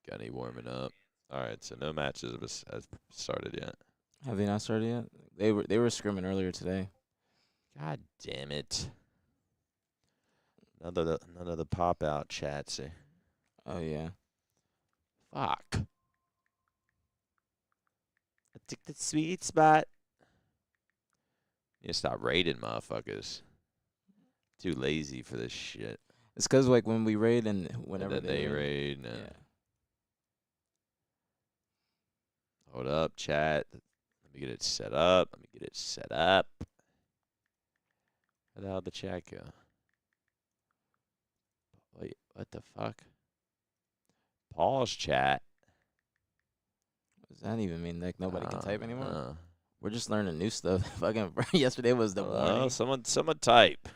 got any warming up. All right, so no matches has started yet. Have they not started yet? They were scrimming earlier today. God damn it. None of the pop out chats. Oh yeah. Fuck. I took the sweet spot. You stop raiding motherfuckers. Too lazy for this shit. It's because like when we raid and whenever And then they raid. Yeah. Hold up, chat. Let me get it set up. How the hell the chat go? Wait, what the fuck? Pause chat. What does that even mean? Like nobody can type anymore? Uh, We're just learning new stuff. Fucking yesterday was the warning. someone type.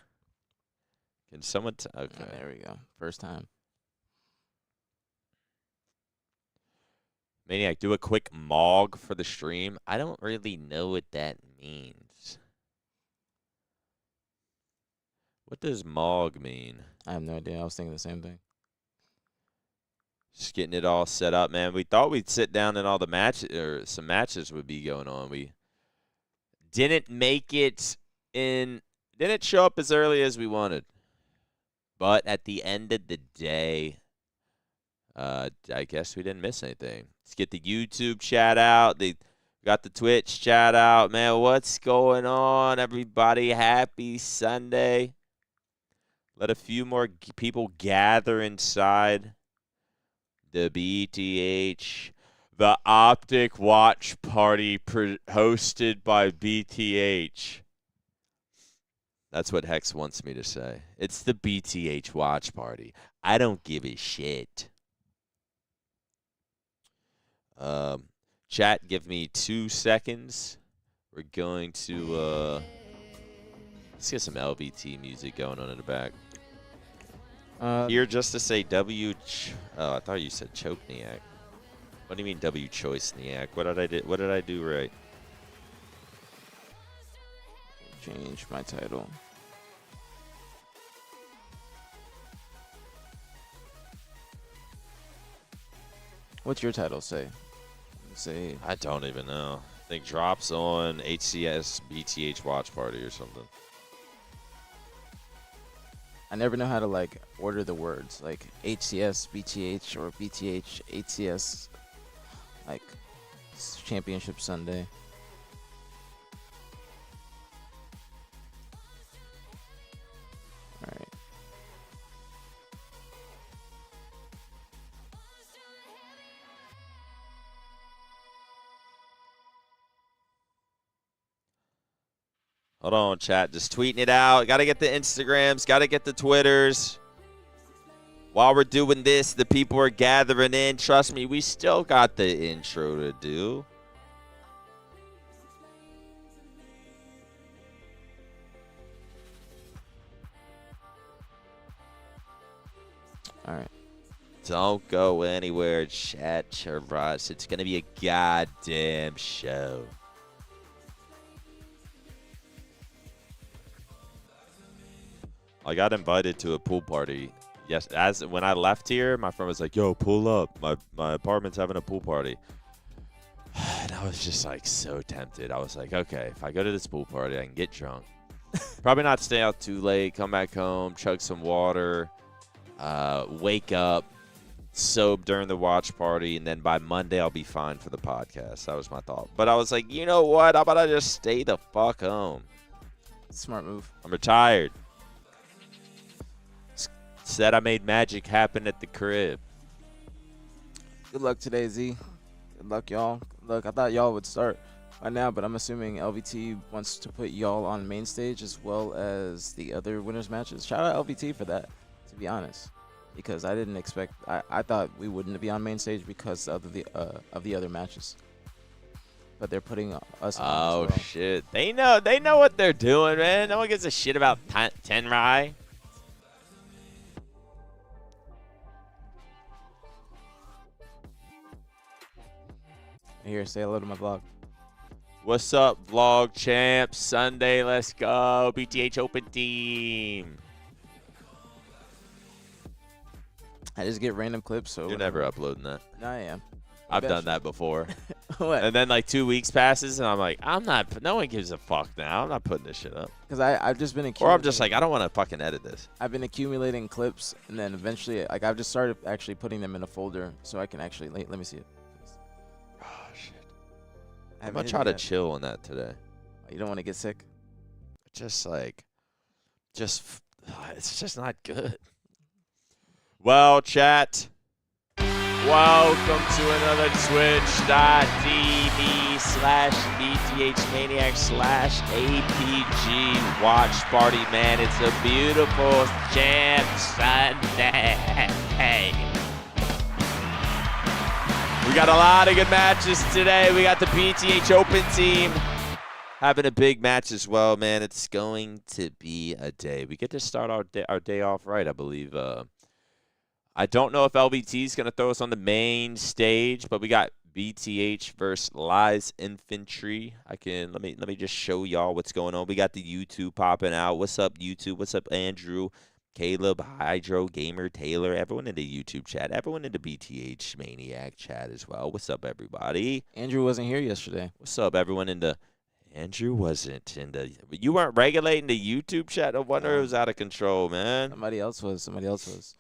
Can someone okay. There we go. First time. Maniac, do a quick mog for the stream. I don't really know what that means. What does mog mean? I have no idea. I was thinking the same thing. Just getting it all set up, man. We thought we'd sit down and all the matches, or some matches would be going on. We didn't make it in, didn't show up as early as we wanted. But at the end of the day, I guess we didn't miss anything. Let's get the YouTube chat out. They got the Twitch chat out. Man, what's going on, everybody? Happy Sunday. Let a few more people gather inside the BtH, the Optic Watch Party hosted by BtH. That's what Hex wants me to say. It's the BtH Watch Party. I don't give a shit. Chat, give me 2 seconds. We're going to let's get some LBT music going on in the back. Here just to say W. Oh, I thought you said Chokeniac. What do you mean W Choiceniac? What did I do right? Change my title. What's your title say? Say. I don't even know. I think drops on HCS BtH Watch Party or something. I never know how to like order the words like HCS BTH or BTH HCS, like Championship Sunday. All right. Hold on, chat. Just tweeting it out. Got to get the Instagrams. Got to get the Twitters. While we're doing this, the people are gathering in. Trust me, we still got the intro to do. All right. Don't go anywhere, chat. Charas. It's going to be a goddamn show. I got invited to a pool party. Yes, when I left here, my friend was like, "Yo, pull up. My apartment's having a pool party." And I was just like so tempted. I was like, "Okay, if I go to this pool party, I can get drunk. Probably not stay out too late. Come back home, chug some water, wake up, sober during the watch party, and then by Monday I'll be fine for the podcast." That was my thought. But I was like, you know what? How about I just stay the fuck home? Smart move. I'm retired. Said I made magic happen at the crib. Good luck today, Z. Good luck, y'all. Look, I thought y'all would start by now, but I'm assuming LVT wants to put y'all on main stage as well as the other winners matches. Shout out LVT for that, to be honest, because I didn't expect. I thought we wouldn't be on main stage because of the other matches, but they're putting us on Oh as well. shit! They know what they're doing, man. No one gives a shit about Tenrai. Here, say hello to my vlog. What's up, vlog champ? Sunday, let's go. BtH Open Team. I just get random clips. So You're never uploading that. No, I am. I've done that before. What? And then like 2 weeks passes, and I'm like, I'm not. No one gives a fuck now. I'm not putting this shit up. Because I've just been Or I'm just like, I don't want to fucking edit this. I've been accumulating clips, and then eventually, like, I've just started actually putting them in a folder so I can actually let me see it. Oh shit. I'm gonna try to chill on that today. You don't want to get sick? Just like, it's just not good. Well, chat. Welcome to another twitch.tv/BtH Maniac/aPG watch party, man. It's a beautiful champ Sunday. We got a lot of good matches today. We got the BtH Open team having a big match as well, man. It's going to be a day. We get to start our day off right, I believe. I don't know if LVT is going to throw us on the main stage, but we got BtH versus Lies Infantry. Let me just show y'all what's going on. We got the YouTube popping out. What's up, YouTube? What's up, Andrew, Caleb, Hydro, Gamer, Taylor, everyone in the YouTube chat, everyone in the BtH Maniac chat as well. What's up, everybody? Andrew wasn't here yesterday. What's up, everyone in the... Andrew wasn't in the... You weren't regulating the YouTube chat? No wonder it was out of control, man. Somebody else was. What's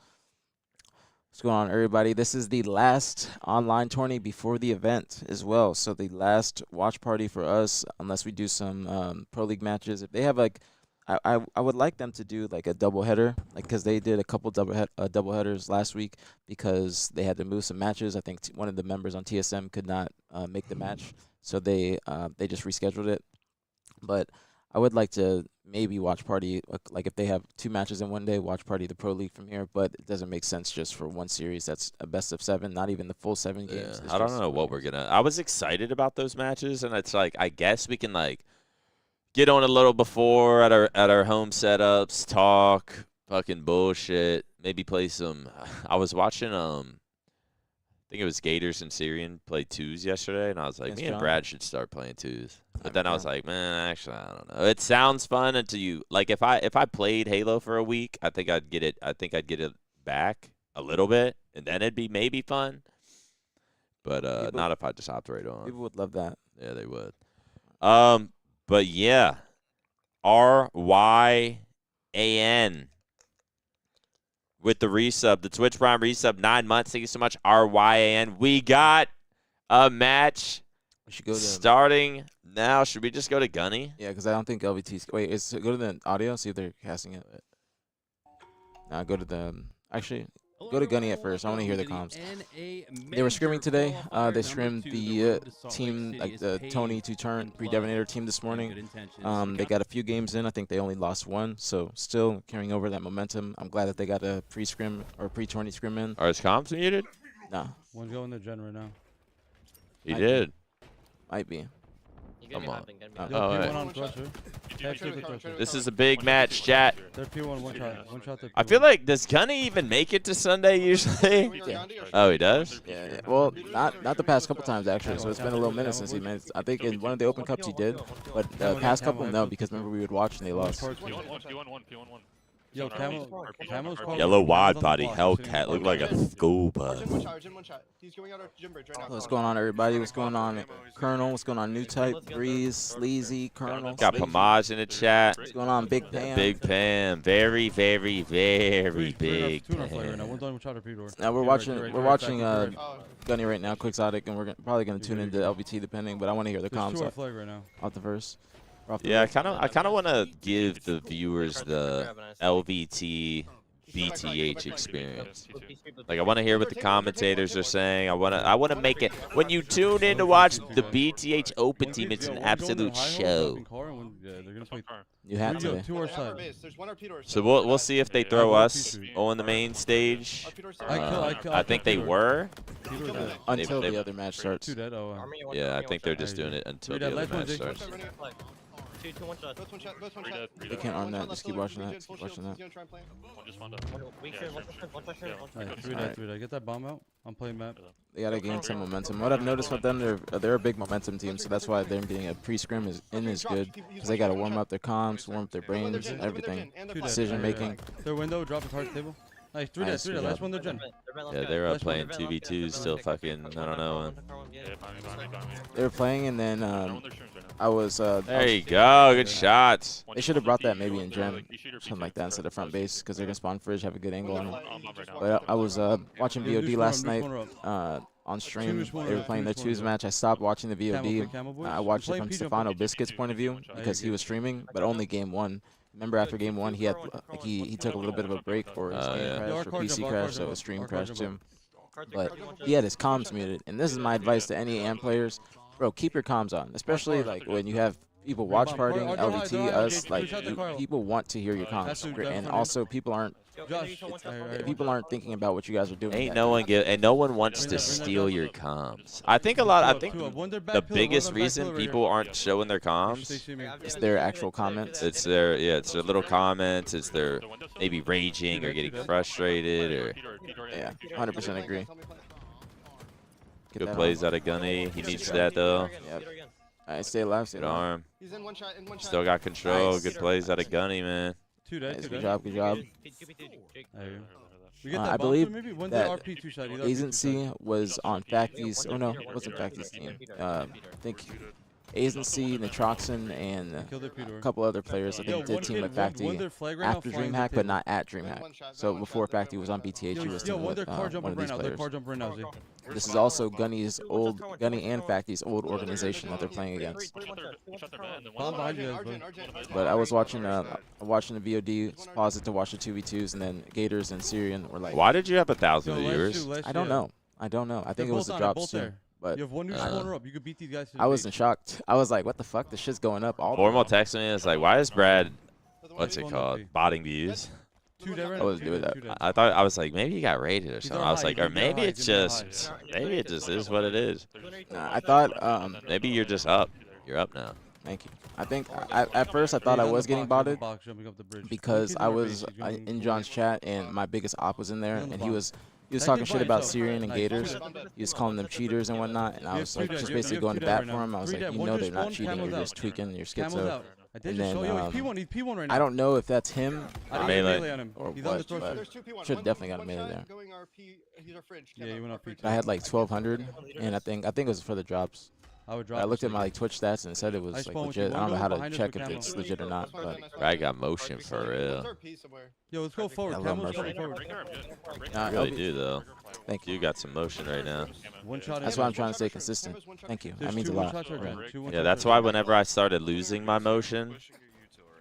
going on, everybody? This is the last online tourney before the event as well. So the last watch party for us, unless we do some Pro League matches. If they have like, I would like them to do like a doubleheader, like because they did a couple doubleheaders last week because they had to move some matches. I think one of the members on TSM could not make the match, so they just rescheduled it. But I would like to maybe watch party, like if they have 2 matches in one day, watch party the Pro League from here. But it doesn't make sense just for one series. That's a best of 7, not even the full 7 games. I don't know what we're gonna. I was excited about those matches, and it's like I guess we can like get on a little before at our home setups, talk fucking bullshit, maybe play some. I was watching I think it was Gators and Syrian play 2s yesterday, and I was like, me and Brad should start playing 2s. But then I was like, man, actually, I don't know. It sounds fun until you like if I played Halo for a week, I think I'd get it. I think I'd get it back a little bit, and then it'd be maybe fun. But not if I just hopped right on. People would love that. Yeah, they would. But yeah, RYAN with the resub, the Twitch Prime resub, 9 months. Thank you so much, RYAN. We got a match. We should go to starting now. Should we just go to Gunny? Yeah, because I don't think LVT's. Wait, go to the audio, see if they're casting it. Now go to the. Actually, go to Gunny at first. I want to hear the comms. They were scrimming today. They scrimmed the team, like the Tony to turn pre-Devinator team this morning. They got a few games in. I think they only lost 1, so still carrying over that momentum. I'm glad that they got a pre-scrim or pre-tourney scrim in. Are his comms muted? No. One's going to gen right now. He did. Might be. Come on. This is a big match, chat. They're P1, one shot. I feel like, does Gunny even make it to Sunday usually? Yeah. Oh, he does? Yeah. Well, not the past couple times, actually. So it's been a little minute since he made it. I think in one of the Open Cups he did, but the past couple, no, because remember we would watch and they lost. Yo, Camo's Yellow wide body Hellcat look like a school bus. What's going on, everybody? What's going on, Colonel? What's going on, New Type, Breeze, Sleazy, Colonel? Got Pamaj in the chat. What's going on, Big Pam? Big Pam, very, very, very big Pam. Now we're watching Gunny right now, Quixotic, and we're probably gonna tune into LVT depending. But I want to hear the comms off the verse. Yeah, I kind of want to give the viewers the LVT BtH experience. Like, I want to hear what the commentators are saying. I want to make it. When you tune in to watch the BtH Open team, it's an absolute show. You have to. So we'll see if they throw us on the main stage. I think they were. Until the other match starts. Yeah, I think they're just doing it until the other match starts. They can't arm that. Just keep watching that. Keep watching that. Alright. Get that bomb out. I'm playing map. They gotta gain some momentum. What I've noticed with them, they're a big momentum team, so that's why them getting a pre-scrim is good because they gotta warm up their comms, warm up their brains, and everything. Decision making. Their window, drop a target table. Nice, 3 Nice, that. good Last job. one, they're Jen. Yeah, they were up Last one. playing 2v2s still fucking, I don't know. They were playing, and then I was. There you go. Good shots. They should have brought that maybe in gem, something like that instead of front base, because they're gonna spawn fridge, have a good angle on it. But I was watching VOD last night on stream. They were playing their twos match. I stopped watching the VOD. I watched it from Stefano Biscuit's point of view because he was streaming, but only game one. Remember, after game one, he had he took a little bit of a break for his game crash or PC crash, so his stream crashed too. But he had his comms muted, and this is my advice to any AM players, bro. Keep your comms on, especially like when you have people watch partying, LVT, us. Like people want to hear your comms, and also people aren't thinking about what you guys are doing. Ain't no one wants to steal your comms. I think the biggest reason people aren't showing their comms is their actual comments. It's their little comments. It's their maybe raging or getting frustrated or. Yeah, 100% agree. Good plays out of Gunny. He needs that though. Yep. All right, stay alive. Good arm. Still got control. Nice. Good plays out of Gunny, man. Nice, good job, good job. I I believe that Agency was on Facty's. Oh no, it wasn't Facty's team. I think Agency, Nitroxen, and a couple other players. I think did team with Facty after DreamHack, but not at DreamHack. So before Facty was on BtH, he was teaming with one of these players. This is also Gunny and Facty's old organization that they're playing against. But I was watching the VOD, paused it to watch the 2v2s, and then Gators and Syrian were like, Why did you have 1,000 viewers? I don't know. I think it was the drops too. But you have one new spawner up. You could beat these guys. I wasn't shocked. I was like, what the fuck? This shit's going up all the Formal text me. It's like, why is Brad, what's it called, botting views? I wasn't doing that. I was like, maybe you got raided or something. I was like, or maybe it just is what it is. I thought Maybe you're just up. You're up now. Thank you. I think at first I thought I was getting botted because I was in John's chat and my biggest op was in there, and he was talking shit about Syrian and Gators. He was calling them cheaters and whatnot, and I was like just basically going to bat for him. I was like, you know they're not cheating, you're just tweaking your schizo. And then I don't know if that's him Or melee. or what, but should have definitely got a melee there. Yeah, you went up. I had like 1,200, and I think it was for the drops. I looked at my like Twitch stats and it said it was like legit. I don't know how to check if it's legit or not, but I got motion for real. Yo, let's go forward. I love Camel's motion. coming forward. I really do though. Thank you. You got some motion right now. That's why I'm trying to stay consistent. Thank you. That means a lot. Yeah, that's why whenever I started losing my motion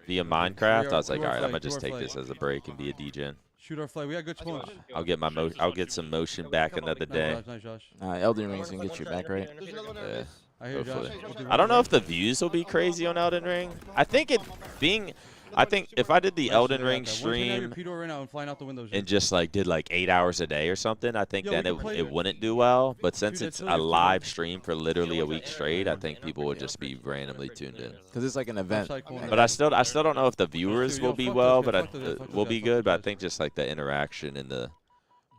via Minecraft, I was like, all right, I'm gonna just take this as a break and be a degen. Shoot our flag. We got good spawns. I'll get some motion back another day. Nice, Josh. Elden Ring's gonna get you back, right? Yeah. I hear Josh. Hopefully. I don't know if the views will be crazy on Elden Ring. I think if I did the Elden Ring stream and just like did like 8 hours a day or something, I think then it wouldn't do well. But since it's a live stream for literally a week straight, I think people would just be randomly tuned in. Because it's like an event. But I still don't know if the viewers will be will be good. But I think just like the interaction and the.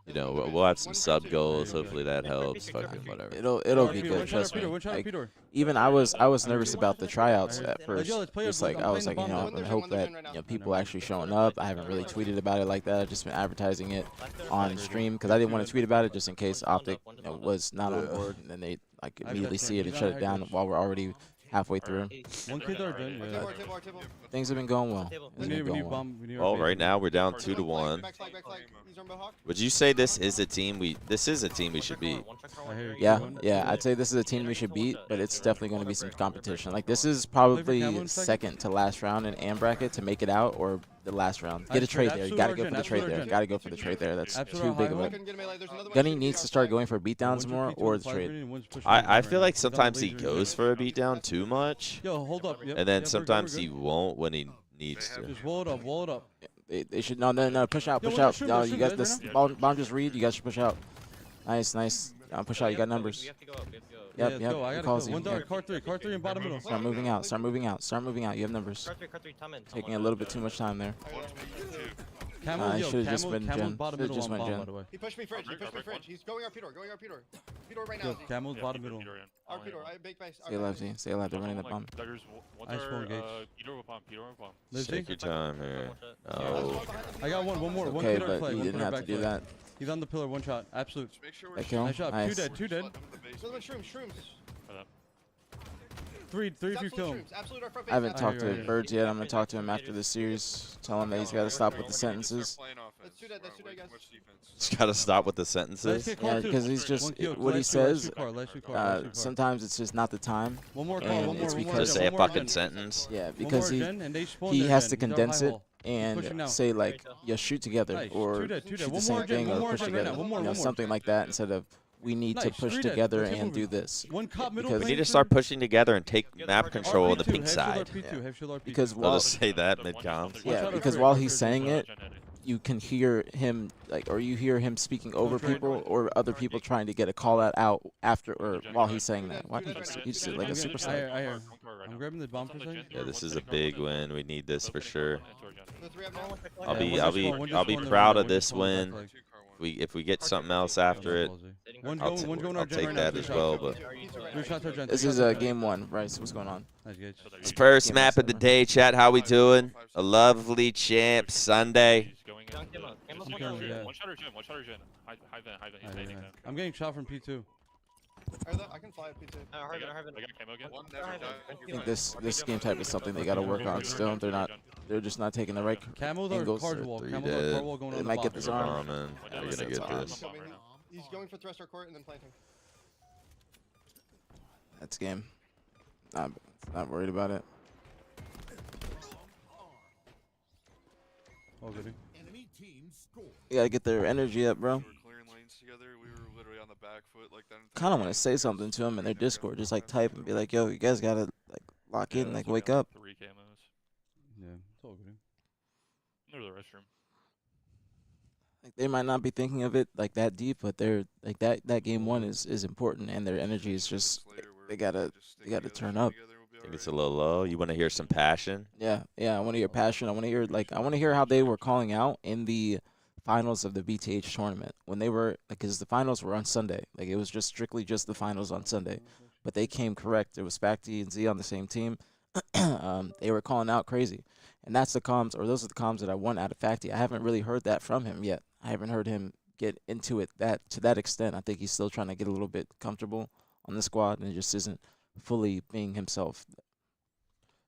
You know, we'll have some sub goals. Hopefully that helps. Fucking whatever. It'll be good. Trust me. Like, even I was nervous about the tryouts at first. Just like I was like, you know, I hope that people actually showing up. I haven't really tweeted about it like that. I've just been advertising it on stream because I didn't want to tweet about it just in case Optic was not on board, and then they like immediately see it and shut it down while we're already halfway through. Things have been going well. Well, right now we're down 2-1. Would you say this is a team we should beat? Yeah, I'd say this is a team we should beat, but it's definitely going to be some competition. Like this is probably second to last round in AM bracket to make it out, or the last round. Get a trade there. You got to go for the trade there. Got to go for the trade there. That's too big of a. Gunny needs to start going for beatdowns more or the trade. I feel like sometimes he goes for a beatdown too much. Yo, hold up. And then sometimes he won't when he needs to. Just wall it up. They should no push out. No, you got this. Bomb just read. You guys should push out. Nice. Push out. You got numbers. Yep. I gotta go. One dart, car three, and bottom middle. Start moving out. You have numbers. Taking a little bit too much time there. I should have just been Jen. He pushed me fridge. He's going our Peter. Peter right now. Camel's bottom middle. Our Peter. I bake base. Stay alive, Z. Stay alive. They're running the bomb. I spawn gauge. Take your time here. Oh. I got one more. One Okay, pillar but play. he One didn't pillar have to back do play. that. He's on the pillar. One shot. Absolute. Just make sure That kill? Nice shot. Nice. Two dead. Two dead. Another one, shrooms. Three if you Absolute kill him. shrooms. Absolute our front I haven't base. talked Right, to right. Birds yet. I'm gonna talk to him after this series. Tell him that he's got to stop with the sentences. Let's do that, guys. Just gotta stop with the Let's sentences. get Yeah, call, too. because he's just One kill. what he Last two, last says. two card, last two card, last two card. Sometimes it's just not the time. One more and call. One more. it's One more. because- Just gen, say a one more fucking gen. sentence. Yeah, One because more gen, and they spawn he their has gen. to He's our condense high it wall. and pushing out. say like, yeah, shoot together Nice. or Two dead. shoot One the same more gen, thing one or more push gen right together. now, one more, You know, one more. something like that instead of we need to Nice, push three dead. together Let's get and do moving. this. One cop middle Because- We plane need to two. start pushing together and take map control of the RP2, pink head side. shield RP2, head shield RP2. Because They'll while just say that mid-comms. yeah, shot or because three, while one he's shot. saying it, you can hear him like, or you hear him speaking over trade. people or other people trying to get a call out after or while he's saying that. Why did he just did like a I'm super getting- side? I hear. I'm grabbing the bomb for a second. Yeah, this is a big win. We need this for sure. The three up now. I'll Yeah, be one I'll just be spawned, one just I'll be spawned in the proud window, of one just this spawned in the win. back leg. If we get something else after it, One's I'll going, one's going I'll our gen take right now. that Three as shots. well. But Three shots our gen. This three is shots our gen. game one, Bryce. What's going on? Nice gauge. first Game map of the seven. day, chat. How we doing? A lovely champ Sunday. Yeah. One shot or gen, one shot or gen. High vent, he's Alright, nading yeah. them. I'm getting shot from P2. I can fly at P2. I got camo again. I think this game type is something they got to work on still. They're just not taking the right. Camo's our Angles card are wall. three Camo's our dead. card wall going They on the might get box. this arm. Oh man, they're gonna get this. He's going for thrust our court and then planting. That's game. Not worried about it. Oh, goody. You gotta get their energy up, bro. We were clearing lanes together. We were literally on the back foot like that. Kind of want to say something to them in their Discord, just like type and be like, "Yo, you guys gotta like lock in, like wake up." 3 camos. Yeah, it's all good. Go to the restroom. Like they might not be thinking of it like that deep, but they're like that game one is important, and their energy is just they gotta turn up. I think it's a little low. You want to hear some passion? yeah. I want to hear passion. I want to hear how they were calling out in the finals of the BtH tournament when they were like, because the finals were on Sunday, like it was just strictly just the finals on Sunday, but they came correct. It was Spacty and Z on the same team. They were calling out crazy, and that's the comms, or those are the comms that I want out of Facty. I haven't really heard that from him yet. I haven't heard him get into it to that extent. I think he's still trying to get a little bit comfortable on the squad, and it just isn't fully being himself.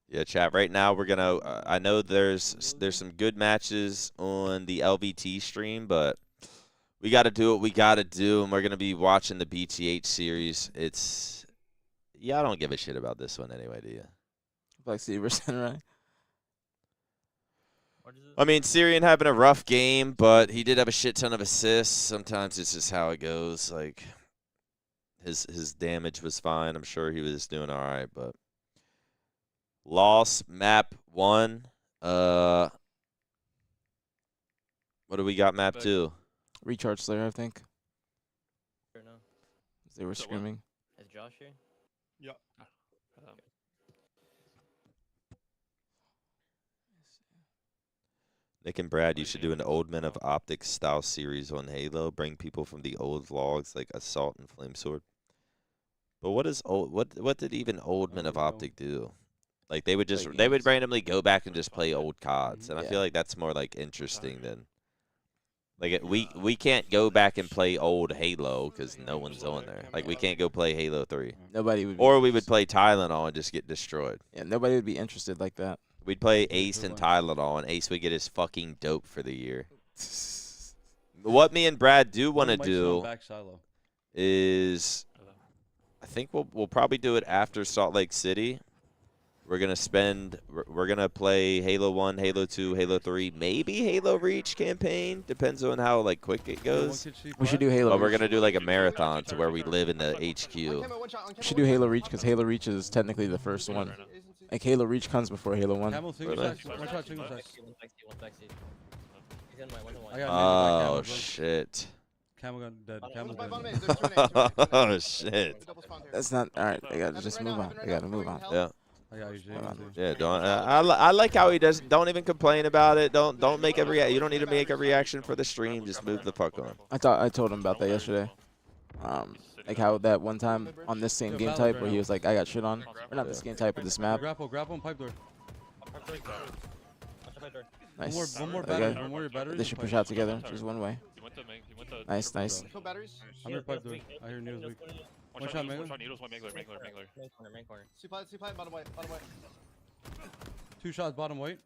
Yeah, chat. Right now we're gonna. I know there's some good matches on the LVT stream, but we got to do what we got to do, and we're gonna be watching the BtH series. I don't give a shit about this one anyway, do you? Like Steve Samurai. I mean, Syrian having a rough game, but he did have a shit ton of assists. Sometimes it's just how it goes. Like his damage was fine. I'm sure he was doing all right, but loss map 1. What do we got map 2? Recharge Slayer, I think. No. They were So what? screaming. Is Josh here? Nick and Brad, you should do an Old Men of Optics style series on Halo. Bring people from the old vlogs like Assault and Flamesword. But what is old? What did even Old Men of Optic do? Like they would just Play games. randomly go back and just play old CODs, and I Yeah. feel like that's more like interesting than like we can't go back and play old Halo because no one's on there. Like we can't go play Halo 3, Nobody would. or we would play Tylenol and just get destroyed. Yeah, nobody would be interested like that. We'd play Ace and Tylenol, and Ace would get his fucking dope for the year. What me and Brad do want to Might smell do back silo. is, I think we'll probably do it after Salt Lake City. We're gonna play Halo 1, Halo 2, Halo 3, maybe Halo Reach campaign. Depends on how like quick it goes. We should do Halo. But we're Reach. gonna do like a marathon to where we live in the HQ. We should do Halo Reach because Halo Reach is technically the first one. Like Halo Reach comes before Halo 1. Camel single Really? sex. One shot single sex. One backseat. He's in my one-on-one. I got Oh Camel shit. Camel gun dead. Camel Bottom dead. Oh shit. That's not all right. They gotta just move on. They gotta move on. Yeah. I got you, Jay. Yeah, don't. I like how he does. Don't even complain about it. Don't make a react. You don't need to make a reaction for the stream. Just move the fuck on. I told him about that yesterday. Like how that one time on this same game type where he was like, I got shit on. Or not this game type, but this map. Grapple and pipe door. Nice. One more Okay. battery. One more your battery. They should push out together. Just one way. He went to main. He went to. Nice, nice. Kill batteries. I'm your pipe door. I hear needles weak. One shot, shot needles. Mangler. One shot needles. One mangler. Mangler. Mangler. Main corner. C plant, bottom white, bottom white. 2 shots bottom white.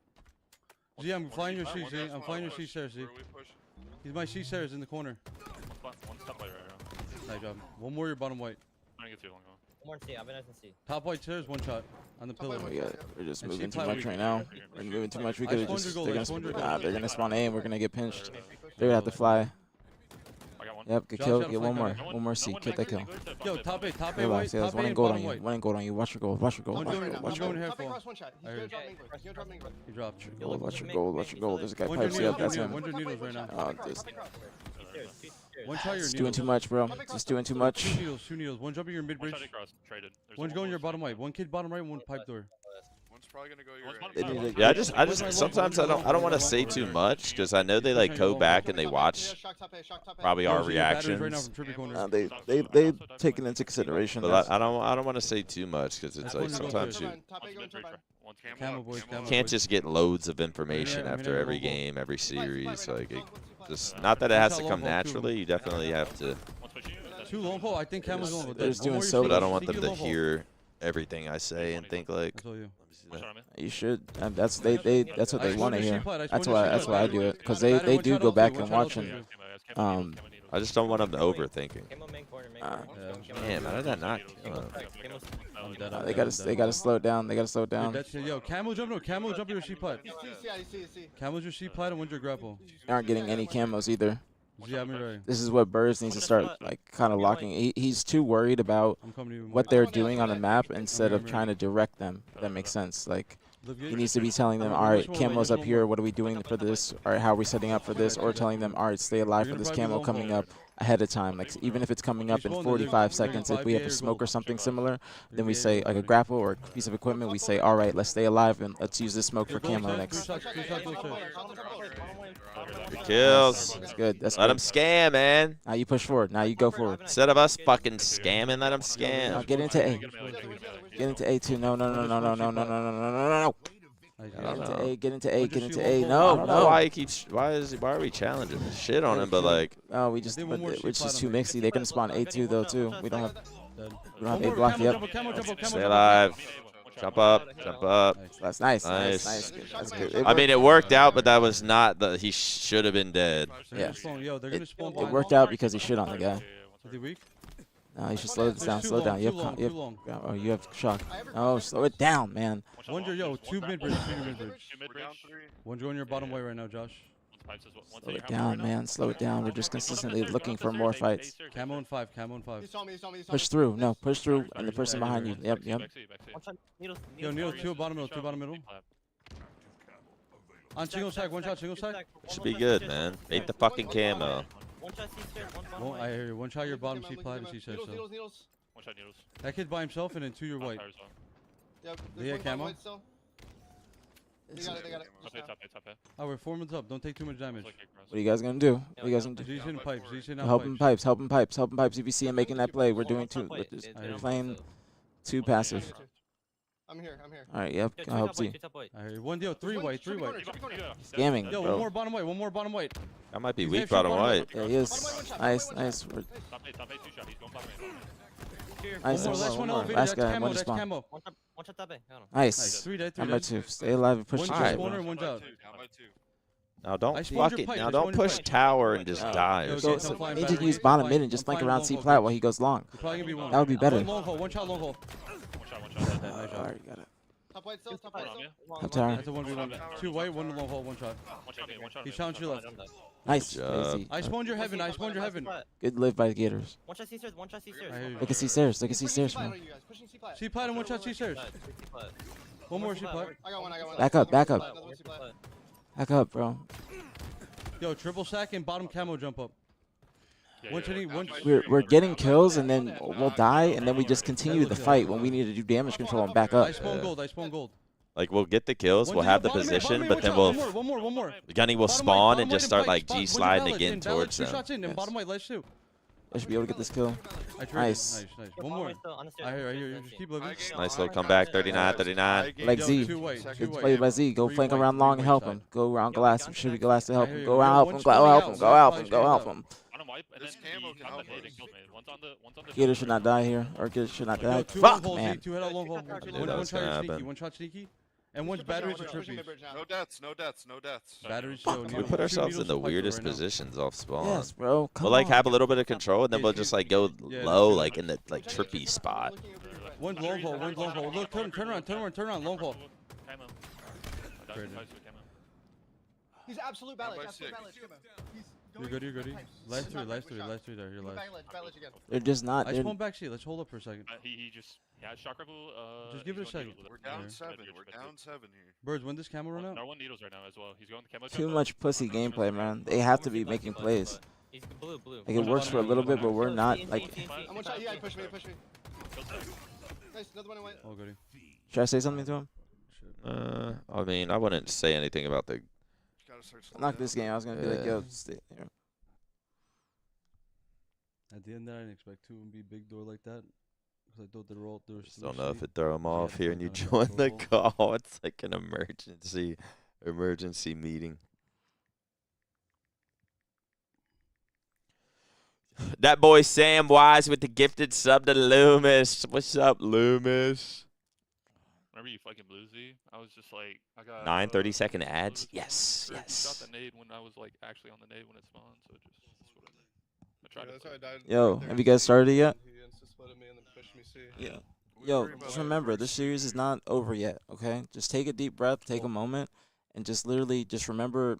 Z, I'm flying your C, One Z. gas, I'm one flying your push. C stairs, Z. Where we push. He's my C stairs in the corner. One step light right now. Nice job. One more your bottom white. I'm gonna get too long. Though. One more C. I've been nice and C. Top white stairs, 1 shot. On the pillar. We're just And moving C too much right now. We're moving too much. We I could spawned just. your goal, They're I gonna. spawned your Nah, goal. they're gonna spawn A and we're gonna get pinched. Alright, They're gonna have to fly. I got one. Yep, good Josh, kill. gotta Get one flank more. on One more C. Get that kill. Yo, top A Relax, white. yeah, there's Top one A in and gold bottom on you. white. One in gold on you. Watch your gold. Watch your gold. One Watch going your in, gold. one going in here Top for. across one shot. He's I gonna heard. drop main red. He's gonna drop main red. He dropped. Gold, watch your gold. Watch your gold. There's a guy One pipes joint, you up. one That's joint, him. one joint needles right now. Oh, just One shot your it's doing needles. too much, bro. It's doing too much. 2 needles, 2 needles. One jumping your mid One bridge. shot across. Traded. There's One's one going your more bottom right. One kid bottom right. One pipe door. One's probably gonna go your One's right. bottom They side. need to- Yeah, I just sometimes I don't want to say too much because I know they like go back and they watch probably our Batteries right now reactions. from trippy corner. They take it into consideration. But I don't want to say too much because it's That's like one sometimes to go you Top A One's going mid to bridge. bottom. One's Camel boys, camel can't boys. just get loads of information Yeah, I mean, after they're every long ball. game, every series. Like it, just Yeah. not that it One has shot to long come ball, too. naturally. You definitely have to. One's pushing you. That's 2 long pole. I think Camel's going with They're that. just One doing more so your But I sneaky- don't want them sneaky to long pole. hear everything I say and think like. That's all you. Let me see one that. shot on me. You should. That's what I they want to spawned your hear. C-plat, I That's spawned why your that's why I C-plat. do it because Battery, they one do shot go L2, back one and shot watch L2. them. Camo I just don't want them overthinking. Camo main corner. Main Ah. corner. Damn, how did that not kill him? I'm dead, I'm They dead, gotta I'm dead. slow it down. They gotta slow it Dude, down. that's yo, camel jump, no, camel jump your C-plat. See. Camel's your C-plat and one's your grapple. They aren't getting any camos either. Yeah, I'm right. This is what Burrs needs to start like kind of locking. He's too worried about I'm coming to you. what they're doing on the map instead of trying to direct them. If that makes sense. Like he needs to be telling them, all right, camo's up here. What are we doing for this? All right, how are we setting up for this? Or telling them, all right, stay alive for this camo coming up ahead of time. Like even if it's coming up in 45 seconds, if we have a smoke or something similar, then we say like a grapple or a piece of equipment. We say, all right, let's stay alive and let's use this smoke for camo next. Two shots, Good kills. That's good. That's Let good. them scam, man. Now you push forward. Now you go forward. Instead of us fucking scamming, let them Now scam. get into A. Get into A2. No. Get into A. Get into A. I No, don't know no. why he keeps. Why are we challenging him? Shit on him, but like. Oh, we're just too mixy. They're gonna spawn A2 though too. We don't have A block yet. Stay alive. Jump up. Jump up. That's nice. Nice. That's good. I mean, it worked out, but that was not the. He should have been dead. Yeah. Yo, they're gonna spawn. It worked out because he shit on the guy. Is he weak? No, you should slow it down. Slow down. You have. Oh, you have shock. Oh, slow it down, man. One's your yo, 2 mid bridge, 2 mid bridge. We're down 3. One's going your bottom way right now, Josh. Slow it down, man. Slow it down. We're just consistently looking for more fights. Camo and 5, camo and 5. Push through. No, push through. And the person behind you. Yep. Yo, Needles, 2 bottom middle. On single side, 1 shot, single side. Should be good, man. Ate the fucking camo. One shot C stairs, one bottom Well, I hear you. 1 shot your bottom C plat and C says so. Needles. One shot needles. That kid by himself and then 2 your white. Yep. They got camo? They got it. Top A. Oh, we're 4 minutes up. Don't take too much damage. What are you guys gonna do? What are you guys gonna do? Z's hitting pipes. Z's hitting out Helping pipes. pipes. Helping pipes. If you see him making that play, we're doing two. We're just playing too passive. I'm here. All right. Yep. I hope see. I hear you. 1 deal, 3 white, 3 white. Scamming, Yo, bro. one more bottom white. That might be He's weak actually bottom bottom white. Yeah, he is. Nice. We're- Top A, 2 shot. He's going bottom Nice. Last one One more. elevated. Last That's guy. camo. One to That's spawn. camo. One shot top A. Got him. Nice. 3 dead, 3 Number dead. 2. Stay alive and push One the just shit, spawner bro. and one's out. Down by 2. Now I don't spawned fuck your it. pipe, Now I don't spawned your push pipe. tower and just die. Yo, Or okay, Go, something. flying need back. to use bottom I'm mid and just flying flank around long C hole, flat go. while he goes long. You're probably gonna be one. That would be better. One long hole, 1 shot long hole. One shot. Nice All job. right, you got it. Top white still. Top white still. Top tower. That's a 1v1. 2 white, 1 long hole, 1 shot. One shot. He challenged you left. Nice. Good job. Easy. I spawned your heaven. I spawned your heaven. Good live by the Gators. One shot C stairs, one shot C stairs. I hear you. Look at C stairs. Look at C stairs, Pushing man. C-plat, you guys. Pushing C-plat. C plat and 1 shot C stairs. One more C plat. I got one. Back up, back up. Another one C-plat. Back up, bro. Yo, triple sack and bottom camo jump up. One hitting, one. We're getting kills and then we'll die and then we just continue the fight when we need to do damage control and back up. I spawn gold. I spawn gold. Like we'll get the kills, we'll have the position, but then we'll One more. Gunny will Bottom spawn right, and just bottom start right, like spot. G Where's sliding your again balance? In balance, towards 2 them. shots in, and Yes. bottom right, let's shoot. I should be able to get this kill. I traded. Nice. Nice. Yo, One bottom more. right still, on the stairs, I hear on the you. stairs, Just I keep see. looking. High game, Nice high little game. comeback. 39, 39. Like Yo, Z. two-way, Good two-way, play by ammo. Z. Go flank Three-way, around long and three-way help side. him. Go around Yo, glass. we got Should be the glass to back help I him. hear Go you. around, Yo, help him. one's Go spinning help out. him. Go Left help side him. Go straight help up. him. On him wipe, and This then camo can found help the nade us. and killed me. One's on the Gator should not die here. Or Gator should not die. Yo, two long Fuck, holes, Z. man. Two head out long hole. knew that One was shot gonna sneaky. happen. One shot sneaky. And one's Push pushing batteries or mid-bridge, pushing trippies. mid-bridge now. No deaths, no deaths, no deaths. Batteries show. We put ourselves in the weirdest positions off spawn. Yes, bro. Come We'll like on. have a little bit of control, and then Yeah, we'll keep- just like go yeah, low, that's like good. in the like trippy spot. One's long hole. One's long hole. Look, turn around. Long hole. Camo. I Crazy. died with camo. He's absolute balance. by Absolute six. balance. He's You're going good. You're good. pipes. Last He's three. not Last good three. shot. Last three there. You're Go last. back ledge again. They're just not. I They're, spawned back. See, let's hold up for a second. He just shot rifle. Just give it a he's going second. needles with We're it. down Yeah. 7. We're down 7 here. Birds, when this camera run out? No one needles right now as well. He's going to camo. too jump much up. pussy gameplay, man. They have to be making plays. He's blue, blue. Like it works for a little bit, but we're not. Like, I'm one shot. Yeah, push me. Push me. Kill side. Nice. Another one in white. Oh, goody. should I say something to him? Shit. I mean, I wouldn't say anything about the. Gotta start slowing Knock down. this game. I was gonna be like, Yeah. yo, stay here. At the end there, I didn't expect two and be big door like that. Because I thought they were all there. Just don't know if it throw them Yeah, off it's here, like and you kinda join the controllable. call. It's like an emergency meeting. That boy Sam Wise with the gifted sub to Loomis. What's up, Loomis? Remember you fucking blue Z? I was just like, I got 9 30-second blue ads. spawn. Yes, Or He yes. shot the nade when I was like actually on the nade when it spawned, so just that's what I tried Yeah, to that's how play. I died. Yo, Right there. have you guys started it yet? He insta-spotted me and then pushed me C. Yeah. We Yo, worry about just it remember, first. this series is not over yet, okay? Just take a deep breath, take a moment, and just literally just remember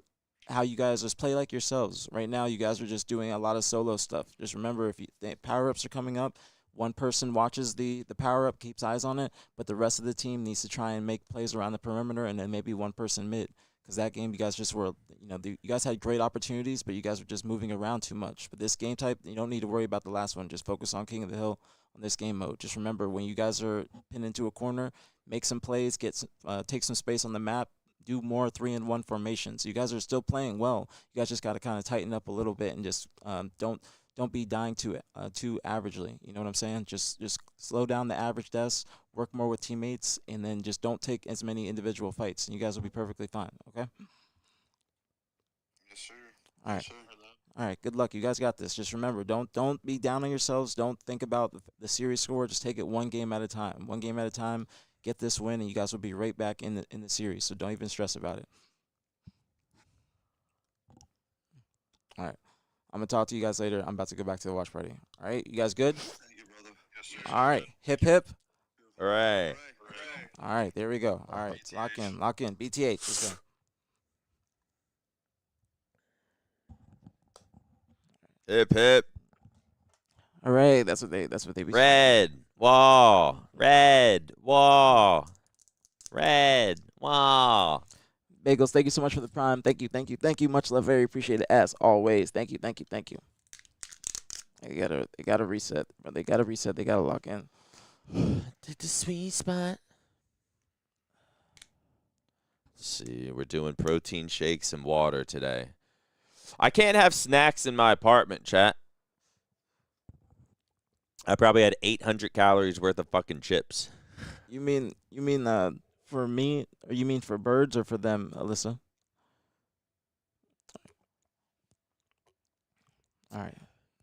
how you guys just play like yourselves. Right now, you guys are just doing a lot of solo stuff. Just remember, if you power-ups are coming up, one person watches the power-up, keeps eyes on it, but the rest of the team needs to try and make plays around the perimeter, and then maybe one person mid. Because that game, you guys just were, you guys had great opportunities, but you guys were just moving around too much. But this game type, you don't need to worry about the last one. Just focus on King of the Hill on this game mode. Just remember, when you guys are pinned into a corner, make some plays, take some space on the map, do more 3-in-1 formations. You guys are still playing well. You guys just got to kind of tighten up a little bit and just don't be dying to it too averagely. You know what I'm saying? Just slow down the average deaths, work more with teammates, and then just don't take as many individual fights, and you guys will be perfectly fine. Okay? Yes, sir. All right. Yes, sir. All right, good luck. You guys got this. Just remember, don't be down on yourselves. Don't think about the series score. Just take it one game at a time. One game at a time. Get this win, and you guys will be right back in the series. So don't even stress about it. All right, I'm gonna talk to you guys later. I'm about to go back to the watch party. All right, you guys good? Thank you, brother. Yes, sir. All right, hip hip. All right. All right, there we go. All right, lock in. BtH, let's go. Hip hip. All right, that's what they be. Red wall. Red wall. Red wall. Bagels, thank you so much for the prime. Thank you. Much love, very appreciated as always. Thank you. They gotta reset, bro. They gotta lock in. Did the sweet spot. Let's see, we're doing protein shakes and water today. I can't have snacks in my apartment, chat. I probably had 800 calories worth of fucking chips. You mean for me, or you mean for birds or for them, Alyssa? All right.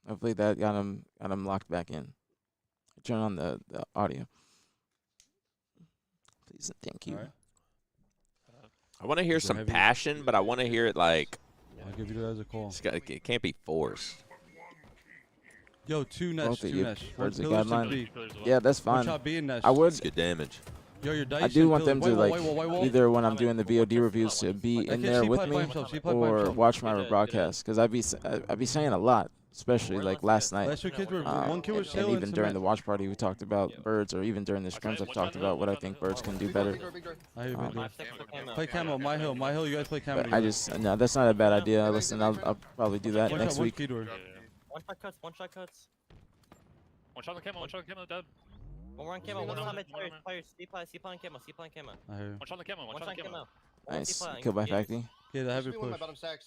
Hopefully that got him locked back in. Turn on the audio. Please and thank you. All right. I want to hear Is it some heavy? passion, but I want to hear it like I'll give you guys a call. it can't be forced. Yo, two Both nests, of two you nests. One birds of pillar, guideline. two B. Yeah, that's One fine. shot B and nest. I would. It's good damage. Yo, your dice I do and want them pillars. to White wall, white wall. either when I'm doing the VOD reviews to be in Okay, there C with pipe by me himself, C pipe by or himself. watch my Good ed. broadcast, because I be saying a lot, especially We're like less last night. Last two kids were Um, one kill was and even during the watch party, we talked about Yeah. birds, or even during the scrims, I've talked about what I think birds can do Big door, better. big door, big door. I hear you, Um, big door. 5 seconds for camo. Play camo, my hill. You guys play camo. But I just no, that's not a bad idea. Listen, I'll probably do that one next shot, one week. key door. Yeah. One shot cuts, one shot cuts. One shot on camo, dead. One more on camo, one on mid, players, C plan camo. I hear you. One shot on camo, One shot on camo. Nice, kill by factory. Okay, the heavy Should be one of my push. bottom stacks.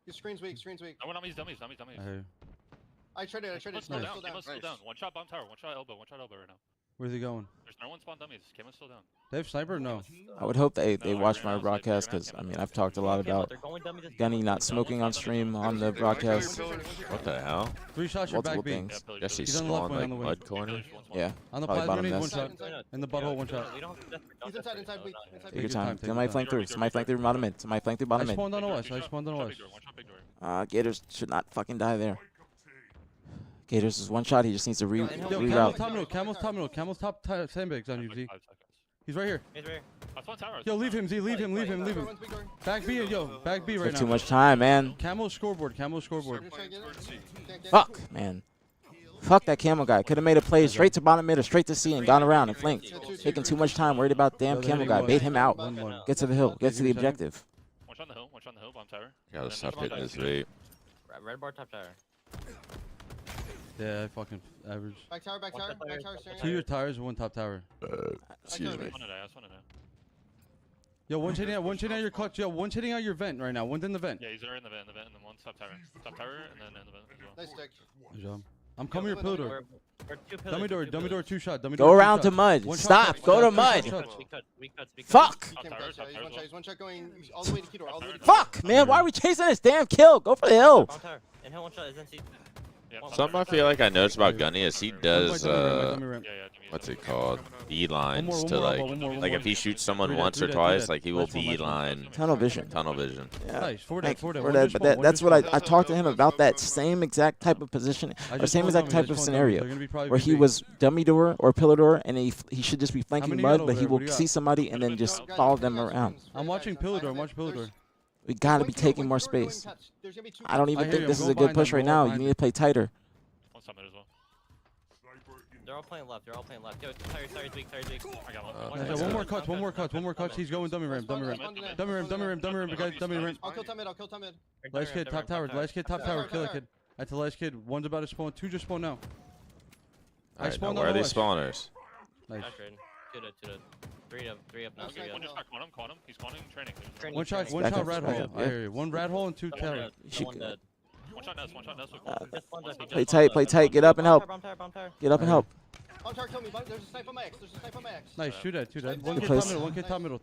His screen's weak. I went on these dummies. I hear you. I traded. Camo's It's still still down. down. Camo's still down. One shot bomb tower. One shot elbow. One shot elbow right now. Where's he going? There's no one spawn dummies. Camo's still down. They have sniper? No. I would hope they No, watch right my now, so broadcast they're gonna because have I mean Camo. I've talked a lot about They're going dummy this Gunny game. not smoking on stream on the They broadcast. like What the hell? 3 shots, you're back Multiple B. things. Guess he He's on the left spawned wing, like on the wing. mud corner. Yeah. On the Probably plasma bottom grenade, one nest. shot. In the butthole, one shot. We don't have to death. He's inside. Weak. Inside Take your your time. time, take Somebody your flank time. through. Somebody flank through bottom mid. Somebody flank through I bottom mid. spawned on OS. I spawned on OS. One shot big door. Gators should not fucking die there. Gators is one shot. He just needs to Yo, reroute. Camel's top middle. Camel's top sandbags on you, Z. 5 seconds. He's right here. He's right here. I spawned tower. Yo, leave him, Z. Leave him. Leave him. One's big door. Back B, yo. Back B right Took too now. much time, man. Camel's scoreboard. Camel's scoreboard. You're trying to get it? Can't get it? Fuck, man. Fuck that camel guy. Could have made a play straight to bottom mid or straight to C and gone around and flanked. Taking too much time. Worried about damn camel guy. Bait him out. 1-1. Get to the hill. Get to the objective. One shot on the hill. One shot on the hill. Bomb tower. Gotta And then stop there's hitting one his shot. vape. Red bar top tower. Yeah, I fucking average. Back tower. Staring. 2 your tires, 1 top tower. Excuse me. I just wanna know. Yo, one's hitting out your clutch. Yo, one's hitting out your vent right now. One's in the vent. Yeah, he's there in the vent, and then one's top tower. Top tower, and then in the vent as well. Nice stick. Good job. I'm coming your pillar door. We're 2 pillars. Dummy door, 2 shot. Dummy Go door, 2 around to shots. mud. One shot, Stop. shot, Go to shot, mud. shot, We cut. Fuck. Top Came tower, close, top yeah, tower. he's one shot going all the way to Kedor. All the way to Kedor. Fuck, man. Why are we chasing this damn kill? Go for the hill. Bomb tower. And hell one shot is NC. Yeah, top Something I tower. feel like I noticed about Gunny is he does Dummy ramp. Yeah, what's it called? Beelines One to more, like one more. like if he shoots someone Do that, once do or that, do twice, that. like he will Last one. beeline Tunnel vision. tunnel vision. Yeah. Nice. 4 Thank dead, 4 dead. for One that, just but spawned, one that's just what spawned. I talked to him about that same exact type of position I or just same spawned exact dummies, I type of just spawned dummies. scenario They're gonna be probably where he BB. was dummy door or pillar door and he should just be flanking many you got mud, over but he there? will What do you see got? somebody and then just follow them around. I'm watching pillar door. I'm watching pillar door. We gotta be taking more space. I don't even I hear think you, this I'm is a going good push right behind them, now. going You behind need to play tighter. One summit as well. They're all playing left. Yo, tires weak. I got one. Nice, yo, one more cuts. He's going dummy ramp. Dummy ramp, guys. Dummy ramp. I'll kill top mid. Last kid, top tower. Kill that kid. That's the last kid. One's about to spawn. 2 just spawned now. All right, now spawned where on are these OS. spawners? Nice. Two dead. Three up now. Okay, One just got caught him. He's spawning training. Training. One shot Back up, rat back hole. up, I yeah. hear you. 1 rat hole and 2 tower. One dead. One shot nest. Play tight. Get up and help. Bomb tower. Get up and help. Bomb tower, kill me. There's a sniper on my X. Nice, shoot that. One Good kid place. top middle. One kid top middle.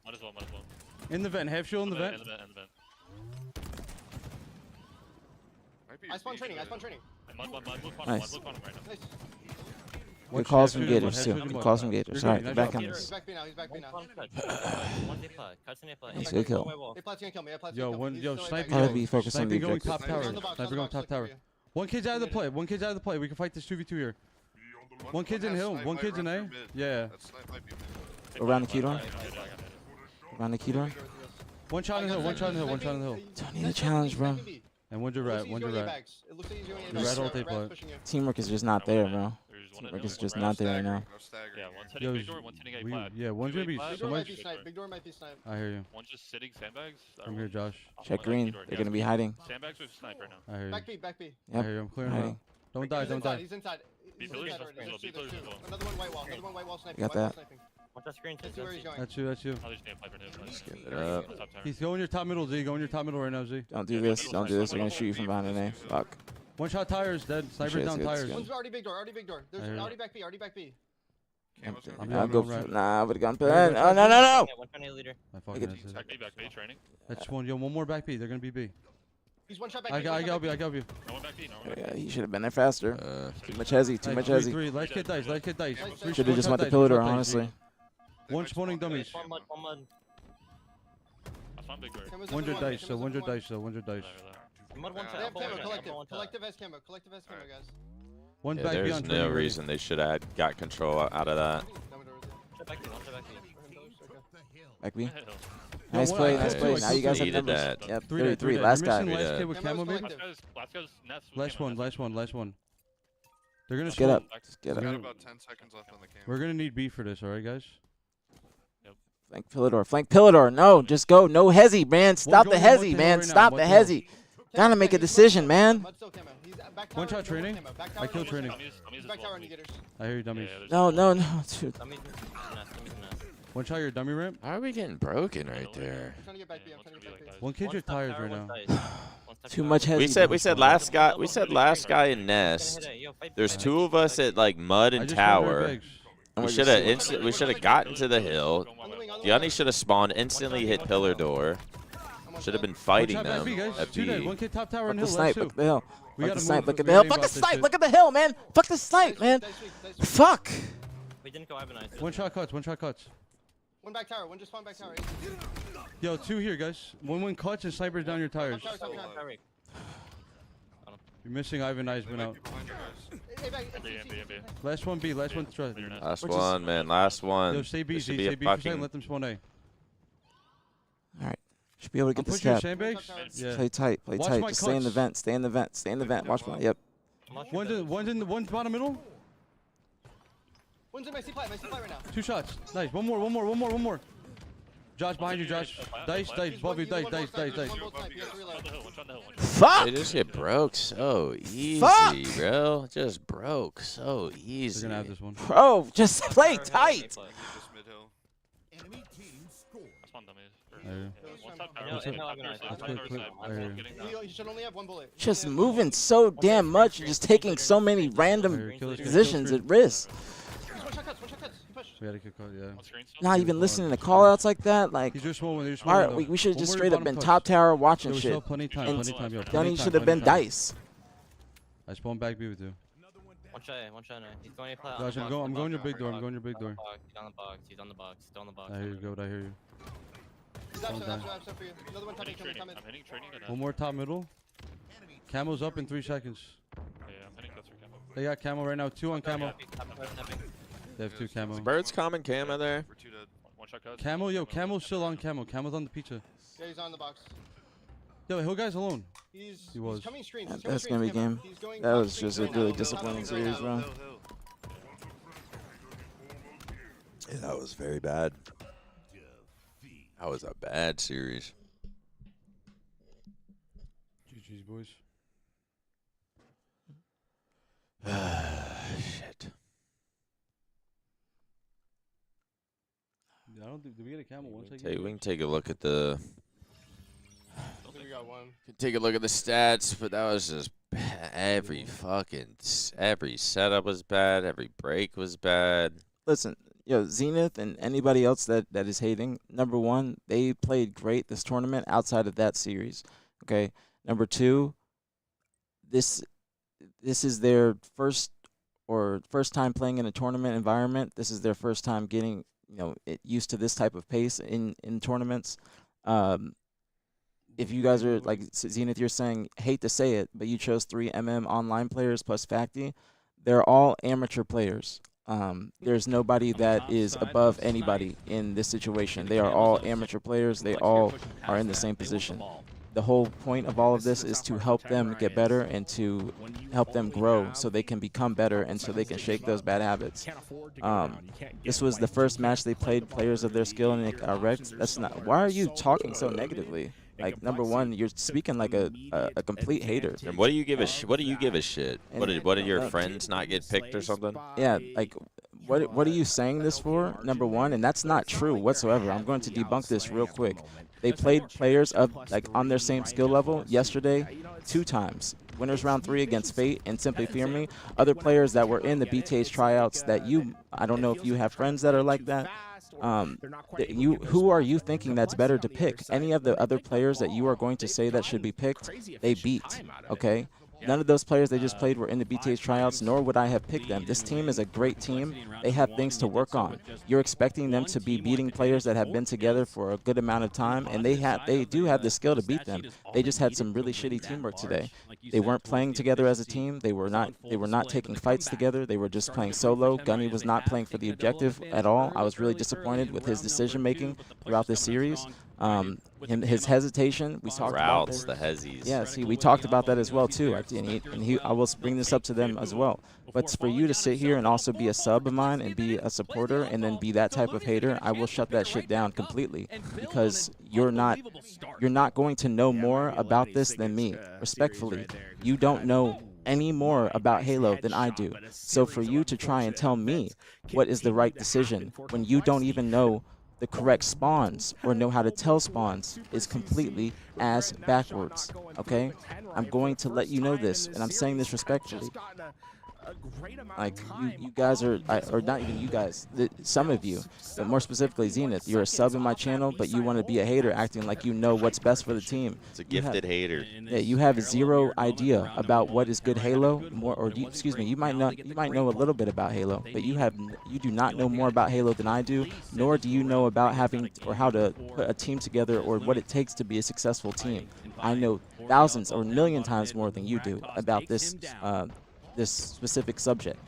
Might as well. In the vent. Half shield in the vent. In the vent. Might be I spawn B training. shot. Mud, look on him. Nice. Look on him right now. Nice. Good calls from Half shield in Gators mud, too. half shield in Good mud. calls from Gators. You're All good, right, nice back job. on He's this. back B now. One A plot. Cuts in A plot. Nice, good kill. A-plat's gonna kill me. Yo, sniper. Gotta be focused on the Sniper going objective. top tower. Sniper going top tower. One kid's out of the play. We can fight this 2v2 here. One kid's in hill. Snipe One might kid's in run A. through mid. Yeah. That snipe might be mid. Around the key door. Yeah, I got it. Around the key door. One shot in the hill. One shot in the hill. Don't need a challenge, bro. And one's your rat. One's your rat. It looks like he's going Your rat all tape plot. Teamwork is just not there, bro. There's one in Teamwork hill, is just one not rat. there right now. No staggering. Yeah, one's Yo, hitting big door, one's hitting A plat. yeah, one's gonna be Big so Big door much. might be sniped. Big door might be sniped. I hear you. One's just sitting sandbags. I'm here, Josh. Check green. They're gonna be hiding. Sandbags with snipe right now. I hear you. Back B. I Yep. hear you. I'm clearing Hiding. out. Don't die. He's Don't inside. die. He's inside. Be He's pillars inside as already. well, There's be two, there's pillars as two. well. Another one white wall sniping. Got White wall that. sniping. Watch that screen. Let's see where he's going. That's you. Oh, there's damn piper in his Give it up. Top tower. He's going your top middle, Z. Going your top middle right now, Z. Don't do this. Don't do this. They're gonna shoot you from behind the name. Fuck. One shot tires. Dead. Sniper Shit, down it's tires. good. One's already big door. There's I hear you. already back B. Camo's gonna I'm be here, I'll I'm go. going right. Nah, I would've gone. Right, Oh no, no, no. One trying leader. I fucking Look at that's it. Back B training. That's one. Yo, one more back B. They're gonna be B. He's one shot back. I got you. No one back B, no one back Yeah, he should have been there faster. Too much hezzy. Too much Nice, hezzy. 3-3. Last kid dice. Three Should have just shot went the dice, pillar door, shot dice, honestly. Z. One spawning dummies. One mud. I spawned big door. One your dice. So one your dice. Mud one shot. They have elbow one camo. shot, Collective. elbow one shot. Collective has camo. Collective has camo, guys. One Yeah, back B there's on no training. reason they should have got control out of that. Shot back to one shot back to. Back B. Hill. Nice one- play. I Nice killed play. two, Now I you guys have needed numbers. that. Yep. 3-3. 3-3. You're Last missing guy. last Yeah. kid with camo, maybe. Last guy's nets. with Last camo, one. nets. They're gonna Get spawn. up. Back- Just get We up. got about 10 seconds left on the camera. We're gonna need B for this, alright, guys? Flank Pillador. Flank Pillador. No, just go. No hezzy, man. Stop the going hezzy, one man. right now, Stop one the tail. hezzy. Gotta make a decision, man. Mud's still camo. He's back One tower, shot training. camo. Back I tower, killed training. Dummies He's as back well, tower please. indicators. I hear you, dummies. Yeah, there's No, two. no, no, dude. Dummies nest. One shot your dummy ramp. How are we getting broken right there? I'm trying to get back B. I'm trying to get back B. One kid your tires right now. Too much heavy. We said last guy in nest. There's 2 of us at like mud I and just spawned tower. bags. And We we're should just- have gotten to the hill. Yanni should have spawned instantly, hit pillar door. Should have been fighting One shot back them B, guys. at 2 dead. B. One kid top tower Fuck and the hill. snipe. Last Look 2. at the hill. We Fuck gotta the snipe. move. Look at We the hill. gotta Fuck the bot this snipe. shit. Look at the hill, man. Fuck the snipe, man. Dice weak, dice weak. Fuck. We didn't go Ivanized. One shot cuts. One shot cuts. One back tower. One just spawned back tower. Yo, 2 here, guys. One clutch and snipers down your tires. Top tower, top tower. You're missing Ivan Eyes went out. Behind you guys. Hey, back. B. Last one B. Last one trust. Last We're just- one, man. Last one. Yo, stay B. This should Z. be Stay a B for a second. fucking. Let them spawn A. All right. Should be able to I'm get this pushing your cap. sandbags. Yeah. Play tight. Play Watch tight. my Just stay in the cuts. vent. Stay in the vent. Stay in the vent. Watch my. Yep. One's in the bottom middle. One's in my C plat right now. 2 shots. Nice. One more. Josh behind you, Josh. Dice, above you, dice. One shot on the hill. One shot on the hill. Fuck. They just get broke so easy, Fuck! bro. Just broke so They're easy. gonna have this one. Bro, just play tight. Just mid hill. I spawned dummies. I hear you. One top I know, tower. I know Ivanized. Top Quick, tower quick. side. I hear you. You should only have 1 bullet. Just moving so damn much and just taking so many random Kill this positions kid. at risk. He's one shot cuts. He pushed. We gotta kick out, yeah. On screen still. Not even listening to call outs like that. Like, He's just one. They're just why, one. we should have One just more straight up bottom been push. top tower There watching was shit. still plenty of time. And Plenty of time. Yo, Gunny plenty should time, have been plenty time. dice. I spawned back B with you. One shot A. One shot A. He's going to play. Josh, I'm going your big door. I'm going your big door. He's on the box. He's on the box. Still on the box. I hear you, Goat. I hear you. He's Well up, done. for you. Another one coming. I'm hitting training. One more top middle. Camo's up in 3 seconds. Yeah, I'm hitting cuts for camo. They got camo right now. 2 on camo. They have 2 camo. Birds common camo there. We're 2 dead. One shot cuts. Camo, yo, camo's still on camo. Camo's on the pizza. Yeah, he's on the box. Yo, hill guy's alone. He was. He's coming screens. He's That's coming gonna be screens, game. He's going That top was screens just a right really now. disappointing Top screens series, right now. bro. Yeah, that was very bad. That was a bad series. GG's, boys. Shit. I don't think. Did we get a camo once We can take a look at the. I think we got one. Take a look at the stats, but that was just every setup was bad. Every break was bad. Listen, yo, Zenith and anybody else that is hating, number one, they played great this tournament outside of that series. Okay. Number two, this is their first time playing in a tournament environment. This is their first time getting, used to this type of pace in tournaments. If you guys are like Zenith, you're saying, hate to say it, but you chose 3 online players plus Facti. They're all amateur players. There's nobody that is above anybody in this situation. They are all amateur players. They all are in the same position. The whole point of all of this is to help them get better and to help them grow so they can become better and so they can shake those bad habits. This was the first match they played players of their skill and wrecked. That's not. Why are you talking so negatively? Like, number one, you're speaking like a complete hater. And what do you give a shit? What did your friends not get picked or something? Yeah, like, what are you saying this for? Number one, and that's not true whatsoever. I'm going to debunk this real quick. They played players of on their same skill level yesterday 2 times. Winners round 3 against Fate and Simply Fear Me. Other players that were in the BtH tryouts that I don't know if you have friends that are like that. Who are you thinking that's better to pick? Any of the other players that you are going to say that should be picked, they beat, okay? None of those players they just played were in the BtH tryouts, nor would I have picked them. This team is a great team. They have things to work on. You're expecting them to be beating players that have been together for a good amount of time, and they do have the skill to beat them. They just had some really shitty teamwork today. They weren't playing together as a team. They were not taking fights together. They were just playing solo. Gunny was not playing for the objective at all. I was really disappointed with his decision making throughout this series. His hesitation, we talked about Routes, the hezzies. Yeah, see, we talked about that as well too. I will bring this up to them as well. But for you to sit here and also be a sub of mine and be a supporter and then be that type of hater, I will shut that shit down completely because you're not going to know more about this than me. Respectfully, you don't know any more about Halo than I do. So for you to try and tell me what is the right decision when you don't even know the correct spawns or know how to tell spawns is completely ass backwards, okay? I'm going to let you know this, and I'm saying this respectfully. Like, you guys are, or not even you guys, some of you, but more specifically Zenith, you're a sub in my channel, but you want to be a hater acting like you know what's best for the team. It's a gifted hater. Yeah, you have zero idea about what is good Halo, excuse me, you might know a little bit about Halo, but you do not know more about Halo than I do, nor do you know about having or how to put a team together or what it takes to be a successful team. I know thousands or a million times more than you do about this this specific subject.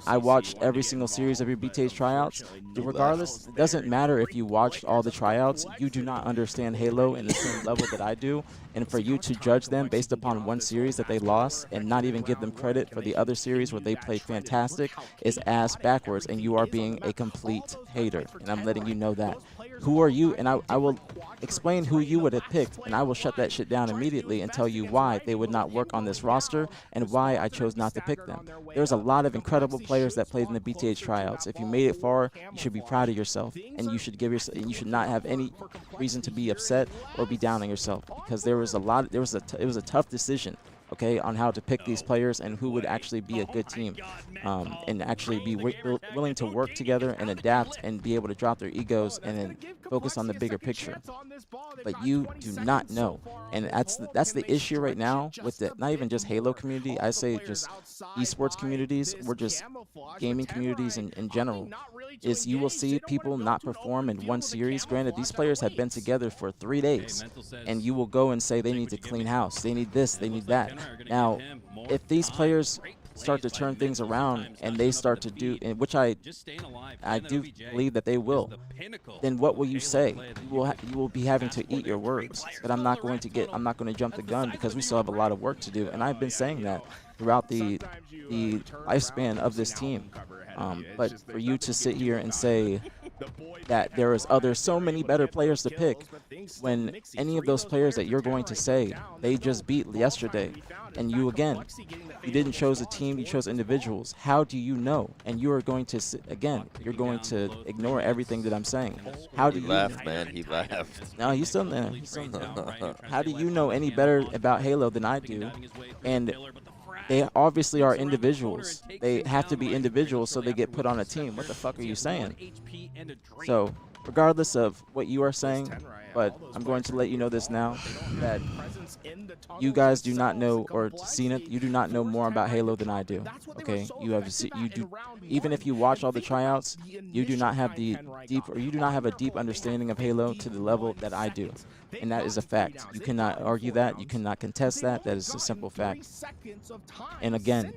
I watched every single series of your BtH tryouts. Regardless, it doesn't matter if you watched all the tryouts, you do not understand Halo in the same level that I do. And for you to judge them based upon one series that they lost and not even give them credit for the other series where they played fantastic is ass backwards, and you are being a complete hater. And I'm letting you know that. Who are you? And I will explain who you would have picked, and I will shut that shit down immediately and tell you why they would not work on this roster and why I chose not to pick them. There's a lot of incredible players that played in the BtH tryouts. If you made it far, you should be proud of yourself, and you should you should not have any reason to be upset or be down on yourself, because it was a tough decision, okay, on how to pick these players and who would actually be a good team, and actually be willing to work together and adapt and be able to drop their egos and then focus on the bigger picture. But you do not know, and that's the issue right now with the not even just Halo community. I say just esports communities, or just gaming communities in general, is you will see people not perform in one series. Granted, these players have been together for 3 days, and you will go and say they need to clean house, they need this, they need that. Now, if these players start to turn things around and they start to do, and which I do believe that they will, then what will you say? You will be having to eat your words. But I'm not going to jump the gun, because we still have a lot of work to do, and I've been saying that throughout the lifespan of this team. But for you to sit here and say that there is so many better players to pick, when any of those players that you're going to say they just beat yesterday, and you didn't choose a team, you chose individuals. How do you know? And you are going to you're going to ignore everything that I'm saying. How do He you left, man. He left. No, he's still there. How do you know any better about Halo than I do? And they obviously are individuals. They have to be individuals so they get put on a team. What the fuck are you saying? So, regardless of what you are saying, but I'm going to let you know this now, that you guys do not know, or Zenith, you do not know more about Halo than I do. Okay, even if you watch all the tryouts, you do not have a deep understanding of Halo to the level that I do. And that is a fact. You cannot argue that. You cannot contest that. That is a simple fact. And again,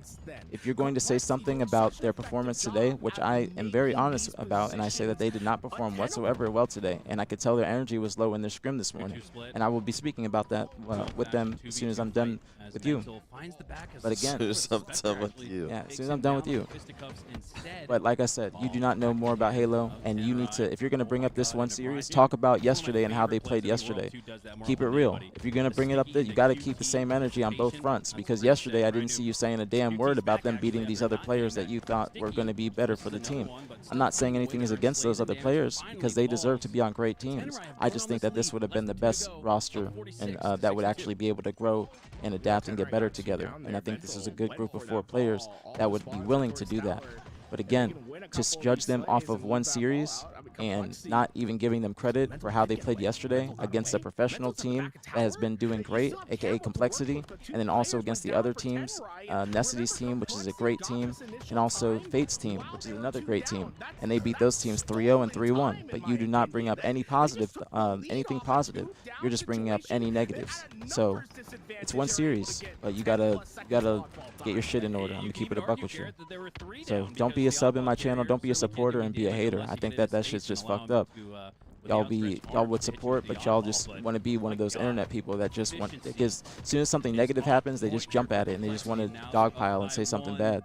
if you're going to say something about their performance today, which I am very honest about, and I say that they did not perform whatsoever well today, and I could tell their energy was low in their scrim this morning, and I will be speaking about that with them as soon as I'm done with you. But again, As soon as I'm done with you. Yeah, as soon as I'm done with you. But like I said, you do not know more about Halo, and you need to, if you're going to bring up this one series, talk about yesterday and how they played yesterday. Keep it real. If you're going to bring it up, you got to keep the same energy on both fronts, because yesterday I didn't see you saying a damn word about them beating these other players that you thought were going to be better for the team. I'm not saying anything is against those other players, because they deserve to be on great teams. I just think that this would have been the best roster, and that would actually be able to grow and adapt and get better together. And I think this is a good group of 4 players that would be willing to do that. But again, to judge them off of one series and not even giving them credit for how they played yesterday against a professional team that has been doing great, aka Complexity, and then also against the other teams, Nessity's team, which is a great team, and also Fate's team, which is another great team. And they beat those teams 3-0 and 3-1. But you do not bring up any positive, anything positive. You're just bringing up any negatives. So it's one series, but you gotta get your shit in order. I'm gonna keep it a buck with you. So don't be a sub in my channel. Don't be a supporter and be a hater. I think that shit's just fucked up. Y'all would support, but y'all just want to be one of those internet people that just want, because as soon as something negative happens, they just jump at it and they just want to dogpile and say something bad.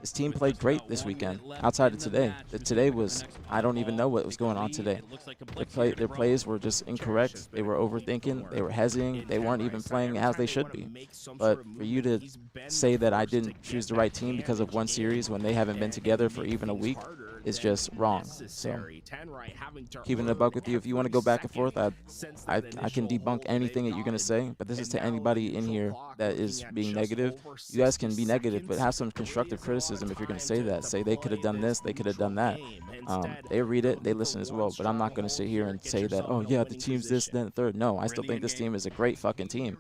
This team played great this weekend, outside of today. Today was, I don't even know what was going on today. Their plays were just incorrect. They were overthinking. They were hesitating. They weren't even playing as they should be. But for you to say that I didn't choose the right team because of one series when they haven't been together for even a week is just wrong. So keeping it a buck with you, if you want to go back and forth, I can debunk anything that you're going to say, but this is to anybody in here that is being negative. You guys can be negative, but have some constructive criticism if you're going to say that. Say they could have done this, they could have done that. They read it, they listen as well, but I'm not going to sit here and say that, oh yeah, the team's this, then third. No, I still think this team is a great fucking team.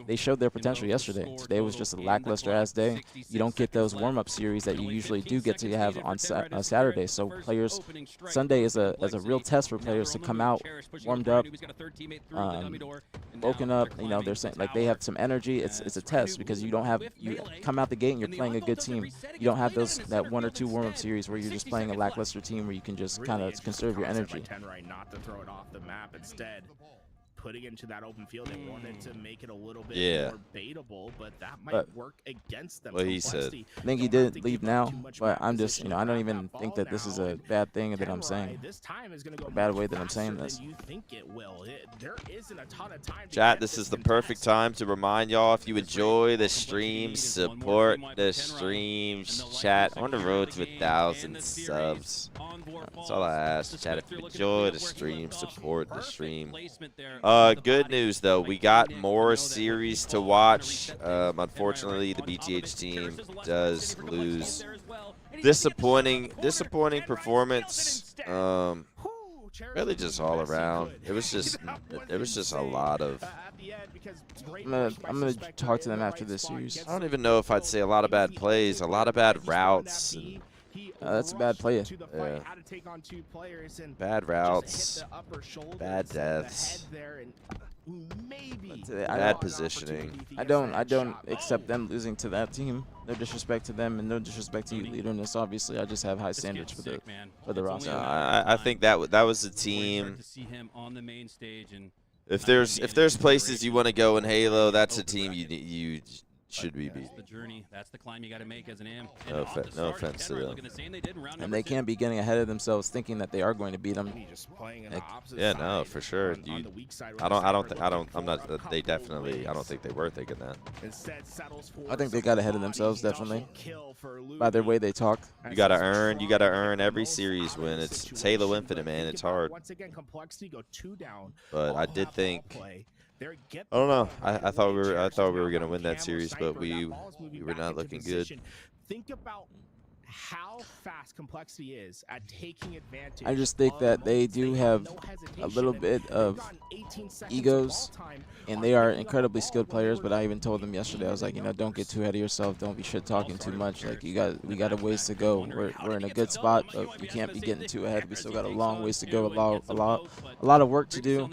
They showed their potential yesterday. Today was just a lackluster ass day. You don't get those warm-up series that you usually do get to have on Saturday. So players, Sunday is a real test for players to come out warmed up, woken up. You know, they're saying like they have some energy. It's a test because you come out the gate and you're playing a good team. You don't have that 1 or 2 warm-up series where you're just playing a lackluster team where you can just kind of conserve your energy. Not to throw it off the map, instead putting it into that open field. They wanted to make it a little bit more baitable, but that might work against them. What he said. I think he did leave now, but I'm just, you know, I don't even think that this is a bad thing that I'm saying. A bad way that I'm saying this. Chat, this is the perfect time to remind y'all, if you enjoy the stream, support the streams. Chat, on the road to 1,000 subs. That's all I ask. Chat, if you enjoy the stream, support the stream. Good news, though. We got more series to watch. Unfortunately, the BtH team does lose. Disappointing performance. Really just all around. It was just a lot of. I'm gonna talk to them after this series. I don't even know if I'd say a lot of bad plays, a lot of bad routes. That's a bad play. Yeah. Bad routes, bad deaths, bad positioning. I don't accept them losing to that team. No disrespect to them and no disrespect to you, leader. And this obviously, I just have high standards for the roster. No, I think that was the team. If there's places you want to go in Halo, that's a team you should be beat. That's the journey. That's the climb you got to make as an AM. No offense to them. And they can't be getting ahead of themselves, thinking that they are going to beat them. Yeah, no, for sure. They definitely. I don't think they were thinking that. I think they got ahead of themselves, definitely, by their way they talk. You gotta earn every series win. It's Halo Infinite, man. It's hard. But I did think. I don't know. I thought we were gonna win that series, but we were not looking good. Think about how fast Complexity is at taking advantage. I just think that they do have a little bit of egos, and they are incredibly skilled players. But I even told them yesterday, I was like, you know, don't get too ahead of yourself. Don't be shit talking too much. Like we got a ways to go. We're in a good spot, but we can't be getting too ahead. We still got a long ways to go. A lot of work to do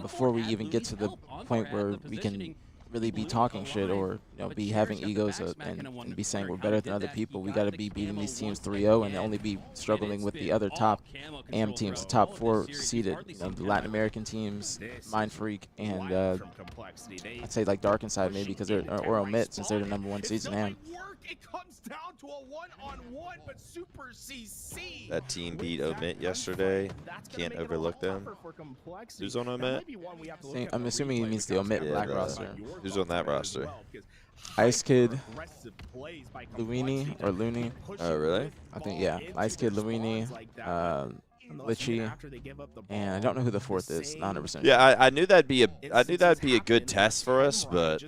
before we even get to the point where we can really be talking shit or be having egos and be saying we're better than other people. We got to be beating these teams 3-0 and only be struggling with the other top AM teams, the top 4 seeded, the Latin American teams, Mind Freak, and I'd say like Dark Inside maybe because they're or Omit since they're the #1 seeds in AM. It comes down to a one-on-one, but Super CC. That team beat Omit yesterday. Can't overlook them. Who's on Omit? I'm assuming he means the Omit Black roster. Who's on that roster? Ice Kid, Luini or Looney. Oh, really? I think, yeah. Ice Kid, Luini, Litchi, and I don't know who the 4th is. 100%. Yeah, I knew that'd be a good test for us, but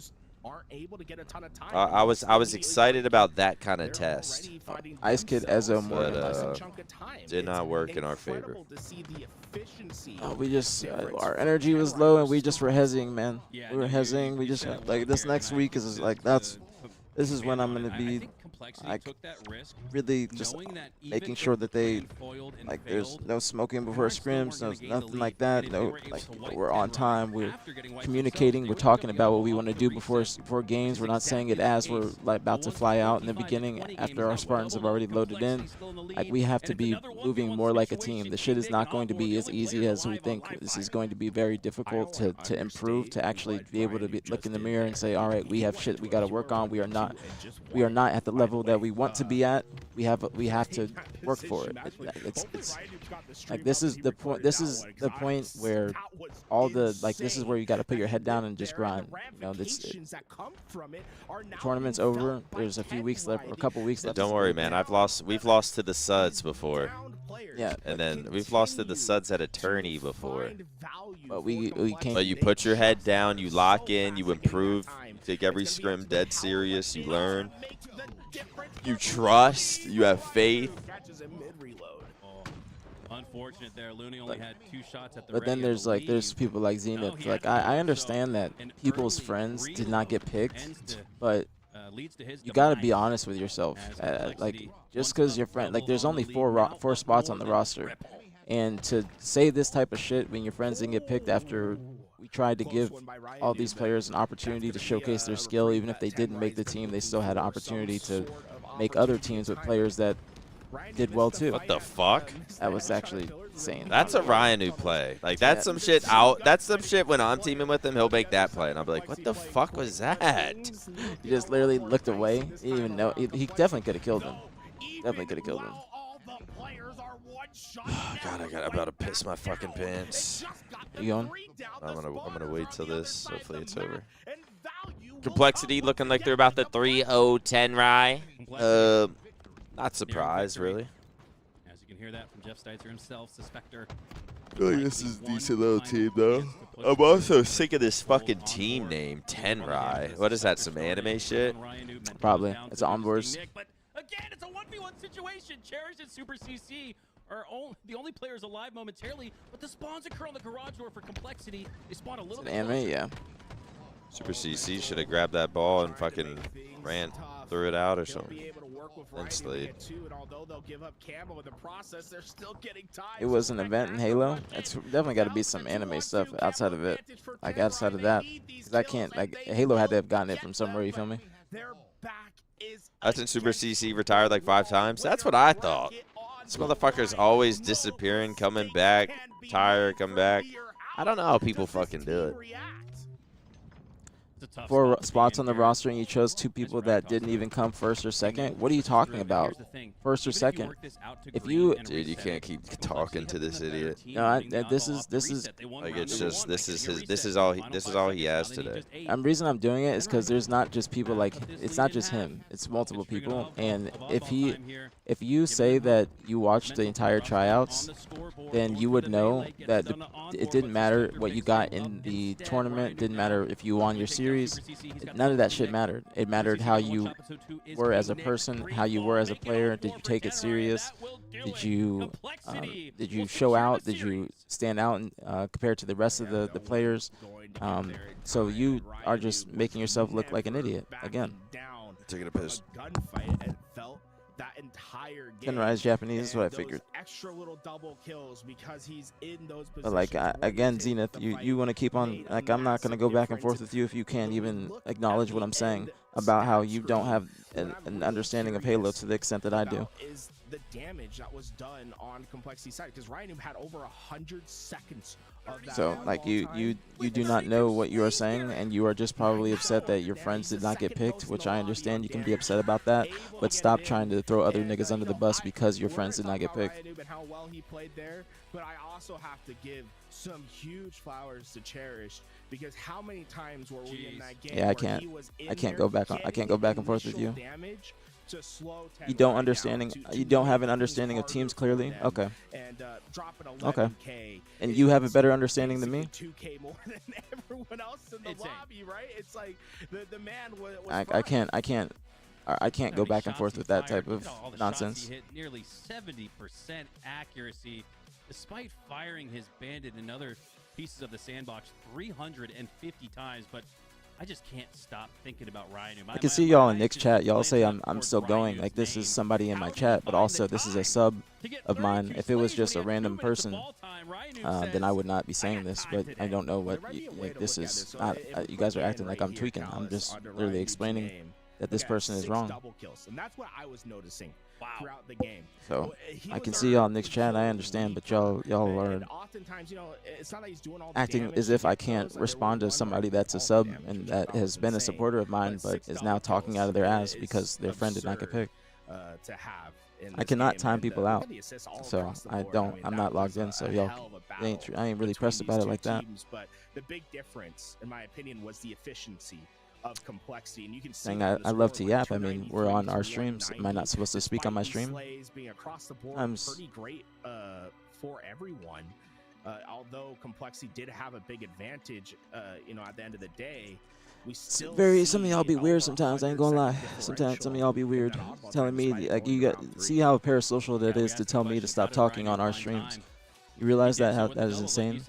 I was excited about that kind of test. Ice Kid, Ezo, Morgan, but did not work in our favor. We just our energy was low and we just were hezzying, man. We were hezzying. We just like this next week is like this is when I'm gonna be like really just making sure that they like there's no smoking before scrims, nothing like that. No, like we're on time. We're communicating. We're talking about what we want to do before games. We're not saying it as we're like about to fly out in the beginning after our Spartans have already loaded in. Like we have to be moving more like a team. The shit is not going to be as easy as we think. This is going to be very difficult to improve, to actually be able to look in the mirror and say, all right, we have shit we got to work on. We are not at the level level that we want to be at, we have to work for it. It's like this is the point. This is the point where all the this is where you got to put your head down and just grind. You know, the tournament's over. There's a few weeks left, or a couple weeks left. Don't worry, man. We've lost to the Suds before. Yeah, and then we've lost to the Suds at a tourney before. But we can't. But you put your head down, you lock in, you improve, you take every scrim dead serious, you learn, you trust, you have faith. Unfortunate there. Looney only had 2 shots at the But then there's people like Zenith. Like I understand that people's friends did not get picked, but you got to be honest with yourself. Like just because your friend, like there's only 4 spots on the roster, and to say this type of shit when your friends didn't get picked after we tried to give all these players an opportunity to showcase their skill, even if they didn't make the team, they still had an opportunity to make other teams with players that did well too. What the fuck? That was actually insane. That's a Ryan who play. Like that's some shit out. That's some shit when I'm teaming with him, he'll make that play, and I'll be like, what the fuck was that? He just literally looked away. He didn't even know. He definitely could have killed him. Definitely could have killed him. God, I'm about to piss my fucking pants. You going? I'm gonna wait till this. Hopefully it's over. Complexity looking like they're about the 3-0-10 Rye. Not surprised, really. As you can hear that from Jeff Steitzer himself, Suspector. I feel like this is a decent little team, though. I'm also sick of this fucking team name, 10 Rye. What is that, some anime shit? Probably. It's onboards. But again, it's a 1v1 situation. Cherish and Super CC are the only players alive momentarily, but the spawns occur on the garage door for Complexity. They spawn a little bit anime, closer. yeah. Super CC should have grabbed that ball and fucking threw it out or something. And Slade. It was an event in Halo. It's definitely got to be some anime stuff outside of it. Like outside of that, because I can't. Like Halo had to have gotten it from somewhere. You feel me? Hasn't Super CC retired like 5 times? That's what I thought. This motherfucker's always disappearing, coming back, retire, come back. I don't know how people fucking do it. 4 spots on the roster, and you chose 2 people that didn't even come first or second. What are you talking about? First or second? If you, dude, you can't keep talking to this idiot. No, this is like it's just this is all he has today. The reason I'm doing it is because there's not just people like it's not just him. It's multiple people, and if you say that you watched the entire tryouts, then you would know that it didn't matter what you got in the tournament. Didn't matter if you won your series. None of that shit mattered. It mattered how you were as a person, how you were as a player. Did you take it serious? Did you show out? Did you stand out compared to the rest of the players? So you are just making yourself look like an idiot again. Taking a piss. That entire game. Kenrai is Japanese, is what I figured. Extra little double kills because he's in those positions. But like again, Zenith, you want to keep on. Like I'm not gonna go back and forth with you if you can't even acknowledge what I'm saying about how you don't have an understanding of Halo to the extent that I do. Is the damage that was done on Complexity's side because Ryan had over 100 seconds. So like you do not know what you are saying, and you are just probably upset that your friends did not get picked, which I understand. You can be upset about that, but stop trying to throw other niggas under the bus because your friends did not get picked. How well he played there, but I also have to give some huge flowers to Cherish because how many times were we in that game? Yeah, I can't go back and forth with you. You don't have an understanding of teams clearly. Okay. Okay. And you have a better understanding than me. 2K more than everyone else in the lobby, right? It's like the man was I can't go back and forth with that type of nonsense. He hit nearly 70% accuracy, despite firing his bandit and other pieces of the sandbox 350 times. But I just can't stop thinking about Ryan. I can see y'all in Nick's chat. Y'all say I'm still going. Like this is somebody in my chat, but also this is a sub of mine. If it was just a random person, then I would not be saying this. But I don't know what like this is. Not, you guys are acting like I'm tweaking. I'm just literally explaining that this person is wrong. Double kills, and that's what I was noticing. throughout the game. So He I was can our see y'all in Nick's control chat. I lead, understand, but y'all are and oftentimes, you know, it's not that he's doing all the acting damage as to if I get can't those. Like, there respond to was one somebody where he that's a did all the sub damage, and which that I thought has was been a insane. supporter of mine, but Six is now double talking kills out of their ass is because their friend did not get absurd, picked. to have in I this cannot game. time And, people look out, at the assists all so across the I board. don't. mean, I'm that not logged was in, so a y'all hell of a I ain't battle I ain't really between pressed these about it two like that. teams, but the big difference, in my opinion, was the efficiency of complexity, and you can see Saying that I on the love to score, yap. like I mean, we're on our 293 to streams. Am I 190, not supposed to speak on my despite these stream? slays being across the board pretty great for everyone. Although complexity did have a big advantage, you know, at the end of the day, we still Some of y'all be weird sometimes. I ain't gonna lie. Sometimes some of y'all be weird, telling me like you got see how parasocial that is to tell me to stop talking on our streams. You realize that how that is insane?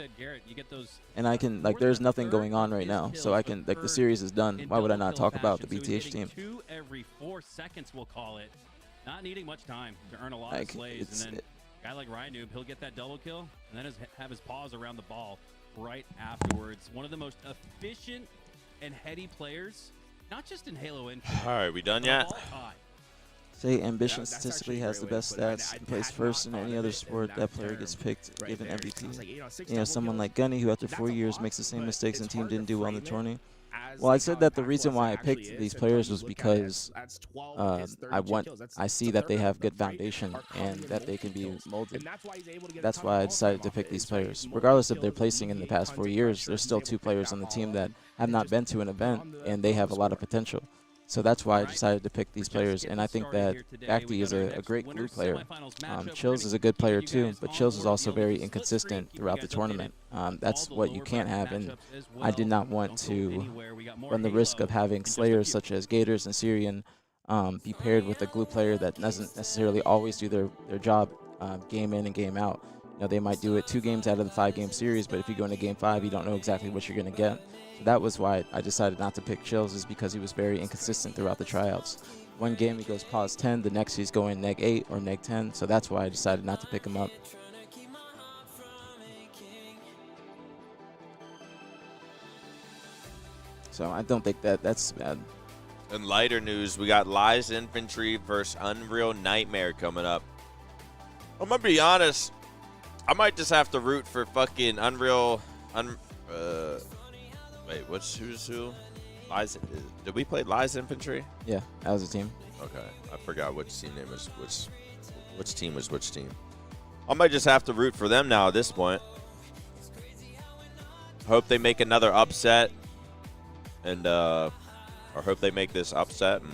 And I can like there's nothing going on right now, so I can like the series is done. Why would I not talk about the BtH team? 2 every 4 seconds, we'll call it. Not needing much time to earn a lot Like, of slays, and then a guy like Ryan Noob, he'll get that double kill, and then have his paws around the ball right afterwards. One of the most efficient and heady players, not just in Halo Infinite. All right, we done but yet? of all time. Say Ambition That's statistically actually a has the great way to best put it. I mean, stats, I plays had first not in any thought other of it in sport. that That player term gets picked, right given there. 'Cause I MVP. was like, you know, 6 You know, double someone kills, like Gunny, who after that's 4 a years lot, makes the same but mistakes and it's team hard to didn't do well in the frame it tourney. as, Well, I like, said how that the impactful reason why I actually picked is these until players you was look at it because as 12 hits, 32 kills. I see It's a that they third have of good them, right, foundation are coming and in that they can be multi-kills. molded. And that's why he's able to get a That's ton why I of decided to calls pick off these it, right? players, regardless if they're Multi-kills, placing in the alleviate past tons 4 of years. pressure. There's He's still able 2 to pick players that on the ball team up that have and not just been to an put event, on the and they have a lot of score. potential. So that's why I Right. decided to pick these We're just players, getting and I think started that here today. Acti We is got our a next great glue winners player. semifinals matchup. We're Chills gonna is a good player keep you too, guys but on Chills is board, also be able to very split inconsistent screen, throughout keep the you guys updated tournament. all That's the what you lower can't bracket have, and matchups as I did well. not want Don't go to anywhere. We got more run the risk Halo of having in just a slayers few. such as Gators and Syrian be paired with a glue player that doesn't necessarily always do their job game in and game out. You know, they might do it 2 games out of the 5-game series, but if you go into game 5, you don't know exactly what you're going to get. So that was why I decided not to pick Chills, is because he was very inconsistent throughout the tryouts. One game he goes pause 10, the next he's going neg 8 or neg 10, so that's why I decided not to pick him up. So I don't think that's bad. In lighter news, we got Lies Infantry versus Unreal Nightmare coming up. I'm gonna be honest. I might just have to root for fucking Unreal. Wait, who's who? Lies. Did we play Lies Infantry? Yeah, that was a team. Okay, I forgot which team name was which team was which team. I might just have to root for them now at this point. Hope they make another upset, and or hope they make this upset and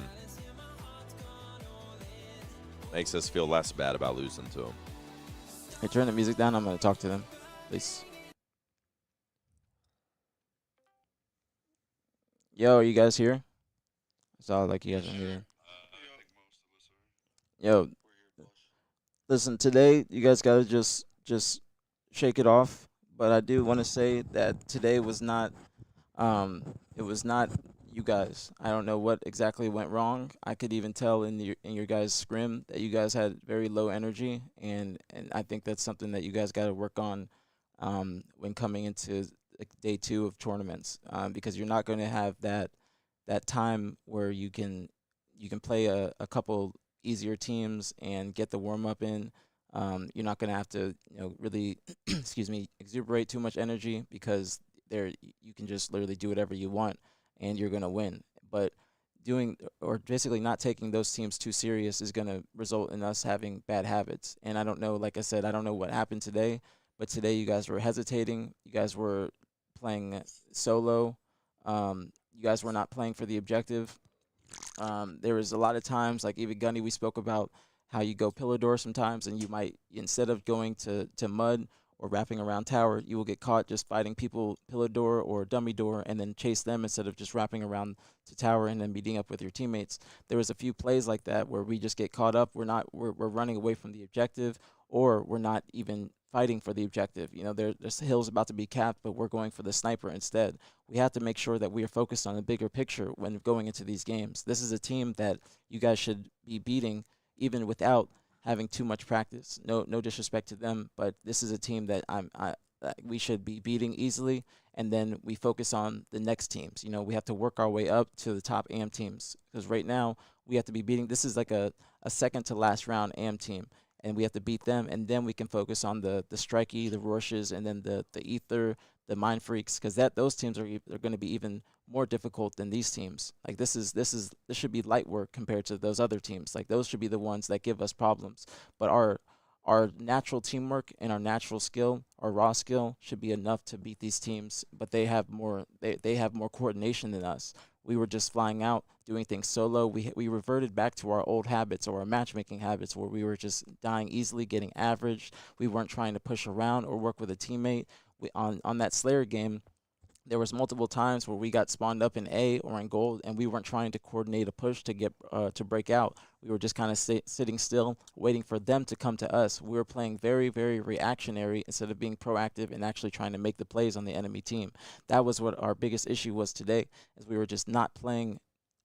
makes us feel less bad about losing to them. Hey, turn the music down. I'm gonna talk to them, please. Yo, are you guys here? I saw like you guys are here. Yo, listen, today you guys gotta just shake it off. But I do want to say that today was not, it was not you guys. I don't know what exactly went wrong. I could even tell in your guys' scrim that you guys had very low energy, and I think that's something that you guys got to work on when coming into like day 2 of tournaments, because you're not going to have that time where you can play a couple easier teams and get the warm up in. You're not going to have to really excuse me, exuberate too much energy, because you can just literally do whatever you want and you're going to win. But doing or basically not taking those teams too serious is going to result in us having bad habits. And I don't know, like I said, I don't know what happened today, but today you guys were hesitating. You guys were playing solo. You guys were not playing for the objective. There was a lot of times, like even Gunny, we spoke about how you go pillar door sometimes, and you might, instead of going to mud or wrapping around tower, you will get caught just fighting people pillar door or dummy door and then chase them instead of just wrapping around to tower and then meeting up with your teammates. There was a few plays like that where we just get caught up. We're running away from the objective, or we're not even fighting for the objective. You know, there's hills about to be capped, but we're going for the sniper instead. We have to make sure that we are focused on the bigger picture when going into these games. This is a team that you guys should be beating even without having too much practice. No disrespect to them, but this is a team that we should be beating easily, and then we focus on the next teams. You know, we have to work our way up to the top AM teams, because right now we have to be beating. This is like a a second to last round AM team, and we have to beat them, and then we can focus on the Strikey, the Rorshes, and then the Ether, the Mind Freaks, because those teams are going to be even more difficult than these teams. Like this should be light work compared to those other teams. Like those should be the ones that give us problems. But our natural teamwork and our natural skill, our raw skill, should be enough to beat these teams. But they have more coordination than us. We were just flying out, doing things solo. We reverted back to our old habits or our matchmaking habits where we were just dying easily, getting averaged. We weren't trying to push around or work with a teammate. On that Slayer game, there was multiple times where we got spawned up in A or in gold, and we weren't trying to coordinate a push to get to break out. We were just kind of sitting still, waiting for them to come to us. We were playing very, very reactionary instead of being proactive and actually trying to make the plays on the enemy team. That was what our biggest issue was today, is we were just not playing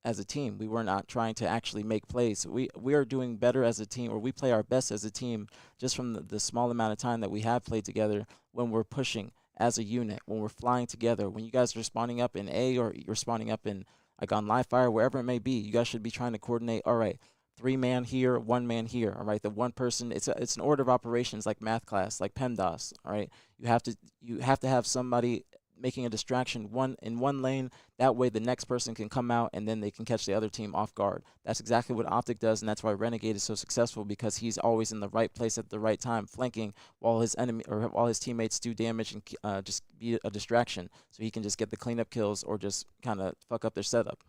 as a team. We were not trying to actually make plays. We are doing better as a team, or we play our best as a team just from the small amount of time that we have played together when we're pushing as a unit, when we're flying together. When you guys are spawning up in A or you're spawning up in like on live fire, wherever it may be, you guys should be trying to coordinate. All right, 3-man here, 1-man here. All right, the one person. It's an order of operations like math class, like PEMDAS. All right, you have to have somebody making a distraction in one lane. That way the next person can come out and then they can catch the other team off guard. That's exactly what Optic does, and that's why Renegade is so successful, because he's always in the right place at the right time, flanking while his teammates do damage and just be a distraction, so he can just get the cleanup kills or just kind of fuck up their setup.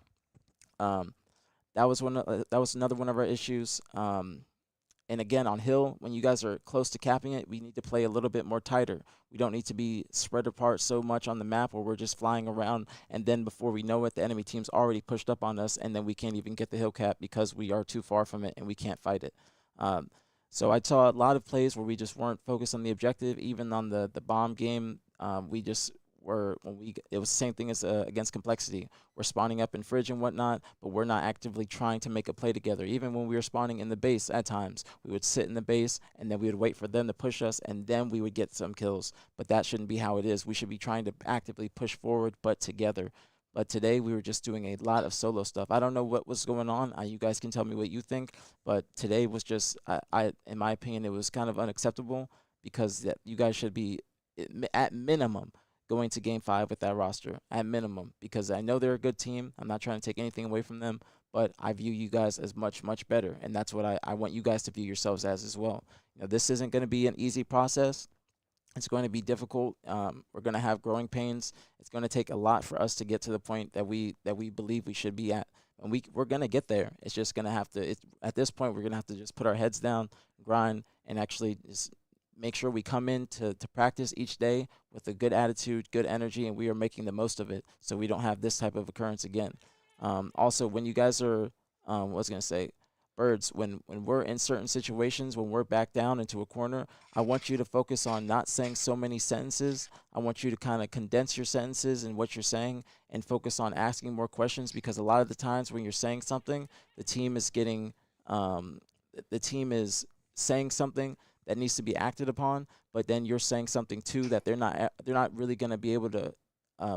That was another one of our issues. And again, on Hill, when you guys are close to capping it, we need to play a little bit more tighter. We don't need to be spread apart so much on the map where we're just flying around, and then before we know it, the enemy team's already pushed up on us, and then we can't even get the hill cap because we are too far from it and we can't fight it. So I saw a lot of plays where we just weren't focused on the objective. Even on the bomb game, we just it was the same thing as against Complexity. We're spawning up in fridge and whatnot, but we're not actively trying to make a play together. Even when we were spawning in the base, at times we would sit in the base and then we would wait for them to push us, and then we would get some kills. But that shouldn't be how it is. We should be trying to actively push forward, but together. But today we were just doing a lot of solo stuff. I don't know what was going on. You guys can tell me what you think. But today was just, in my opinion, it was kind of unacceptable, because you guys should be, at minimum, going to Game 5 with that roster, at minimum, because I know they're a good team. I'm not trying to take anything away from them, but I view you guys as much, much better, and that's what I want you guys to view yourselves as well. This isn't going to be an easy process. It's going to be difficult. We're going to have growing pains. It's going to take a lot for us to get to the point that we believe we should be at, and we're going to get there. It's just going to have to, at this point, we're going to have to just put our heads down, grind, and actually just make sure we come in to practice each day with a good attitude, good energy, and we are making the most of it, so we don't have this type of occurrence again. Also, when you guys are, what was I going to say, Birds, when we're in certain situations, when we're back down into a corner, I want you to focus on not saying so many sentences. I want you to kind of condense your sentences and what you're saying, and focus on asking more questions, because a lot of the times when you're saying something, the team is saying something that needs to be acted upon, but then you're saying something too that they're not really going to be able to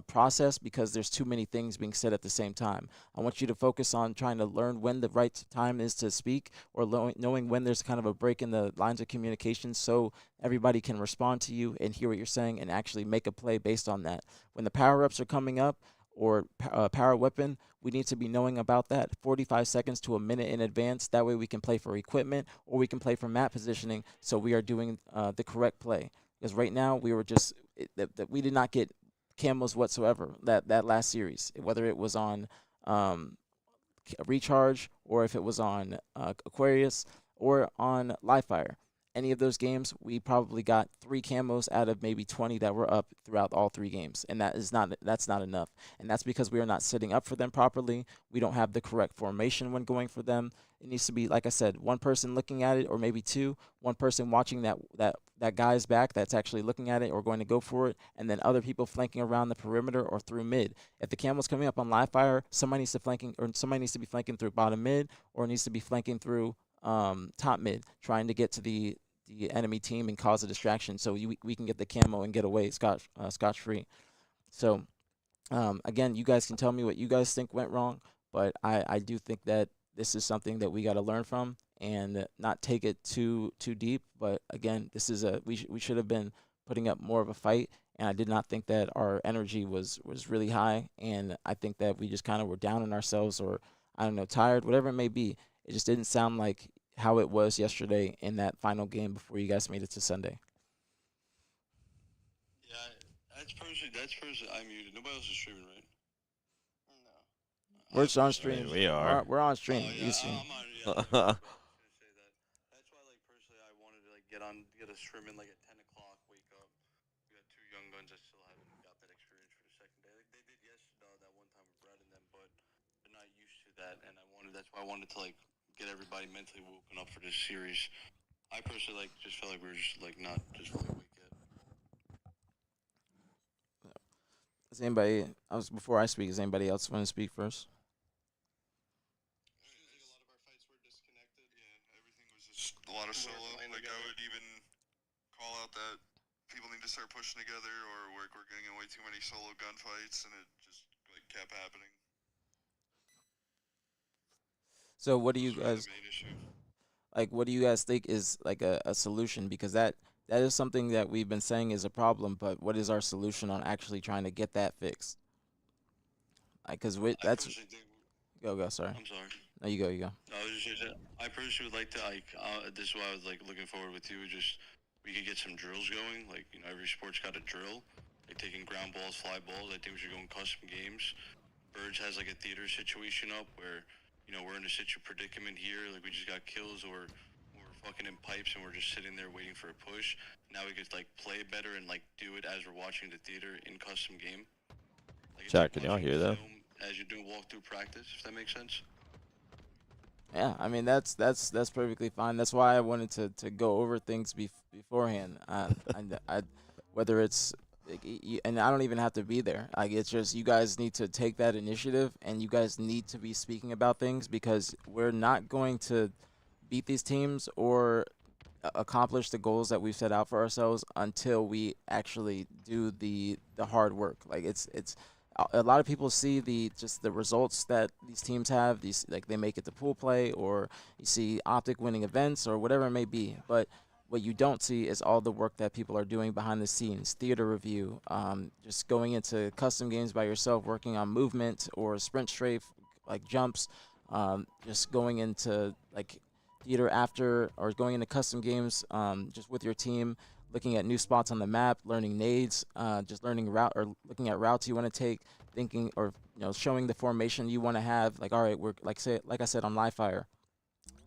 process, because there's too many things being said at the same time. I want you to focus on trying to learn when the right time is to speak, or knowing when there's kind of a break in the lines of communication, so everybody can respond to you and hear what you're saying and actually make a play based on that. When the power-ups are coming up, or power weapon, we need to be knowing about that 45 seconds to a minute in advance. That way we can play for equipment, or we can play for map positioning, so we are doing the correct play. Because right now we were just we did not get camos whatsoever that last series, whether it was on Recharge, or if it was on Aquarius, or on Livefire. Any of those games, we probably got 3 camos out of maybe 20 that were up throughout all 3 games, and that's not enough. And that's because we are not sitting up for them properly. We don't have the correct formation when going for them. It needs to be, like I said, one person looking at it, or maybe 2. One person watching that guy's back that's actually looking at it or going to go for it, and then other people flanking around the perimeter or through mid. If the camo's coming up on live fire, somebody needs to be flanking through bottom mid, or needs to be flanking through top mid, trying to get to the enemy team and cause a distraction, so we can get the camo and get away scotch free. So again, you guys can tell me what you guys think went wrong, but I do think that this is something that we got to learn from, and not take it too deep. But again, this is we should have been putting up more of a fight, and I did not think that our energy was really high, and I think that we just kind of were down on ourselves, or I don't know, tired, whatever it may be. It just didn't sound like how it was yesterday in that final game before you guys made it to Sunday. Yeah, that's personally I muted. Nobody else is streaming, right? We're just on stream. We are. We're on stream. Oh, You yeah, stream. I'm on. Yeah, I was gonna say that. That's why, like, personally, I wanted to get a stream in like at 10 o'clock. Wake up. We got two young guns that still haven't got that experience for the second day. Like they did yesterday, that one time with Brad and them, but they're not used to that. And that's why I wanted to like get everybody mentally woken up for this series. I personally just felt like we were just like not just fully awake yet. Does anybody before I speak? Does anybody else want to speak first? Just a lot of solo. Like I would even call out that people need to start pushing together, or we're getting in way too many solo gunfights, and it just like kept happening. So what do you That's really guys the main issue. like? What do you guys think is like a solution? Because that is something that we've been saying is a problem. But what is our solution on actually trying to get that fixed? Like, cause that's I personally think, go. Sorry. I'm sorry. No, you go. No, I was just saying, I personally would like to this is why I was like looking forward with you. Just we could get some drills going. Like every sport's got a drill. Like taking ground balls, fly balls. I think we should go in custom games. Birds has like a theater situation up where we're in a predicament here. Like we just got kills, or we're fucking in pipes and we're just sitting there waiting for a push. Now we could like play better and like do it as we're watching the theater in custom game. Like, Chat, can y'all hear that? As you're doing walkthrough practice, if that makes sense. Yeah, I mean that's perfectly fine. That's why I wanted to go over things beforehand. I whether it's and I don't even have to be there. Like it's just you guys need to take that initiative, and you guys need to be speaking about things because we're not going to beat these teams or accomplish the goals that we've set out for ourselves until we actually do the hard work. Like it's a lot of people see the results that these teams have. These like they make it to pool play, or you see Optic winning events, or whatever it may be. But what you don't see is all the work that people are doing behind the scenes, theater review, just going into custom games by yourself, working on movement or sprint strafe, like jumps, just going into like theater after, or going into custom games just with your team, looking at new spots on the map, learning nades, just learning route or looking at routes you want to take, thinking or showing the formation you want to have. Like, all right, we're like I said on live fire,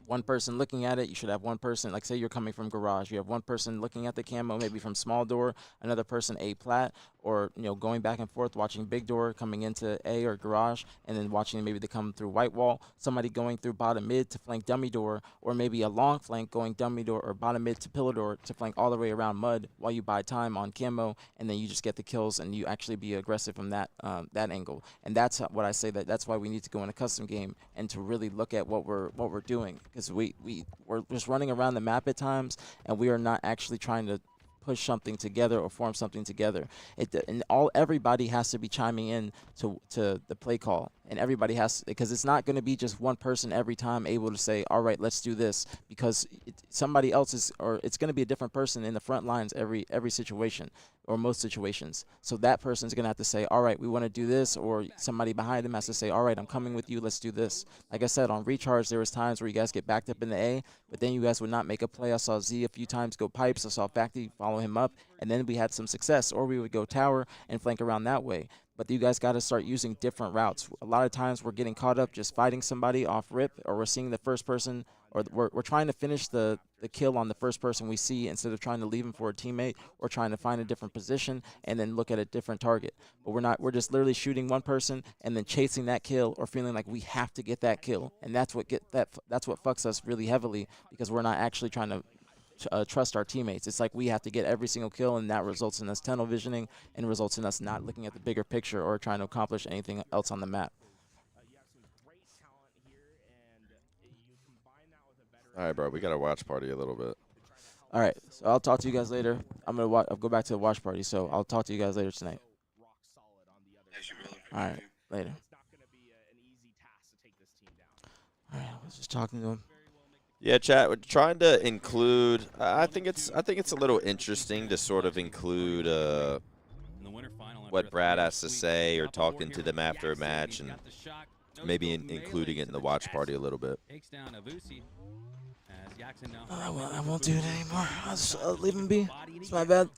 one person looking at it. You should have one person, like say you're coming from garage, you have one person looking at the camo, maybe from small door, another person A plat, or going back and forth watching big door coming into A or garage, and then watching maybe they come through white wall, somebody going through bottom mid to flank dummy door, or maybe a long flank going dummy door or bottom mid to pillar door to flank all the way around mud while you buy time on camo, and then you just get the kills and you actually be aggressive from that angle. And that's what I say, that's why we need to go in a custom game and to really look at what we're doing, because we're just running around the map at times, and we are not actually trying to push something together or form something together. Everybody has to be chiming in to the play call, and everybody has, because it's not going to be just one person every time able to say, all right, let's do this, because somebody else is, or it's going to be a different person in the front lines every situation, or most situations. So that person's going to have to say, all right, we want to do this, or somebody behind them has to say, all right, I'm coming with you, let's do this. Like I said, on recharge, there was times where you guys get backed up in the A, but then you guys would not make a play. I saw Z a few times go pipes. I saw Facty follow him up, and then we had some success, or we would go tower and flank around that way. But you guys got to start using different routes. A lot of times we're getting caught up just fighting somebody off rip, or we're seeing the first person, or we're trying to finish the kill on the first person we see instead of trying to leave him for a teammate, or trying to find a different position and then look at a different target. But we're just literally shooting one person and then chasing that kill, or feeling like we have to get that kill. And that's what fucks us really heavily, because we're not actually trying to trust our teammates. It's like we have to get every single kill, and that results in us tunnel visioning and results in us not looking at the bigger picture or trying to accomplish anything else on the map. All right, bro. We got to watch party a little bit. All right, so I'll talk to you guys later. I'll go back to the watch party, so I'll talk to you guys later tonight. All right, later. All right, I was just talking to him. Yeah, chat. We're trying to include. I think it's a little interesting to sort of include In the winter final, what after a Brad 3-0 has to sweep, say or top of the board talking here to them for after a Jackson. match He's and got the shock. maybe No-scope including melee it in to the the watch chest. party a little bit. Takes down Avusi. As Jackson now I won't do it anymore. I'll leave him be. It's my bad.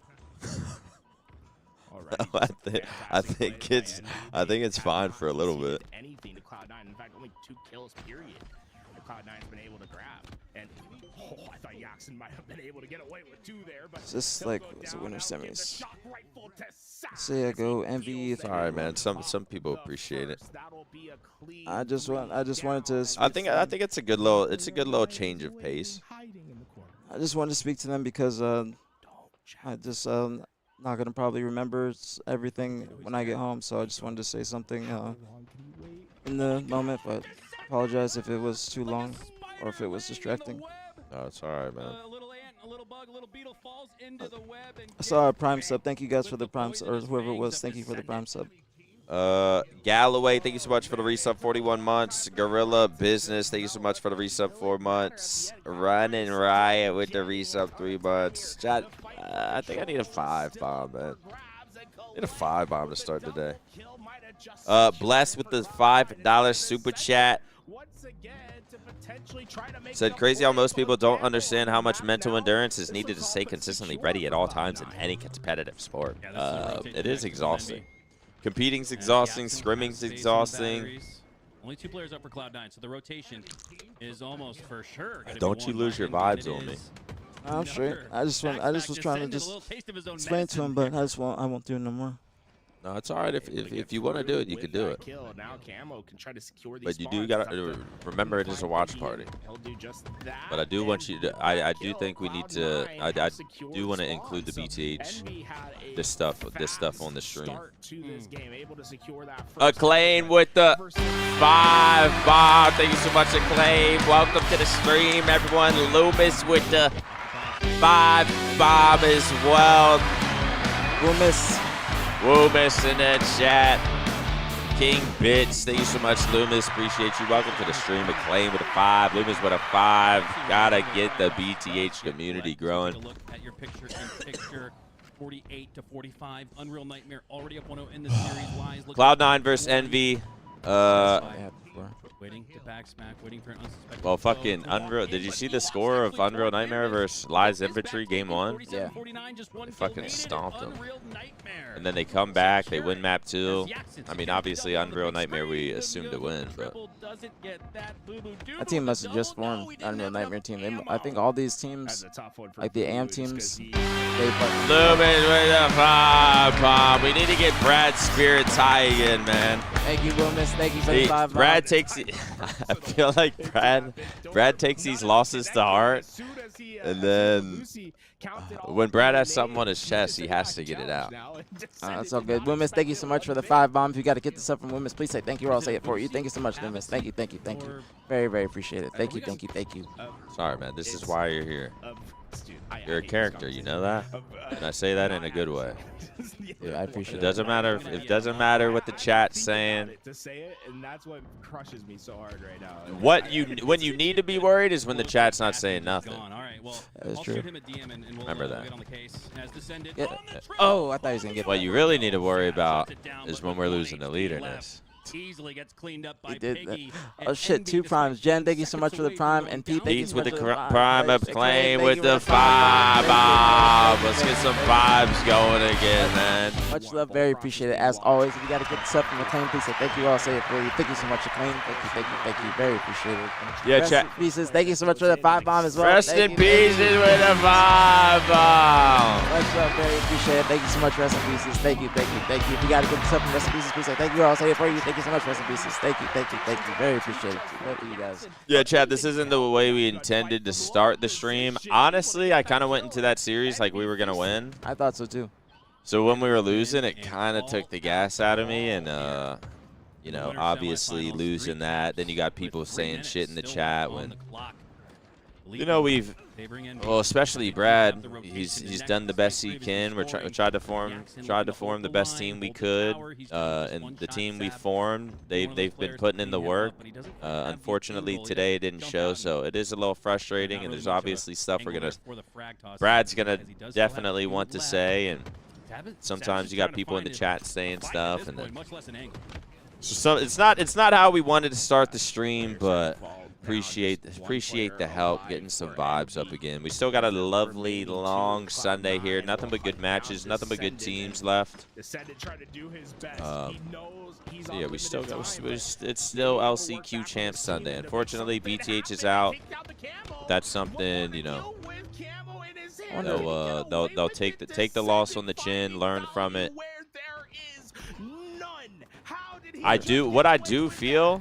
I think it's fine for a little bit. Anything to Cloud9. In fact, only 2 kills, period, that Cloud9's been able to grab. And I thought Jackson might have been able to get away with 2 there, but It's just like it's a winter semis. Say Say I go envy. All right, man. Some people appreciate it. I just wanted to. I think it's a good little change of pace. I just wanted to speak to them because I just not gonna probably remember everything when I get home. So I just wanted to say something in the moment, but apologize if it was too long or if it was distracting. Oh, it's all right, man. A little ant, a little bug, a little beetle falls into the web and I saw a prime sub. Thank you guys for the prime sub, or whoever it was. Thank you for the prime sub. Galloway, thank you so much for the resub, 41 months. Gorilla Business, thank you so much for the resub, 4 months. Run and Riot with the resub, 3 months. Chat, I think I need a 5 bomb, man. I need a 5 bomb to start today. Blessed with the $5 super chat. Said crazy how most people don't understand how much mental endurance is needed to stay consistently ready at all times in any competitive sport. It is exhausting. Competing's exhausting, scrimming's exhausting. Only 2 players up for Cloud9, so the rotation is almost for sure gonna be Don't you won lose by your Envy, and vibes it on me. is I'm straight. I just was trying to just explain to him, but I won't do it no more. No, it's all right. If you want to do it, you can do it. But you do gotta remember it is a watch party. But I do want you to. I do think we need to. I do want to include the BtH, this stuff on the stream. Acclaim with the 5 bomb. Thank you so much, Acclaim. Welcome to the stream, everyone. Loomis with the 5 bomb as well. Loomis. Loomis in the chat. King Bits, thank you so much, Loomis. Appreciate you. Welcome to the stream. Acclaim with a 5. Loomis with a 5. Gotta get the BtH community growing. Look at your picture-in-picture. 48 to 45. Unreal Nightmare already up 1-0 in the series. Wise. Cloud9 versus Envy. Waiting to back smack, waiting for an unsuspected. Well, fucking Unreal. Did you see the score of Unreal Nightmare versus Lies Infantry game 1? Yeah. They fucking stomped them. And then they come back, they win map 2. I mean, obviously Unreal Nightmare we assumed to win, but that team must have just formed Unreal Nightmare team. I think all these teams, like the AM teams, they Loomis with a 5 bomb. We need to get Brad's spirits high again, man. Thank you, Loomis. Thank you for the 5 bomb. Brad takes. I feel like Brad takes these losses to heart, and then when Brad has something on his chest, he has to get it out. That's all good. Loomis, thank you so much for the 5 bomb. If you got to get this up from Loomis, please say thank you or I'll say it for you. Thank you so much, Loomis. Thank you, thank you, thank you. Very, very appreciate it. Thank you, thank you, thank you. Sorry, man. This is why you're here. You're a character, you know that? And I say that in a good way. Yeah, I appreciate It it. doesn't matter. It doesn't matter what the chat's saying. To say it, and that's what crushes me so hard right now. When you need to be worried is when the chat's not saying nothing. All right, well, That is I'll true. shoot him a DM and we'll Remember that. get on the case. Has descended Yeah. on the triple. Oh, I thought he was going to get What that. you really need to worry about is when we're losing the leader in this. Easily gets cleaned up by He did that. Piggy. Oh shit, 2 primes. Jen, thank you so much for the prime. And Pete, thank you Pete's so with much the for the prime Thank Acclaim you with for the 5 bomb. Let's get some vibes going again, man. Much love, very appreciated. As always, if you got to get this up from Acclaim, please say thank you. I'll say it for you. Thank you so much, Acclaim. Thank you, thank you, thank you. Very appreciated. Yeah, Rest chat. in pieces. Thank you so much for the 5 bomb as well. Rest Thank in you, pieces thank you. with a 5 bomb. Much love, very appreciated. Thank you so much, rest in pieces. Thank you, thank you, thank you. If you got to get this up from Rest in Pieces, please say thank you. I'll say it for you. Thank you so much, rest in pieces. Thank you, thank you, thank you. Very appreciated. Love you guys. Yeah, Chad, this isn't the way we intended to start the stream. Honestly, I kind of went into that series like we were going to win. I thought so too. So when we were losing, it kind of took the gas out of me. And, you know, obviously losing that. Then you got people saying shit in the chat when You know, we've, They bring in well, especially they Brad. have the rotation, He's and done the that's best he previously can. We destroyed. tried to form Jackson tried to looking form the hold best line, team we hold the could. tower. He's doing just And one the shot team we sap. formed, One of they've those been players putting to in the clean him work. up, but he doesn't quite have the Unfortunately, angle. He today it doesn't didn't jump show, out so it is a little and frustrating. not And really there's much of a obviously stuff we're angle gonna. there for the frag toss Brad's as gonna he does still have definitely two want to left. say, and Savage sometimes is you trying got to people in find the his chat saying fight at stuff, this and point, then much less an angle. so it's not how we wanted to start the stream, but appreciate the help getting some vibes up again. We still got a lovely long Sunday here. Nothing but good matches, nothing but good teams left. So yeah, we still got it's still LCQ Champ Sunday. Unfortunately, BtH is out. But that's something, you know. They'll take the loss on the chin, learn from it. I do feel,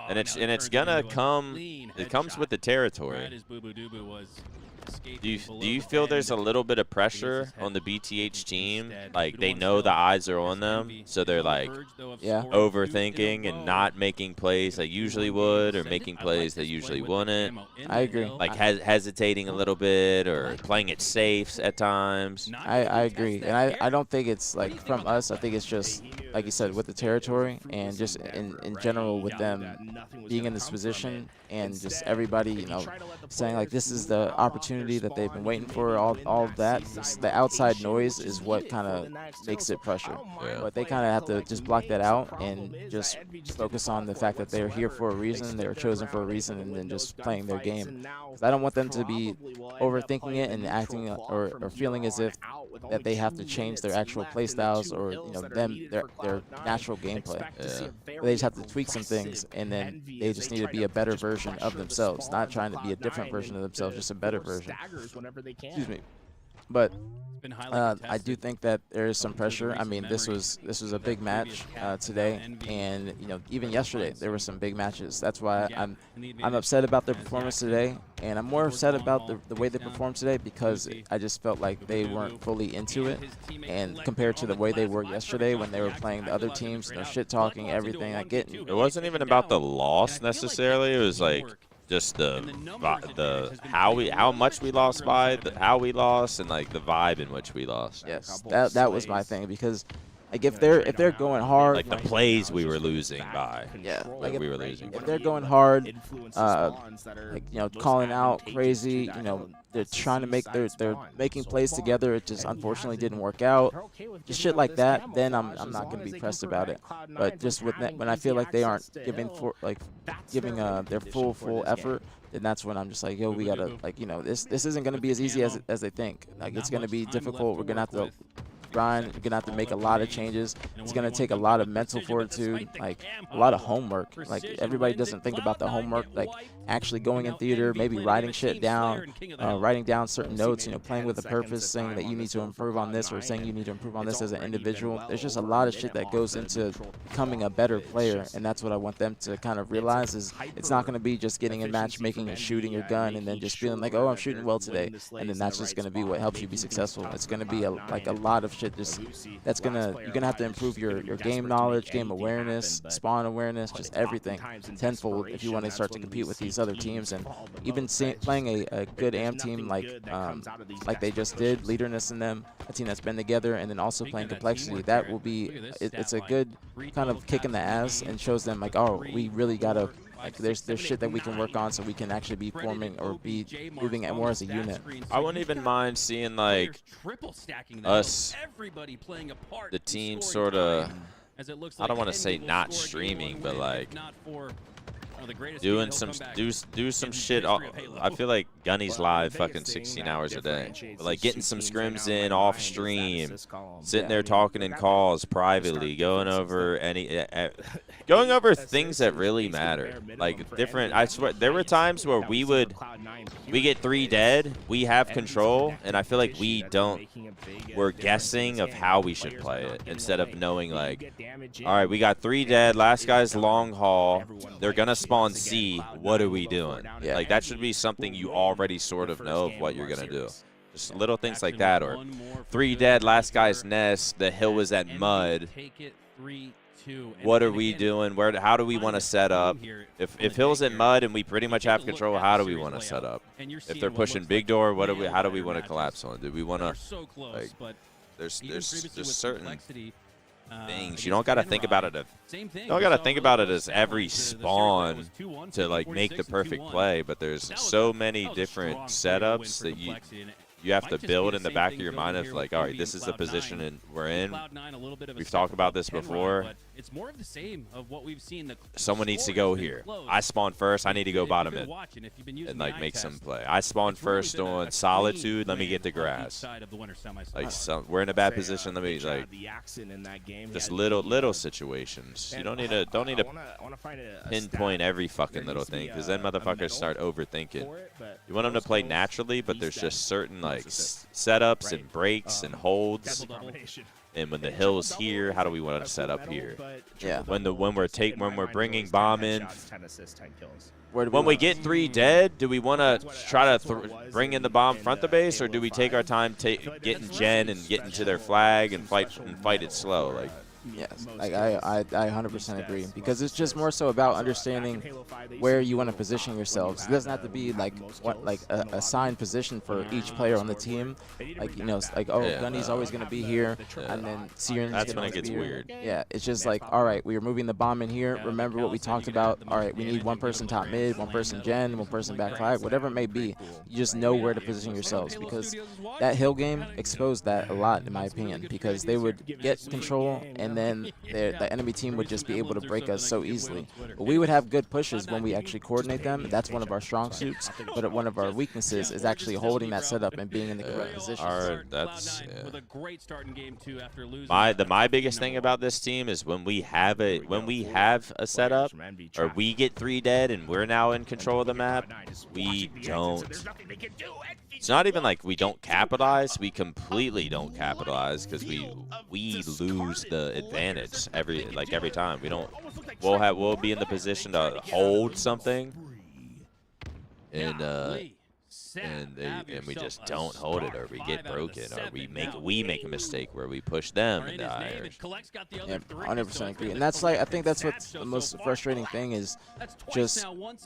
and it's gonna come. It comes with the territory. Do you feel there's a little bit of pressure on the BtH team? Like, they know the eyes are on them, so they're like overthinking and not making plays they usually would, or making plays they usually wouldn't. I agree. Like hesitating a little bit or playing it safe at times. I agree, and I don't think it's like from us. I think it's just like you said with the territory and just in general with them being in this position and just everybody, you know, saying like this is the opportunity that they've been waiting for. All of that, just the outside noise is what kind of makes it pressure. Yeah. But they kind of have to just block that out and just focus on the fact that they're here for a reason, they were chosen for a reason, and then just playing their game. 'Cause I don't want them to be overthinking it and acting or feeling as if that they have to change their actual play styles or, you know, their natural gameplay. Yeah. They just have to tweak some things, and then they just need to be a better version of themselves, not trying to be a different version of themselves, just a better version. Excuse me. But I do think that there is some pressure. I mean, this was a big match today, and you know, even yesterday there were some big matches. That's why I'm upset about their performance today, and I'm more upset about the way they performed today because I just felt like they weren't fully into it, and compared to the way they were yesterday when they were playing the other teams, you know, shit talking, everything. I get It wasn't even about the loss necessarily. It was like just the how much we lost by, how we lost, and like the vibe in which we lost. Yes, that was my thing because like if they're going hard, like the plays we were losing by. Yeah, like we were losing. If they're going hard, like, you know, calling out crazy, you know, they're trying to make they're making plays together. It just unfortunately didn't work out. Just shit like that. Then I'm not gonna be pressed about it. But just with that, when I feel like they aren't giving their full effort, then that's when I'm just like, yo, we gotta, like, you know, this isn't gonna be as easy as they think. Like, it's gonna be difficult. We're gonna have to grind. You're gonna have to make a lot of changes. It's gonna take a lot of mental fortitude, like a lot of homework. Like, everybody doesn't think about the homework, like actually going in theater, maybe writing shit down, writing down certain notes, you know, playing with a purpose, saying that you need to improve on this or saying you need to improve on this as an individual. There's just a lot of shit that goes into becoming a better player, and that's what I want them to kind of realize is it's not gonna be just getting in matchmaking and shooting your gun and then just feeling like, oh, I'm shooting well today, and then that's just gonna be what helps you be successful. It's gonna be like a lot of shit. Just you're gonna have to improve your game knowledge, game awareness, spawn awareness, just everything tenfold if you want to start to compete with these other teams. And even playing a good AM team like they just did, Leaderness in them, a team that's been together, and then also playing Complexity, that will be it's a good kind of kick in the ass and shows them like, oh, we really gotta, like, there's shit that we can work on so we can actually be forming or be moving more as a unit. I wouldn't even mind seeing like us, the team, sort of, I don't want to say not streaming, but like doing do some shit. I feel like Gunny's live fucking 16 hours a day, but like getting some scrims in off stream, sitting there talking in calls privately, going over things that really matter, like different. I swear there were times where we get 3 dead, we have control, and I feel like we're guessing of how we should play it instead of knowing, like, all right, we got 3 dead, last guy's long haul, they're gonna spawn C, what are we doing? Yeah. Like, that should be something you already sort of know of what you're gonna do. Just little things like that, or 3 dead, last guy's nest, the hill was at mud. What are we doing? How do we want to set up? If hill's in mud and we pretty much have control, how do we want to set up? If they're pushing big door, how do we want to collapse on? Do we want to, like, there's certain things you don't got to think about it. You don't got to think about it as every spawn to like make the perfect play, but there's so many different setups that you have to build in the back of your mind of like, all right, this is the position we're in. We've talked about this before. It's more of the same of what we've seen. Someone needs to go here. I spawn first. I need to go bottom mid and like make some play. I spawn first on solitude. Let me get the grass. Like we're in a bad position. Let me like just little situations. You don't need to pinpoint every fucking little thing, because then motherfuckers start overthinking. You want them to play naturally, but there's just certain like setups and breaks and holds. And when the hill's here, how do we want to set up here? Yeah. When we're bringing bomb in, when we get 3 dead, do we want to try to bring in the bomb front the base, or do we take our time getting gen and getting to their flag and fight it slow? Like, yes, like I 100% agree, because it's just more so about understanding where you want to position yourselves. It doesn't have to be like a assigned position for each player on the team. Like, you know, like, oh, Gunny's always going to be here, and then Sieren's that's when it gonna gets be weird. Here. Yeah, it's just like, all right, we are moving the bomb in here. Remember what we talked about. All right, we need one person top mid, one person gen, one person back flag, whatever it may be. You just know where to position yourselves, because that hill game exposed that a lot, in my opinion, because they would get control and then the enemy team would just be able to break us so easily. But we would have good pushes when we actually coordinate them. That's one of our strong suits. But one of our weaknesses is actually holding that setup and being in the correct position. My biggest thing about this team is when we have a setup, or we get 3 dead and we're now in control of the map, we don't. It's not even like we don't capitalize. We completely don't capitalize, because we lose the advantage every time. We don't. We'll be in the position to hold something, and we just don't hold it, or we get broken, or we make a mistake where we push them and die. Yeah, 100% agree. And that's like, I think that's what's the most frustrating thing, is just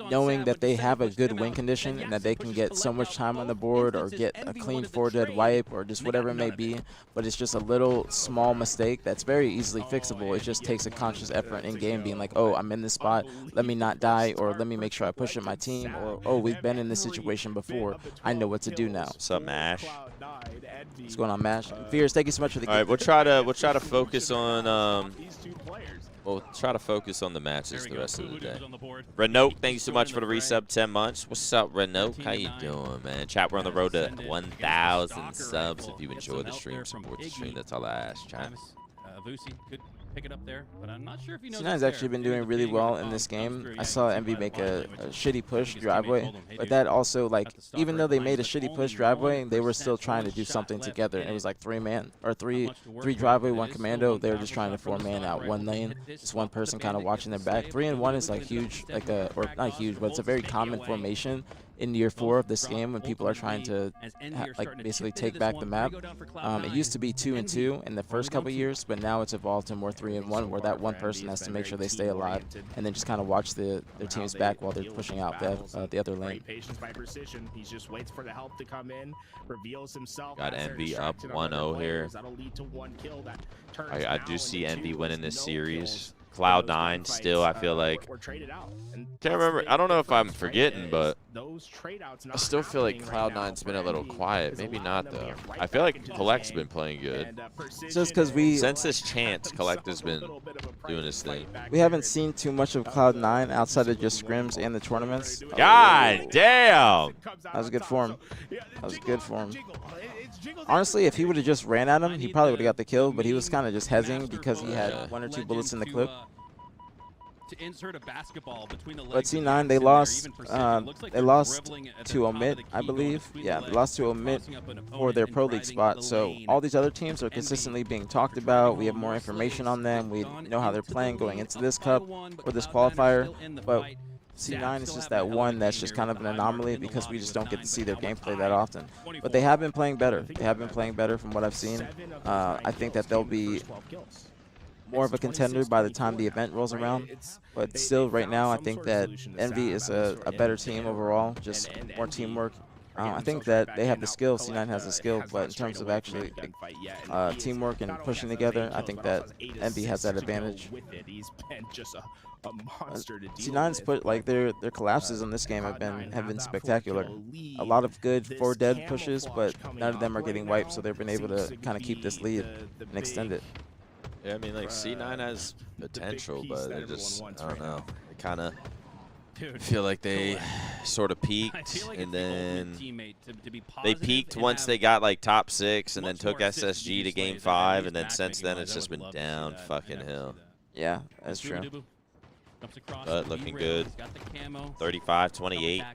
knowing that they have a good win condition and that they can get so much time on the board, or get a clean 4-dead wipe, or just whatever it may be, but it's just a little small mistake that's very easily fixable. It just takes a conscious effort in game, being like, oh, I'm in this spot, let me not die, or let me make sure I push at my team, or oh, we've been in this situation before, I know what to do now. What's up, Mash? What's going on, Mash? Fears, thank you so much for the game. All right, we'll try to focus on we'll try to focus on the matches the rest of the day. Renault, thank you so much for the resub, 10 months. What's up, Renault? How you doing, man? Chat, we're on the road to 1,000 subs. If you enjoy the stream, support the stream. That's all I ask, chat. Vusi could pick it up there, but I'm not sure if he knows. C9's actually been doing really well in this game. I saw MV make a shitty push driveway, but that also, like, even though they made a shitty push driveway, they were still trying to do something together. And it was like 3-man, or three driveway, 1 commando. They were just trying to 4-man out 1 lane, just 1 person kind of watching their back. 3-and-1 is like huge, like or not huge, but it's a very common formation in year 4 of this game, when people are trying to like basically take back the map. It used to be 2-and-2 in the first couple years, but now it's evolved to more 3-and-1, where that 1 person has to make sure they stay alive, and then just kind of watch their team's back while they're pushing out the other lane. He just waits for the help to come in, reveals himself. Got Envy up 1-0 here. I do see Envy winning this series. Cloud9 still, I feel like. Can't remember. I don't know if I'm forgetting, but I still feel like Cloud9's been a little quiet. Maybe not, though. I feel like Collect's been playing good. Just because since this chance, Collect has been doing his thing. We haven't seen too much of Cloud9 outside of just scrims and the tournaments. God damn! That was good for him. That was good for him. Honestly, if he would have just ran at him, he probably would have got the kill, but he was kind of just hesitating because he had 1 or 2 bullets in the clip. To insert a basketball between the But C9, they lost to Omit, I believe. Yeah, they lost to Omit for their Pro League spot. So all these other teams are consistently being talked about. We have more information on them. We know how they're playing going into this cup or this qualifier. But C9 is just that one that's just kind of an anomaly because we just don't get to see their gameplay that often. But they have been playing better. They have been playing better from what I've seen. I think that they'll be more of a contender by the time the event rolls around. But still, right now, I think that Envy is a better team overall, just more teamwork. I think that they have the skill, C9 has the skill, but in terms of actually teamwork and pushing together, I think that Envy has that advantage. C9's put like their collapses in this game have been spectacular. A lot of good 4 dead pushes, but none of them are getting wiped, so they've been able to kind of keep this lead and extend it. Yeah, I mean, like, C9 has potential, but they're just, I don't know. They kind of feel like they sort of peaked, and then they peaked once they got, like, top 6, and then took SSG to game 5, and then since then it's just been down fucking hill. Yeah, that's true. But looking good. 35-28.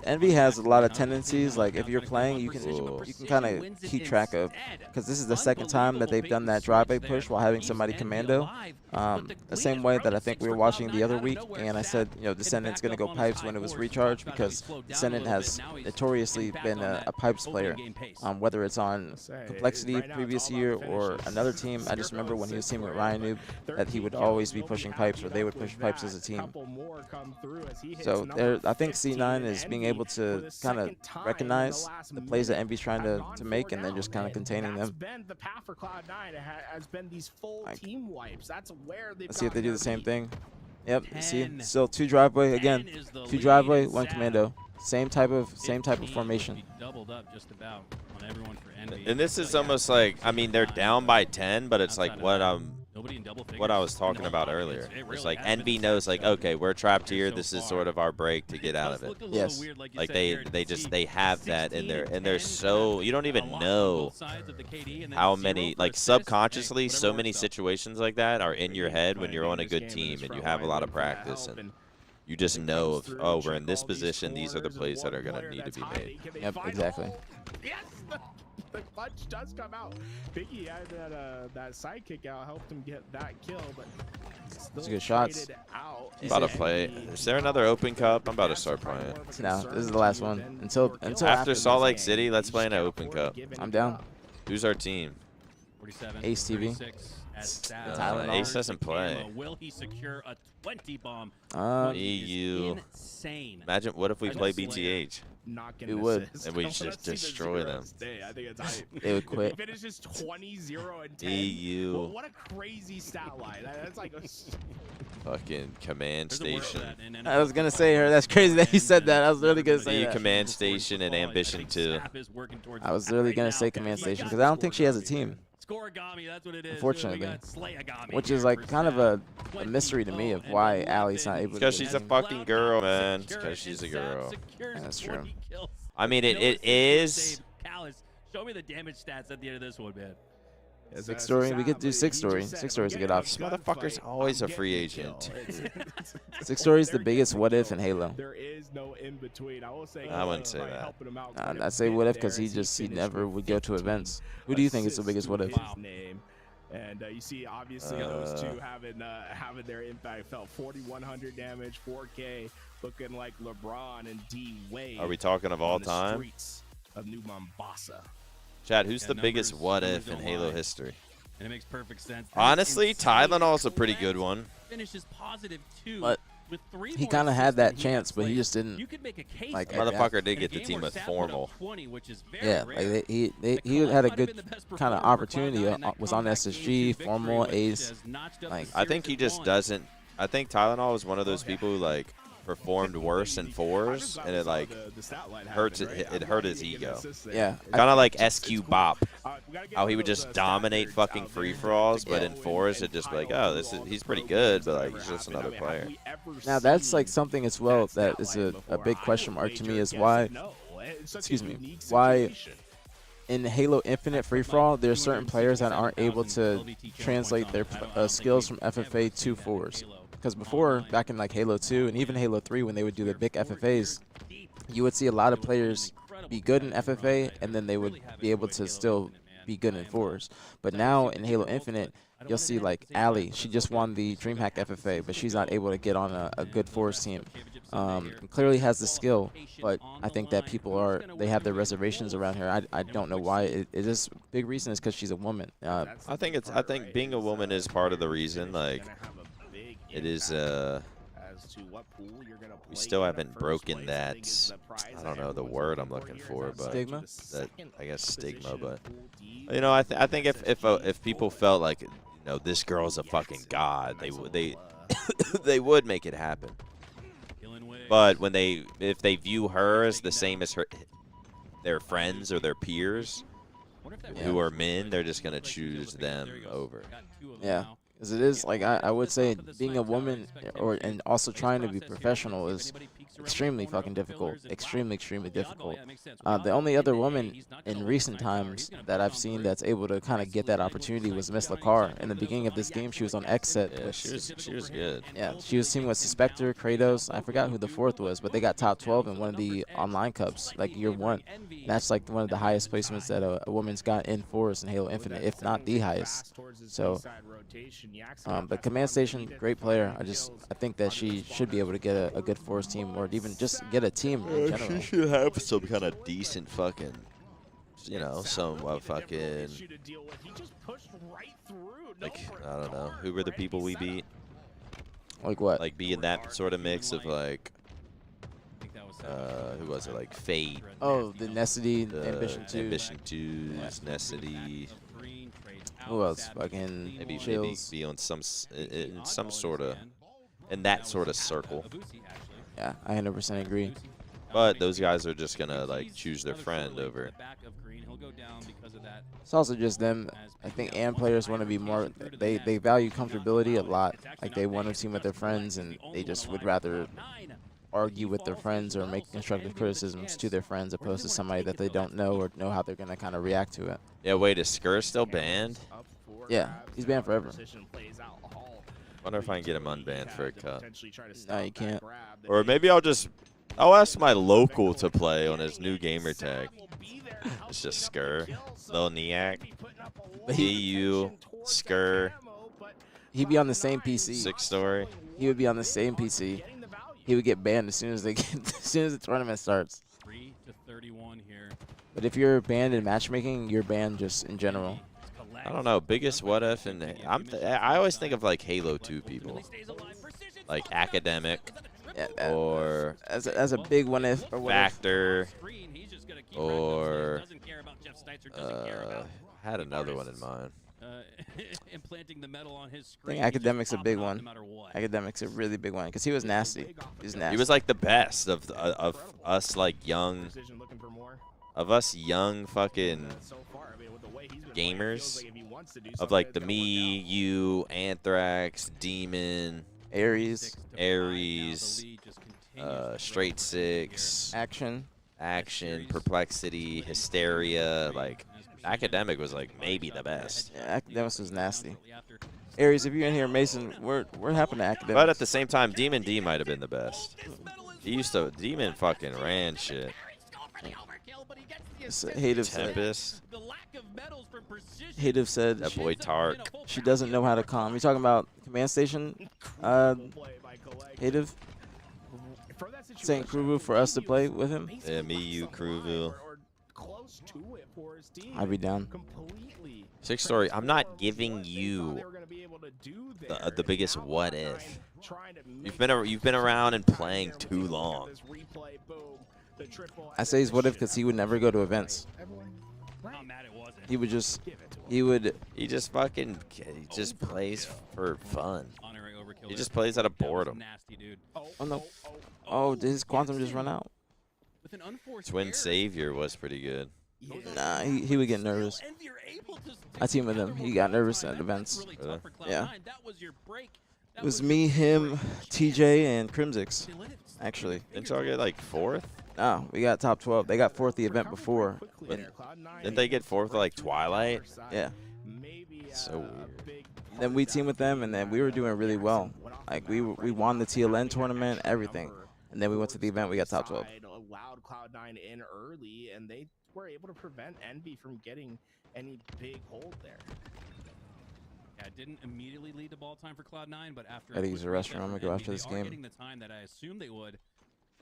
Envy has a lot of tendencies. Like if you're playing, you can kind of keep track of, because this is the second time that they've done that drive-by push while having somebody commando. The same way that I think we were watching the other week, and I said, you know, Descendant's gonna go pipes when it was recharged, because Descendant has notoriously been a pipes player. Whether it's on Complexity previous year or another team, I just remember when he was teaming with Ryan Noob that he would always be pushing pipes, or they would push pipes as a team. So I think C9 is being able to kind of recognize the plays that Envy's trying to make, and then just kind of containing them. Let's see if they do the same thing. Yep, see, still 2 driveway again, 2 driveway, 1 commando. Same type of formation. And this is almost like, I mean, they're down by 10, but it's like what I was talking about earlier. It's like Envy knows, like, okay, we're trapped here. This is sort of our break to get out of it. Yes. Like they have that in there, and they're so, you don't even know how many, like, subconsciously, so many situations like that are in your head when you're on a good team and you have a lot of practice, and you just know of, oh, we're in this position. These are the plays that are going to need to be made. Yep, exactly. Yes, the clutch does come out. Biggie had that sidekick out, helped him get that kill, but those are good shots. About to play. Is there another open cup? I'm about to start playing. No, this is the last one. Until after Salt Lake City, let's play an open cup. I'm down. Who's our team? Ace TV. Ace doesn't play. Will he secure a 20 bomb? EU. Insane. Imagine, what if we play BtH? It would. And we just destroy them. They would quit. If it is just 20-0 and 10. EU. Well, what a crazy stat line. That's like a fucking command station. I was gonna say her. That's crazy that you said that. I was really gonna say that. Command station and ambition 2. I was really gonna say command station because I don't think she has a team. That's what it is. Unfortunately, which is like kind of a mystery to me of why Allie's not able to. Because she's a fucking girl, man. It's because she's a girl. Yeah, that's true. I mean, it is. Show me the damage stats at the end of this one, man. 6 story. We could do 6 story. 6 story is a good option. This motherfucker's always a free agent. 6 story is the biggest what if in Halo. There is no in between. I will say. I wouldn't say that. I say what if because he never would go to events. Who do you think is the biggest what if? And you see, obviously, those two having their impact felt. 4,100 damage, 4K, looking like LeBron and D Wade. Are we talking of all time? Streets of New Mombasa. Chad, who's the biggest what if in Halo history? And it makes perfect sense. Honestly, Tylenol's a pretty good one. Finishes +2. But he kind of had that chance, but he just didn't. Like, motherfucker did get the team with formal. Yeah, like he had a good kind of opportunity. Was on SSG, formal, ace. Like, I think he just doesn't. I think Tylenol was one of those people who, like, performed worse in 4s, and it like hurts. It hurt his ego. Yeah, kind of like SQ Bop, how he would just dominate fucking free for alls, but in 4s it just be like, oh, he's pretty good, but like he's just another player. Now that's like something as well that is a big question mark to me is why. Excuse me, why in Halo Infinite free for all there's certain players that aren't able to translate their skills from FFA to 4s. Because before, back in like Halo 2 and even Halo 3, when they would do the big FFAs, you would see a lot of players be good in FFA, and then they would be able to still be good in 4s. But now in Halo Infinite, you'll see like Allie. She just won the DreamHack FFA, but she's not able to get on a good force team. Clearly has the skill, but I think that people they have their reservations around her. I don't know why. It is big reason is because she's a woman. I think being a woman is part of the reason. Like, it is we still haven't broken that, I don't know the word I'm looking for, but Stigma? that, I guess stigma. But you know, I think if people felt like, you know, this girl's a fucking god, they would make it happen. But when if they view her as the same as their friends or their peers who are men, they're just gonna choose them over. Yeah. Because it is, like, I would say being a woman and also trying to be professional is extremely fucking difficult. Extremely difficult. The only other woman in recent times that I've seen that's able to kind of get that opportunity was Miss Lacar. In the beginning of this game, she was on X set. Yeah, she was good. Yeah, she was teaming with Suspector, Kratos. I forgot who the fourth was, but they got top 12 in one of the online cups, like year 1. That's like one of the highest placements that a woman's got in Forest and Halo Infinite, if not the highest. So, but Command Station, great player. I think that she should be able to get a good Forest team, or even just get a team in general. She should have some kind of decent fucking, you know, some fucking, like, I don't know, who were the people we beat? Like what? Like, be in that sort of mix of, like, who was it? Like Fate. Oh, the Necessity, Ambition 2. Ambition 2's Necessity. Who else? Fucking Maybe Chills. be on some in some sort of, in that sort of circle. Yeah, I 100% agree. But those guys are just gonna like choose their friend over. It's also just them. I think AM players want to be more. They value comfortability a lot. Like, they want to team with their friends, and they just would rather argue with their friends or make constructive criticisms to their friends, opposed to somebody that they don't know or know how they're gonna kind of react to it. Yeah, wait, is Skur still banned? Yeah, he's banned forever. Wonder if I can get him unbanned for a cut. No, you can't. Or maybe I'll ask my local to play on his new gamer tag. It's just Skur, Lil Niak, BU, Skur. He'd be on the same PC. 6-story. He would be on the same PC. He would get banned as soon as as soon as the tournament starts. 3 to 31 here. But if you're banned in matchmaking, you're banned just in general. I don't know. Biggest what if, and I always think of like Halo 2 people, like Academic, Yeah, or as a big one if or what if. Factor, or had another one in mind. Implanting the metal on his I screen. think Academic's a big one. Academic's a really big one because he was nasty. He's nasty. He was like the best of us, like young, of us young fucking gamers, of like the me, you, Anthrax, Demon, Ares, Straight Six, Action, Perplexity, Hysteria. Like, Academic was like maybe the best. Yeah, Academics was nasty. Ares, if you're in here, Mason, we're happy to Academics. But at the same time, Demon D might have been the best. Demon fucking ran shit. Hative said That boy Tark. she doesn't know how to calm. You talking about Command Station? Hative saying Kruvu for us to play with him? Yeah, me, you, Kruvu. I'd be down. 6-story. I'm not giving you the biggest what if. You've been around and playing too long. I say he's what if because he would never go to events. He would just He just plays for fun. He just plays out of boredom. Oh no. Oh, did his Quantum just run out? Twin Savior was pretty good. Nah, he would get nervous. I team with him. He got nervous at events. Really? Yeah. It was me, him, TJ, and Crimsix, actually. Didn't y'all get like 4th? No, we got top 12. They got 4th the event before. Didn't they get 4th like Twilight? Yeah. So weird. Then we teamed with them, and then we were doing really well. Like, we won the TLN tournament, everything. And then we went to the event, we got top 12. Allowed Cloud9 in early, and they were able to prevent Envy from getting any big hold there. Yeah, it didn't immediately lead to ball time for Cloud9, but after Gotta use the quick reset restroom. I'm gonna from go Envy, after this they are game. getting the time that I assumed they would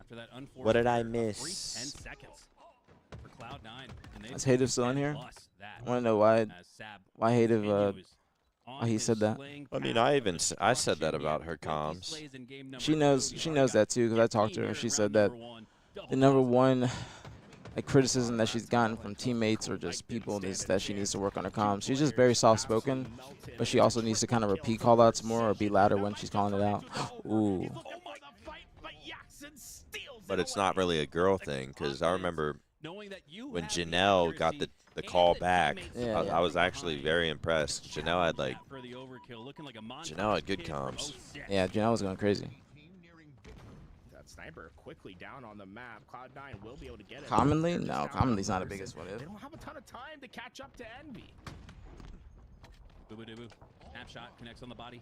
after that unfortunate What did I error, a free miss? 10 seconds for Cloud9. And they Is Hative still in here? I want to know why Hative why he said that. I mean, I said that about her comms. She knows that too because I talked to her. She said that the number one criticism that she's gotten from teammates or just people is that she needs to work on her comms. She's just very soft spoken, but she also needs to kind of repeat call outs more or be louder when she's calling it out. Ooh. But it's not really a girl thing, because I remember when Janelle got the call back, Yeah, I was actually very impressed. Janelle had good comms. Yeah, Janelle was going crazy. That sniper quickly down on the map. Cloud9 will be able to get it. Commonly? No, commonly's not the biggest one. They don't have a ton of time to catch up to Envy. Boo-boo-doo-boo. Snap shot connects on the body.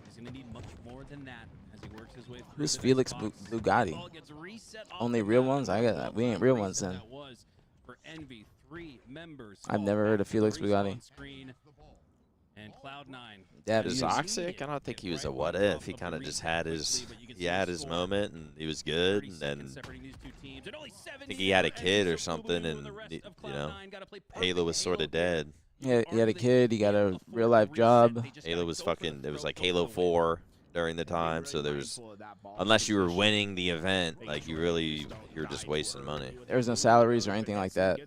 He's going to need much more than that as he works his way through. Who's the Felix next box. Bugatti? Ball gets reset off Only the real map. ones? I got that. We ain't real ones then. That was for Envy. 3 members. I've never heard of Felix Bugatti. And Cloud9. That Is is toxic? I don't think he was a what if. He kind of just had his moment and he was good, and then I think he had a kid or something, and you know, Halo was sort of dead. Yeah, he had a kid. He got a real life job. Halo was fucking. It was like Halo 4 during the time, so there's unless you were winning the event, like you're just wasting money. There was no salaries or anything like that.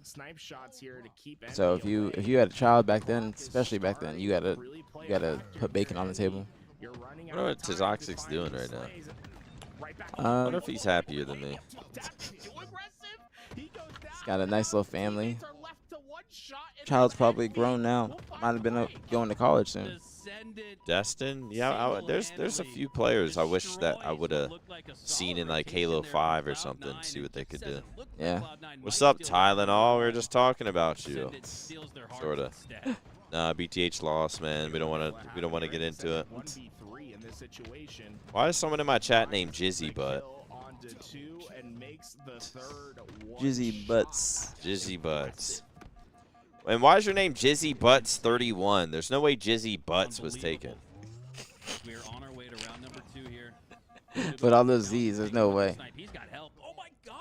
So if you had a child back then, especially back then, you gotta put bacon on the table. I wonder what Toxic's doing right now. I wonder if he's happier than me. He's got a nice little family. Child's probably grown now. Might have been going to college soon. Destin, yeah, there's a few players I wish that I would have seen in like Halo 5 or something, see what they could do. Yeah. What's up, Tylenol? We were just talking about you. Sorta. Nah, BtH lost, man. We don't want to get into it. Why is someone in my chat named Jizzy Butt? Jizzy Butts. Jizzy Butts. And why is your name Jizzy Butts 31? There's no way Jizzy Butts was taken. We're on our way to round number 2 here. But all those Z's, there's no way.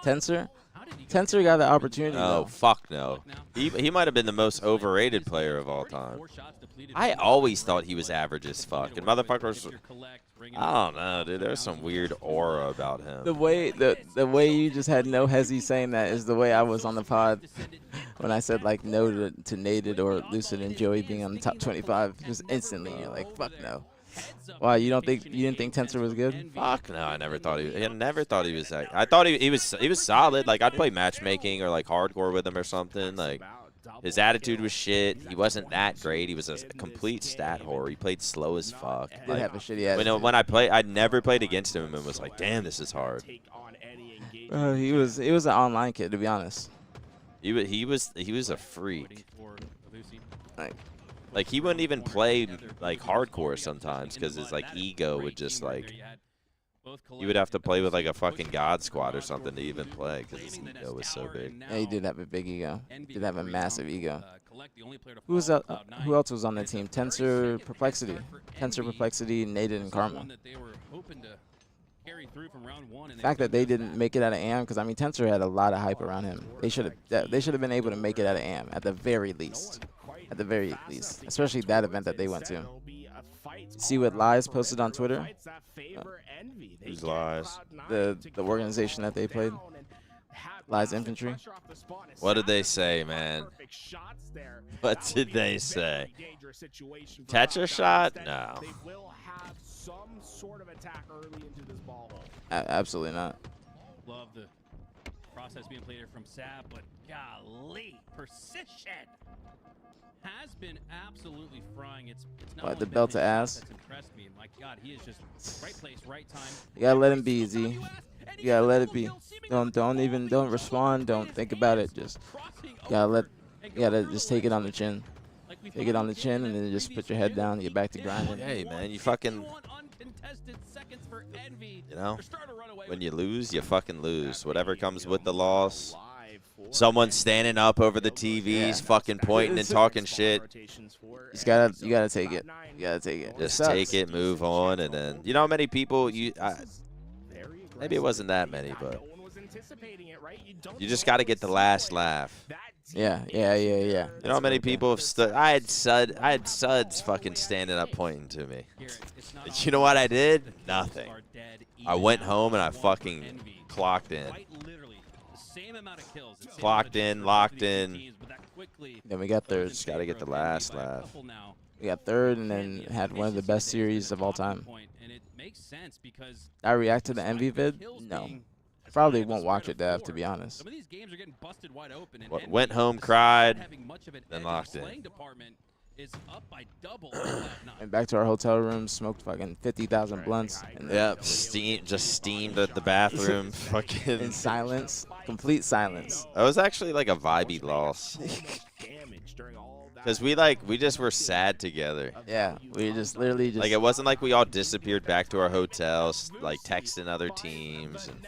Tensor? Tensor got the opportunity. Oh, though. fuck no. He might have been the most overrated player of all time. I always thought he was average as fuck. And motherfuckers, I don't know, dude. There's some weird aura about him. The way you just had no hezzy saying that is the way I was on the pod when I said like no to Naded or Lucid and Joey being on the top 25. Just instantly, you're like, fuck no. Why you didn't think Tensor was good? Fuck no, I never thought he was that. I thought he was solid. Like I'd play matchmaking or like hardcore with him or something. Like his attitude was shit. He wasn't that great. He was a complete stat whore. He played slow as fuck. Did have a shitty attitude. When I never played against him and was like, damn, this is hard. He was an online kid, to be honest. He was a freak. Like he wouldn't even play like hardcore sometimes because his like ego would just like you would have to play with like a fucking god squad or something to even play because his ego was so big. Yeah, he did have a big ego. He did have a massive ego. Who else was on the team? Tensor, Perplexity, Naded, and Karma. The fact that they didn't make it out of AM, because I mean Tensor had a lot of hype around him. They should have been able to make it out of AM at the very least. At the very least, especially that event that they went to. See what Lies posted on Twitter? Who's Lies? The organization that they played. Lies Infantry. What did they say, man? What did they say? Tetra shot? No. Absolutely not. Love the process being played here from Sab, but golly, precision has been absolutely frying. It's not What, only the been belt his to shot ass? that's impressed me. My God, he is just right place, right time. You gotta let him be, Z. You gotta let it be. Don't respond. Don't think about it. Just you gotta just take it on the chin. Take it on the chin and then just put your head down and get back to grinding. Hey man, you fucking, you know, when you lose, you fucking lose. Whatever comes with the loss, someone standing up over the TVs, fucking pointing and talking shit. You gotta take it. You gotta take it. Just sucks. take it, move on, and then you know how many people maybe it wasn't that many, but you just got to get the last laugh. Yeah. You know how many people have stood? I had suds fucking standing up pointing to me. You know what I did? Nothing. I went home and I fucking clocked in. Clocked in, locked in. Then we got third. Just got to get the last laugh. We got third and then had one of the best series of all time. I react to the Envy vid? No. Probably won't watch it, Dev, to be honest. Went home, cried, then locked in. And back to our hotel room, smoked fucking 50,000 blunts. And Yep, just steamed at the bathroom. Fucking in silence, complete silence. That was actually like a vibey loss. Because we just were sad together. Yeah, we just literally just. Like, it wasn't like we all disappeared back to our hotels, like texting other teams. And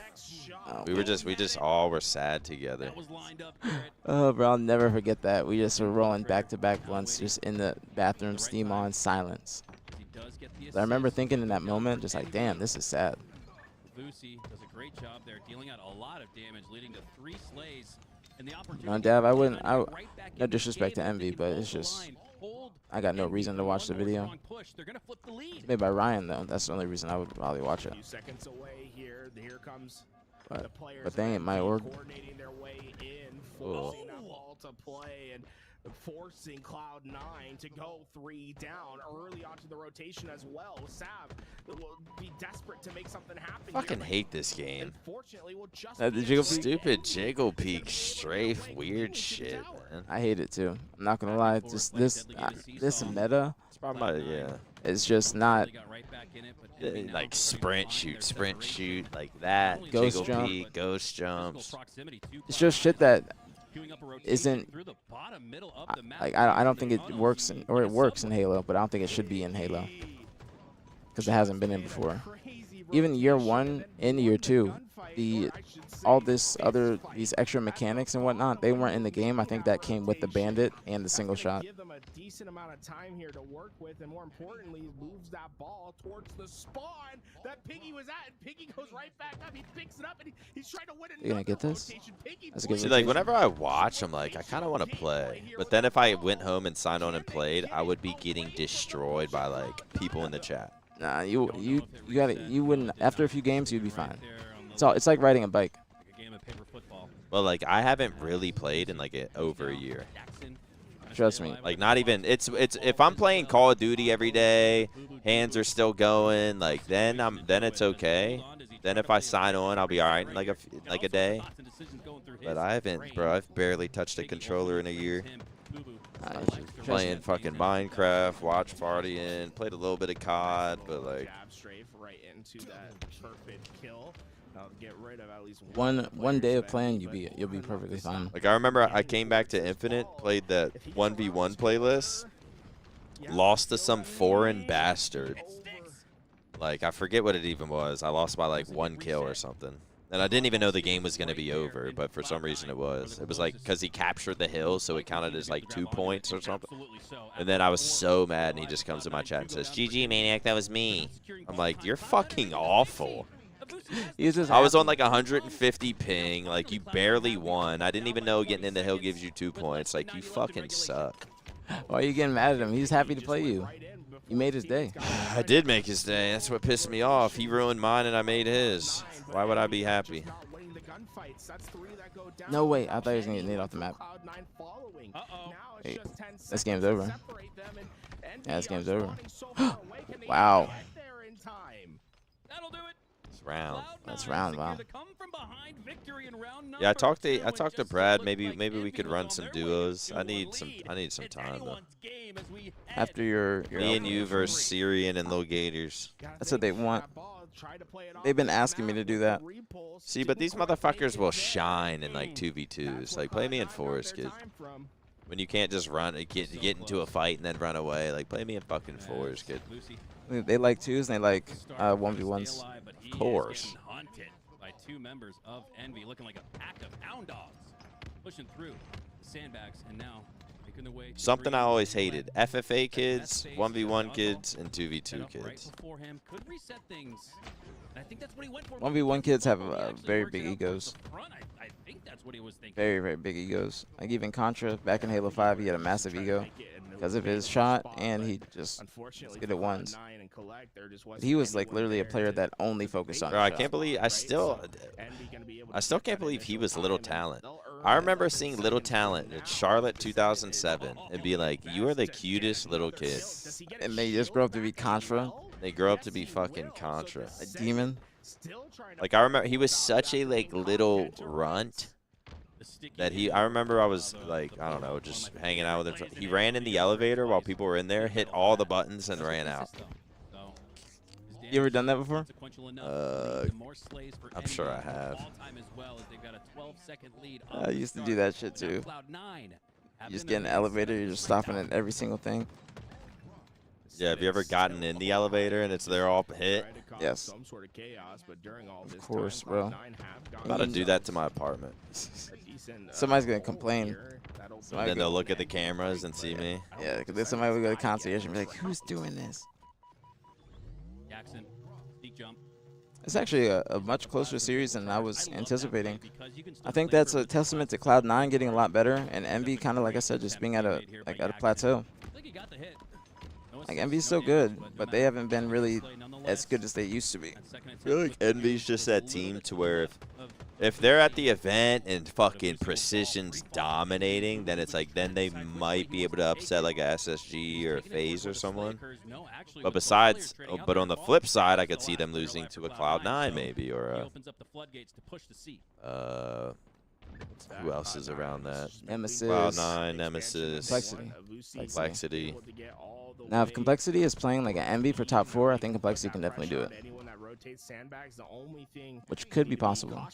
we just all were sad together. Oh, bro, I'll never forget that. We just were rolling back-to-back blunts just in the bathroom, steam on, silence. I remember thinking in that moment, just like, damn, this is sad. Vusi does a great job there, dealing out a lot of damage, leading to 3 slays. No, Dev, I wouldn't. No disrespect to Envy, but it's just I got no reason to watch the video. It's made by Ryan, though. That's the only reason I would probably watch it. But they ain't my org. Oh. Forcing Cloud9 to go 3 down early onto the rotation as well. Sav will be desperate to make something happen. Fucking hate this game. The jiggle peek? Stupid jiggle peek, strafe, weird shit, man. I hate it too. I'm not gonna lie. Just this meta. It's probably yeah. It's just not. Like sprint shoot, like that. Ghost jiggle jump. peek, ghost jumps. It's just shit that isn't. Like I don't think it works or it works in Halo, but I don't think it should be in Halo because it hasn't been in before. Even year 1 and year 2, these extra mechanics and whatnot, they weren't in the game. I think that came with the bandit and the single shot. Give them a decent amount of time here to work with, and more importantly, moves that ball towards the spawn that Piggy was at, and Piggy goes right back up. He picks it up, and he's trying to win another. You gonna get this? That's a good See, like whenever I watch, I'm like, I kind of want to play, but then if I went home and signed on and played, I would be getting destroyed by like people in the chat. Nah, you wouldn't. After a few games, you'd be fine. It's like riding a bike. Well, like I haven't really played in like over a year. Trust me. Like not even. It's if I'm playing Call of Duty every day, hands are still going. Like then it's okay. Then if I sign on, I'll be all right in like a day. But I haven't, bro. I've barely touched a controller in a year. Playing fucking Minecraft, watch partying, played a little bit of COD, but like. One day of playing, you'll be perfectly fine. Like I remember, I came back to Infinite, played that 1v1 playlist, lost to some foreign bastard. Like I forget what it even was. I lost by like 1 kill or something. And I didn't even know the game was going to be over, but for some reason it was. It was like because he captured the hill, so it counted as like 2 points or something. And then I was so mad, and he just comes in my chat and says, "GG, Maniac, that was me." I'm like, you're fucking awful. I was on like 150 ping, like you barely won. I didn't even know getting in the hill gives you 2 points. Like you fucking suck. Why are you getting mad at him? He's happy to play you. You made his day. I did make his day. That's what pissed me off. He ruined mine and I made his. Why would I be happy? No way. I thought he was going to get Nate off the map. Wait, this game's over. Yeah, this game's over. Wow. Round. That's round. Wow. Yeah, I talked to Brad. Maybe we could run some duos. I need some time though. After your me and you versus Syrian and Lil Gators. That's what they want. They've been asking me to do that. See, but these motherfuckers will shine in like 2v2s. Like play me in Forest, kid. When you can't just run, get into a fight and then run away. Like play me in fucking Forest, kid. They like 2s and they like 1v1s. Of course. Hunted by 2 members of Envy, looking like a pack of hound dogs. pushing through the sandbags, and now making their way to Something I green. always hated: FFA That kids, space, 1v1 the kids, and Set 2v2 up right kids. before him. Could reset things. And I think that's what he went for. 1v1 kids have He actually very works big it out towards egos. the front. I think that's what he was thinking. Very, very big egos. Like even Contra, back in Halo 5, he had a massive ego because of his shot, and he just did it once. But he was like literally a player that only focused on Bro, his I shot. can't believe I still can't believe he was Little Talent. I remember seeing Little Talent in Charlotte 2007 and be like, "You are the cutest little kid." And they just grow up to be Contra, They grow up to be fucking Contra. a demon. Like I remember he was such a like little runt that I remember I was like, I don't know, just hanging out with him. He ran in the elevator while people were in there, hit all the buttons and ran out. You ever done that before? I'm sure I have. I used to do that shit too. You just get in the elevator, you're just stopping at every single thing. Yeah, have you ever gotten in the elevator and it's they're all hit? Yes. Of course, bro. I'm about to do that to my apartment. Somebody's gonna complain. And then they'll look at the cameras and see me. Yeah, because then somebody will go to the concierge and be like, "Who's doing this?" Jackson, sneak jump. It's actually a much closer series than I was anticipating. I think that's a testament to Cloud9 getting a lot better, and Envy kind of, like I said, just being at a plateau. I think he got the hit. Like Envy's still good, but they haven't been really as good as they used to be. I feel like Envy's just that team to where if they're at the event and fucking Precision's dominating, then it's like then they might be able to upset like a SSG or a FaZe or someone. But besides, but on the flip side, I could see them losing to a Cloud9 maybe or who else is around that? Nemesis. Cloud9, Nemesis, Complexity. Complexity. Now, if Complexity is playing like an Envy for top 4, I think Complexity can definitely do it. Which could be possible,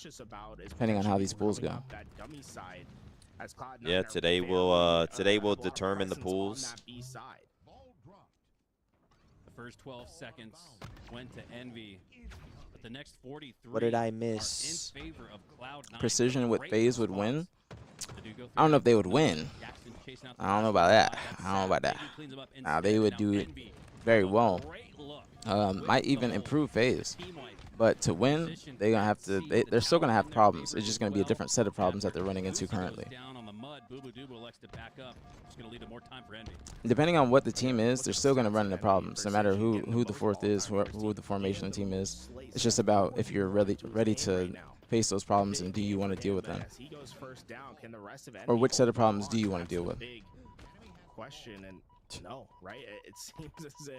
depending on how these pools go. Yeah, today will determine the pools. The first 12 seconds went to Envy. But the next 43 What did I are miss? in favor of Cloud9. Precision with FaZe would win. They do go I don't know if they would through. win. Jackson chasing out the I don't know about that. outside. I don't know about that. Envy cleans them up Nah, instead. they would Now do it Envy very with a well. great look. Might even improve FaZe. Team wipe. But to win, they're gonna have to. They're still gonna have problems. It's just gonna be a different set of problems that they're running into currently. Down on the mud, Boo Boo elects to back up. Just gonna lead to more time for Envy. Depending on what the team is, they're still gonna run into problems. No matter who the fourth is, who the formation team is. It's just about if you're ready to face those problems and do you want to deal with them, or which set of problems do you want to deal with. Question and no, right? It seems as if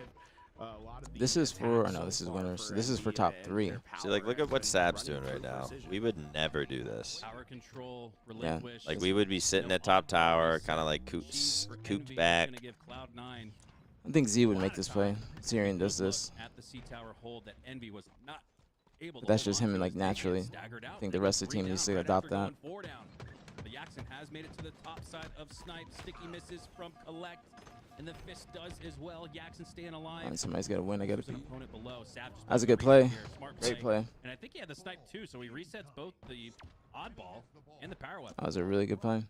a lot of This is for no, this is winners. This is for top 3. See, like, look at what Sab's doing right now. We would never do this. Power control, Yeah. relinquish. Like, we would be sitting at top tower, kind of like cooped back. Gonna give Cloud9 I think Z would make this play. Syrian does this. at the C tower hold that Envy was not able to But that's hold just on him to like as they get naturally. staggered out. I think They the go rest of the 3 team needs down to right adopt after that. going 4 down. But Jackson has made it to the top side of Snipe. Sticky misses from Collect. And the fist does as well. Jackson staying alive. And somebody's gotta win. I gotta There's an beat. opponent below. Sab just That was a makes good play. here. Smart Great play. And I think he had the snipe too, so he resets both the oddball and the power weapon. That was a really good play.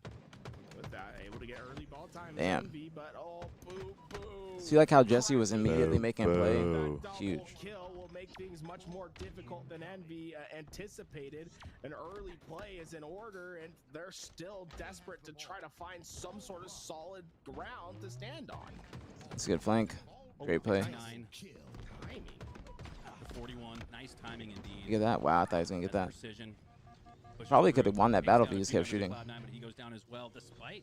with that, able to get early ball time. Damn. Envy, but oh, boo, boo. See like how Jesse was immediately making a play? Boo. Huge. Kill will make things much more difficult than Envy anticipated. An early play is in order, and they're still desperate to try to find some sort of solid ground to stand on. It's a good flank. Great play. 9, Timing. 41. Nice timing indeed. You get that? Wow, I thought he was gonna get that. Precision. Pushes Probably through. could have won that Takes battle if down he just a few kept shooting. members of Cloud9, but he goes down as well, despite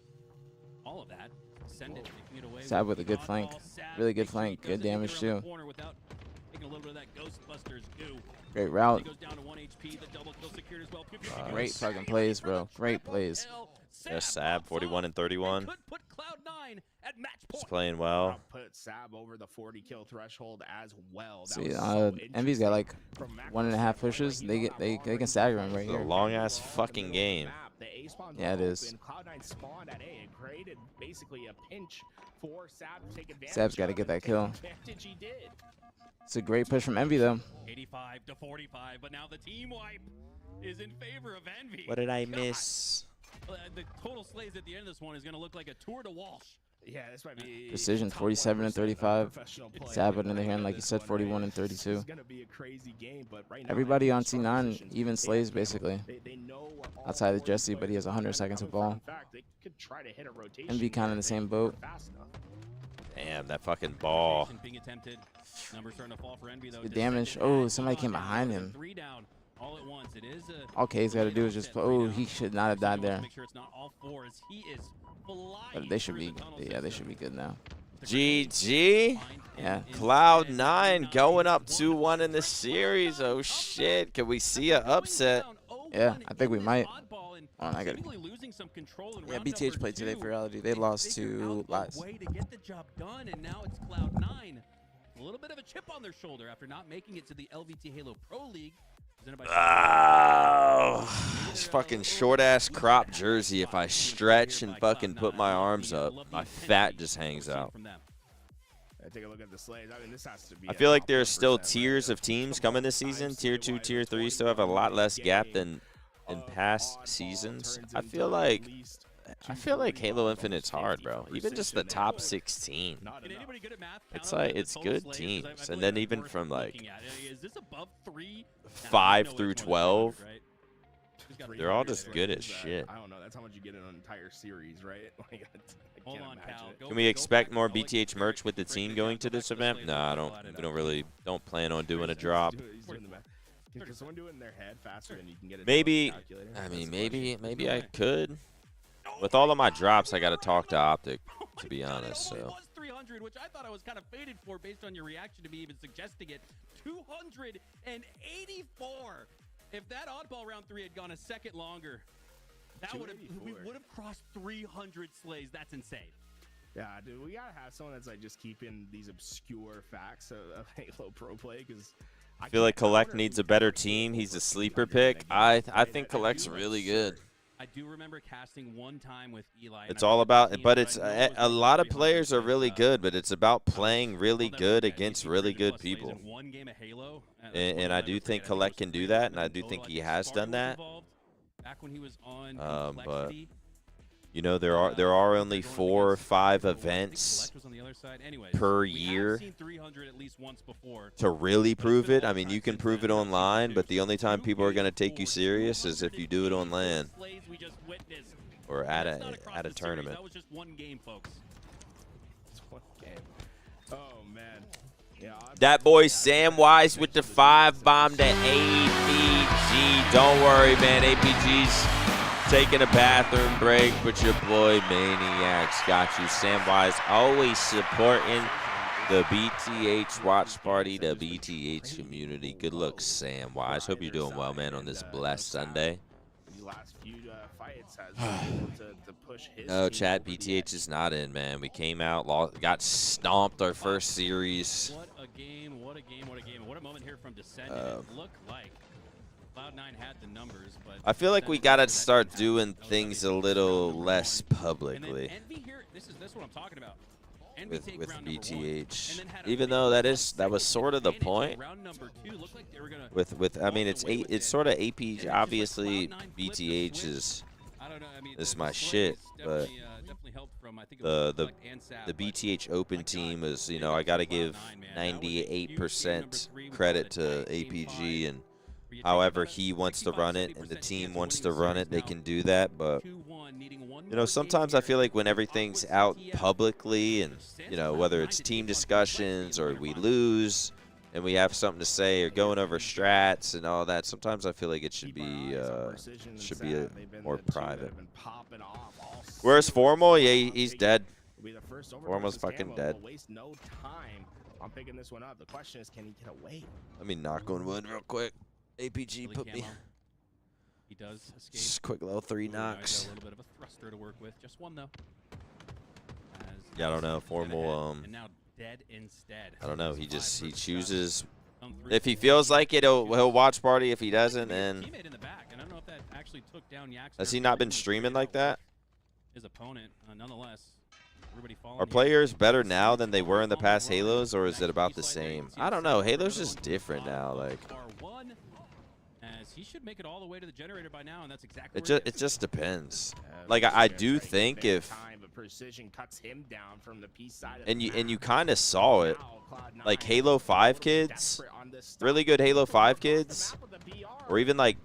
all of that. Send it, taking it away Sab with a the good oddball. flank. Sab Really good makes sure he flank. Good doesn't damage get around the too. corner without taking a little bit of that Ghostbusters goo. Great He route. goes down to 1 HP. The double kill secured as well. Pew, pew, pew, pew. Great fucking plays, bro. Great plays. Yeah, Sab, 41 and 31. Could put Cloud9 at match He's point. playing well. Put Sab over the 40 kill threshold as well. That See, was so Envy's got like interesting. From 1.5 pushes. They can stagger him right It's a here. long ass fucking game. Yeah, it is. Cloud9 spawned at A. It created basically a pinch for Sab to take advantage. Sab's gotta of, get and that take kill. advantage he did. It's a great push from Envy though. 85 to 45, but now the team wipe is in favor of Envy. What did I miss? The total slays at the end of this one is going to look like a tour de Walsh. Yeah, this might be Precision top 47 and 1% 35. professional play. Sabbath in the hand, like you said, This one, 41 and This 32. is gonna be a crazy game, but right now Everybody on strong T9 positions. even They slays, have basically. They know what all Outside of four Jesse, players but he has are 100 coming seconds of from. ball. In fact, they could try to hit a rotation. Envy kind of in the same boat. Fast enough. Damn, that fucking ball. Being attempted. Numbers starting to fall for Envy, though. Good damage. Oh, somebody came behind him. 3 down all at once. It is All K's got to do is just. Oh, he should not have died there. Make sure it's not all 4 as he is flying But they should through be. the tunnel Yeah, they system. should be good now. GG. Yeah. Cloud9 going up 2-1 in the series. Oh shit! Can we see an upset? Yeah, I think we might. Oh, I got. Losing some control in Yeah, round BtH number played today 2. for reality. They lost figured to out a Lies. way to get the job done, and now it's Cloud9. A little bit of a chip on their shoulder after not making it to the LVT Halo Pro League. Oh, this fucking short ass crop jersey. If I stretch and fucking put my arms up, my fat just hangs out. Take a look at the slays. I mean, this has to be I feel like there's still tiers of teams coming this season. Tier 2, Tier 3 still have a lot less gap than in past seasons. I feel like Halo Infinite's hard, bro. Even just the top 16. It's like it's good teams, and then even from like 5 through 12, they're all just good as shit. I don't know. That's how much you get in an entire series, right? Like, I Hold can't on, imagine Cal. it. Go Can we expect more BtH merch with the team going to this event? No, I don't. We don't plan on doing a drop. Can someone do it in their head faster than you can get it? Maybe. I mean, maybe I could. With all of my drops, I got to talk to Optic, to be honest. It So. was 300, which I thought I was kind of faded for based on your reaction to me even suggesting it. 284. If that oddball round 3 had gone a second longer, we would have crossed 300 slays. That's insane. Yeah, dude, we gotta have someone that's like just keeping these obscure facts of Halo Pro play because I feel like Collect needs a better team. He's a sleeper pick. I think Collect's really good. I do remember casting one time with Eli. It's all about, but it's a lot of players are really good, but it's about playing really good against really good people. And I do think Collect can do that, and I do think he has done that. But you know, there are only 4 or 5 events per year to really prove it. I mean, you can prove it online, but the only time people are going to take you serious is if you do it on LAN or at a tournament. That was just one game, folks. oh man. Yeah, That boy Sam Wise with the 5 bomb to aPG. Don't worry, man. aPG's taking a bathroom break, but your boy Maniac's got you. Sam Wise always supporting the BtH watch party, the BtH community. Good luck, Sam Wise. Hope you're doing well, man, on this blessed Sunday. These last few fights has been able to push his No, team chat, over the BtH edge. is not in, man. We came out, got stomped our first series. What a game, what a game, what a game. What a moment here from Descendant. It looked like Cloud9 had the numbers, but I feel like we got to start doing things a little less publicly Envy here, this is what I'm talking about. with BtH. Even though that was sort of the point. With I mean, it's sort of aPG. Obviously, BtH is my shit, but the BtH Open team is, you know, I got to give 98% credit to aPG, and however he wants to run it and the team wants to run it, they can do that. But you know, sometimes I feel like when everything's out publicly, and you know, whether it's team discussions or we lose and we have something to say or going over strats and all that, sometimes I feel like it should be more private. Where's Formal? Yeah, he's dead. Formal's fucking dead. Waste no time on picking this one up. The question is, can he get away? Let me knock on wood real quick. aPG put me. He does escape. Just quick level 3 knocks. A little bit of a thruster to work with. Just one though. Yeah, I don't know. Formal. And now dead instead. I don't know. He chooses. If he feels like it, he'll watch party. If he doesn't, and has he not been streaming like that? His opponent, nonetheless. Are players better now than they were in the past Halos, or is it about the same? I don't know. Halo's just different now. Like, as he should make it all the way to the generator by now, and that's exactly It just depends. Like I do think if and you kind of saw it, like Halo 5 kids, really good Halo 5 kids, or even like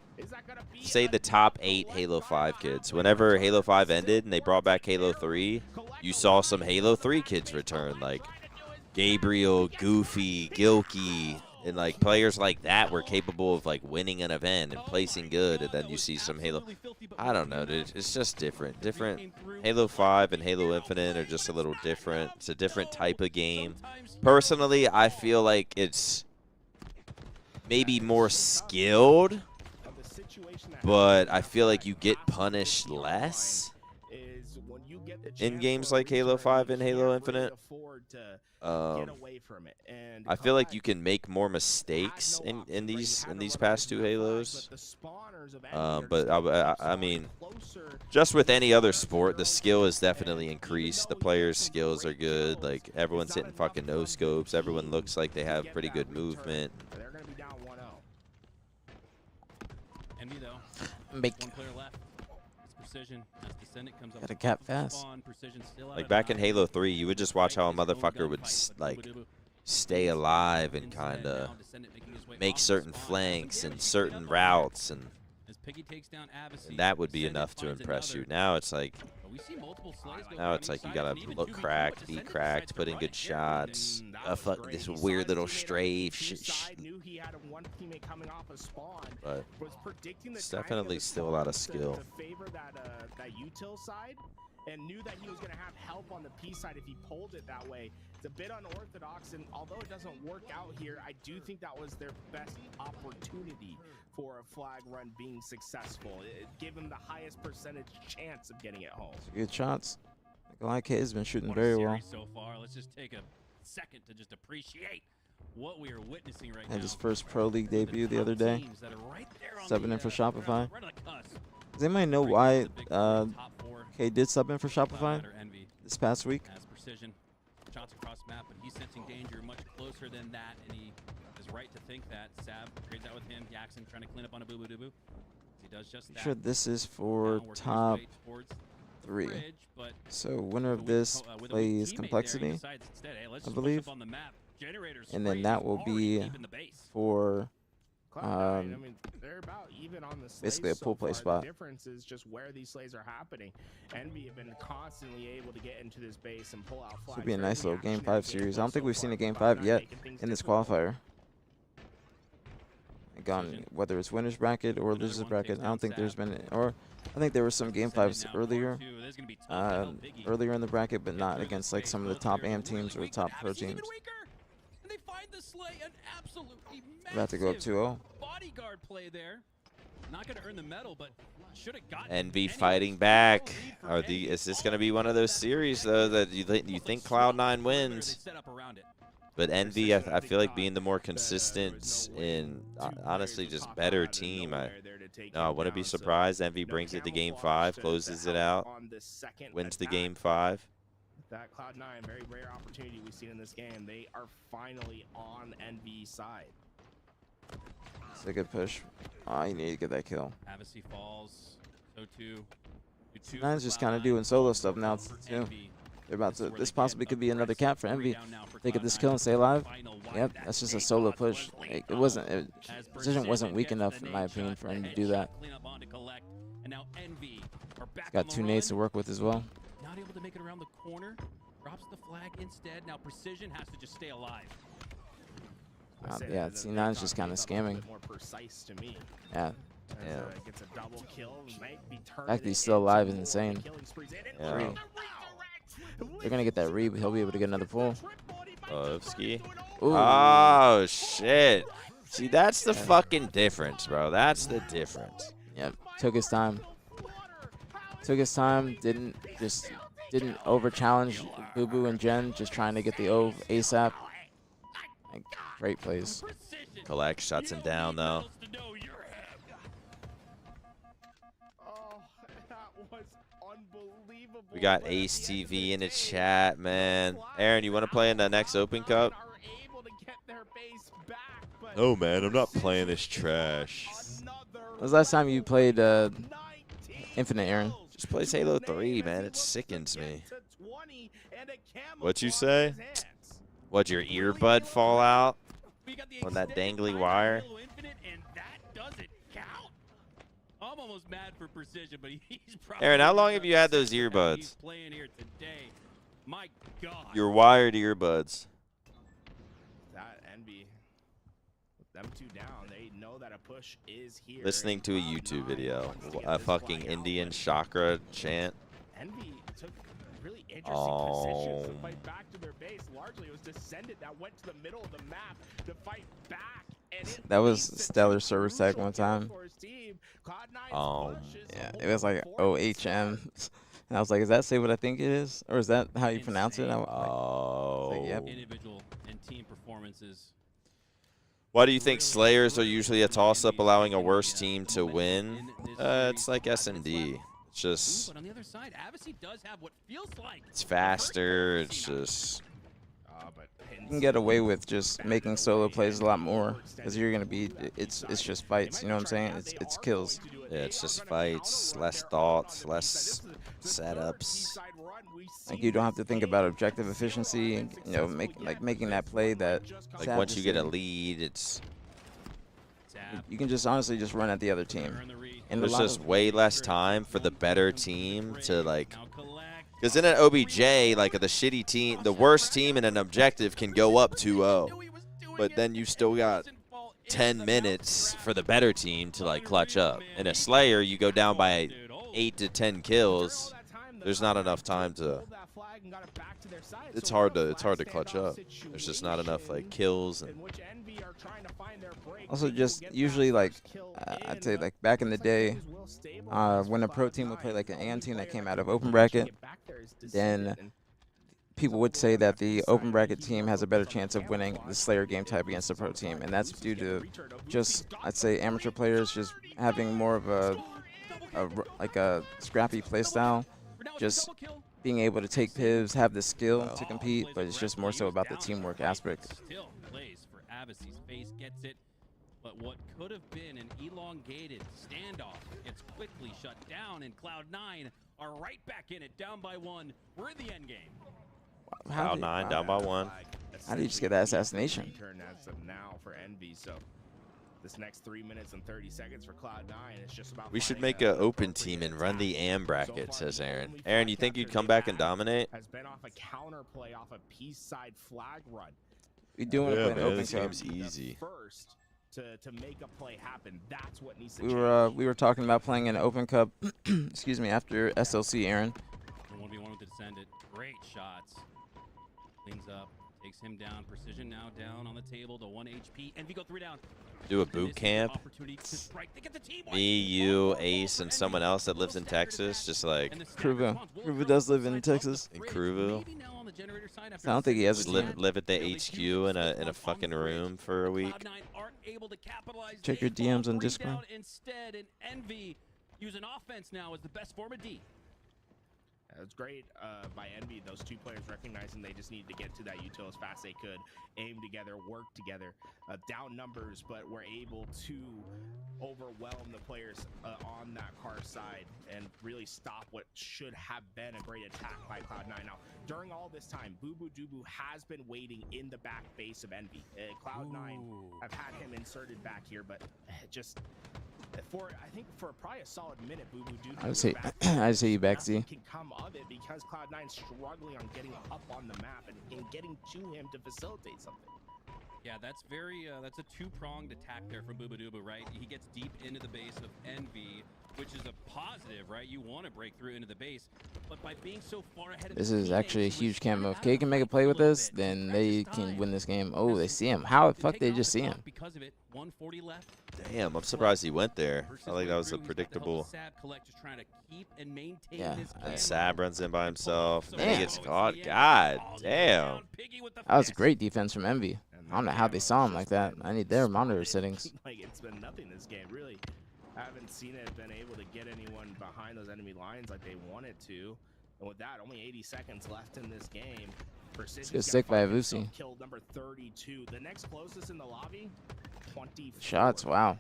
say the top 8 Halo 5 kids. Whenever Halo 5 ended and they brought back Halo 3, you saw some Halo 3 kids return, like Gabriel, Goofy, Gilkey, and like players like that were capable of like winning an event and placing good. And then you see some Halo. I don't know, dude. It's just different. Halo 5 and Halo Infinite are just a little different. It's a different type of game. Personally, I feel like it's maybe more skilled, but I feel like you get punished less in games like Halo 5 and Halo Infinite. I feel like you can make more mistakes in these past 2 Halos. But I mean, just with any other sport, the skill is definitely increased. The players' skills are good. Like everyone's hitting fucking no scopes. Everyone looks like they have pretty good movement. They're going to be down 1-0. Envy though. Make One player left. It's Precision. As Descendant comes up. Gotta cap fast. Precision still Like back in Halo 3, you would just watch how a motherfucker would like stay alive and kind of make certain flanks and certain routes, and that would be enough to impress you. Now it's like you gotta look cracked, be cracked, put in good shots. Fuck this weird little strafe. But it's definitely still a lot of skill. And knew that he was going to have help on the P side if he pulled it that way. It's a bit unorthodox, and although it doesn't work out here, I do think that was their best opportunity for a flag run being successful. It gave them the highest percentage chance of getting it home. Good shots. Like has been shooting very well. So far, let's just take a second to just appreciate what we are witnessing right now. Had his first Pro League debut the other day. Subbing in for Shopify. Does anybody know why K did sub in for Shopify this past week? Has Precision shots across map, but he's sensing danger much closer than that, and he is right to think that. Sab trades out with him. Jackson trying to clean up on a boo boo doo boo. He does just that. Sure, this is for top 3. So winner of this plays Complexity, I believe, and then that will be for I mean, they're about even on the basically a slays pool so play far. spot. The difference is just where these slays are happening. Envy have been constantly able to get into this base and pull out flags. This would be a nice little Game 5 series. I don't think we've seen a Game 5 yet in this qualifier. Gone, whether it's winners bracket or losers bracket, I don't think there's been, or I think there were some Game 5s earlier in the bracket, but not against like some of the top AM teams or top pro teams. About to go up 2-0. Bodyguard play there. Not going to earn the medal, but should have gotten Envy fighting back. Is this going to be one of those series though that you think Cloud9 wins? But Envy, I feel like being the more consistent and honestly just better team. I wouldn't be surprised. Envy brings it to Game 5, closes it out, wins the Game 5. That Cloud9, very rare opportunity we've seen in this game. They are finally on Envy's side. It's a good push. You need to get that kill. Avicii falls. So too. Nine's just kind of doing solo stuff now too. They're about to. This possibly could be another cap for Envy. They get this kill and stay alive. Yep, that's just a solo push. It wasn't. Precision wasn't weak enough, in my opinion, for him to do that. He's got 2 nades to work with as well. Not able to make it around the corner. Drops the flag instead. Now Precision has to just stay alive. Yeah, C9's just kind of scamming. Yeah. Gets a double kill. The fact that he's still alive is insane. Yeah. They're gonna get that read, but he'll be able to get another pull. Ovsky. Oh shit! See, that's the fucking difference, bro. That's the difference. Yep. Took his time. Didn't over challenge Boo Boo and Jen, just trying to get the Ove ASAP. Like, great plays. Collect shuts him down though. We got Ace TV in the chat, man. Aaron, you want to play in the next Open Cup? back, but Oh man, I'm not playing this trash. When was the last time you played Infinite, Aaron? Just plays Halo 3, man. It sickens me. What you say? What, your earbud fall out on that dangly wire? And that doesn't count. I'm almost mad for precision, but he's probably Aaron, how long have you had those earbuds? He's playing here today. My God. Your wired earbuds. That Envy, them two down. They know that a push is here. Listening to a YouTube video. A fucking Indian chakra chant. Envy took really interesting positions to fight back to their base. Largely, it was Descendant that went to the middle of the map to fight back. And That was Stellar Service Tech one time. Yeah, it was like OHM. And I was like, is that say what I think it is? Or is that how you pronounce it? Oh. Yep. Individual and team performances. Why do you think Slayers are usually a toss-up, allowing a worse team to win? It's like S&D. It's just, But on the other side, aPG does have what feels like it's faster. It's just, You can get away with just making solo plays a lot more because you're gonna be. It's just fights. You know what I'm saying? It's kills. yeah, it's just fights, less thoughts, less setups. Like you don't have to think about objective efficiency. You know, making that play that. Like once you get a lead, it's You can just honestly just run at the other team. And there's just way less time for the better team to like. Because in an OBJ, like the shitty team, the worst team in an objective can go up 2-0, but then you still got 10 minutes for the better team to like clutch up. In a Slayer, you go down by 8 to 10 kills. There's not enough time to. It's hard to clutch up. There's just not enough like kills and. Also, just usually like I'd say like back in the day, when a pro team would play like an AN team that came out of open bracket, then people would say that the open bracket team has a better chance of winning the Slayer game type against the pro team, and that's due to just I'd say amateur players just having more of a scrappy play style, just being able to take pivots, have the skill to compete, but it's just more so about the teamwork aspect. Still plays for aPG's face, gets it. But what could have been an elongated standoff gets quickly shut down, and Cloud9 are right back in it, down by 1. We're in the end game. Cloud9 down by 1. How do you just get that assassination? Turn as of now for Envy, so this next 3 minutes and 30 seconds for Cloud9, it's just about. We should make an open team and run the AM bracket, says Aaron. Aaron, you think you'd come back and dominate? Has been off a counter play off a peace side flag run. We do want to play an open this cup. game's easy. First to make a play happen, that's what needs to We were talking about playing an open cup. Excuse me, after SLC, Aaron. 1v1 with the Descendant. Great shots. Cleans up. Takes him down. Precision now down on the table to 1 HP. Envy go 3 down. Do a boot camp. Me, you, Ace, and someone else that lives in Texas. Just like Kruvu. Kruvu does live in Texas. in Kruvu. I don't think he has Just a team. live at the HQ in a fucking room for a week. Check your DMs on Discord. Instead, and Envy using offense now as the best form of D. It's great by Envy, those two players recognizing they just needed to get to that util as fast as they could, aim together, work together, down numbers, but were able to overwhelm the players on that car side and really stop what should have been a great attack by Cloud9. Now, during all this time, Bubu Dubu has been waiting in the back base of Envy. Cloud9 have had him inserted back here, but just I think for probably a solid minute, Bubu Dubu. I see you back, Z. Can come of it because Cloud9 struggling on getting up on the map and getting to him to facilitate something. Yeah, that's very that's a two-pronged attack there from Bubu, right? He gets deep into the base of Envy, which is a positive, right? You want to break through into the base, but by being so far ahead of This is actually a huge camo. If K can make a play with this, then they can win this game. Oh, they see him. How the fuck they just see him? Because of it, 140 left. Damn, I'm surprised he went there. I think that was a predictable. Yeah, And Sab runs in by himself. And he Damn. gets caught. God damn. That was great defense from Envy. I don't know how they saw him like that. I need their monitor settings. Like it's been nothing this game, really. I haven't seen it been able to get anyone behind those enemy lines like they wanted to. And with that, only 80 seconds left in this game. Precision's good gonna stick by find himself Avusi. Killed number 32. The next closest in the lobby, 24. Shots, wow.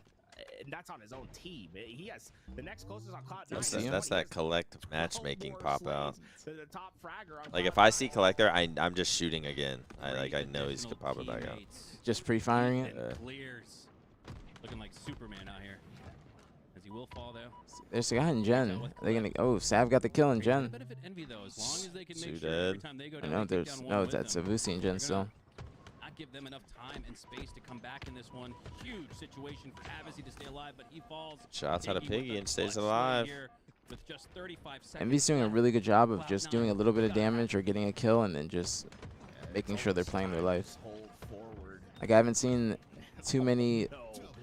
And that's on his own team. He has the next closest on Cloud9. That's- is That's 20. that collective matchmaking pop out. The top fragger on Like if Cloud9. I see collector, I'm just shooting again. I know he's gonna pop it back out. Just pre-firing it. And clears. Looking like Superman out here. As he will fall though. There's a guy in Gen. They're gonna. Oh, Sav got the kill in Gen. Benefit Envy though, as long as they can make Sue sure every dead. time they go I down, know they take there's down no. one with That's them. Avusi in Gen They're still. gonna not give them enough time and space to come back in this one. Huge situation for aPG to stay alive, but he falls. Shots out of Piggy with Piggy a and stays clutch play alive. here with just 35 seconds Envy's doing a left. really good job of just Cloud9 doing a little bit of gotta damage or getting a kill and then just making sure they're playing their life. Hold forward. Like I haven't seen too many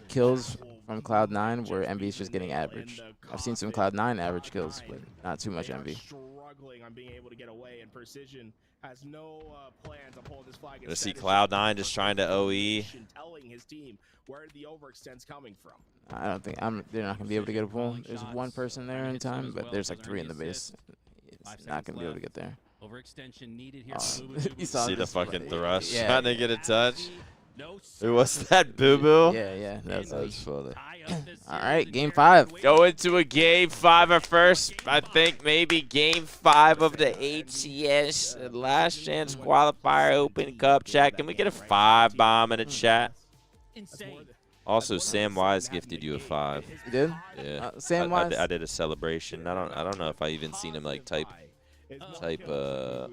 kills from Cloud9 where Envy's just getting average. I've seen some Cloud9 average kills, but not too much They are Envy. struggling on being able to get away, and Precision has no plans on pulling this flag. Gonna see Instead, it's Cloud9 just trying to OE. telling his team where the overextend's coming from. I don't think they're not gonna be able to get a pull. There's one person there in time, but there's like 3 in the base. It's not gonna be able to get there. Overextension needed here. Oh, from Boo Boo you saw See the this fucking play. thrust Yeah. trying to get a touch. No, Who was that, Boo Boo? Yeah, that's funny. all right. Game 5. Go into a game 5 or first. I think maybe game 5 of the HCS last chance qualifier Open Cup chat. Can we get a 5 bomb in the chat? Insane. Also, Sam Wise gifted you a 5. You did? Yeah. Sam I Wise. did a celebration. I don't know if I even seen him like type in the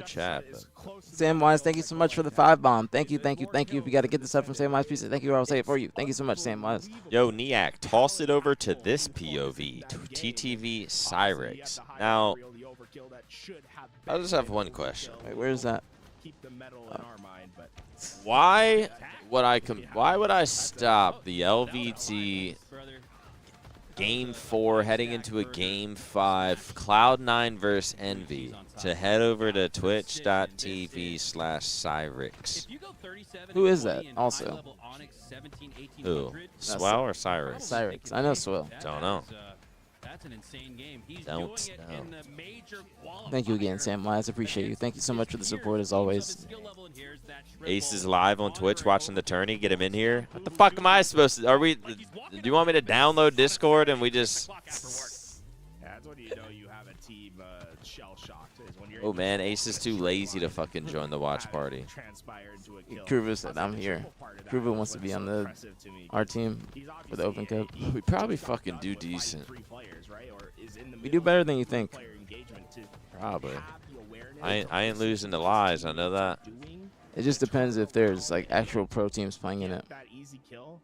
chat. But. Sam Wise, thank you so much for the 5 bomb. Thank you. If you got to get this up from Sam Wise, please thank you. I'll say it for you. Thank you so much, Sam Wise. Yo, Niak, toss it over to this POV, to TTV Cyrix. Now, I just have one question. Wait, where is that? Keep the metal in our mind, but Why would I stop the LVT Game 4 heading into a Game 5 Cloud9 versus Envy to head over to twitch.tv/Cyrix? Who is that also? Who? Swell or Cyrix? Cyrix. I know Swill. Don't know. That's an insane game. He's Don't doing it in know. the major Thank you again, Sam Wise. Appreciate you. Thank you so much for the support as always. Ace is live on Twitch watching the tourney. Get him in here. What the fuck am I supposed to? Are we? Do you want me to download Discord and we just? yeah, that's when you know you have a team shell shocked. Is when you're Oh man, Ace is too lazy to fucking join the watch party. Kruva said, I'm here. Kruva wants to be on our team for the Open Cup. We probably fucking do decent. We do better than you think. Probably. I ain't losing to lies. I know that. It just depends if there's like actual pro teams playing in it. That easy kill,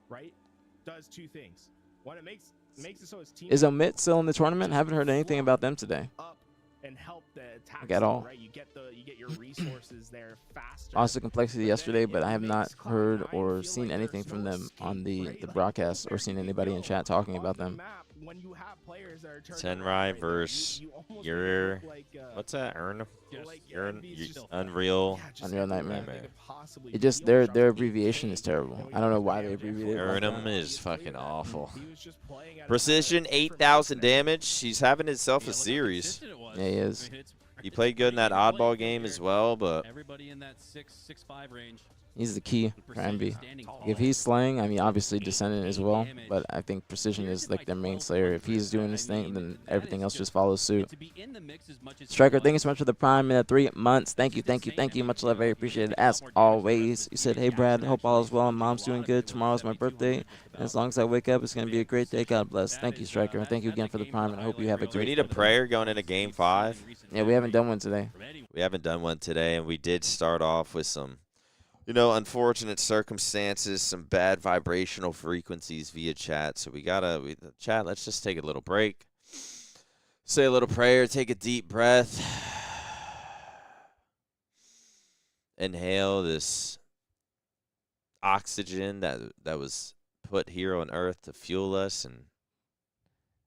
right, does two things. One, it makes it so his team Is Omit still in the tournament? Haven't heard anything about them today. up and help the attack. Like at all. Right, you get your resources there faster. Lost the complexity yesterday, but I have not heard or seen anything from them on the broadcast or seen anybody in chat talking about them. When you have players that are turning Tenrai around, versus you almost your look like, what's that? Unreal Unreal Nightmare. Nightmare. It just their abbreviation is terrible. I don't know why they abbreviate it. like that. Urnum is fucking awful. Precision 8,000 damage. He's having himself a series. Yeah, he is. He played good in that oddball game as well, but Everybody in that 6'5" range. He's the key for MB. If he's slaying, I mean, obviously Descendant as well, but I think Precision is like their main slayer. If he's doing his thing, then everything else just follows suit. Striker, thank you so much for the prime in the 3 months. Thank you. Much love, very appreciated. As always, you said, hey, Brad, hope all is well and mom's doing good. Tomorrow's my birthday. And as long as I wake up, it's going to be a great day. God bless. Thank you, Striker. And thank you again for the prime, and I hope you have a do we great need a prayer going into Game 5? Yeah, we haven't done one today. We haven't done one today, and we did start off with some, unfortunate circumstances, some bad vibrational frequencies via chat. So chat, let's just take a little break. Say a little prayer, take a deep breath. Inhale this oxygen that was put here on Earth to fuel us and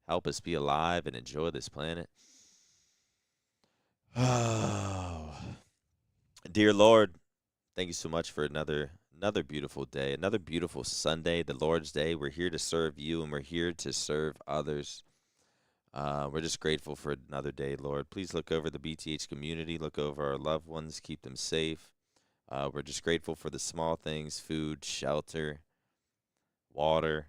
help us be alive and enjoy this planet. Oh, dear Lord, thank you so much for another beautiful day, another beautiful Sunday, the Lord's Day. We're here to serve you, and we're here to serve others. We're just grateful for another day, Lord. Please look over the BTH community, look over our loved ones, keep them safe. We're just grateful for the small things, food, shelter, water,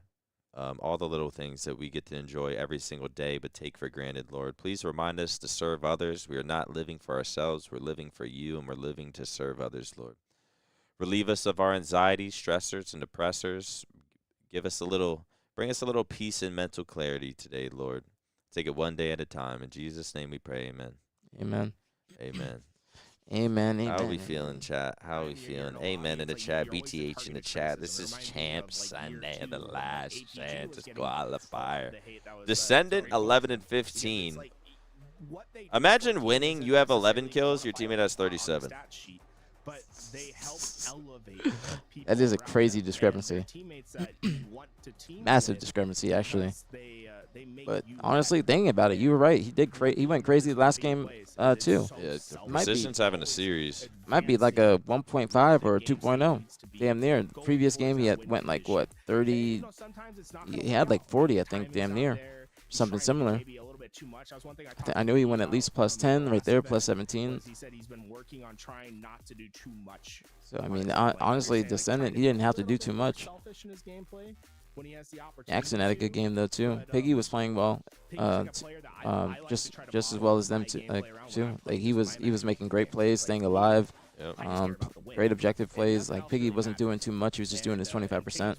all the little things that we get to enjoy every single day but take for granted, Lord. Please remind us to serve others. We are not living for ourselves. We're living for you, and we're living to serve others, Lord. Relieve us of our anxieties, stressors, and depressors. Bring us a little peace and mental clarity today, Lord. Take it one day at a time. In Jesus' name we pray, amen. Amen. Amen. Amen. How are we amen. feeling, chat? How are we feeling? Amen in the chat. BTH in the chat. This is Champ Sunday, the last chance qualifier. Descendant 11 and 15. Imagine winning. You have 11 kills. Your teammate has 37. But they help elevate That is a crazy discrepancy. Massive discrepancy, actually. But honestly, thinking about it, you were right. He went crazy the last game too. Yeah, Might be- Precision's having a series. Might be like a 1.5 or a 2.0. Damn near. Previous game he went like what 30. He had like 40, I think. Damn near. Something similar. I know he went at least plus 10 right there, plus 17. He said he's been working on trying not to do too much. So I mean, honestly, Descendant, he didn't have to do too much. Jackson had a good game though too. Piggy was playing well, just as well as them too. Like he was making great plays, staying alive. Yep. Great objective plays. Like Piggy wasn't doing too much. He was just doing his 25%.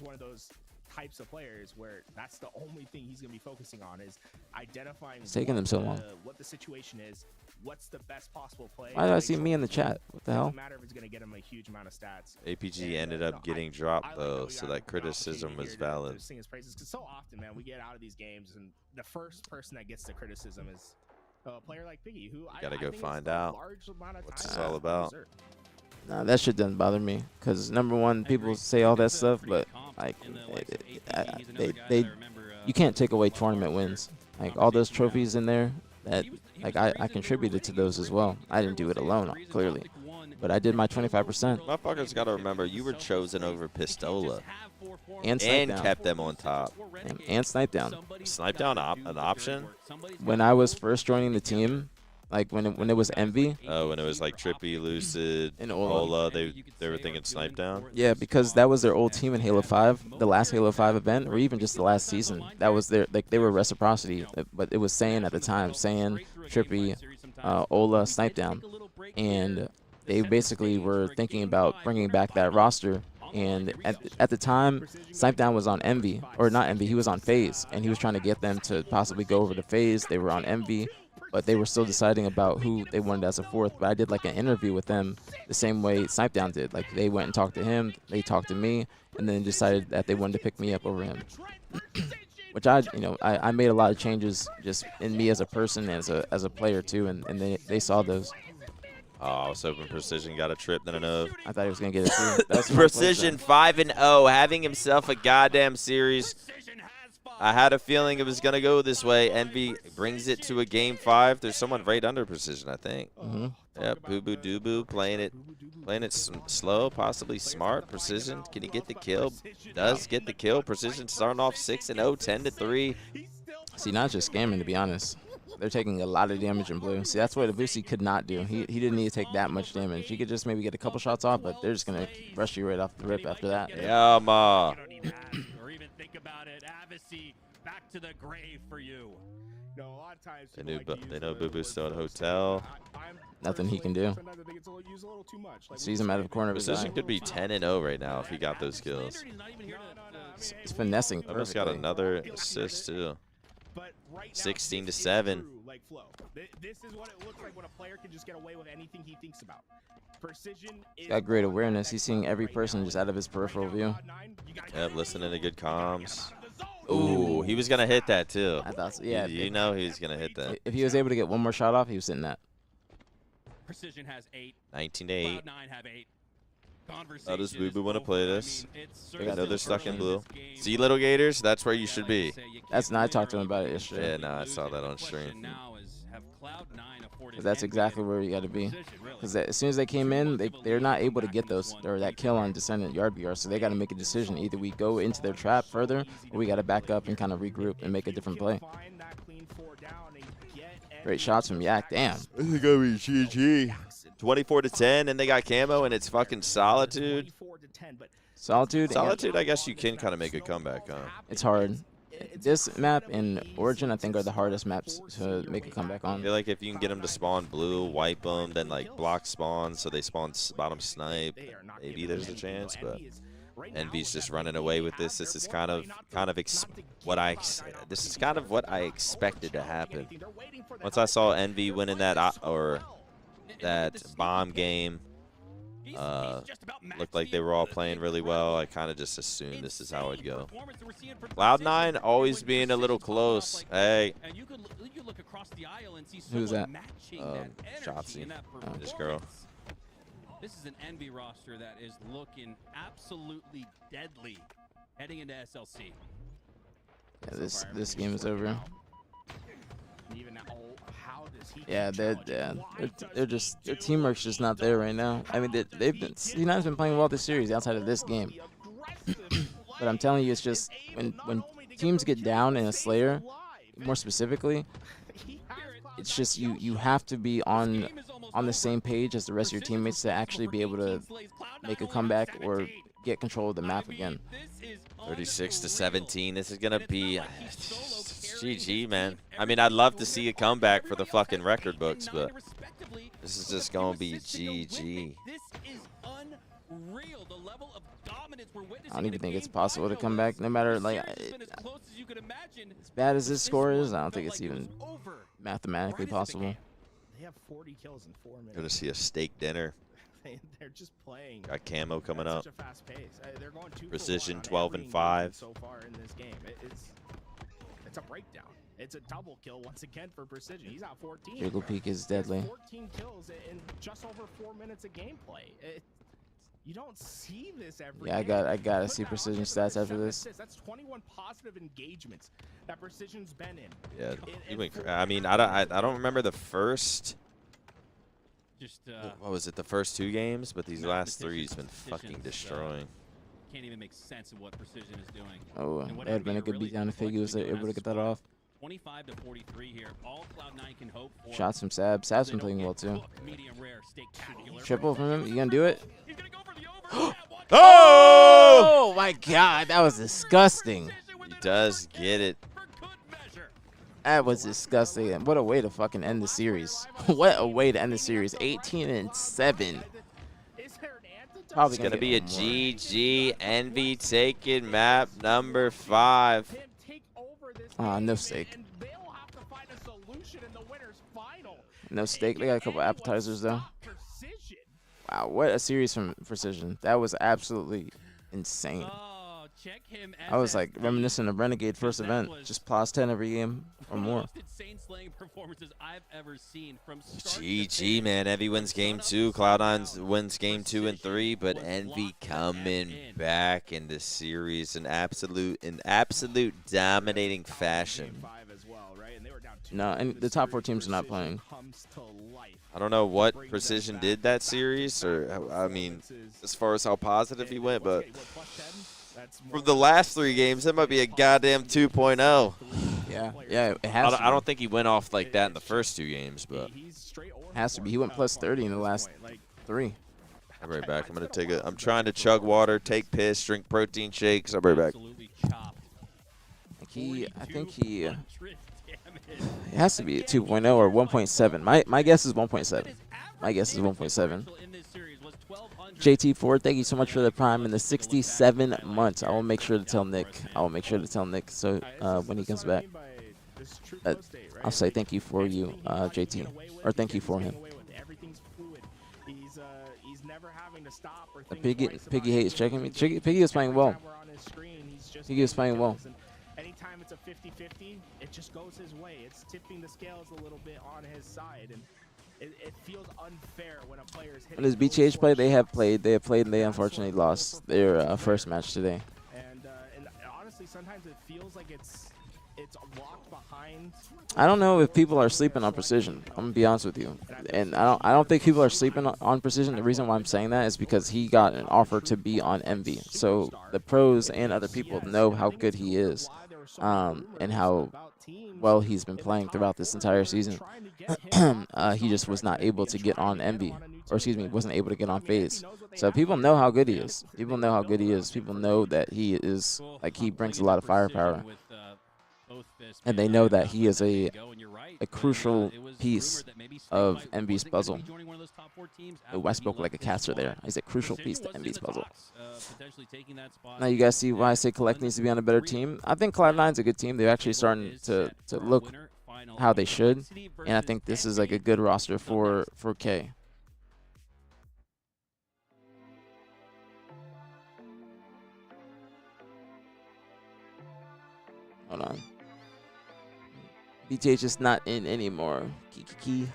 Types of players where that's the only thing he's going to be focusing on is identifying It's taking them so long. What the situation is, what's the best possible play. Why did I see me in the chat? What the hell? Doesn't matter if it's going to get him a huge amount of stats. aPG ended up getting dropped though, so that criticism was valid. Because so often, man, we get out of these games and the first person that gets the criticism is a player like Piggy, who I Gotta go think find is a out large amount of what's time this all about. reserved. Nah, that shit doesn't bother me. Cause number one, people say all that stuff, but like, you can't take away tournament wins. Like all those trophies in there, that like I contributed to those as well. I didn't do it alone, clearly, but I did my 25%. Motherfuckers gotta remember, you were chosen over Pistola And Snipe down. kept them on top. And Snipe down. Snipe down an option? When I was first joining the team, like when it was Envy. Oh, when it was like Trippy, Lucid, And Ola. they were thinking Snipe down? Yeah, because that was their old team in Halo 5, the last Halo 5 event, or even just the last season. That was their, like, they were reciprocity, but it was Saiyan at the time, Saiyan, Trippy, Ola, Snipe down, and they basically were thinking about bringing back that roster. And at the time, Snipe down was on Envy, or not Envy, he was on FaZe, and he was trying to get them to possibly go over to FaZe. They were on Envy, but they were still deciding about who they wanted as a fourth. But I did like an interview with them the same way Snipe down did. Like they went and talked to him, they talked to me, and then decided that they wanted to pick me up over him. Which I made a lot of changes just in me as a person, as a player too, and they saw those. Oh, I was hoping Precision got a trip, then another. I thought he was gonna get it too. That's my Precision play 5-0, having himself a goddamn series. I had a feeling it was going to go this way. Envy brings it to a game 5. There's someone right under Precision, I think. Yep, Boo Boo Doo Boo playing it slow, possibly smart. Precision, can he get the kill? Does get the kill. Precision starting off 6-0, 10-3. See, not just scamming, to be honest. They're taking a lot of damage in blue. See, that's what Abusi could not do. He didn't need to take that much damage. He could just maybe get a couple shots off, but they're just going to rush you right off the rip after that. Yeah, ma. Or even think about it. Avici, back to the grave for you. No, a lot of times They know Boo Boo's still at hotel. Nothing he can do. Sees him out of the corner of his eye. Precision could be 10-0 right now if he got those kills. He's finessing Almost perfectly. got another assist too. 16-7. This is what it looks like when a player can just get away with anything he thinks about. Precision He's got great awareness. He's seeing every person just out of his peripheral view. Yep, listening to good comms. Ooh, he was going to hit that too. I thought so. Yeah. You know he was going to hit that. If he was able to get one more shot off, he was sitting that. Precision has 8. 19-8. Cloud9 have 8. How does Boo Boo want to play this? They I got know they're stuck in blue. See, little Gators, that's where you should be. That's not. I talked to him about it yesterday. Yeah, no, I saw that on stream. Because that's exactly where you got to be. Because as soon as they came in, they're not able to get those or that kill on Descendant Yard BR. So they got to make a decision. Either we go into their trap further, or we got to back up and kind of regroup and make a different play. Great shots from Yak. Damn. This is gonna be GG. 24-10, and they got camo, and it's fucking Solitude. Solitude. Solitude, I guess you can kind of make a comeback, huh? It's hard. This map and Origin, I think, are the hardest maps to make a comeback I on. feel like if you can get them to spawn blue, wipe them, then like block spawn so they spawn bottom snipe, maybe there's a chance. But Envy's just running away with this. This is kind of what I expected to happen. Once I saw Envy winning that that bomb game, looked like they were all playing really well. I kind of just assumed this is how it'd go. Cloud9 always being a little close. Hey. Who's that? Shotzi. This girl. This is an Envy roster that is looking absolutely deadly heading into SLC. Yeah, this game is over. Yeah, their teamwork's just not there right now. I mean, C9's been playing well this series outside of this game. But I'm telling you, it's just when teams get down in a Slayer, more specifically, it's just you have to be on the same page as the rest of your teammates to actually be able to make a comeback or get control of the map again. 36-17. This is gonna be GG, man. I mean, I'd love to see a comeback for the fucking record books, but this is just gonna be GG. I don't even think it's possible to come back, no matter as bad as this score is. I don't think it's even mathematically possible. They have 40 kills in 4 minutes. Gonna see a steak dinner. They're just playing. Got camo coming up. Such a fast pace. They're going 2 for Precision 1 on 12 every and 5 so far in this game. It's a breakdown. It's a double kill once again for Precision. He's out 14. Jiggle Peak is deadly. 14 kills in just over 4 minutes of gameplay. You don't see this every Yeah, game. I gotta see Precision stats after this. That's 21 positive engagements that Precision's been in. Yeah, he went. I mean, I don't remember the first. What was it? The first 2 games, but these last 3 he's been fucking destroying. Can't even make sense of what Precision is doing. Oh, that would have been a good beatdown if Figgy was able to get that off. 25-43 here. All Cloud9 can hope for. Shots from Sab. Sab's been playing well too. Medium rare, steak tubular. Triple from him. You gonna do it? He's gonna go for the over. Oh my God, that was disgusting. He does get it. That was disgusting. And what a way to fucking end the series. What a way to end the series. 18-7. Probably It's gonna be a GG. Envy taking map number 5. No steak. No steak. They got a couple appetizers though. Wow, what a series from Precision. That was absolutely insane. I was like reminiscent of Renegade first event. Just plus 10 every game or more. GG, man. Envy wins game 2. Cloud9 wins game 2 and 3, but Envy coming back in this series in absolute dominating fashion. No, and the top 4 teams are not playing. I don't know what Precision did that series, or I mean, as far as how positive he went, but from the last 3 games, that might be a goddamn 2.0. Yeah, it has to be. I don't think he went off like that in the first 2 games, but has to be. He went plus 30 in the last 3. I'll be right back. I'm trying to chug water, take piss, drink protein shakes. I'll be right back. I think he it has to be a 2.0 or 1.7. My guess is 1.7. My guess is 1.7. JT4, thank you so much for the prime in the 67 months. I will make sure to tell Nick. So when he comes back, I'll say thank you for you, JT, or thank you for him. Piggy hates checking me. Piggy was playing well. Piggy was playing well. Anytime it's a 50-50, it just goes his way. It's tipping the scales a little bit on his side, and it feels unfair when a player is hitting. When does BtH play? They have played, and they unfortunately lost their first match today. And honestly, sometimes it feels like it's locked behind. I don't know if people are sleeping on Precision. I'm gonna be honest with you, and I don't think people are sleeping on Precision. The reason why I'm saying that is because he got an offer to be on Envy, so the pros and other people know how good he is, and how well he's been playing throughout this entire season. He just was not able to get on Envy, or excuse me, wasn't able to get on FaZe. So people know how good he is. People know how good he is. People know that he is, like, he brings a lot of firepower. And they know that he is a crucial piece of Envy's puzzle. Oh, I spoke like a caster there. He's a crucial piece to Envy's puzzle. Now you guys see why I say Collect needs to be on a better team. I think Cloud9's a good team. They're actually starting to look how they should. And I think this is like a good roster for K. Hold on. BtH is not in anymore. Kiki.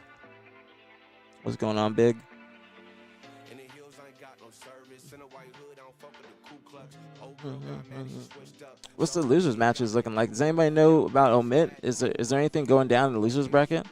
What's going on, Big? What's the losers matches looking like? Does anybody know about Omit? Is there anything going down in the losers bracket?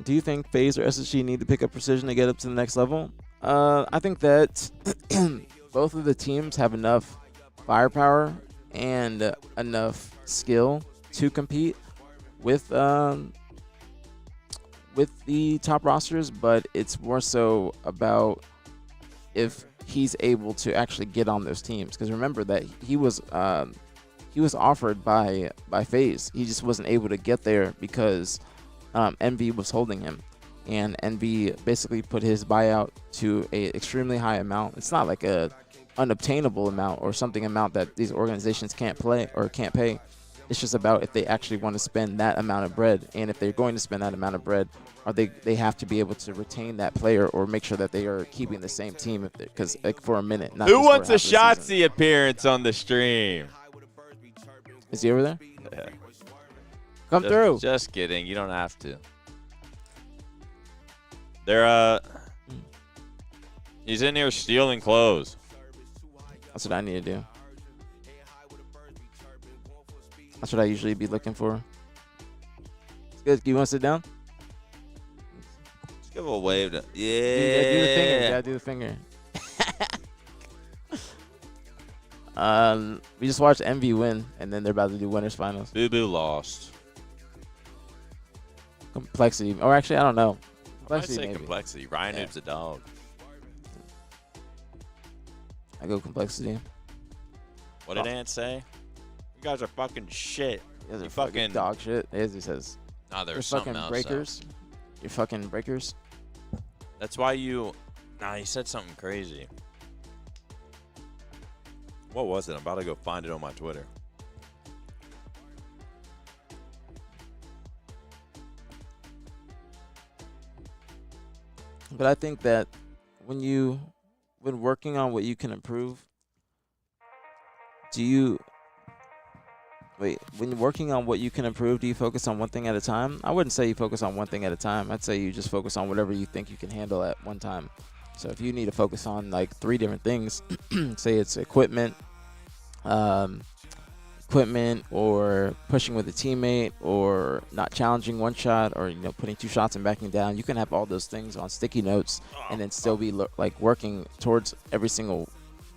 Do you think FaZe or SSG need to pick up precision to get up to the next level? I think that both of the teams have enough firepower and enough skill to compete with the top rosters, but it's more so about if he's able to actually get on those teams. Because remember that he was offered by FaZe. He just wasn't able to get there because Envy was holding him, and Envy basically put his buyout to a extremely high amount. It's not like a unobtainable amount or something amount that these organizations can't pay. It's just about if they actually want to spend that amount of bread, and if they're going to spend that amount of bread, they have to be able to retain that player or make sure that they are keeping the same team, because like for a minute. Not Who just wants for a half of the season. Shotzi appearance on the stream? Is he over there? Yeah. Come through. Just kidding. You don't have to. They're he's in here stealing clothes. That's what I need to do. That's what I usually be looking for. It's good. Do you want to sit down? Just give a wave to Yeah, do the finger. Yeah, do the finger. We just watched Envy win, and then they're about to do winners finals. Boo Boo lost. Complexity, or actually, I don't know. I Complexity, say maybe. complexity. Ryan Noob's a dog. I go complexity. What did Ant say? You guys are fucking shit. You guys are You fucking dog shit. As he says. Nah, You're there's fucking something else. breakers. You're fucking breakers. That's why you. Nah, he said something crazy. What was it? I'm about to go find it on my Twitter. But I think that when working on what you can improve, when you're working on what you can improve, do you focus on one thing at a time? I wouldn't say you focus on one thing at a time. I'd say you just focus on whatever you think you can handle at one time. So if you need to focus on like 3 different things, say it's equipment, or pushing with a teammate, or not challenging one shot, or putting 2 shots and backing down. You can have all those things on sticky notes and then still be like working towards every single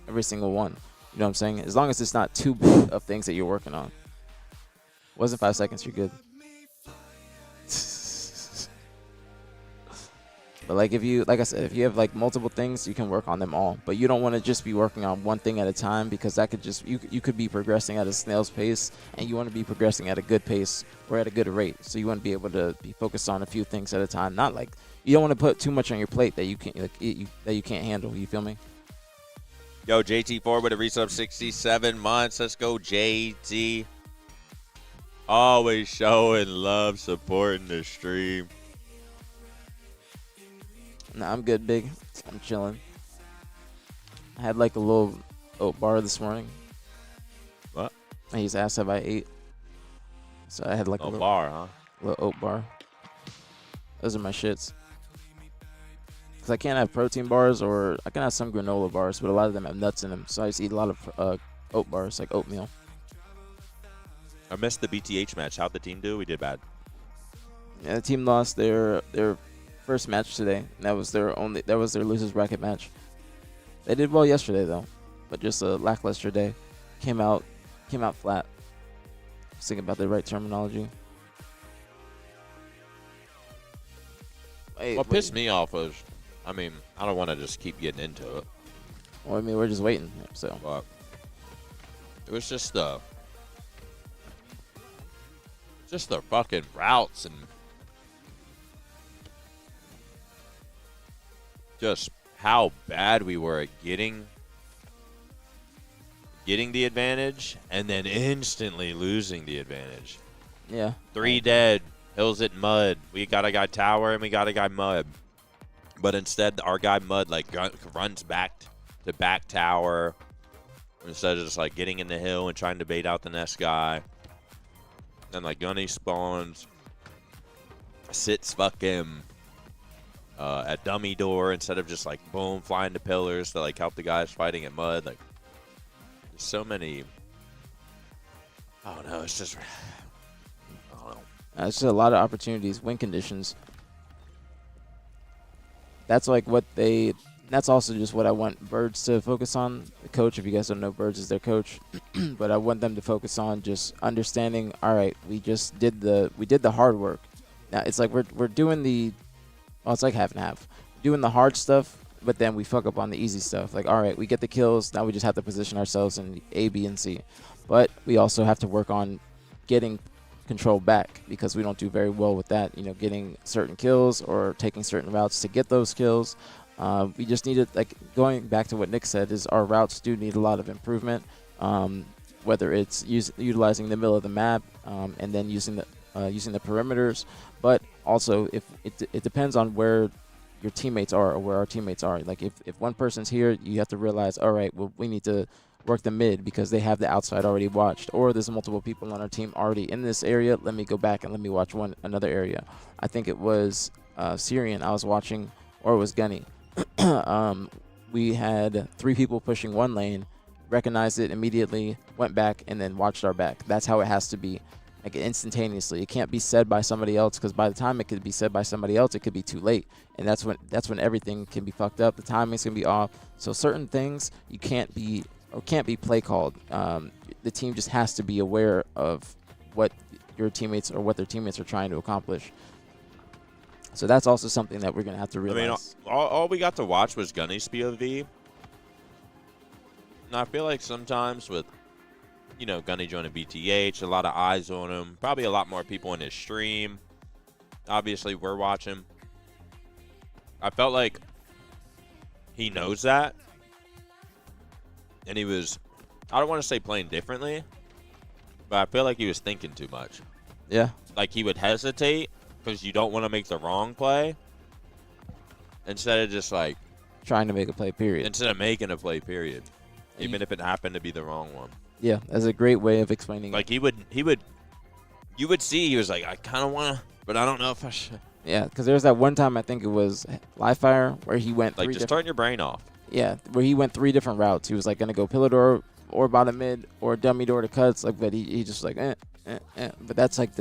one. You know what I'm saying? As long as it's not too big of things that you're working on. Wasn't 5 seconds, you're good. But like I said, if you have like multiple things, you can work on them all. But you don't want to just be working on one thing at a time, because that could just you could be progressing at a snail's pace, and you want to be progressing at a good pace or at a good rate. So you want to be able to be focused on a few things at a time. Not like you don't want to put too much on your plate that you can't that you can't handle. You feel me? Yo, JT4 with a resub 67 months. Let's go, JT. Always showing love, supporting the stream. Nah, I'm good, big. I'm chilling. I had like a little oat bar this morning. What? I just asked if I ate. So I had like a little bar, huh? Little oat bar. Those are my shits. Because I can't have protein bars, or I can have some granola bars, but a lot of them have nuts in them. So I just eat a lot of oat bars, like oatmeal. I missed the BtH match. How'd the team do? We did bad. Yeah, the team lost their first match today. And that was their losers bracket match. They did well yesterday though, but just a lackluster day. Came out flat. I was thinking about the right terminology. What pissed me off was, I mean, I don't want to just keep getting into it. Well, I mean, we're just waiting. So. But it was just the fucking routes and just how bad we were at getting the advantage and then instantly losing the advantage. Yeah. 3 dead, Hills at Mud. We got a guy Tower and we got a guy Mud. But instead, our guy Mud like runs back to back Tower instead of just like getting in the hill and trying to bait out the next guy. And like Gunny spawns, sits fucking at dummy door instead of just like boom flying to pillars to like help the guys fighting at Mud. Like there's so many. I don't know. It's just I don't know. It's just a lot of opportunities, win conditions. That's like what they. That's also just what I want Birds to focus on. The coach, if you guys don't know, Birds is their coach, but I want them to focus on just understanding. All right, we did the hard work. Now it's like we're doing the. Well, it's like half and half. Doing the hard stuff, but then we fuck up on the easy stuff. Like, all right, we get the kills. Now we just have to position ourselves in A, B, and C. But we also have to work on getting control back because we don't do very well with that. You know, getting certain kills or taking certain routes to get those kills. We just needed, like, going back to what Nick said, is our routes do need a lot of improvement. Whether it's utilizing the middle of the map and then using the perimeters, but also if it depends on where your teammates are or where our teammates are. Like if one person's here, you have to realize, all right, well, we need to work the mid because they have the outside already watched, or there's multiple people on our team already in this area. Let me go back and let me watch another area. I think it was Syrian I was watching, or it was Gunny. We had 3 people pushing one lane, recognized it immediately, went back, and then watched our back. That's how it has to be, like instantaneously. It can't be said by somebody else, because by the time it could be said by somebody else, it could be too late, and that's when everything can be fucked up. The timing's gonna be off. So certain things you can't be play called. The team just has to be aware of what your teammates or what their teammates are trying to accomplish. So that's also something that we're going to have to realize. I mean, all we got to watch was Gunny's POV. And I feel like sometimes with, you know, Gunny joining BtH, a lot of eyes on him, probably a lot more people in his stream. Obviously, we're watching. I felt like he knows that. And he was, I don't want to say playing differently, but I feel like he was thinking too much. Yeah. Like he would hesitate because you don't want to make the wrong play instead of just like trying to make a play, period. Instead of making a play, period. Even if it happened to be the wrong one. Yeah, that's a great way of explaining like it. You would see he was like, I kind of want to, but I don't know if I should. Yeah, because there was that one time, I think it was Live Fire, where he went like just turn your brain off. Yeah, where he went 3 different routes. He was like going to go pillar door or bottom mid or dummy door to cuts, like, but he just like But that's like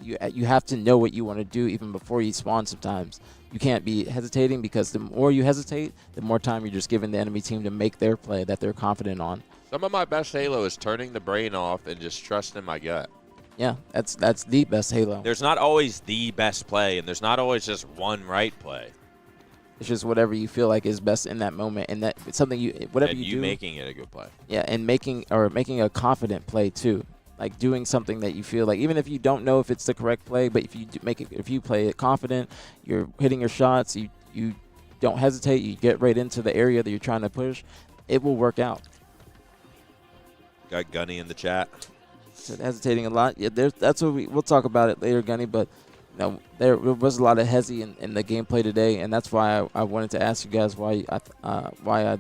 you have to know what you want to do even before you spawn. Sometimes you can't be hesitating, because the more you hesitate, the more time you're just giving the enemy team to make their play that they're confident on. Some of my best Halo is turning the brain off and just trusting my gut. Yeah, that's the best Halo. There's not always the best play, and there's not always just one right play. It's just whatever you feel like is best in that moment, and that it's something whatever and you do, making it a good play. Yeah, and making a confident play too. Like doing something that you feel like, even if you don't know if it's the correct play, but if you if you play it confident, you're hitting your shots, you don't hesitate, you get right into the area that you're trying to push, it will work out. Got Gunny in the chat. So hesitating a lot. Yeah, that's what we'll talk about it later, Gunny. But you know, there was a lot of hesi in the gameplay today, and that's why I wanted to ask you guys why I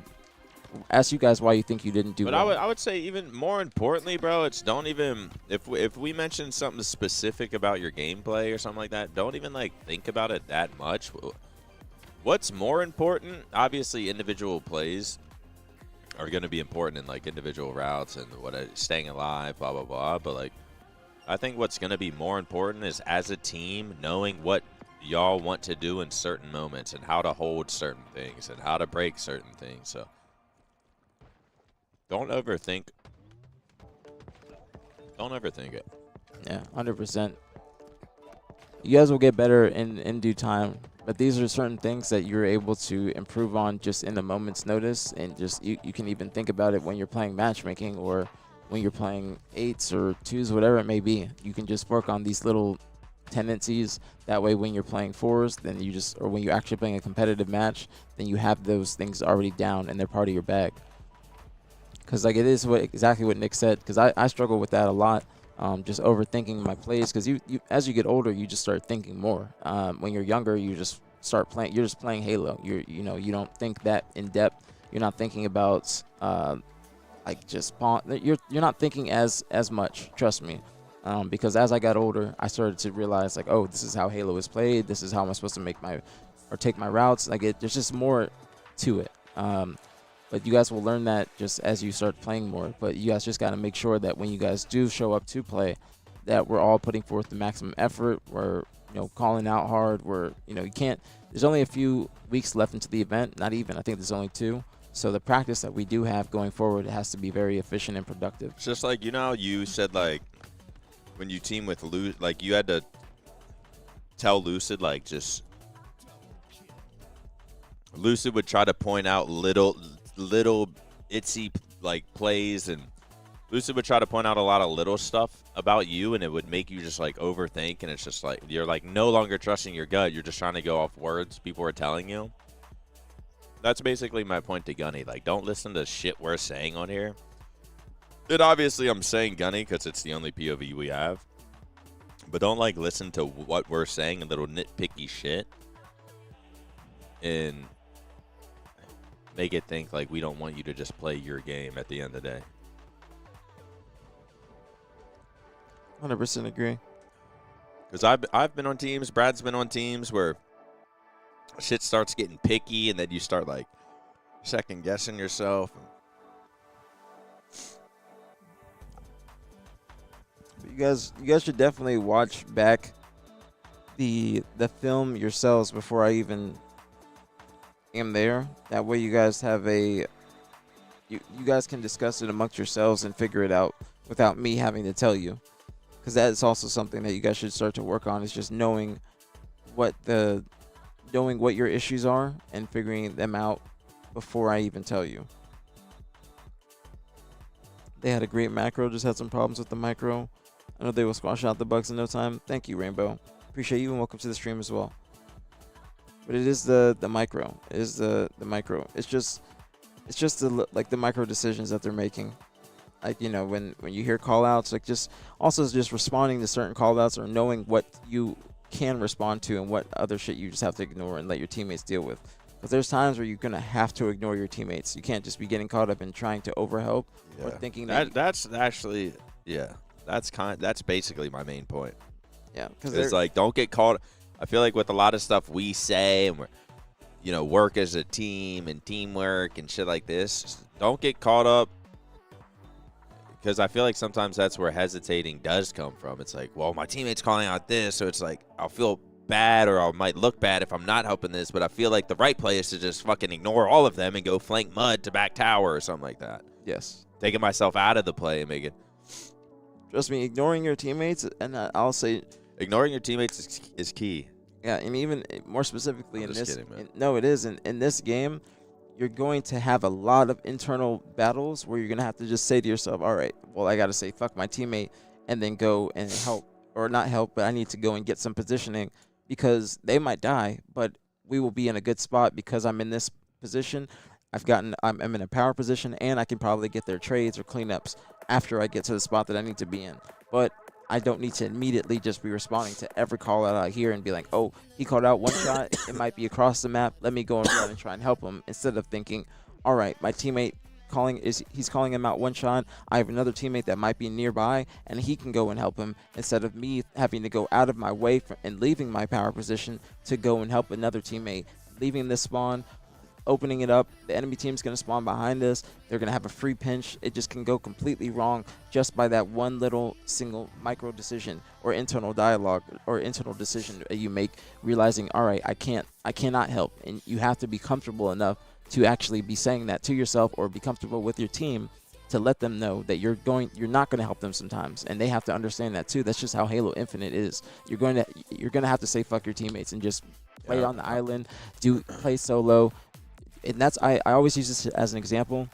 ask you guys why you think you didn't do But well. I would say even more importantly, bro, it's don't even if we mention something specific about your gameplay or something like that, don't even like think about it that much. What's more important? Obviously, individual plays are going to be important in like individual routes and staying alive, blah blah blah. But like, I think what's going to be more important is as a team knowing what y'all want to do in certain moments and how to hold certain things and how to break certain things. So don't overthink. Don't overthink it. Yeah, 100%. You guys will get better in due time, but these are certain things that you're able to improve on just in a moment's notice, and just you can even think about it when you're playing matchmaking or when you're playing 8s or 2s, whatever it may be. You can just work on these little tendencies. That way when you're playing 4s, then you just, or when you're actually playing a competitive match, then you have those things already down and they're part of your bag. Because like it is exactly what Nick said, because I struggle with that a lot. Just overthinking my plays, because you as you get older, you just start thinking more. When you're younger, you just start playing. You're just playing Halo. You don't think that in depth. You're not thinking about like just spawn. You're not thinking as much. Trust me. Because as I got older, I started to realize like, oh, this is how Halo is played. This is how I'm supposed to make take my routes. Like there's just more to it. But you guys will learn that just as you start playing more. But you guys just got to make sure that when you guys do show up to play, that we're all putting forth the maximum effort. We're calling out hard. We're you can't. There's only a few weeks left into the event. Not even. I think there's only 2. So the practice that we do have going forward has to be very efficient and productive. It's just like how you said like when you team with like you had to tell Lucid like just Lucid would try to point out little itsy like plays, and Lucid would try to point out a lot of little stuff about you, and it would make you just like overthink, and it's just like you're like no longer trusting your gut. You're just trying to go off words people are telling you. That's basically my point to Gunny. Like, don't listen to shit we're saying on here. And obviously I'm saying Gunny because it's the only POV we have, but don't like listen to what we're saying and little nitpicky shit and make it think like we don't want you to just play your game at the end of the day. 100% agree. Because I've been on teams, Brad's been on teams where shit starts getting picky, and then you start like second guessing yourself. You guys should definitely watch back the film yourselves before I even am there. That way you guys have you guys can discuss it amongst yourselves and figure it out without me having to tell you. Because that is also something that you guys should start to work on, is just knowing what your issues are and figuring them out before I even tell you. They had a great macro, just had some problems with the micro. I know they will squash out the bugs in no time. Thank you, Rainbow. Appreciate you and welcome to the stream as well. But it is the micro. It is the micro. It's just the micro decisions that they're making. Like, when you hear call outs, like just responding to certain call outs, or knowing what you can respond to and what other shit you just have to ignore and let your teammates deal with. Because there's times where you're gonna have to ignore your teammates. You can't just be getting caught up in trying to overhelp or thinking that's actually that's basically my main point. Yeah, because it's like don't get caught. I feel like with a lot of stuff we say and we're work as a team and teamwork and shit like this, don't get caught up. Because I feel like sometimes that's where hesitating does come from. It's like, well, my teammate's calling out this, so it's like I'll feel bad or I might look bad if I'm not helping this. But I feel like the right play is to just fucking ignore all of them and go flank mud to back tower or something like that. Yes. Taking myself out of the play and making. Trust me, ignoring your teammates, and I'll say. Ignoring your teammates is key. Yeah, and even more specifically I'm in just this. kidding, man. No, it is. In this game, you're going to have a lot of internal battles where you're going to have to just say to yourself, all right, well, I got to say fuck my teammate and then go and help, or not help, but I need to go and get some positioning, because they might die, but we will be in a good spot because I'm in this position. I'm in a power position, and I can probably get their trades or cleanups after I get to the spot that I need to be in. But I don't need to immediately just be responding to every call out I hear and be like, oh, he called out one shot. It might be across the map. Let me go and run and try and help him, instead of thinking, all right, my teammate he's calling him out one shot. I have another teammate that might be nearby, and he can go and help him instead of me having to go out of my way and leaving my power position to go and help another teammate. Leaving this spawn, opening it up, the enemy team's going to spawn behind us. They're going to have a free pinch. It just can go completely wrong just by that one little single micro decision or internal dialogue or internal decision that you make, realizing, all right, I cannot help. And you have to be comfortable enough to actually be saying that to yourself or be comfortable with your team to let them know that you're not going to help them sometimes, and they have to understand that too. That's just how Halo Infinite is. You're going to have to say fuck your teammates and just play on the island, play solo. And that's I always use this as an example.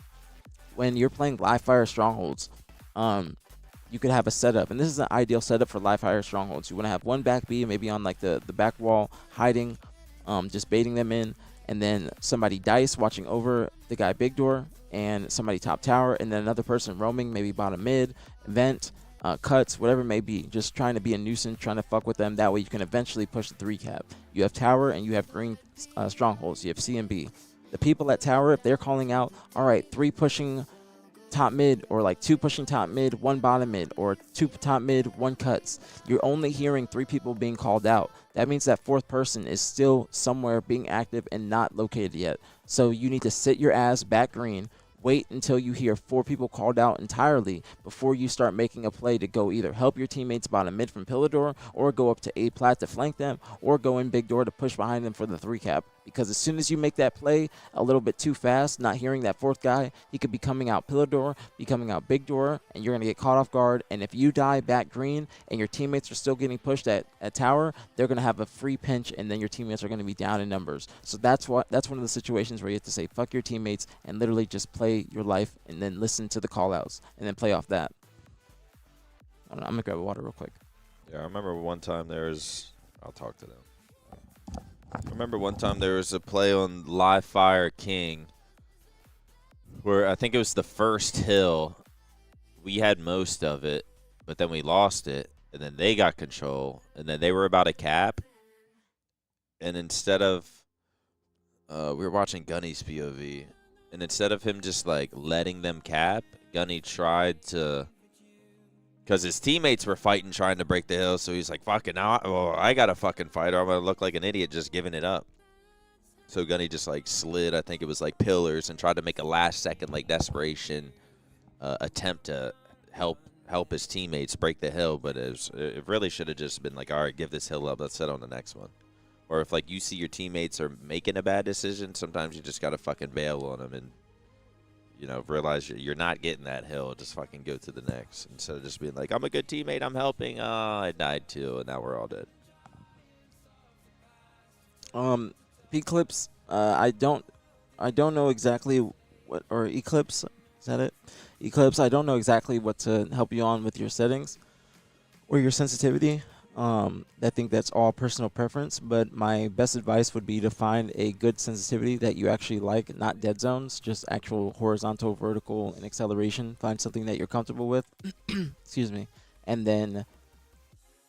When you're playing live fire strongholds, you could have a setup, and this is an ideal setup for live fire strongholds. You want to have one back B, maybe on like the back wall, hiding, just baiting them in, and then somebody dice watching over the guy big door, and somebody top tower, and then another person roaming, maybe bottom mid, vent, cuts, whatever it may be, just trying to be a nuisance, trying to fuck with them. That way you can eventually push the 3 cap. You have tower and you have green strongholds. You have C and B. The people at tower, if they're calling out, all right, 3 pushing top mid, or like 2 pushing top mid, 1 bottom mid, or 2 top mid, 1 cuts, you're only hearing 3 people being called out. That means that 4th person is still somewhere being active and not located yet. So you need to sit your ass back green, wait until you hear 4 people called out entirely before you start making a play to go either help your teammates bottom mid from pillar door, or go up to A plat to flank them, or go in big door to push behind them for the 3 cap. Because as soon as you make that play a little bit too fast, not hearing that 4th guy, he could be coming out pillar door, be coming out big door, and you're going to get caught off guard. And if you die back green and your teammates are still getting pushed at tower, they're going to have a free pinch, and then your teammates are going to be down in numbers. So that's one of the situations where you have to say fuck your teammates and literally just play your life, and then listen to the call outs and then play off that. I'm going to grab water real quick. Yeah, I remember one time I'll talk to them. I remember one time there was a play on Live Fire King where I think it was the first hill. We had most of it, but then we lost it, and then they got control, and then they were about to cap. And instead of we were watching Gunny's POV, and instead of him just like letting them cap, Gunny tried to, because his teammates were fighting, trying to break the hill, so he's like, fuck it, now I got to fucking fight, or I'm going to look like an idiot just giving it up. So Gunny just like slid, I think it was like pillars, and tried to make a last second like desperation attempt to help his teammates break the hill, but it really should have just been like, all right, give this hill up, let's set on the next one. Or if like you see your teammates are making a bad decision, sometimes you just got to fucking bail on them and, you know, realize you're not getting that hill. Just fucking go to the next instead of just being like, I'm a good teammate, I'm helping. Oh, I died too, and now we're all dead. Eclipse, I don't know exactly what, or Eclipse, is that it? Eclipse, I don't know exactly what to help you on with your settings or your sensitivity. I think that's all personal preference, but my best advice would be to find a good sensitivity that you actually like, not dead zones, just actual horizontal, vertical, and acceleration. Find something that you're comfortable with, excuse me, and then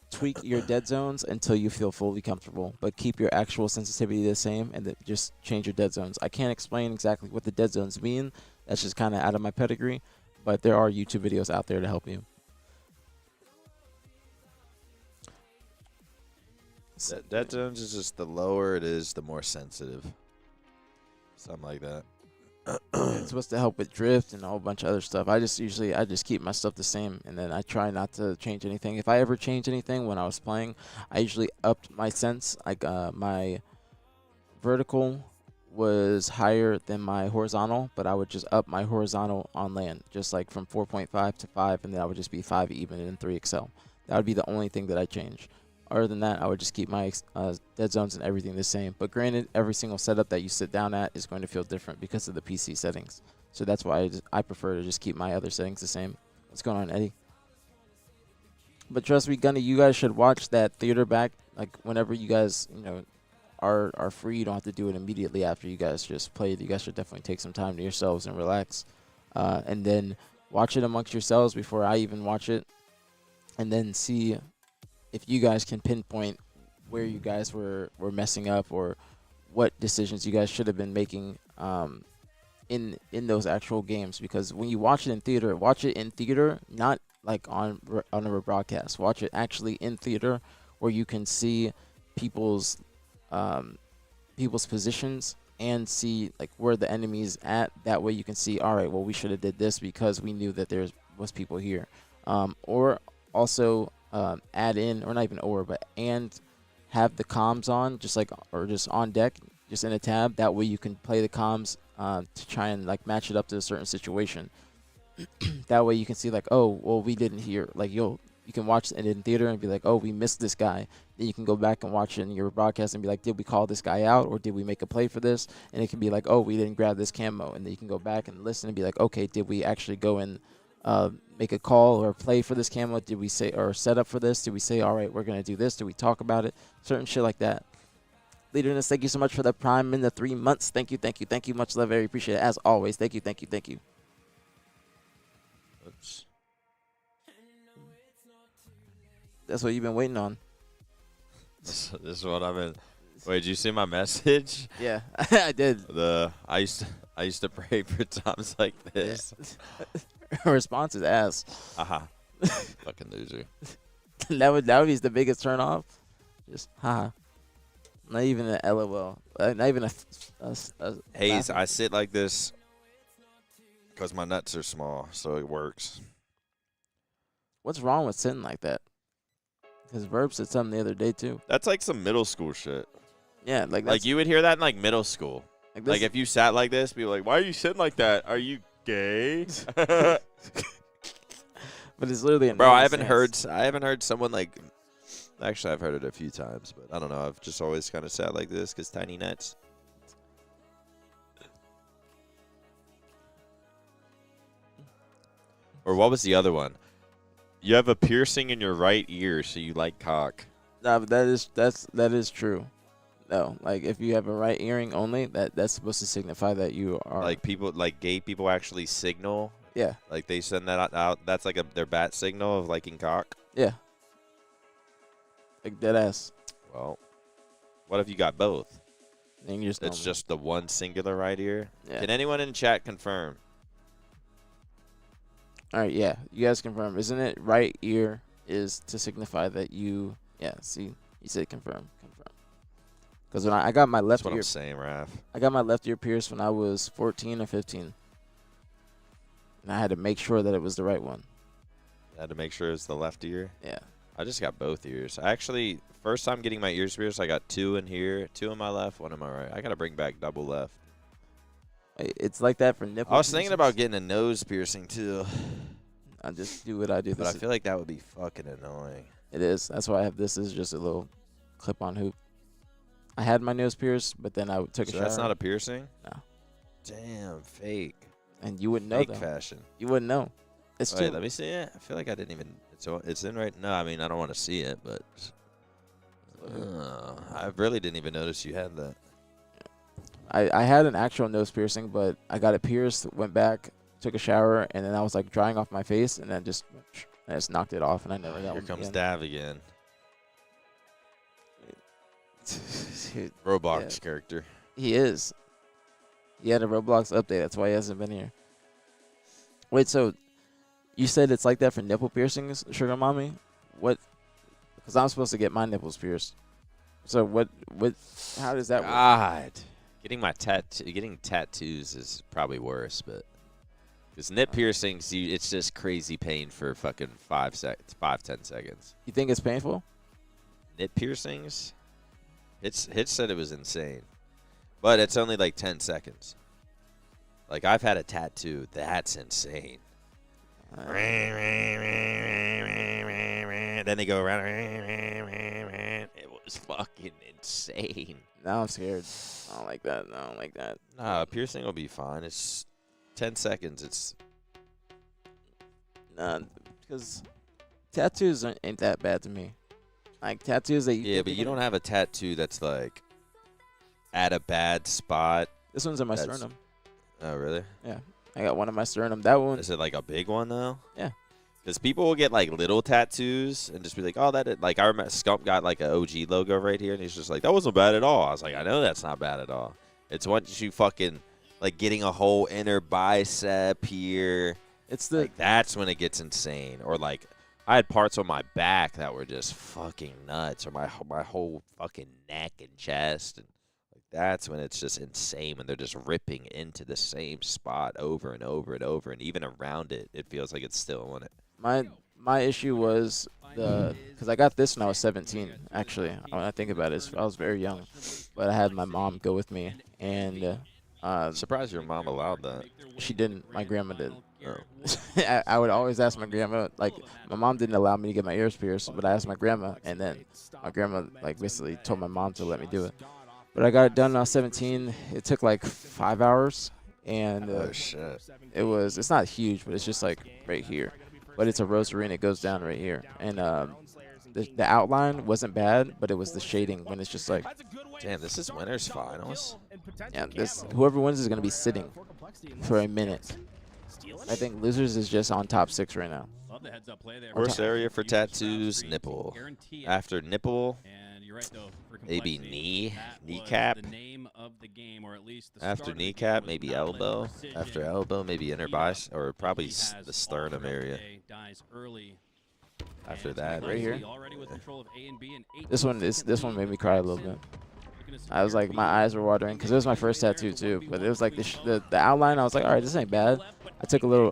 tweak your dead zones until you feel fully comfortable, but keep your actual sensitivity the same, and then just change your dead zones. I can't explain exactly what the dead zones mean. That's just kind of out of my pedigree, but there are YouTube videos out there to help you. Dead zones is just the lower it is, the more sensitive. Something like that. It's supposed to help with drift and a whole bunch of other stuff. I just keep my stuff the same, and then I try not to change anything. If I ever change anything when I was playing, I usually upped my sense. Like my vertical was higher than my horizontal, but I would just up my horizontal on land, just like from 4.5 to 5, and then I would just be 5 even and 3 excel. That would be the only thing that I change. Other than that, I would just keep my dead zones and everything the same. But granted, every single setup that you sit down at is going to feel different because of the PC settings. So that's why I prefer to just keep my other settings the same. What's going on, Eddie? But trust me, Gunny, you guys should watch that theater back. Like whenever you guys, are free, you don't have to do it immediately after you guys just played. You guys should definitely take some time to yourselves and relax, and then watch it amongst yourselves before I even watch it, and then see if you guys can pinpoint where you guys were messing up, or what decisions you guys should have been making in those actual games, because when you watch it in theater, not like on a broadcast. Watch it actually in theater, where you can see people's positions and see like where the enemy's at. That way you can see, all right, well, we should have did this because we knew that there was people here. Or also add in, or not even but and have the comms on, just like, or just on deck, just in a tab. That way you can play the comms to try and like match it up to a certain situation. That way you can see like, oh, well, we didn't hear, like you can watch it in theater and be like, oh, we missed this guy. Then you can go back and watch it in your broadcast and be like, did we call this guy out, or did we make a play for this? And it can be like, oh, we didn't grab this camo. And then you can go back and listen and be like, okay, did we actually go and make a call or play for this camo? Did we say, or set up for this? Did we say, all right, we're going to do this? Did we talk about it? Certain shit like that. Leaderness, thank you so much for the prime in the 3 months. Thank you, thank you, thank you. Much love, very appreciate it. As always, thank you, thank you, thank you. Oops. That's what you've been waiting on. This is what I've been. Wait, did you see my message? Yeah, I did. I used to pray for times like this. Her response is ass. Haha. Fucking loser. that would be the biggest turn off. Just haha. Not even an LOL. Not even a Hayes, I sit like this because my nuts are small, so it works. What's wrong with sitting like that? Because Verb said something the other day too. That's like some middle school shit. Yeah, like you would hear that in like middle school. Like if you sat like this, people like, why are you sitting like that? Are you gay? But it's literally Bro, I haven't heard someone like. Actually, I've heard it a few times, but I don't know. I've just always kind of sat like this because tiny nuts. Or what was the other one? You have a piercing in your right ear, so you like cock. Nah, but that is true. No, like if you have a right earring only, that's supposed to signify that you are like people, like gay people actually signal. Yeah. Like they send that out. That's like their bat signal of liking cock. Yeah. Like dead ass. Well, what if you got both? Then you It's just the one singular right ear. Yeah. Can anyone in chat confirm? All right, yeah. You guys confirm. Isn't it right ear is to signify that you, yeah, see, he said confirm. Because when I got my left That's what ear, I'm saying, Raph. I got my left ear pierced when I was 14 or 15. And I had to make sure that it was the right one. I had to make sure it's the left ear. Yeah. I just got both ears. I actually, first time getting my ears pierced, I got 2 in here, 2 in my left, 1 in my right. I got to bring back double left. It's like that for nipple I was thinking piercings. about getting a nose piercing, too. I just do what I do. But I feel like that would be fucking annoying. It is. That's why I have this. Is just a little clip-on hoop. I had my nose pierced, but then I took a shower. That's not a piercing? No. Damn, fake. And you wouldn't know Fake though. fashion. You wouldn't know. It's Wait, too. let me see it. I feel like I didn't even. It's in right. No, I mean I don't want to see it, but I really didn't even notice you had that. I had an actual nose piercing, but I got it pierced, went back, took a shower, and then I was like drying off my face, and then I just knocked it off, and I never got Here one comes again. Dav again. Dude, Roblox character. He is. He had a Roblox update. That's why he hasn't been here. Wait, so you said it's like that for nipple piercings, Sugar Mommy? What? Because I'm supposed to get my nipples pierced. So what? How does that work? God, getting tattoos is probably worse, but because nip piercings, it's just crazy pain for fucking 10 seconds. You think it's painful? Nip piercings, Hitch said it was insane, but it's only like 10 seconds. Like I've had a tattoo, that's insane. Then they go around. It was fucking insane. Now I'm scared. I don't like that. I don't like that. Nah, a piercing will be fine. It's 10 seconds. It's because tattoos ain't that bad to me. Like tattoos that but you don't have a tattoo that's like at a bad spot. This one's in my sternum. Oh, really? Yeah, I got one in my sternum. That one. Is it like a big one though? Yeah. Because people will get like little tattoos and just be like, oh, like I remember Scump got like an OG logo right here, and he's just like, that wasn't bad at all. I was like, I know that's not bad at all. It's once you fucking like getting a whole inner bicep here. It's the Like that's when it gets insane. Or like I had parts on my back that were just fucking nuts, or my whole fucking neck and chest, and like that's when it's just insane when they're just ripping into the same spot over and over and over, and even around it, it feels like it's still on it. my issue was because I got this when I was 17. Actually, when I think about it, I was very young, but I had my mom go with me, and Surprised your mom allowed that. she didn't. My grandma did. Oh. I would always ask my grandma. Like my mom didn't allow me to get my ears pierced, but I asked my grandma, and then my grandma like basically told my mom to let me do it. But I got it done when I was 17. It took like 5 hours, and Oh shit. it's not huge, but it's just like right here. But it's a rosary and it goes down right here. And the outline wasn't bad, but it was the shading when it's just like, Damn, this is winners finals. yeah, whoever wins is gonna be sitting for a minute. I think losers is just on top 6 right now. Love the heads up play there. Worst area for tattoos, nipple. After nipple, And you're right, though, for maybe complexity, knee, that was kneecap. the name of the game, or at least the After start of the game kneecap, was maybe not led elbow. precision. After elbow, maybe inner Heat up. bicep, or probably He has the sternum all area. day, dies early. After And that, right here. complexity already with control of A and B and 8 This one made me cry a little bit. I was like, my eyes were watering because it was my first tattoo too. But it was like the outline. I was like, all right, this ain't bad. I took a little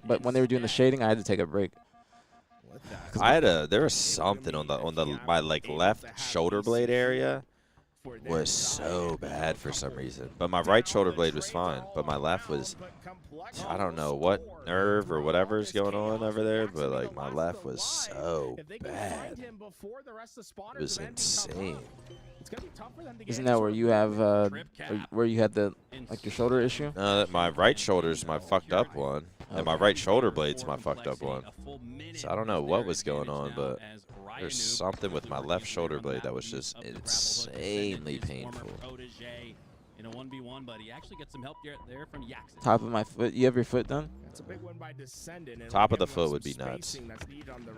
but when they were doing the shading, I had to take a break. There was something on my like left shoulder blade area was so bad for some reason. But my right shoulder blade was fine. But my left was, I don't know what nerve or whatever is going on over there, but like my left was so bad. It was insane. Isn't that where you have where you had the like your shoulder issue? My right shoulder's my fucked up one, and my right shoulder blade's my fucked up one. So I don't know what was going on, but there's something with my left shoulder blade that was just insanely painful. In a 1v1, but he actually gets some help there from Yaxon. Top of my foot. You have your foot done? Top of the foot would be nuts.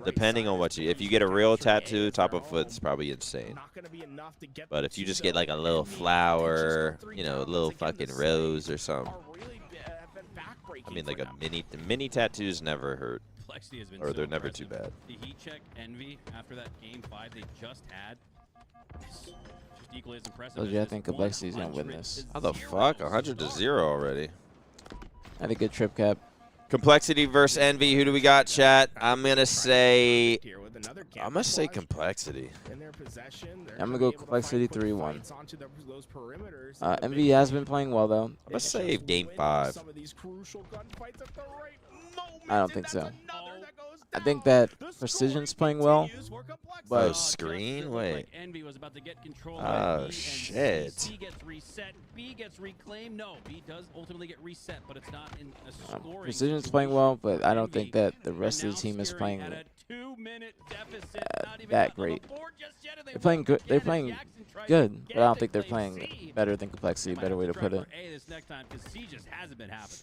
Depending on what if you get a real tattoo, top of foot's probably insane. But if you just get like a little flower, you know, a little fucking rose or something. I mean, like a mini tattoos never hurt, or they're never too bad. The heat check Envy after that game 5 they just had. Just equally as impressive. Told you I think Complexity's gonna win this. How the fuck? 100-0 already. I had a good trip cap. Complexity versus Envy. Who do we got, chat? I'm gonna say Complexity. I'm gonna go Complexity 3-1. Envy has been playing well though. I'm gonna say Game 5. I don't think so. I think that Precision's playing well, but Screen? Wait. Envy was about to get control. Oh shit. C gets reset. B gets reclaimed. No, B does ultimately get reset, but it's not in a scoring. Precision's playing well, but I don't think that the rest of the team is playing that great. They're playing good. They're playing good, but I don't think they're playing better than Complexity. Better way to put it. C just hasn't been happening.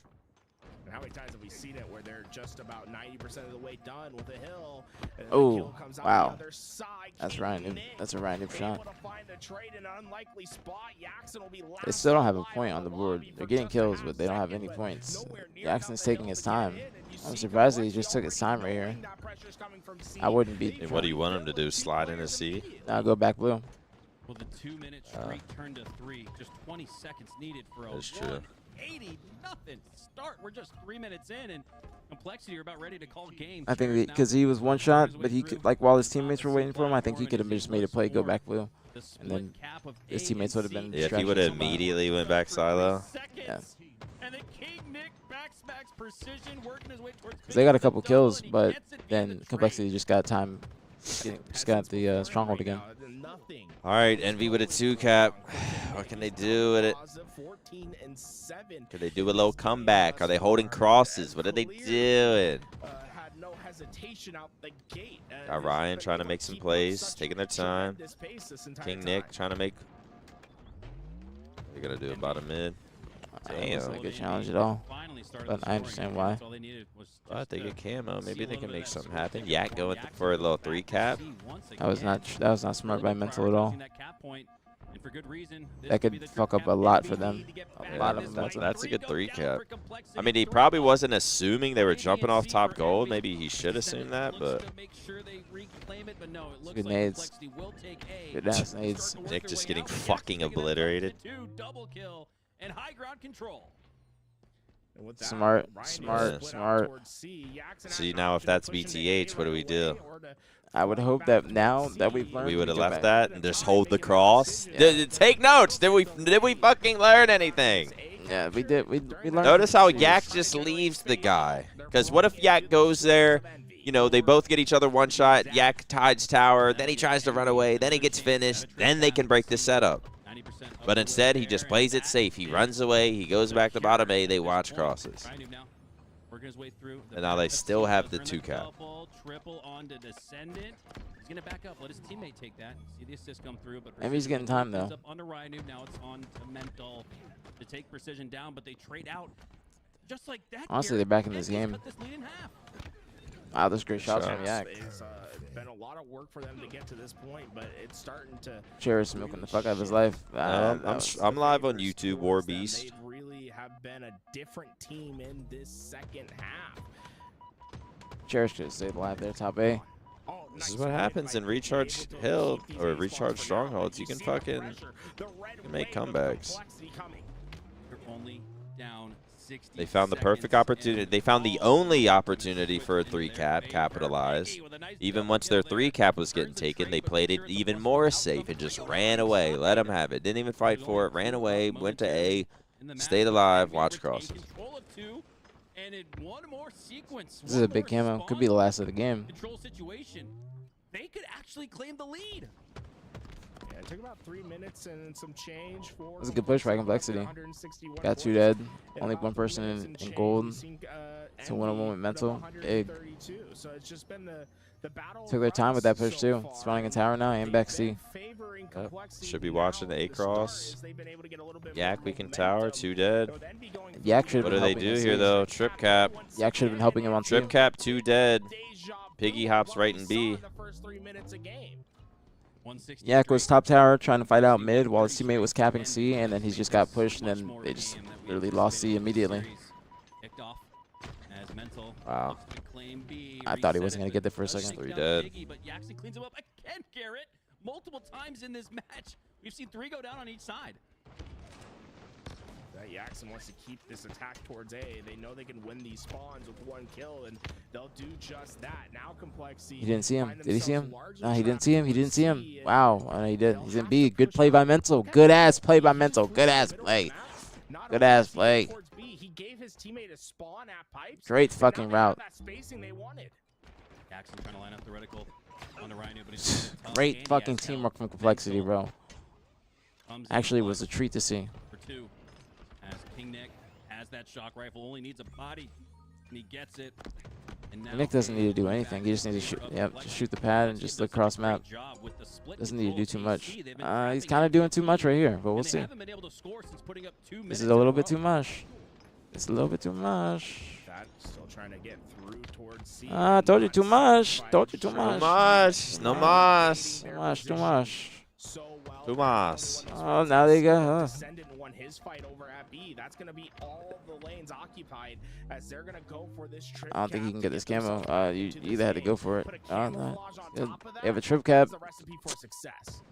And how many times have we seen it where they're just about 90% of the way done with a hill? And Oh, the kill comes out wow. the other side. That's Ryan. That's a Ryan shot. Able to find the trade in an unlikely spot. Yaxon will be They still don't have a point on the board. They're getting kills, but they don't have any points. Jackson's taking his time. I'm surprised that he just took his time right here. I wouldn't be. And what do you want him to do? Slide in a C? Now go back blue. Well, the 2-minute streak turned to 3. Just 20 seconds needed for a That's true. 80 nothing start. We're just 3 minutes in, and Complexity are about ready to call game. I think because he was one shot, but he could, like while his teammates were waiting for him, I think he could have just made a play, go back blue, and then his teammates would have been. Yeah, if he would have immediately went back silo. Yeah. And the King Nick backsmacks Precision working his way towards. They got a couple kills, but then Complexity just got time. Just got the stronghold again. All right, Envy with a 2 cap. What can they do with it? Could they do a little comeback? Are they holding crosses? What are they doing? Got Ryan trying to make some plays, taking their time. King Nick trying to make. They're gonna do about a mid. It wasn't a good challenge at all, but I understand why. But they get camo. Maybe they can make something happen. Yak going for a little 3 cap. That was not smart by Mental at all. And for good reason. This That could be could the fuck trip up a cap lot NV for them. need to get A back lot in of this them. fight. That's a good Three 3 go down cap. for Complexity. I mean, he Three probably down. wasn't assuming they were A, B, jumping and off C top for gold. Envy. Maybe he should Descendant assume that, looks but to make sure they reclaim it, but no, it looks Good like nades. Complexity will take A. Good ass Start nades. to work Nick their just way getting out. Jack's fucking picking that up obliterated. to 2, double kill, and high ground control. And with that, Smart, Ryan smart, is split out smart. towards C. Jackson has see an now if option to that's push into BtH, A what do we right do? away or to I would fall hope back that towards now C. that we've learned, We would have jump left back. that and just hold the cross. Yeah. Take notes. Did we fucking learn anything? Yeah, we did. We learned. Notice how Yak just leaves the guy. Because what if Yak goes there, you know, they both get each other one shot, Yak tides tower, then he tries to run away, then he gets finished, then they can break the setup. But instead, he just plays it safe. He runs away, he goes back to bottom A, they watch crosses. And now they still have the 2 cap. Triple on to Descendant. He's gonna back up. Let his teammate take that. See the assist come through, but Envy's getting time, though. Up onto Rhino. Now it's on to Mental to take Precision down, but they trade out just like that. Honestly, they're back in this Envy's game. cut this lead in half. Wow, those great shots from Shots. Yak. It's been a lot of work for them to get to this point, but it's starting to. Cherish milking the fuck out of his life. I'm live on YouTube, War Beast. They really have been a different team in this second half. Cherish could have stayed alive there, top A. Oh, This is nice what win happens by in B, Recharge able to Hill keep these or A spawns Recharge for now, but Strongholds. You can see the fucking pressure, the red make wave of comebacks. Complexity coming. They're only down 60 They found the perfect seconds opportunity. in. They found the only opportunity for a 3 cap, capitalize. Even once their 3 cap was getting taken, they played it even more safe and just ran away. Let them have it. Didn't even fight for it. Ran away, went to A, stayed alive, watched crosses. And in one more sequence, This is a big camo. Could be the last of the game. control situation. They could actually claim the lead. Yeah, it took about 3 minutes and some change for. It was a good push by Complexity. Got 2 dead. Only one person in gold. It's a 1-on-1 with Mental. Big. So it's just been the battle. Took their time with that push too. Spawning a tower now and back C. Should be watching the A cross. Yak, we can tower, 2 dead. Yak should have What been do they helping do us here see. though? Trip cap. Yak should have been helping him on Trip C. cap, 2 dead. Piggy hops right in B. Yak was top tower trying to fight out mid while his teammate was capping C, and then he just got pushed, and then they just literally lost C immediately. Wow. I thought he wasn't going to get there for a second. 3 dead. But Yaxon cleans him up again, Garrett. Multiple times in this match. We've seen 3 go down on each side. Yaxon wants to keep this attack towards A. They know they can win these spawns with 1 kill, and they'll do just that. Now Complexity. He didn't see him. Did he see him? No, he didn't see him. He didn't see him. Wow. Oh, no, he did. He's in B. Good play by Mental. Good ass play by Mental. Good ass play. Good ass play. He gave his teammate a spawn at pipes. Great fucking route. That spacing they wanted. Yaxon trying to line up the reticle on the Rhino, but he's Great fucking teamwork from Complexity, bro. Actually, it was a treat to see. For 2. As King Nick has that shock rifle, only needs a body, and he gets it. And now Nick doesn't need to do anything. He just needs to shoot. Yep, just shoot the pad and just look cross map. Doesn't need to do too much. He's kind of doing too much right here, but we'll see. This is a little bit too much. It's a little bit too much. Still trying to get through towards C. Told you too much. Told you too much. No mas. Too much. Too much. Too mas. Oh, now they go. Descendant won his fight over at B. That's going to be all the lanes occupied as they're going to go for this trip. I don't think he can get this camo. You either had to go for it. I don't know. You have a trip cap.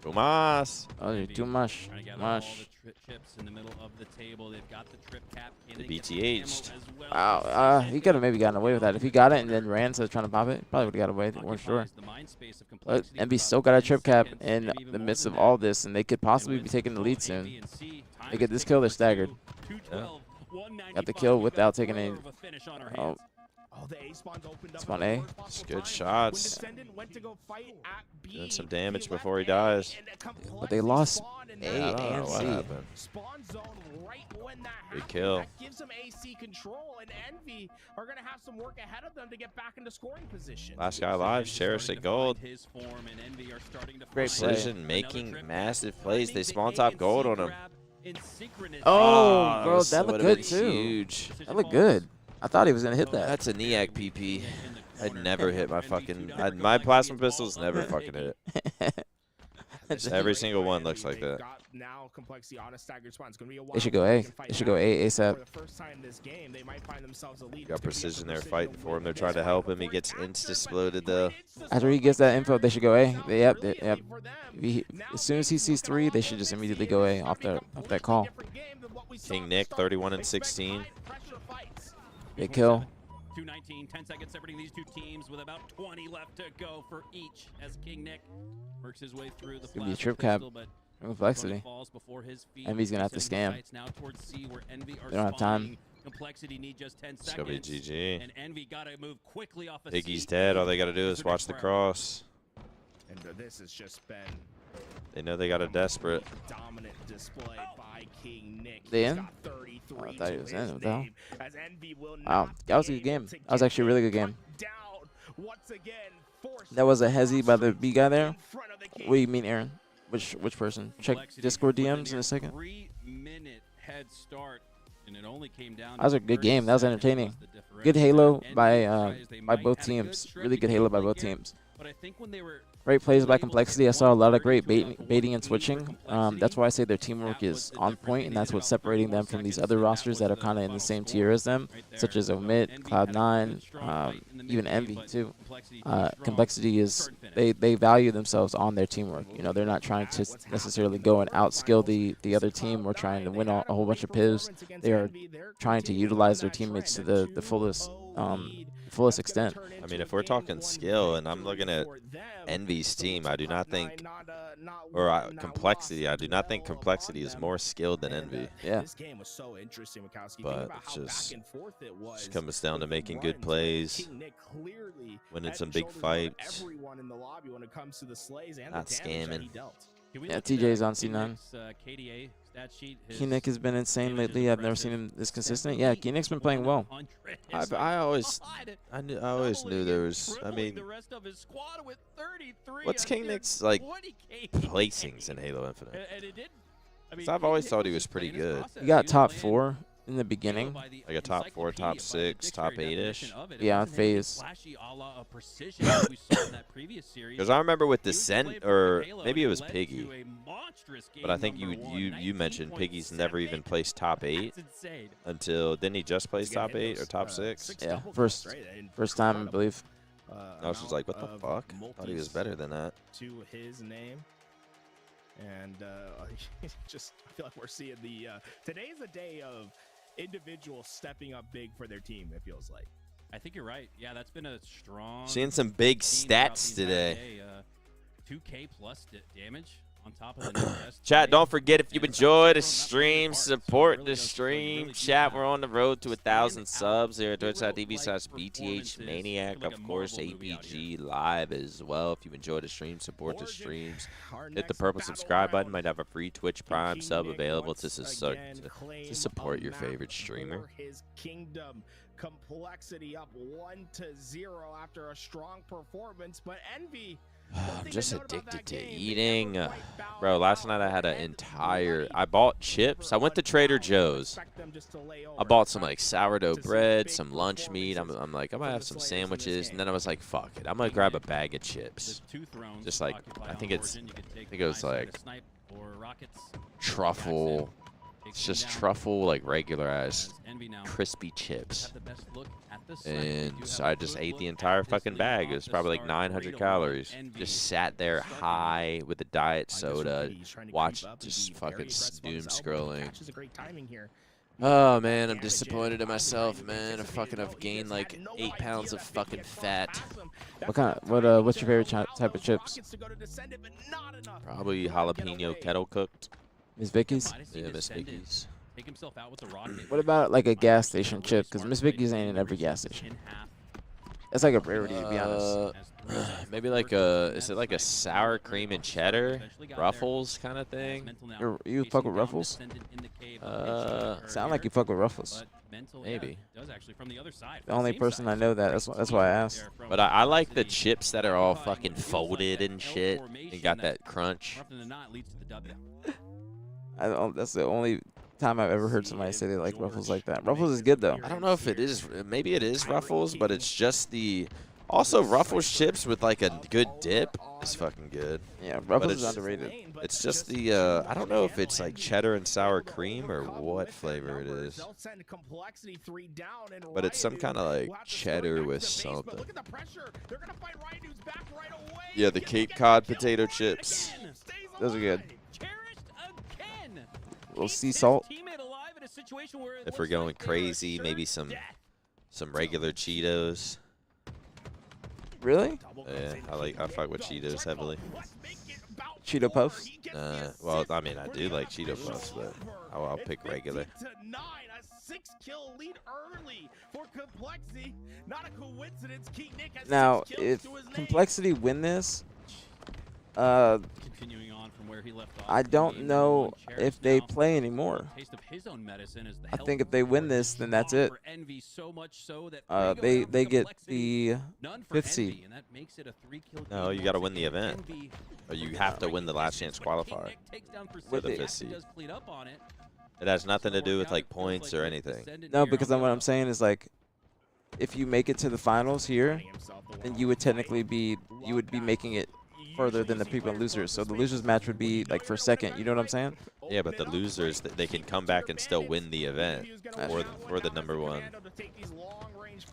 Too mas. Oh, too much. Trying to gather Too all much. the chips in the middle of the table. They've got the trip cap. Can The they get the BtH'd. camo as well? Wow. He could have maybe gotten away with that. If he got it and then ran to trying to pop it, probably would have got away. They weren't sure. Occupies the mind space of But Complexity MB for still about got a 10 trip cap seconds, in maybe even the more midst than of that. all this, and they could possibly And be with taking the lead control, A, soon. B, and C, time They get is this ticking kill, they're for staggered. 212, 195. Got the kill We've without got taking more any. of a finish on our Oh, hands. Oh, the A spawn's opened up. Spawn at the A. worst possible Good time. shots. When Descendant went to go fight at B, Doing some damage he before he left A, dies. and a But they Complexity lost spawn in A that I don't know and what C. happened. spawn zone right when that Big happened. kill. That gives them AC control, and Envy are going to have some work ahead of them to get back into scoring position. Last guy alive, Cherish at gold. His form, and Envy are starting to Great find play. Precision making another trip massive cap. plays. They Finding spawn the top A and gold C on him. grab in synchronous. Oh, bro, this that looked would've good been too. Huge. That looked good. I thought he was gonna hit that. That's a NEAC PP. I'd never hit my fucking. My plasma pistols never fucking hit. Just Every single one looks like that. Now Complexity on a staggered spawn. It's gonna be a They should while go A. before they can They fight should go back. A ASAP. For the first time this game, they might find themselves a lead. Got It's gonna be up precision to there Precision fighting to for him. win They're this trying to fight help him. He before gets capture, but insta-exploded he though. insta-exploded After he gets that there. info, they should go A. Now Yep. immediately for them, As soon as he sees 3, they should just immediately go A off that call. King Nick, 31 and 16. Big kill. 2:19, 10 seconds separating these two teams with about 20 left to go for each as King Nick works his way through the gonna be a flash trip cap. pistol, but Complexity. falls before his feet. Envy's gonna have to Sending scam. sights now towards C where Envy are They don't have time. spawning. Complexity need just 10 It's gonna be seconds. GG. And Envy gotta move quickly off of Piggy's C. dead. All they gotta do is watch the cross. And this has just been They know they got a desperate. dominant display by King Nick. They He's in? got 33 Oh, I thought he to was his in. What the hell? name, as Envy will Wow, not that was a be good game. able to That was get actually a really good Nick game. down. Once again, forcing That was a hezzy by the B guy there. in front of the King. What do you mean, Aaron? Which person? Check Complexity Discord with a DMs in near a second. 3-minute head start, and it only came down That was to a good 30 game. That was seconds entertaining. plus the differential. Good Halo Envy by tries, they might both have a good teams. stretch Really of good Halo by gameplay both here, teams. but I think when they were Great plays by able to Complexity. I get saw a lot of 130 great to about baiting and 118 switching. for Complexity, That's why I say their teamwork that was is the on difference. point, They and that's needed what's about 30 separating more them from these seconds, other and that rosters was that are the kind of in the final same score tier as them, right there. such as So Omid, Envy Cloud9, had a good, strong fight in the even mid-game, Envy but too. Complexity too strong. Complexity is Couldn't finish. they value themselves on their teamwork. You know, they're not trying to necessarily go and outskill the other team or trying to win a whole bunch of pivs. They are trying to utilize their teammates to the fullest extent. I mean, if we're talking skill, and I'm looking at Envy's team, I do not think, or Complexity, I do not think Complexity is more skilled than Envy. Yeah. This game was so interesting, Mikowski. But Think about it's how just- back and forth it was. Just comes down to with the making good runs. plays, King Nick clearly winning head some and big shoulders above fights. Everyone in the lobby when it comes to the slays and Not the damage that scamming. he dealt. Can we Yeah, look at TJ's on King C9. Nick's, KDA stat sheet? His King Nick has been insane damage is lately. I've never seen impressive. him this consistent. Yeah, King Nick's been playing well. 100. It's I always, odd. I always knew there was. I Dribbling mean, the rest of his squad with 33 what's on King near Nick's like 20K. placings in Halo Infinite? And it did. I mean, I've King always Nick thought he was was just pretty playing his good. process. He got was top playing 4 in the Halo beginning. by the Like a top 4, top encyclopedia, by the 6, top dictionary 8-ish. definition of it. It Yeah, on wasn't anything phase. flashy a la a precision that we saw in that previous series. Because I remember with He was Descent, playing or perfect Halo, maybe it and was led Piggy, to a monstrous but I game think number one, you mentioned Piggy's never even 19.7. placed top 8 That's insane. until, didn't he just place Again, top hit 8 or those, top 6? Yeah, double first- kills, right? An First time, I incredible, believe. I was just like, what the amount fuck? of Thought he was multis better than that. to his name. And just I feel like we're seeing the today is a day of individuals stepping up big for their team, it feels like. I think you're right. Yeah, that's been a strong. Seeing some big theme throughout stats the entire today. day. 2K plus damage on top of the new best Chat, play. don't forget if And you've it's enjoyed the from that stream, part, so it support really the does feel stream. really good Chat, to we're on the road to have 1,000 standout subs here at hero-like twitch.tv/BTH Maniac. like a Of course, Marvel movie out aPG live as well. If you enjoyed the stream, support the Origin, streams. our Hit the next purple battle subscribe button. round. Might have a free Twitch The Prime King sub Nick available to, once again claim support a your map favorite streamer. for his kingdom. Complexity up 1-0 after a strong performance, but Envy. I'm just addicted to eating. Bro, last night I had an entire... I bought chips. I went to Trader Joe's. I bought some like sourdough bread, some lunch meat. I'm like, I might have some sandwiches. And then I was like, fuck it. I'm going to grab a bag of chips. Just like, I think it was like truffle. It's just truffle, like regular ass crispy chips. And so I just ate the entire fucking bag. It was probably like 900 calories. Just sat there high with a diet soda, watched just fucking doom scrolling. Oh man, I'm disappointed in myself, man. I've gained like 8 pounds of fucking fat. What's your favorite type of chips? Probably jalapeno kettle cooked. Miss Vicky's? Yeah, Miss Vicky's. Take himself out with the rocket. What about like a gas station chip? Because Miss Vicky's ain't in every gas station. That's like a rarity, to be honest. Maybe like is it like a sour cream and cheddar Ruffles kind of thing? You fuck with Ruffles? Sound like you fuck with Ruffles. Maybe. The only person I know that's why I asked. But I like the chips that are all fucking folded and shit and got that crunch. That's the only time I've ever heard somebody say they like Ruffles like that. Ruffles is good though. I don't know if it is. Maybe it is Ruffles, but it's just the Also, Ruffles chips with like a good dip is fucking good. Yeah, Ruffles it's- is underrated. It's just the I don't know if it's like cheddar and sour cream or what flavor it is. But it's some kind of like cheddar with something. Yeah, the Cape Cod potato chips. Those are good. Cherished again. Little Keeps sea his salt. teammate alive in a situation where it If we're looks going like they were crazy, maybe assured some death. regular Cheetos. Really? Yeah, I fuck with Cheetos heavily. Cheeto Puffs? Well, I mean, I do like Cheeto Puffs, but I'll pick regular. 15-9, a 6-kill lead early for Complexity. Not a coincidence. King Nick has Now, 6 kills if to his name. Complexity win this, Continuing on from where he left off. I don't Game know one, Cherish if they now. play anymore. Taste of his own medicine is the I health think if they win board this, then that's strong it. for Envy, so much so that They get Complexity, the none for 5th Envy, seed. and that makes it a 3-kill No, game you gotta once win the again. event. Envy Or you have to win the last chance but King qualifier. Nick takes down For the Precision, 5th seed. does clean up on it. It has nothing to Doesn't do work with out, like it feels points like or the anything. descendant No, here because on then what the- I'm saying is like, if you make it to the finals here, then you would technically be making it further than the people in losers. So the losers match would be like for second. You know what I'm saying? Yeah, but the losers, they can come back and still win the event for the number one.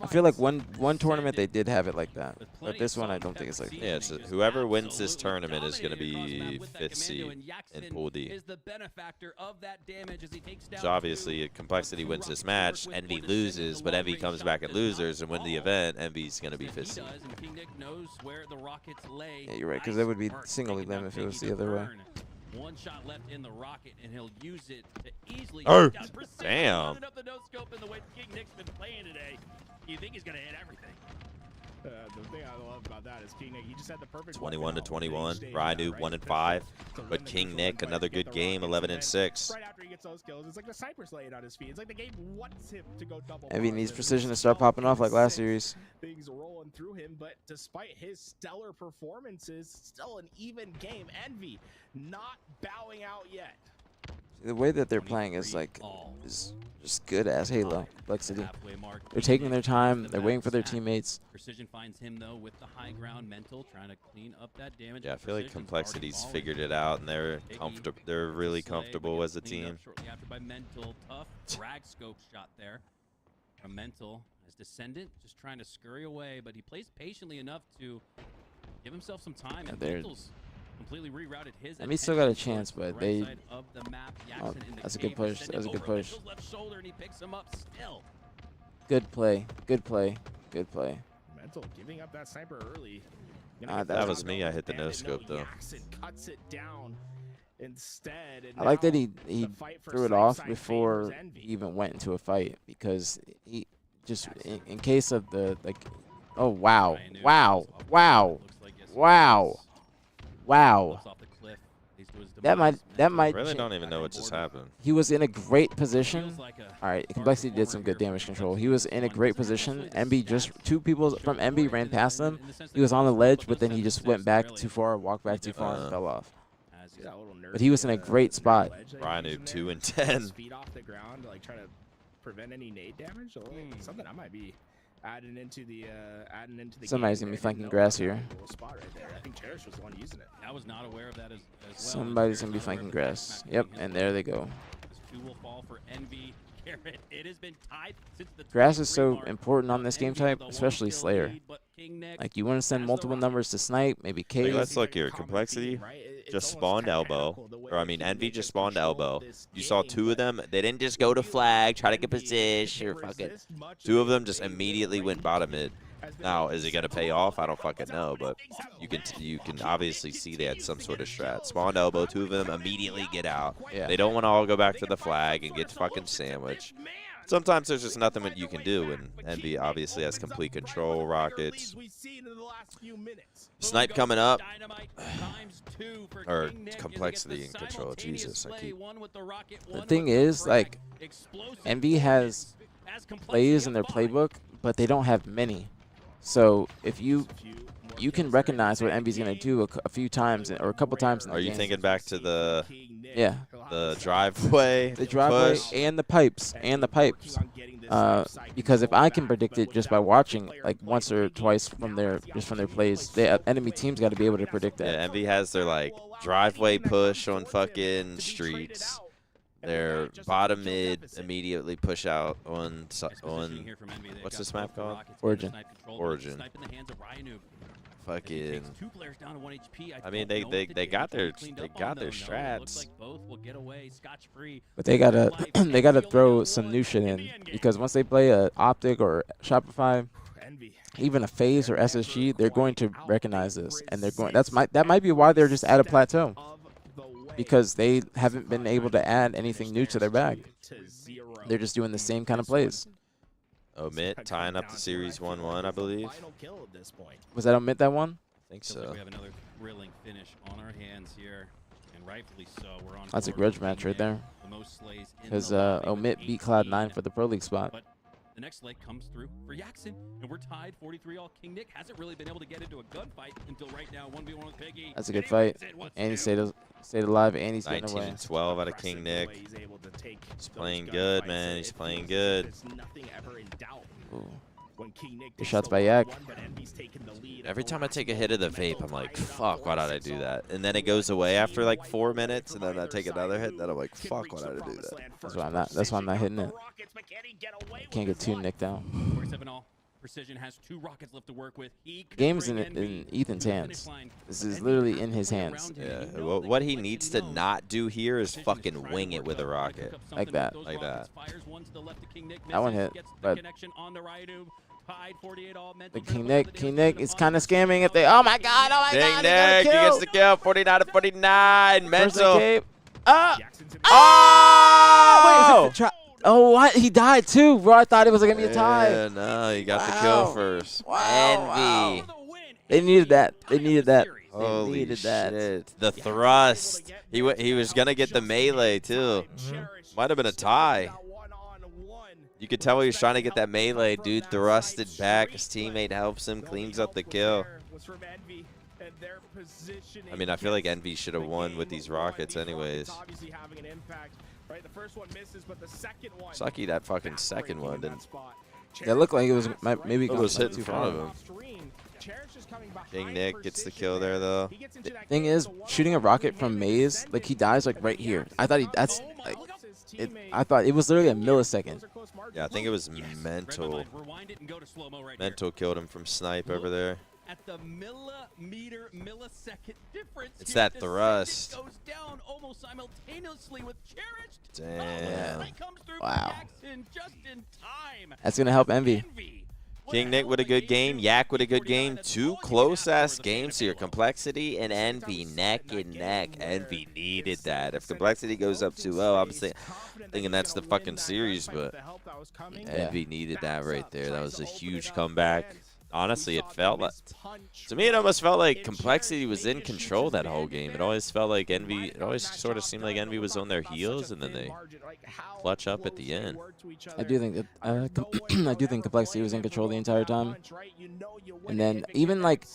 I feel like one tournament they did have it like that, but this one I don't think it's like that. Yeah, it's whoever wins this tournament is going to be 5th seed in Pool D. Is the benefactor of that damage as he takes down So obviously, Complexity wins this match, Envy loses, but Envy comes back and losers and win the event. Envy's going to be 5th seed. Yeah, you're right, because that would be single elim if it was the other way. One shot left in the rocket, and he'll use it to easily Oh, take down Precision. damn. Running up the no scope in the way King Nick's been playing today. You think he's gonna hit everything? The thing I love about that is King Nick. He just had the perfect 21 to weapon out. 21. Stayed Rhino right 1 and to 5, limit but the King field Nick and another get good the game, rockets, 11 and and then 6. Right after he gets those kills, it's like the Cypress laying on his feet. It's like the game wants him to go double. Envy positive. needs Precision to start popping off like last series. Things rolling through him, but despite his stellar performances, still an even game. Envy not bowing out yet. The way that they're playing is like is just good as Halo Complexity. They're taking their time. They're waiting for their teammates. Precision finds him though with the high ground mental, trying to clean up that damage. Yeah, I feel like Precision's Complexity's already figured fallen. it out, and they're Taking comfortable. They're really the slay, but comfortable gets as a cleaned up team. Shortly after by Mental, tough drag scope shot there from Mental. As Descendant just trying to scurry away, but he plays patiently enough to give himself some time. And they're- Mental's completely rerouted his. Envy still got a attention chance, towards but the right they- side of the map. Oh, Jackson in the that's a good cave, push. Descendant That was a good over push. Mental's left shoulder, and he picks him up still. Good play. Good play. Good play. Mental giving up that sniper early. That was me. I hit the no-scope, though. Jackson cuts it down instead. And I like that now he the fight for threw it side off side before favors Envy. he even went into a fight because he just in case of the like. Oh wow! Wow! Wow! Wow! Wow! That might. Really don't even know what just happened. He was in a great position. All right, Complexity did some good damage control. He was in a great position. MB just 2 people from MB ran past him. He was on the ledge, but then he just went back too far, walked back too far, and fell off. But he was in a great spot. Rhino 2 and 10. Feet off the ground to like try to prevent any nade damage. So, something I might be adding into the Somebody's game gonna be there. flanking Didn't know grass about here. that little spot right there. I think Cherish was the one using it. I was not aware of that as well. Somebody's gonna be flanking grass. Yep, and there they go. This 2 will fall for Envy. Garrett, it has been tied since the Grass is 23 so mark. important on this game Envy type, with a especially 1-kill Slayer. lead, but King Nick Like you want to send has the multiple rocket. numbers to snipe, maybe Like, cave. let's look here. Complexity just spawned elbow, or I mean, Envy just spawned elbow. You saw 2 of them. They didn't just go to flag, try to get position, or fucking. 2 of them just immediately went bottom mid. Now, is it gonna pay off? I don't fucking know, but you can obviously see they had some sort of strat. Spawned elbow, 2 of them immediately get out. Yeah. They don't want to all go back to the flag and get fucking sandwiched. Sometimes there's just nothing that you can do, and Envy obviously has complete control. Rockets. Snipe coming up. Or Complexity in control. Jesus, I keep. The thing is, like, Envy has plays in their playbook, but they don't have many. So if you can recognize what Envy's gonna do a few times or a couple times in the Are you game. thinking back to the Yeah. driveway? The driveway push? and the pipes and the pipes. Because if I can predict it just by watching like once or twice from their plays, the enemy team's got to be able to predict that. Yeah, Envy has their like driveway push on fucking streets. Their bottom mid immediately push out on what's this map called? Origin. Origin. Fucking. I mean, they got their strats. But they gotta throw some new shit in, because once they play a Optic or Shopify, even a FaZe or SSG, they're going to recognize this, and they're going. That might be why they're just at a plateau, because they haven't been able to add anything new to their bag. They're just doing the same kind of plays. Omit tying up the series 1-1, I believe. Was that Omit that one? I think so. We have another thrilling finish on our hands here, and rightfully so. We're on. That's a grudge match right there. Because Omit beat Cloud9 for the Pro League spot. But the next leg comes through for Yaxin, and we're tied 43-all. King Nick hasn't really been able to get into a gunfight until right now. 1v1 with Piggy. That's a good fight. And he stayed alive, and he's getting away. 19-12 out of King Nick. He's playing good, man. He's playing good. Ooh. Good shots by Yak. Every time I take a hit of the vape, I'm like, fuck, why did I do that? And then it goes away after like 4 minutes, and then I take another hit, and then I'm like, fuck, why did I do that? That's why I'm not hitting it. Can't get too nicked down. 47-all. Precision has 2 rockets left to work with. Game's in Ethan's hands. This is literally in his hands. Yeah. What he needs to not do here is fucking wing it with a rocket. Like that. Like that. That one hit, but the King Nick is kind of scamming if they. Oh my God! King Nick, he gets the kill. 49 to 49. Mental. Oh! Wait, oh, what? He died too, bro. I thought it was gonna be a tie. Yeah, no, he got the kill first. Envy. They needed that. They needed that. Holy needed shit. that. The thrust. He was gonna get the melee too. Might have been a tie. You could tell he was trying to get that melee. Dude thrusted back. His teammate helps him, cleans up the kill. I mean, I feel like Envy should have won with these rockets anyways. Sucky that fucking second one didn't. It looked like it was maybe it was hit in front of him. King Nick gets the kill there though. The thing is, shooting a rocket from Maze, like he dies like right here. I thought I thought it was literally a millisecond. Yeah, I think it was mental. Mental killed him from snipe over there. At the millisecond difference. It's that thrust. Goes down almost simultaneously with Cherished. Damn. Wow. Just in time. That's gonna help Envy. King Nick with a good game. Yak with a good game. 2 close-ass games here. Complexity and Envy neck and neck. Envy needed that. If Complexity goes up 2-0, I'm thinking that's the fucking series, but Envy needed that right there. That was a huge comeback. Honestly, it felt like, to me, it almost felt like Complexity was in control that whole game. It always felt like Envy, it always sort of seemed like Envy was on their heels, and then they clutch up at the end. I do think that I do think Complexity was in control the entire time. And then even like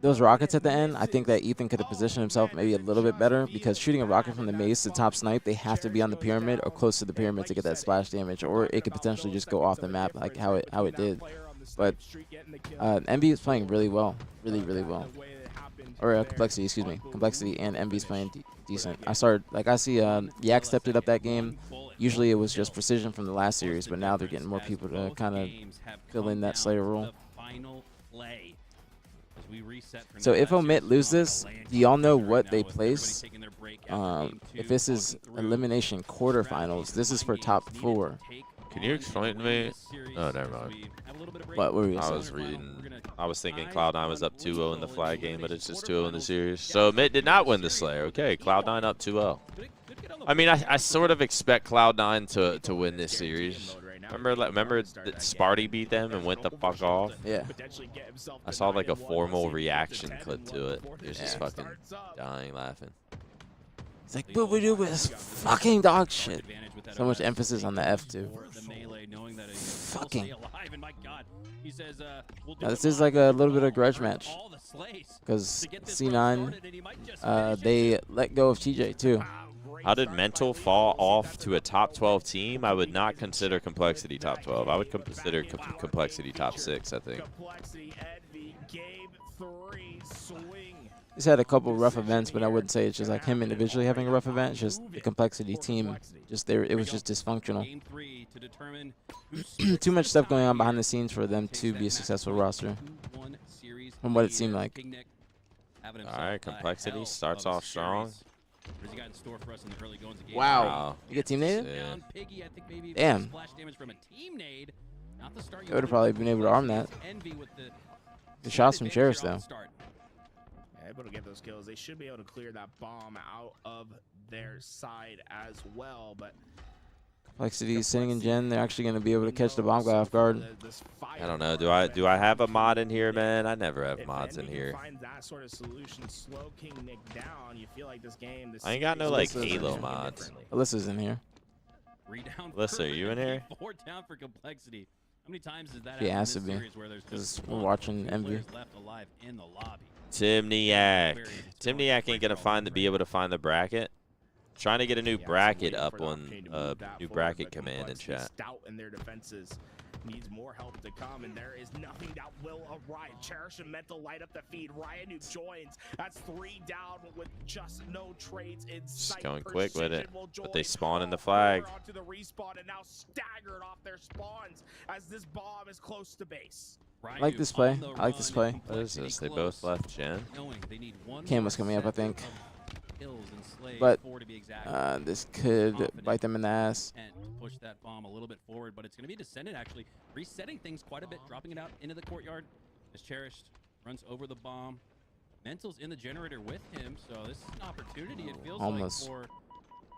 those rockets at the end, I think that Ethan could have positioned himself maybe a little bit better, because shooting a rocket from the maze to top snipe, they have to be on the pyramid or close to the pyramid to get that splash damage, or it could potentially just go off the map like how it did. But Envy is playing really well, really well. Or Complexity, excuse me. Complexity and Envy's playing decent. I see Yak stepped it up that game. Usually it was just Precision from the last series, but now they're getting more people to kind of fill in that Slayer role. So if Omit lose this, do y'all know what they place? If this is elimination quarterfinals, this is for top 4. Can you explain to me? Oh, never mind. What were you I was thinking Cloud9 was up 2-0 in the flag game, but it's just 2-0 in the series. So Omit did not win the Slayer. Okay, Cloud9 up 2-0. I mean, I sort of expect Cloud9 to win this series. Remember that Sparty beat them and went the fuck off? Yeah. I saw like a formal reaction clip to it. He was just fucking dying laughing. It's like, but we do this fucking dog shit. So much emphasis on the F too. Fucking. Now this is like a little bit of a grudge match, because C9, they let go of TJ too. How did Mental fall off to a top 12 team? I would not consider Complexity top 12. I would consider Complexity top 6, I think. Complexity, Envy, game 3, swing. He's had a couple rough events, but I wouldn't say it's just like him individually having a rough event. It's just the Complexity team. Just there, it was just dysfunctional. Game 3 to determine Too much stuff going on behind the scenes for them to be a successful roster, from what it seemed like. All right, Complexity starts off strong. What has he got in store for us in the early goings of game? Wow. You get team native? Yeah. Piggy, I think maybe Damn. splash damage from a team nade. Not the start you They would have probably been able to arm that. Envy with the Good shots from Cherish, though. Able to get those kills. They should be able to clear that bomb out of their side as well, but Complexity is sitting in Gen. They're actually going to be able to catch the bomb guy off guard. I don't know. Do I have a mod in here, man? I never have mods in here. Find that sort of solution, slow King Nick down. You feel like this game. I ain't got no like Halo mods. Alyssa's in here. Alyssa, are you in here? 4 down for Complexity. How many times does that She happen has in to this be, series where there's because just we're one watching or two Envy. players left alive in the lobby? Timniak. Timniak ain't gonna be able to find the bracket. Trying to get a new bracket up on new bracket command in chat. Stout in their defenses. Needs more help to come, and there is nothing that will arrive. Cherish and Mental light up the feed. Ryan who joins. That's 3 down with just no trades in sight. Just going quick with it, Precision will but they join. spawn in the All flag. 4 onto the respawn, and now staggered off their spawns as this bomb is close to base. I like this play. I like this play. What is this? They both left Gen. Cam was coming up, I think. But this could bite them in the ass. And push that bomb a little bit forward, but it's going to be Descendant actually resetting things quite a bit, dropping it out into the courtyard as Cherished runs over the bomb. Mental's in the generator with him, so this is an opportunity, it feels Almost. like, for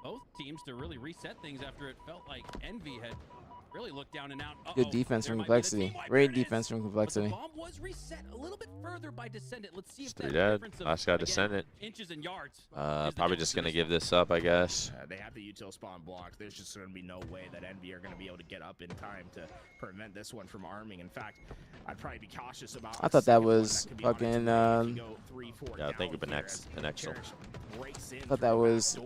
both teams to really reset things after it felt like Envy had really looked down and out. Good defense from Complexity. Great defense from Complexity. The bomb was reset a little bit further by Descendant. Let's see if Three that dead. difference of, Last guy again, Descendant. inches and yards. Probably just gonna give this up, I guess. They have the util spawn blocked. There's just going to be no way that Envy are going to be able to get up in time to prevent this one from arming. In fact, I'd probably be cautious about. I thought that was fucking. Yeah, I think of an extra. I thought that was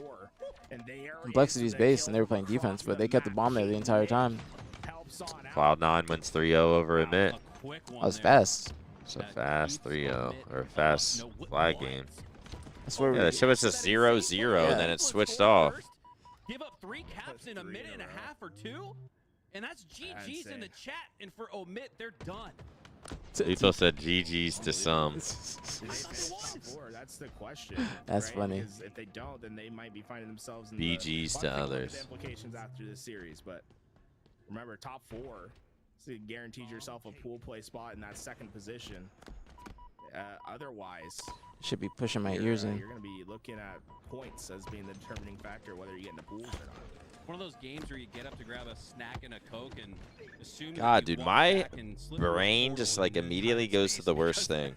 Complexity's base, and they were playing defense, but they kept the bomb there the entire time. Cloud9 wins 3-0 over Emit. That was fast. It's a fast 3-0 or a fast flag game. I swear. Yeah, that shit was just 0-0 and then it switched off. Give up 3 caps in a minute and a half or 2, and that's GG's in the chat. And for Omit, they're done. Lethal said GG's to some. That's the question. That's right? funny. Because if they don't, then they might be finding themselves in BG's to others. Implications after this series, but remember, top 4, so you guaranteed yourself a pool play spot in that 2nd position. Otherwise, Should be pushing my ears in. You're going to be looking at points as being the determining factor whether you get into pools or not. One of those games where you get up to grab a snack and a Coke and assume. God, dude, my brain just like immediately goes to the worst thing.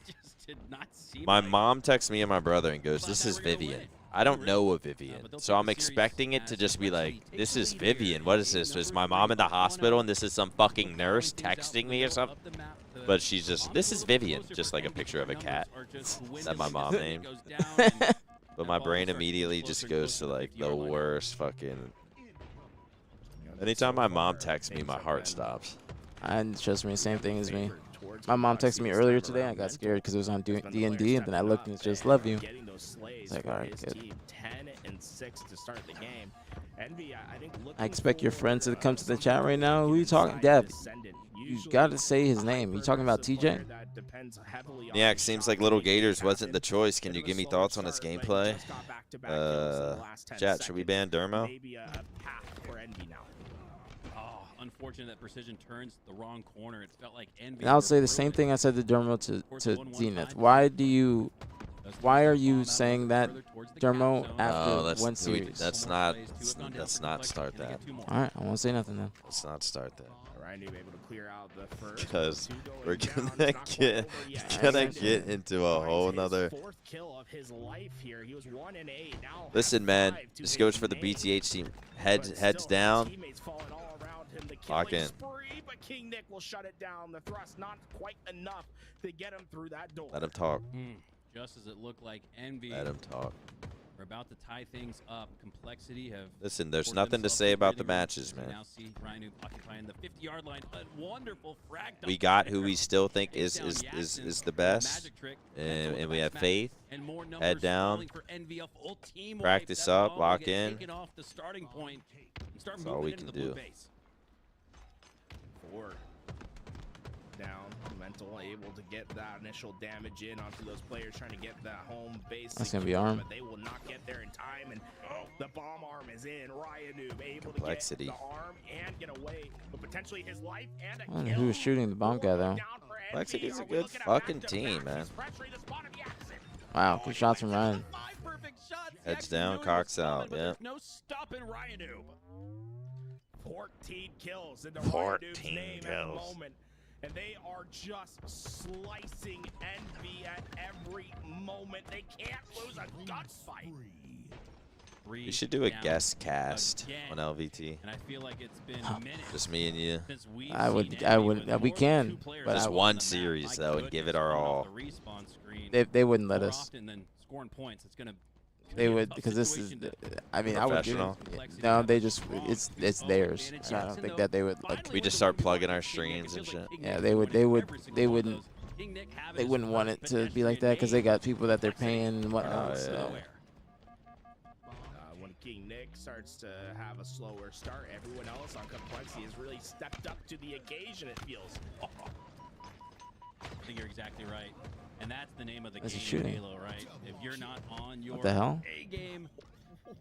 My mom texts me and my brother and goes, "This is Vivian." I don't know a Vivian, so I'm expecting it to just be like, "This is Vivian. What is this? Is my mom in the hospital and this is some fucking nurse texting me or something?" But she's just, "This is Vivian," just like a picture of a cat that my mom named. But my brain immediately just goes to like the worst fucking. Anytime my mom texts me, my heart stops. And trust me, same thing as me. My mom texted me earlier today. I got scared because it was on D&D, and then I looked and it's just "love you." It's like, all right, good. 10 and 6 to start the game. Envy, I think I expect your friends to come to the chat right now. Who are you talking, Dev? You gotta say his name. You talking about TJ? Yeah, it seems like Little Gators wasn't the choice. Can you give me thoughts on his gameplay? Chat, should we ban Dermo? Oh, unfortunate that Precision turns the wrong corner. It felt like Envy. And I'll say the same thing I said to Dermo to Zenith. Why are you saying that, Dermo, after one series? Let's not start that. All right, I won't say nothing then. Let's not start that. Ryan able to clear out the first. Because we're gonna get into a whole nother. 4th kill of his life here. He was 1 and 8. Now Listen, man, this goes for the BtH team. Heads down. Lock in. But King Nick will shut it down. The thrust not quite enough to get him through that door. Let him talk. Just as it looked like Envy. Let him talk. We're about about to tie things up. Complexity have. Listen, there's forced nothing to themselves say into about the breathing room. matches, We man. now see Ryan occupying the 50-yard line. A wonderful frag. We got who there. we still think Takes is down is Jackson is the with a best, magic trick. and we have Smack. faith. And more Head numbers down. falling for Envy, a full team Practice wipe. That up, ball will lock get in. taken off the starting point and start That's all moving we into can the blue do. base. 4 down. Mental able to get that initial damage in onto those players trying to get that home base. That's gonna be secured, arm. But they will not get there in time. And the bomb arm is in. Ryan Noob able Complexity. to get the arm and get away, but potentially his life and a I don't know kill. who was shooting the bomb guy though. Down for NV. Complexity's a Are we good looking at fucking back-to-back? team, man. He's pressuring the spot of the action. Wow, good shots from Ryan. 5 perfect shots. Heads Jackson down, knew he was cocks coming, out, but yeah. there's no stopping Ryan Noob. 14 kills in the 14 Noob's name at the kills. moment. And they are just slicing Envy at every moment. They can't lose a gunfight. We should do a Down guest cast again. on LVT. And I feel like it's been minutes Just me and you. since we've I would- seen I Envy would- with we more than can, 2 players but Just I- on one the map. series, My though, and give it goodness, our coming all. off the respawn screen They wouldn't let more us. often than scoring points. It's gonna They be a would tough because this is. situation to I mean, I would give Professional. it. No, they just it's theirs. So I don't think that they would like. We just start plugging our streams and shit. Yeah, they wouldn't want it to be like that because they got people that they're paying and whatnot. Oh, So When King Nick starts to have a slower start, everyone else on Complexity has really stepped up to the occasion, it feels. I think you're exactly right. And that's the name of the That's a game shooting. in Halo, right? If you're not on your the hell? A game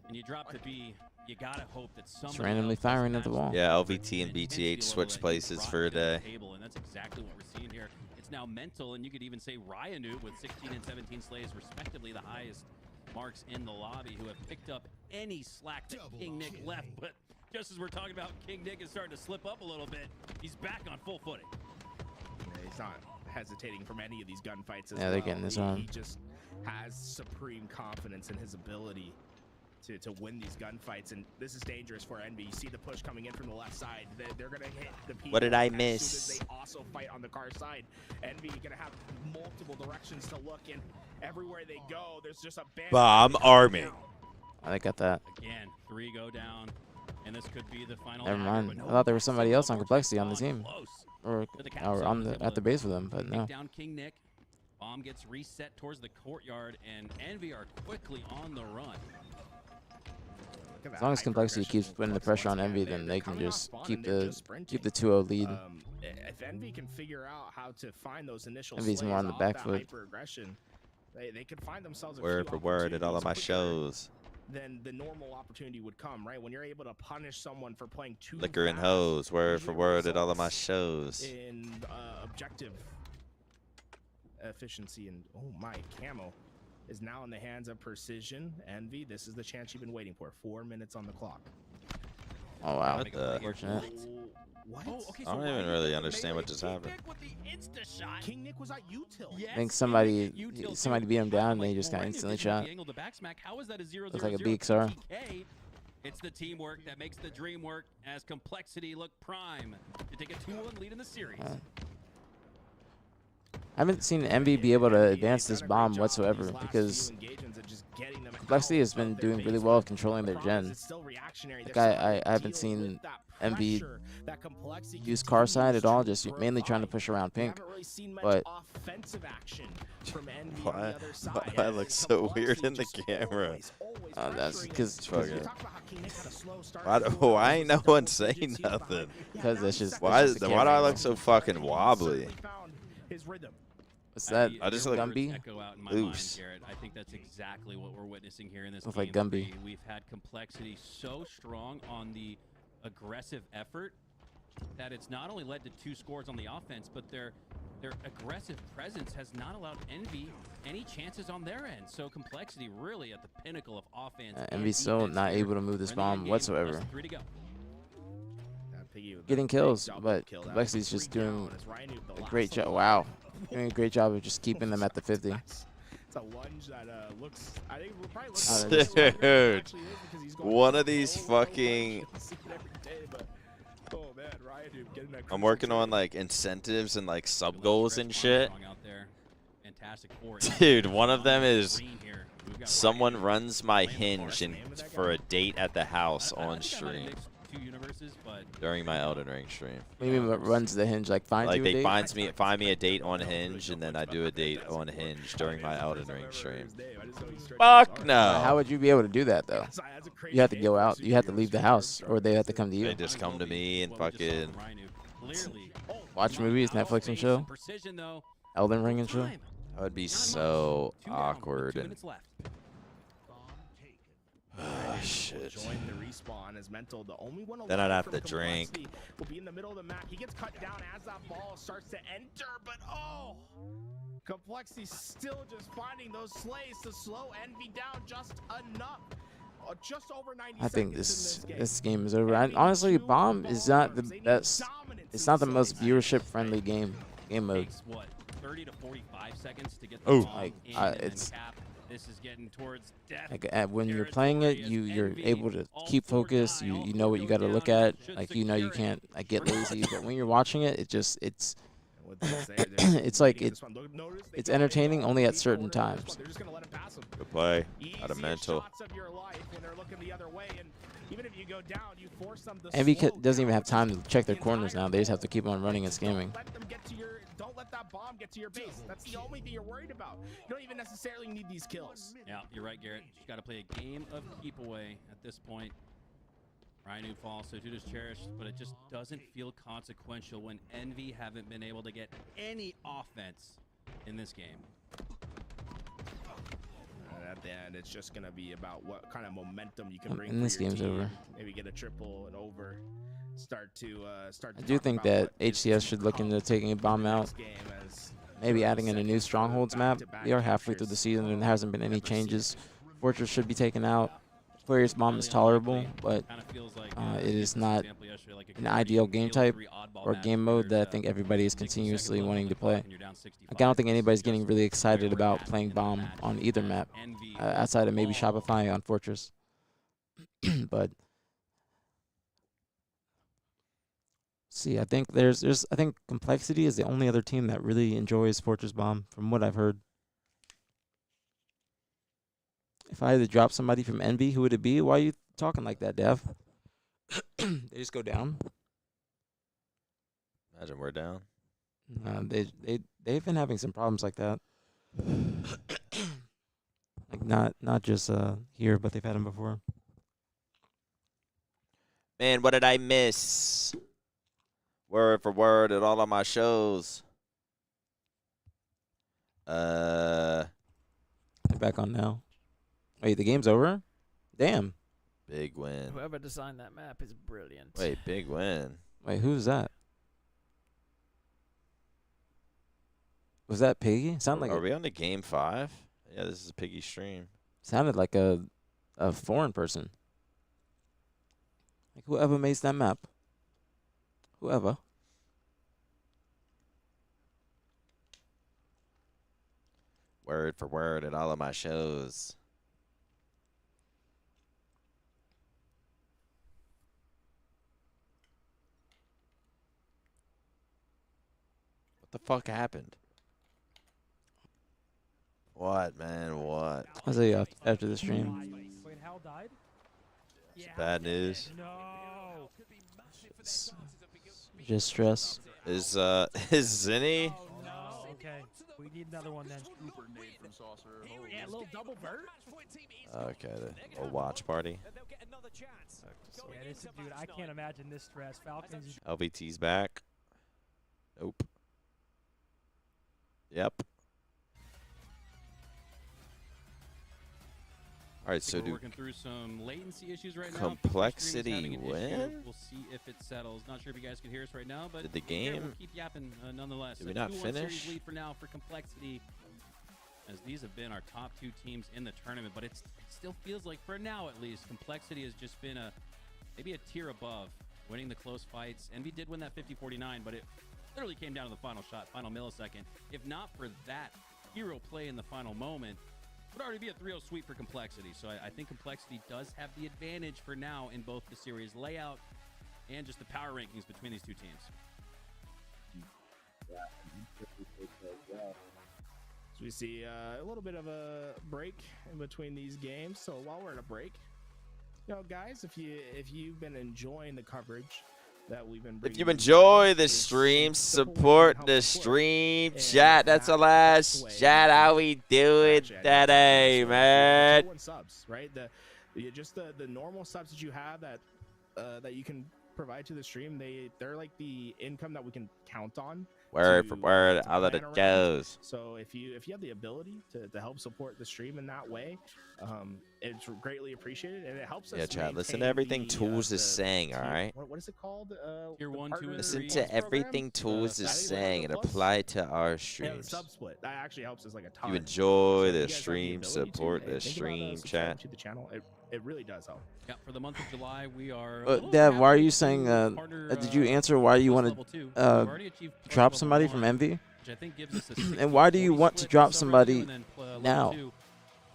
and you drop to B, you gotta hope that somebody randomly else does firing at the match wall. Yeah, LVT and BtH intensity switch level that places you for a brought to the day. table, and that's exactly what we're seeing here. It's now mental, and you could even say Ryan with 16 and 17 slays, respectively, the highest marks in the lobby, who have picked up any slack that King Nick left. But just as we're talking about, King Nick is starting to slip up a little bit. He's back on full footing. He's not hesitating from any of these gunfights as Yeah, they're getting this on. He just has supreme confidence in his ability to win these gunfights, and this is dangerous for Envy. You see the push coming in from the left side. They're gonna hit the people. What did I as soon miss? as they also fight on the car side. Envy gonna have multiple directions to look in. Everywhere they go, there's just a bandit Bomb coming arming. down. I got that. Again, 3 go down, and this could be the final. Never dagger, mind. but I no, thought there was somebody else on unfortunately Complexity on the drawn team. close. Or To the capstone, on was the able at the to base with them, but take no. down King Nick. Bomb gets reset towards the courtyard, and Envy are quickly on the run. As long as Complexity keeps putting the pressure on Envy, then they can just keep the 2-0 lead. If Envy can figure out how to find those initial Envy's more slays on the off back that foot. hyper-aggression, they could find themselves a Word few for word at all of my opportunities quicker shows. Then the normal opportunity would come, right? When you're able to punish someone for playing too Liquor and fast, hose, word for your word at all of my results shows. in objective efficiency. And oh my, Camo is now in the hands of Precision. Envy, this is the chance you've been waiting for. 4 minutes on the clock. Oh wow, What the- unfortunate. What? Oh, okay, I don't so even Ryan really with the understand what melee, just King happened. Nick with the insta-shot. King Nick was at util. Yes, I think King somebody Nick util somebody too. beat him down and Like, they just got Ryan instantly gets the shot. angle to back smack. How is that a 0-0-0 Looks like a BXR. PK? It's the teamwork that makes the dream work as Complexity look prime to take a 2-1 lead in the series. I haven't seen Envy be able to advance this bomb whatsoever because Complexity has been doing really well at controlling their gen. Like I haven't seen Envy use car side at all, just mainly trying to push around pink. But Why I look so weird in the camera? that's because Why ain't no one saying nothing? that's just Why that's just the do I camera. look so fucking wobbly? What's that? I just look Gumby? Echo out in my loose. mind, Garrett. I think that's exactly what we're witnessing here in this Look game. like Gumby. three. We've had Complexity so strong on the aggressive effort that it's not only led to 2 scores on the offense, but their aggressive presence has not allowed Envy any chances on their end. So Complexity really at the pinnacle of offense. and Envy's still defense not here. able to move this We're in the end bomb game, whatsoever. less than 3 to go. Getting kills, but Complexity's just doing a great job. Wow, doing a great job of just keeping them at the 50. It's a lunge that looks. I think we're probably Oh, looking that is- at it actually is because he's going One of for these so fucking- much. See it every day, but, oh man, Ryan, dude, getting that I'm crucial working on trade. like incentives and like Good sub luck, goals Chris and shit. Armstrong out there. Fantastic for Dude, one of them is green here. We've got Someone Ryan runs my playing the horse hinge name of that for guy. a date at the house I on think I might have stream mixed two universes, but during my Elden Ring stream. What do you mean what runs the hinge? Like finds Like you a they date? find me a date on Hinge, and then I do a date on Hinge during my Elden Ring stream. Fuck no. How would you be able to do that though? You have to go out. You have to leave the house, or they have to come to They you. just come to me and Well, we just saw fucking. from Rhino. Clearly. Watch movies, Netflix and chill. Precision, though. Elden Ring and chill. Time. That would be Not so much. 2 down with awkward 2 and. minutes left. Oh shit. Join the respawn as Mental, the only one Then I'd alive have from to drink. Complexity, will be in the middle of the map. He gets cut down as that ball starts to enter, but oh, Complexity still just finding those slays to slow Envy down just enough. Just over 90 I think seconds in this game is over. Honestly, Bomb is not the best. It's not the most viewership friendly game mode. Takes, what, 30 to 45 seconds to get Oh. the bomb Like, in and then it's- cap. This is getting towards death. Like when you're playing it, you're able to keep focus. You know what you got to look at. Like you know you can't like get lazy. But when you're watching it, it's it's like it's entertaining only at certain times. They're just gonna let him pass him. Good play. Out of Easiest mental. shots of your life when they're looking the other way, and even if you go down, you force them to Envy slow doesn't even down have time to check their the corners now. They just have to keep on running and scamming. Don't let that bomb get to your base. That's the only thing you're worried about. You don't even necessarily need these kills. Yeah, you're right, Garrett. You got to play a game of keep away at this point. Rhino falls, so dude is cherished, but it just doesn't feel consequential when Envy haven't been able to get any offense in this game. And at the end, it's just gonna be about what kind of momentum you can bring. And for this your game's team. over. Maybe get a triple and over. Start to I do think that HCS should look into taking a Bomb out. Maybe adding in a new Strongholds map. We are halfway through the season and there hasn't been any changes. Fortress should be taken out. Aquarius Bomb is tolerable, but it is not an ideal game type or game mode that I think everybody is continuously wanting to play. Like, I don't think anybody's getting really excited about playing Bomb on either map, outside of maybe Shopify on Fortress. But see, I think I think Complexity is the only other team that really enjoys Fortress Bomb, from what I've heard. If I had to drop somebody from Envy, who would it be? Why are you talking like that, Dev? They just go down. Imagine we're down. They've been having some problems like that. Like not just here, but they've had them before. Man, what did I miss? Word for word at all of my shows. They're back on now. Wait, the game's over? Damn. Big win. Whoever designed that map is brilliant. Wait, big win. Wait, who's that? Was that Piggy? Sounded like Are we on to game 5? Yeah, this is Piggy stream. sounded like a foreign person. Like whoever made that map. Whoever. Word for word at all of my shows. What the fuck happened? What, man? What? I'll tell you after the stream. Wait, Hal died? It's bad news. No. Just stress. Is Zinni? Oh, no. Okay. We need another one then. Yeah, a little double vert. Okay, a watch party. Yeah, this is, dude, I can't imagine this stress. Falcons. LVT's back. Nope. Yep. All right, so We're do working through some latency issues right now. Complexity Stream is having an issue. win? We'll see if it settles. Not sure if you guys can hear us right now, but Did the yeah, we'll game- keep yapping nonetheless. Did we A not 2-1 series finish? lead for now for Complexity, as these have been our top 2 teams in the tournament. But it still feels like, for now at least, Complexity has just been maybe a tier above, winning the close fights. Envy did win that 50-49, but it literally came down to the final shot, final millisecond. If not for that hero play in the final moment, it would already be a 3-0 sweep for Complexity. So I think Complexity does have the advantage for now in both the series layout and just the power rankings between these two teams. As we see a little bit of a break in between these games. So while we're in a break, guys, if you've been enjoying the coverage that we've been bringing, if you enjoy the stream, support the stream chat. That's the last chat. How we doing today, man? Subs, right? The normal subs that you have that you can provide to the stream, they're like the income that we can count on. Word for word, I'll let it goes. So if you have the ability to help support the stream in that way, it's greatly appreciated, and it helps us. Yeah, chat. Listen to everything Tools is saying. All right. What is it called? Tier 1, 2, and Listen 3 to everything Tools is saying and apply it to our Yeah, the streams. sub split that actually helps us like a ton. You enjoy So if the you guys have the stream, ability to, support hey, the think about, stream subscribing chat. to the channel. It really does help. Yeah, for the month of July, we are. Dad, why are you saying? Did you answer why you want to drop somebody from Envy? Which I think gives us a And why do you 60-40 want to split drop for somebody level 2, now? level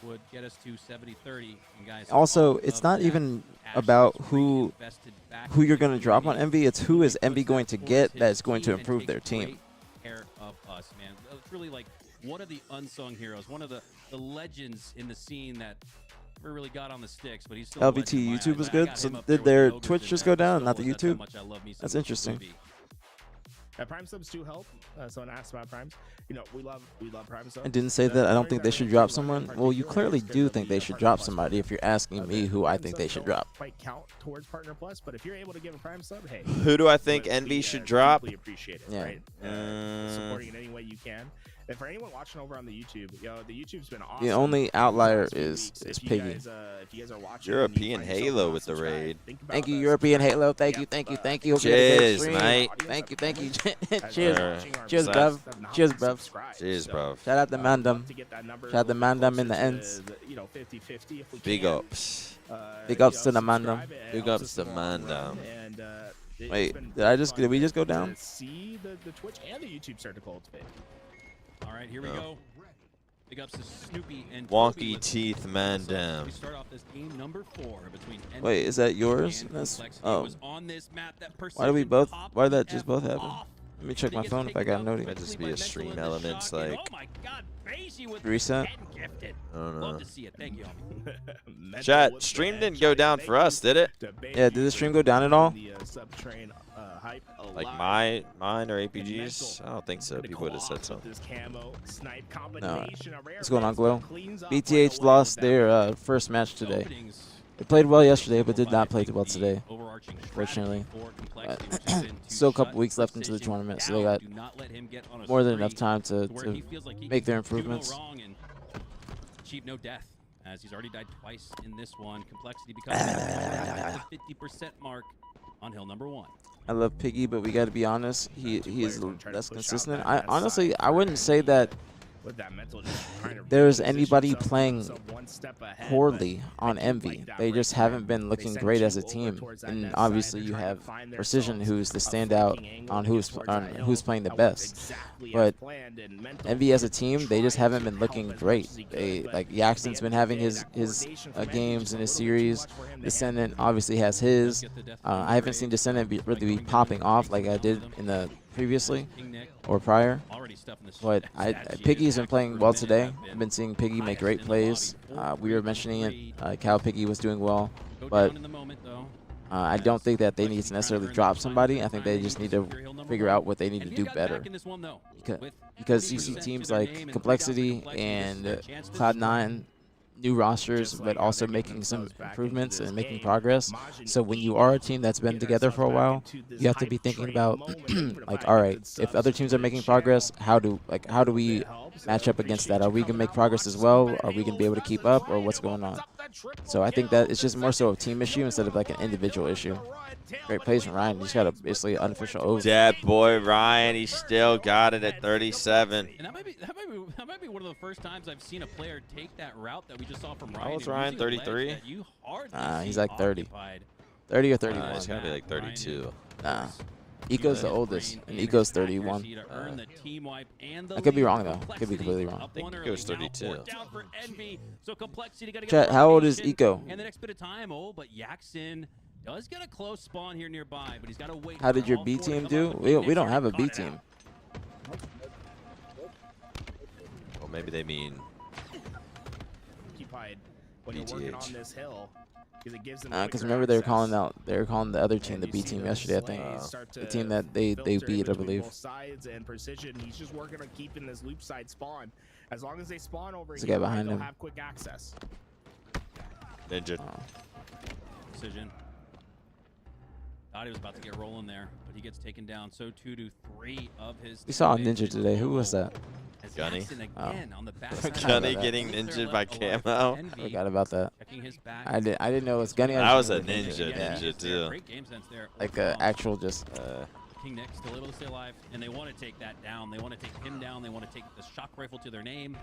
2 would get us to 70-30. And guys, Also, all it's of not that even actually about is who reinvested back you're into going to drop on community. Envy. It's who is He Envy puts going that to towards get his that's going to team and improve their takes team. great care of us, man. It's really like one of the unsung heroes, one of the legends in the scene that never really got on the sticks, but he's still a legend in LVT my YouTube eyes. was I good. got So him up there did with their Yogas Twitch and just go down, not the That's how YouTube? much I love me some That's interesting. Ruby. Prime subs do help. Someone asked about primes. We love prime subs. I didn't say that I don't think they should drop someone. Well, you clearly do think they should drop somebody if you're asking me who I think they should drop. Quite count towards partner plus, but if you're able to give a prime sub, hey. Who do I think we, Envy should drop? deeply appreciate it, Yeah. right? Supporting in any way you can. And for anyone watching over on the YouTube, the YouTube's been awesome. The only outlier Last few is weeks. If you Piggy. guys, if you guys are watching, European and you find yourself Halo not with the subscribed, raid. think about, Thank you, European subscribing. Halo. Thank you, Yep, thank you, thank you. Hope you had a Cheers, great stream. mate. Thank you, thank you. As Cheers. you're watching our Cheers, videos bruv. have not Cheers, been bruv. subscribed. Cheers, So, bro. Shout out to love Mandem. to get that number Shout out to a little bit Mandem in the closer to ends. 50-50 if we Big can. ups. Big ups to the Mandem. subscribe. It Big helps ups us to in the long Mandem. run, and, it's Wait, been did I just- fun did we just go to down? See the Twitch and the YouTube start to cultivate. All right, here we No. go. Big ups to Snoopy and Wonky Toby with teeth man down. We start off this game number 4 between Wait, is that yours? and That's Complexity. oh. It was on this map that Why do we Precision both? popped Why did that the just F both happen? off. Let me check He my gets phone if I taken got a down note. Might just quickly be by a stream Mental and the elements, shock, and like- oh my God, Basie with Reset? 10 gifted. I don't Love know. to see it. Thank you, homie. Chat, stream didn't go down for us, did it? Yeah, did the stream go down at all? Like mine or APGs? I don't think so. People would have said so. No. What's going on, Glow? BtH lost their first match today. They played well yesterday, but did not play well today, fortunately. Still a couple weeks left into the tournament, so they got more than enough time to make their improvements. Achieve no death, as he's already died twice in this one. Complexity becomes the 50% mark on hill number 1. I love Piggy, but we got to be honest. He is less consistent. I honestly, I wouldn't say that there's anybody playing poorly on Envy. They just haven't been looking great as a team. And obviously, you have Precision, who's the standout on who's playing the best. But Envy as a team, they just haven't been looking great. They like Yaxon's been having his games in his series. Descendant obviously has his. I haven't seen Descendant really be popping off like I did in the previously or prior. But Piggy's been playing well today. I've been seeing Piggy make great plays. We were mentioning it. Cal Piggy was doing well, but I don't think that they need to necessarily drop somebody. I think they just need to figure out what they need to do better. Because you see teams like Complexity and Cloud9, new rosters, but also making some improvements and making progress. So when you are a team that's been together for a while, you have to be thinking about like, all right, if other teams are making progress, how do we match up against that? Are we gonna make progress as well? Are we gonna be able to keep up, or what's going on? So I think that it's just more so a team issue instead of like an individual issue. Great plays from Ryan. He's got a basically unofficial over. That boy Ryan, he still got it at 37. And that might be one of the first times I've seen a player take that route that we just saw from Ryan. How old's Ryan? 33? He's like 30. 30 or 31. He's gotta be like 32. Nah. Eco's the oldest, and Eco's 31. I could be wrong, though. I could be completely wrong. I think Eco's 32. Chat, how old is Eco? And the next bit of time, but Yaxon does get a close spawn here nearby, but he's got to wait. How did your B team do? We don't have a B team. Well, maybe they mean Occupied when you're working on BtH. this hill. Because remember they were calling the other team the B team yesterday. I think the team that they beat, I believe. Both sides and precision. He's just working on keeping this loop side spawn. As long as they spawn over There's a here, guy behind they'll him. have quick access. Ninja. Precision. Thought he was about to get rolling there, but he gets taken down. So too do 3 of his. We saw a teammates. ninja today. Who was that? As Gunny. Jackson again on the backside. Gunny that. getting Leaves ninja their by left alive camo. for Envy. Forgot about that. Checking his back. I didn't know it was Gunny. I That was just a knew it ninja, Yeah. ninja too. Great game sense there. Like overall. actual just. King Nick still able to stay alive, and they want to take that down. They want to take him down. They want to take the shock rifle to their name.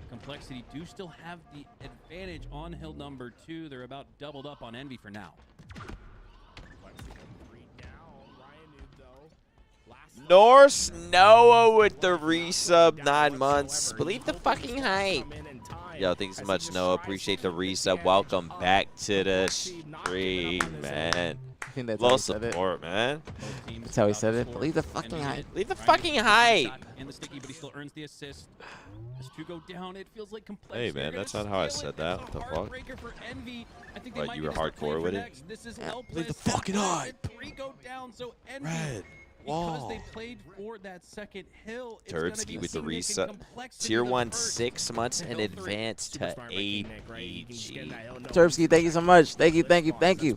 Complexity do still have the advantage on hill number 2. They're about doubled up on Envy for now. Norse Noah with the resub 9 months. Believe the fucking hype. Yo, thanks so much, Noah. Appreciate the resub. Welcome back to the stream, man. I think that's how Little he said it. support, man. That's how he said it. Believe the fucking hype. Believe the fucking hype. In the sticky, but he still earns the assist. As 2 go down, it feels like Hey, man, that's not how I said that. What the fuck? What, you were hardcore with it? This is Yeah. helpless. Believe the fucking hype. 3 go down, so Envy. Red. Because Wall. they played for that second hill. it's gonna be Turbsky with the King Nick and reset. Complexity Tier the 1 first. 6 months in advance to aPG. Turbsky, thank you so much. Thank you.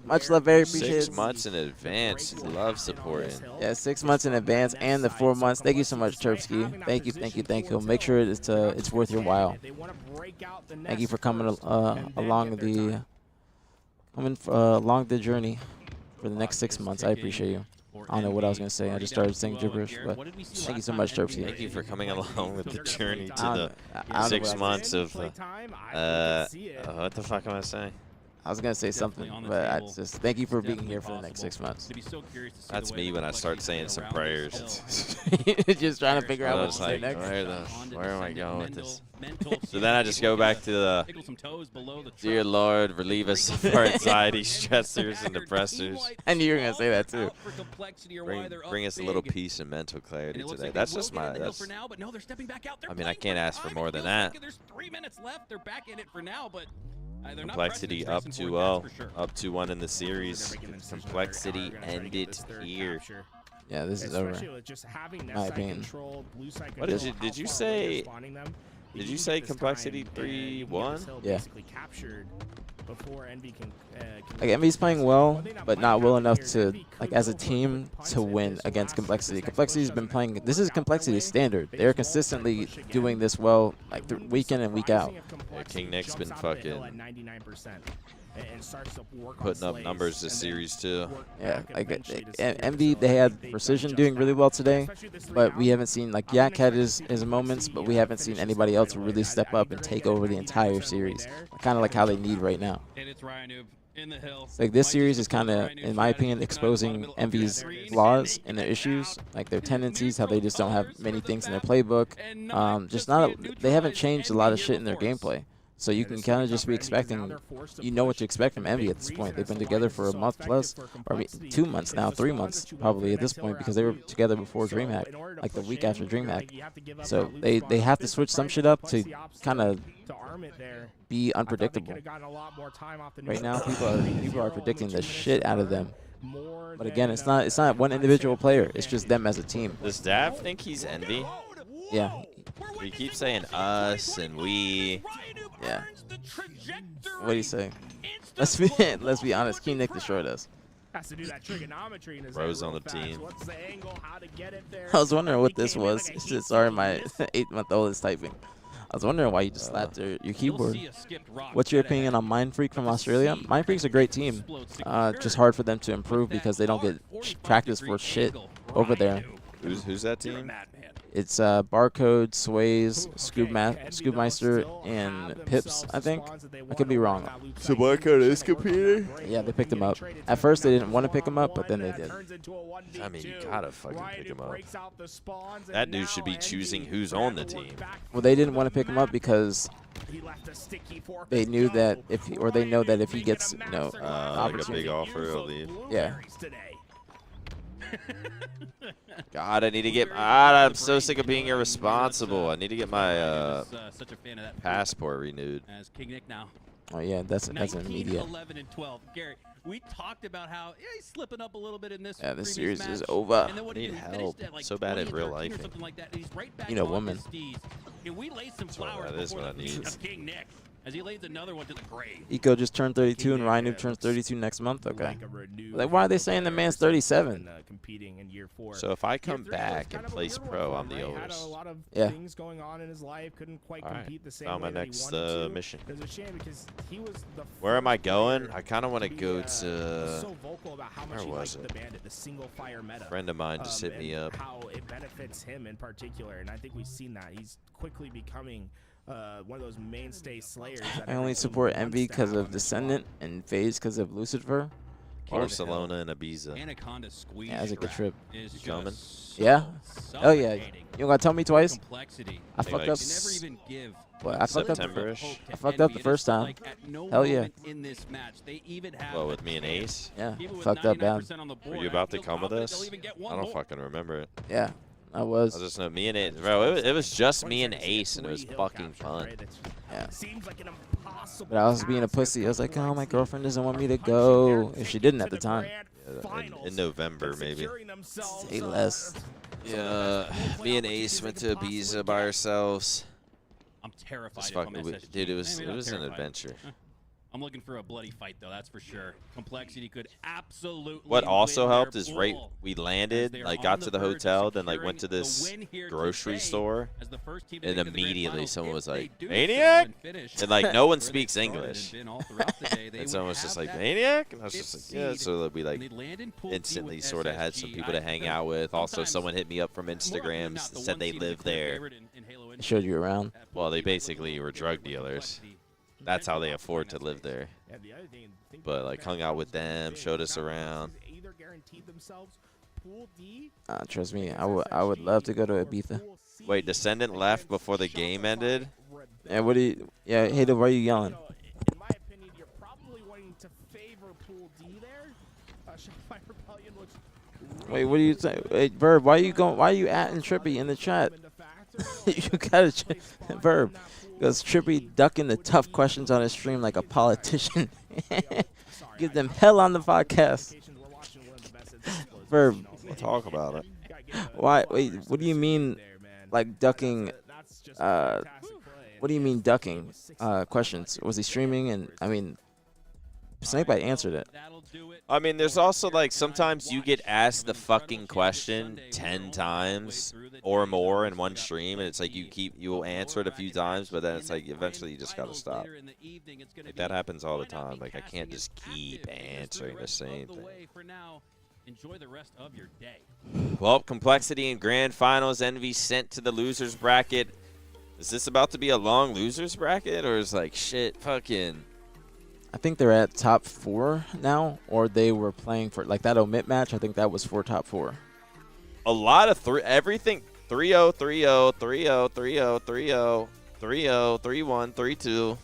Much love, very appreciated. 6 months in advance. Love supporting. Yeah, 6 months in advance and the 4 months. Thank you so much, Turbsky. Thank you. Make sure it's worth your while. Thank you for coming along the journey for the next 6 months. I appreciate you. I don't know what I was gonna say. I just started saying gibberish, but thank you so much, Turbsky. Thank you for coming along with the journey to I don't know 6 what months of. What the fuck am I saying? I was gonna say something, but I just thank you for being here for the next 6 months. That's me when I start saying some prayers. Just trying to figure out I what was to say like, next. where am I going with this? So then I just go back to the, dear Lord, relieve us of our anxiety, stressors, and depressors. I knew you were gonna say that too. Bring us a little peace and mental clarity today. That's just my. That's. I mean, I can't ask for more than that. There's 3 minutes left. They're back in it for now, but they're not Complexity pressing up stressing 2-0, for it, that's for sure. up 2-1 in the series. Complexity ended here. Yeah, this is over. My opinion. What did you say? Did you say Complexity 3-1? Yeah. Like Envy's playing well, but not well enough to, like as a team, to win against Complexity. Complexity's been playing. This is Complexity's standard. They're consistently doing this well, like week in and week out. Yeah, King Nick's been fucking putting up numbers this series too. Yeah, like Envy, they had Precision doing really well today, but we haven't seen, like Yak had his moments, but we haven't seen anybody else really step up and take over the entire series, kind of like how they need right now. Like this series is kind of, in my opinion, exposing Envy's flaws and their issues, like their tendencies, how they just don't have many things in their playbook. They haven't changed a lot of shit in their gameplay. So you can kind of just be expecting, you know what to expect from Envy at this point. They've been together for a month plus, or I mean, 2 months now, 3 months probably at this point, because they were together before DreamHack, like the week after DreamHack. So they have to switch some shit up to kind of be unpredictable. Right now, people are predicting the shit out of them. But again, it's not one individual player. It's just them as a team. Does Dav think he's Envy? Yeah. We keep saying us and we. Yeah. What do you say? Let's be honest. King Nick destroyed us. Has to do that trigonometry in his Rose on the team. What's the angle? How to get it there? I was wondering what this was. Sorry, my 8-month-old is typing. I was wondering why you just slapped your keyboard. What's your opinion on Mind Freak from Australia? Mind Freak's a great team. Just hard for them to improve because they don't get practice for shit over there. Who's that team? It's Barcode, Sways, Scoobmeister, and Pips, I think. I could be wrong. So Barcode is competing? Yeah, they picked him up. At first, they didn't want to pick him up, but then they did. I mean, you gotta fucking pick him up. That dude should be choosing who's on the team. Well, they didn't want to pick him up because they knew that they know that if he gets, like a big offer, he'll leave. Yeah. God, I need to get. I'm so sick of being irresponsible. I need to get my such a fan of that passport renewed. as King Nick now. Oh yeah, that's 19, immediate. 11, and 12. Gary, we talked about how he's slipping up a little bit in this. Yeah, this previous series is match. over. And then what I did need he do? He help. finished at, like, So bad at 20 or real 13 life. or something like that, and he's right back You know, on woman. his skis. Can we lay some what flowers that is, before what the I feet need. of King Nick as he lays another one to the grave? Eco just turned 32 and King Ryan Nick, Noob turns looks 32 next month. Okay. Like, a renewed Like, why are they Eco saying the player man's for 37? and, competing in year 4. So if I Year come 3 was back kind and of a place weird one pro, for I'm him, the right? Had oldest. a lot of Yeah. things going on in his life. Couldn't quite All right. compete the same Found my way that he next wanted to. mission. It was a shame because he was the Where am I first going? player I kind of want to be, go was to. so vocal about how much where he was liked it? the bandit, the single fire meta. A friend of mine just hit and me up. How it benefits him in particular, and I think we've seen that. He's quickly becoming one of those mainstay slayers. That I every only team support wants Envy to because have of on their Descendant squad. and FaZe because of Lucifer. Barcelona and Ibiza. Anaconda squeeze. Yeah, that's a good strap trip. is You just coming? so Yeah. Oh yeah. suffocating. You gotta tell me twice. Complexity. I Think fucked like up. They never even give. What, I fucked up. September-ish. I fucked up the first time. Like at no Hell yeah. moment in this match, they even have Well, a with me and chance. Ace. Yeah, Even with fucked up bad. 99% on the board, Were you I about to feel come with confident us? they'll even get I one don't more. fucking remember it. Yeah, I I was. just know me and Ace, bro. It was just me and Ace, and it was fucking fun. Yeah. Seems like an impossible But I was being a task pussy. I was for like, oh, my Lexi. girlfriend doesn't want me to Punching go. their If she ticket didn't to at the the time. grand Yeah, finals in November, and maybe. securing themselves, Say less. Yeah, me and Ace went to Ibiza by ourselves. I'm terrified. Just if I'm fucking, SSG. dude, it was Maybe not an terrified. adventure. I'm looking for a bloody fight, though. That's for sure. Complexity could absolutely. What also win their helped is right pool we as landed, they are like on got to the verge of hotel, then like went to securing this the win here grocery today store, as the first team to and make it to the grand immediately finals. someone If was they like, do so "Maniac!" and finish and like no one where they speaks started and English. been all throughout the day, they And would someone was just have like, that "Maniac?" And I was fifth just like, "Yeah." seed, So that we like and they land in Pool D instantly with sort of had some SSG. people to hang out with. Also, sometimes someone hit me up from more often than Instagram, not, the said one they seed is a live clear there. favorite in Halo They showed you around. At Well, Pool they D, but basically looking were for drug with dealers. Complexity. That's how they afford to live there. Yeah, the other thing, think But about like that hung out with is them, big. showed us Now, around. Texas either guaranteed themselves Pool D Trust me, against I would love to go to SSG or Ibiza. Pool C Wait, Descendant left against before the game ended? Rebellion. And what do you? Yeah, Hater, why are you yelling? You know, in my opinion, you're probably wanting to favor Pool D there. Shopify Rebellion looks. Wait, what do you say? Wait, Verb, why are you going? Why are you atting Trippy in the chat? You gotta, Verb, goes Trippy ducking the tough questions on his stream like a politician. Give them hell on the podcast. Verb, We'll talk about it. why? Wait, what do you mean? Like ducking? What do you mean ducking? Questions? Was he streaming? And I mean, Snakebite answered it. I mean, there's also like sometimes you get asked the fucking question 10 times or more in one stream, and it's like you will answer it a few times, but then it's like eventually you just gotta stop. Like, that happens all the time. Like I can't just keep answering the same thing. Enjoy the rest of your day. Well, Complexity in Grand Finals, Envy sent to the losers bracket. Is this about to be a long losers bracket, or is like shit fucking? I think they're at top 4 now, or they were playing for like that omit match. I think that was for top 4. A lot of everything 3-0, 3-0, 3-0, 3-0, 3-0, 3-0, 3-1, 3-2.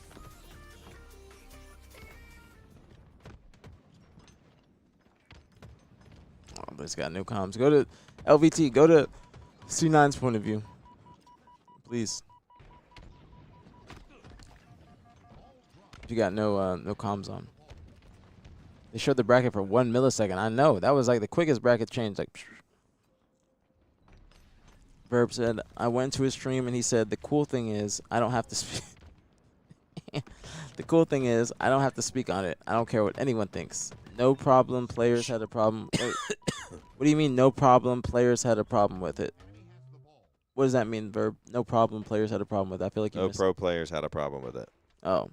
Oh, but it's got no comms. Go to LVT. Go to C9's point of view, please. If you got no comms on. They showed the bracket for 1 millisecond. I know that was like the quickest bracket change. Like, Verb said, I went to his stream and he said, the cool thing is I don't have to speak. The cool thing is I don't have to speak on it. I don't care what anyone thinks. No problem. Players had a problem. Wait, what do you mean no problem? Players had a problem with it. What does that mean, Verb? No problem. Players had a problem with it. I feel like you No missed. pro players had a problem with it. Oh.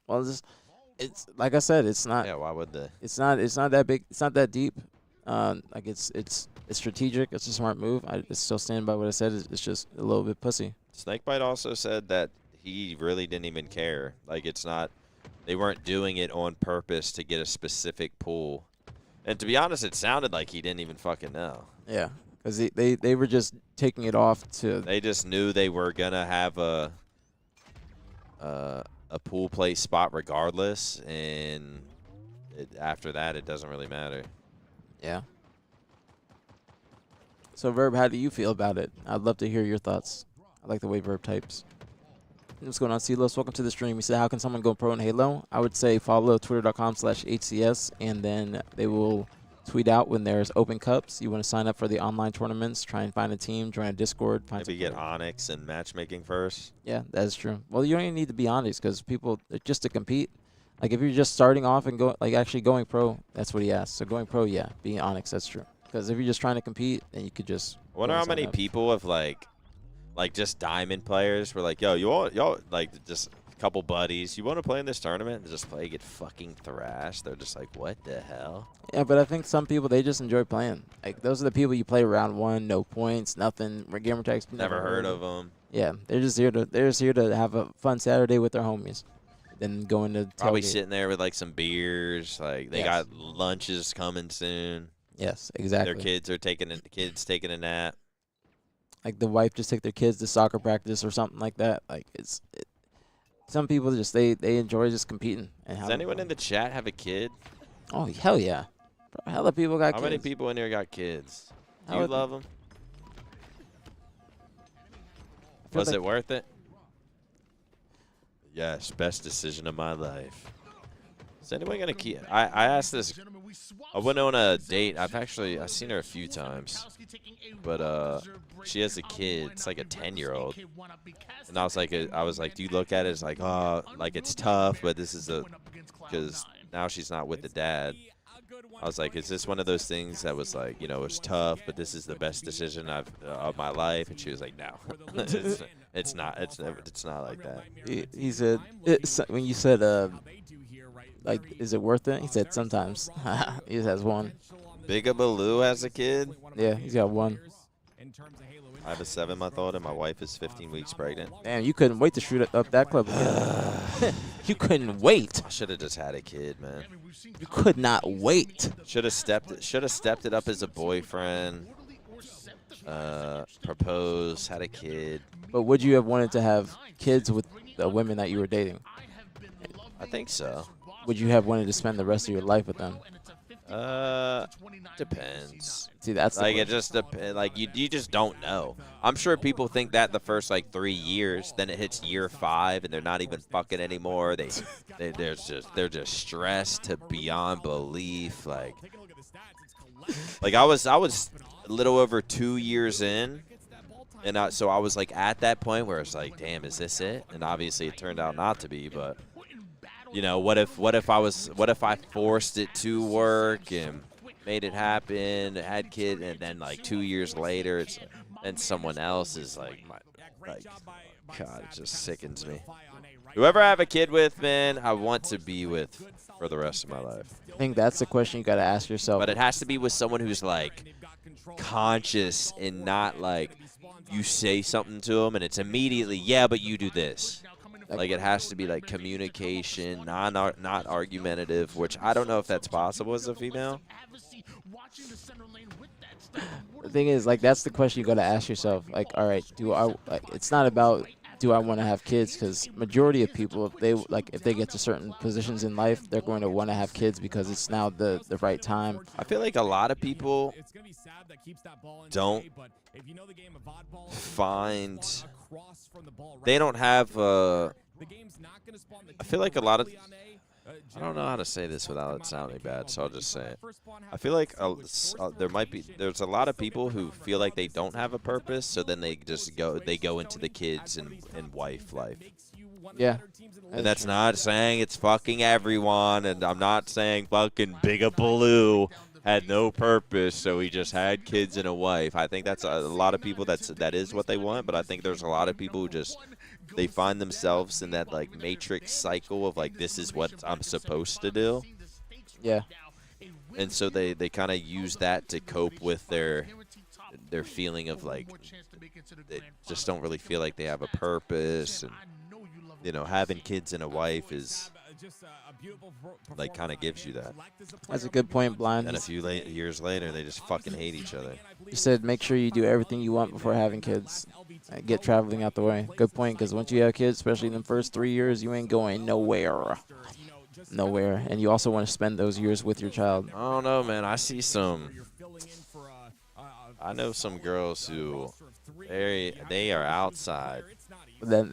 Well, it's like I said. It's not. Yeah, why would they? It's not that big. It's not that deep. Like it's strategic. It's a smart move. I still stand by what I said. It's just a little bit pussy. Snakebite also said that he really didn't even care. Like it's not. They weren't doing it on purpose to get a specific pool. And to be honest, it sounded like he didn't even fucking know. Yeah, because they were just taking it off to. They just knew they were gonna have a pool play spot regardless, and after that, it doesn't really matter. Yeah. So Verb, how do you feel about it? I'd love to hear your thoughts. I like the way Verb types. What's going on, Silos? Welcome to the stream. You said, how can someone go pro in Halo? I would say follow twitter.com/HCS, and then they will tweet out when there's open cups. You want to sign up for the online tournaments, try and find a team, join a Discord. Find Maybe get Onyx and matchmaking first. Yeah, that's true. Well, you don't even need to be Onyx because people, just to compete. Like, if you're just starting off and actually going pro, that's what he asked. So going pro, yeah, being Onyx, that's true. Because if you're just trying to compete, then you could just. I wonder how many people have like just diamond players were like, yo, y'all like just a couple buddies, you want to play in this tournament and just play, get fucking thrashed. They're just like, what the hell? Yeah, but I think some people, they just enjoy playing. Like, those are the people you play round one, no points, nothing. Gamer tags. Never heard of them. Yeah, they're just here to have a fun Saturday with their homies. Then go into probably tailgate. sitting there with like some beers. Like they Yes. got lunches coming soon. Yes, exactly. Their kids are taking a nap. Like the wife just take their kids to soccer practice or something like that. Like some people just they enjoy just competing. And Does anyone in the chat have a kid? Oh hell yeah! Bro, hella people got How kids. many people in here got kids? Do How you would- love them? feel Was like- it worth it? Yes, best decision of my life. Is anyone gonna keep? I asked this. I went on a date. I've seen her a few times, but she has a kid. It's like a 10-year-old, and I was like, do you look at it as like, oh, like it's tough, but this is because now she's not with the dad. I was like, is this one of those things that was like, you know, it's tough, but this is the best decision of my life? And she was like, no, it's not. It's not like that. He said when you said like, is it worth it? He said sometimes. He just has one. Bigabaloo has a kid. Yeah, he's got one. I have a 7-month-old, and my wife is 15 weeks pregnant. Damn, you couldn't wait to shoot up that club again. You couldn't wait. I should have just had a kid, man. You could not wait. Should have stepped it up as a boyfriend. Proposed, had a kid. But would you have wanted to have kids with the women that you were dating? I think so. Would you have wanted to spend the rest of your life with them? Depends. See, that's like it just depends. Like you just don't know. I'm sure people think that the first like 3 years, then it hits year 5, and they're not even fucking anymore. They're just stressed to beyond belief. Like I was a little over 2 years in, and so I was like at that point where it's like, damn, is this it? And obviously it turned out not to be, but. You know, what if I forced it to work and made it happen, had kid, and then like 2 years later, then someone else is like, God, it just sickens me. Whoever I have a kid with, man, I want to be with for the rest of my life. I think that's the question you got to ask yourself. But it has to be with someone who's like conscious and not like you say something to them and it's immediately, yeah, but you do this. Like it has to be like communication, not argumentative, which I don't know if that's possible as a female. The thing is, like, that's the question you got to ask yourself. Like, all right, it's not about do I want to have kids, because majority of people, if they get to certain positions in life, they're going to want to have kids because it's now the right time. I feel like a lot of people don't find they don't have I feel like a lot of I don't know how to say this without it sounding bad, so I'll just say it. I feel like there's a lot of people who feel like they don't have a purpose, so then they just go into the kids and wife life. Yeah. And that's not saying it's fucking everyone, and I'm not saying fucking Bigabaloo had no purpose, so he just had kids and a wife. I think that's a lot of people that is what they want, but I think there's a lot of people who just they find themselves in that like matrix cycle of like, this is what I'm supposed to do. Yeah. And so they kind of use that to cope with their feeling of like they just don't really feel like they have a purpose, and you know, having kids and a wife is like kind of gives you that. That's a good point, Blind. And a few years later, they just fucking hate each other. You said make sure you do everything you want before having kids. Get traveling out the way. Good point, because once you have kids, especially in the first 3 years, you ain't going nowhere. Nowhere. And you also want to spend those years with your child. I don't know, man. I see I know some girls who they are outside. Then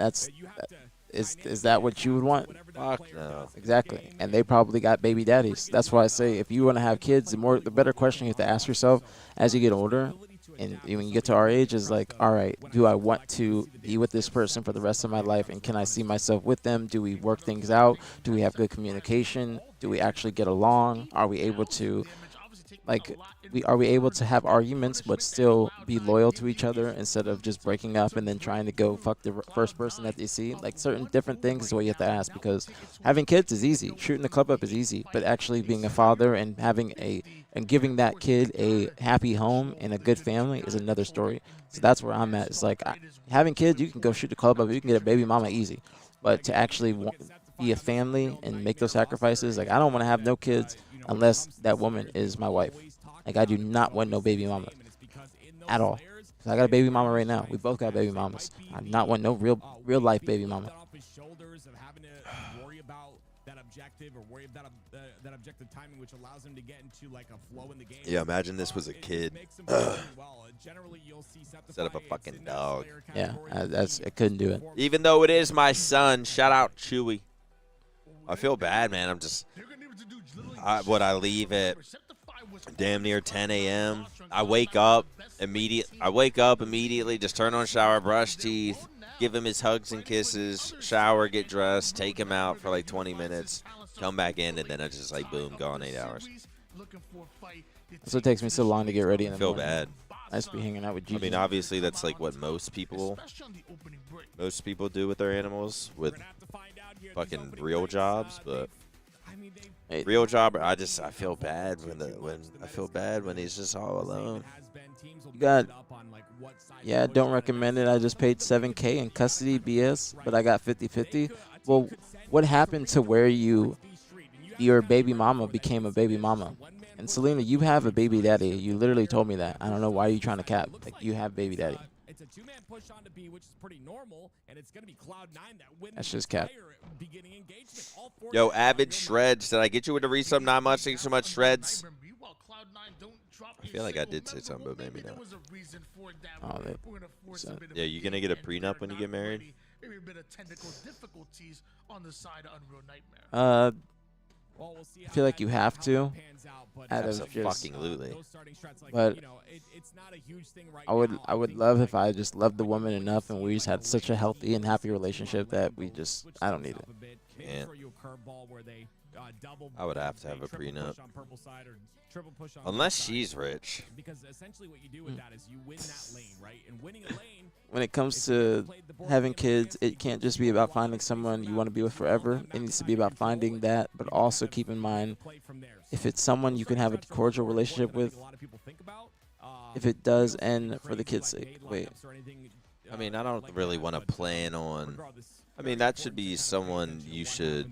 is that what you would want? Fuck no. Exactly. And they probably got baby daddies. That's why I say if you want to have kids, the better question you have to ask yourself as you get older and when you get to our age is like, all right, do I want to be with this person for the rest of my life, and can I see myself with them? Do we work things out? Do we have good communication? Do we actually get along? Are we able to are we able to have arguments but still be loyal to each other instead of just breaking up and then trying to go fuck the first person that they see? Like certain different things is what you have to ask, because having kids is easy, shooting the club up is easy, but actually being a father and giving that kid a happy home and a good family is another story. So that's where I'm at. It's like having kids, you can go shoot the club up, you can get a baby mama easy, but to actually be a family and make those sacrifices, like I don't want to have no kids unless that woman is my wife. Like I do not want no baby mama at all. 'Cause I got a baby mama right now. We both got baby mamas. I do not want no real life baby mama. Yeah, imagine this was a kid. Instead of a fucking dog. Yeah, I couldn't do it. Even though it is my son, shout out Chewy. I feel bad, man. I'm just, I leave at damn near 10 a.m. I wake up immediately, just turn on shower, brush teeth, give him his hugs and kisses, shower, get dressed, take him out for like 20 minutes, come back in, and then I just like boom, gone 8 hours. So it takes me so long to get ready in the feel morning. bad. I just be hanging out with Gigi. I mean, obviously that's like what most people do with their animals, with fucking real jobs, but real job, I feel bad when he's just all alone. Don't recommend it. I just paid $7K in custody BS, but I got 50-50. Well, what happened to where your baby mama became a baby mama? And Selena, you have a baby daddy. You literally told me that. I don't know why you're trying to cap. Like, you have baby daddy. It's a two-man push onto B, which is pretty normal, and it's going to be Cloud9 that wins. That's just cap. Yo, Avid Shreds, did I get you with the resub? Not much. Thanks so much, Shreds. I feel like I did say something, but maybe not. Yeah, you gonna get a prenup when you get married? I feel like you have to. Fucking-lutely. But I would love if I just loved the woman enough and we just had such a healthy and happy relationship that I don't need it. Yeah. I would have to have a prenup. Unless she's rich. Because essentially what you do with that is you win that lane, right? And winning a lane, when it comes to having kids, it can't just be about finding someone you want to be with forever. It needs to be about finding that, but also keep in mind, if it's someone you can have a cordial relationship with, if it does end for the kid's sake. Wait. I mean, I don't really want to plan on. I mean, that should be someone you should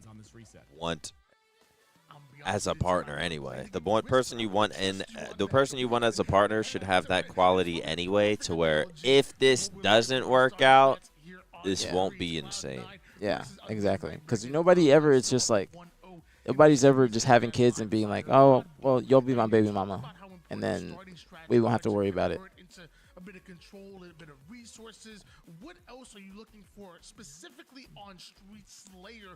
want as a partner anyway. The person you want as a partner should have that quality anyway, to where if this doesn't work out, this won't be insane. Yeah, exactly. Because nobody's ever just having kids and being like, oh, well, you'll be my baby mama, and then we won't have to worry about it. A bit of control, a bit of resources. What else are you looking for specifically on Street Slayer?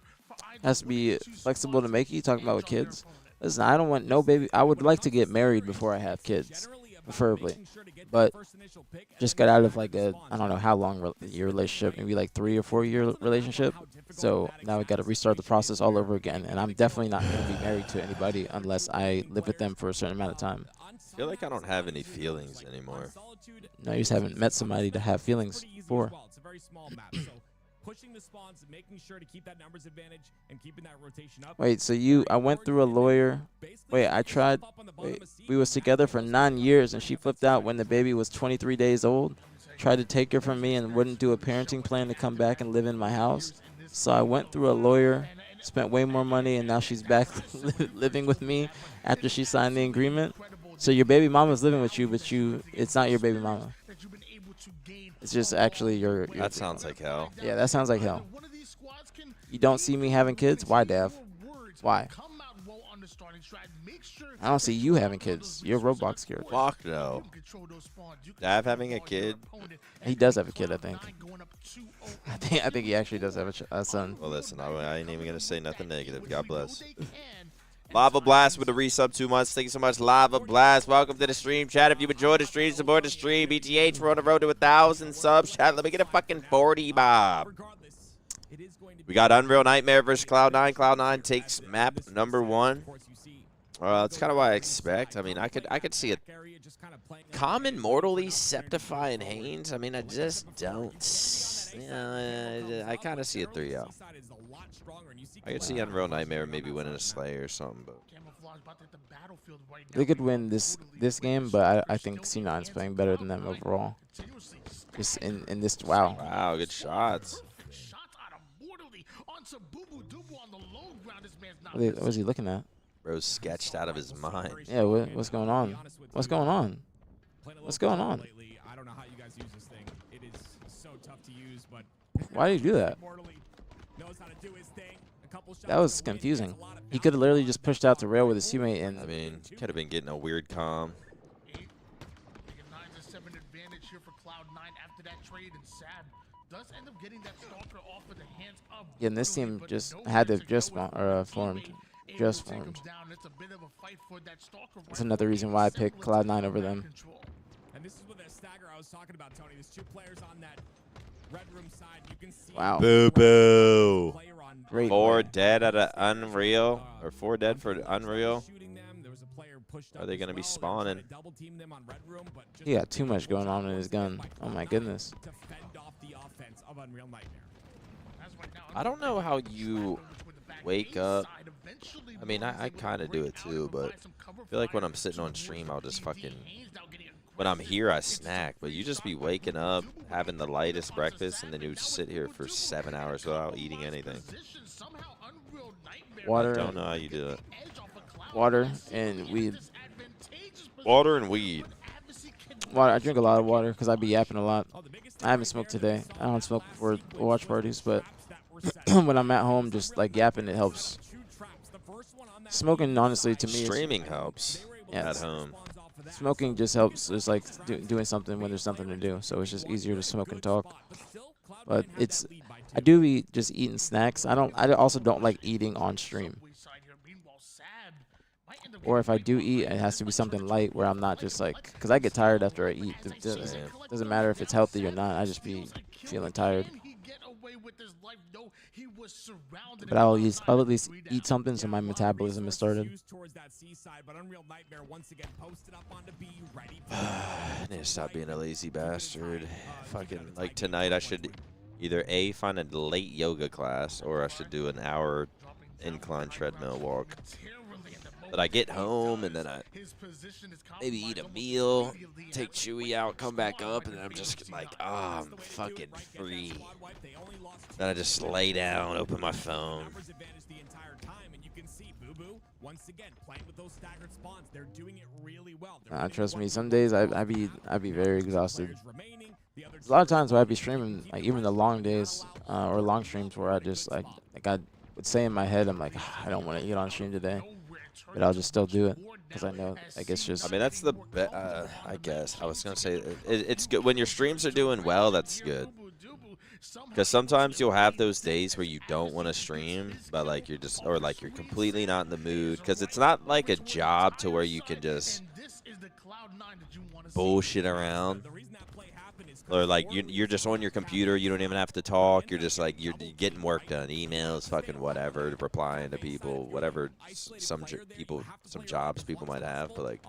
Has to be flexible to make it. You talking about with kids? Listen, I don't want no baby. I would like to get married before I have kids, preferably. But just got out of like I don't know how long your relationship, maybe like 3 or 4 year relationship. So now we got to restart the process all over again. And I'm definitely not going to be married to anybody unless I live with them for a certain amount of time. I feel like I don't have any feelings anymore. No, you just haven't met somebody to have feelings for. Pushing the spawns, making sure to keep that numbers advantage and keeping that rotation up. Wait, so I went through a lawyer. Wait, we was together for 9 years and she flipped out when the baby was 23 days old. Tried to take her from me and wouldn't do a parenting plan to come back and live in my house. So I went through a lawyer, spent way more money, and now she's back living with me after she signed the agreement. So your baby mama's living with you, but it's not your baby mama. It's just actually your That sounds like hell. Yeah, that sounds like hell. You don't see me having kids? Why, Dav? Why? the starting strat. Make sure I don't see you having kids. You're Roblox character. Fuck no. Dav having a kid. He does have a kid, I think. I think he actually does have a son. Well, listen, I ain't even gonna say nothing negative. God bless. Lava Blast with a resub 2 months. Thank you so much, Lava Blast. Welcome to the stream, chat. If you enjoyed the stream, support the stream. BtH, we're on the road to 1,000 subs, chat. Let me get a fucking 40, Bob. We got Unreal Nightmare versus Cloud9. Cloud9 takes map #1. That's kind of what I expect. I mean, I could see it. Common Mortally, Septify, and Haynes. I mean, I just don't. Yeah, I kind of see a 3-0. I could see Unreal Nightmare maybe winning a Slay or something, but They could win this game, but I think C9's playing better than them overall. Just in this, wow. Wow, good shots. What was he looking at? Bro's sketched out of his mind. Yeah, what's going on? What's going on? What's going on? I don't know how you guys use this thing. It is so tough to use, but Why did you do that? That was confusing. He could have literally just pushed out the rail with his teammate, and I mean, could have been getting a weird calm. advantage here for Cloud9 after that trade, and Sad does end up getting that stalker off of the hands of. yeah, and this team just had to formed. Just formed. That's another reason why I picked Cloud9 over them. And this is with that stagger I was talking about, Tony. There's 2 players on that red room side. You can see. Wow. Boo boo. Great. 4 dead at an Unreal, or 4 dead for Unreal. Are they going to be spawning? He got too much going on in his gun. Oh my goodness. I don't know how you wake up. I mean, I kind of do it too, but I feel like when I'm sitting on stream, I'll just fucking... When I'm here, I snack, but you just be waking up, having the lightest breakfast, and then you sit here for 7 hours without eating anything. Water. I don't know how you do it. Water and weed. Water and weed. Water. I drink a lot of water because I be yapping a lot. I haven't smoked today. I don't smoke before watch parties, but when I'm at home, just like yapping, it helps. Smoking, honestly, to me, Streaming helps at home. Smoking just helps. It's like doing something when there's something to do, so it's just easier to smoke and talk. But I do eat just eating snacks. I also don't like eating on stream. Or if I do eat, it has to be something light where I'm not just like, because I get tired after I eat. It doesn't matter if it's healthy or not. I just be feeling tired. But I'll at least eat something so my metabolism is started. I need to stop being a lazy bastard. Fucking, like tonight I should either A, find a late yoga class, or I should do an hour incline treadmill walk. But I get home and then I maybe eat a meal, take Chewy out, come back up, and then I'm just like, I'm fucking free. Then I just lay down, open my phone. Trust me, some days I be very exhausted. There's a lot of times where I be streaming, like even the long days or long streams where I just like I would say in my head, I'm like, I don't want to eat on stream today. But I'll just still do it because I know, I guess just... I mean, that's the I guess. I was going to say, it's good. When your streams are doing well, that's good. Because sometimes you'll have those days where you don't want to stream, but like you're just, or like you're completely not in the mood. Because it's not like a job to where you can just bullshit around. Or like you're just on your computer, you don't even have to talk. You're just like you're getting work done, emails, fucking whatever, replying to people, whatever. Some jobs people might have, but like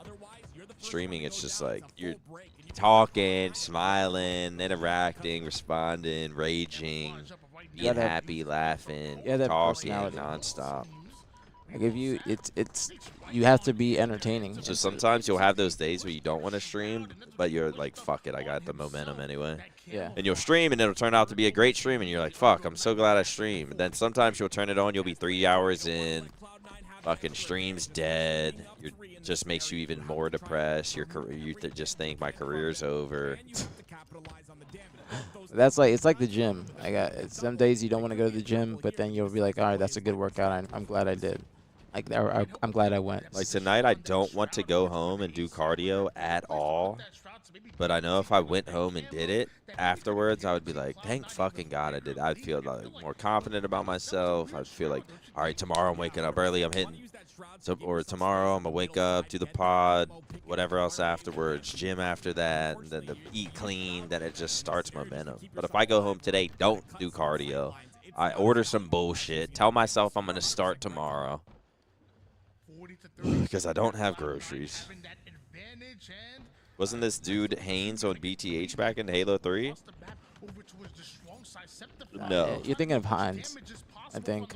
streaming, it's just like you're talking, smiling, interacting, responding, raging, being happy, laughing, talking nonstop. Like if you, you have to be entertaining. So sometimes you'll have those days where you don't want to stream, but you're like, fuck it, I got the momentum anyway. Yeah. And you'll stream, and it'll turn out to be a great stream, and you're like, fuck, I'm so glad I streamed. And then sometimes you'll turn it on, you'll be 3 hours in, fucking stream's dead. It just makes you even more depressed. Your career, you just think my career's over. That's like, it's like the gym. Some days you don't want to go to the gym, but then you'll be like, all right, that's a good workout. I'm glad I did. Like, I'm glad I went. Like tonight, I don't want to go home and do cardio at all. But I know if I went home and did it afterwards, I would be like, thank fucking God I did. I'd feel like more confident about myself. I'd feel like, all right, tomorrow I'm waking up early. I'm hitting. So, or tomorrow I'm going to wake up, do the pod, whatever else afterwards, gym after that, and then eat clean. Then it just starts momentum. But if I go home today, don't do cardio. I order some bullshit. Tell myself I'm going to start tomorrow. Because I don't have groceries. Wasn't this dude Haynes on BtH back in Halo 3? No. You're thinking of Hines, I think.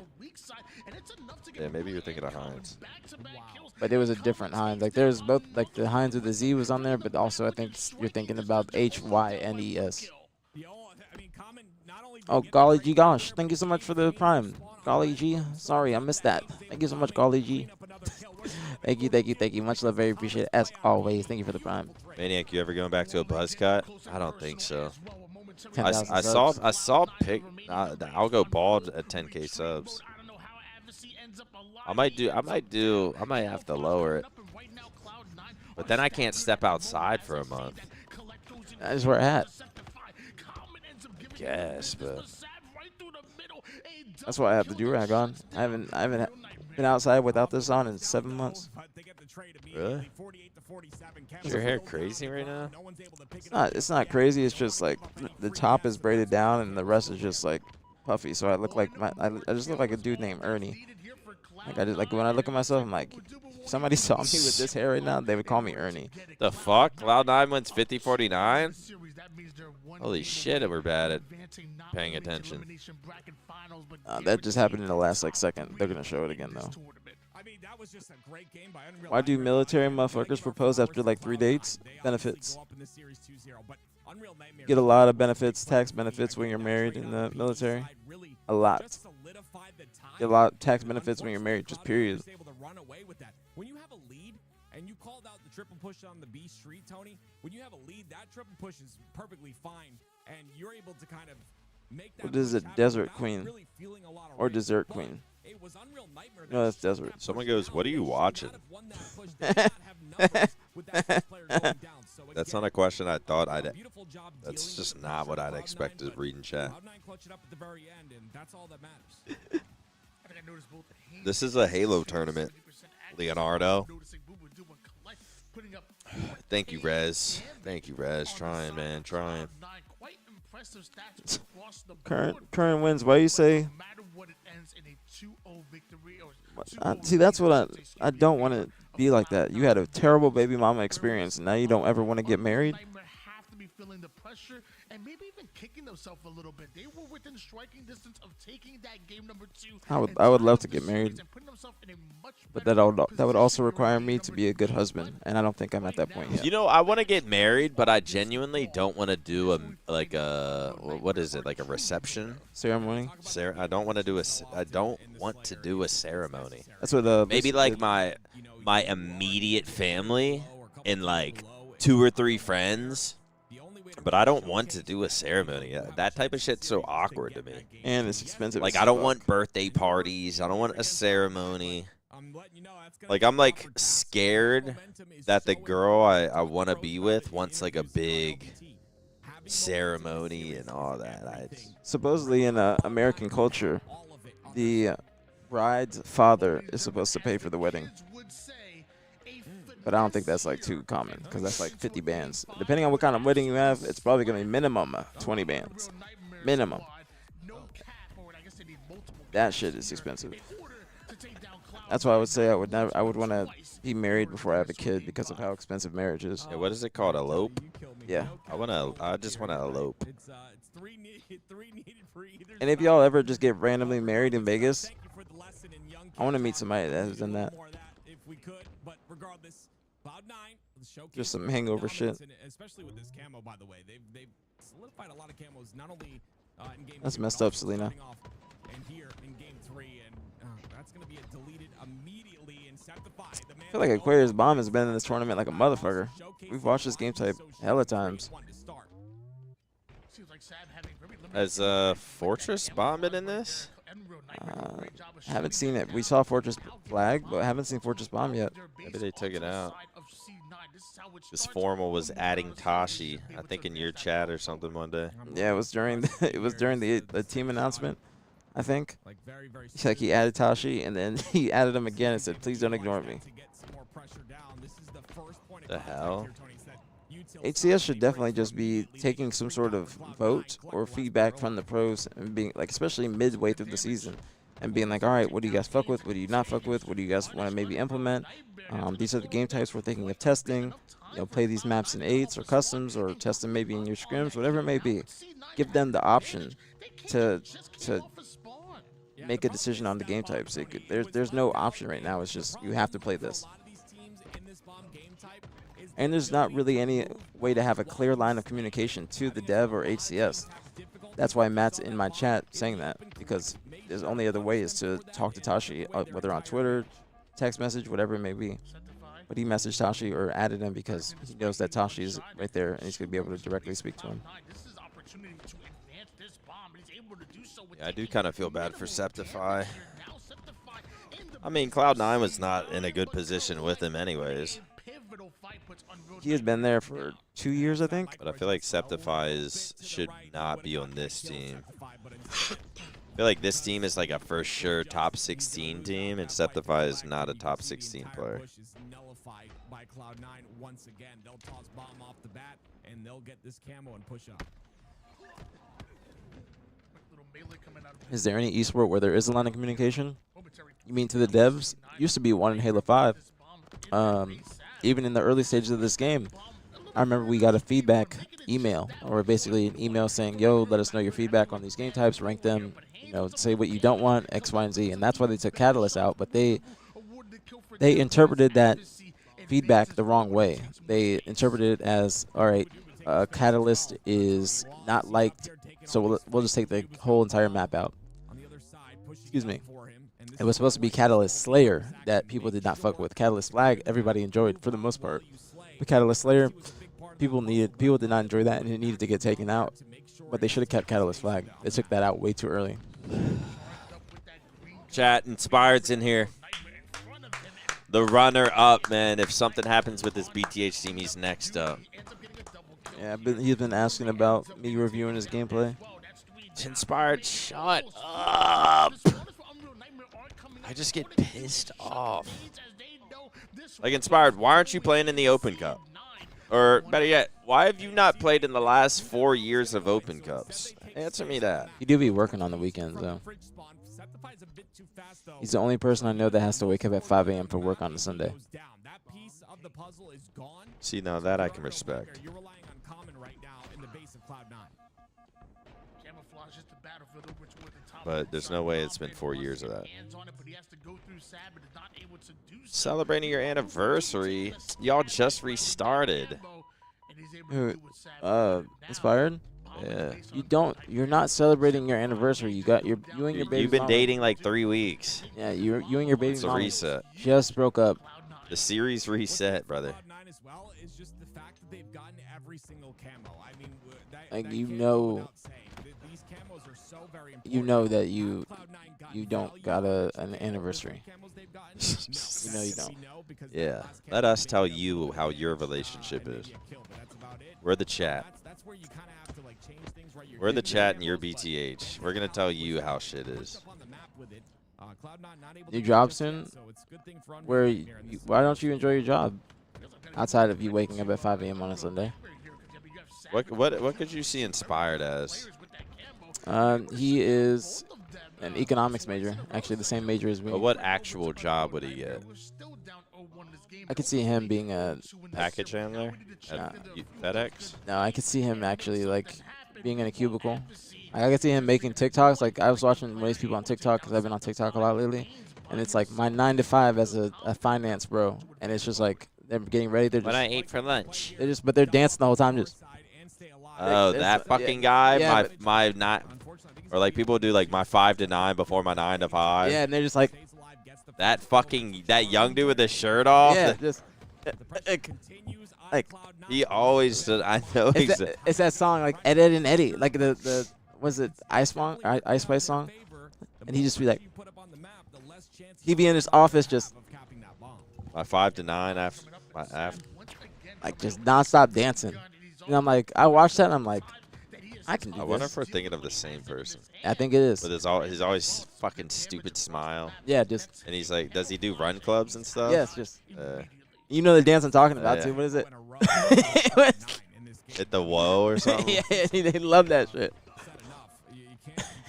Yeah, maybe you're thinking of Hines. But it was a different Hines. Like, there's both, like, the Hines with the Z was on there, but also I think you're thinking about HYNES. Oh, Golly G, gosh. Thank you so much for the Prime. Golly G. Sorry, I missed that. Thank you so much, Golly G. Thank you, thank you, thank you. Much love, very appreciate it. As always, thank you for the Prime. Maniac, you ever going back to a buzz cut? I don't think so. I 10,000 saw pick. I'll go bald at 10K subs. I might have to lower it. But then I can't step outside for a month. That is where I'm at. Guess, but That's why I have the do-rag on. I haven't been outside without this on in 7 months. really? Is your hair crazy right now? It's not crazy. It's just like the top is braided down and the rest is just like puffy. So I look like I just look like a dude named Ernie. Like when I look at myself, I'm like, if somebody saw me with this hair right now, they would call me Ernie. The fuck? Cloud9 wins 50-49? Holy shit, we're bad at paying attention. That just happened in the last like second. They're gonna show it again though. Why do military motherfuckers propose after like 3 dates? Benefits. Get a lot of benefits, tax benefits when you're married in the military. A lot. Get a lot of tax benefits when you're married, just period. When you have a lead, and you called out the triple push on the B street, Tony, when you have a lead, that triple push is perfectly fine, and you're able to kind of make that. What is it, Desert Queen? Or Dessert Queen? No, that's Desert. Someone goes, what are you watching? That's not a question I thought I'd. That's just not what I'd expect to read in chat. This is a Halo tournament, Leonardo. Thank you, Rez. Thank you, Rez. Trying, man. Trying. Current wins. Why you say? See, that's what I don't want to be like that. You had a terrible baby mama experience, and now you don't ever want to get married. Feeling the pressure and maybe even kicking themselves a little bit. They were within striking distance of taking that game number 2. I would love to get married, but that would also require me to be a good husband, and I don't think I'm at that point yet. You know, I want to get married, but I genuinely don't want to do like a reception ceremony. I don't want to do a ceremony. That's what maybe like my immediate family and like 2 or 3 friends. But I don't want to do a ceremony. That type of shit's so awkward to me. And it's expensive. Like, I don't want birthday parties. I don't want a ceremony. Like, I'm, like, scared that the girl I want to be with wants, like, a big ceremony and all that. Supposedly, in American culture, the bride's father is supposed to pay for the wedding. But I don't think that's like too common because that's like 50 bands. Depending on what kind of wedding you have, it's probably going to be minimum 20 bands. Minimum. That shit is expensive. That's why I would say I would want to be married before I have a kid because of how expensive marriage is. Yeah, what is it called? Elope? Yeah. I just want to elope. And if y'all ever just get randomly married in Vegas, I want to meet somebody that has done that. Just some hangover shit. Especially with this camo, by the way, they've solidified a lot of camos, not only in game. That's messed up, Selena. And here in game 3, and that's going to be deleted immediately and set the 5. I feel like Aquarius Bomb has been in this tournament like a motherfucker. We've watched this game type hella times. Has Fortress Bomb been in this? Haven't seen it. We saw Fortress Flag, but haven't seen Fortress Bomb yet. Maybe they took it out. This formal was adding Tashi, I think, in your chat or something one day. Yeah, it was during the team announcement, I think. Like he added Tashi, and then he added him again and said, "Please don't ignore me." The hell? HCS should definitely just be taking some sort of vote or feedback from the pros and being like, especially midway through the season, and being like, all right, what do you guys fuck with? What do you not fuck with? What do you guys want to maybe implement? These are the game types we're thinking of testing. You know, play these maps in 8s or customs, or test them maybe in your scrims, whatever it may be. Give them the option to make a decision on the game types. There's no option right now. It's just you have to play this. And there's not really any way to have a clear line of communication to the dev or HCS. That's why Matt's in my chat saying that, because there's only other way is to talk to Tashi, whether on Twitter, text message, whatever it may be. But he messaged Tashi or added him because he knows that Tashi is right there and he's going to be able to directly speak to him. Yeah, I do kind of feel bad for Septify. I mean, Cloud9 was not in a good position with him anyways. He has been there for 2 years, I think. But I feel like Septify should not be on this team. I feel like this team is like a for sure top 16 team, and Septify is not a top 16 player. By Cloud9 once again. They'll toss bomb off the bat and they'll get this camo and push up. Is there any esport where there is a line of communication? You mean to the devs? Used to be one in Halo 5. Even in the early stages of this game, I remember we got a feedback email, or basically an email saying, yo, let us know your feedback on these game types, rank them, you know, say what you don't want, X, Y, and Z. And that's why they took Catalyst out, but they interpreted that feedback the wrong way. They interpreted it as, all right, Catalyst is not liked, so we'll just take the whole entire map out. Excuse me. It was supposed to be Catalyst Slayer that people did not fuck with. Catalyst Flag, everybody enjoyed for the most part. But Catalyst Slayer, people did not enjoy that, and it needed to get taken out. But they should have kept Catalyst Flag. They took that out way too early. Chat, Inspired's in here. The runner-up, man. If something happens with this BtH team, he's next up. Yeah, he's been asking about me reviewing his gameplay. Inspired, shut up. I just get pissed off. Like, Inspired, why aren't you playing in the Open Cup? Or, better yet, why have you not played in the last 4 years of Open Cups? Answer me that. He do be working on the weekends, though. He's the only person I know that has to wake up at 5 a.m. for work on a Sunday. See, now that I can respect. But there's no way it's been 4 years of that. Celebrating your anniversary. Y'all just restarted. Who, Inspired? Yeah. You're not celebrating your anniversary. You and your baby You've been mama. dating like 3 weeks. Yeah, you and your baby It's a mama reset. just broke up. The series reset, brother. Like, you know that you don't got an anniversary. You know you don't. Yeah. Let us tell you how your relationship is. We're the chat. We're the chat and you're BtH. We're going to tell you how shit is. Your job soon? Why don't you enjoy your job? Outside of you waking up at 5 a.m. on a Sunday. What could you see Inspired as? He is an economics major. Actually, the same major as me. But what actual job would he get? I could see him being a package handler at FedEx. No, I could see him actually like being in a cubicle. I could see him making TikToks. Like, I was watching one of these people on TikTok because I've been on TikTok a lot lately, and it's like my 9 to 5 as a finance bro, and it's just like they're getting ready. They're just, what I ate for lunch. But they're dancing the whole time. Just oh, that fucking guy. Yeah, my not, or like people do like my 5 to 9 before my 9 to 5. Yeah, and they're just like that young dude with his shirt off. Yeah, just like he always does. I know it's that song like Ed, Ed and Eddie, like the was it Ice Spice song? and he just be like, he'd be in his office just My 5 to 9 after like just nonstop dancing. And I'm like, I watched that and I'm like, I can do I wonder this. if we're thinking of the same person. I think it is. With his always fucking stupid smile. Yeah, just. And he's like, does he do run clubs and stuff? Yeah, it's just. You know the dance I'm talking about yeah. too. What is it? Hit the whoa or something. Yeah, they love that shit.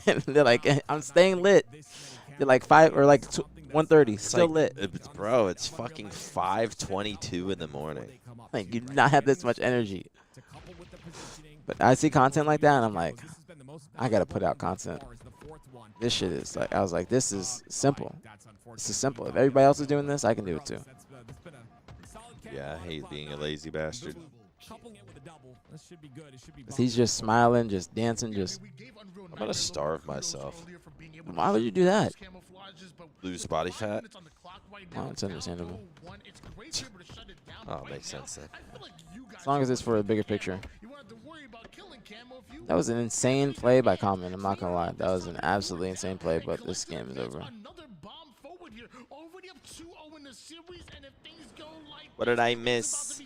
And they're like, I'm staying lit. They're like 5 or like 1:30, still like, lit. Bro, it's fucking 5:22 in the morning. Like you do not have this much energy. But I see content like that and I'm like, I gotta put out content. This shit is like, I was like, this is simple. This is simple. If everybody else is doing this, I can do it too. Yeah, I hate being a lazy bastard. He's just smiling, just dancing, just. I'm gonna starve myself. Why would you do that? Lose body fat. Oh, it's understandable. Oh, makes sense then. As long as it's for a bigger picture. That was an insane play by Common. I'm not gonna lie. That was an absolutely insane play, but this game is over. What did I miss?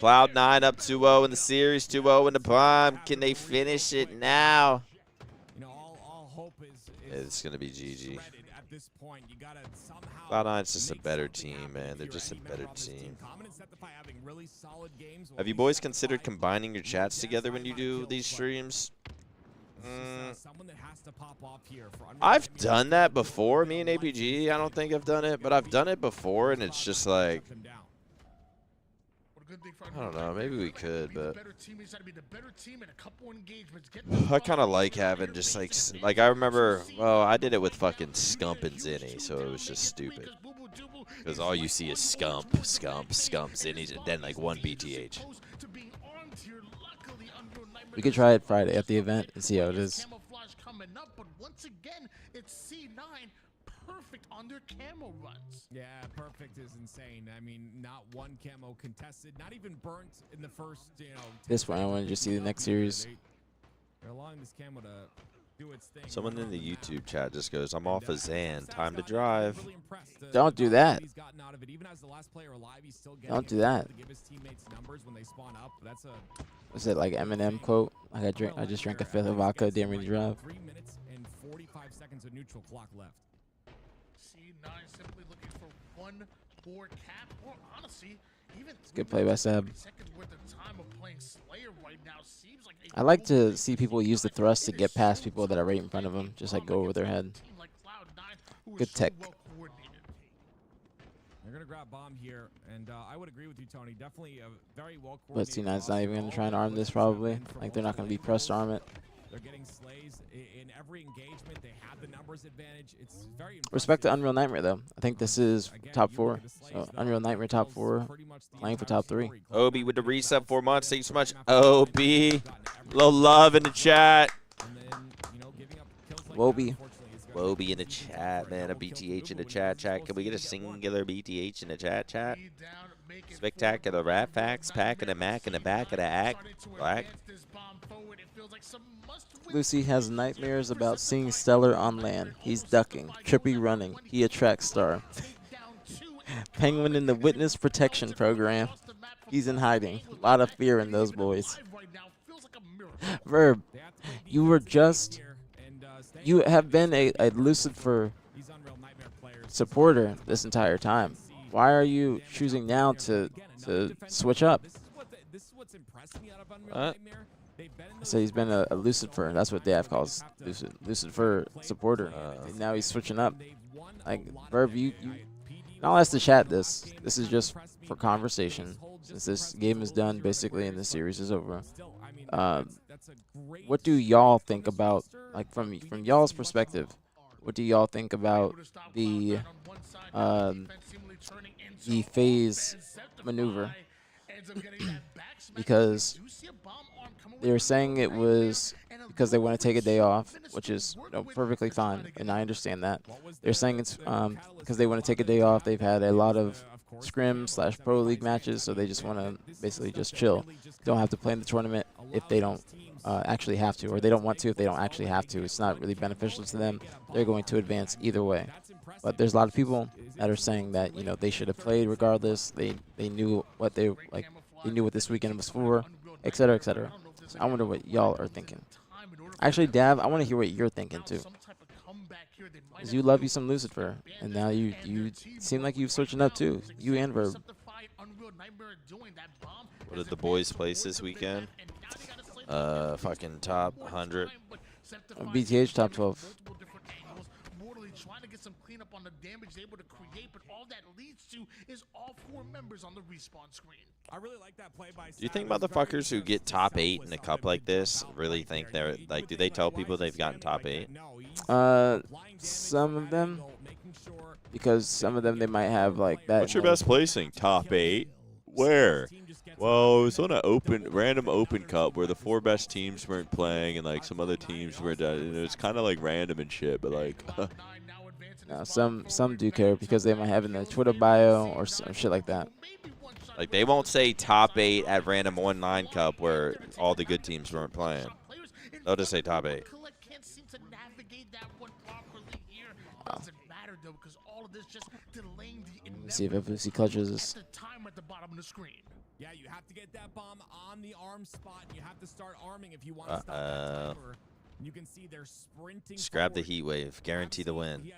Cloud9 up 2-0 in the series, 2-0 in the bomb. Can they finish it now? It's going to be GG. Cloud9's just a better team, man. They're just a better team. Have you boys considered combining your chats together when you do these streams? I've done that before. Me and aPG, I don't think I've done it, but I've done it before, and it's just like, I don't know, maybe we could, but I kind of like having just like I remember, well, I did it with fucking Scump and Zinni, so it was just stupid. Because all you see is Scump, Zinni, and then like one BtH. We could try it Friday at the event and see how it is. But once again, it's C9 perfect on their camo runs. Yeah, perfect is insane. I mean, not one camo contested, not even burnt in the first, This one, I want to just see the next series. They're allowing this camo to do its thing. Someone in the YouTube chat just goes, I'm off of Zan. Time to drive. Don't do that. Don't do that. Was it like Eminem quote? Like I just drank a fifth of vodka, didn't really drive. 3 minutes and 45 seconds of neutral clock left. C9 simply looking for one more cap, or honestly, even It's a good play by Seb. seconds worth of time of playing Slayer right now seems like I like to see people use the thrust to get past people that are right in front of them, just like go over their head. Good tech. They're gonna grab bomb here, and I would agree with you, Tony. Definitely a very well But C9's not even going to try and arm this probably. Like they're not going to be pressed to arm it. They're getting slays in every engagement. They have the numbers advantage. It's very Respect to Unreal Nightmare though. I think this is top 4. So Unreal Nightmare top 4, playing for top 3. Obi with the reset 4 months. Thank you so much. Obi. Little love in the chat. Wobie. Wobie in the chat, man. A BtH in the chat. Can we get a singular BtH in the chat? Spectacular rap facts. Packing a Mac in the back of the act. Black. Lucy has nightmares about seeing Stellar on land. He's ducking. Trippy running. He attracts star. Penguin in the witness protection program. He's in hiding. A lot of fear in those boys. Verb, you have been a Lucifer supporter this entire time. Why are you choosing now to switch up? So he's been a Lucifer. That's what Dav calls Lucifer supporter. And now he's switching up. Like Verb, you I'll ask the chat this. This is just for conversation. Since this game is done basically and the series is over. What do y'all think about, like from y'all's perspective, what do y'all think about the phase maneuver? Because they were saying it was because they want to take a day off, which is perfectly fine, and I understand that. They're saying it's because they want to take a day off. They've had a lot of scrim/pro league matches, so they just want to basically just chill. Don't have to play in the tournament if they don't actually have to, or they don't want to if they don't actually have to. It's not really beneficial to them. They're going to advance either way. But there's a lot of people that are saying that, you know, they should have played regardless. They knew what they like. They knew what this weekend was for, et cetera, et cetera. So I wonder what y'all are thinking. Actually, Dav, I want to hear what you're thinking too. Because you love you some Lucifer, and now you seem like you've switching up too. You and Verb. What did the boys place this weekend? Fucking top 100. BtH top 12. Trying to get some cleanup on the damage they're able to create, but all that leads to is all 4 members on the respawn screen. I really like that play by. Do you think motherfuckers who get top 8 in a cup like this really think they're like? Do they tell people they've gotten top 8? Some of them, because some of them they might have like that. What's your best placing? Top 8? Where? Well, it was on a random open cup where the 4 best teams weren't playing and like some other teams were. It was kind of like random and shit, but like. No, some do care because they might have in their Twitter bio or some shit like that. Like they won't say top 8 at random online cup where all the good teams weren't playing. They'll just say top 8. Wow. Let's see if FFC clutches this. Yeah, you have to get that bomb on the arm spot. You have to start arming if you want to stop that timer. You can see they're sprinting. Just grab the heat wave. Guarantee the win.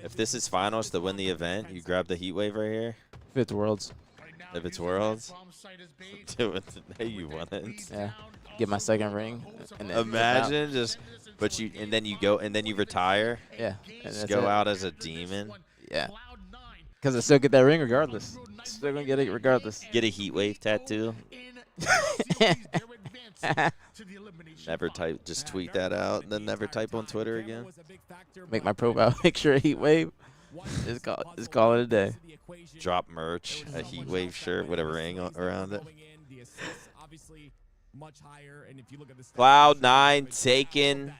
If this is finals to win the event, you grab the heat wave right here. If it's Worlds. If it's Worlds, do it. No, you wouldn't. Yeah. Get my second ring. And then imagine just, but you and then you go and then you retire. Yeah. Just go out as a demon. Yeah. Because I still get that ring regardless. Still gonna get it regardless. Get a heat wave tattoo. Never type. Just tweet that out, and then never type on Twitter again. Make my profile picture a heat wave. Just call it a day. Drop merch, a heat wave shirt with a ring around it. Cloud9 taking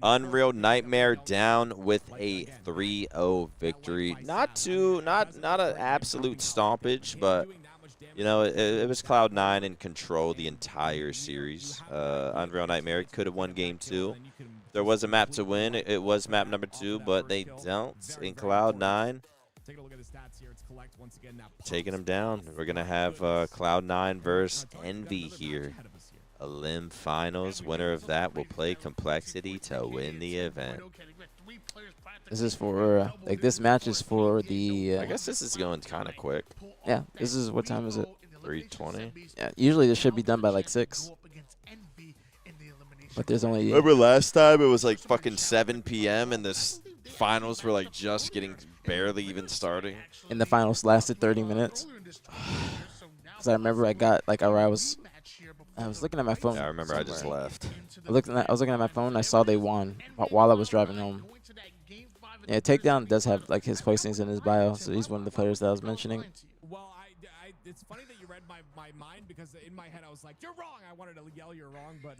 Unreal Nightmare down with a 3-0 victory. Not an absolute stompage, but you know, it was Cloud9 in control the entire series. Unreal Nightmare could have won game 2. There was a map to win. It was map number 2, but they don't. In Cloud9, taking them down. We're going to have Cloud9 versus Envy here. A limb finals. Winner of that will play Complexity to win the event. This is for, like, this match is for the... I guess this is going kind of quick. Yeah, this is, what time is it? 3:20. Yeah, usually this should be done by like 6. But there's only... Remember last time it was like fucking 7 p.m. and this finals were like just getting barely even starting. And the finals lasted 30 minutes. Because I remember I got, like, I was looking at my phone. Yeah, I remember somewhere. I just left. I was looking at my phone. I saw they won while I was driving home. Yeah, Takedown does have like his placings in his bio, so he's one of the players that I was mentioning. Well, it's funny that you read my mind because in my head I was like, "You're wrong." I wanted to yell, "You're wrong," but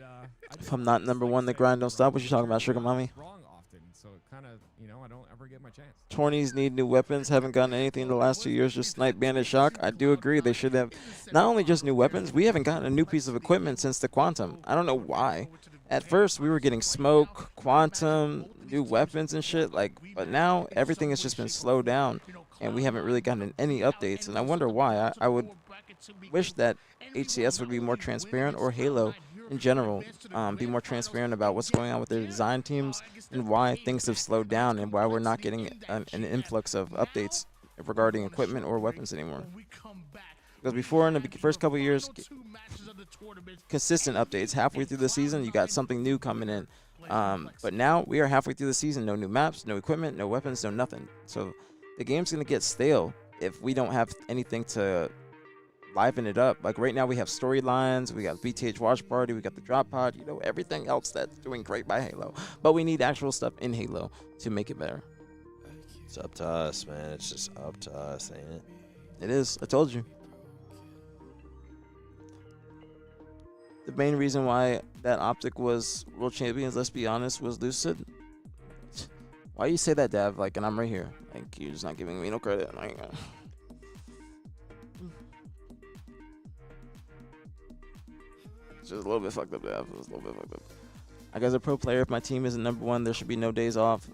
if I'm not number 1, the grind don't stop. What you talking about, Sugar Mommy? Wrong often, so kind of, you know, I don't ever get my chance. 20s need new weapons. Haven't gotten anything in the last 2 years. Just Snipe, Bandit, Shock. I do agree. They should have not only just new weapons. We haven't gotten a new piece of equipment since the Quantum. I don't know why. At first, we were getting Smoke, Quantum, new weapons and shit. Like, but now everything has just been slowed down, and we haven't really gotten any updates. And I wonder why. I would wish that HCS would be more transparent, or Halo in general, be more transparent about what's going on with their design teams and why things have slowed down and why we're not getting an influx of updates regarding equipment or weapons anymore. Because before, in the first couple of years, consistent updates. Halfway through the season, you got something new coming in. But now we are halfway through the season. No new maps, no equipment, no weapons, no nothing. So the game's going to get stale if we don't have anything to liven it up. Like right now we have storylines, we got BtH Watch Party, we got the Drop Pod, you know, everything else that's doing great by Halo. But we need actual stuff in Halo to make it better. It's up to us, man. It's just up to us, ain't it? It is. I told you. The main reason why that Optic was World Champions, let's be honest, was Lucid. Why you say that, Dav? Like, and I'm right here. Like, you're just not giving me no credit. Like, It's just a little bit fucked up. Dev. It was a little bit fucked up. Like as a pro player, if my team isn't number one, there should be no days off.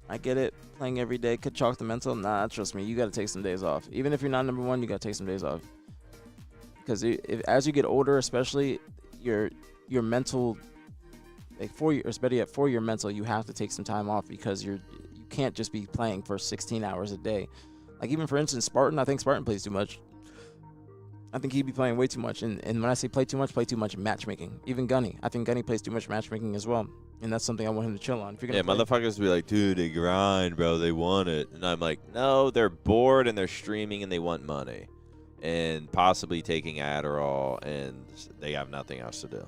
I get it. Playing every day could chalk the mental. Nah, trust me. You got to take some days off. Even if you're not number one, you got to take some days off. Because as you get older, especially your mental, like for your mental, you have to take some time off because you can't just be playing for 16 hours a day. Like even for instance, Spartan, I think Spartan plays too much. I think he'd be playing way too much. And when I say play too much in matchmaking. Even Gunny. I think Gunny plays too much matchmaking as well. And that's something I want him to chill on. If you're gonna motherfuckers be like, dude, they grind, bro. They want it. And I'm like, no, they're bored and they're streaming and they want money. And possibly taking Adderall and they have nothing else to do.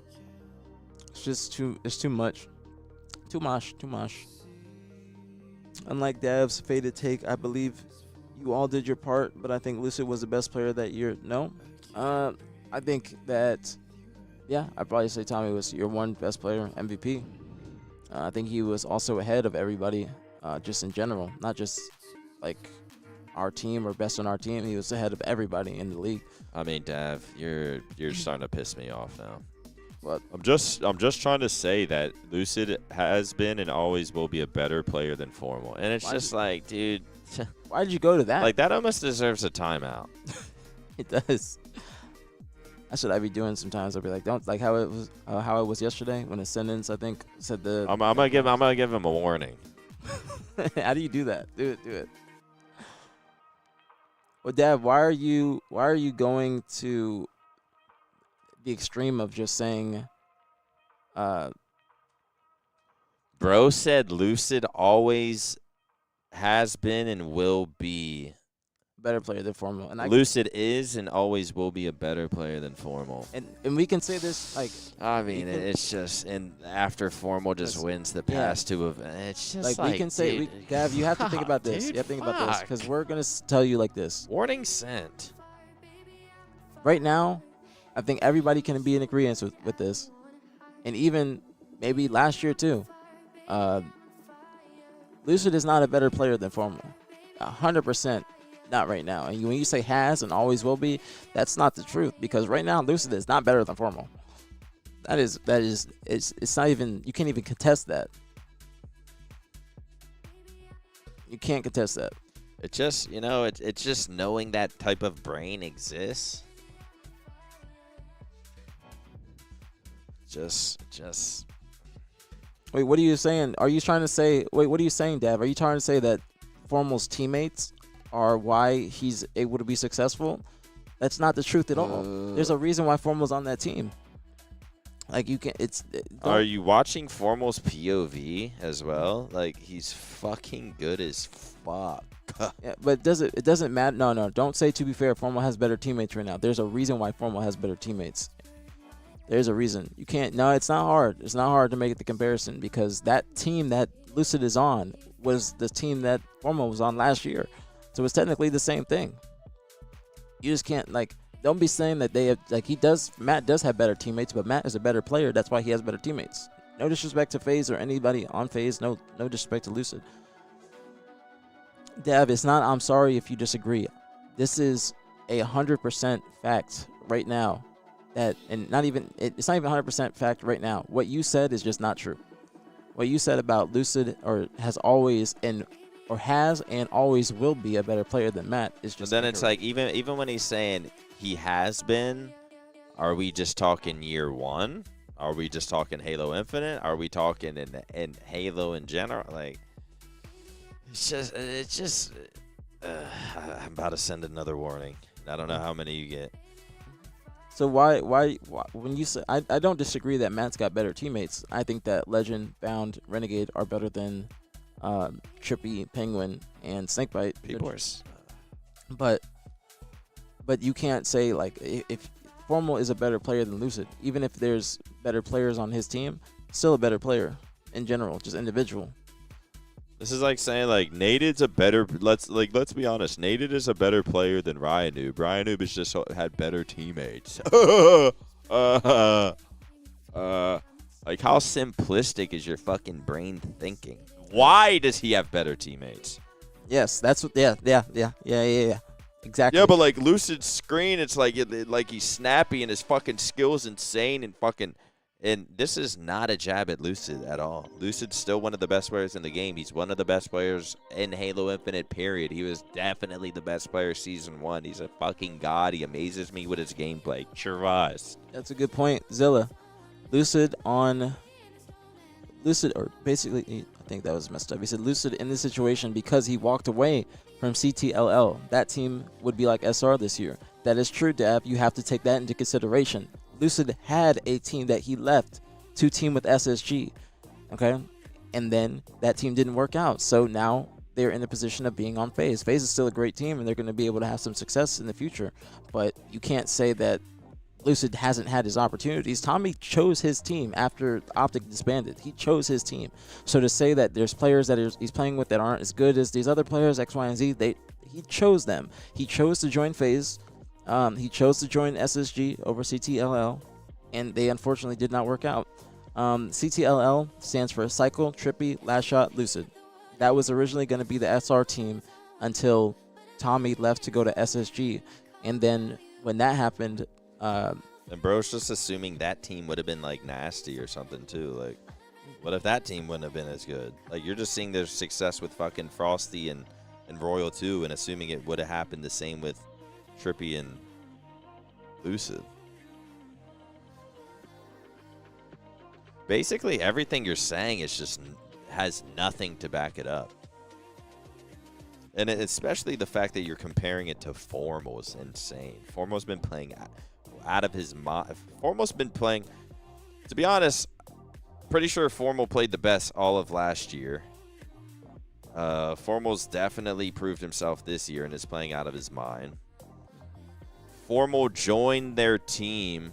It's just it's too much. Too much. Unlike Dev's faded take, I believe you all did your part, but I think Lucid was the best player that year. No? I think that, yeah, I'd probably say Tommy was your one best player, MVP. I think he was also ahead of everybody, just in general, not just like our team or best on our team. He was ahead of everybody in the league. I mean, Dav, you're starting to piss me off now. What? I'm just trying to say that Lucid has been and always will be a better player than Formal, and it's just like, dude. Why did you go to that? Like that almost deserves a timeout. It does. That's what I be doing sometimes. I'll be like, don't like how it was yesterday when a sentence I think said the. I'm gonna give him a warning. How do you do that? Do it. Well, Dad, why are you going to the extreme of just saying? Bro said Lucid always has been and will be better player than Formal. And Lucid is and always will be a better player than Formal. And we can say this like I mean it's just and after Formal just wins the past two of it's just like we can say Gav, you have to think about this. Dude, you have to think about this because we're gonna tell you like this. Warning sent. Right now, I think everybody can be in agreement with this, and even maybe last year too. Lucid is not a better player than Formal. 100% not right now. And when you say has and always will be, that's not the truth. Because right now, Lucid is not better than Formal. It's not even, you can't even contest that. You can't contest that. It just, it's just knowing that type of brain exists. Just. Wait, what are you saying? Are you trying to say? Wait, what are you saying, Dav? Are you trying to say that Formal's teammates are why he's able to be successful? That's not the truth at all. There's a reason why Formal's on that team. Like you can, Are you watching Formal's POV as well? Like he's fucking good as fuck. Yeah, but it doesn't matter. No, don't say to be fair. Formal has better teammates right now. There's a reason why Formal has better teammates. There's a reason. You can't. No, it's not hard. It's not hard to make the comparison because that team that Lucid is on was the team that Formal was on last year. So it's technically the same thing. You just can't, don't be saying that they have, Matt does have better teammates, but Matt is a better player. That's why he has better teammates. No disrespect to FaZe or anybody on FaZe. No disrespect to Lucid. Dev, it's not, I'm sorry if you disagree. This is a 100% fact right now. It's not even 100% fact right now. What you said is just not true. What you said about Lucid has and always will be a better player than Matt is just. But then it's like even when he's saying he has been, are we just talking year one? Are we just talking Halo Infinite? Are we talking in Halo in general? Like it's just. I'm about to send another warning. I don't know how many you get. So why when you say I don't disagree that Matt's got better teammates. I think that Legend, Bound, Renegade are better than Trippy, Penguin, and Snakebite. Of course. But you can't say if Formal is a better player than Lucid, even if there's better players on his team, still a better player in general, just individual. This is like saying Naded's a better. Let's be honest. Naded is a better player than Ryanoob. Ryanoob has just had better teammates. Like how simplistic is your fucking brain thinking? Why does he have better teammates? Yes, that's what. Yeah. Exactly. Yeah, but like Lucid's screen, it's like like he's snappy and his fucking skill's insane and fucking. And this is not a jab at Lucid at all. Lucid's still one of the best players in the game. He's one of the best players in Halo Infinite, period. He was definitely the best player Season 1. He's a fucking god. He amazes me with his gameplay. Chirvas. That's a good point. Zilla. Lucid, or basically, I think that was messed up. He said Lucid in this situation because he walked away from CTLL. That team would be like SR this year. That is true, Dab. You have to take that into consideration. Lucid had a team that he left to team with SSG, okay? And then that team didn't work out. So now they're in the position of being on FaZe. FaZe is still a great team, and they're going to be able to have some success in the future. But you can't say that Lucid hasn't had his opportunities. Tommy chose his team after Optic disbanded. He chose his team. So to say that there's players that he's playing with that aren't as good as these other players, X, Y, and Z, he chose them. He chose to join FaZe. He chose to join SSG over CTLL, and they unfortunately did not work out. CTLL stands for Cycle, Trippy, Last Shot, Lucid. That was originally going to be the SR team until Tommy left to go to SSG. And then when that happened... and bro's just assuming that team would have been, like, nasty or something, too. Like, what if that team wouldn't have been as good? Like, you're just seeing their success with fucking Frosty and Royal, too, and assuming it would have happened the same with Trippy and Lucid. Basically, everything you're saying is just has nothing to back it up. And especially the fact that you're comparing it to Formal is insane. Formal's been playing out of his mind. Formal's been playing, to be honest, pretty sure Formal played the best all of last year. Formal's definitely proved himself this year and is playing out of his mind. Formal joined their team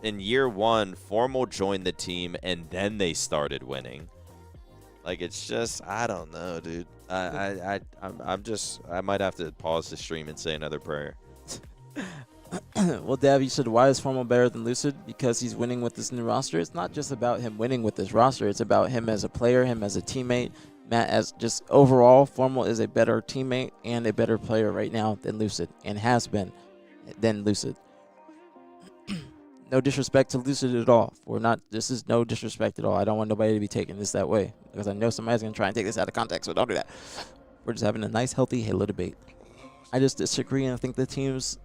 in year 1. Formal joined the team and then they started winning. Like, it's just, I don't know, dude. I might have to pause the stream and say another prayer. Well, Dab, you said, why is Formal better than Lucid? Because he's winning with this new roster. It's not just about him winning with this roster. It's about him as a player, him as a teammate. Matt, as just overall, Formal is a better teammate and a better player right now than Lucid, and has been than Lucid. No disrespect to Lucid at all. This is no disrespect at all. I don't want nobody to be taking this that way, because I know somebody's going to try and take this out of context, so don't do that. We're just having a nice, healthy Halo debate. I just disagree, and I think the teams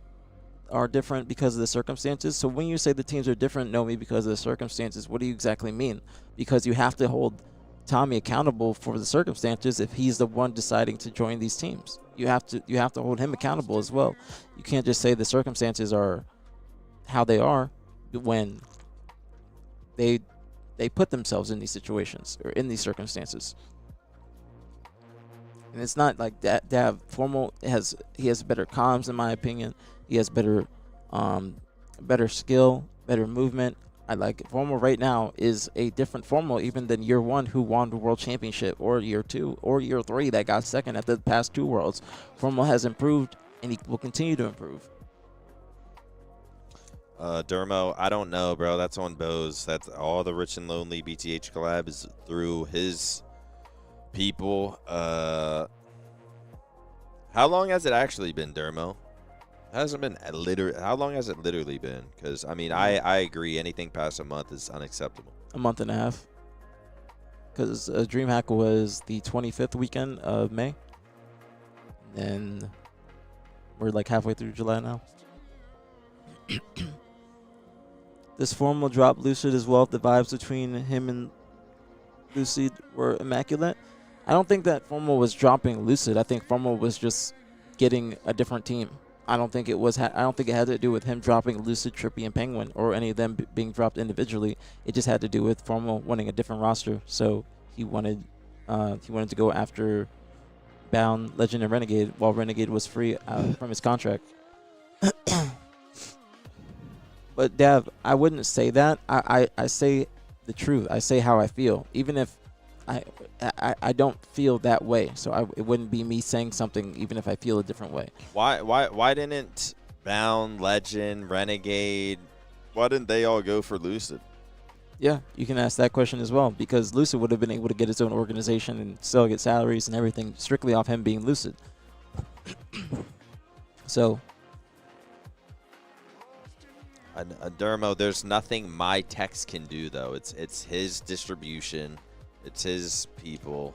are different because of the circumstances. So when you say the teams are different, Nomi, because of the circumstances, what do you exactly mean? Because you have to hold Tommy accountable for the circumstances if he's the one deciding to join these teams. You have to hold him accountable as well. You can't just say the circumstances are how they are when they put themselves in these situations or in these circumstances. And it's not like that. Formal has better comms, in my opinion. He has better skill, better movement. I like it. Formal right now is a different Formal even than year 1, who won the world championship, or year 2 or year 3 that got second at the past 2 worlds. Formal has improved, and he will continue to improve. Dermo, I don't know, bro. That's on Bose. That's all the Rich and Lonely BtH collab is through his people. How long has it actually been, Dermo? Hasn't been literally. How long has it literally been? Because I mean, I agree. Anything past a month is unacceptable. A month and a half. Because DreamHack was the 25th weekend of May. And we're like halfway through July now. This Formal drop Lucid as well. The vibes between him and Lucid were immaculate. I don't think that Formal was dropping Lucid. I think Formal was just getting a different team. I don't think it was. I don't think it had to do with him dropping Lucid, Trippy, and Penguin, or any of them being dropped individually. It just had to do with Formal wanting a different roster. So he wanted to go after Bound, Legend, and Renegade, while Renegade was free from his contract. But Dev, I wouldn't say that. I say the truth. I say how I feel, even if I don't feel that way. So it wouldn't be me saying something even if I feel a different way. Why didn't Bound, Legend, Renegade, why didn't they all go for Lucid? Yeah, you can ask that question as well, because Lucid would have been able to get his own organization and still get salaries and everything strictly off him being Lucid. So Dermo, there's nothing my Tex can do though. It's his distribution, it's his people.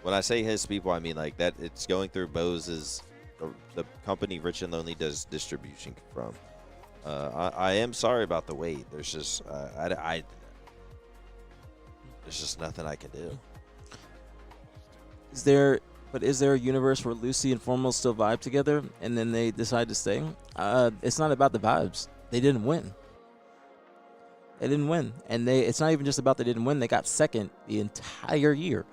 When I say his people, I mean like that. It's going through Bose's, the company Rich and Lonely does distribution from. I am sorry about the wait. There's just there's just nothing I can do. is there a universe where Lucy and Formal still vibe together and then they decide to stay? It's not about the vibes. They didn't win. They didn't win. And it's not even just about they didn't win. They got second the entire year.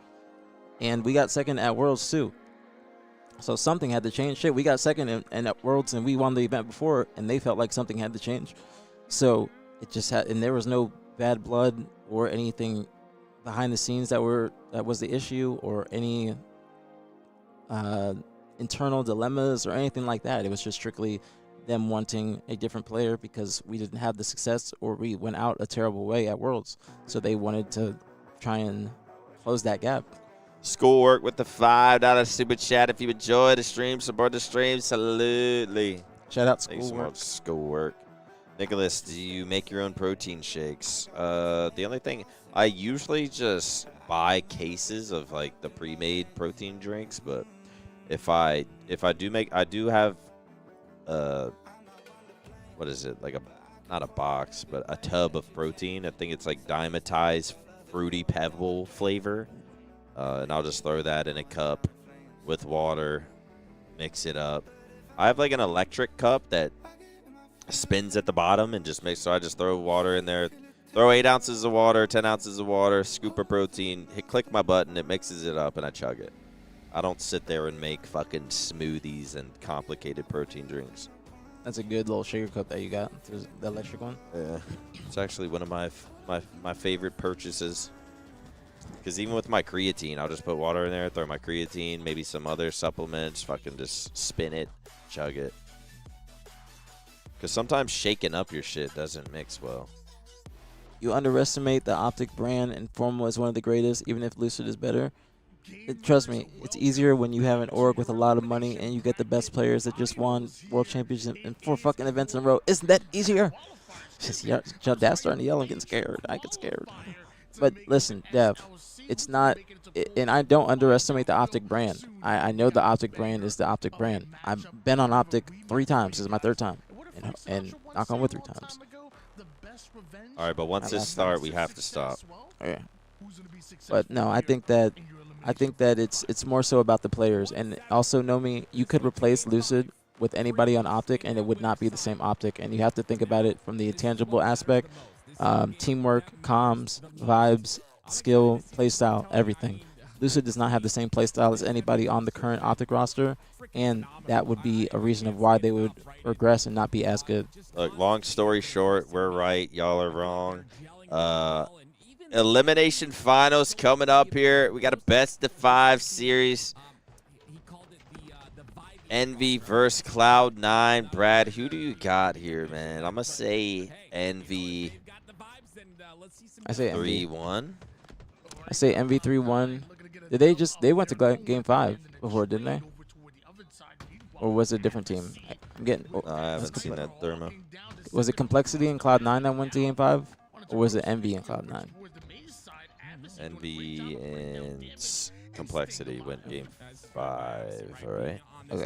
And we got second at Worlds too. So something had to change. Shit, we got second and at Worlds and we won the event before and they felt like something had to change. So it just had, and there was no bad blood or anything behind the scenes that was the issue or any internal dilemmas or anything like that. It was just strictly them wanting a different player because we didn't have the success or we went out a terrible way at Worlds. So they wanted to try and close that gap. Schoolwork with the $5 super chat. If you enjoy the stream, support the stream. Absolutely. Shout out Thanks so Schoolwork. much, Schoolwork. Nicholas, do you make your own protein shakes? The only thing, I usually just buy cases of like the pre-made protein drinks, but if I do make, I do have what is it, like not a box but a tub of protein. I think it's like Dimetized Fruity Pebble flavor, and I'll just throw that in a cup with water, mix it up. I have like an electric cup that spins at the bottom and just makes, so I just throw water in there, throw 8 ounces of water, 10 ounces of water, scoop of protein, click my button, it mixes it up and I chug it. I don't sit there and make fucking smoothies and complicated protein drinks. That's a good little shaker cup that you got, the electric one. Yeah, it's actually one of my favorite purchases. Because even with my creatine, I'll just put water in there, throw my creatine, maybe some other supplements, fucking just spin it, chug it. Because sometimes shaking up your shit doesn't mix well. You underestimate the Optic brand, and Formal is one of the greatest, even if Lucid is better. Trust me, it's easier when you have an org with a lot of money and you get the best players that just won World Championships in 4 fucking events in a row. Isn't that easier? Just Dad's starting to yell and getting scared. I get scared. But listen, Dev, it's not, and I don't underestimate the Optic brand. I know the Optic brand is the Optic brand. I've been on Optic 3 times. This is my 3rd time. And knock on wood 3 times. All right, but once this starts, we have to stop. Okay. But no, I think that it's more so about the players. And also, Nomi, you could replace Lucid with anybody on Optic, and it would not be the same Optic. And you have to think about it from the intangible aspect, teamwork, comms, vibes, skill, playstyle, everything. Lucid does not have the same playstyle as anybody on the current Optic roster, and that would be a reason of why they would regress and not be as good. Look, long story short, we're right, y'all are wrong. Elimination finals coming up here. We got a best of 5 series. Envy versus Cloud9. Brad, who do you got here, man? I'm gonna say Envy. I say Envy 3-1. I say Envy 3-1. Did they went to game 5 before, didn't they? Or was it a different team? I'm getting. No, I haven't seen that Thermo. Was it Complexity and Cloud9 that went to game 5, or was it Envy and Cloud9? Envy and Complexity went game 5. All right. Okay.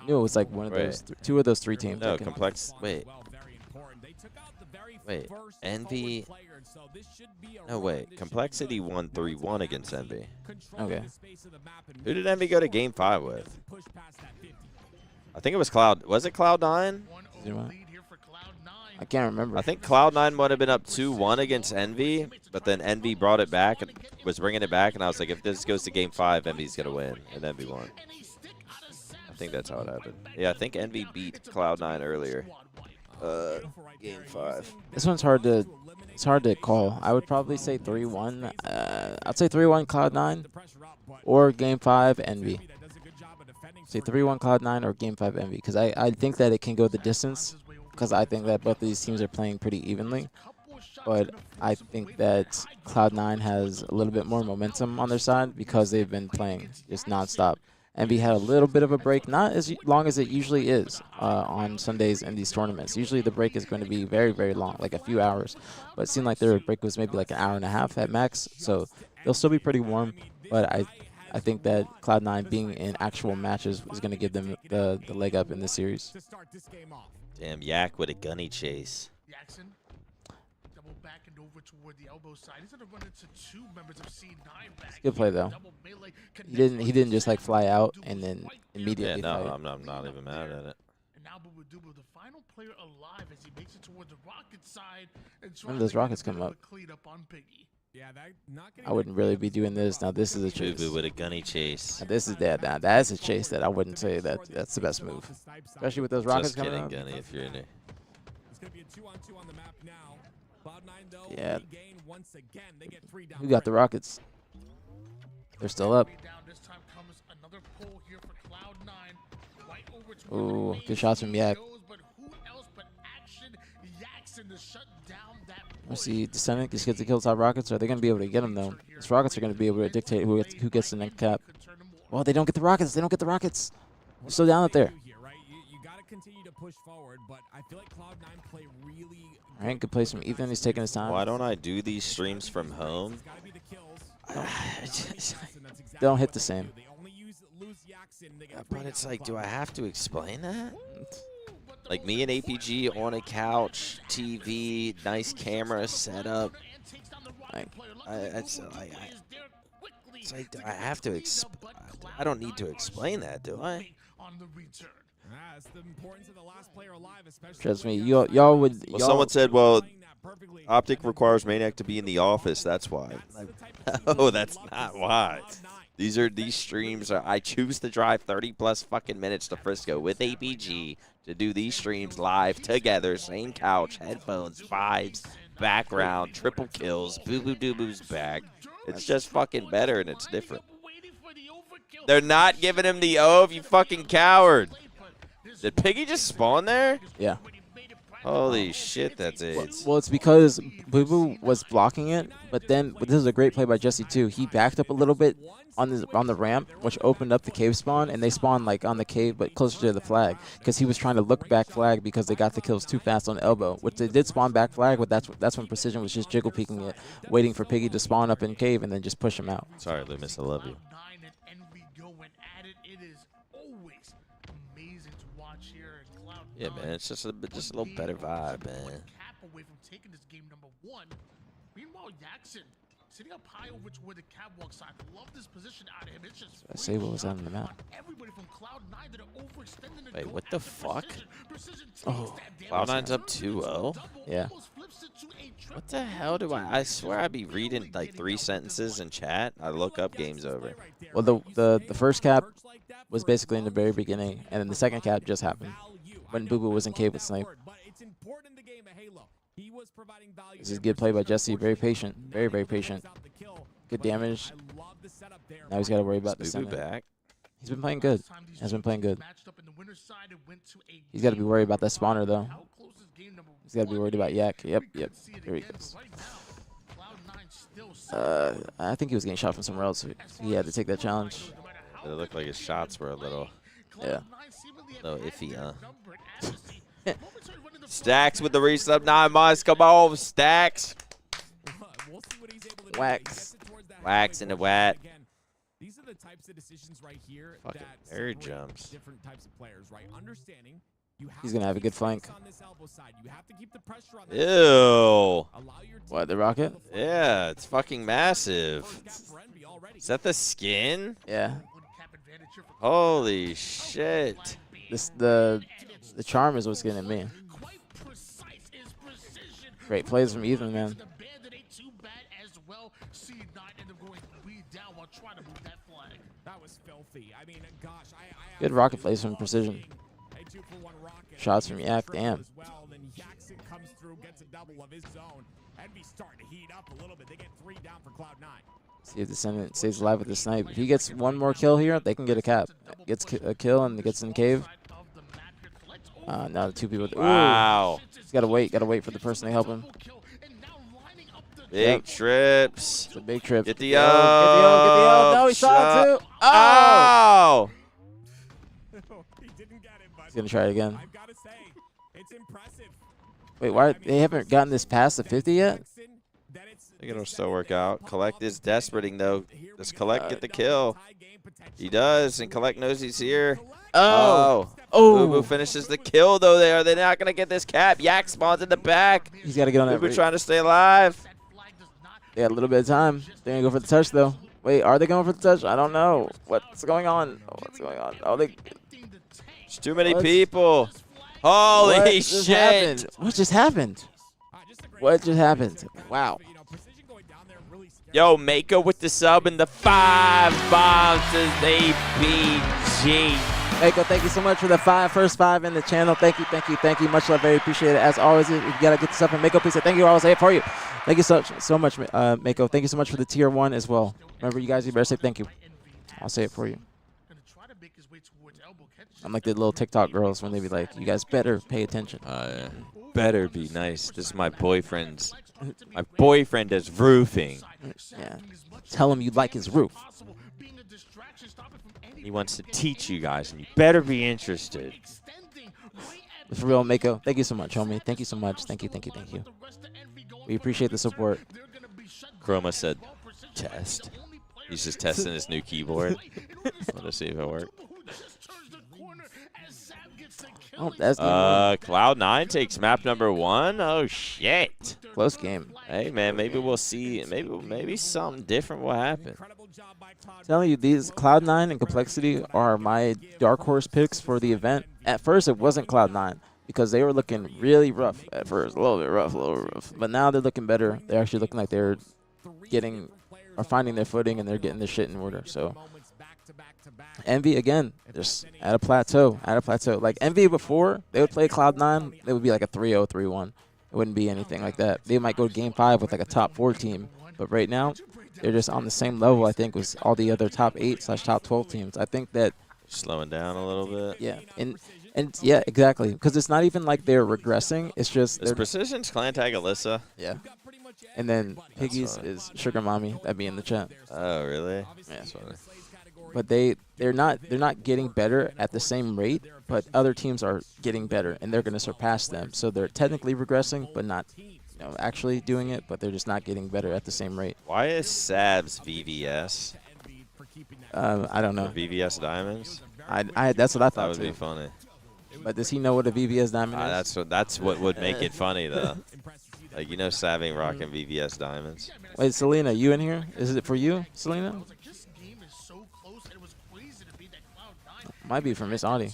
I knew it was like one of those, 2 of those 3 teams. No, Wait. Envy. No, wait. Complexity won 3-1 against Envy. Okay. Who did Envy go to game 5 with? I think it was Cloud. Was it Cloud9? I can't remember. I think Cloud9 might have been up 2-1 against Envy, but then Envy brought it back and was bringing it back, and I was like, if this goes to game 5, Envy's gonna win, and Envy won. I think that's how it happened. Yeah, I think Envy beat Cloud9 earlier. Game 5. This one's hard to call. I would probably say 3-1. I'd say 3-1 Cloud9 or game 5 Envy. Say 3-1 Cloud9 or game 5 Envy, because I think that it can go the distance, because I think that both of these teams are playing pretty evenly. But I think that Cloud9 has a little bit more momentum on their side because they've been playing just nonstop. Envy had a little bit of a break, not as long as it usually is on Sundays in these tournaments. Usually the break is going to be very, very long, like a few hours. But it seemed like their break was maybe like an hour and a half at max. So they'll still be pretty warm. But I think that Cloud9 being in actual matches is going to give them the leg up in this series. Damn, Yak with a gunny chase. Jackson, double back and over toward the elbow side. He's gonna run into two members of C9 back. Good play though. He didn't just like fly out and then immediately. Yeah, no, fight. I'm not even mad at it. And now Boo Boo, the final player alive as he makes it toward the Rocket side. And When those Rockets come up, clean up on Piggy. Yeah, that not I wouldn't really be doing this. Now this is a chase. Boo Boo with a gunny chase. Now, this is that. That's a chase that I wouldn't say that's the best move, especially with those Rockets Just coming kidding, up. Gunny, if you're in there. It's gonna be a 2-on-2 on the map now. Cloud9 though Yeah. regain once again. They get 3 down. Who got the Rockets? They're still up. This time comes another pull here for Cloud9. Right over toward Ooh, the good shots from Yak. But who else but Action Jackson to shut down that Let's see, Descendant just gets the kill top Rockets. Are they going to be able to get them though? These Rockets are going to be able to dictate who gets the next cap. Well, they don't get the Rockets. They don't get the Rockets. They're still down up there. You gotta continue to push forward, but I feel like Cloud9 play really. All right, good plays from Ethan. He's taking his time. Why don't I do these streams from home? They don't hit the same. But it's like, do I have to explain that? Like me and aPG on a couch, TV, nice camera setup. It's like, do I have to I don't need to explain that, do I? That's the importance of the last player alive, especially. Trust me, y'all would. Well, someone said, well, Optic requires Maniac to be in the office. That's why. No, that's not why. These streams are. I choose to drive 30+ fucking minutes to Frisco with aPG to do these streams live together, same couch, headphones, vibes, background, triple kills, Boo Boo Doo Boo's back. It's just fucking better and it's different. They're not giving him the O, you fucking coward. Did Piggy just spawn there? Yeah. Holy shit, that's it. Well, it's because Boo Boo was blocking it, but then this is a great play by Jesse too. He backed up a little bit on the ramp, which opened up the cave spawn, and they spawned like on the cave, but closer to the flag, because he was trying to look back flag because they got the kills too fast on elbow. Which they did spawn back flag, but that's when Precision was just jiggle peeking it, waiting for Piggy to spawn up in cave and then just push him out. Sorry, Loomis, I love you. Yeah, man, it's just a little better vibe, man. Away from taking this game number 1. Meanwhile, Jackson sitting up high over toward the catwalk side. Love this position out of him. It's just I say what was on the map. everybody from Cloud9 that are overextending. Wait, what the fuck? Oh, Cloud9's up 2-0? Yeah. What the hell do I swear I'd be reading like 3 sentences in chat. I look up game's over. Well, the first cap was basically in the very beginning, and then the second cap just happened when Boo Boo was in cave with Snipe. This is good play by Jesse. Very patient. Very, very patient. Good damage. Now he's got to worry about the center. back. He's been playing good. Has been playing good. He's got to be worried about that spawner, though. He's got to be worried about Yak. Yep. Here he goes. I think he was getting shot from somewhere else. So he had to take that challenge. It looked like his shots were a little iffy, huh? Stacks with the resub 9 months. Come on, Stacks. Wax. Wax in the wet. These are the types of decisions right here Fucking that air separate jumps. different types of players, right? Understanding you have He's gonna have a good flank. on this elbow side. You have to keep the pressure on that Ew. What, the rocket? Yeah, it's fucking massive. Is that the skin? Yeah. Holy shit. The charm is what's getting me. Great plays from Ethan, man. That was filthy. I mean, gosh, Good rocket plays from Precision. Shots from Yak, damn. Then Jackson comes through, gets a double of his own. Envy starting to heat up a little bit. They get 3 down for Cloud9. See if Descendant stays alive with the snipe. If he gets one more kill here, they can get a cap. Gets a kill and gets in cave. Now the 2 people. Wow. He's gotta wait for the person to help him. Big trips. It's a big trip. Get the Get the O. No, he saw it too. Oh! He didn't get it, but He's gonna try it again. I've got to say, it's impressive. Wait, why they haven't gotten this past the 50 yet? I think it'll still work out. Collect is desperating, though. Does Collect get the kill? He does, and Collect knows he's here. Oh. Boo finishes the kill, though. They're not going to get this cap. Yak spawns in the back. He's got to get on that. Boo trying to stay alive. They got a little bit of time. They're going to go for the touch, though. Wait, are they going for the touch? I don't know. What's going on? What's going on? Oh, there's too many people. Holy shit. What just happened? What just happened? Wow. Yo, Mako with the sub and the 5 bombs is aPG. Mako, thank you so much for the first five in the channel. Thank you. Much love, very appreciate it. As always, if you gotta get this up, and Mako, please say thank you. I'll say it for you. Thank you so much, Mako. Thank you so much for the tier 1 as well. Remember, you guys, you better say thank you. I'll say it for you. I'm like the little TikTok girls when they be like, you guys better pay attention. Better be nice. This is my boyfriend's. My boyfriend is roofing. Yeah. Tell him you like his roof. He wants to teach you guys, and you better be interested. For real, Mako. Thank you so much, homie. Thank you so much. Thank you. We appreciate the support. Chroma said, test. He's just testing his new keyboard. Let's see if it works. Oh, that's Cloud9 takes map number 1. Oh shit! Close game. Hey man, maybe we'll see. Maybe something different will happen. Telling you, these Cloud9 and Complexity are my dark horse picks for the event. At first, it wasn't Cloud9 because they were looking really rough at first, a little bit rough. But now they're looking better. They're actually looking like they're finding their footing and they're getting their shit in order. So. Envy, again, just at a plateau. Like Envy before, they would play Cloud9, it would be like a 3-0, 3-1. It wouldn't be anything like that. They might go to Game 5 with like a top 4 team. But right now, they're just on the same level, I think, with all the other top 8/top 12 teams. I think that... Slowing down a little bit. Yeah, and yeah, exactly. Because it's not even like they're regressing. It's just... Is Precision's clan tag Alyssa? Yeah. And then Piggy's is Sugar Mommy. That'd be in the chat. Oh, really? Yeah. But they're not getting better at the same rate, but other teams are getting better, and they're going to surpass them. So they're technically regressing, but not actually doing it, but they're just not getting better at the same rate. Why is Sabs VVS? I don't know. Or VVS Diamonds? That's what I thought. That would be funny. But does he know what a VVS Diamond is? That's what would make it funny, though. Like, Saving rocking VVS Diamonds. Wait, Selena, you in here? Is it for you, Selena? Might be for Miss Audie.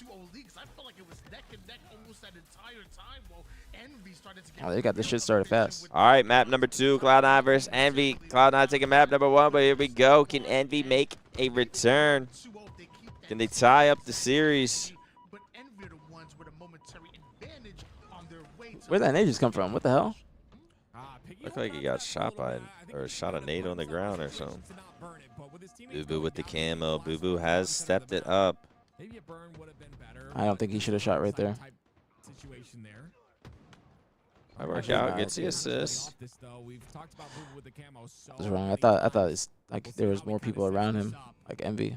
Oh, they got this shit started fast. All right, map number 2, Cloud9 versus Envy. Cloud9 taking map number 1, but here we go. Can Envy make a return? Can they tie up the series? Where'd that nade just come from? What the hell? Looked like he got shot by, or shot a nade on the ground or something. Boo Boo with the camo. Boo Boo has stepped it up. I don't think he should have shot right there. I work out, gets the assist. I was wrong. I thought it's like there was more people around him, like Envy.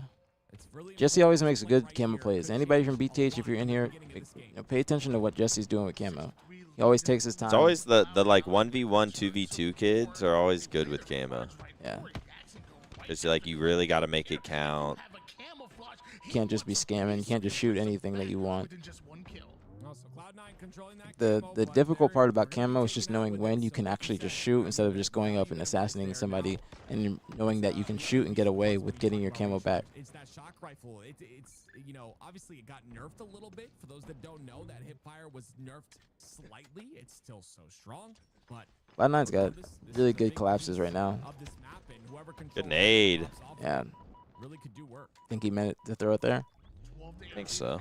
Jesse always makes good camo plays. Anybody from BtH, if you're in here, pay attention to what Jesse's doing with camo. He always takes his time. It's always the like 1v1, 2v2 kids are always good with camo. Yeah. It's like you really got to make it count. You can't just be scamming. You can't just shoot anything that you want. The difficult part about camo is just knowing when you can actually just shoot instead of just going up and assassinating somebody, and knowing that you can shoot and get away with getting your camo back. It's that shock rifle. It's obviously it got nerfed a little bit. For those that don't know, that hip fire was nerfed slightly. It's still so strong, but Cloud9's got really good collapses right now. Good nade. Yeah. Really could do work. Think he meant to throw it there? I think so.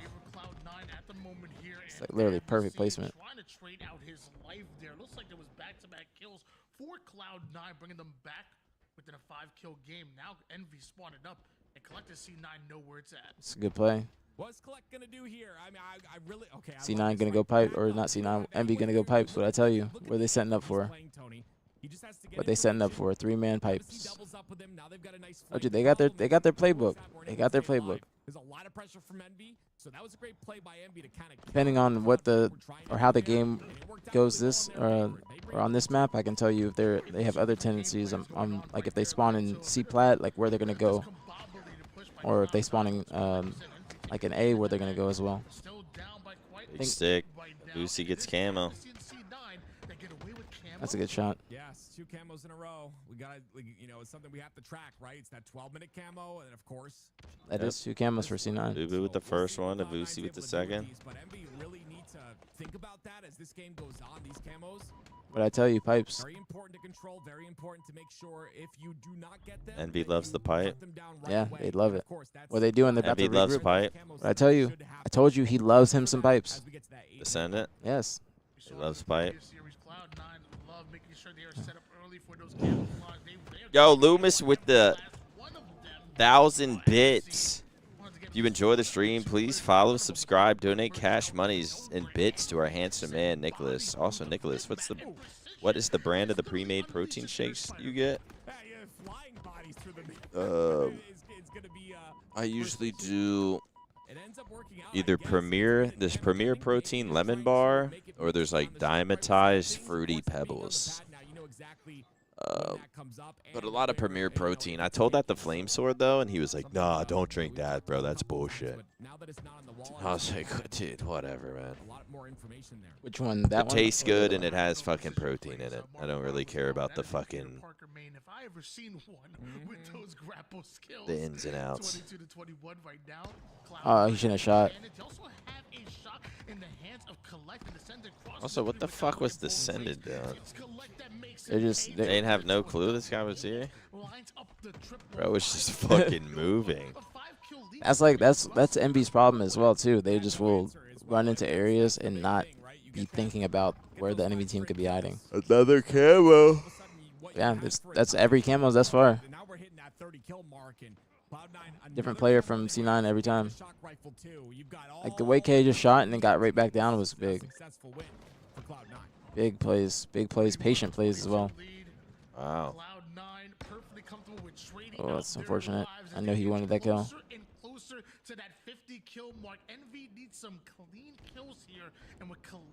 It's like literally perfect placement. Trying to trade out his life there. Looks like there was back-to-back kills for Cloud9, bringing them back within a 5-kill game. Now Envy spawned it up, and Collector C9 know where it's at. It's a good play. What's Collect gonna do here? I mean, I really okay. C9 gonna go pipe, or not C9? Envy gonna go pipes. What I tell you? What are they setting up for? What they setting up for? 3-man pipes. Oh, dude, they got their playbook. They got their playbook. There's a lot of pressure from Envy, So that was a great play by Envy to kind of Depending on what or how the game goes or on this map, I can tell you if they have other tendencies. Like if they spawn in C plat, like where they're gonna go, or if they spawn in like an A, where they're gonna go as well. Big stick. Lucy gets camo. That's a good shot. Yes, 2 camos in a row. We got to, you know, it's something we have to track, right? It's that 12-minute camo, and of course. That is 2 camos for C9. Ubu with the first one, Avusi with the second. But Envy really need to think about that as this game goes on. These camos. But I tell you, pipes. Very important to control. Very important to make sure if you do not get them. Envy loves the pipe. Yeah, they love it. What they do, and they're about to Envy loves pipe. But I tell you, I told you he loves him some pipes. Descendant. Yes. He loves pipe. Yo, Loomis with the 1,000 bits. If you enjoy the stream, please follow, subscribe, donate cash monies and bits to our handsome man, Nicholas. Also, Nicholas, what is the brand of the pre-made protein shakes you get? I usually do either this Premier Protein Lemon Bar, or there's like Diamatized Fruity Pebbles. But a lot of Premier Protein. I told that to Flame Sword, though, and he was like, nah, don't drink that, bro. That's bullshit. I was like, dude, whatever, man. Which one? That one? It tastes good, and it has fucking protein in it. I don't really care about the fucking the ins and outs. Oh, he shouldn't have shot. Also, what the fuck was Descended doing? They didn't have no clue this guy was here. Bro was just fucking moving. That's Envy's problem as well too. They just will run into areas and not be thinking about where the enemy team could be hiding. Another camo. Yeah, that's every camo thus far. Different player from C9 every time. Like the way K just shot and then got right back down was big. Big plays, patient plays as well. Wow. Oh, that's unfortunate. I know he wanted that kill.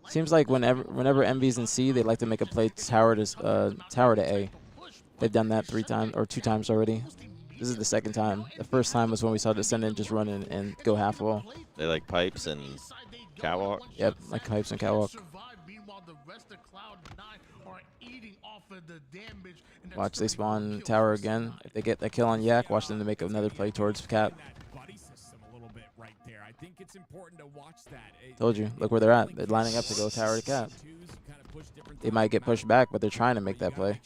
Seems like whenever Envy's in C, they like to make a play tower to A. They've done that 3 times or 2 times already. This is the second time. The first time was when we saw Descendant just run in and go half wall. They like pipes and catwalk? Yep, like pipes and catwalk. Watch, they spawn tower again. If they get that kill on Yak, watch them to make another play towards Cap. Told you, look where they're at. They're lining up to go tower to Cap. They might get pushed back, but they're trying to make that play.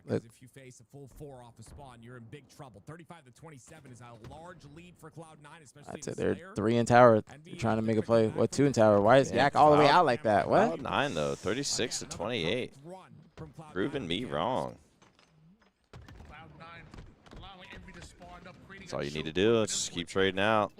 Look. If you face a full 4 off a spawn, you're in big trouble. 35-27 is a large lead for Cloud9, especially. I'd say they're 3 in tower. They're trying to make a play. What, 2 in tower? Why is Yak all the way out like that? What? Cloud9 though, 36-28. Proving me wrong. That's all you need to do. Just keep trading out.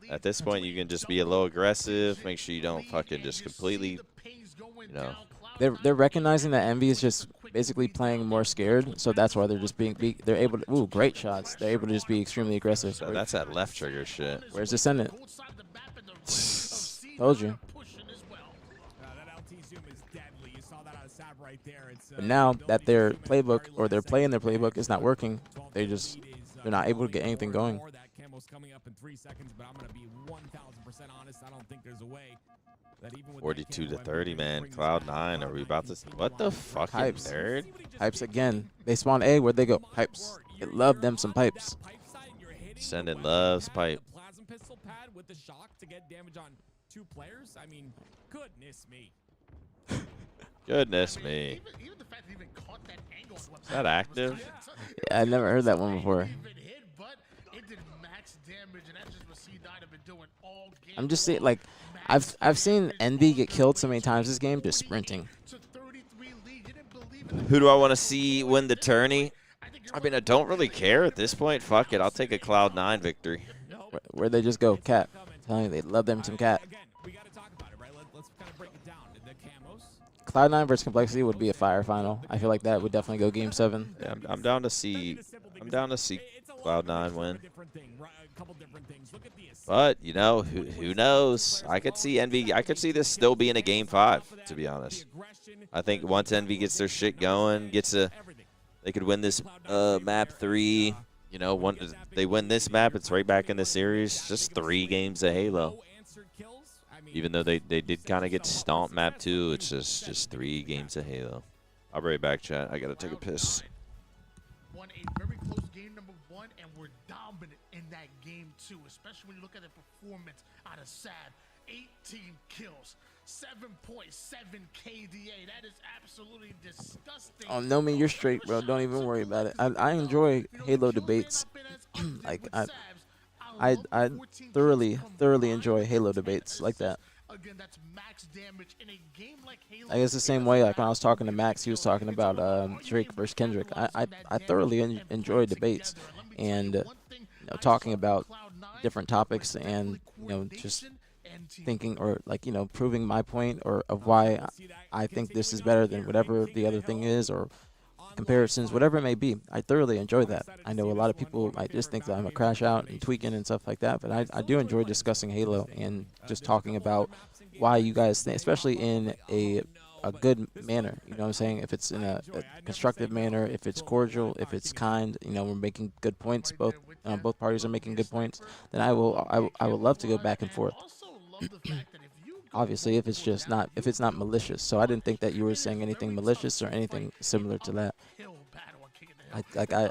At this point, you can just be a little aggressive. Make sure you don't fucking just completely, you know. They're recognizing that Envy is just basically playing more scared, so that's why they're just they're able to, ooh, great shots. They're able to just be extremely aggressive. So that's that left trigger shit. Where's Descendant? Told you. But now that their playbook, or they're playing their playbook, is not working, they're not able to get anything going. Coming up in 3 seconds, but I'm going to be 1,000% honest. I don't think there's a way that even with 42-30, man. Cloud9, are we about to? What the fuck, Pipes. nerd? Pipes again. They spawn A. Where'd they go? Pipes. They love them some pipes. Descendant loves pipe. Plasma pistol pad with the shock to get damage on 2 players. I mean, goodness me. Goodness me. Is that active? Yeah, I never heard that one before. I'm just saying, like, I've seen Envy get killed so many times this game just sprinting. Who do I want to see win the tourney? I mean, I don't really care at this point. Fuck it, I'll take a Cloud9 victory. Where'd they just go? Cat. I'm telling you, they love them some Cat. Cloud9 versus Complexity would be a fire final. I feel like that would definitely go Game 7. Yeah, I'm down to see. I'm down to see Cloud9 win. couple different things. Look at the assist. But, you know, who knows? I could see Envy. I could see this still being a game 5, to be honest. I think once Envy gets their shit going, they could win this map 3. You know, they win this map, it's right back in the series. Just 3 games of Halo. Even though they did kind of get stomped map 2, it's just 3 games of Halo. I'll be right back, chat. I gotta take a piss. Won a very close game number 1, and were dominant in that game 2, especially when you look at the performance out of Sad. 18 kills, 7.7 KDA. That is absolutely disgusting. Oh, no, me, you're straight, bro. Don't even worry about it. I enjoy Halo debates. Like I thoroughly enjoy Halo debates like that. Again, that's max damage in a game like Halo. I guess the same way, like when I was talking to Max, he was talking about Drake versus Kendrick. I thoroughly enjoy debates and you know, talking about different topics and you know just thinking or like you know proving my point or of why I think this is better than whatever the other thing is or comparisons, whatever it may be. I thoroughly enjoy that. I know a lot of people might just think that I'm a crash out and tweaking and stuff like that, but I do enjoy discussing Halo and just talking about why you guys think, especially in a good manner, you know what I'm saying? If it's in a constructive manner, if it's cordial, if it's kind, you know, we're making good points, both parties are making good points, then I will love to go back and forth. Obviously, if it's not malicious. So I didn't think that you were saying anything malicious or anything similar to that.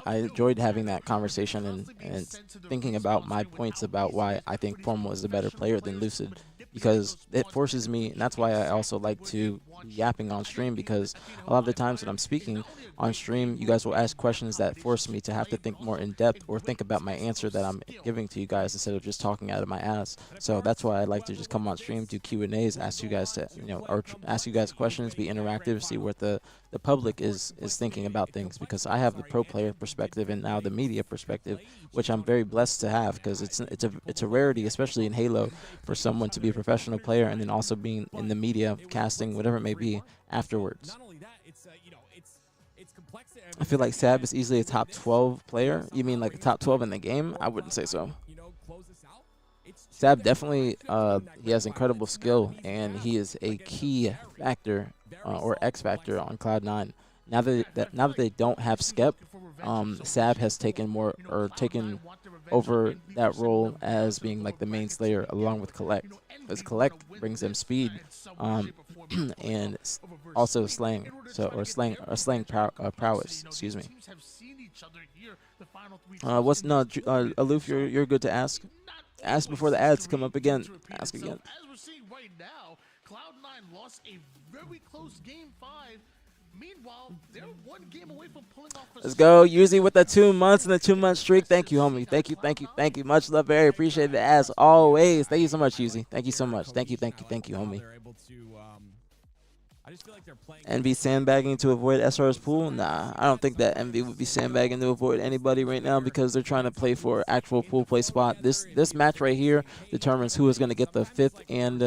I enjoyed having that conversation and thinking about my points about why I think Formal is a better player than Lucid, because it forces me, and that's why I also like to yapping on stream, because a lot of the times when I'm speaking on stream, you guys will ask questions that force me to have to think more in depth or think about my answer that I'm giving to you guys instead of just talking out of my ass. So that's why I like to just come on stream, do Q&As, ask you guys to, you know, or ask you guys questions, be interactive, see what the public is thinking about things, because I have the pro player perspective and now the media perspective, which I'm very blessed to have, because it's a rarity, especially in Halo, for someone to be a professional player and then also being in the media, casting, whatever it may be, afterwards. I feel like Sab is easily a top 12 player. You mean like a top 12 in the game? I wouldn't say so. Sab definitely, he has incredible skill, and he is a key factor or X factor on Cloud9. Now that they don't have Skep, Sab has taken over that role as being like the main slayer along with Collect, because Collect brings them speed and also slang, prowess. Excuse me. Aloof, you're good to ask. Ask before the ads come up again. Ask again. As we're seeing right now, Cloud9 lost a very close game 5. Meanwhile, they're 1 game away from pulling off a... Let's go, Yuzi, with the 2 months and the 2-month streak. Thank you, homie. Thank you. Much love, very appreciated as always. Thank you so much, Yuzi. Thank you so much. Thank you, homie. Envy sandbagging to avoid SR's pool? Nah, I don't think that Envy would be sandbagging to avoid anybody right now, because they're trying to play for actual pool play spot. This match right here determines who is going to get the 5th and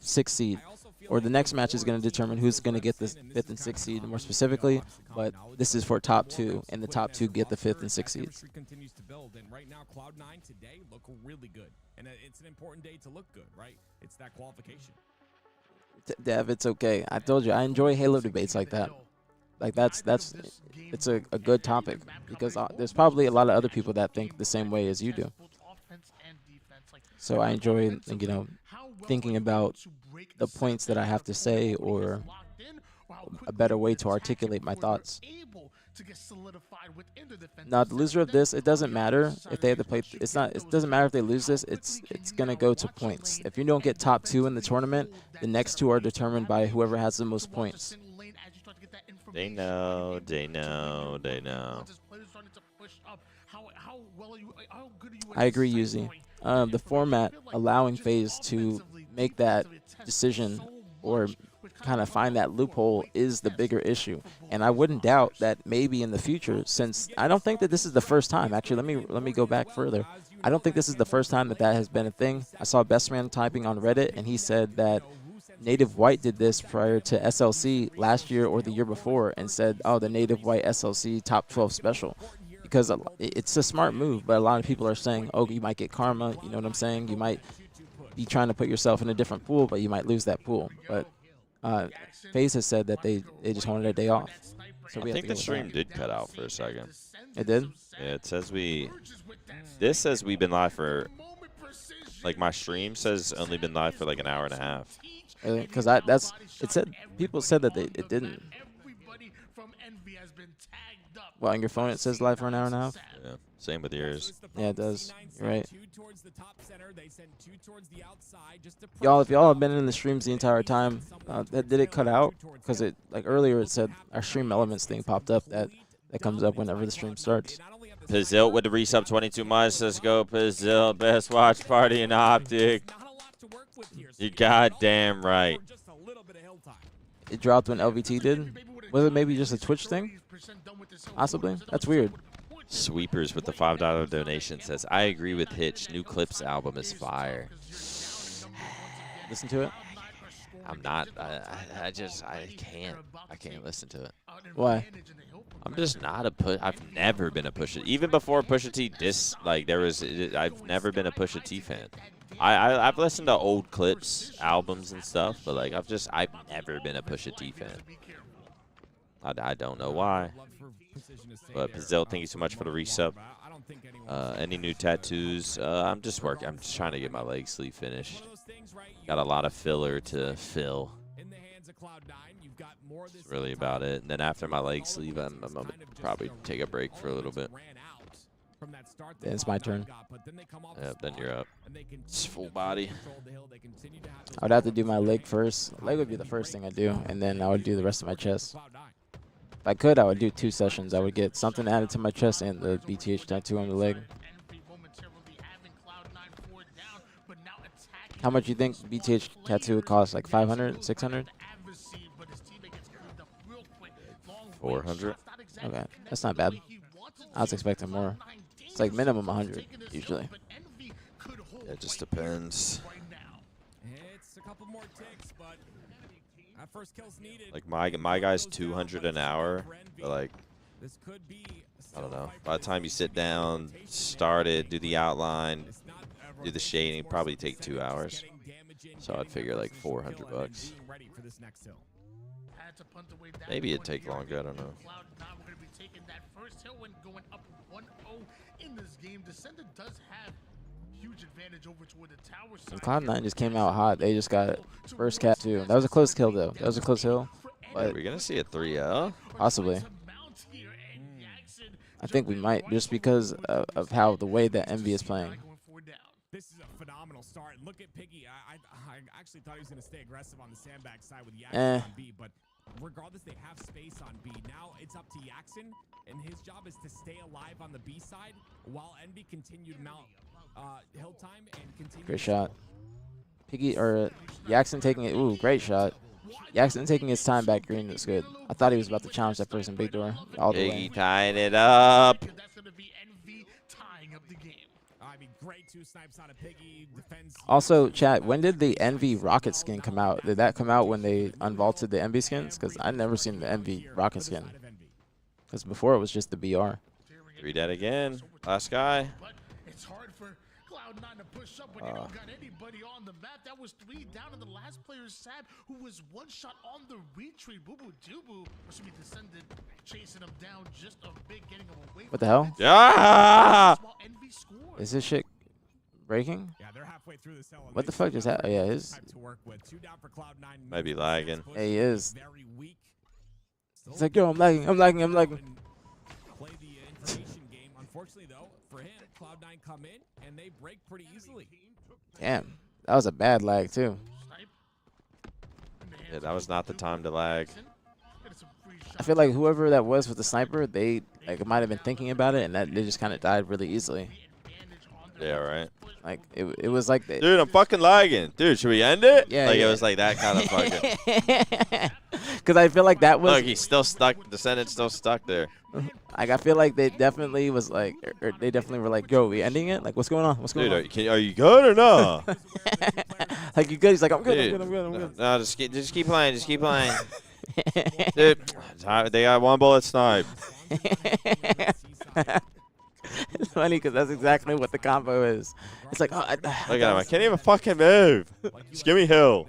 6th seed. Or the next match is going to determine who's going to get the 5th and 6th seed more specifically. But this is for top 2, and the top 2 get the 5th and 6th seeds. Continues to build, and right now Cloud9 today look really good, and it's an important day to look good, right? It's that qualification. Dev, it's okay. I told you I enjoy Halo debates like that. Like it's a good topic, because there's probably a lot of other people that think the same way as you do. So I enjoy, you know, thinking about the points that I have to say, or a better way to articulate my thoughts. Now, the loser of this, it doesn't matter if they have to play. It doesn't matter if they lose this. It's gonna go to points. If you don't get top 2 in the tournament, the next 2 are determined by whoever has the most points. They know. I agree, Yuzi. The format allowing FaZe to make that decision or kind of find that loophole is the bigger issue, and I wouldn't doubt that maybe in the future, since I don't think that this is the first time. Actually, let me go back further. I don't think this is the first time that has been a thing. I saw Bestman typing on Reddit, and he said that Native White did this prior to SLC last year or the year before, and said, oh, the Native White SLC top 12 special. because it's a smart move, but a lot of people are saying, oh, you might get karma. You know what I'm saying? You might be trying to put yourself in a different pool, but you might lose that pool. But FaZe has said that they just wanted a day off. So we I have think to go the with stream that. did cut out for a second. It did? Yeah, it says this says we've been live for, like my stream says only been live for like an hour and a half. Because it said, people said that it didn't. Well, on your phone it says live for an hour and a half? Yeah, same with yours. Yeah, it does. You're right. Y'all, if y'all have been in the streams the entire time, did it cut out? Because it, like earlier it said our stream elements thing popped up that comes up whenever the stream starts. Pizzil with the resub 22 months. Let's go, Pizzil. Best watch party in Optic. You goddamn right. It dropped when LVT did? Was it maybe just a Twitch thing? Possibly? That's weird. Sweepers with the $5 donation says, I agree with Hitch. New Clips album is fire. Listen to it? I'm not. I can't listen to it. Why? I'm just not a push. I've never been a Pusha. Even before Pusha T I've never been a Pusha T fan. I've listened to old Clips albums and stuff, but like I've never been a Pusha T fan. I don't know why. But Pizzell, thank you so much for the resub. Any new tattoos? I'm just trying to get my leg sleeve finished. Got a lot of filler to fill. That's really about it. And then after my leg sleeve, I'm gonna probably take a break for a little bit. Then it's my turn. Yeah, then you're up. It's full body. I would have to do my leg first. Leg would be the first thing I do, and then I would do the rest of my chest. If I could, I would do 2 sessions. I would get something added to my chest and the BtH tattoo on the leg. How much you think BtH tattoo would cost? Like 500, 600? 400. Okay, that's not bad. I was expecting more. It's like minimum 100 usually. It just depends. It's a couple more ticks, but first kill's needed. Like my guy's 200 an hour, but like I don't know. By the time you sit down, start it, do the outline, do the shading, probably take 2 hours. So I'd figure like 400 bucks. Maybe it'd take longer. I don't know. And Cloud9 just came out hot. They just got first cat too. That was a close kill though. That was a close hill. But we're gonna see a 3L. Possibly. I think we might, just because of how the way that Envy is playing. This is a phenomenal start. Look at Piggy. I actually thought he was going to stay aggressive on the sandbag side with Yaxon on B, but regardless, they have space on B. Now it's up to Yaxon, and his job is to stay alive on the B side while Envy continue to mount hill time and continue. Great shot. Piggy or Yaxon taking it. Ooh, great shot. Yaxon taking his time back green is good. I thought he was about to challenge that person big door all the way. Piggy tying it up. Also, chat, when did the Envy Rocket skin come out? Did that come out when they unvaulted the Envy skins? Because I've never seen the Envy Rocket skin. Because before it was just the BR. 3 dead again. Last guy. It's hard for Cloud9 to push up when you don't got anybody on the map. That was 3 down, and the last player is Sad, who was 1 shot on the retreat. Boo Boo Doo should be descended, chasing him down just a bit, getting him away. What the hell? Yeah! Is this shit breaking? Yeah, they're halfway through this hill. What the fuck just happened? Yeah, his. Might be lagging. Yeah, he is. He's like, yo, I'm lagging. Play the information game. Unfortunately, though, for him, Cloud9 come in and they break pretty easily. Damn, that was a bad lag too. Yeah, that was not the time to lag. I feel like whoever that was with the sniper, they like might have been thinking about it, and that they just kind of died really easily. Yeah, right. Like it was like dude, I'm fucking lagging. Dude, should we end it? Yeah, like yeah. It was like that kind of fucking. Because I feel like that was. Look, he's still stuck. Descendant's still stuck there. Like I feel like they definitely was like, or they definitely were like, yo, we ending it? Like, what's going on? What's going on? Dude, are you good or no? Like you good? He's like, I'm good. Dude, I'm good. No, just keep playing. Just keep playing. Dude, they got 1 bullet snipe. It's funny because that's exactly what the combo is. It's like, oh, Look at him. I can't even fucking move. Just give me Hill.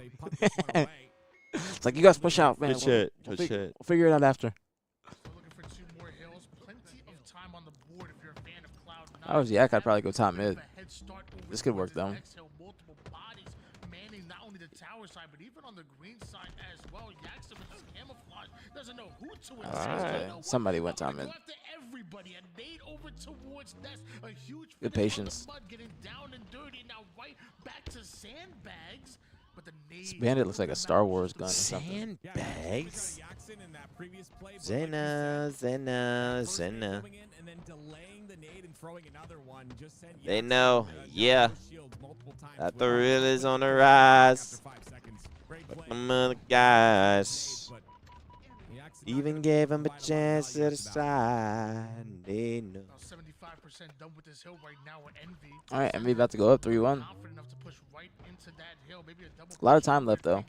It's like, you guys push out, man. Good shit. We'll Good shit. We'll figure it out after. Looking for 2 more hills. Plenty of time on the board if you're a fan of Cloud9. I was Yak, I'd probably go top mid. This could work though. Multiple bodies manning not only the tower side, but even on the green side as well. Yaxon with his camouflage doesn't know who to Alright. Somebody went top mid. Everybody, a nade over towards Nest, a huge Good patience. getting down and dirty. Now right back to sandbags. But the This bandit looks like a Star Wars gun or something. Sandbags? Zena. They know, yeah, that the real is on the rise. But some other guys even gave him a chance to decide. They know. 75% done with this hill right now with Envy. All right, Envy about to go up 3-1. A lot of time left though.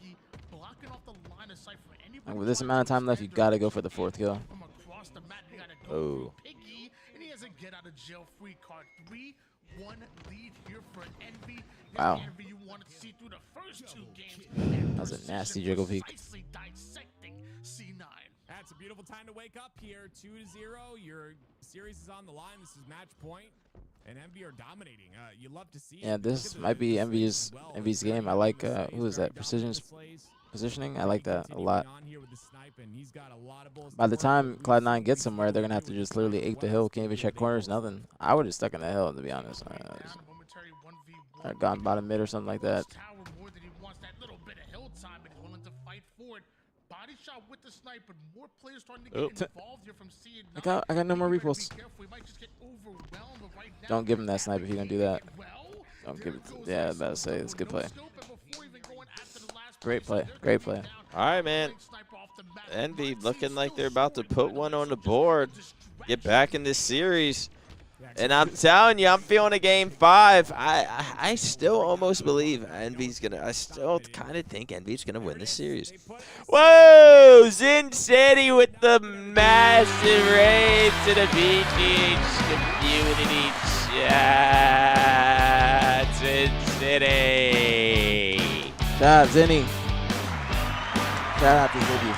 And with this amount of time left, you gotta go for the 4th kill. Oh. And he has a get out of jail free card. 3-1 lead here for Envy. Wow. Envy you wanted to see through the first 2 games. That was a nasty jiggle peek. Dissecting C9. That's a beautiful time to wake up here. 2-0. Your series is on the line. This is match point. And Envy are dominating. You love to see. Yeah, this might be Envy's game. I like who is that? Positioning. I like that a lot. By the time Cloud9 gets somewhere, they're gonna have to just literally ape the hill. Can't even check corners. Nothing. I would have stuck in the hill to be honest. Or gone bottom mid or something like that. Body shot with the sniper. More players starting to get involved here from I got no more reposts. Don't give him that sniper if you're gonna do that. Don't give it. Yeah, I was about to say it's a good play. Great play. Great play. All right, man. Envy looking like they're about to put one on the board. Get back in this series. And I'm telling you, I'm feeling a game 5. I still almost believe Envy's going to – I still kind of think Envy's going to win this series. Whoa! Zin City with the massive raid to the BtH community chat. Zin City. Shout out Zinny. Shout out to Ziggy.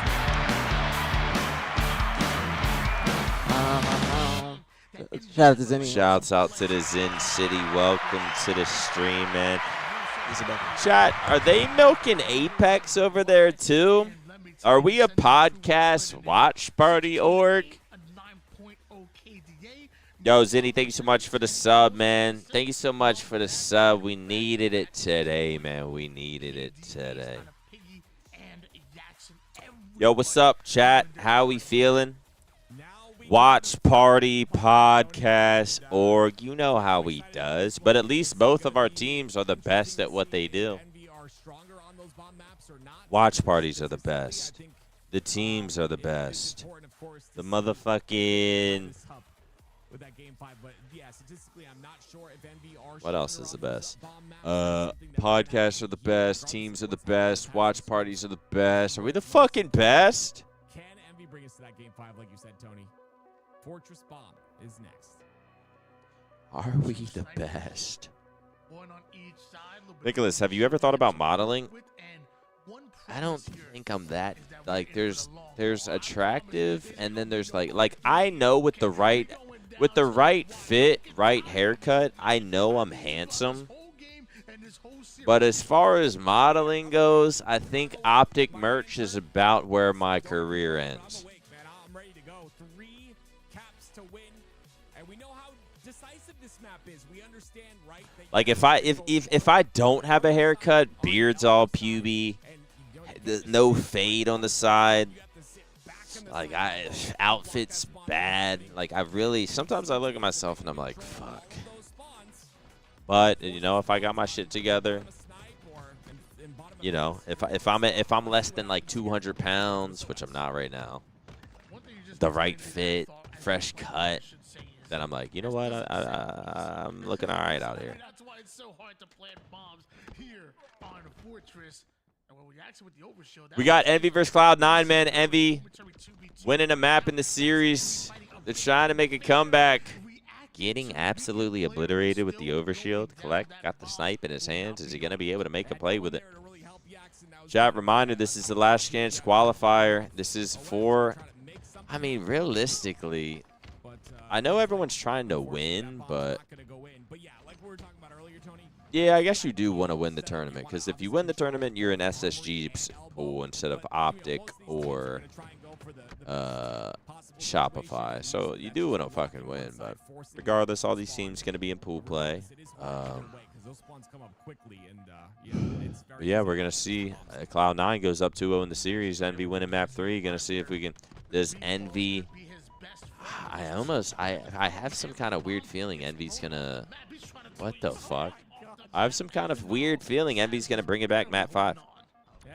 Shout out to Zinny. Shouts out to the Zin City. Welcome to the stream, man. Chat, are they milking Apex over there too? Are we a podcast watch party org? Yo, Zinny, thank you so much for the sub, man. Thank you so much for the sub. We needed it today, man. We needed it today. Yo, what's up, chat? How we feeling? Watch Party Podcast org. You know how we does. But at least both of our teams are the best at what they do. Watch parties are the best. The teams are the best. The motherfucking... What else is the best? Podcasts are the best. Teams are the best. Watch parties are the best. Are we the fucking best? Can Envy bring us to that game 5 like you said, Tony? Fortress Bomb is next. Are we the best? Nicholas, have you ever thought about modeling? I don't think I'm that. Like, there's attractive, and then there's like I know with the right fit, right haircut, I know I'm handsome. But as far as modeling goes, I think optic merch is about where my career ends. Like if I don't have a haircut, beard's all puby, no fade on the side, like outfit's bad. Like sometimes I look at myself and I'm like, fuck. But you know, if I got my shit together, you know, if I'm less than like 200 pounds, which I'm not right now, the right fit, fresh cut, then I'm like, you know what, I'm looking all right out here. That's why it's so hard to plant bombs here on Fortress. We got Envy versus Cloud9, man. Envy winning a map in the series. They're trying to make a comeback. getting absolutely obliterated with the overshield. Collect got the snipe in his hands. Is he going to be able to make a play with it? Chat, reminder, this is the last chance qualifier. This is for, I mean, realistically, I know everyone's trying to win, but yeah, I guess you do want to win the tournament, because if you win the tournament, you're in SSG's pool instead of Optic or Shopify. So you do want to fucking win, but regardless, all these teams going to be in pool play. But yeah, we're going to see Cloud9 goes up 2-0 in the series. Envy winning map 3. Going to see if we can. Does Envy. I have some kind of weird feeling Envy's going to. What the fuck? I have some kind of weird feeling Envy's going to bring it back map 5. Yeah,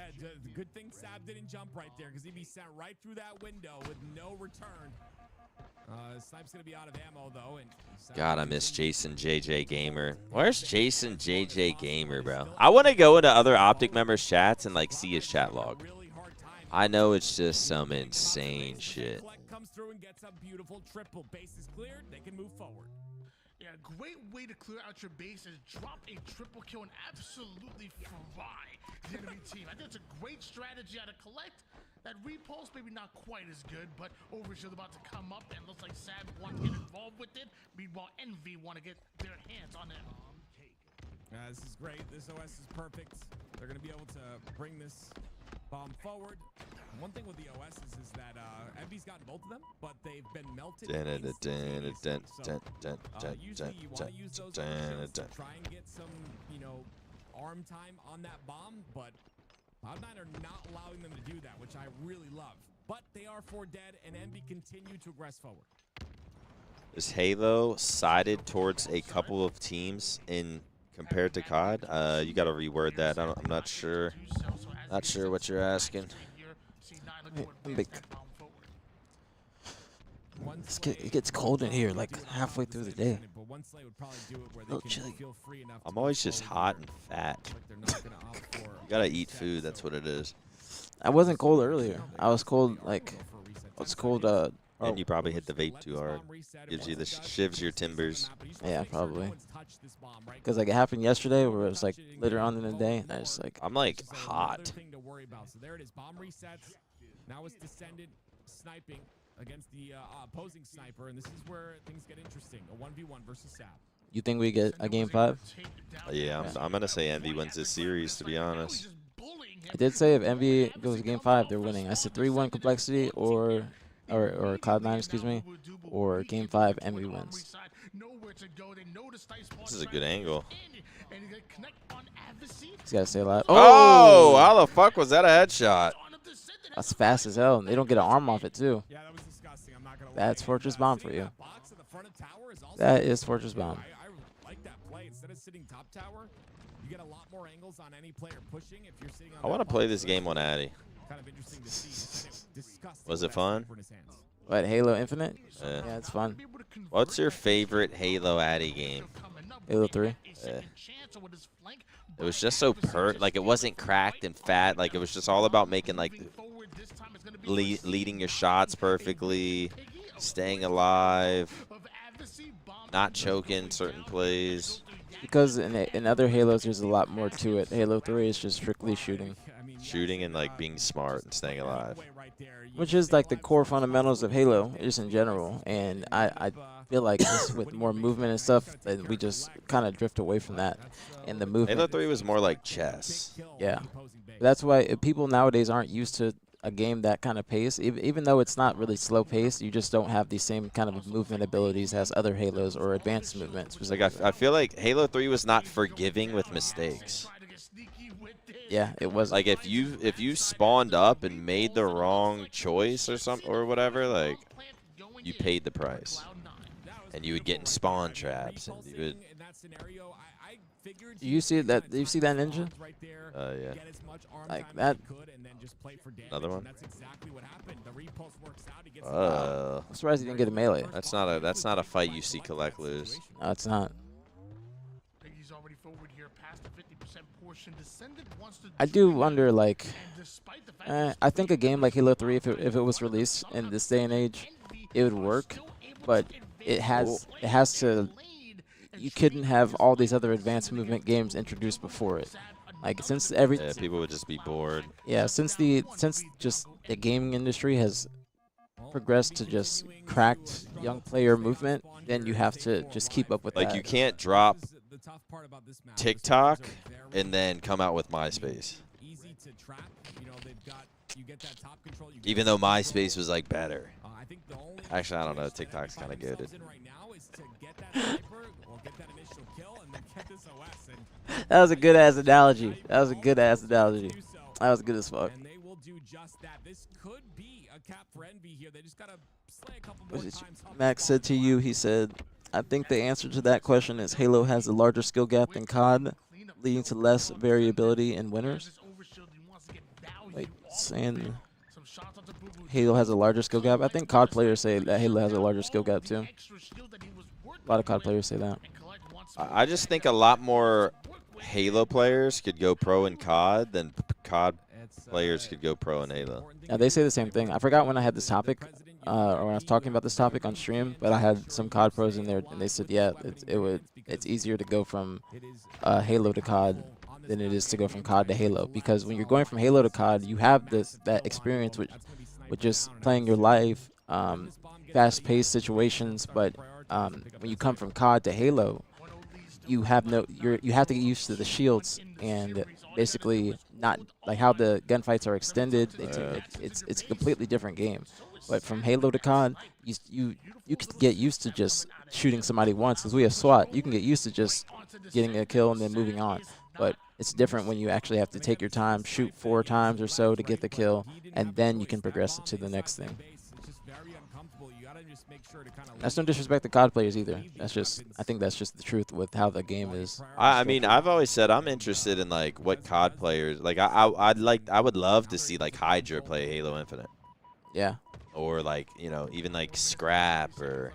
good thing Sab didn't jump right there, because he'd be sent right through that window with no return. Snipe's going to be out of ammo, though. And God, I miss Jason JJ Gamer. Where's Jason JJ Gamer, bro? I want to go into other Optic members' chats and, like, see his chat log. I know it's just some insane shit. Comes through and gets a beautiful triple. Base is cleared. They can move forward. Yeah, great way to clear out your base is drop a triple kill and absolutely fry the enemy team. I think it's a great strategy out of Collect. That repulse maybe not quite as good, but Overshield about to come up and looks like Sad wants to get involved with it. Meanwhile, Envy want to get their hands on it. This is great. This OS is perfect. They're going to be able to bring this bomb forward. One thing with the OS is that Envy's gotten both of them, but they've been melted. Usually you want to use those overshields to try and get some, arm time on that bomb, but Cloud9 are not allowing them to do that, which I really love. But they are 4 dead, and Envy continue to aggress forward. Is Halo sided towards a couple of teams in compared to COD? You got to reword that. I'm not sure. Not sure what you're asking. It gets cold in here like halfway through the day. Oh, chilly. I'm always just hot and fat. You gotta eat food. That's what it is. I wasn't cold earlier. I was cold And you probably hit the vape too hard. Gives you the shivs your timbers. Yeah, probably. Because like it happened yesterday, where it was like later on in the day, and I just like I'm like hot. So there it is. Bomb resets. Now it's descended, sniping against the opposing sniper, and this is where things get interesting. A 1v1 versus Sab. You think we get a game 5? Yeah, I'm gonna say Envy wins this series, to be honest. I did say if Envy goes to game 5, they're winning. I said 3-1 Complexity or Cloud9, excuse me, or game 5 Envy wins. This is a good angle. He's got to say a lot. Oh, how the fuck was that a headshot? That's fast as hell. And they don't get an arm off it, too. Yeah, that was disgusting. I'm not gonna lie. That's Fortress Bomb for you. That is Fortress Bomb. I like that play. Instead of sitting top tower, you get a lot more angles on any player pushing if you're sitting on I want to play this game on Addy. Kind of interesting to see. Was it fun? What, Halo Infinite? Yeah, it's fun. What's your favorite Halo Addy game? Halo 3. It was just so like it wasn't cracked and fat. Like it was just all about making like leading your shots perfectly, staying alive, not choking certain plays. Because in other Halos, there's a lot more to it. Halo 3 is just strictly shooting. Shooting and like being smart and staying alive. Which is like the core fundamentals of Halo, just in general. And I feel like just with more movement and stuff, then we just kind of drift away from that. And the movement. Halo 3 was more like chess. Yeah. That's why people nowadays aren't used to a game that kind of pace. Even though it's not really slow pace, you just don't have the same kind of movement abilities as other Halos or advanced movements. Like I feel like Halo 3 was not forgiving with mistakes. Yeah, it was. Like if you spawned up and made the wrong choice or something or whatever, like you paid the price, and you would get in spawn traps, and you would. Do you see that? Do you see that ninja? Yeah. Like that. Another one. I'm surprised he didn't get a melee. That's not a fight you see Collect lose. No, it's not. I do wonder, like, I think a game like Halo 3, if it was released in this day and age, it would work. But it has to. You couldn't have all these other advanced movement games introduced before it. Like since Yeah, people would just be bored. Yeah, since just the gaming industry has progressed to just cracked young player movement, then you have to just keep up with Like that. you can't drop TikTok and then come out with MySpace. Even though MySpace was like better. Actually, I don't know. TikTok's kind of goated. That was a good ass analogy. That was a good ass analogy. That was good as fuck. And they will do just that. This could be a cap for Envy here. They just gotta slay a couple more times. Max said to you, he said, I think the answer to that question is Halo has a larger skill gap than COD, leading to less variability in winners. Wait, saying Halo has a larger skill gap? I think COD players say that Halo has a larger skill gap too. A lot of COD players say that. I just think a lot more Halo players could go pro in COD than COD players could go pro in Halo. Yeah, they say the same thing. I forgot when I had this topic, or when I was talking about this topic on stream, but I had some COD pros in there, and they said, yeah, it's easier to go from Halo to COD than it is to go from COD to Halo, because when you're going from Halo to COD, you have that experience with just playing your life, fast-paced situations, but when you come from COD to Halo, you have you have to get used to the shields and basically not like how the gunfights are extended. It's a completely different game. But from Halo to COD, you can get used to just shooting somebody once, because we have SWAT. You can get used to just getting a kill and then moving on. But it's different when you actually have to take your time, shoot 4 times or so to get the kill, and then you can progress to the next thing. That's no disrespect to COD players either. I think that's just the truth with how the game is. I mean, I've always said I'm interested in like what COD players like. I would love to see like Hydra play Halo Infinite. Yeah. Or like even like Scrap or.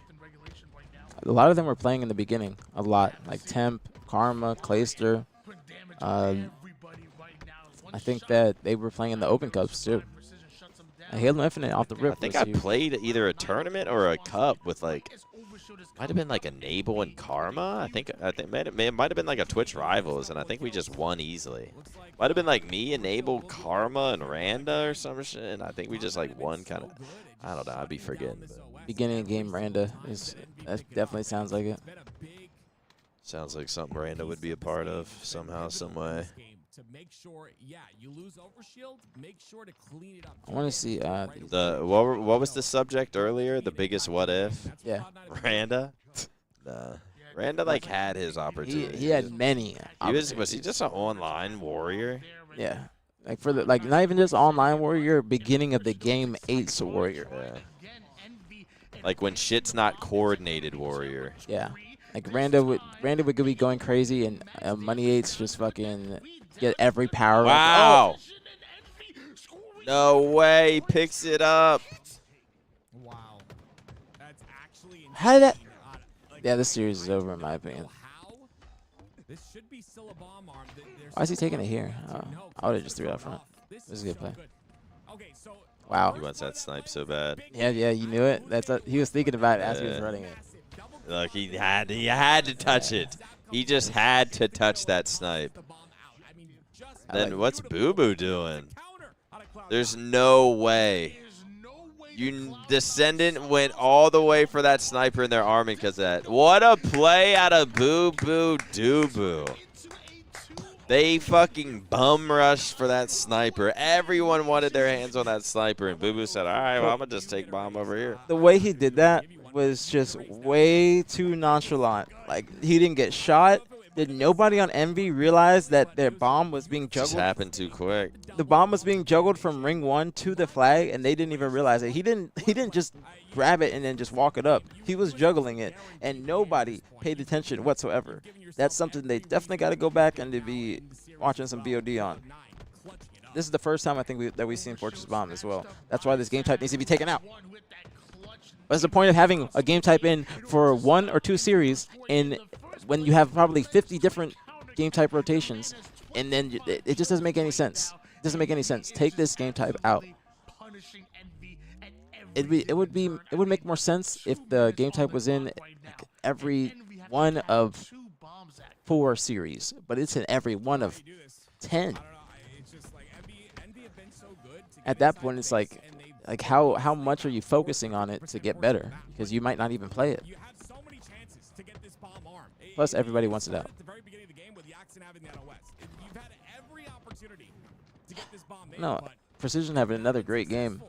A lot of them were playing in the beginning. A lot like Temp, Karma, Clayster. I think that they were playing in the Open Cups too. Halo Infinite off the rip. I think I played either a tournament or a cup with like, might have been like Enable and Karma. I think it might have been like a Twitch Rivals, and I think we just won easily. Might have been like me, Enable, Karma, and Randa or some shit. And I think we just like won kind of. I don't know. I'd be forgetting. But. Beginning of game Randa that definitely sounds like it. Sounds like something Randa would be a part of somehow, some way. To make sure, yeah, you lose overshield, make sure to clean it up. I want to see what was the subject earlier? The biggest what if? Yeah. Randa? Nah. Randa like had his opportunity. He had many. Was he just an online warrior? Yeah. Like for the not even just online warrior, beginning of the game Ace warrior. Yeah. Like when shit's not coordinated warrior. Yeah. Like Randa would be going crazy, and Money 8's just fucking get every power. Wow. Oh. No way. He picks it up. Wow. That's actually how did that? Yeah, this series is over in my opinion. This should be still a bomb arm. Why is he taking it here? I would have just threw it out front. This is a good play. Okay, so wow. He wants that snipe so bad. Yeah, you knew it. He was thinking about it as he was running it. Look, he had to touch it. He just had to touch that snipe. Then what's Boo Boo doing? There's no way. Descendant went all the way for that sniper in their arming because of that. What a play out of Boo Boo Doo Boo. They fucking bum rushed for that sniper. Everyone wanted their hands on that sniper, and Boo Boo said, all right, well, I'm going to just take bomb over here. The way he did that was just way too nonchalant. Like, he didn't get shot. Did nobody on Envy realize that their bomb was being juggled? Just happened too quick. The bomb was being juggled from ring 1 to the flag, and they didn't even realize it. He didn't just grab it and then just walk it up. He was juggling it, and nobody paid attention whatsoever. That's something they definitely got to go back and to be watching some BOD on. This is the first time I think that we've seen Fortress Bomb as well. That's why this game type needs to be taken out. What's the point of having a game type in for 1 or 2 series when you have probably 50 different game type rotations, and then it just doesn't make any sense. It doesn't make any sense. Take this game type out. it would make more sense if the game type was in like every one of 4 series, but it's in every one of 10. At that point, it's like how much are you focusing on it to get better? Because you might not even play it. Plus, everybody wants it out. No, Precision having another great game.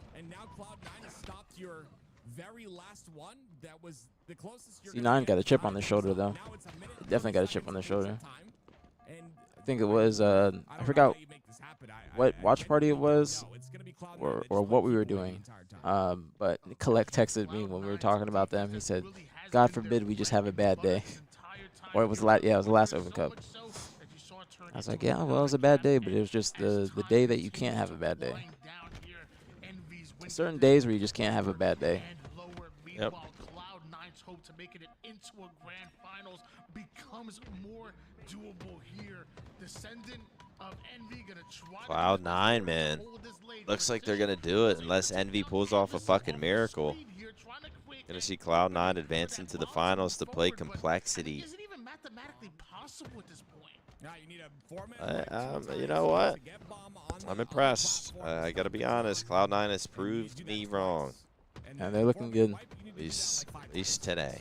C9 got a chip on their shoulder, though. Definitely got a chip on their shoulder. I think it was, I forgot what watch party it was or what we were doing. But Collect texted me when we were talking about them. He said, God forbid we just have a bad day. Or it was it was the last Open Cup. I was like, yeah, well, it was a bad day, but it was just the day that you can't have a bad day. Certain days where you just can't have a bad day. Yep. Hope to make it into a grand finals becomes more doable here. Descendant of Envy gonna try Cloud9, man. Looks like they're gonna do it unless Envy pulls off a fucking miracle. Gonna see Cloud9 advancing to the finals to play Complexity. Is it even mathematically possible at this point? You know what? I'm impressed. I gotta be honest. Cloud9 has proved me wrong. And they're looking good. At least today.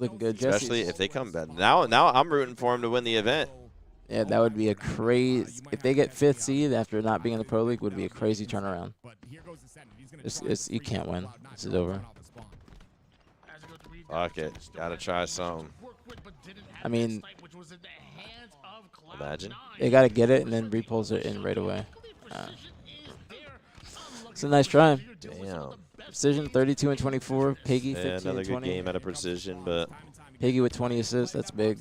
Looking good. Especially if they come back. Now I'm rooting for them to win the event. Yeah, that would be a crazy. If they get 5th seed after not being in the Pro League, would be a crazy turnaround. You can't win. This is over. Fuck it. Gotta try something. I mean, imagine. They gotta get it and then repulse it in right away. It's a nice try. Damn. Precision 32 and 24. Piggy 15 another and good 20. game out of Precision, but Piggy with 20 assists. That's big.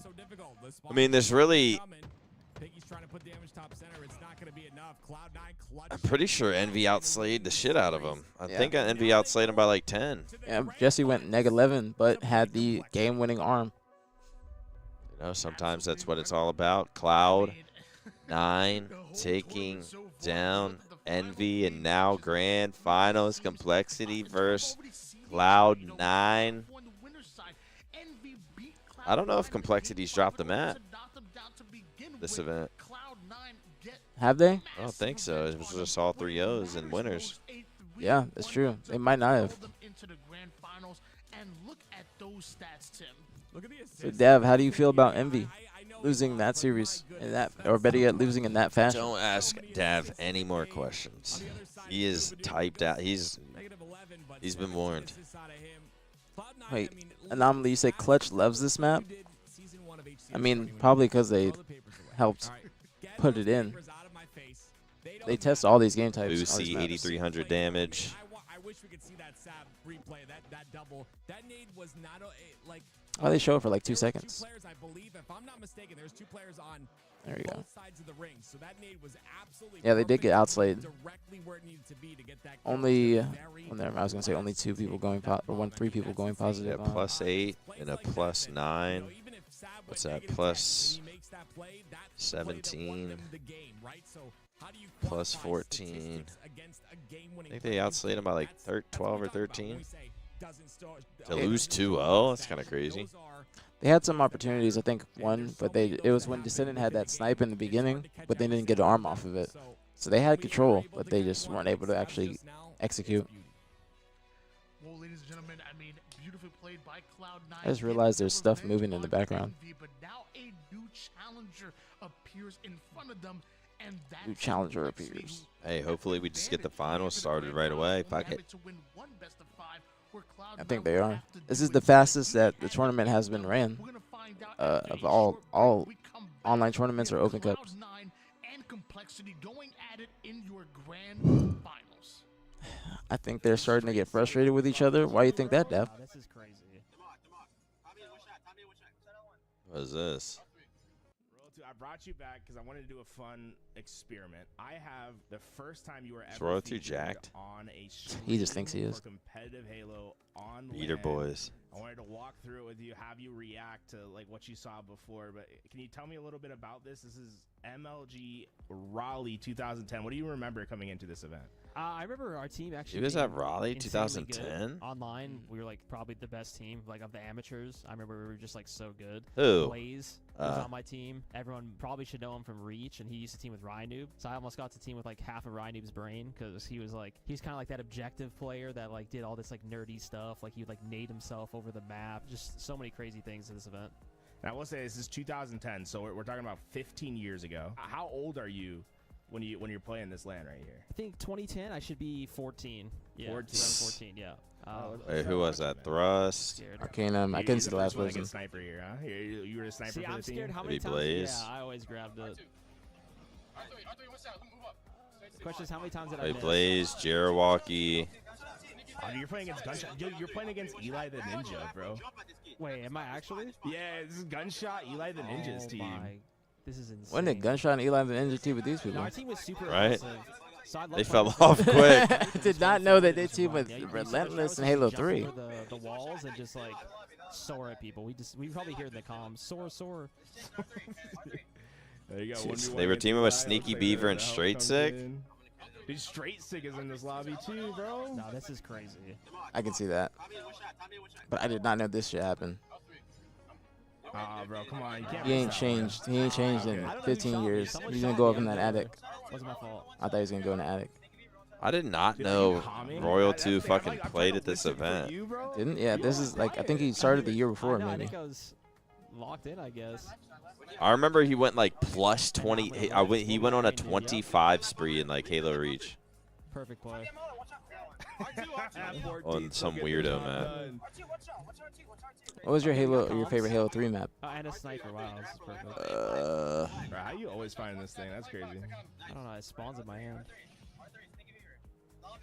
I mean, there's really. I'm pretty sure Envy outslayed the shit out of him. I think Envy outslayed him by like 10. Yeah, Jesse went -11, but had the game-winning arm. You know, sometimes that's what it's all about. Cloud9 taking down Envy, and now grand finals Complexity versus Cloud9. I don't know if Complexity's dropped the mat this event. Have they? I don't think so. It was just all 3-0s and winners. Yeah, that's true. They might not have. So, Dev, how do you feel about Envy losing that series, or better yet, losing in that fashion? Don't ask Dev any more questions. He is typed out. He's been warned. Wait, Anomaly, you say Clutch loves this map? I mean, probably because they helped put it in. They test all these game types. Boosie, 8,300 damage. I wish we could see that Sab replay, that double. That nade was not like. Oh, they show it for like 2 seconds. Players, I believe, if I'm not mistaken, there's 2 players on there we go. both sides of the ring. So that nade was absolutely. Yeah, they did get outslayed. Directly where it needed to be to get that. Only, I was gonna say only 2 people going or 3 people going positive. Yeah, +8 and a +9. What's that? +17. +14. I think they outslayed him by like 12 or 13. To lose 2-0, that's kind of crazy. They had some opportunities, I think one, but it was when Descendant had that snipe in the beginning, but they didn't get an arm off of it. So they had control, but they just weren't able to actually execute. Well, ladies and gentlemen, I mean, beautifully played by Cloud9. I just realized there's stuff moving in the background. But now a new challenger appears in front of them, and that New challenger appears. Hey, hopefully we just get the finals started right away. Fuck it. I think they are. This is the fastest that the tournament has been ran of all online tournaments or Open Cups. And Complexity going at it in your grand finals. I think they're starting to get frustrated with each other. Why do you think that, Dev? This is crazy. What is this? I brought you back because I wanted to do a fun experiment. I have the first time you were ever Royalty featured jacked. on a He just thinks he is. competitive Halo on Eater LAN. boys. I wanted to walk through it with you, have you react to like what you saw before. But can you tell me a little bit about this? This is MLG Raleigh 2010. What do you remember coming into this event? I remember our team actually. He was being at Raleigh insanely good 2010? Online, we were like probably the best team, like of the amateurs. I remember we were just like so good. Who? Blaze was on my team. Everyone probably should know him from Reach, and he used to team with Rynoob. So I almost got to team with like half of Rynoob's brain because he was he's kind of like that objective player that like did all this like nerdy stuff. Like he would like nade himself over the map. Just so many crazy things in this event. And I will say this is 2010, so we're talking about 15 years ago. How old are you when you're playing this LAN right here? I think 2010, I should be 14. Yeah, 14, yeah. Wait, who was that? Thrust? Arcanum. I couldn't see the last person. person. Sniper here, huh? You were a sniper See, for I'm the team? scared how many Maybe times. Blaze? Yeah, I always grabbed it. Question is, how many times did I Wait, miss? Blaze, Jeriwalkie. Oh, you're playing against Gunshot. You're playing against Eli the Ninja, bro. Wait, am I actually? Yeah, this is Gunshot, Eli the Ninja's team. This is insane. When did Gunshot and Eli the Ninja team with these No, people? our team was super Right? aggressive. So I love They playing fell with off them. quick. I did not know that they team with Yeah, you Relentless just and Halo jump 3. over the walls and just like soar at people. We probably hear in the comms, soar. There you go. Jeez, they were teaming with Sneaky Beaver and Straight Sick. Dude, Straight Sick is in this lobby too, bro. No, this is crazy. I can see that. But I did not know this shit happened. Ah, bro, come on. You can't He ain't miss that one. changed. He ain't changed in 15 years. He's gonna go up in that attic. Wasn't my fault. I thought he was gonna go in the attic. I did not know Royal 2 fucking played at this event. Didn't? Yeah, this is like, I think he started the year before, I maybe. think I was locked in, I guess. I remember he went like plus 20. He went on a 25 spree in like Halo Reach Perfect play. on some weirdo map. What was your favorite Halo 3 map? And a sniper. Wow, this is perfect. Bro, how you always finding this thing? That's crazy. I don't know. It spawns in my hand.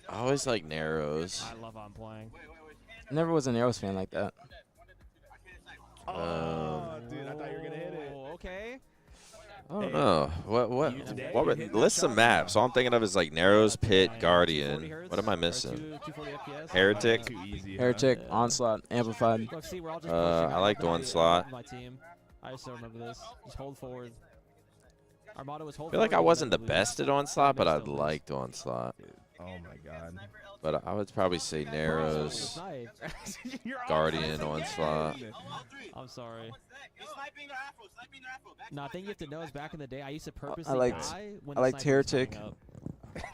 I always like Narrows. I love how I'm playing. I never was an Arrows fan like that. Oh, dude, I thought you were gonna hit it. Okay. I don't know. What were, list some maps. All I'm thinking of is like Narrows, Pit, Guardian. What am I missing? 240 FPS. Heretic. Too easy. Heretic, Onslaught, Amplified. Look, see, we're all just I liked Onslaught. My team. I still remember this. Just hold forward. Our motto was hold I feel like I forward, wasn't the never lose. best at Onslaught, but I Still lose. liked Onslaught. Oh my god. But I would probably say Narrows, Guardian, Onslaught. I'm sorry. No, I think you have to know is back in the day, I used to purposely I liked die when I the liked sniper was Heretic, coming up.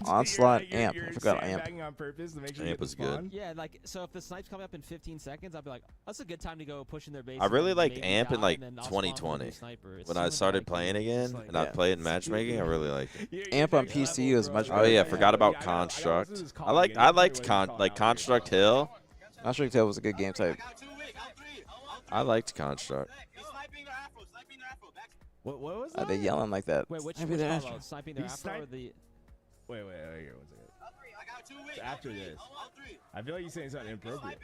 Onslaught, Amp. I forgot Amp. sandbagging on purpose to make sure Amp you was get the spawn? good. Yeah, like, so if the snipe's coming up in 15 seconds, I'd be like, that's a good time to go push in their base. I really and liked maybe Amp in die, like and then I'll spawn with a new 2020. sniper. It's When so I much started better. playing again It's like- and I played in matchmaking, I really liked it. Amp on PC was much Oh better. yeah, forgot about Construct. I liked Construct Hill. Construct Hill was a good game type. I liked Construct. What was that? They yelling like that. Wait, which Maybe they're call Astro. out? Sniping their He afro or sniped- the... Wait, here, one second. So after this, I feel like you're saying something inappropriate.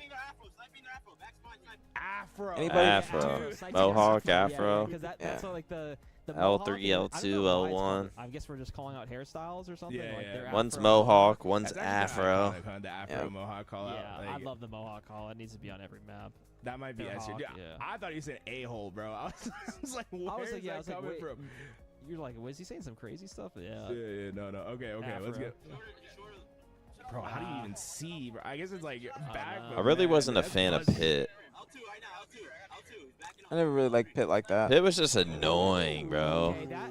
Afro. Anybody- Afro. Sniping Mohawk, yeah, Afro. because that's like the L3, Mohawk, I don't L2, know why it's L1. called- I guess we're just calling out hairstyles or something. Yeah, like yeah. their One's afro. Mohawk, one's That's actually Afro. iconic, huh? The Afro Yeah. Mohawk call out. Yeah, Like, I love the Mohawk call. It needs to be on every map. that might be the actually. Hawk, Dude, yeah. I thought you said a-hole, bro. I was like, where I was like, is yeah, I that was like, coming wait, from? you're like, was he saying some crazy stuff? Yeah. Yeah, no. Okay, let's Afro. get. Bro, how do you even see, bro? I guess it's like back. know. but I really man, wasn't a that's fan of much- Pit. I never really liked Pit like that. Pit was just annoying, bro. Okay, that,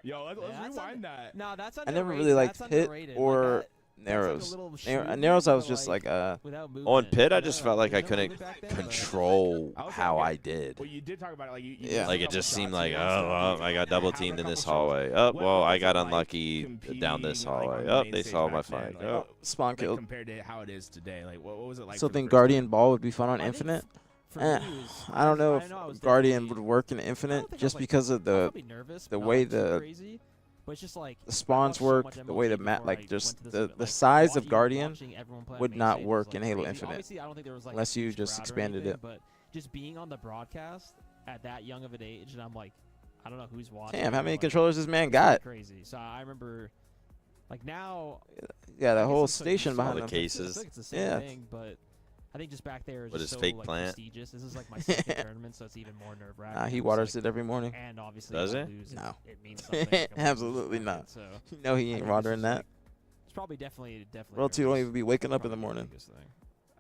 Yo, let's Yeah, that's rewind that. no, that's I underrated. never really liked That's Pit underrated. Like or that- Narrows. that's like a little Narrows, shooting, I was but, just like, without On movement. Pit, I Yeah, just felt like I there's no couldn't movement back then, but- control I was how like, I did. Well, you did talk about it, like you. Yeah. Like it just seemed like, oh, well, I got double teamed in this hallway. Oh, well, I got unlucky down this hallway. Oh, they saw my fight. Oh. Spawn Like, killed. compared to how it is today, like what was it like? Still for the think first Guardian time? Ball would be fun on I think Infinite. for me, it was- I don't know I I was if Guardian definitely- would work in I don't Infinite think I was, just like- because of I was the probably nervous, the but not, way like, too the crazy. But it's just like the spawns I watched so work, much the way the MLG map, before I like just went to this the event, the like, size of watching Guardian everyone play on would main not stage was, work like, in Halo crazy. Infinite Obviously, I don't think there was like a unless you huge just crowd or expanded anything, it. But just being on the broadcast at that young of an age, and I'm like, I don't know who's watching. Damn, how but, many like, controllers this man it's got? Crazy. So I remember, like now, Yeah, I the guess whole I'm so used station to All behind the them. I feel cases. like it's the same Yeah. thing, but I think just back there is With just his so fake like plant? prestigious. This is like my second tournament, so it's even more nerve-wracking. He It's waters like- it every morning. And obviously, Does if I he? lose, No. it means something. Like, I'm gonna lose Absolutely this not. bracket, So You know he I ain't think this watering is, that. like, it's probably definitely. Bro, two don't nervous. even be waking up in the Probably morning. biggest thing.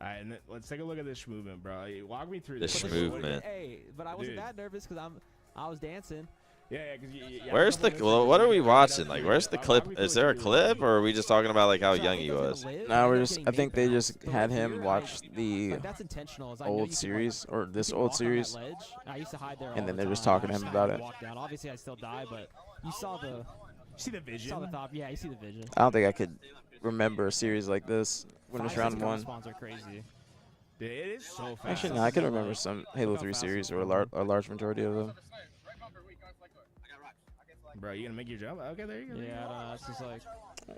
All right, and let's take a look at this movement, bro. Walk me through The this. But Schmovement. Hey, but I wasn't Dude. that nervous because I was dancing. Yeah, because Where's the what are we watching? Like, where's the clip? Is there a clip, or are we just talking about like how So I young think he I was was? gonna live, No, and we're ended up just. getting I think made they just bounce. But had right him here, watch like, the that's intentional. Is I know you old can, series or like, this you can old walk on that series. ledge. I used to hide there all And then the they're just time. talking to I him used about hide it. Walk down. Obviously, I still die, but you saw the see the vision. saw the top. Yeah, you see the vision. I don't think I could remember a series like this. Winners 5 round second one. spawns are crazy. Dude, it is so fast. Actually, no, I can remember some Halo 3 series or a large majority of them. Bro, you gonna make your jump? Okay, there you go. Yeah, I don't know. It's just like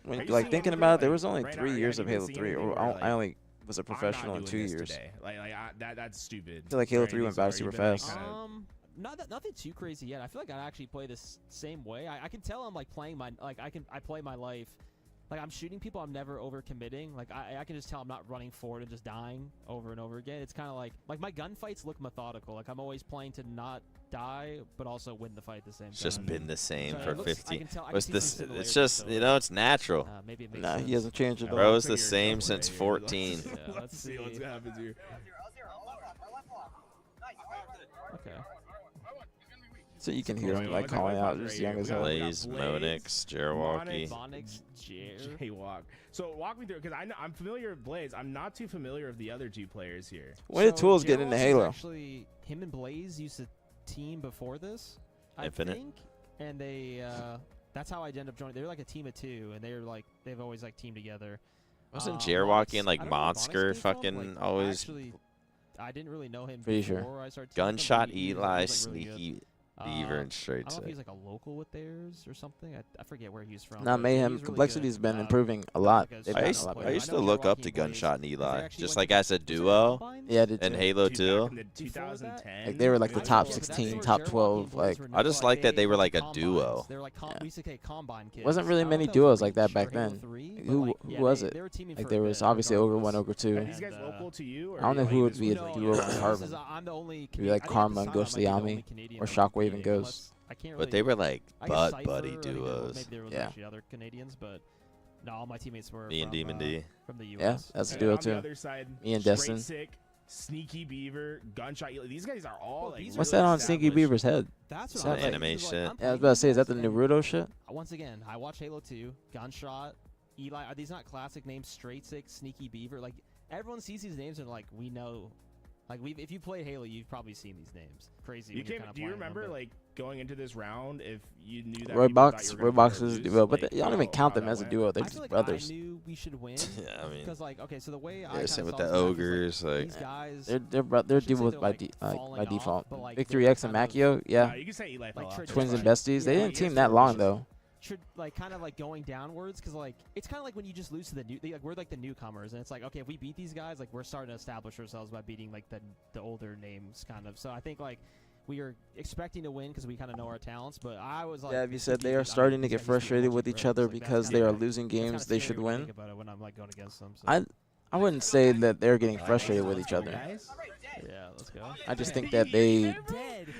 When, Are you like seeing thinking anything, about it, there like, was only right now, 3 are you years of even Halo seeing 3. anything Or where, I only was a I'm not professional in doing 2 this years. today. That's stupid. I feel like Halo Or 3 went anything, by or super you've been, like, fast. kinda- nothing too crazy yet. I feel like I actually play this same way. I can tell I'm like playing my I play my life. Like I'm shooting people, I'm never overcommitting. Like I can just tell I'm not running forward and just dying over and over again. It's kind of like my gunfights look methodical. Like I'm always playing to not die, but also win the fight at the same time. It's just been the same So for it looks- I 50. can tell- I can What's see this? some It's similarities, just so, it's natural. maybe it makes Nah, sense. he hasn't changed at all. Bro, it's the Figure it same out since right here. 14. Yeah, let's see. What's happens here. Okay. So you can hear him like calling out just young as hell. Blaze, Monix, Jeriwalkie. Bonix, Jer. Jaywalk. So walk me through because I'm familiar with Blaze. I'm not too familiar with the other two players here. When did Tools get Gerald into is Halo? Actually, him and Blaze used to team before this. Infinite. I think, and they that's how I ended up joining. They were like a team of 2, and they've always like teamed together. Wasn't Bonix- Jeriwalkie and I like don't know where Bonix Monsker came from, fucking like, always Actually, I didn't really know him Pretty sure. before I started. teaming with him, gunshot but he was Eli, always, like, really good. sneaky beaver, and I straight don't know if set. he's like a local with theirs or something. I forget where he's from. Nah, but Mayhem he's really Complexity's good. been improving a lot. because They've I gotten used, a lot I better. used know to look Jeriwalkie up and to Blaze, Gunshot and 'cause they Eli, actually just went like as a was it duo Combine? Yeah, I did in too. Halo Dude, 2. back in the 2010. Like, they were like the maybe? top Yeah, but that's 16, where top Jeriwalkie 12, and Blaze like- were I just known. like that they were went like to a combines. duo. They were like we used to say combine kids. Wasn't really I don't many know if it was duos like that Reach or back Halo then. 3, but, Who like, who yeah, was they it? were teaming Like for there a was bit, obviously Ogre 1, regardless. Ogre 2. Are these guys And, local to you? I don't know are who you would just be a local? duo no, on this Carbon. is, I'm the only Maybe like I think Karma at and the time I Ghostly might be the Ami only Canadian or that Shockwave was and competing, Ghost. unless- I can't But really, they were like I guess butt Cypher, buddy I think there were- duos. Maybe there was Yeah. actually other Canadians, but no, all my teammates were Me and from, Demon D. from the Yeah, U.S. that's a And duo on the too. other side, Me and Straight Destin. Sick, Sneaky Beaver, Gunshot. These guys are all Well, like. these are What's really that on Sneaky established. Beaver's head? That's Is what I'm that saying. like- This is, Animation? I'm Yeah, I was playing about to say, is that the and Naruto shit? Once again, I watch Halo 2, Gunshot, Eli. Are these not classic names? Straight Sick, Sneaky Beaver. Like everyone sees these names and like we know. Like if you play Halo, you've probably seen these names. Crazy. You when you're came, kinda do you playing them, remember but- like going into this round if you knew that Roybox is a duo, but y'all don't even count them as a duo. They're I just feel like brothers. I knew we should win. Yeah, I mean, Because like okay, so the way I yeah, kinda same with saw the this match was, ogres. Like, these guys. They're I shouldn't say duos they're, by like, falling by off, default. but, like, Victory they're X and kind of- Macchio, yeah. you can say Eli fell Like, off, Trick- that's Twins and fine. besties. They Yeah, didn't like, team that long though. Like kind of like going downwards because like it's kind of like when you just lose to the new like we're like the newcomers and it's like okay if we beat these guys like we're starting to establish ourselves by beating like the older names kind of. So I think like we are expecting to win because we kind of know our talents, but I was like Yeah, you said they I are mean, starting to these get guys used to be frustrated with punching each roads, other like, that's because kinda- they are losing that's kinda games they scary should when I win. think about it when I'm like going against them. So. I wouldn't say that they're getting frustrated with each other. Yeah, let's go. I just think that they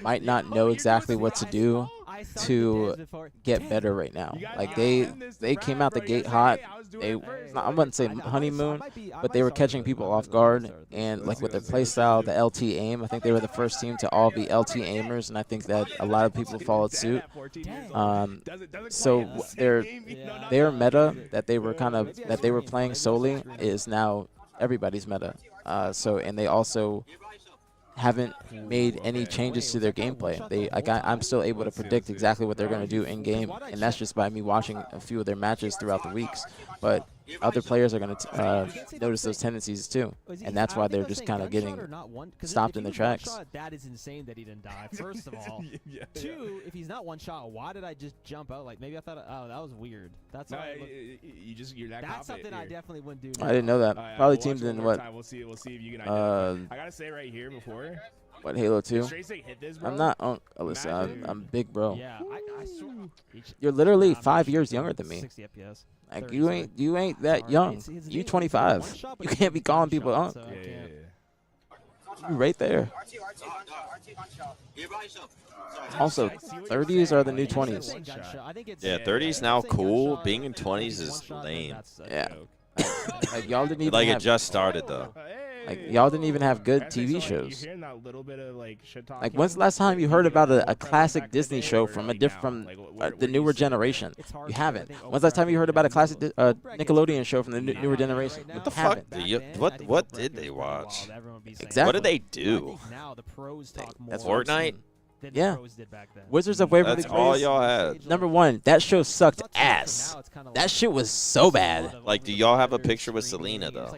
might not know exactly what to do to get better right now. Like they came out the gate hot. They I wouldn't say honeymoon, but they were catching people off guard. And like with their play style, the LT aim, I think they were the first team to all be LT aimers, and I think that a lot of people followed suit. So their meta that they were playing solely is now everybody's meta. And they also haven't made any changes to their gameplay. I'm still able to predict exactly what they're going to do in game, and that's just by me watching a few of their matches throughout the weeks. But other players are going to notice those tendencies too, and that's why they're just kind of getting stopped in their tracks. That is insane that he didn't die. First of all, two, if he's not one shot, why did I just jump out? Like maybe I thought, oh, that was weird. That's you're that that's something I confident definitely wouldn't do. I didn't know that. Now. Probably Watch teamed one in more what? time. We'll see if you can identify. I gotta say right here before, What, Halo 2? Hit this, I'm bro? not Alyssa. Imagine. I'm big bro. Yeah, I saw. You're literally 5 years younger than me. 60 FPS. Like 30, you ain't that Sorry, young. it's You one 25. shot, but You it's can't be calling one people shot, unk. so I can't. You right there. Also, 30s are the new 20s. Yeah, 30s now cool. Being in 20s is lame. Yeah. Like y'all didn't even Like it have, just started though. like y'all didn't even have good TV shows. Like when's the last time you heard about a classic Disney show from a different the newer generation? You haven't. When's the last time you heard about a classic Nickelodeon show from the newer generation? What the fuck? Haven't. What did they watch? Exactly. What did they do? Now the pros talk more. That's what I'm Fortnite? saying. Than Yeah. the pros did back then. Wizards of Waverly That's all Place. y'all had. Number one, that show sucked ass. That shit was so bad. Like, do y'all have a picture with Selena though?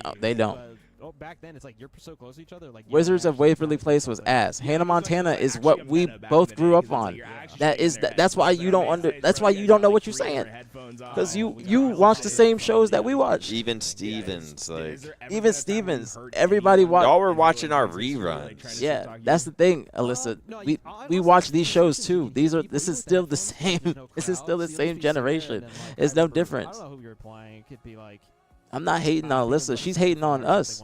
Oh, they don't. Oh, back then it's like you're so close to each other. Like Wizards of Waverly Place was ass. Hannah Montana is what we both grew up on. That's why you don't That's why you don't know what you're saying. Because you watch the same shows that we watch. Even Stevens, like Even Stevens, everybody watched. y'all were watching our reruns. Yeah, that's the thing, Alyssa. We watch these shows too. This is still the same. This is still the same generation. It's no difference. I don't know who you were playing. It could be like. I'm not hating on Alyssa. She's hating on us.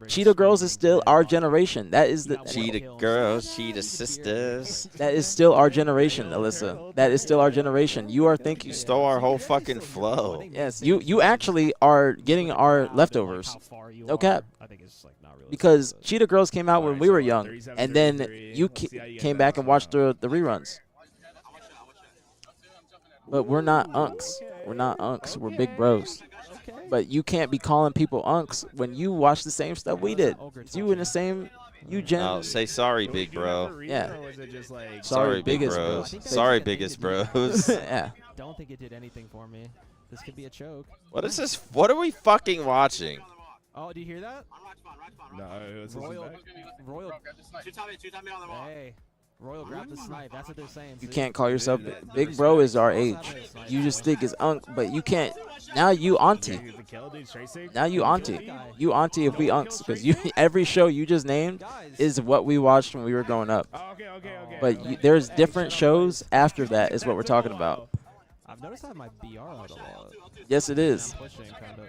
Cheetah Girls is still our generation. That is the Cheetah Girls, Cheetah Sisters. That is still our generation, Alyssa. That is still our generation. You are thinking. You stole our whole fucking flow. Yes, you actually are getting our leftovers. No cap. Because Cheetah Girls came out when we were young, and then you came back and watched the reruns. But we're not unks. We're not unks. We're big bros. But you can't be calling people unks when you watch the same stuff we did. You in the same, you gen. No, say sorry, big bro. Yeah. Sorry, big biggest bros. bro. Sorry, biggest bros. Yeah. Don't think it did anything for me. This could be a choke. What is this? What are we fucking watching? Oh, do you hear that? No, it's Royal. Hey. Royal grab the snipe. That's what they're saying. You can't call yourself big bro is our age. You just think it's unk, but you can't. Now you auntie. Now you auntie. You auntie if we unks, because you every show you just named is what we watched when we were growing up. But there's different shows after that is what we're talking about. I've noticed I have my BR out a lot. Yes, it is. I'm pushing, kind of.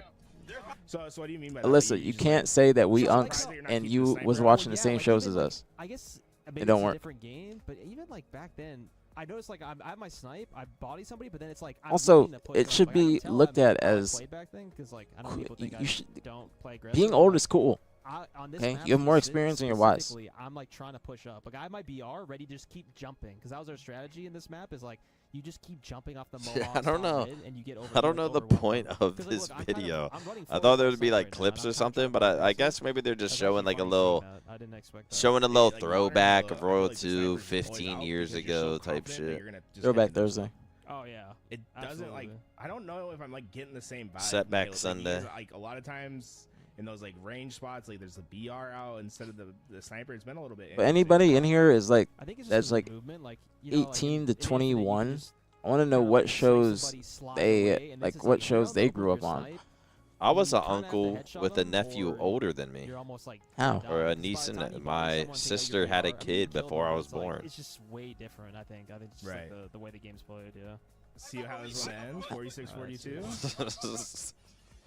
So what do you mean by that? Alyssa, you can't say that we unks and you was watching the same shows as us. I guess It don't it's a work. different game, but even like back then, I noticed like I have my snipe, I body somebody, but then it's like I'm Also, willing to push it up. should Like, I can be tell looked I'm at as play back then, 'cause, like, I know people think you should. don't play aggressive. Being old is cool. On this Okay, map you have more speci- experience than your wise. specifically, I'm like trying to push up. Like I have my BR ready to just keep jumping, because that was our strategy in this map. Is like you just keep jumping off the mohawk. I don't know. And you get I don't know the point of this video. I thought there would be like clips or something, but I guess maybe they're just showing like a little, throwback of Royal 2 15 years ago type shit. Throwback Thursday. Oh yeah. It doesn't like. I don't know if I'm like getting the same vibe. Setback Like, Sunday. Like a lot of times in those like range spots, like there's the BR out instead of the sniper. It's been a little bit. But anybody in here is like I think it's just that's the like movement, like, you know, like, 18 to it is that you 21. just I want to know kinda, what like, see shows somebody slide away, they and like this is what like, you shows don't they know grew who up you're on. snipe, I was an you kinda have to uncle headshot with a them, nephew or older than me. you're almost like How? down Or a by the niece time and you my body someone, sister take out had a your BR. I mean, kid you kill before them, I but was it's like- born. It's just way different. I think it's just Right. like the way the game's played. Yeah. See how this one ends? 46-42.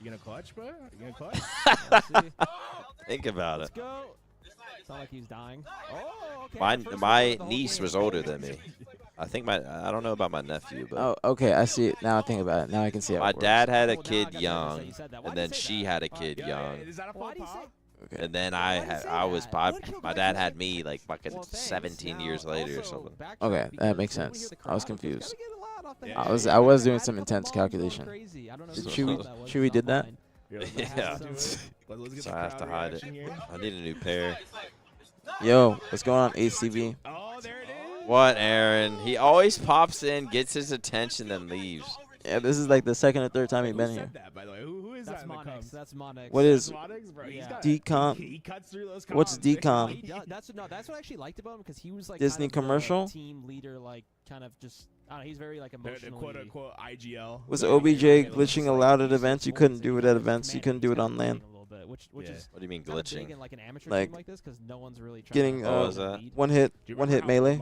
You gonna clutch, bro? You gonna clutch? Let's see. Think about Let's it. go. Sound like he's dying. Oh, okay. My First my one of the whole niece game. was older than me. I think I don't know about my nephew, but Oh, okay. I see it now. I think about it. Now I can see how my it works. dad had a Oh, now I kid got that. young, You said that. Why'd and you then say she that? had a kid young, Is that a full Why do you say? pop? Okay. and then Why do you say I was that? my dad had me like fucking Well, thanks. 17 years Now, later or also, something. backtrack, Okay, because that makes when we sense. hear the I was crowd, we confused. gotta get a lot off the Yeah. head. I was doing Had a some couple intense bombs going calculation. crazy. I don't know Did who Chewy- that was. Chewy did that? Offline. Yeah. Let's get So the I have to crowd hide it. reaction here. I need a new pair. Yo, what's going on, ACB? Oh, there it is. What, Aaron? He always pops in, gets his attention, then leaves. Yeah, this is like the second or third time he's Who been said here. that, by the way? Who is That's that in the Monix. comments? That's Monix. What is Monix, bro? He's Yeah. got- decom? He cuts through those What's comms. decom? That's what I actually liked about him, because he was like Disney kind of the commercial? team leader, like kind of just I don't know. He's very like The emotionally. quote unquote IGL. Was OBJ glitching allowed at events? You couldn't do it at events. You couldn't do it on LAN. bit, which is What do you mean kinda big glitching? in like an amateur Like, team like this because no one's really trying getting to What was that? lead. one hit melee.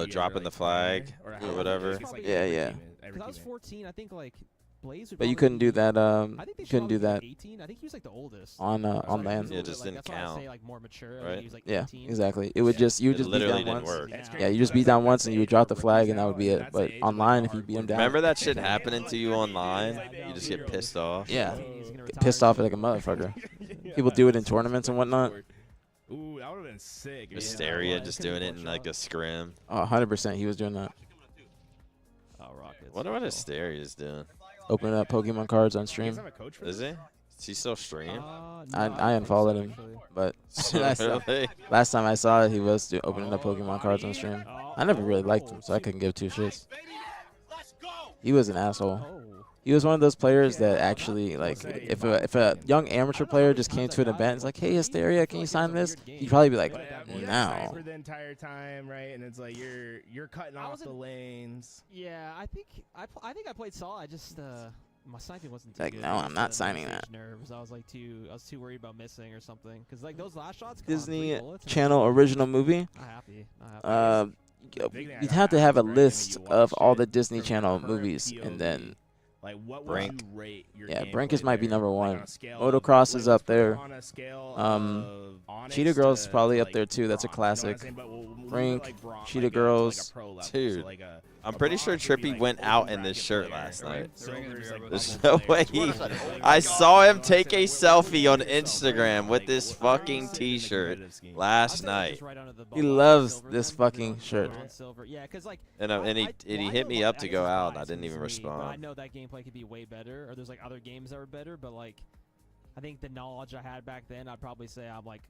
Dropping the flag or whatever. Yeah. Because I was 14, I think like Blaze would But you probably couldn't do be- that. I think they You couldn't do that 18. I think he was like the oldest. on So on he land. was a Yeah, little just bit, didn't that's why I count, say like more mature. I right? think he was like Yeah, 18. exactly. It would just you would It just beat literally down didn't once. work. Yeah, you just beat down once and you would drop the flag and that would be it. But online, if you beat them down, Remember that shit happening to you online? You just get pissed off. yeah, get pissed off like a motherfucker. People do it in tournaments and whatnot. Ooh, that would have been sick. Hysteria, just doing it in like a scrim. Oh, 100% he was doing that. Oh, Rockets. Wonder what Hysteria is doing. Opening up Pokemon cards on stream. Is he? Does he still stream? I unfollowed him, but Really? last time I saw it, he was opening up Pokemon cards on stream. I never really liked him, so I couldn't give two shits. He was an asshole. He was one of those players that actually, like, if a young amateur player just came to an event and was like, hey, Hysteria, can you sign this? He'd probably be like, no. For the entire time, right? And it's like you're cutting off the lanes. Yeah, I think I played solid. I just my sniping wasn't too Like, good. no, I'm not signing mid-range that. Nerves. I was too worried about missing or something. Cause like those last shots. come on, Disney 3 bullets and Channel original movie. I'm happy. You'd have to have a list of all the Disney Channel movies, and then Like what Brink. would you rate your Yeah, gameplay Brink might be there? number Like, one. on a scale Motocross of- is up there. On a scale of Onyx Cheetah Girls is to, probably up like, there too. That's a bronze, you know what I'm classic. saying? But we'll leave it Brink, like bronze, Cheetah like Girls. a pro level. So Dude, like a I'm pretty sure bronze would be Trippy like went open out in bracket this shirt player, last right? night. Silver's like There's bubble no way player. he. Like, I saw him take a We're selfie on doing so, right? Instagram with Like, this we're fucking obviously in the T-shirt competitive scheme. last night. He loves this fucking shirt. Yeah, cause like. And he hit me up to go out, and I didn't even But I respond. know that gameplay could be way better, or there's like other games that were better. But like, I think the knowledge I had back then, I'd probably say I'm like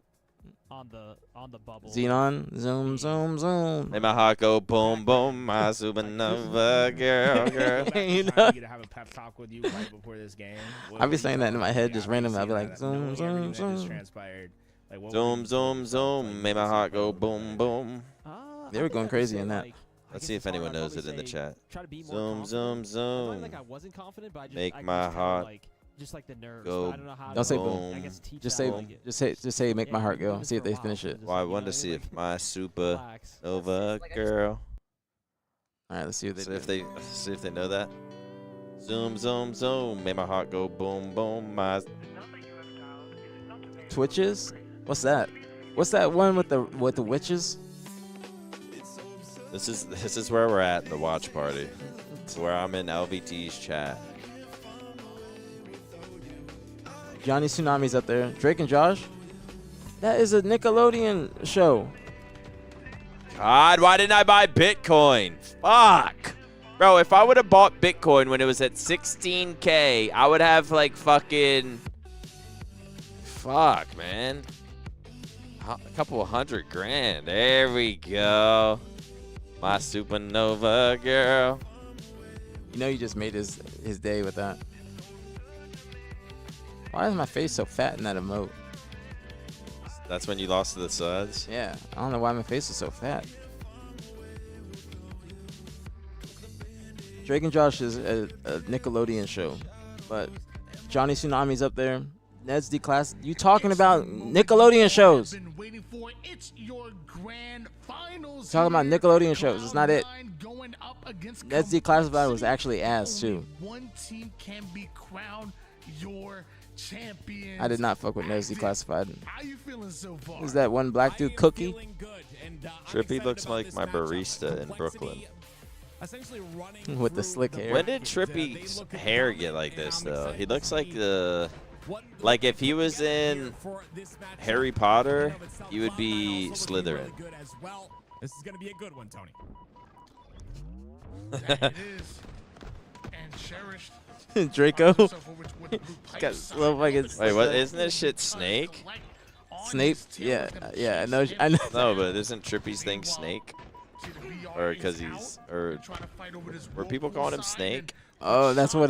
on the bubble. Xenon, zoom, zoom, zoom. Make my heart go boom, boom, my supernova girl, girl. You Trying know? to have a pep talk with you right before this game. I'd be saying that in my head just randomly. I'd be like, knowing zoom, everything zoom, that just zoom. transpired. Like, what Zoom, would zoom, you zoom. Make my heart go boom, boom. They were going crazy in that. Let's see if anyone knows it in the chat. Try to be more Zoom, confident. zoom, Not zoom. like I wasn't confident, but I just Make I could my just tell, heart like, just like the nerves. go but I don't know how Don't to, say like, boom. I guess teach Just that, say, like, just say, make my heart you've been go. doing See if this they for a finish while, it. so Well, I just, wanted to like, see you if know, my relax. supernova girl. All right, let's see what they See do. if they know that. Zoom, zoom, zoom. Make my heart go boom, boom. My Twitches? What's that? What's that one with the witches? This is where we're at in the watch party. It's where I'm in LVT's chat. Johnny Tsunami's up there. Drake and Josh? That is a Nickelodeon show. God, why didn't I buy Bitcoin? Fuck. Bro, if I would have bought Bitcoin when it was at 16K, I would have like fucking... Fuck, man. A couple of $100,000. There we go. My supernova girl. You know you just made his day with that. Why is my face so fat in that emote? That's when you lost to the Suds? Yeah, I don't know why my face is so fat. Drake and Josh is a Nickelodeon show, but Johnny Tsunami's up there. Ned's D-Class. You talking about Nickelodeon shows? Been waiting for. It's your grand finals. Talking about here. Nickelodeon shows. It's not it. Going up against Ned's Declassified was actually ass too. One team can be crowned your champion. I did not fuck with Ned's Declassified. How you feeling so far? Who's that one black dude, Cookie? Trippy looks like my barista in Brooklyn. With the slick hair. When did Trippy's hair get like this, though? He looks like the... Like, if he was in Harry Potter, he would be Slytherin. This is going to be a good one, Tony. It is. And cherished. Draco. Got little fucking. Wait, what? Isn't this shit Snake? Snape? Yeah, yeah. I know. I know. No, but isn't Trippy's thing Snake? Or because he's... Or were people calling him Snake? Oh, that's what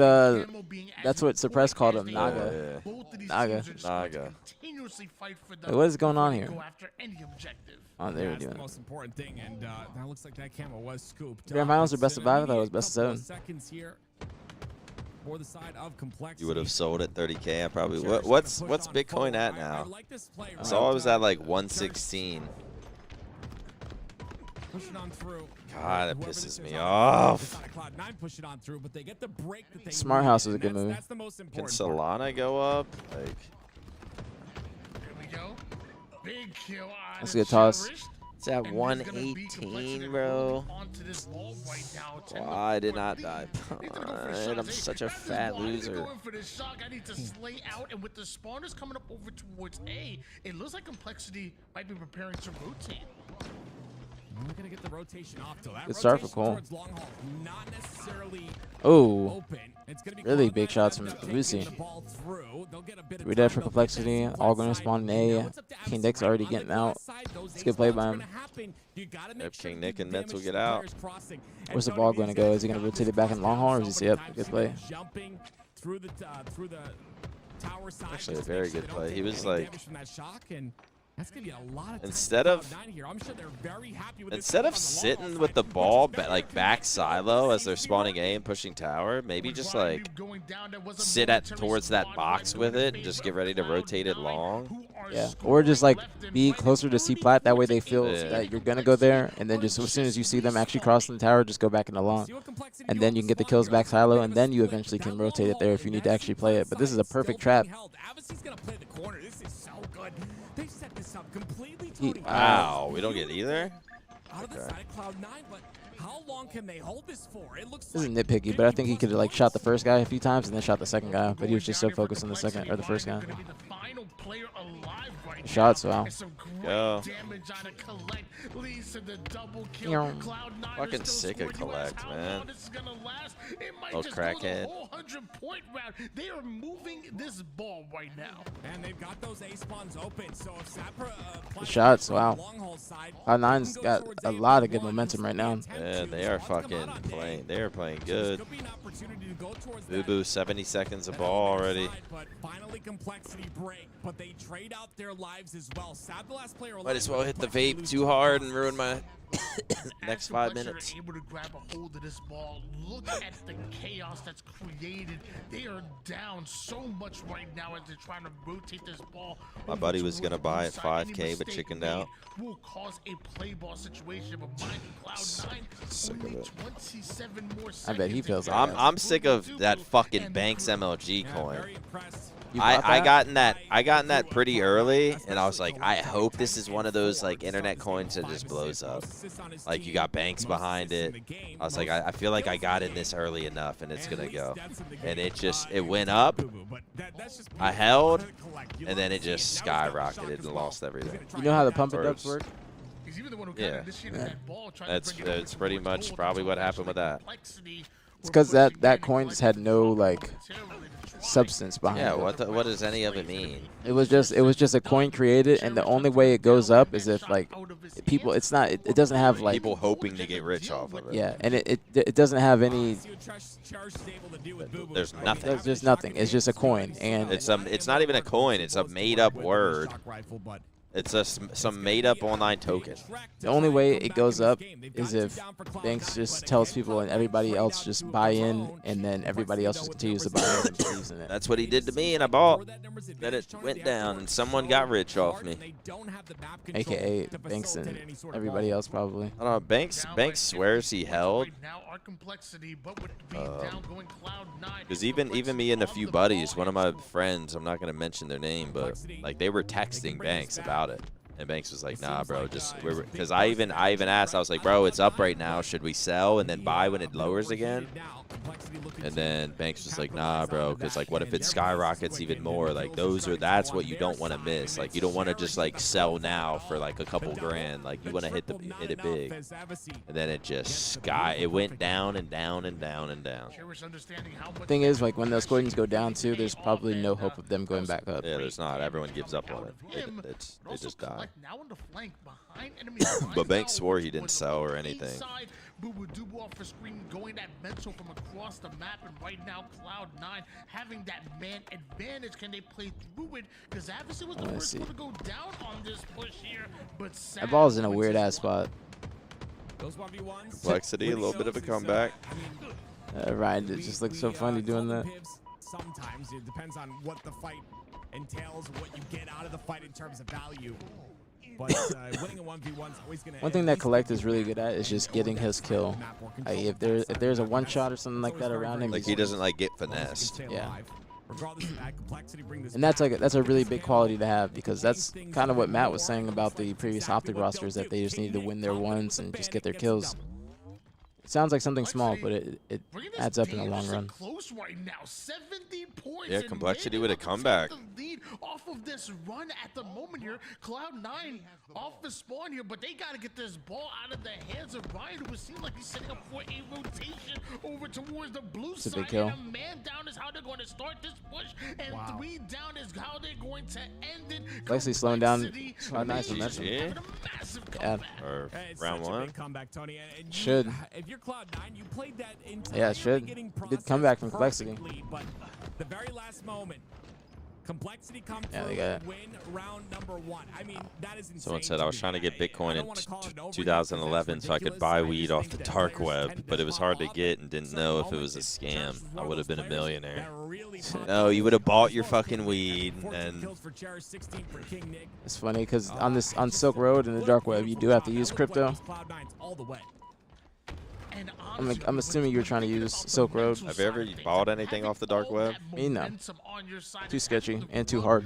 Suppress called him, Naga. Naga. Wait, what is going on here? Oh, they were That's doing the it. most important thing, and that looks like that camera was scooped. Grand finals or best of 5? I thought it was best of 7. Seconds here. for the side of Complexity. You would have sold at 30K. I probably. What's Bitcoin at now? I saw it was at like 116. Pushing on through. God, that pisses me off. Smart House is a good move. Can Solana go up? Like, There we go. Big kill. That's a good toss. it's at 118, bro. Why did not die? I'm such a fat loser. Going for the shock. I need to slay out, and with the spawners coming up over towards A, it looks like Complexity might be preparing to rotate. We're gonna get the rotation off to that. Good start for Cole. Not necessarily Oh, open. It's gonna be really big shots from Lucy. We're dead for Complexity. All going to spawn in A. King Nick's already getting out. It's a good play by him. If King Nick and Mental get out. Where's the ball going to go? Is he going to rotate it back in long haul, or is he yep? Good play. Jumping through the tower side. Actually, a very good play. He was like, that's gonna be a lot of instead of sitting with the ball like back silo as they're spawning A and pushing tower, maybe just like sit towards that box with it and just get ready to rotate it long. Yeah, or just like be closer to C plat. That way they feel that you're gonna go there, and then just as soon as you see them actually crossing the tower, just go back in the long, and then you can get the kills back silo, and then you eventually can rotate it there if you need to actually play it. But this is a perfect trap. They set this up completely. Wow, we don't get either? Out of the side of Cloud9, but how long can they hold this for? It looks This is nitpicky, but I think he could have like shot the first guy a few times and then shot the second guy, but he was just so focused on the second or the first guy. Shots, wow. Go. Damage on a collect leads to the double Yo. kill. Cloud9 Fucking sick of collect, man. This is gonna last. It might Oh, just go crackhead. the whole 100-point round. They are moving this ball right now. And they've got those A spawns open. So if Sapra The shots, wow. Cloud9's got a lot of good momentum right now. Yeah, they are fucking playing. They are playing good. Boo Boo, 70 seconds of ball already. But finally Complexity break, but they trade out their lives as well. Sab, the last player Might as well hit the vape too hard and ruin my next 5 minutes. Are able to grab a hold of this ball. Look at the chaos that's created. They are down so much right now as they're trying to rotate this ball. My buddy was gonna buy at 5K but chickened out. Will cause a play ball situation, but mind Cloud9 only 27 more seconds. I bet he feels like that. I'm sick of that fucking Banks MLG coin. You bought I that? got in that pretty early, and I was like, I hope this is one of those like internet coins that just blows up. Like you got Banks behind it. I was like, I feel like I got in this early enough, and it's gonna go. And it went up. I held, and then it just skyrocketed and lost everything. You know how the pump and dumps work? Yeah, that's pretty much probably what happened with that. It's because that coin just had no like substance behind it. Yeah, what does any of it mean? It was just a coin created, and the only way it goes up is if like people. It doesn't have like People hoping to get rich off of it. Yeah, and it doesn't have any. There's nothing. There's just nothing. It's just a coin, and It's not even a coin. It's a made-up word. It's some made-up online token. the only way it goes up is if Banks just tells people and everybody else just buy in, and then everybody else just continues to buy in and believes in it. That's what he did to me, and I bought. Then it went down, and someone got rich off me. AKA Banks and everybody else probably. I don't know. Banks swears he held. Because even me and a few buddies, one of my friends, I'm not gonna mention their name, but like they were texting Banks about it, and Banks was like, "Nah, bro, just because I even asked, I was like, bro, it's up right now. Should we sell and then buy when it lowers again?" And then Banks was like, "Nah, bro, because like, what if it skyrockets even more? Like that's what you don't want to miss. Like you don't want to just like sell now for like a couple grand. Like you want to hit it big." And then it went down and down and down and down. Thing is, like when those coins go down too, there's probably no hope of them going back up. Yeah, there's not. Everyone gives up on it. They just die. But Banks swore he didn't sell or anything. Boo-boo-doo off the screen, going that mental from across the map, and right now Cloud9 having that man advantage. Can they play through it? Because Adversary was the first one to go down on this push here, but that ball's in a weird ass spot. Those 1v1s. Complexity, a little bit of a comeback. Ryan, it just looks so funny doing that. Sometimes it depends on what the fight entails, what you get out of the fight in terms of value. But winning a 1v1 is always going to. One thing that Collect is really good at is just getting his kill. Like if there's a one shot or something like that around him, like he doesn't like get finessed. Yeah. And that's a really big quality to have, because that's kind of what Matt was saying about the previous Optic rosters, that they just need to win their ones and just get their kills. It sounds like something small, but it adds up in the long run. Close right now, 70 points. Yeah, Complexity with a comeback. Lead off of this run at the moment here. Cloud9 off the spawn here, but they got to get this ball out of the hands of Ryan, who seems like he's setting up for a rotation over towards the blue side. It's a big kill. And a man down is how they're going to start this push, and 3 down is how they're going to end it. Complexity slowing down Cloud9's momentum. Yeah. Or round 1. Comeback, Tony. Should. If you're Cloud9, you played that entire Yeah, it should. Good comeback from Complexity. But the very last moment, Complexity come Yeah, through they got and win round number 1. I mean, that is insane. Someone said I was trying to get Bitcoin in 2011 so I could buy weed off the dark web, but it was hard to get and didn't know if it was a scam. I would have been a millionaire. No, you would have bought your fucking weed and. It's funny because on Silk Road and the dark web, you do have to use crypto. I'm assuming you were trying to use Silk Road. Have you ever bought anything off the dark web? Me, no. Too sketchy and too hard.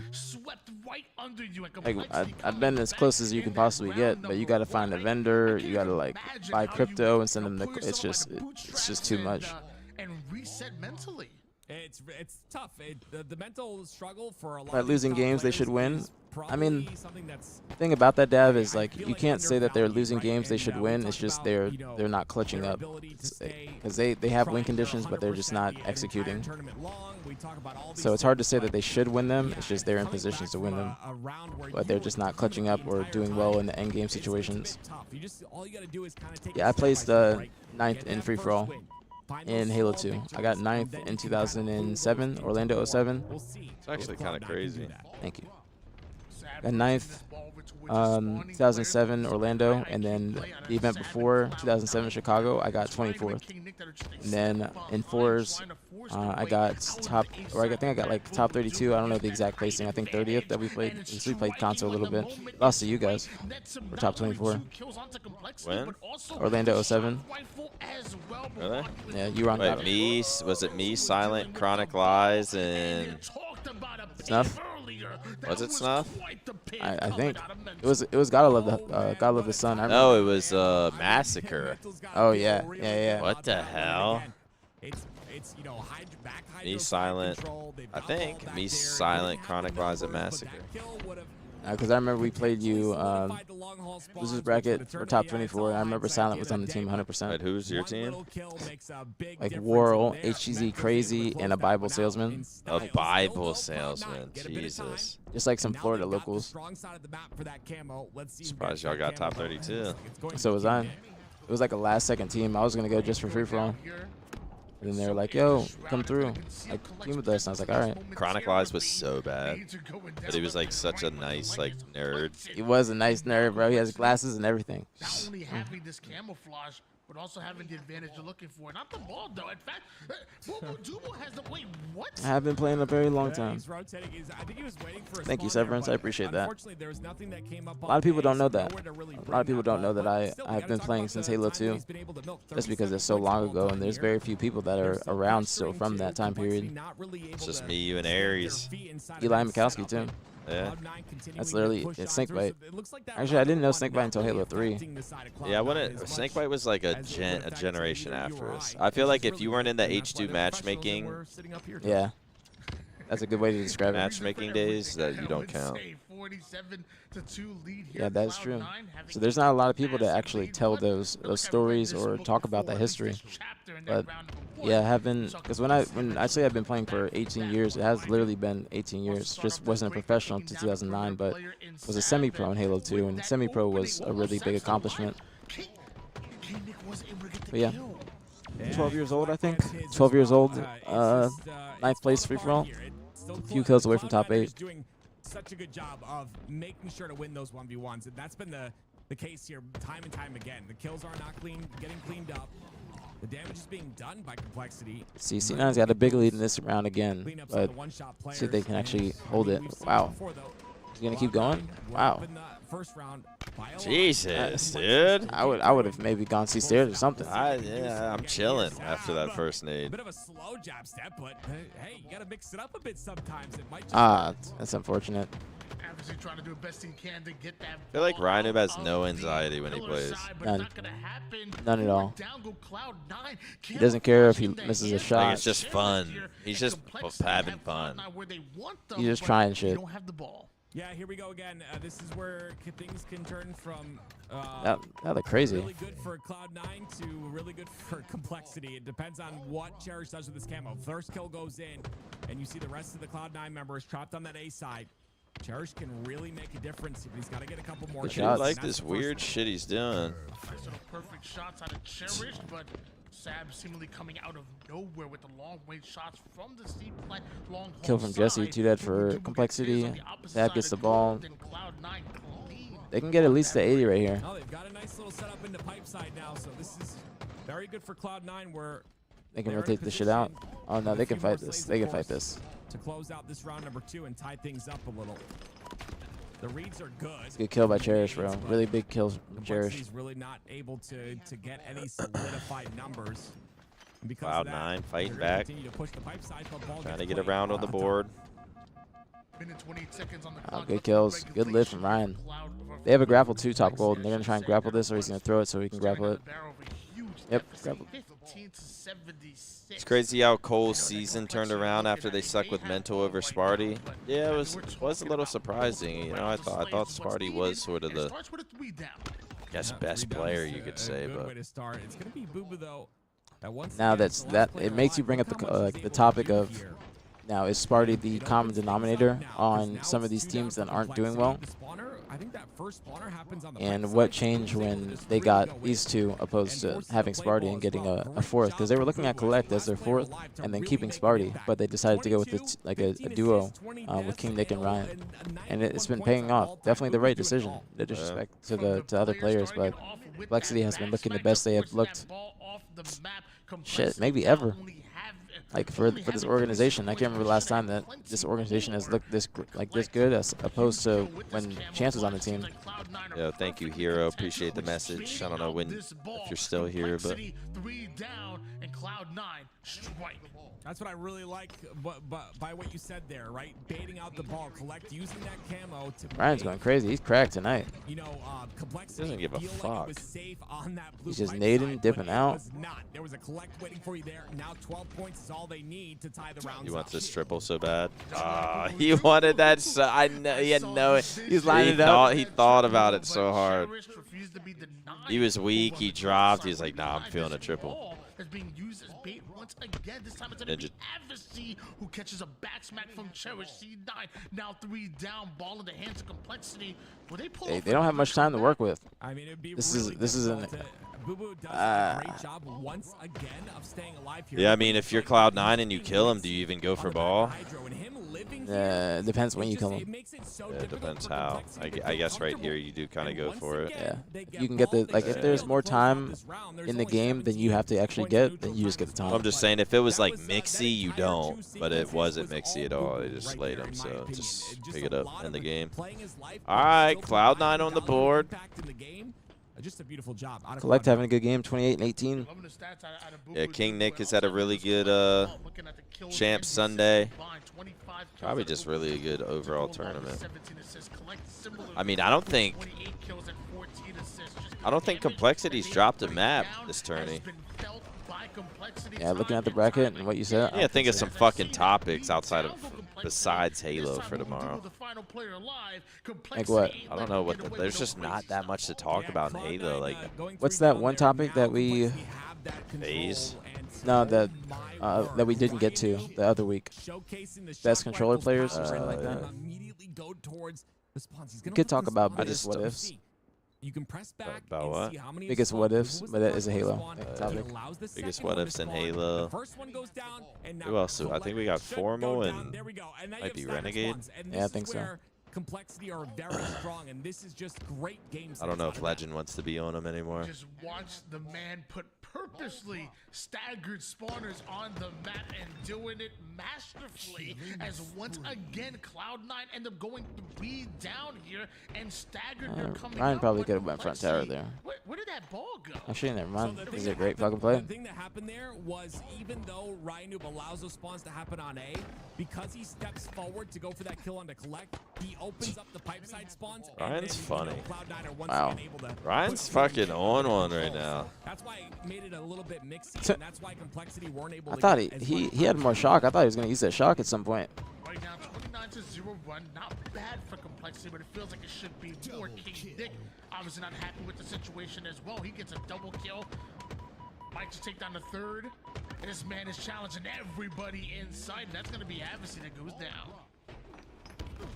Like I've been as close as you can possibly get, but you got to find a vendor. You got to like buy crypto and send them the. It's just too much. And reset mentally. It's tough. The mental struggle for a lot. By losing games, they should win. I mean, the thing about that, Dav, is like you can't say that they're losing games they should win. It's just they're not clutching up because they have win conditions, but they're just not executing. So it's hard to say that they should win them. It's just they're in positions to win them, but they're just not clutching up or doing well in the end game situations. Yeah, I placed 9th in free for all in Halo 2. I got 9th in 2007, Orlando 07. It's actually kind of crazy. Thank you. Got 9th, 2007 Orlando, and then the event before 2007 Chicago, I got 24th. And then in fours, I got top, or I think I got like top 32. I don't know the exact placing. I think 30th that we played. We played console a little bit. Lost to you guys. We're top 24. When? Orlando 07. Really? Yeah, you were on top. Wait, was it me, Silent, Chronic Lies, and Snuff? Was it Snuff? I think it was Gotta Love the Sun. No, it was Massacre. Oh yeah. What the hell? Me, Silent. I think me, Silent, Chronic Lies, and Massacre. Because I remember we played you losers bracket for top 24. I remember Silent was on the team 100%. Wait, who's your team? Like Worrell, HGZ Crazy, and a Bible salesman. A Bible salesman, Jesus. Just like some Florida locals. Surprised y'all got top 32. So was I. It was like a last-second team. I was gonna go just for free for all. And then they were like, yo, come through. Like, team with us. And I was like, all right. Chronic Lies was so bad. But he was like such a nice like nerd. He was a nice nerd, bro. He has glasses and everything. Not only having this camouflage, but also having the advantage you're looking for. Not the ball, though. In fact, Dubo has the wait. What? I have been playing a very long time. Thank you, Severance. I appreciate that. A lot of people don't know that. A lot of people don't know that I've been playing since Halo 2. Just because it's so long ago, and there's very few people that are around still from that time period. It's just me, you, and Aries. Eli Mikowski, too. Yeah. That's literally, it's Snakebite. Actually, I didn't know Snakebite until Halo 3. Yeah, Snakebite was like a generation after us. I feel like if you weren't in the H2 matchmaking, yeah, that's a good way to describe it. Matchmaking days, that you don't count. Yeah, that's true. So there's not a lot of people that actually tell those stories or talk about that history. But yeah, I have been, because when I say I've been playing for 18 years, it has literally been 18 years. Just wasn't a professional until 2009, but was a semi-pro in Halo 2, and semi-pro was a really big accomplishment. But yeah, 12 years old, I think. 12 years old, 9th place free-for-all. A few kills away from top 8. Such a good job of making sure to win those 1v1s, and that's been the case here time and time again. The kills are not getting cleaned up. The damage is being done by Complexity. See, C9's got a big lead in this round again, but see if they can actually hold it. Wow. He's going to keep going? Wow. Jesus, dude. I would have maybe gone C stairs or something. Yeah, I'm chilling after that first nade. Bit of a slow jab step, but hey, you got to mix it up a bit sometimes. It might just That's unfortunate. Trying to do the best he can to get that. I feel like Rhino has no anxiety when he plays. None. None at all. He doesn't care if he misses a shot. Like, it's just fun. He's just having fun. He's just trying shit. Yeah, here we go again. This is where things can turn from That looked crazy. really good for Cloud9 to really good for Complexity. It depends on what Cherish does with this camo. First kill goes in, and you see the rest of the Cloud9 members trapped on that A side. Cherish can really make a difference, but he's got to get a couple more I like this weird shit he's doing. Nice little perfect shots out of Cherish, but Sab seemingly coming out of nowhere with the long range shots from the steep plant. Long Kill from Jesse, 2 dead for Complexity. Sab gets the ball. They can get at least to 80 right here. Oh, they've got a nice little setup into pipe side now, so this is very good for Cloud9 where They can rotate this shit out. Oh no, they can fight this. They can fight this. To close out this round number 2 and tie things up a little. The reads are good. It's a good kill by Cherish, bro. Really big kills from Cherish. He's really not able to get any solidified numbers. Cloud9 fighting back. Trying to get around on the board. Good kills. Good lift from Ryan. They have a grapple too, top gold, and they're going to try and grapple this, or he's going to throw it so he can grapple it. Yep, grapple. It's crazy how Cole's season turned around after they stuck with Mental over Sparty. Yeah, it was a little surprising. You know, I thought Sparty was sort of the, I guess, best player you could say, but now it makes you bring up the topic of, now is Sparty the common denominator on some of these teams that aren't doing well? And what changed when they got these two opposed to having Sparty and getting a fourth? Because they were looking at Collect as their fourth and then keeping Sparty, but they decided to go with a duo with King Nick and Ryan, and it's been paying off. Definitely the right decision. No disrespect to other players, but Complexity has been looking the best they have looked. Shit, maybe ever. Like for this organization, I can't remember the last time that this organization has looked this good as opposed to when Chance was on the team. Yeah, thank you, Hero. Appreciate the message. I don't know if you're still here, but 3 down and Cloud9 strike. That's what I really like by what you said there, right? Baiting out the ball, Collect using that camo to. Ryan's going crazy. He's cracked tonight. You know, Complexity doesn't give a fuck. He's just nading, dipping out. There was a Collect waiting for you there. Now 12 points is all they need to tie the round. He wants this triple so bad. He wanted that. So I know he had no. He's lining it up. He thought about it so hard. He was weak. He dropped. He's like, nah, I'm feeling a triple. Is being used as bait once again. This time it's going to be Adversary who catches a back smack from Cherish. C9 now 3 down, ball in the hands of Complexity. Will they pull? They don't have much time to work with. I mean, it'd be this is an. Boo-Boo does a great job once again of staying alive here. Yeah, I mean, if you're Cloud9 and you kill him, do you even go for ball? It depends when you kill him. Yeah, it depends how. I guess right here you do kind of go for it. Yeah, you can get the if there's more time in the game than you have to actually get, then you just get the time. I'm just saying, if it was like Mixie, you don't, but it wasn't Mixie at all. They just slayed him, so just pick it up in the game. All right, Cloud9 on the board. Just a beautiful job. Collect having a good game, 28 and 18. Yeah, King Nick has had a really good Champ Sunday. Probably just really a good overall tournament. I mean, I don't think Complexity's dropped a map this tourney. Yeah, looking at the bracket and what you said. Yeah, think of some fucking topics outside of besides Halo for tomorrow. Like what? I don't know what. There's just not that much to talk about in Halo. Like, what's that one topic that we? Phase? No, that we didn't get to the other week. Best controller players or something like that. We could talk about biggest what ifs. You can press back about what? Biggest what ifs, but that is a Halo topic. Biggest what ifs in Halo. Who else? I think we got Formal and might be Renegade. Yeah, I think so. Complexity are very strong, and this is just great games. I don't know if Legend wants to be on him anymore. Just watch the man put purposely staggered spawners on the map and doing it masterfully, as once again Cloud9 end up going 3 down here and staggered. They're coming Ryan up, probably but could have went front tower there. Where did that ball go? Actually, never mind. So This is a great fucking play. The thing that happened there was, even though Ryan allows those spawns to happen on A, because he steps forward to go for that kill on the collect, he opens up the pipe side spawns. Ryan's funny. Cloud9 are once Wow. again able to Ryan's fucking on one right now. That's why it made it a little bit mixed, and that's why Complexity weren't able I to thought get as he much had more shock. I thought he was gonna use that shock at some point. Right now, 29-0 run. Not bad for Complexity, but it feels like it should be more. King Nick obviously not happy with the situation as well. He gets a double kill. Might just take down the third. And this man is challenging everybody inside. And that's going to be Adversary that goes down.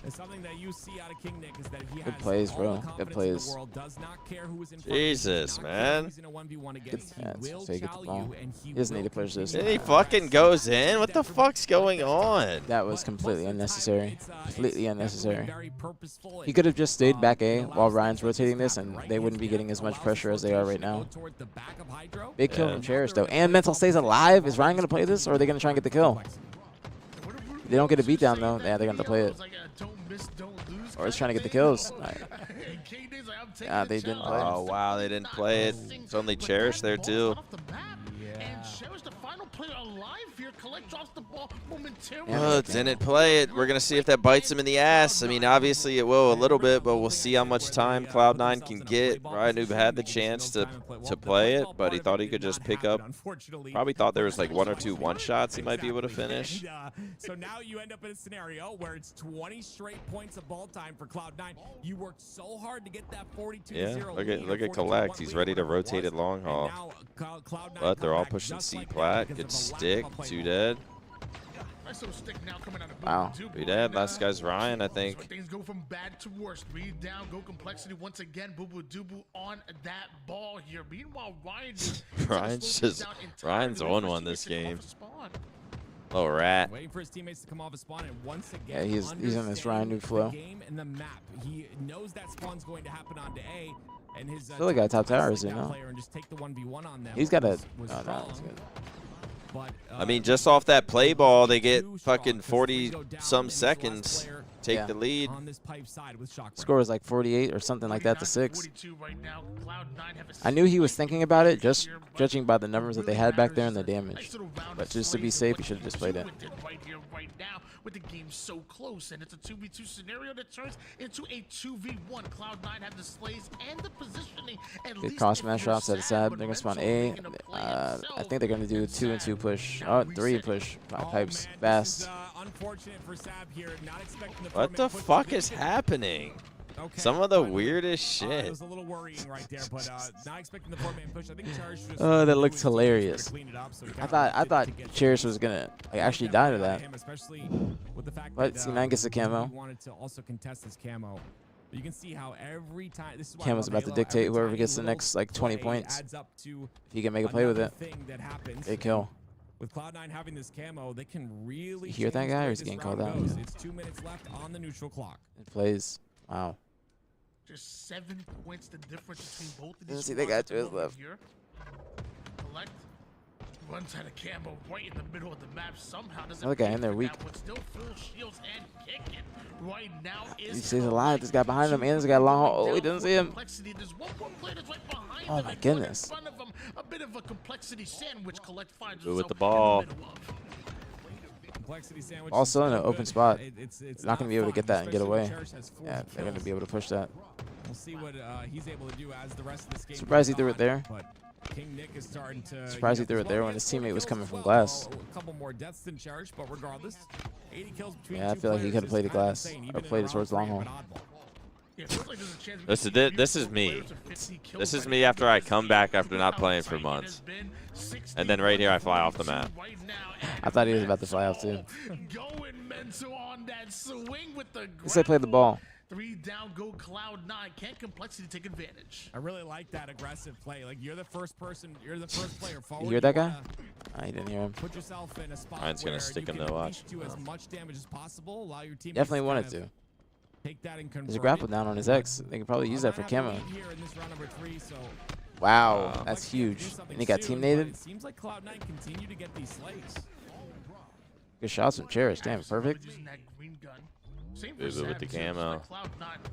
And something that you see out of King Nick is that he Good has plays, all bro. the Good confidence plays. in the world, does not care who is in front of him, Jesus, does not care man. who's in a 1v1 Good against. He stats. will So you get the chow ball. you, and He doesn't need to push this. And he fucking goes in? What the fuck's going on? That was completely unnecessary. Completely unnecessary. very purposeful. He could have just stayed back A while Ryan's rotating this, and they wouldn't be getting as much pressure as they are right now. Big kill from Cherish, though. And Mental stays alive. Is Ryan going to play this, or are they going to try and get the kill? If they don't get a beatdown, though, yeah, they're going to play it. Or it's trying to get the kills. They didn't play. Oh, wow, they didn't play it. It's only Cherish there, too. And Cherish, the final player alive here, Collect drops the ball momentarily. Oh, didn't play it. We're going to see if that bites him in the ass. I mean, obviously it will a little bit, but we'll see how much time Cloud9 can get. Ryan Noob had the chance to play it, but he thought he could just pick up. Probably thought there was like 1 or 2 one-shots he might be able to finish. So now you end up in a scenario where it's 20 straight points of ball time for Cloud9. You worked so hard to get that 42-0 Yeah, look at Collect. He's ready to rotate it long haul. But they're all pushing C-plat. Good stick. 2 dead. Wow. 3 dead. Last guy's Ryan, I think. So things go from bad to worse. 3 down, go Complexity once again. Boo Boo Doo on that ball here. Meanwhile, Ryan's on one this game. Oh, rat. Waiting for his teammates to come off a spawn, and once again, Yeah, he's on this Ryan Noob flow. the game and the map. He knows that spawn's going to happen onto A, and his Still a guy top tower, is he? down No. player and just take the 1v1 on them. He's got a. was Oh, no, strong, that's good. but, I mean, just off that play ball, they get fucking 40-some seconds. Take Yeah. the lead. on this pipe side with Shock. Score was like 48 or something like that to 6. 42 right now. Cloud9 have a I knew he was thinking about it, just judging by the numbers that they had back there and the damage. But just to be safe, he should have just played it. Right here, right now, with the game so close, and it's a 2v2 scenario that turns into a 2v1. Cloud9 have the slays and the positioning. Good cross smash drops at the side. They're gonna spawn A. I think they're gonna do 2 and 2 push. Oh, 3 push. Pipes fast. Unfortunate for Sab here, not expecting the What the fuck is happening? Okay. Some of the weirdest It shit. was a little worrying right there, but not expecting the 4-man push. I think Cherish just Oh, that looks hilarious. cleaned it up, so he I kinda thought wanted to get Cherish was gonna like actually die to that. him, especially with the fact But that, C9 gets the camo. he wanted to also contest his camo. But you can see how every time this is why I Camo's love about to Halo, dictate every whoever tiny gets the little next like 20 play points. adds up to If he can make a play with another it. thing that happens. Big kill. With Cloud9 having this camo, they can really You hear that change guy, the or way is he this getting called round out? goes. It's 2 minutes left on the neutral clock. It plays. Wow. Just 7 points the difference between both of Let's these. see, they got squads to his over left. here. Collect. Runs out of camo right in the middle of the map. Somehow doesn't Another guy pay in there for weak. that one. Still full shields and kicking. Right now is He stays alive. This guy behind him, and this guy long haul. Oh, he doesn't see him. Complexity. There's one more player that's right behind Oh him my and one goodness. in front of him. A bit of a Complexity sandwich. Collect finds Good with the himself ball. in the middle of. Complexity sandwich. Also in an is open good. spot. It's Not gonna be able to get fun, that and get especially when away. Cherish has 4 Yeah, they're gonna kills. be able to push that. We'll see what he's able to do as the rest of this game. Surprised he goes threw it on, there. But King Nick is starting to. Surprised he threw it there when his teammate was coming from glass. A couple more deaths than Cherish, but regardless, 80 kills between Yeah, I two feel like he players could have is played the kind of glass insane, or even in played a towards round long three of haul. an oddball. Yeah, it feels like there's a chance we This could is see this is beautiful me. players with 50 kills This is right me now. after I come back after not How playing for tight it has months. been. 60 And then right here I fly off the map. right now, I thought he was about to fly off too. Going mental on that swing with the He said play the ball. 3 down, go Cloud9. Can't Complexity take advantage? I really like that aggressive play. Like you're the first person, you're the first player forward. You hear that guy? wanna I didn't hear him. Put yourself in a spot Ryan's gonna where stick you him can to at watch. least do as much damage as possible. Allow your team Definitely wanted to. take that and convert There's a grapple it. down on his X. They could probably use that for Cloud9 have the camo. lead here in this round number 3, so Wow, that's huge. And he got teammated. It seems like Cloud9 continue to get these slays. Good shots from Cherish. Damn, perfect. Boo-boo with the camo.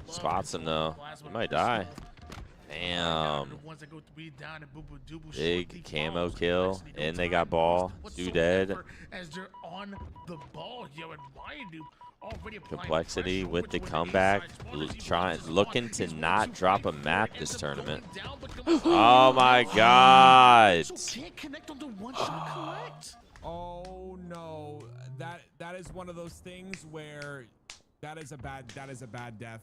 Spots him though. He might die. Damn. Big camo kill. And they got ball. 2 dead. Complexity with the comeback. Looking to not drop a map this tournament. Oh my god. Oh no. That is one of those things where that is a bad death.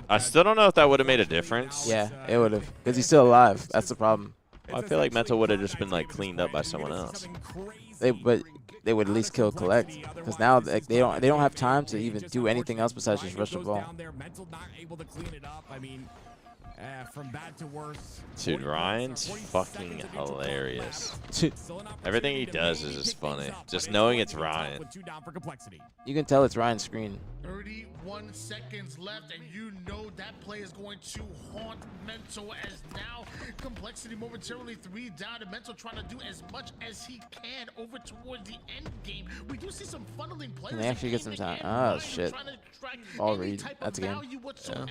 I still don't know if that would have made a difference. Yeah, it would have. Because he's still alive. That's the problem. Well, I feel like Mental would have just been like cleaned up by someone else. But they would at least kill Collect. Because now they don't have time to even do anything else besides just rush the ball. Mental not able to clean it up. I mean, from bad to worse. Dude, Ryan's fucking hilarious. Everything he does is just funny. Just knowing it's Ryan. You can tell it's Ryan's screen. 31 seconds left, and you know that play is going to haunt Mental as now Complexity momentarily 3 down, and Mental trying to do as much as he can over towards the end game. We do see some funneling players. Can they actually get some time? Oh, shit. Ball read. That's a game. Yeah.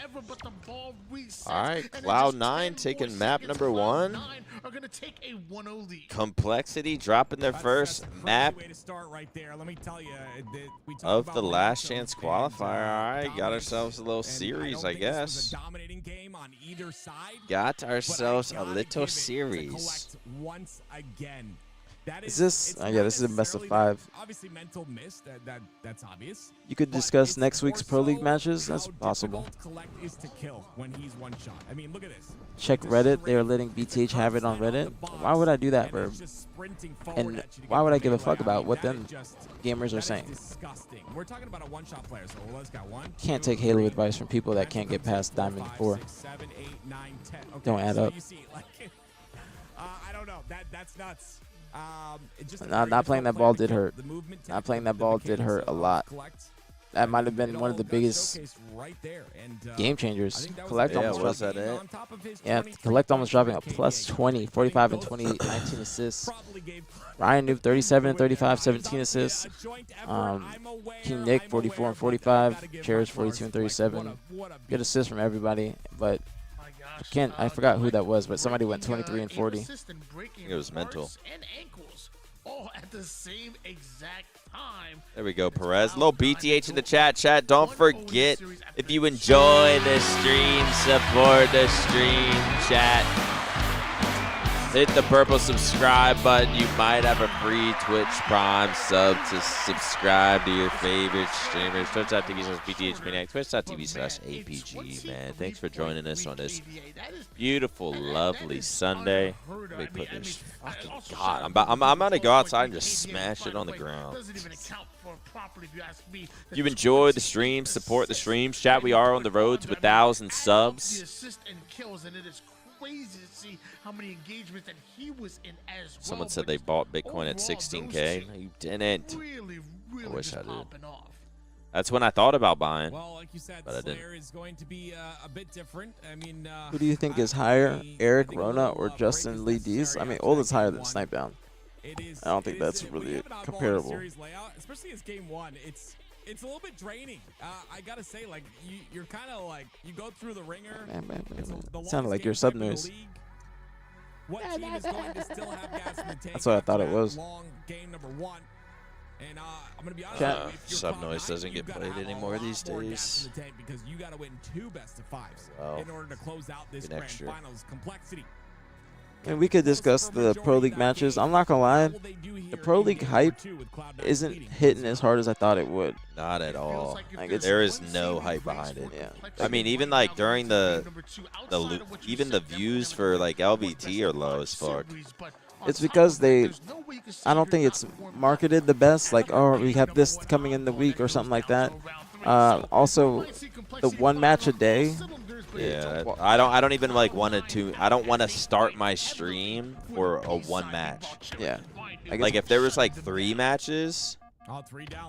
All right, Cloud9 taking map number 1. Complexity dropping their first map of the last chance qualifier. All right, got ourselves a little series, I guess. Got ourselves a little series. Once again. Is this? Yeah, this is a best of 5. Obviously, Mental missed. That's obvious. You could discuss next week's Pro League matches. That's possible. Collect is to kill when he's one shot. I mean, look at this. Check Reddit. They are letting BtH have it on Reddit. Why would I do that, Verb? And why would I give a fuck about what them gamers are saying? Disgusting. We're talking about a one-shot player, so let's got 1. Can't take Halo advice from people that can't get past Diamond 4. Don't add up. I don't know. That's nuts. Not playing that ball did hurt. Not playing that ball did hurt a lot. That might have been one of the biggest game changers. Collect almost dropped it. Yeah, Collect almost dropping a plus 20, 45 and 20, 19 assists. Ryan Noob 37 and 35, 17 assists. King Nick 44 and 45. Cherish 42 and 37. Good assists from everybody, but I forgot who that was, but somebody went 23 and 40. I think it was Mental. All at the same exact time. There we go, Perez. Little BtH in the chat. Chat, don't forget, if you enjoy the stream, support the stream, chat. Hit the purple subscribe button. You might have a free Twitch Prime sub to subscribe to your favorite streamers. Twitch.tv/BtH Maniac. Twitch.tv/aPG, man. Thanks for joining us on this beautiful, lovely Sunday. Let me put this fucking God. I'm gonna go outside and just smash it on the ground. If you enjoy the stream, support the streams. Chat, we are on the road to 1,000 subs. Crazy to see how many engagements that he was in as well. Someone said they bought Bitcoin at 16K. No, you didn't. Really I wish I did. off. That's when I thought about buying. Well, like you said, but I didn't. Slayer is going to be a bit different. I mean, who do you think is higher, Eric Rona or Justin Lee Dees? I mean, Old is higher than Snipedown. I don't think that's really comparable. Layout, especially as game 1, it's a little bit draining. I gotta say, like you're kind of like you go through the ringer. Man. Sounded like your sub noise. What team is going to still have gas in the tank? That's what I thought it was. Long game number 1. And I'm gonna be honest. Sub noise doesn't get played anymore these days. Because you gotta win 2 best of 5s in order to close out this grand finals. Complexity. And we could discuss the Pro League matches. I'm not gonna lie, the Pro League hype isn't hitting as hard as I thought it would. Not at all. Like there is no hype behind it. Yeah. I mean, even like during even the views for like LVT are low as fuck. It's because I don't think it's marketed the best. Like, oh, we have this coming in the week or something like that. Also, the 1 match a day. Yeah, I don't even like I don't want to start my stream for a 1 match. Yeah. Like if there was like 3 matches,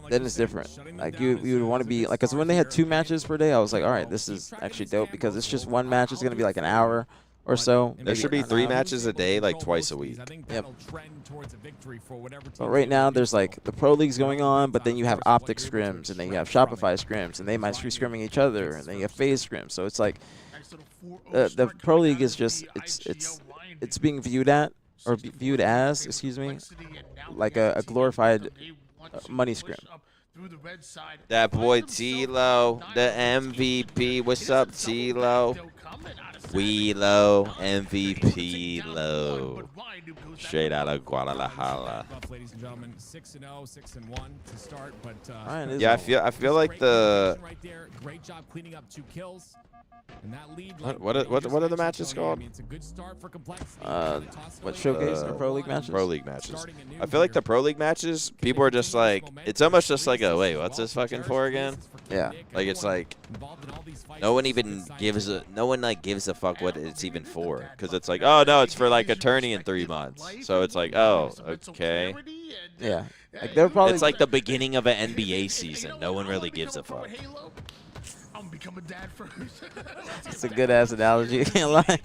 then it's different. Like you would want to be like, cause when they had 2 matches per day, I was like, all right, this is actually dope because it's just 1 match. It's gonna be like an hour. or so. There should be 3 matches a day, like twice a week. Yep. But right now, there's like the Pro Leagues going on, but then you have Optic scrims, and then you have Shopify scrims, and they might be scrimming each other, and then you have FaZe scrims. So it's like the Pro League is just it's being viewed as, excuse me, like a glorified money scrim. That boy T-Lo, the MVP. What's up, T-Lo? Wheelo, MVP Low. Straight out of Guadalajara. Ladies and gentlemen, 6-0, 6-1 to start, but yeah, I feel like the right there. Great job cleaning up 2 kills. And that lead, what are the matches called? It's a good start for complexity. What showcase or Pro League matches? Pro League matches. I feel like the Pro League matches, people are just like, it's almost just like a, wait, what's this fucking for again? Yeah. Like it's like no one gives a fuck what it's even for, because it's like, oh no, it's for like a tourney in 3 months. So it's like, oh, okay. Yeah. Like they're probably. It's like the beginning of an NBA season. No one really gives a fuck. Become a dad first. It's a good ass analogy. I can't lie.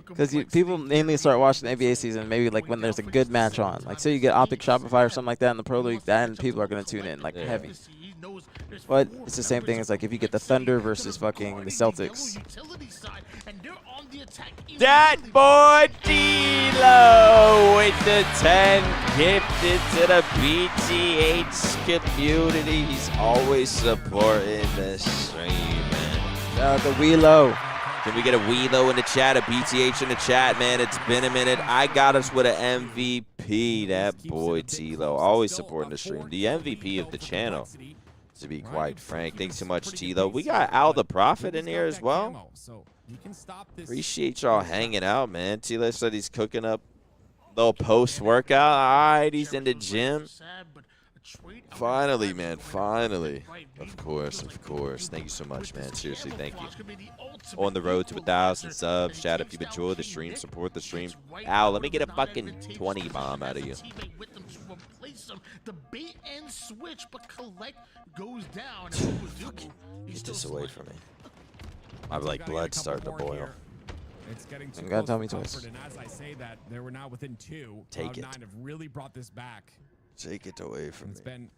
Because people mainly start watching the NBA season maybe like when there's a good match on. Like say you get Optic Shopify or something like that in the Pro League, then people are gonna tune in like heavy. But it's the same thing as like if you get the Thunder versus fucking the Celtics. That boy D-Lo with the 10 gifted to the BtH community. He's always supporting the stream, man. The Wheelo. Can we get a Wheelo in the chat, a BtH in the chat, man? It's been a minute. I got us with an MVP. That boy T-Lo, always supporting the stream. The MVP of the channel, to be quite frank. Thanks so much, T-Lo. We got Al the Prophet in here as well. Appreciate y'all hanging out, man. T-Lo said he's cooking up a little post-workout. All right, he's in the gym. Finally, man, finally. Of course, of course. Thank you so much, man. Seriously, thank you. On the road to 1,000 subs. Shout out if you've enjoyed the stream. Support the stream. Al, let me get a fucking 20 bomb out of you. The bait and switch, but collect goes down. Get this away from me. My like blood's starting to boil. It's getting too You gotta tell me close twice. for Comfort, and as I say that, they were now within 2. Take it. Cloud9 have really brought this back. Take it away from me. Been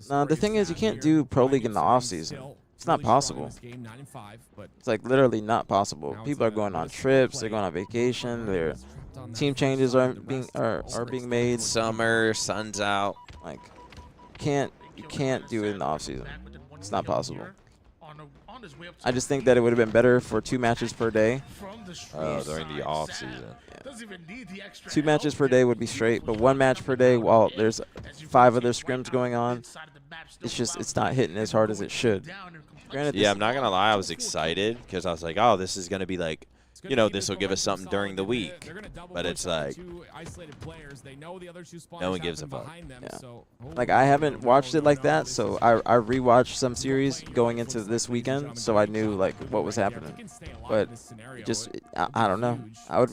No, the thing is you can't do Pro League in the off season. It's not possible. It's like literally not possible. People are going on trips. They're going on vacation. Their team changes are being made. Summer, sun's out. Like you can't do it in the off season. It's not possible. I just think that it would have been better for 2 matches per day. During the off season. Yeah. 2 matches per day would be straight, but 1 match per day while there's 5 other scrims going on, it's not hitting as hard as it should. Granted, yeah, I'm not gonna lie, I was excited because I was like, oh, this is gonna be like, you know, this will give us something during the week. But it's like, no one gives a fuck. Yeah. Like I haven't watched it like that, so I rewatched some series going into this weekend, so I knew like what was happening. But just I don't know. I would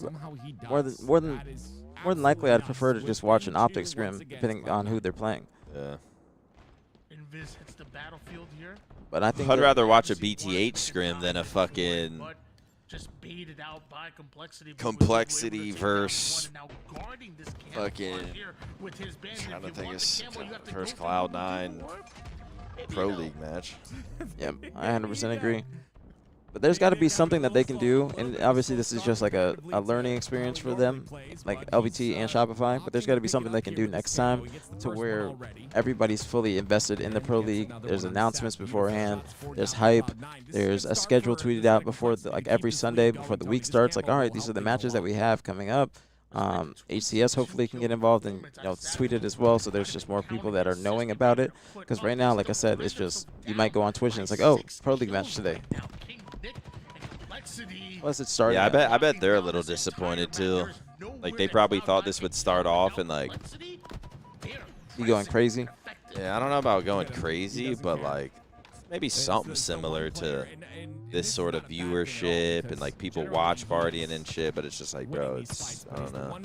more than likely I'd prefer to just watch an Optic scrim depending on who they're playing. Yeah. But I think I'd rather watch a BtH scrim than a fucking complexity versus fucking trying to think of first Cloud9 Pro League match. Yep, I 100% agree. But there's got to be something that they can do, and obviously this is just like a learning experience for them, like LBT and Shopify, but there's got to be something they can do next time to where everybody's fully invested in the Pro League. There's announcements beforehand, there's hype, there's a schedule tweeted out before, like every Sunday before the week starts, like, all right, these are the matches that we have coming up. HCS hopefully can get involved and tweet it as well, so there's just more people that are knowing about it. Because right now, like I said, it's just, you might go on Twitch and it's like, oh, Pro League match today. Plus it's starting. Yeah, I bet they're a little disappointed too. Like they probably thought this would start off and like you going crazy. Yeah, I don't know about going crazy, but like maybe something similar to this sort of viewership and like people watch partying and shit. But it's just like, bro, it's I don't know.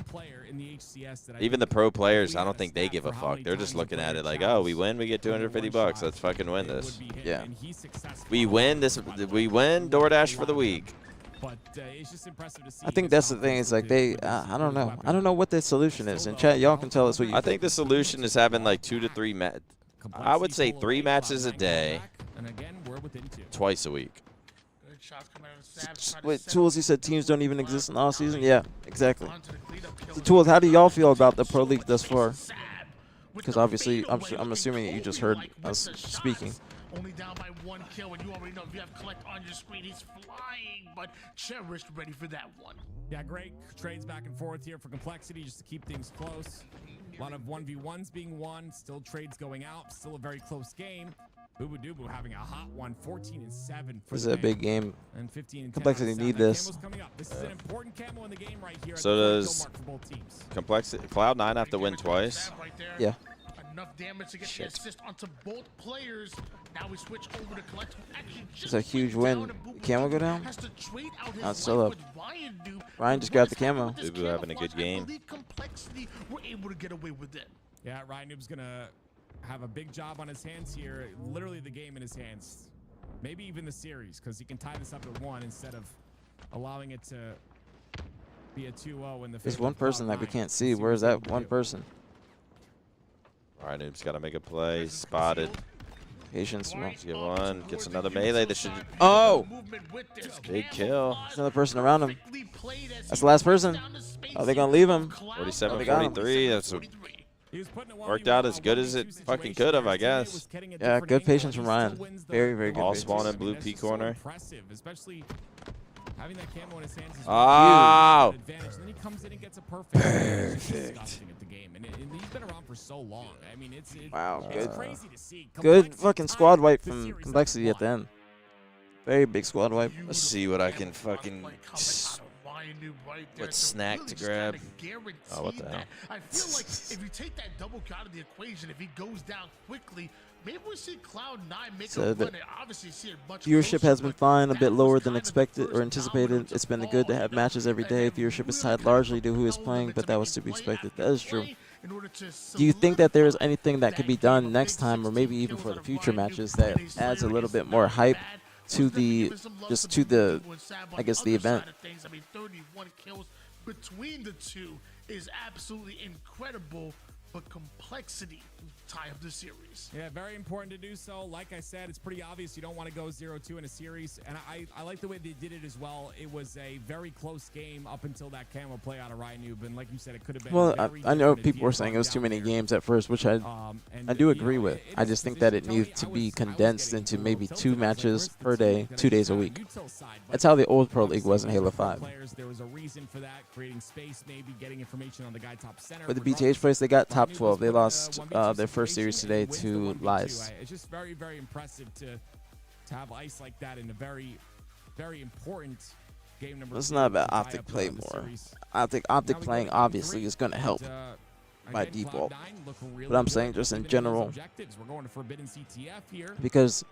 Even the pro players, I don't think they give a fuck. They're just looking at it like, oh, we win, we get $250. Let's fucking win this. Yeah. We win this. We win DoorDash for the week. But it's just impressive to see. I think that's the thing. It's like I don't know. I don't know what the solution is. In chat, y'all can tell us what you I think the solution is having like 2 to 3 I would say 3 matches a day, And again, we're within 2. twice a week. Good shots coming out of Sab, trying to Wait, set Tools, up you said teams don't even exist in the offseason? Nine. Yeah, exactly. Onto the cleanup kill. So, Tools, how do y'all feel about the Pro League thus far? Sab with Because the obviously, fadeaway I'm assuming that you just heard us speaking. Only down by 1 kill, and you already know if you have Collect on your screen, he's flying, but Cherished ready for that one. Yeah, great trades back and forth here for Complexity just to keep things close. A lot of 1v1s being won, still trades going out, still a very close game. Boo Boo Doo having a hot one, 14-7 for This is the a big game. And 15-10 Complexity on the need Saturday. this. Camo's coming up. This is an important camo in the game right here. So at the point does goal mark for both teams. Complexity Cloud9 have to win twice? Right there. Yeah. Enough damage to get the assist onto both players. Now we switch over to Collect. It's a huge win. Camo go down? No, it's still up. Ryan just grabbed the camo. Boo Boo having a good game. Complexity were able to get away with it. Yeah, Ryan Noob's gonna have a big job on his hands here. Literally the game in his hands. Maybe even the series, because he can tie this up at 1 instead of allowing it to be a 2-0 in the There's favor one of person that we Cloud9. can't see. Let's Where is what that they can one do. person? Alright, Noob's got to make a play. Spotted. Patience. Well, Let's get one. Gets another melee. This should oh! big kill. There's another person around him. That's the last person. Are they going to leave him? 47, they got him. 43. That's what worked out as good as it fucking could have, I guess. Yeah, good patience from Ryan. Very, very good All patience. spawn in blue P corner. Impressive, especially having that camo in his hands is Oh! advantage. And then he comes in and gets a perfect. It's just disgusting at the game, and he's been around for so long. I mean, it's Wow, it's good. crazy to see. Good Complexity fucking tied squad wipe the from series Complexity at the end. Very big squad wipe. Let's see what I can fucking. What snack to grab? Oh, what the hell? I feel like if you take that double kill out of the equation, if he goes down quickly, maybe we see Cloud9 make So a the run and obviously see it much viewership closer, has been but fine, a that bit was lower than kind of the expected first or anticipated. domino to It's been fall, good to have and matches every day. and Viewership is really tied kind of largely to who is fell playing, limits but of that making was to be play expected. after That is true. play in order to Do you think that there is solidify anything that could be that game done of next big time, or maybe 16 even kills for out the of future Ryan matches, Duke that and a adds a Slayer little is bit not more bad? hype Was to there the even some love just for to the Boo and Sab on I guess the the other event? side of things? I mean, 31 kills between the two is absolutely incredible, but Complexity tie up the series. Yeah, very important to do so. Like I said, it's pretty obvious you don't want to go 0-2 in a series, and I like the way they did it as well. It was a very close game up until that camo play out of Ryan Noob, and like you said, it could have been. Well, very I know different if people he were had saying gone it was too down many there. games at first, which And, I do you agree know, with. it I is just think that it position. needs to Tony, be I was condensed getting into a maybe little 2 tilted. I was like, matches where's the per team day, gonna 2 days a be week. util side? But That's how the old Pro League obviously, was in Halo with 5. players, there was a reason for that, creating space, maybe getting information on the guy top center. For the regardless. BtH place, they got top Ryan Noob 12. They was put in a lost 1v2 their first series situation, today and he wins to the 1v2. Lies. It's just very, very impressive to have ice like that in a very, very important game number. It's 2 not to about tie Optic up, play the more. series. Optic Now we go playing to game obviously 3, is going to help and, by again, default. Cloud9 look really But I'm good, saying just in even those general, objectives. We're going to Forbidden CTF here. because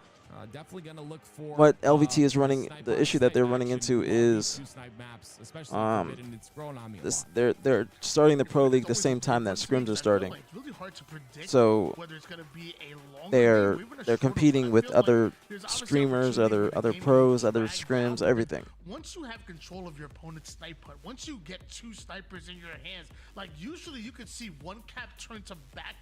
Definitely going to look for what LVT is running, snipe the on issue that snipe they're running action into on these is 2 snipe maps, especially Forbidden. It's grown on me a this lot. they're starting the Pro League the same time that scrims are starting. So they're competing with other streamers, other pros, other scrims, everything. Once you have control of your opponent's snipe hut, once you get 2 snipers in your hands, like usually you could see one cap turn to back.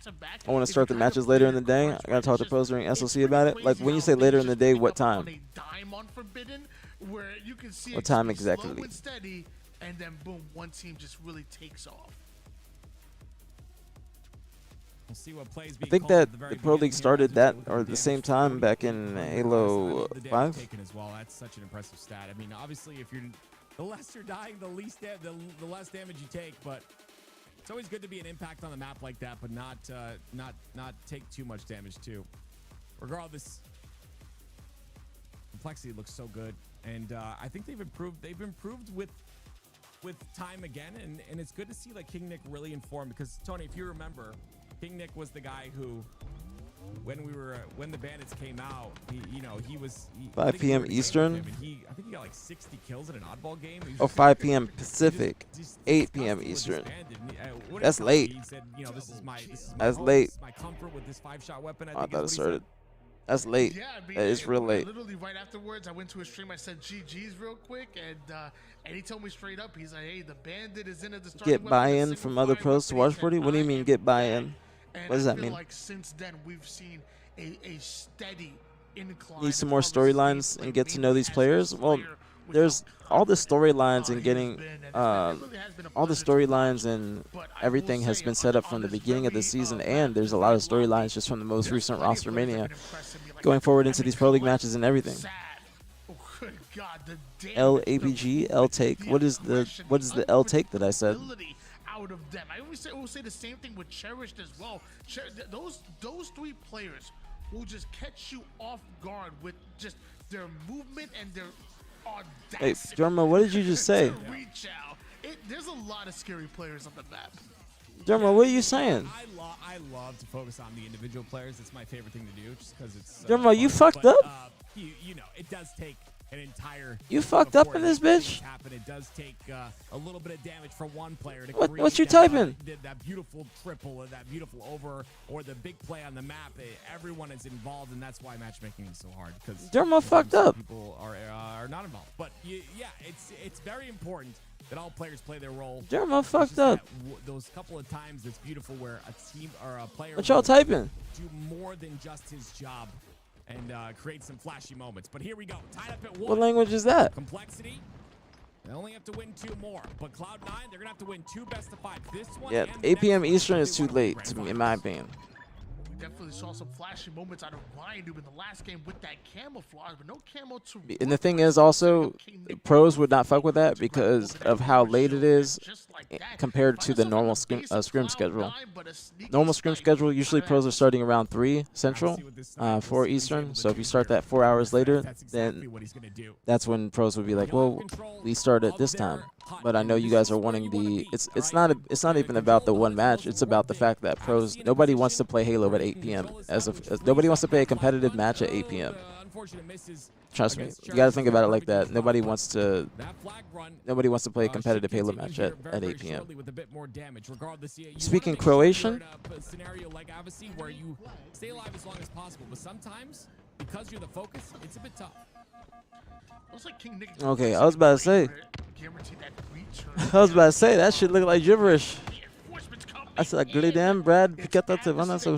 I want to start the matches later in the day. I gotta talk to pros during SOC about it. Like when you say later in the day, what time? What time exactly? And steady, and then boom, one team just really takes off. We'll see what plays I think that the Pro League started that or at the same time back in Halo 5. Taken as well. That's such an impressive stat. I mean, obviously, if you're the less you're dying, the less damage you take. But it's always good to be an impact on the map like that, but not take too much damage too. Regardless, Complexity looks so good, and I think they've improved. They've improved with time again, and it's good to see like King Nick really informed, because Tony, if you remember, King Nick was the guy who, when the Bandits came out, he was 5 p.m. Eastern. I think he got like 60 kills in an oddball game. Oh, 5 p.m. Pacific, 8 p.m. Eastern. That's late. He said, this is my That's home, late. this is my comfort with this 5-shot weapon. I thought it started. That's late. Yeah, I mean, It's real late. Literally right afterwards, I went to his stream. I said GG's real quick, and he told me straight up, he's like, "Hey, the bandit is in at the starting Get buy-in from other pros to watch party? What do you mean get buy-in? What does that mean? Like since then, we've seen a steady incline. Need some more storylines and get to know these players? Well, there's all the storylines and getting all the storylines and everything has been set up from the beginning of the season, and there's a lot of storylines just from the most recent roster mania going forward into these Pro League matches and everything. aPG, L take. What is the L take that I said? Out of them, I will say the same thing with Cherished as well. Those three players will just catch you off guard with just their movement and their audacity. Hey, Jerma, what did you just say? Reach out. There's a lot of scary players on the map. Jerma, what are you saying? I love to focus on the individual players. It's my favorite thing to do, just because it's. Jerma, you fucked up. You know, it does take an entire. You fucked up in this bitch. It does take a little bit of damage for one player to what you typing? That beautiful triple or that beautiful over or the big play on the map. Everyone is involved, and that's why matchmaking is so hard. Because Jerma fucked up. People are not involved, but yeah, it's very important that all players play their role. Jerma fucked up. Those couple of times, it's beautiful where a team or a player. What y'all typing? Do more than just his job. And create some flashy moments. But here we go. Tied up at 1. What language is that? Complexity. They only have to win 2 more. But Cloud9, they're going to have to win 2 best of 5. This one. Yeah, 8 p.m. Eastern is too late, to me, in my opinion. We definitely saw some flashy moments out of Ryan in the last game with that camouflage, but no camo to. And the thing is also, pros would not fuck with that because of how late it is compared to the normal scrim schedule. Normal scrim schedule, usually pros are starting around 3 Central, 4 Eastern. So if you start that 4 hours later, then that's when pros would be like, well, we start at this time. But I know you guys are wanting the. It's not even about the one match. It's about the fact that pros. Nobody wants to play Halo at 8 p.m. Nobody wants to play a competitive match at 8 p.m. Trust me, you got to think about it like that. Nobody wants to play a competitive Halo match at 8 p.m. Speaking Croatian. Scenario like Avicii where you stay alive as long as possible, but sometimes because you're the focus, it's a bit tough. Okay, I was about to say. That shit look like gibberish. I said, "Glidem, Brad, Piketa, Tivana." I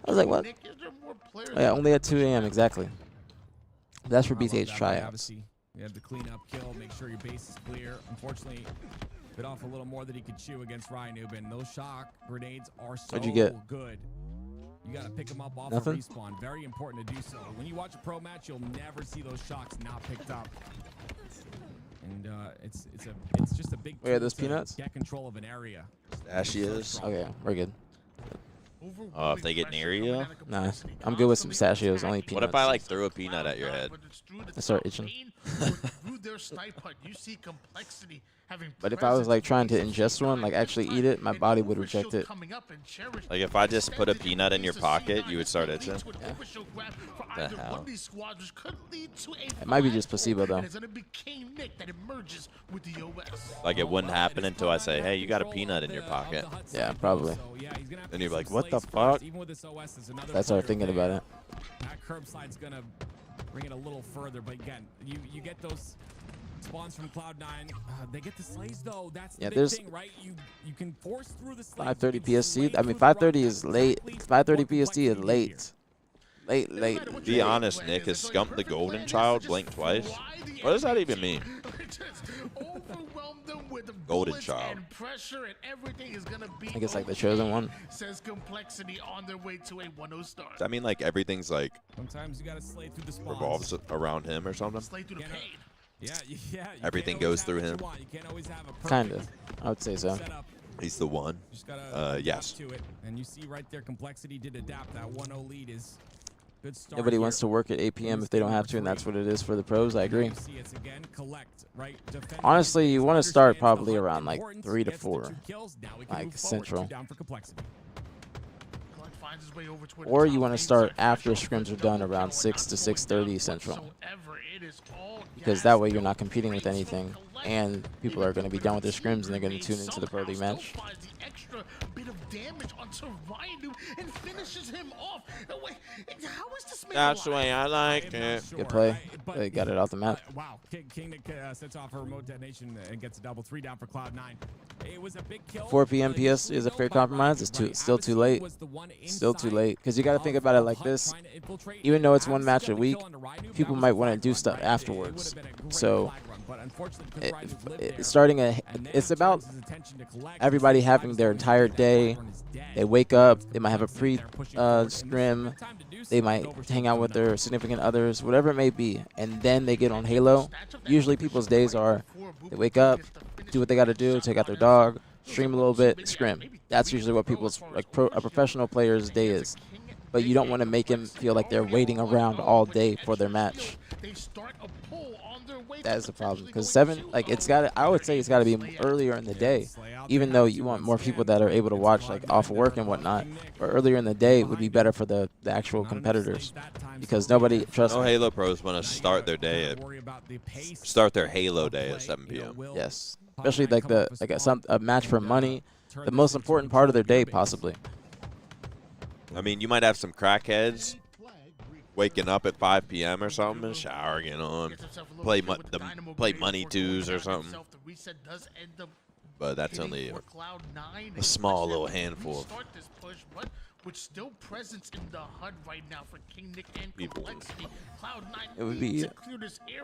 was like, what? Oh, yeah, only at 2 a.m. exactly. That's for BtH tryouts. You have to clean up, kill, make sure your base is clear. Unfortunately, bit off a little more than he could chew against Ryanoob, and those shock grenades are so What'd you get? good. You got to pick them up off Nothing? a respawn. Very important to do so. When you watch a pro match, you'll never see those shocks not picked up. And it's just a big. Wait, are those peanuts? Get control of an area. Pistachios. Okay, we're good. Oh, if they get near you? Nah, I'm good with some pistachios. Only peanuts. What if I like threw a peanut at your head? I start itching. But if I was like trying to ingest one, like actually eat it, my body would reject it. Like if I just put a peanut in your pocket, you would start itching? Yeah. The hell? It might be just placebo though. Like it wouldn't happen until I say, hey, you got a peanut in your pocket. Yeah, probably. And you're like, what the fuck? That's how I'm thinking about it. That curb slide's gonna bring it a little further, but again, you get those spawns from Cloud9. They get the slays though. That's the big thing, right? You can force through the slays. 5:30 PST. I mean, 5:30 is late. 5:30 PST is late. Late. Be honest, Nick. Has Scump the Golden Child blinked twice? What does that even mean? Golden Child. I guess like the chosen one. Says Complexity on their way to a 1-0 start. Does that mean like everything's like sometimes you gotta slay through the spawns. revolves around him or something? Slay through the pain. Yeah. Everything goes through him. You can't always have a Kind of. I would say so. He's the one. Yes. To it. And you see right there, Complexity did adapt. That 1-0 lead is good start. Nobody wants to work at 8 p.m. if they don't have to, and that's what it is for the pros. I agree. Honestly, you want to start probably around like 3 to 4, like Central. Or you want to start after scrims are done around 6 to 6:30 Central. Because that way you're not competing with anything, and people are going to be done with their scrims and they're going to tune into the Pro League match. damage onto Ryan and finishes him off. Wait, how is this man That's the alive? way I like it. Good play. They got it off the map. Wow, King sets off a remote detonation and gets a double. 3 down for Cloud9. It was a big kill. 4 p.m. PS is a fair compromise. It's still too late. Still too late. Because you got to think about it like this. Even though it's one match a week, people might want to do stuff afterwards. So it's about everybody having their entire day. They wake up. They might have a pre-scrim. They might hang out with their significant others, whatever it may be, and then they get on Halo. Usually people's days are they wake up, do what they got to do, take out their dog, stream a little bit, scrim. That's usually what people's a professional player's day is. But you don't want to make him feel like they're waiting around all day for their match. That is the problem. Because 7, like I would say it's got to be earlier in the day. Even though you want more people that are able to watch like off work and whatnot. But earlier in the day would be better for the actual competitors. Because nobody, trust me. Halo pros want to start their day their Halo day at 7 p.m. Yes. Especially like a match for money. The most important part of their day, possibly. I mean, you might have some crackheads waking up at 5 p.m. or something and shower, get on, play money twos or something. But that's only a small little handful. With still presence in the HUD right now for King Nick and Complexity. It would be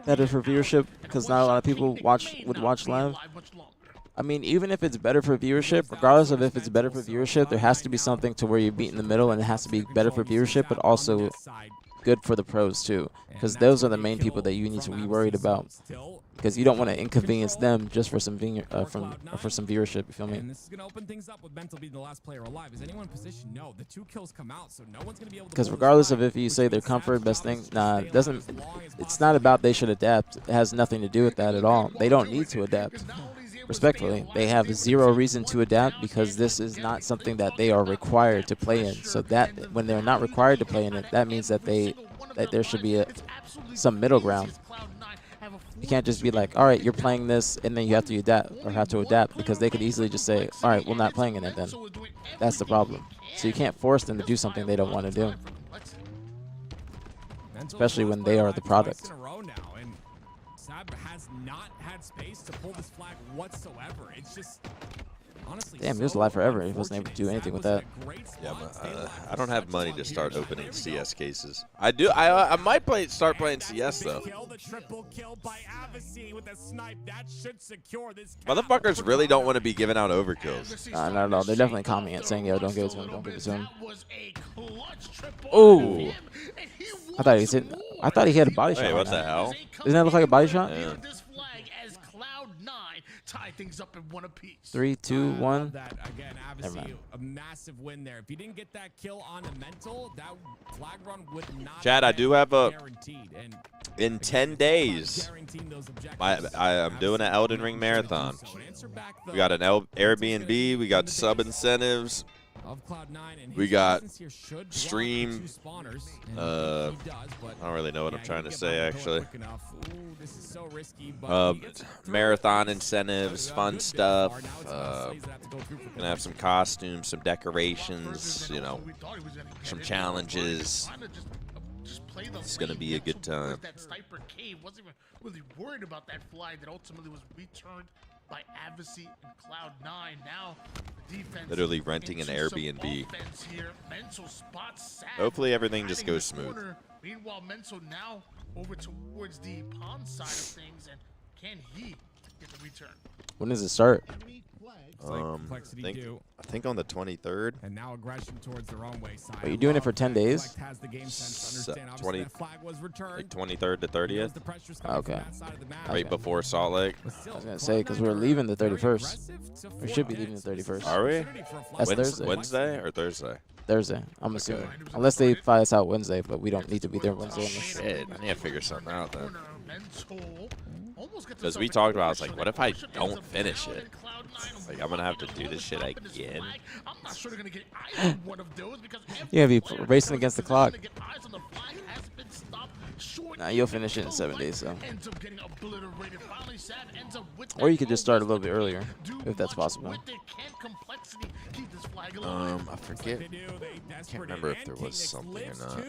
better for viewership because not a lot of people would watch live. I mean, even if it's better for viewership, regardless of if it's better for viewership, there has to be something to where you meet in the middle, and it has to be better for viewership, but also good for the pros too, because those are the main people that you need to be worried about. Because you don't want to inconvenience them just for some viewership. You feel me? And this is gonna open things up with Mental being the last player alive. Is anyone in position? No. The 2 kills come out, so no one's gonna be able to. Because regardless of if you say their comfort, best thing, nah, it doesn't. It's not about they should adapt. It has nothing to do with that at all. They don't need to adapt. Respectfully, they have zero reason to adapt because this is not something that they are required to play in. So that when they're not required to play in it, that means that there should be some middle ground. You can't just be like, all right, you're playing this, and then you have to adapt because they could easily just say, all right, we're not playing in it then. That's the problem. So you can't force them to do something they don't want to do, especially when they are the product. Has not had space to pull this flag whatsoever. It's just honestly. Damn, he was alive forever. He wasn't able to do anything with that. Yeah, but I don't have money to start opening CS cases. I do. I might start playing CS though. Motherfuckers really don't want to be giving out overkills. Not at all. They're definitely commenting saying, "Yo, don't give it to him. Don't give it to him." Oh. I thought he had a body shot. Wait, what the hell? Doesn't that look like a body shot? Yeah. 3, 2, 1. Again, obviously a massive win there. If you didn't get that kill on the Mental, that flag run would not. Chad, I do have in 10 days. I'm doing an Elden Ring marathon. We got an Airbnb. We got sub incentives. We got stream. I don't really know what I'm trying to say, actually. Marathon incentives, fun stuff. Gonna have some costumes, some decorations, you know, some challenges. It's gonna be a good time. That sniper cave wasn't even really worried about that flag that ultimately was returned by Advocacy and Cloud9. Now the defense Literally renting an Airbnb. Here. Hopefully everything just goes smooth. Meanwhile, Mental now over towards the pond side of things, and can he get the return? When does it start? I think on the 23rd. And now aggression towards their own way side. Are you doing it for 10 days? 23rd to 30th. Okay. Right before Salt Lake. I was gonna say because we're leaving the 31st. We should be leaving the 31st. Are we? That's Thursday. Wednesday or Thursday? Thursday, I'm assuming. Unless they fly us out Wednesday, but we don't need to be there Wednesday. Shit, I need to figure something out then. Because we talked about, I was like, what if I don't finish it? Like, I'm going to have to do this shit again. Yeah, be racing against the clock. Nah, you'll finish it in 7 days, so. Ends up getting obliterated. Finally, Sad ends up with Or you that could just start a bonus, little but bit they earlier, can't if that's do possible. much with it. Can Complexity keep this flag alive? I forget. Can't remember if there was something or not.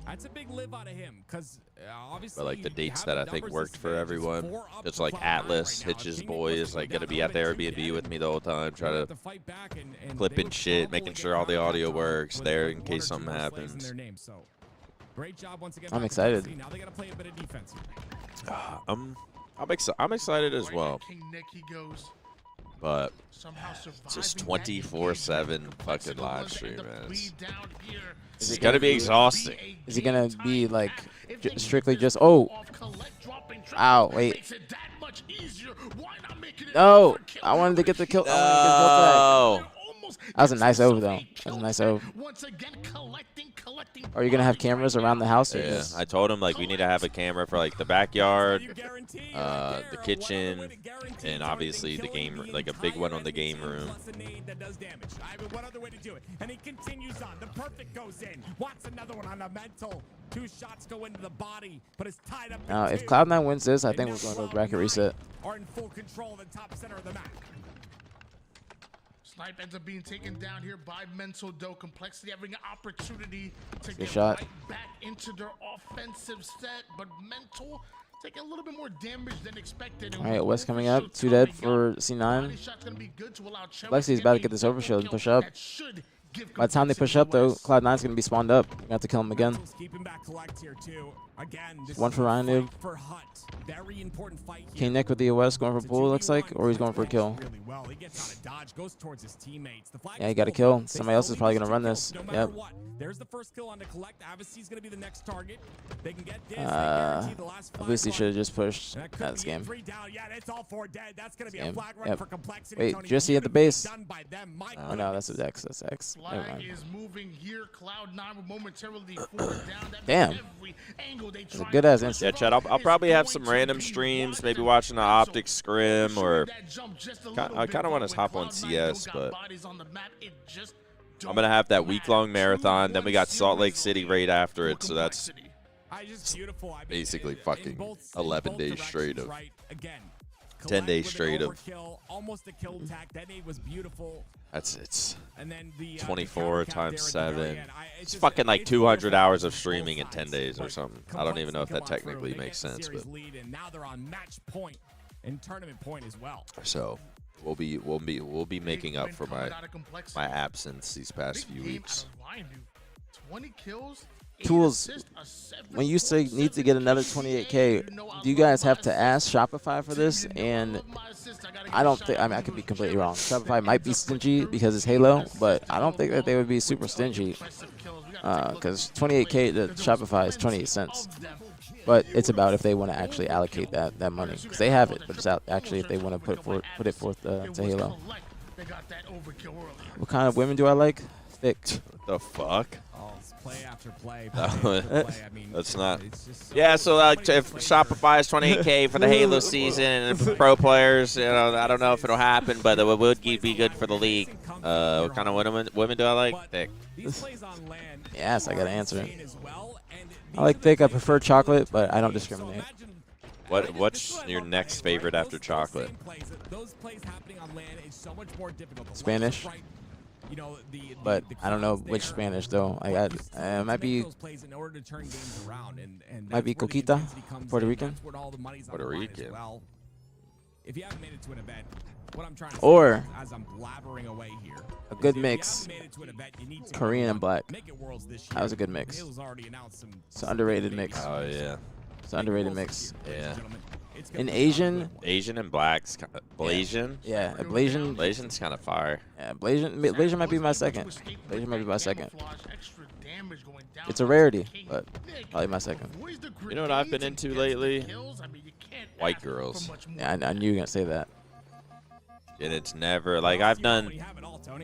That's a big live out of him, because obviously. But like the you dates have that the I think numbers worked for disadvantages, everyone. 4 up It's to like Cloud9 right Atlas, now. Hitch's King boy Nick is like down gonna be by at the 2 Airbnb dead. with me the whole time, They try have to fight back, and clipping they shit, would making probably sure all the get audio knocked out works with, there like, in 1 case or 2 something more slays in happens. their name. So, great job once again. I'm by excited. Complexity. Now they gotta play a bit of defense here. I'm excited as well. King Nick, he goes. But Somehow it's just surviving that 24/7 fucking Complexity live was stream, end up man. bleed down here. It's gonna be exhausting. Is he gonna be like strictly just? Oh, ow! Wait. No, I wanted to get the kill. I wanted to get the kill tag. That was a nice over though. That was a nice over. Are you gonna have cameras around the house? Or Yeah, just? I told him like we need to have a camera for like the backyard, the kitchen, and obviously the game, like a big one on the game room. What other way to do it? And he continues on. The perfect goes in. Wants another one on the mental. 2 shots go into the body, but it's tied up. Now, if Cloud9 wins this, I think we're going to a bracket reset. Are in full control of the top center of the map. Snipe ends up being taken down here by Mental, though. Complexity having an opportunity to Good get shot. right back into their offensive set, but Mental taking a little bit more damage than expected. All right, West coming up. 2 dead for C9. Lexi's about to get this overshield and push up. By the time they push up, though, Cloud9's going to be spawned up. You have to kill him again. Keeping back collect here too. Again, this One for Ryan Noob. for Hut. Very important fight here. King Nick with the EOS going for pool, looks like, or he's going for a kill. Really well. He gets out of dodge, goes towards his teammates. The flag Yeah, he is got a pulled kill. up. They Somebody else still is probably need going to run this this. kill, no matter Yep. what. There's the first kill on the collect. Avicii's going to be the next target. They can get this. They guarantee the last flag Lucy run. should have just pushed That could that be game. 3 down. Yeah, it's all 4 dead. That's going to be a Game. flag run Yep. for Complexity. Wait, Tony. Jesse at the Beautifully base. done by them. My Oh no, that's a X. That's X. Never Flag mind. is moving here. Cloud9 will momentarily forward down. That Damn. means every angle they That's a try good to ass push instant. Yeah, Chad, I'll probably have some random streams, maybe watching the optics scrim, or I kind of want to hop on CS, but I'm gonna have that week-long marathon. Then we got Salt Lake City right after it, so that's basically fucking 11 days straight of 10 days straight of. Almost a kill tag. That nade was beautiful. It's And then the 24 counter times there at the very 7. end. It's fucking like 200 hours of streaming in 10 days or something. I don't even know if that technically makes sense, but And now they're on match point and tournament point as well. so we'll be making up for my absence these past few weeks. 20 kills. Tools, when you say need to get another 28K, do you guys have to ask Shopify for this? And I don't think, I mean, I could be completely wrong. Shopify might be stingy because it's Halo, but I don't think that they would be super stingy because 28K to Shopify is 28 cents. But it's about if they want to actually allocate that money because they have it, but it's out actually if they want to put it forth to Halo. What kind of women do I like? Thick. What the fuck? Play after play. That's not. Yeah, so if Shopify is 28K for the Halo season and for pro players, you know, I don't know if it'll happen, but it would be good for the league. What kind of women do I like? Thick. Yes, I gotta answer it. I like thick. I prefer chocolate, but I don't discriminate. What's your next favorite after chocolate? Spanish. But I don't know which Spanish though. It might be Coquita, Puerto Rican. Puerto Rican. If you haven't made it to an event, what I'm trying to Or say as I'm blabbering away here, a good mix. Korean and black. That was a good mix. It's an underrated mix. Oh yeah. It's an underrated mix. Yeah. In Asian and blacks, Blasian. Yeah, Blasian. Blasian's kind of fire. Yeah, Blasian might be my second. Blasian might be my second. It's a rarity, but probably my second. You know what I've been into lately? White girls. Yeah, I knew you were gonna say that. And it's never like I've done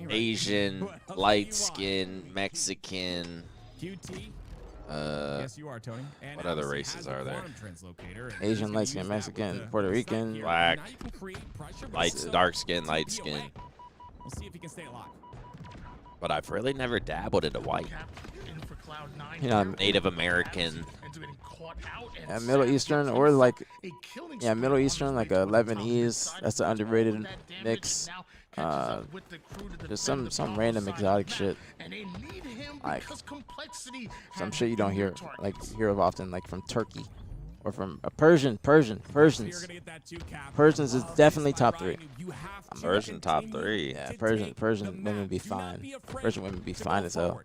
Asian, light skin, Mexican. Yes, you are, Tony. And what other races are there? Asian, light skin, Mexican, Puerto Rican, black, dark skin, light skin. We'll see if he can stay alive. But I've really never dabbled into white. you know, Native American. Middle Eastern or like, yeah, Middle Eastern, like a 11Es. That's an underrated mix. Just some random exotic shit. Like some shit you don't hear of often, like from Turkey or from a Persians. Persians is definitely top 3. Persian top 3. Yeah, Persian women be fine. Persian women be fine as hell.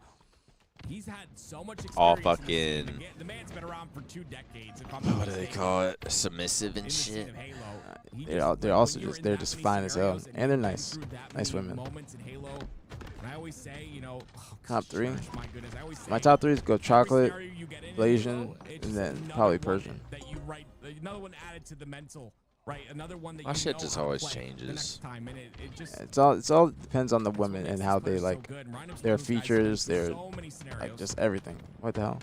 He's had so much All experience. fucking. The man's been around for 2 decades. If I'm not What do they mistaken. call it? Submissive and shit. They're also they're just fine as hell, and they're nice women. I always say, you know, Top 3. my goodness, I always say My top 3 is go chocolate, scenario you get in, Blasian, it's and then another probably one Persian. that you write, another one added to the mental, right? Another one that My you shit know just how to always play the changes. next time, and it just It's all depends on the women and how they like their features, their like just everything. What the hell?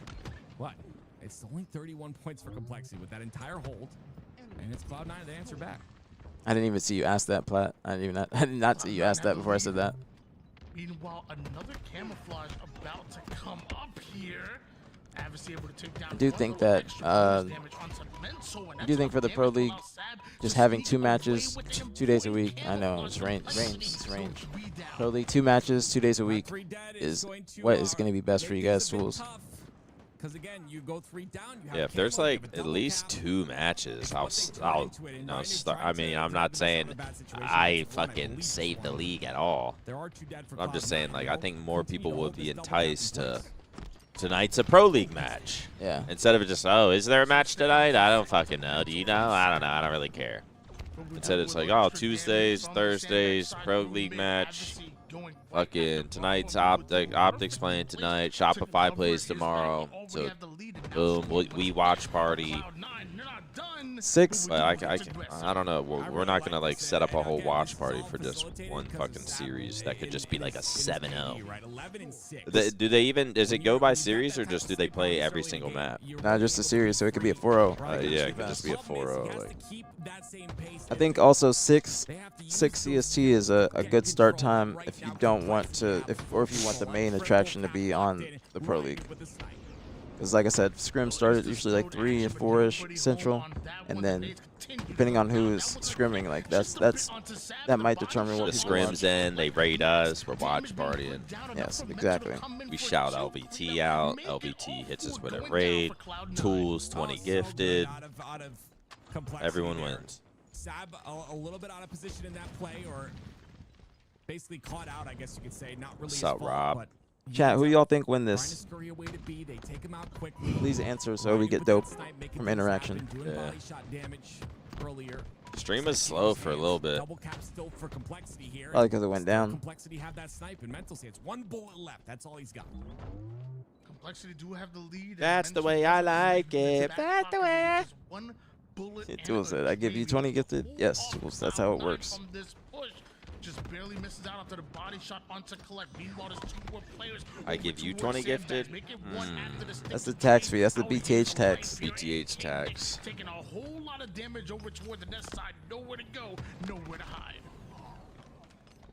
What? It's only 31 points for complexity with that entire hold, and it's Cloud9 to answer back. I didn't even see you ask that, Plat. I did not see you ask that before I said that. Meanwhile, another camouflage about to come up here. Adversary able to take down I do think that I do think for the Pro League, just having 2 matches 2 days a week. I know it's range. Pro League 2 matches 2 days a week is what is going to be best for you guys, tools. Because again, you go 3 down. You Yeah, if there's like at least 2 matches, I'll start. I mean, I'm not saying I fucking save the league at all. I'm just saying, like, I think more people will be enticed to tonight's a Pro League match. Yeah. Instead of just, oh, is there a match tonight? I don't fucking know. Do you know? I don't know. I don't really care. Instead, it's like, oh, Tuesdays, Thursdays, Pro League match. Fucking tonight's Optics playing tonight. Shopify plays tomorrow. So, boom, we watch party. 6. But I don't know. We're not gonna like set up a whole watch party for just one fucking series. That could just be like a 7-0. Do they even? Does it go by series or just do they play every single map? Not just a series, so it could be a 4-0. Yeah, it could just be a 4-0. Like. I think also 6 CST is a good start time if you don't want to, if you want the main attraction to be on the Pro League. Because like I said, scrim started usually like 3 or 4ish central, and then depending on who is scrimming, like that might determine what the people watch. scrims in, they raid us, we're watch partying. Yes, exactly. We shout LVT out, LVT hits us with a raid, tools 20 gifted, everyone wins. Sab a little bit out of position in that play, or basically caught out, I guess you could say. Not really What's up, Rob? Chat, who y'all think win this? Please answer so we get dope from interaction. Yeah. Stream is slow for a little bit. Probably because it went down. Complexity have that snipe and mental say it's 1 bullet left. That's all he's got. Complexity do have the lead. That's the way I like it. That's the way Tools said, I give you 20 gifted. Yes, Tools, that's how it works. Just barely misses out after the body shot onto collect. Meanwhile, there's 2 more players. I give you 20 gifted. That's the tax fee. That's the BtH tax. BtH tax. Taking a whole lot of damage over toward the net side. Nowhere to go, nowhere to hide.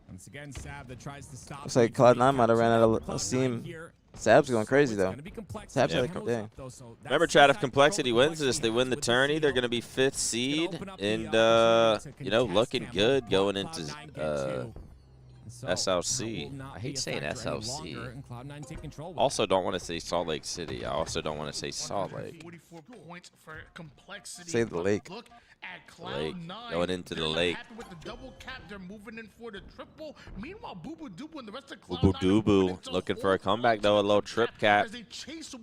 Once again, Sab that tries to stop. Looks like Cloud9 might have ran out of steam. Sab's going crazy though. Sab's like, dang. Remember, Chad, if Complexity wins this, they win the tourney. They're going to be 5th seed and, you know, looking good going into SLC. I hate saying SLC. Also, don't want to say Salt Lake City. I also don't want to say Salt Lake. Say the lake. Lake. Going into the lake. Boo Doo looking for a comeback though. A little trip cap.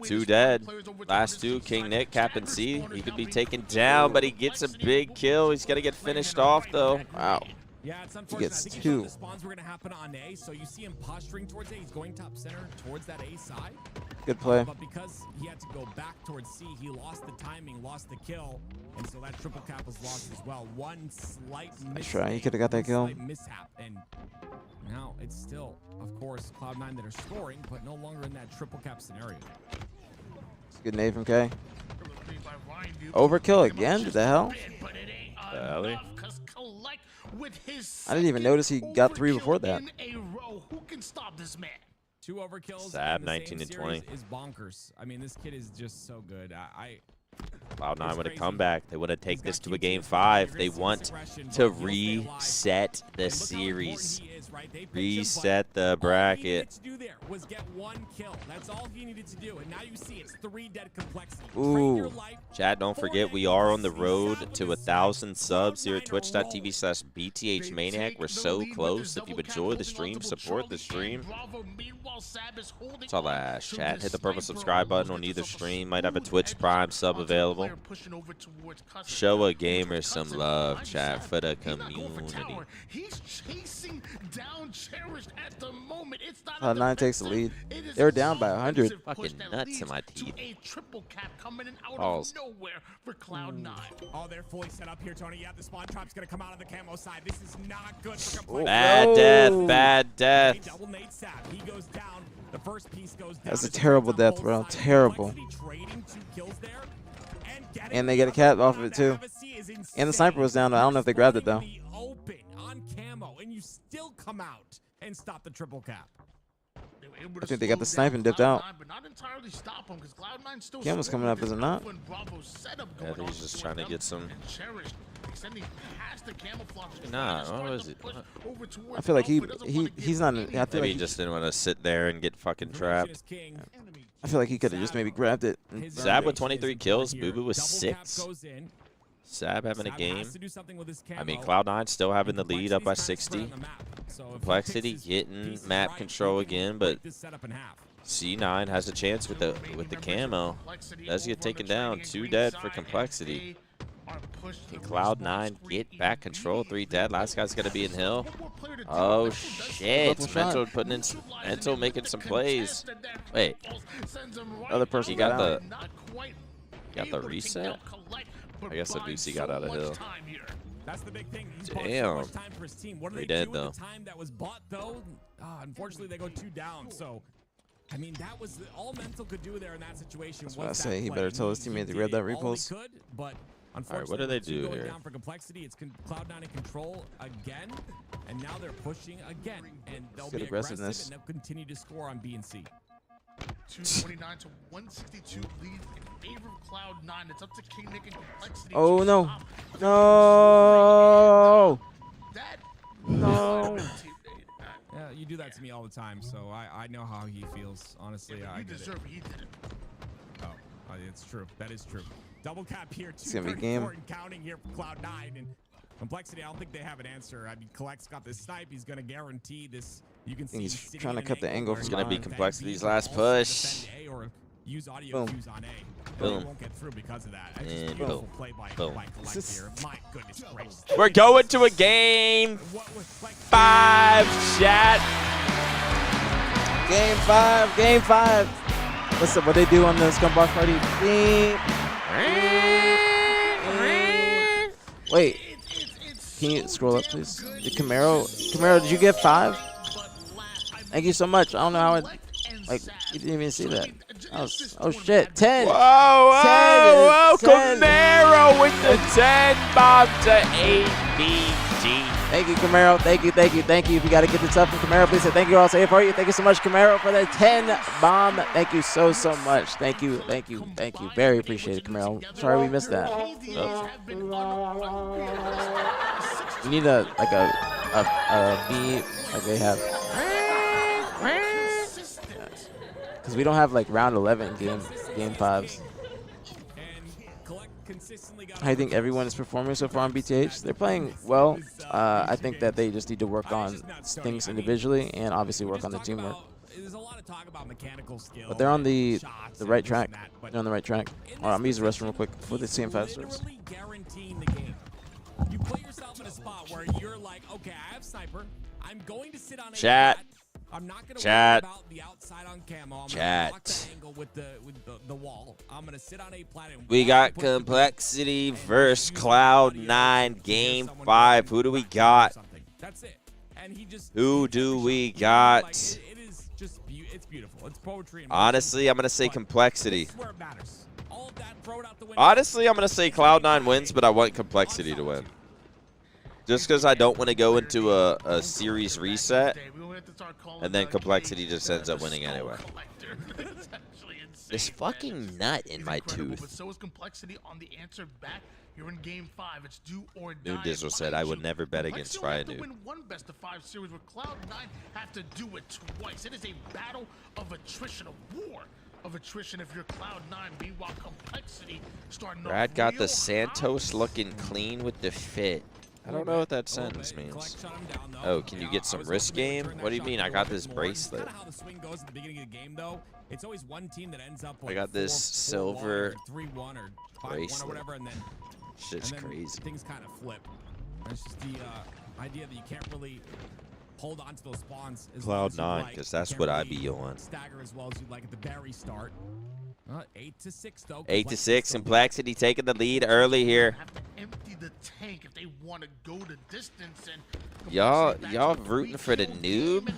2 dead. Last 2. King Nick capping C. He could be taken down, but he gets a big kill. He's got to get finished off though. Wow. Yeah, it's He unfortunate. gets because 2. The spawns were going to happen on A, so you see him posturing towards A. He's going top center towards that A side. Good play. But because he had to go back towards C, he lost the timing, lost the kill, and so that triple cap was lost as well. One slight Nice try. He could have got that kill. mishap, and now it's still, of course, Cloud9 that are scoring, but no longer in that triple cap scenario. It's a good nade from K. Overkill again? What the hell? I didn't even notice he got 3 before that. Who can stop this man? 2 overkills. Sab, in the 19 same and 20. series is bonkers. I mean, this kid is just so good. Cloud9 with a crazy. comeback. They want to take He's this got to a QT, game so 5. you're They gonna see want this aggression, to but he'll stay alive. reset the And look how important series. he is, right? They picked him, but Reset the all he bracket. needed to do there was get 1 kill. That's all he needed to do. And now you see it's 3 dead complexity. Trade your Ooh. life Chat, don't forget we are on the road to 1,000 subs here at twitch.tv/BtH Maniac. We're so close. If you enjoy the stream, support the stream. That's all I ask, chat. Hit the purple subscribe button on either stream. Might have a Twitch Prime sub available. Show a gamer some love, chat, for the community. He's chasing down Cherished at the moment. It's not Cloud9 takes the lead. They were down by 100. Fucking nuts in my teeth. A triple cap coming in out Balls. of nowhere for Cloud9. Oh, they're fully set up here, Tony. Yeah, the spawn trap's gonna come out on the camo side. This is not good for complexity. Bad death, bad death. Double Nate Sap. He goes down. The first piece goes down. That's a terrible death, bro. Terrible. Trading 2 kills there. And they get a cap off of it too. And the sniper was down. I don't know if they grabbed it though. Open on camo, and you still come out and stop the triple cap. I think they got the snipe and dipped out. But not entirely stop him because Cloud9 still Camo's coming up, is it not? Yeah, I think he's just trying to get some. Nah, what was it? I feel like he's not. I feel Maybe like he just didn't want to sit there and get fucking trapped. I feel like he could have just maybe grabbed it. Sab with 23 kills, Boo Boo with 6. Sab having a game. I mean, Cloud9 still having the lead up by 60. Complexity getting map control again, but C9 has a chance with the camo. Does get taken down. 2 dead for Complexity. Can Cloud9 get back control? 3 dead. Last guy's gonna be in Hill. Oh shit! Mental putting in. Mental making some plays. Wait. Other person He got the reset. I guess the Lucy got out of Hill. That's the big thing. Damn. Time for his team. What are they Dead doing though. with the time that was bought though? Unfortunately, they go 2 down. So, I mean, that was all Mental could do there in that situation. That's what I say. He better tell his teammate to grab that repulse. But all right, what do they do here? Down for Complexity, it's Cloud9 in control again, and now they're pushing again, and they'll be aggressive and they'll continue to score on B and C. 229 to 162 lead in favor of Cloud9. It's up to King Nick and Complexity. Oh no! No! No! Yeah, you do that to me all the time, so I know how he feels. Honestly, I get it. He did it. Oh, it's true. That is true. Double cap here, It's gonna be game. 234 and counting here for Cloud9, and Complexity. I don't think they have an answer. I mean, Collect's got this snipe. He's gonna guarantee this. You can see He's trying to cut the angle from It's gonna be behind. Complexity's last push. Use audio Boom. cues on A. Boom. They won't get through because of that. It's just And beautiful boom. play by Boom. Collect here. My goodness gracious. We're going to a game 5, chat. Game 5. Game 5. What's up? What they do on the Scumbox Party? Beep. Wait. Can you scroll up, please? The Camaro, did you get 5? Thank you so much. I don't know how it. Like, you didn't even see that. Oh shit. 10. Whoa, 10. Camaro with the 10 bomb to aPG. Thank you, Camaro. Thank you. If you got to get this up from Camaro, please say thank you. I'll say it for you. Thank you so much, Camaro, for the 10 bomb. Thank you so much. Thank you. Very appreciated, Camaro. Sorry we missed that. You need a beat like they have. Because we don't have like round 11 game 5s. I think everyone is performing so far on BtH. They're playing well. I think that they just need to work on things individually and obviously work on the teamwork. There's a lot of talk about mechanical skill. But they're on the right track. They're on the right track. All right, I'm using the restroom real quick for the CM5 stars. Guaranteeing the game. You put yourself in a spot where you're like, okay, I have sniper. I'm going to sit on a Chat. I'm not going to Chat. worry about the outside on camo. I'm Chat. going to block the angle with the wall. I'm going to sit on a platinum. We got Complexity versus Cloud9 game 5. Who do we got? That's it. And he just Who do we got? it is just it's beautiful. It's poetry. Honestly, I'm going to say Complexity. This is where it matters. All of that, throw it out the window. Honestly, I'm going to say Cloud9 wins, but I want Complexity to win. Just because I don't want to go into a series reset, and then Complexity just ends up winning anyway. This fucking nut in my tooth. But so is Complexity on the answer back. You're in game 5. It's do or die. Noondizzle said I would never bet against Ryan. To win one best-of-5 series with Cloud9 have to do it twice. It is a battle of attrition, a war of attrition if you're Cloud9. Meanwhile, Complexity starting. Brad got the Santos looking clean with the fit. I don't know what that sentence means. Oh, can you get some wrist game? What do you mean? I got this bracelet. How the swing goes at the beginning of the game, though, it's always one team that ends up. I got this silver 3-1 or 5-1 bracelet. or whatever, and then shit's crazy. Things kind of flip. It's just the idea that you can't really hold on to those spawns. Cloud9, because that's what I be on. Stagger as well as you'd like at the very start. 8-6 though. 8-6. Complexity taking the lead early here. Have to empty the tank if they want to go the distance. And Y'all rooting for the noob?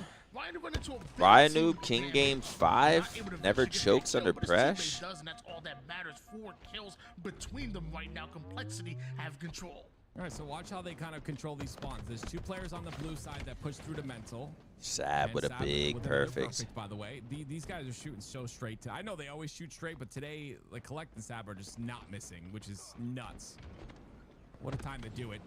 Ryan Noob, King Game 5, never chokes under pressure. And that's all that matters. 4 kills between them right now. Complexity have control. All right, so watch how they kind of control these spawns. There's 2 players on the blue side that push through to mental. Sab with a big perfect. By the way, these guys are shooting so straight. I know they always shoot straight, but today, like Collect and Sab are just not missing, which is nuts. What a time to do it.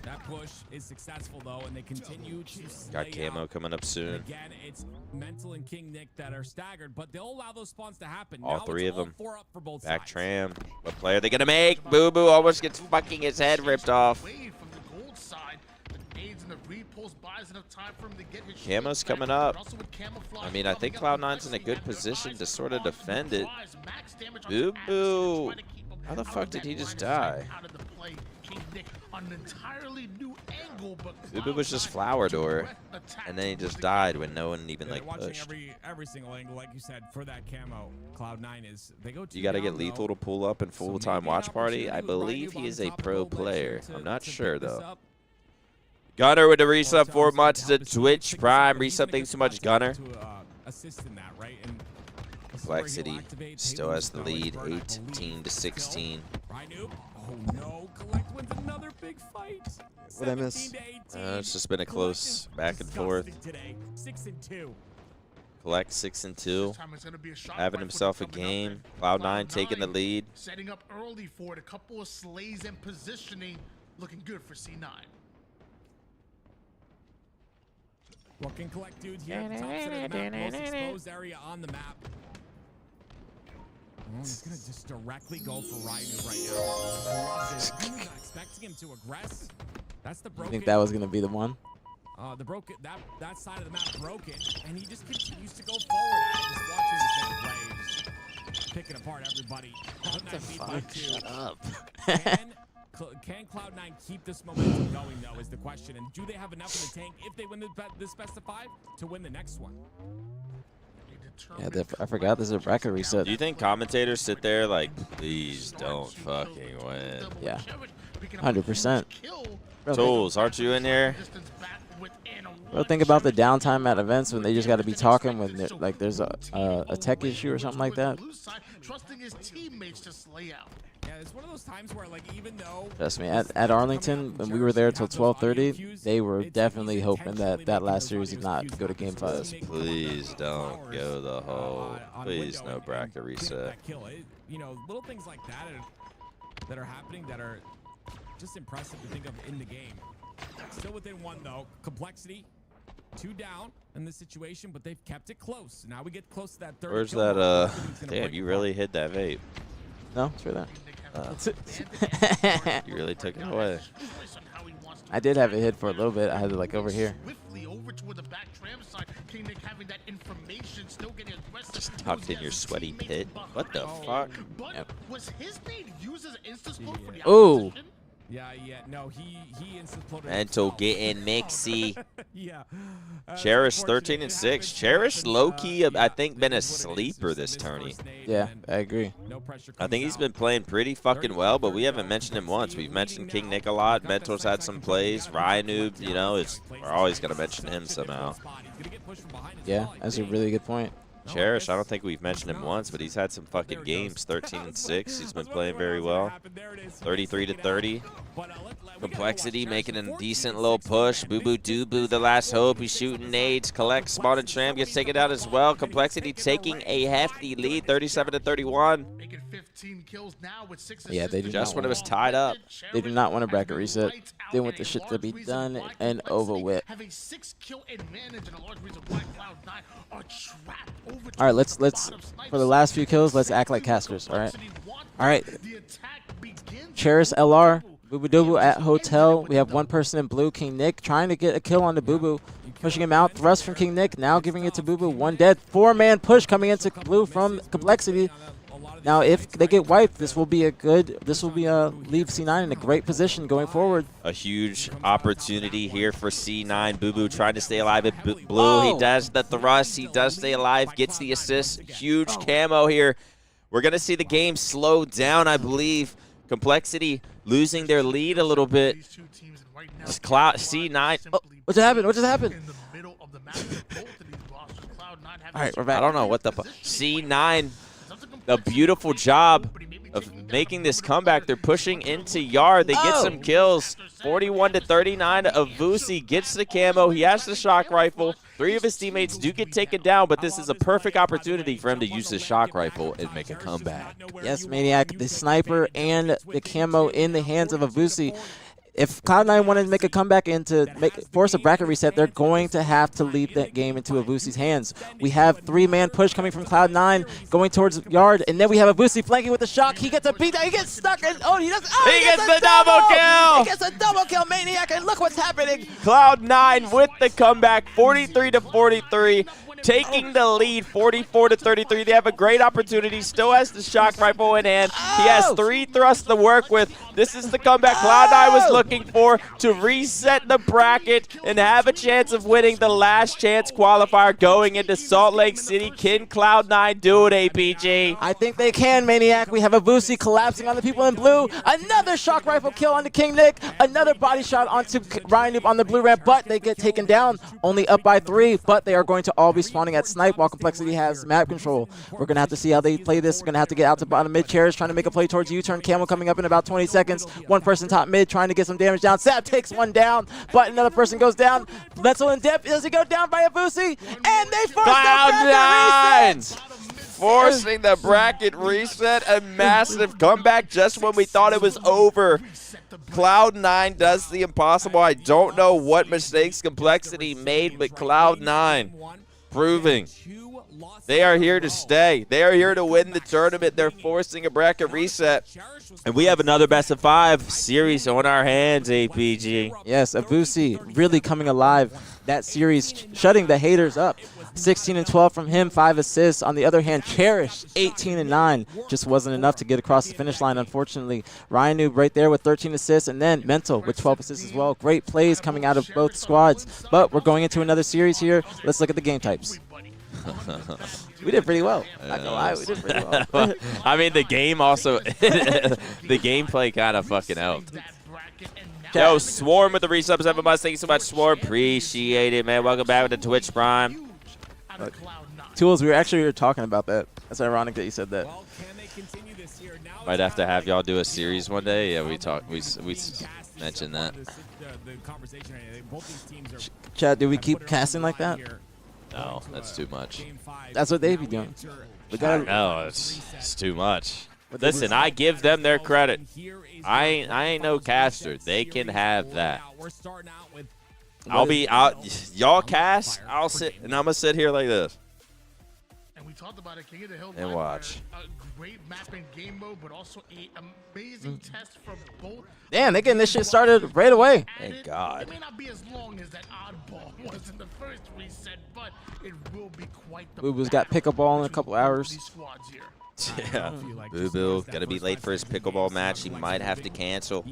That push is successful though, and they continue to Got camo coming up soon. Again, it's Mental and King Nick that are staggered, but they'll allow those spawns to happen. All now 3 of them. 4 up for both Back sides. tram. What play are they gonna make? Boo Boo almost gets fucking his head ripped off. Camo's coming up. I mean, I think Cloud9's in a good position to sort of defend it. Boo Boo. How the fuck did he just die? Boo Boo was just flower door, and then he just died when no one even like Watching pushed. every single angle, like you said, for that camo. Cloud9 is they go. You got to get Lethal to pull up in full-time watch party. I believe he is a pro player. I'm not sure though. Gunner with the resub 4 months to Twitch Prime. Resub, thanks so much, Gunner. Assist in that, right? And Complexity still has the lead, 18-16. Oh no, Collect wins another big fight. What I miss? It's just been a close back and forth. 6-2. Collect 6-2, having himself a game. Cloud9 taking the lead. Setting up early for it. A couple of slays and positioning, looking good for C9. What can Collect do here at the top center of the map? Most exposed area on the map. Oh, he's gonna just directly go for Ryu right now. I'm not expecting him to aggress. That's the broken. I think that was gonna be the one. The broken that side of the map broken, and he just continues to go forward. Just watching this man play, just picking apart everybody. What the fuck? Shut up. Can Cloud9 keep this momentum going, though, is the question. And do they have enough in the tank if they win this best of 5 to win the next one? Yeah, I forgot there's a bracket reset. Do you think commentators sit there like, please don't fucking win? Yeah, 100%. Tools, aren't you in here? Bro, think about the downtime at events when they just got to be talking when like there's a tech issue or something like that. Trusting his teammates to slay out. Yeah, it's one of those times where, like, even though Trust me, at Arlington, when we were there till 12:30, they were definitely hoping that that last series did not go to Game 5. Please don't go the whole. Please no bracket reset. You know, little things like that are happening that are just impressive to think of in the game. Still within 1 though. Complexity 2 down in this situation, but they've kept it close. Now we get close to that 3rd. Where's that? Damn, you really hit that vape. No, it's right there. You really took it away. I did have it hit for a little bit. I had it like over here. Just tucked in your sweaty pit. What the fuck? Yep. Was his name used as an insta-smoke for the Oh. opposition? Yeah, no, he insta-ploded Mental himself. getting mixy. Yeah. Cherish 13-6. Cherish low-key, I think, been a sleeper this tourney. Yeah, I agree. I think he's been playing pretty fucking well, but we haven't mentioned him once. We've mentioned King Nick a lot. Mental's had some plays. Ryanoob, you know, we're always going to mention him somehow. Yeah, that's a really good point. Cherish, I don't think we've mentioned him once, but he's had some fucking games. 13-6. He's been playing very well. 33-30. Complexity making a decent little push. Boo Boo Doo Boo, the last hope. He's shooting nades. Collects. Spawn and Tram gets taken out as well. Complexity taking a hefty lead, 37-31. Yeah, they do just when it was tied up. They do not want a bracket reset. They want the shit to be done and over with. All right, let's for the last few kills, let's act like casters. All right. Cherish LR. Boo Boo Doo Boo at hotel. We have one person in blue, King Nick, trying to get a kill on the Boo Boo. Pushing him out. Thrust from King Nick. Now giving it to Boo Boo. One dead. 4-man push coming into blue from Complexity. Now, if they get wiped, this will be leave C9 in a great position going forward. A huge opportunity here for C9. Boo Boo trying to stay alive at blue. Oh. He does the thrust. He does stay alive. Gets the assist. Huge camo here. We're going to see the game slow down, I believe. Complexity losing their lead a little bit. C9. Oh, what just happened? What just happened? All right, we're back. I don't know what the fuck. C9, a beautiful job of making this comeback. They're pushing into yard. They get some kills. 41-39. Avusi gets the camo. He has the shock rifle. 3 of his teammates do get taken down, but this is a perfect opportunity for him to use his shock rifle and make a comeback. Yes, Maniac, the sniper and the camo in the hands of Avusi. If Cloud9 wanted to make a comeback and to force a bracket reset, they're going to have to leave that game into Avusi's hands. We have 3-man push coming from Cloud9 going towards yard, and then we have Avusi flanking with a shock. He gets a beat down. He gets stuck, and he gets the double kill. He gets a double kill, Maniac, and look what's happening. Cloud9 with the comeback, 43-43. Taking the lead, 44-33. They have a great opportunity. Still has the shock rifle in hand. He has 3 thrusts to work with. This is the comeback Cloud9 was looking for to reset the bracket and have a chance of winning the last chance qualifier going into Salt Lake City. Can Cloud9 do it, aPG? I think they can, Maniac. We have Avusi collapsing on the people in blue. Another shock rifle kill onto King Nick. Another body shot onto Ryan Noob on the blue ramp, but they get taken down. Only up by 3, but they are going to all be spawning at snipe while Complexity has map control. We're going to have to see how they play this. We're going to have to get out to bottom mid. Cherish trying to make a play towards U-turn. Camo coming up in about 20 seconds. One person top mid trying to get some damage down. Sab takes one down, but another person goes down. Mental in depth. Does he go down by Avusi? And they force the bracket reset! Forcing the bracket reset. A massive comeback just when we thought it was over. Cloud9 does the impossible. I don't know what mistakes Complexity made, but Cloud9 proving they are here to stay. They are here to win the tournament. They're forcing a bracket reset. And we have another best-of-5 series on our hands, aPG. Yes, Avusi really coming alive. That series shutting the haters up. 16-12 from him, 5 assists. On the other hand, Cherish, 18-9. Just wasn't enough to get across the finish line, unfortunately. Ryan Noob right there with 13 assists, and then Mental with 12 assists as well. Great plays coming out of both squads. But we're going into another series here. Let's look at the game types. We did pretty well. Not gonna lie, we did pretty well. I mean, the game also, the gameplay kind of fucking helped. Yo, Swarm with the resub, 7 months. Thank you so much, Swarm. Appreciate it, man. Welcome back with the Twitch Prime. Tools, we were talking about that. That's ironic that you said that. Might have to have y'all do a series one day. Yeah, we mentioned that. Chad, do we keep casting like that? No, that's too much. That's what they be doing. We gotta. No, it's too much. Listen, I give them their credit. I ain't no caster. They can have that. Y'all cast. I'll sit and I'm gonna sit here like this. And we talked about it, King of the Hill and watch. A great map and game mode, but also an amazing test from both. Damn, they getting this shit started right away. Thank God. It may not be as long as that oddball was in the first reset, but it will be quite the. Boo Boo's got pickleball in a couple hours. Yeah, Boo Boo gonna be late for his pickleball match. He might have to cancel.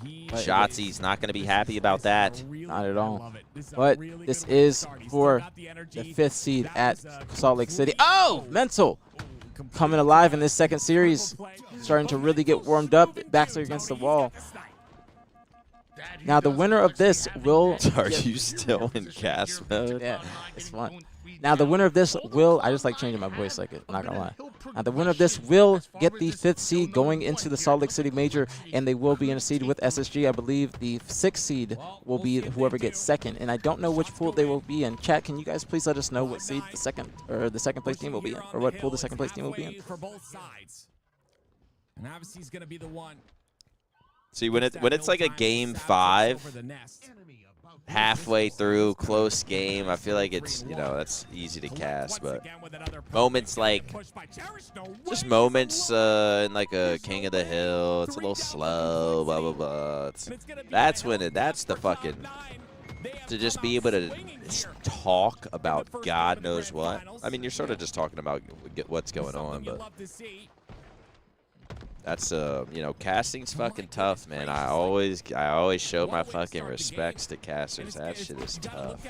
Shotzi's not gonna be happy about that. Not at all. But this is for the 5th seed at Salt Lake City. Oh, Mental coming alive in this second series, starting to really get warmed up. Backs are against the wall. Now the winner of this will. Are you still in cast mode? Yeah, it's fun. Now the winner of this will, I just like changing my voice like it, not gonna lie. Now the winner of this will get the 5th seed going into the Salt Lake City Major, and they will be in a seed with SSG. I believe the 6th seed will be whoever gets 2nd, and I don't know which pool they will be in. Chat, can you guys please let us know what seed the second place team will be in, or what pool the 2nd place team will be in? For both sides. And obviously he's going to be the one. See, when it's like a game 5, halfway through, close game, I feel like it's, you know, that's easy to cast. But moments like, just moments in like a King of the Hill, it's a little slow, blah, blah, blah. That's the fucking, to just be able to talk about God knows what. I mean, you're sort of just talking about what's going on, but that's you know, casting's fucking tough, man. I always show my fucking respects to casters. That shit is tough.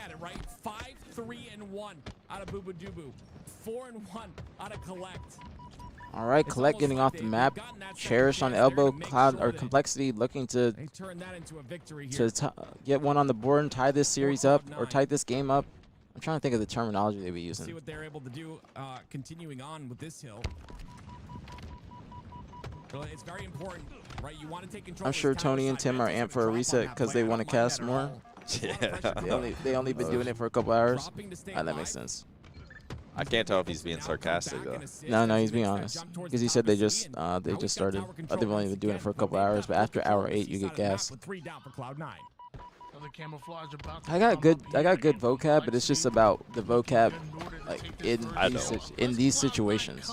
5-3-1 out of Boo Boo 4-1 out of Collect. All right, Collect getting off the map. Cherish on elbow. Cloud or Complexity looking to get one on the board and tie this series up, or tie this game up. I'm trying to think of the terminology they be using. See what they're able to do continuing on with this hill. It's very important, right? You want to take control. I'm sure Tony and Tim are amped for a reset because they want to cast more. Yeah. They only been doing it for a couple hours. That makes sense. I can't tell if he's being sarcastic though. No, he's being honest. Because he said they just started. They've only been doing it for a couple hours, but after hour 8 you get gas. I got good vocab, but it's just about the vocab like in these situations.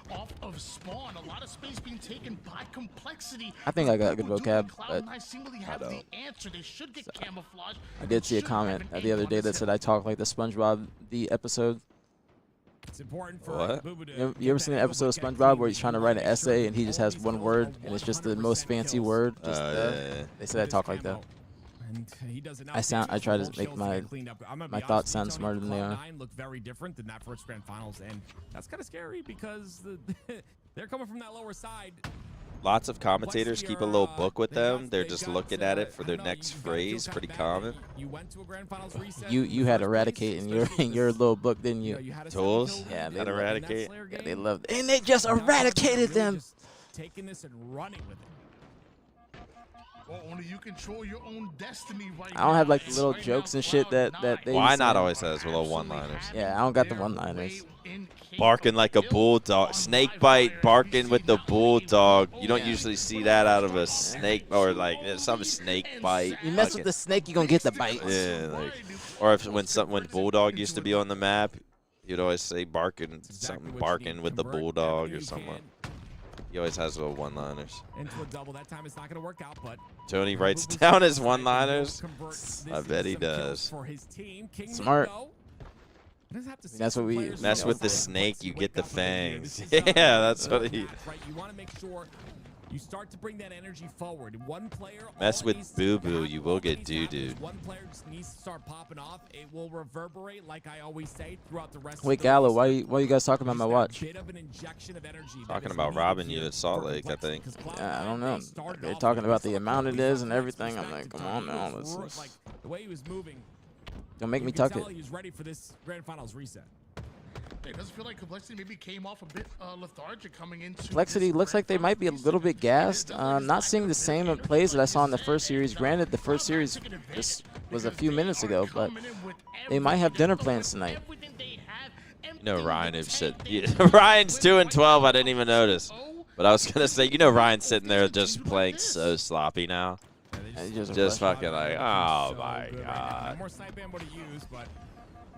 Off of spawn, a lot of space being taken by Complexity. I think I got good vocab, but I did see a comment the other day that said I talk like the SpongeBob the episode. It's important for what? You ever seen an episode of SpongeBob where he's trying to write an essay and he just has one word and it's just the most fancy word? Yeah. They said I talk like that. I try to make my thoughts sound smarter than they are. Look very different than that first grand finals, and that's kind of scary because they're coming from that lower side. Lots of commentators keep a little book with them. They're just looking at it for their next phrase. Pretty common. You went to a grand finals reset. You had Eradicate in your little book, didn't you? Tools? Yeah, they had Eradicate. Yeah, they loved it. And they just eradicated them. Taking this and running with it. Well, only you control your own destiny right I don't have like the now. little jokes and shit that they. Why not always has little one-liners? Yeah, I don't got the one-liners. Barking like a bulldog, snake bite, barking with the bulldog. You don't usually see that out of a snake, or like some snake bite. You mess with the snake, you gonna get the bite. Yeah, like, or when bulldog used to be on the map, you'd always say barking with the bulldog or something. He always has little one-liners. Into a double. That time it's not going to work out, but Tony writes down his one-liners. I bet he does. Smart. That's what we mess with the snake, you get the fangs. Yeah, that's what he. You want to make sure you start to bring that energy forward. One player mess with Boo Boo, you will get doo-doo. One player just needs to start popping off. It will reverberate, like I always say, throughout the rest. Wait, Gallo, why you guys talking about my watch? Talking about robbing you at Salt Lake, I think. Yeah, I don't know. They're talking about the amount it is and everything. I'm like, come on now, the way he was moving. Don't make me tuck it. He was ready for this grand finals reset. It does feel like Complexity maybe came off a bit lethargic coming into Complexity looks like they might be a little bit gassed. Not seeing the same plays that I saw in the first series. Granted, the first series just was a few minutes ago, but they might have dinner plans tonight. No, Ryan has said Ryan's 2-12. I didn't even notice, but I was gonna say, Ryan's sitting there just playing so sloppy now. Just fucking like, oh my god. More snipe ammo to use, but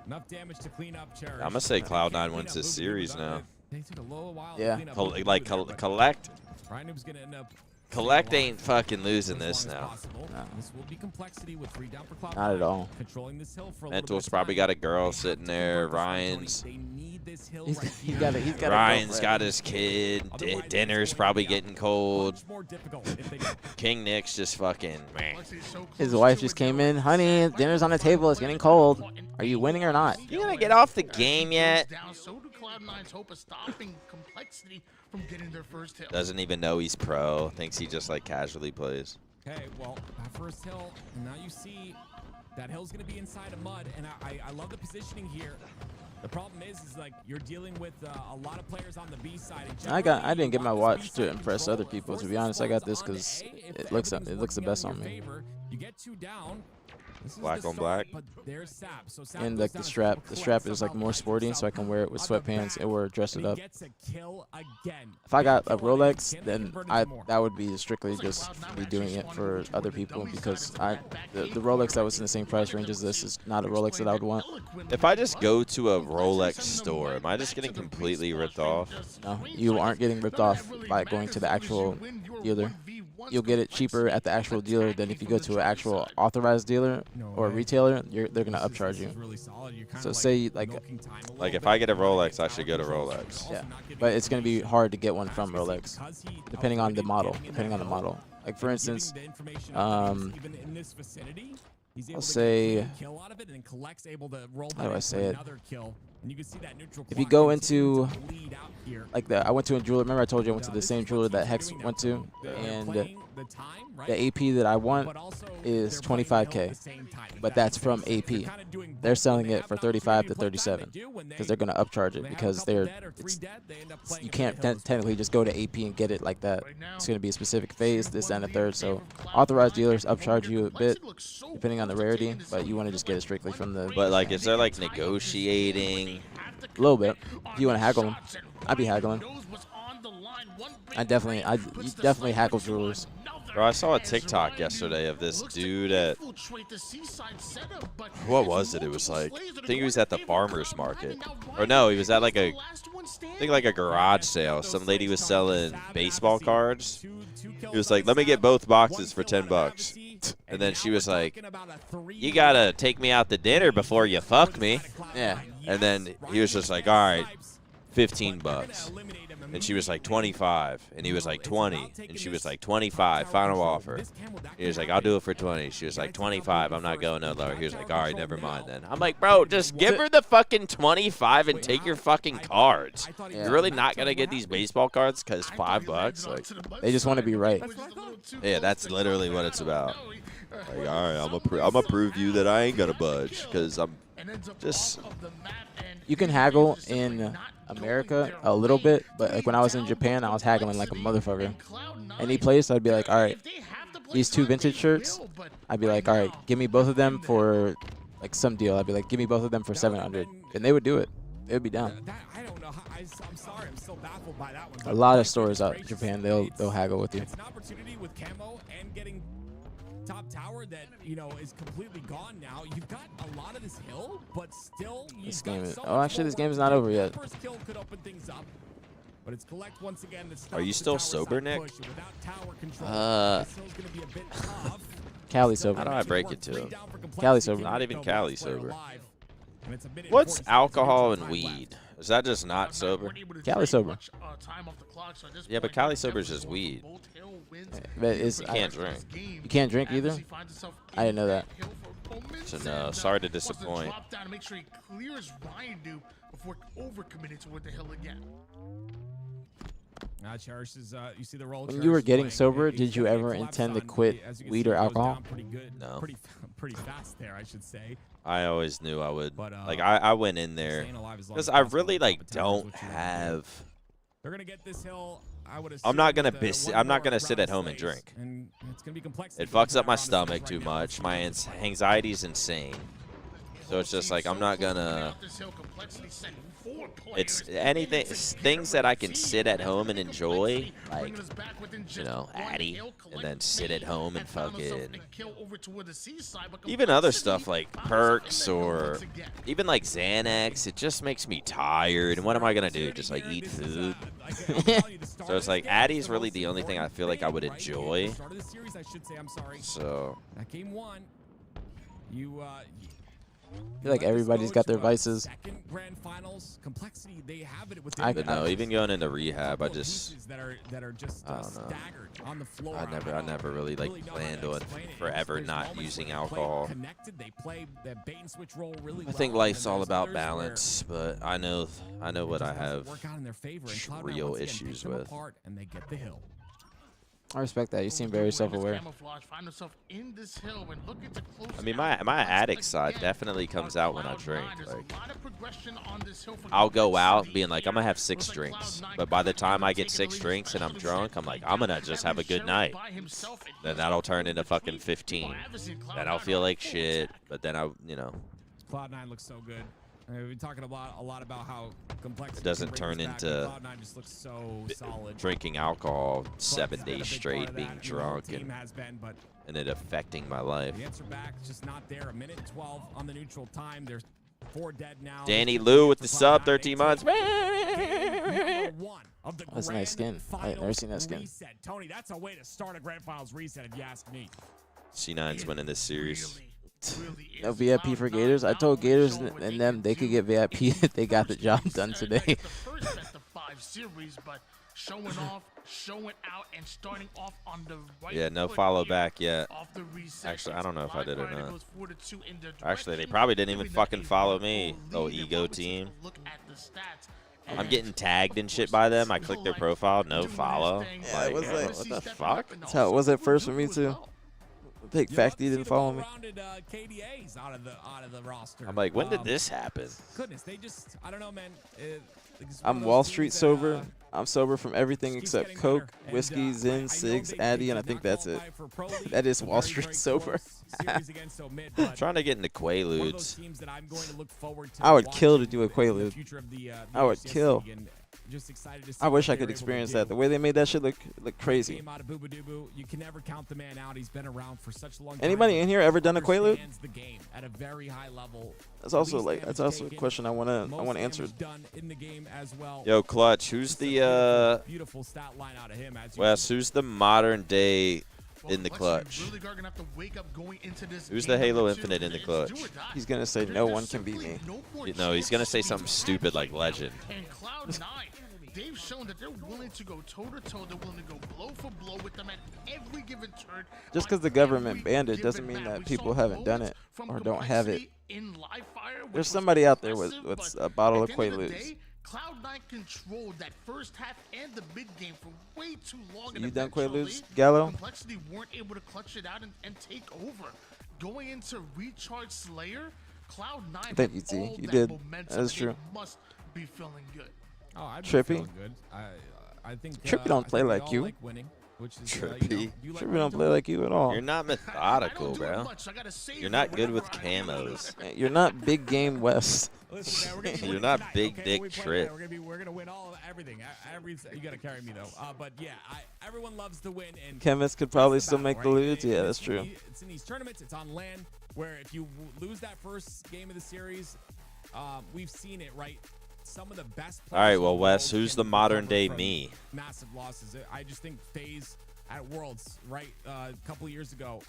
enough damage to clean up Cherish. I'm gonna say Cloud9 wins this series now. They took a little while yeah. to clean up. Like Collect. Rhinoob's gonna end up. Collect ain't fucking losing this now. No. This will be Complexity with 3 down for Cloud9. Not at all. Controlling this hill for a Mental's probably got a girl sitting there. Ryan's. Ryan's got his kid. Dinner's probably getting cold. King Nick's just fucking man. His wife just came in. Honey, dinner's on the table. It's getting cold. Are you winning or not? You gonna get off the game yet? So do Cloud9's hope of stopping Complexity from getting their first hill. Doesn't even know he's pro. Thinks he just like casually plays. Okay, well, that first hill, and now you see That hill's going to be inside of mud, and I love the positioning here. The problem is like you're dealing with a lot of players on the B side. I didn't get my watch to impress other people. To be honest, I got this because it looks the best on me. You get 2 down. Black on black. And like the strap is like more sporty, so I can wear it with sweatpants or dress it up. If I got a Rolex, then that would be strictly just me doing it for other people, because the Rolex that was in the same price range as this is not a Rolex that I would want. If I just go to a Rolex store, am I just getting completely ripped off? No, you aren't getting ripped off by going to the actual dealer. You'll get it cheaper at the actual dealer than if you go to an actual authorized dealer or retailer. They're gonna upcharge you. So say like if I get a Rolex, I should go to Rolex. Yeah, but it's gonna be hard to get one from Rolex, depending on the model. Like for instance, I'll say, how do I say it? If you go into like I went to a jeweler. Remember I told you I went to the same jeweler that Hex went to, and the AP that I want is 25K, but that's from AP. They're selling it for 35 to 37 because they're gonna upcharge it because you can't technically just go to AP and get it like that. It's gonna be a specific phase, this and a third. So authorized dealers upcharge you a bit depending on the rarity, but you want to just get it strictly from the. But like, is there like negotiating? A little bit. If you want to haggle them, I'd be haggling. You definitely haggle jewelers. Bro, I saw a TikTok yesterday of this dude at, what was it? It was like, I think he was at the farmer's market. Or no, he was at like a garage sale. Some lady was selling baseball cards. He was like, let me get both boxes for 10 bucks. And then she was like, you gotta take me out to dinner before you fuck me. Yeah. And then he was just like, all right, 15 bucks. And she was like 25, and he was like 20, and she was like 25, final offer. He was like, I'll do it for 20. She was like 25, I'm not going no lower. He was like, all right, never mind then. I'm like, bro, just give her the fucking 25 and take your fucking cards. Yeah. You're really not gonna get these baseball cards because $5? Like, they just want to be right. Yeah, that's literally what it's about. Like, all right, I'm gonna prove you that I ain't gonna budge because I'm just. You can haggle in America a little bit, but like when I was in Japan, I was haggling like a motherfucker. Any place, I'd be like, all right, these 2 vintage shirts, I'd be like, all right, give me both of them for like some deal. I'd be like, give me both of them for 700, and they would do it. They would be down. I don't know. I'm sorry. I'm still baffled by that one. A lot of stores out in Japan, they'll haggle with you. It's an opportunity with camo and getting top tower that is completely gone now. You've got a lot of this hill, but still This game is. Oh, actually, this game is not over yet. First kill could open things up, but it's collect once again. Are you still sober, Nick? Cali sober. How do I break it to him? Cali sober. Not even Cali sober. What's alcohol and weed? Is that just not sober? Cali sober. Yeah, but Cali sober is just weed. But You can't drink. You can't drink either? I didn't know that. So no, sorry to disappoint. Make sure he clears Ryan before overcommitting to what the hell again. You see the role. When you were getting sober, did you ever intend to quit weed or alcohol? No. Pretty fast there, I should say. I always knew I would. Like I went in there because I really don't have. They're gonna get this hill. I'm not gonna sit at home and drink. It fucks up my stomach too much. My anxiety's insane. So it's just like I'm not gonna. It's things that I can sit at home and enjoy, like Addy, and then sit at home and fucking. Even other stuff like perks or even like Xanax, it just makes me tired. And what am I gonna do? Just like eat food? So it's like Addy's really the only thing I feel like I would enjoy. So. Game 1, I feel like everybody's got their vices. But no, even going into rehab, I don't know. I never really planned on forever not using alcohol. I think life's all about balance, but I know what I have real issues with. I respect that. You seem very self-aware. I mean, my addict side definitely comes out when I drink. Like, I'll go out being like, I'm gonna have 6 drinks, but by the time I get 6 drinks and I'm drunk, I'm like, I'm gonna just have a good night. Then that'll turn into fucking 15. Then I'll feel like shit, but then you know. Cloud9 looks so good. We've been talking a lot about how complex it doesn't turn into Cloud9 just looks so solid. Drinking alcohol 7 days straight, being drunk, and it affecting my life. The answer back is just not there. 1:12 on the neutral time. There's 4 dead now. Danny Lou with the sub, 13 months. That's a nice skin. I've never seen that skin. Tony, that's a way to start a grand finals reset if you ask me. C9's winning this series. No VIP for Gators. I told Gators and them they could get VIP if they got the job done today. Yeah, no follow back yet. Actually, I don't know if I did or not. Actually, they probably didn't even fucking follow me. Oh, ego team. I'm getting tagged and shit by them. I click their profile, no follow. Yeah, it was like, what the fuck? That's how it was at first for me too. Big fact he didn't follow me. KDA's out of the roster. I'm like, when did this happen? Goodness, they just, I don't know, man. I'm Wall Street sober. I'm sober from everything except Coke, whiskey, Zin, cigs, Addy, and I think that's it. That is Wall Street sober. I'm trying to get into Quaaludes. I would kill to do a Quaalude. I would kill. Just excited to see I wish I could experience that. The way they made that shit look crazy. You can never count the man out. He's been around for such a long time. Anybody in here ever done a Quaalude? The game at a very high level. That's also a question I want answered. Yo, Clutch, who's the beautiful stat line out of him? Wes, who's the modern day in the clutch? Who's the Halo Infinite in the clutch? He's gonna say no one can beat me. No, he's gonna say something stupid like Legend. And Cloud9, they've shown that they're willing to go toe to toe. They're willing to go blow for blow with them at every given turn. Just because the government banned it doesn't mean that people haven't done it or don't have it. There's somebody out there with a bottle of Quaaludes. Cloud9 controlled that first half and the mid game for way too long. You done Quaaludes, Gallo? Complexity weren't able to clutch it out and take over. Going into Recharge Slayer, Cloud9 Thank you, T. You did. That is true. Must be feeling good. Oh, I'd be Trippy. feeling good. I think Trippy don't play like you. Winning, which is, Trippy. Trippy don't play like you at all. You're not methodical, bro. You're not good with camos. You're not big game West. Listen, man, You're not big dick Trip. We're gonna win all of everything. You gotta carry me though. But yeah, everyone loves to win. And Chemist could probably still make the Ludes. Yeah, that's true. It's in these tournaments. It's on LAN. Where if you lose that first game of the series, we've seen it, right? Some of the best. All right, well, Wes, who's the modern day me? Massive losses. I just think FaZe at Worlds, right? A couple of years ago,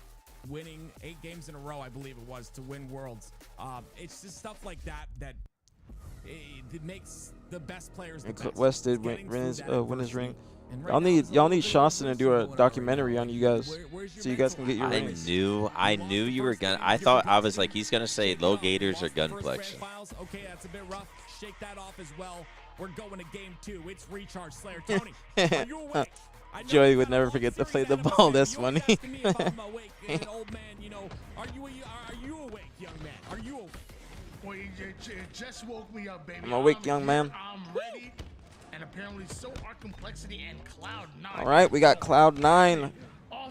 winning 8 games in a row, I believe it was, to win Worlds. It's just stuff like that it makes the best players the best. West did win his ring. Y'all need Shawson to do a documentary on you guys, so you guys can get your rings. I knew you were gonna. I was like, he's gonna say low Gators or gun collection. Okay, that's a bit rough. Shake that off as well. We're going to game 2. It's Recharge Slayer. Tony, are you awake? Joey would never forget to play the ball. That's funny. Old man, are you awake, young man? Are you awake? Well, you just woke me up, baby. I'm awake, young man. I'm ready. And apparently so are Complexity and Cloud9. All right, we got Cloud9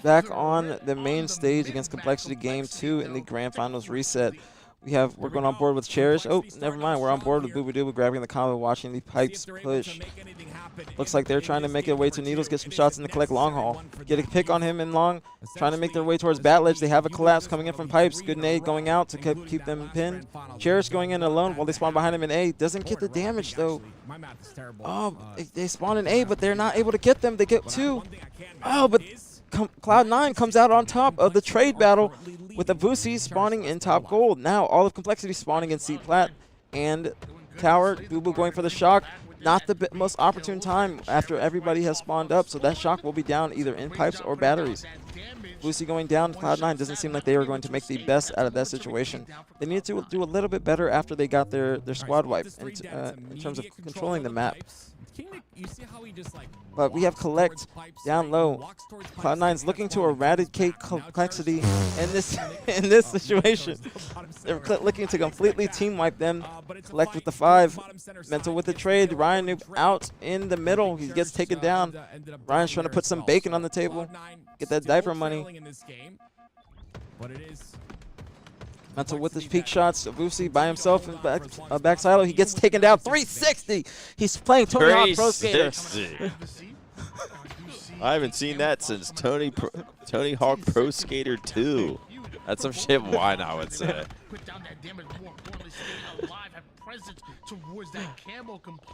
back on the main stage against Complexity Game 2 in the Grand Finals reset. We're going on board with Cherish. Oh, never mind. We're on board with Boo Doo, grabbing the combo, watching the pipes push. Looks like they're trying to make their way to Needles, get some shots in the collect long haul. Get a pick on him in long, trying to make their way towards bat ledge. They have a collapse coming in from pipes. Good nade going out to keep them pinned. Cherish going in alone while they spawn behind him in A. Doesn't get the damage though. Oh, they spawn in A, but they're not able to get them. They get 2. Oh, but Cloud9 comes out on top of the trade battle with a Vusi spawning in top gold. Now all of Complexity spawning in C plat and Tower. Boo Boo going for the shock. Not the most opportune time after everybody has spawned up, so that shock will be down either in pipes or batteries. Vusi going down. Cloud9 doesn't seem like they were going to make the best out of that situation. They need to do a little bit better after they got their squad wipe in terms of controlling the map. King Nick, you see how he just like. But we have Collect down low. Cloud9's looking to eradicate complexity in this situation. They're looking to completely team wipe them. Collect with the 5. Mental with the trade. Ryan Noob out in the middle. He gets taken down. Ryan's trying to put some bacon on the table. Get that diaper money. Mental with his peak shots. Vusi by himself in back silo. He gets taken down. 360. He's playing Tony Hawk Pro Skater. I haven't seen that since Tony Hawk Pro Skater 2. That's some shit wine, I would say.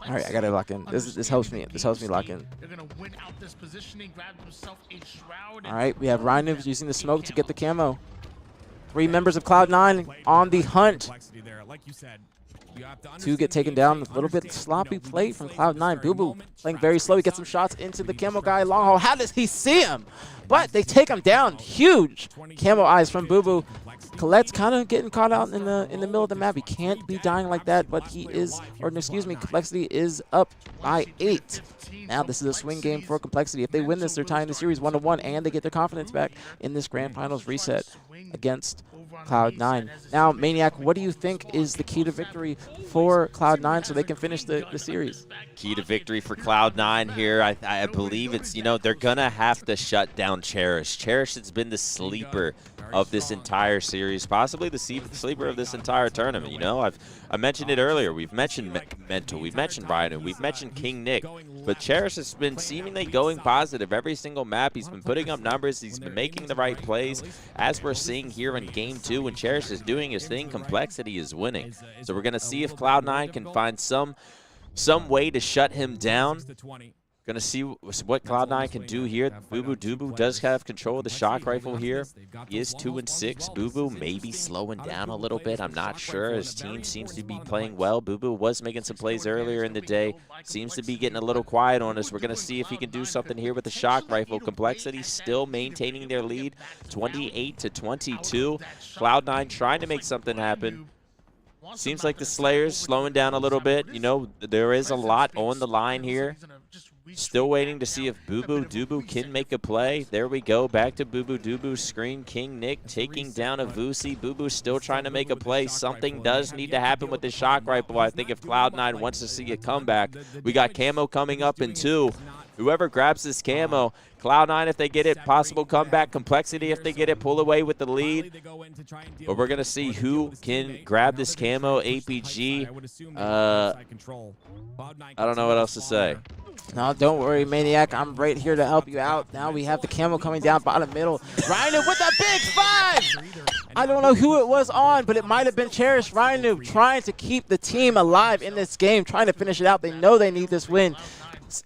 All right, I gotta lock in. This helps me. This helps me lock in. All right, we have Ryan Noobs using the smoke to get the camo. 3 members of Cloud9 on the hunt. 2 get taken down. A little bit sloppy play from Cloud9. Boo Boo playing very slow. He gets some shots into the camo guy. Long haul. How does he see him? But they take him down. Huge camo eyes from Boo Boo. Colette's kind of getting caught out in the middle of the map. He can't be dying like that, but he is, or excuse me, Complexity is up by 8. Now this is a swing game for Complexity. If they win this, they're tying the series 1-1, and they get their confidence back in this Grand Finals reset against Cloud9. Now, Maniac, what do you think is the key to victory for Cloud9 so they can finish the series? Key to victory for Cloud9 here, I believe it's, you know, they're going to have to shut down Cherish. Cherish has been the sleeper of this entire series, possibly the sleeper of this entire tournament. You know, I mentioned it earlier. We've mentioned Mental, we've mentioned Rhino, we've mentioned King Nick, but Cherish has been seemingly going positive every single map. He's been putting up numbers, he's been making the right plays, as we're seeing here in Game 2. When Cherish is doing his thing, Complexity is winning. So we're going to see if Cloud9 can find some way to shut him down. Going to see what Cloud9 can do here. Boo Boo Doo does have control of the shock rifle here. He is 2-6. Boo Boo maybe slowing down a little bit. I'm not sure. His team seems to be playing well. Boo Boo was making some plays earlier in the day. Seems to be getting a little quiet on us. We're going to see if he can do something here with the shock rifle. Complexity still maintaining their lead, 28-22. Cloud9 trying to make something happen. Seems like the Slayers slowing down a little bit. You know, there is a lot on the line here. Still waiting to see if Boo Boo Doo Boo can make a play. There we go. Back to Boo Boo Doo Boo screen. King Nick taking down a Vusi. Boo Boo still trying to make a play. Something does need to happen with the shock rifle. I think if Cloud9 wants to see a comeback, we got camo coming up in 2. Whoever grabs this camo, Cloud9 if they get it, possible comeback. Complexity if they get it, pull away with the lead. But we're going to see who can grab this camo. aPG. I don't know what else to say. No, don't worry, Maniac. I'm right here to help you out. Now we have the camo coming down bottom middle. Rhino with a big 5! I don't know who it was on, but it might have been Cherish. Rhino trying to keep the team alive in this game, trying to finish it out. They know they need this win.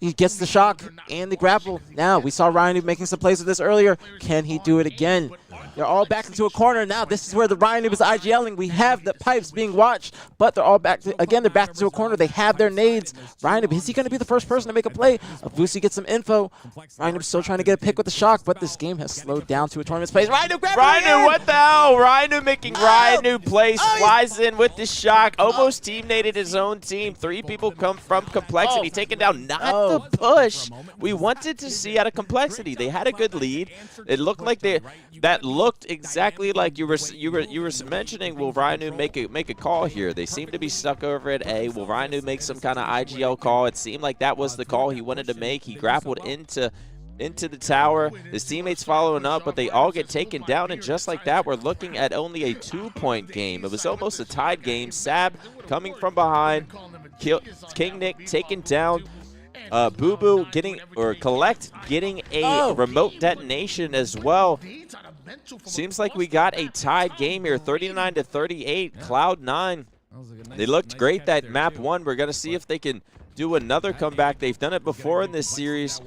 He gets the shock and the grapple. Now, we saw Ryan making some plays with this earlier. Can he do it again? They're all back into a corner. Now, this is where the Ryan was IGLing. We have the pipes being watched, but they're all back. Again, they're back into a corner. They have their nades. Ryan, is he going to be the first person to make a play? Vusi gets some info. Ryan still trying to get a pick with the shock, but this game has slowed down to a tournament's pace. Ryan, grab Ryan, what the hell? Ryan making Ryan plays, flies in with the shock. Almost teammated his own team. 3 people come from Complexity, taken down. Not the push we wanted to see out of Complexity. They had a good lead. It looked like that looked exactly like you were mentioning. Will Ryan make a call here? They seem to be stuck over at A. Will Ryan make some kind of IGL call? It seemed like that was the call he wanted to make. He grappled into the tower. His teammates following up, but they all get taken down, and just like that, we're looking at only a 2-point game. It was almost a tied game. Sab coming from behind. King Nick taken down. Boo Boo Collect getting a remote detonation as well. Seems like we got a tied game here, 39-38. Cloud9. They looked great that map 1. We're going to see if they can do another comeback. They've done it before in this series.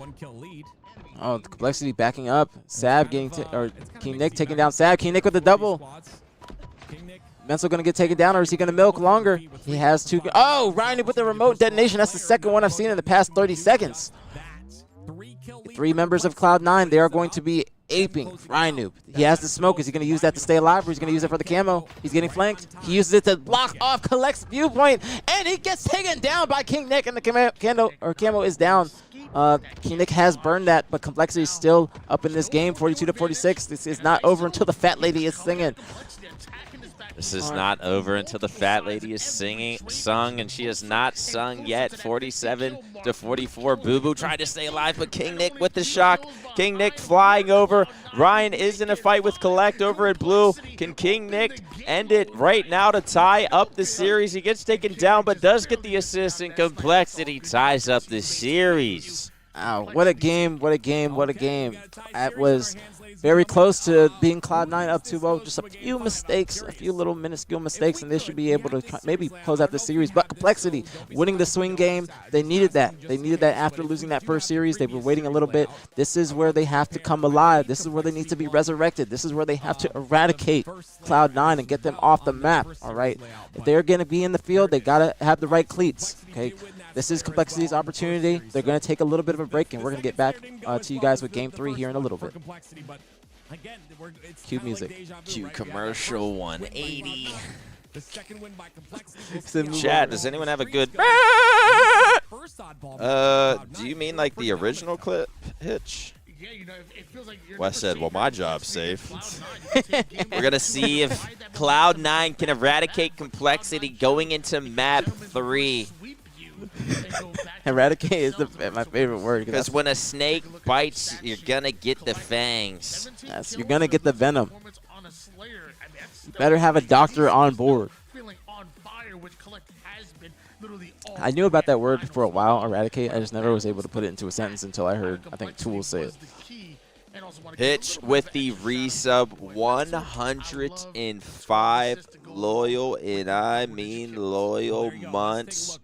Oh, the Complexity backing up. Sab getting King Nick taking down Sab. King Nick with the double. Mental going to get taken down, or is he going to milk longer? He has 2. Oh, Ryan with the remote detonation. That's the second one I've seen in the past 30 seconds. 3 members of Cloud9. They are going to be aping Rhino. He has the smoke. Is he going to use that to stay alive, or he's going to use it for the camo? He's getting flanked. He uses it to block off Collect's viewpoint, and he gets taken down by King Nick, and the camo is down. King Nick has burned that, but Complexity is still up in this game, 42-46. This is not over until the fat lady is singing. This is not over until the fat lady is sung, and she has not sung yet. 47-44. Boo Boo trying to stay alive, but King Nick with the shock. King Nick flying over. Ryan is in a fight with Collect over at blue. Can King Nick end it right now to tie up the series? He gets taken down, but does get the assist, and Complexity ties up the series. Wow, what a game, what a game, what a game. That was very close to being Cloud9 up 2-0. Just a few mistakes, a few little minuscule mistakes, and they should be able to maybe close out the series. But Complexity winning the swing game, they needed that. They needed that after losing that first series. They were waiting a little bit. This is where they have to come alive. This is where they need to be resurrected. This is where they have to eradicate Cloud9 and get them off the map, all right? If they're going to be in the field, they got to have the right cleats, okay? This is Complexity's opportunity. They're going to take a little bit of a break, and we're going to get back to you guys with Game 3 here in a little bit. Cue music. Cue commercial 180. The second win by Complexity. Chat, does anyone have a good... do you mean like the original clip, Hitch? Yeah, you know, it feels like Wes said, well, my job's safe. We're going to see if Cloud9 can eradicate Complexity going into map 3. Eradicate is my favorite word. Because when a snake bites, you're going to get the fangs. Yes, you're going to get the venom. You better have a doctor on board. I knew about that word for a while, eradicate. I just never was able to put it into a sentence until I heard, I think, Tool say it. Hitch with the resub, 105 loyal, and I mean loyal months.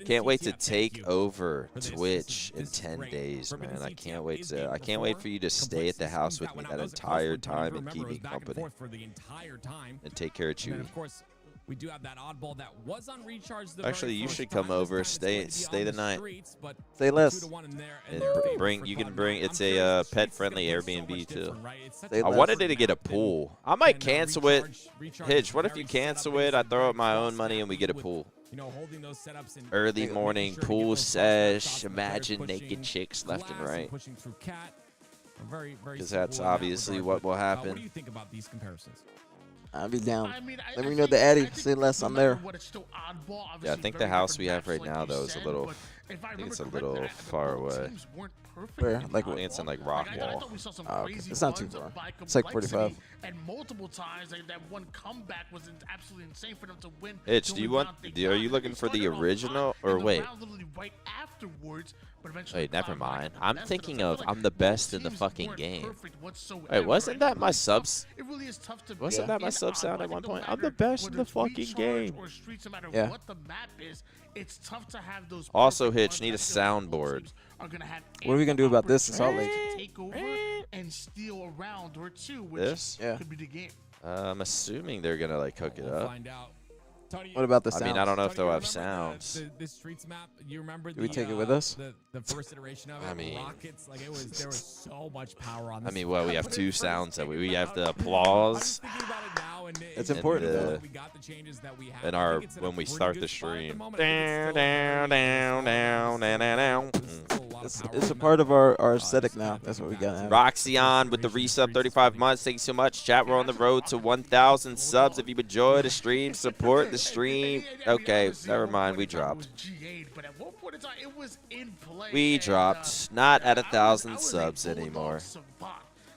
Can't wait to take over Twitch in 10 days, man. I can't wait for you to stay at the house with me that entire time and keep me company and take care of Chewy. We do have that oddball that was on recharge. Actually, you should come over, stay the night. Say less. And you can bring. It's a pet-friendly Airbnb too. I wanted it to get a pool. I might cancel it. Hitch, what if you cancel it? I throw out my own money and we get a pool. Early morning pool sesh. Imagine naked chicks left and right. Because that's obviously what will happen. What do you think about these comparisons? I'll be down. Let me know the Addy. Say less. I'm there. Yeah, I think the house we have right now, though, is a little. I think it's a little far away. Where? Like, I think it's in like Rockwall. Oh, okay. It's not too far. It's like 45. And multiple times, like, that one comeback was absolutely insane for them to win. Hitch, are you looking for the original or wait? Wait, never mind. I'm thinking of I'm the best in the fucking game. Wait, wasn't that my subs? Wasn't that my sub sound at one point? I'm the best in the fucking game. Yeah. It's tough to have those. Also, Hitch, need a soundboard. What are we gonna do about this in Salt Lake? Take over and steal a round or two, which this? Yeah. could be the game. I'm assuming they're gonna like hook it up. What about the sounds? I mean, I don't know if they'll have sounds. This Streets map, you remember do we take it with us? The first iteration of it? I mean, Rockets, like there was so much power on this. I mean, well, we have two sounds that we have the applause. It's important. And our when we start the stream. Down, down, down, down, down, down. It's a part of our aesthetic now. That's what we got. Roxyon with the resub, 35 months. Thank you so much, chat. We're on the road to 1,000 subs. If you enjoy the stream, support the stream. Okay, never mind. We dropped. We dropped. Not at 1,000 subs anymore.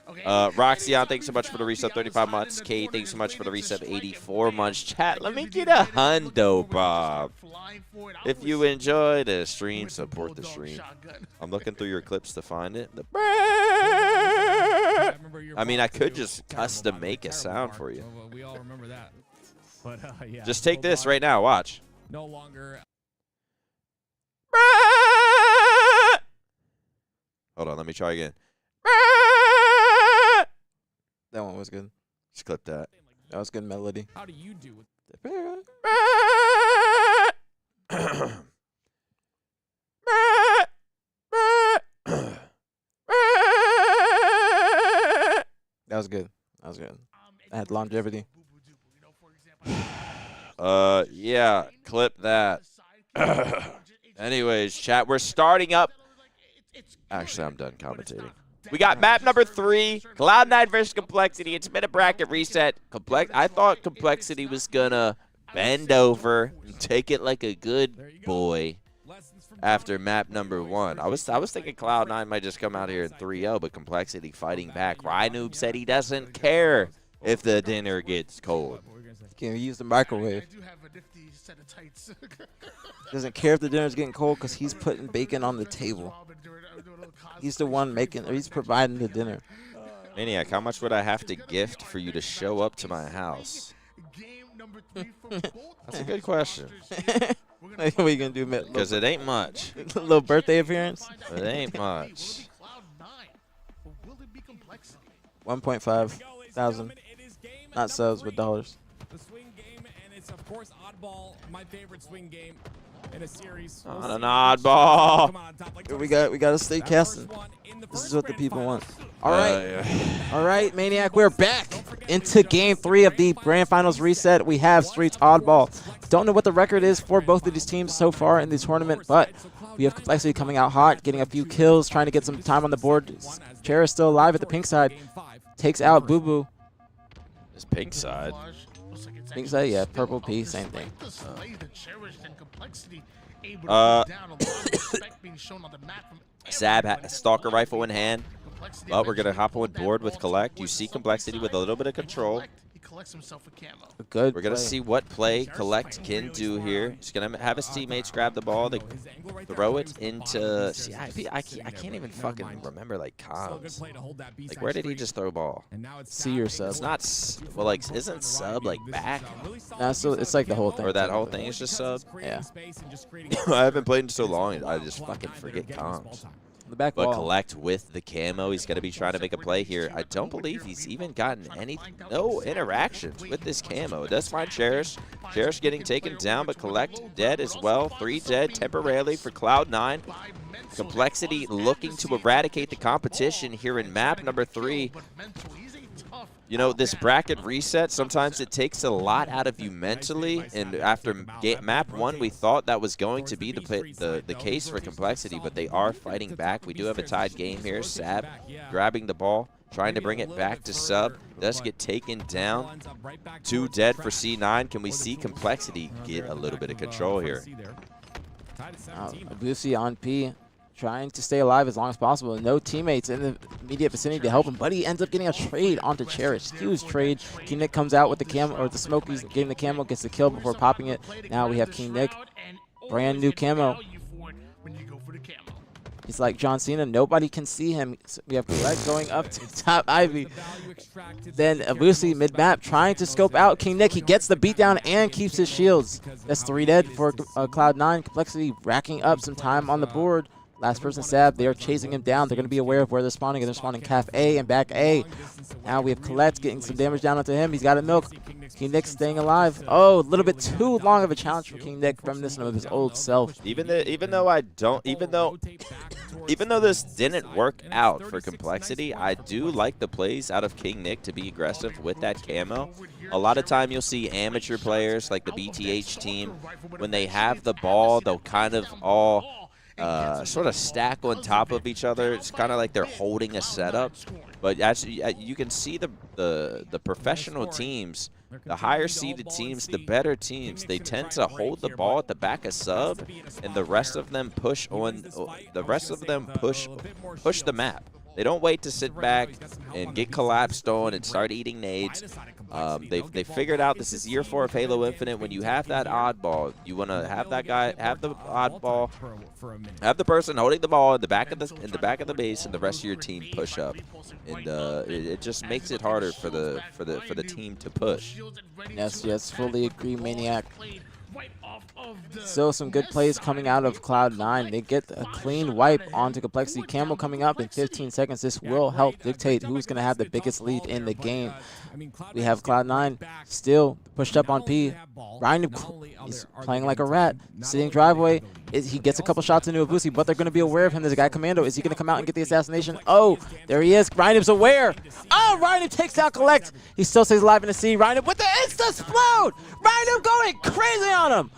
Roxyon, thanks so much for the resub, 35 months. Kate, thanks so much for the resub, 84 months. Chat, let me get a hundo, Bob. If you enjoy the stream, support the stream. I'm looking through your clips to find it. I mean, I could just custom make a sound for you. We all remember that. But yeah. Just take this right now. Watch. No longer. Hold on, let me try again. That one was good. Just clip that. That was good melody. How do you do with That was good. That was good. I had longevity. Yeah, clip that. Anyways, chat, we're starting up. Actually, I'm done commentating. We got map number 3, Cloud9 versus Complexity. It's been a bracket reset. I thought Complexity was gonna bend over and take it like a good boy after map number 1. I was thinking Cloud9 might just come out here in 3-0, but Complexity fighting back. Rynoob said he doesn't care if the dinner gets cold. Can use the microwave. I do have a nifty set of tights. Doesn't care if the dinner's getting cold because he's putting bacon on the table. He's the one making, or he's providing the dinner. Maniac, how much would I have to gift for you to show up to my house? That's a good question. What are you going to do? Because it ain't much. A little birthday appearance? It ain't much. 1.5 thousand. Not subs, but dollars. The swing game, and it's, of course, Oddball, my favorite swing game in a series. Not an oddball. We got to stay casting. This is what the people want. All right. All right, Maniac, we're back into game 3 of the Grand Finals reset. We have Streets Oddball. Don't know what the record is for both of these teams so far in the tournament, but we have Complexity coming out hot, getting a few kills, trying to get some time on the board. Chera still alive at the pink side. Takes out Boo Boo. This pink side. Pink side, yeah. Purple P, same thing. Zab, Stalker rifle in hand. Well, we're going to hop on board with Collect. You see Complexity with a little bit of control. Good. We're going to see what play Collect can do here. He's going to have his teammates grab the ball. They throw it into... See, I can't even fucking remember, like, comms. Like, where did he just throw ball? C or sub. It's not... Well, like, isn't sub, like, back? No, so it's like the whole thing. Or that whole thing is just sub? Yeah. I haven't played in so long, I just fucking forget comms. The back But wall. Collect with the camo. He's going to be trying to make a play here. I don't believe he's even gotten no interactions with this camo. It does find Cherish. Cherish getting taken down, but Collect dead as well. 3 dead temporarily for Cloud9. Complexity looking to eradicate the competition here in map number 3. You know, this bracket reset, sometimes it takes a lot out of you mentally, and after map 1, we thought that was going to be the case for Complexity, but they are fighting back. We do have a tied game here. Sab grabbing the ball, trying to bring it back to sub. Does get taken down. 2 dead for C9. Can we see Complexity get a little bit of control here? Lucy on P. Trying to stay alive as long as possible. No teammates in the immediate vicinity to help him, but he ends up getting a trade onto Cherish. Huge trade. King Nick comes out with the camo, or the smoke. He's getting the camo, gets the kill before popping it. Now we have King Nick. Brand new camo. He's like John Cena. Nobody can see him. So we have Collect going up to top Ivy. Then Lucy mid-map trying to scope out King Nick. He gets the beatdown and keeps his shields. That's 3 dead for Cloud9. Complexity racking up some time on the board. Last person Sab, they are chasing him down. They're going to be aware of where they're spawning, and they're spawning Calf A and back A. Now we have Collect getting some damage down onto him. He's got a milk. King Nick staying alive. Oh, a little bit too long of a challenge for King Nick, reminiscent of his old self. Even though this didn't work out for Complexity, I do like the plays out of King Nick to be aggressive with that camo. A lot of time you'll see amateur players like the BtH team, when they have the ball, they'll kind of all sort of stack on top of each other. It's kind of like they're holding a setup. But as you can see, the professional teams, the higher seeded teams, the better teams, they tend to hold the ball at the back of sub, and the rest of them push on. The rest of them push the map. They don't wait to sit back and get collapsed on and start eating nades. They figured out this is year 4 of Halo Infinite. When you have that oddball, you want to have that guy have the oddball, have the person holding the ball in the back of the base, and the rest of your team push up, and it just makes it harder for the team to push. Yes, fully agree, Maniac. Still some good plays coming out of Cloud9. They get a clean wipe onto Complexity. Camo coming up in 15 seconds. This will help dictate who's going to have the biggest lead in the game. We have Cloud9 still pushed up on P. Ryan is playing like a rat. Sitting driveway. He gets a couple shots into Abusi, but they're going to be aware of him. There's a guy Commando. Is he going to come out and get the assassination? Oh, there he is. Ryanib's aware. Oh, Ryanib takes down Collect. He still stays alive in the sea. Ryanib with the insta-explode. Ryanib going crazy on him.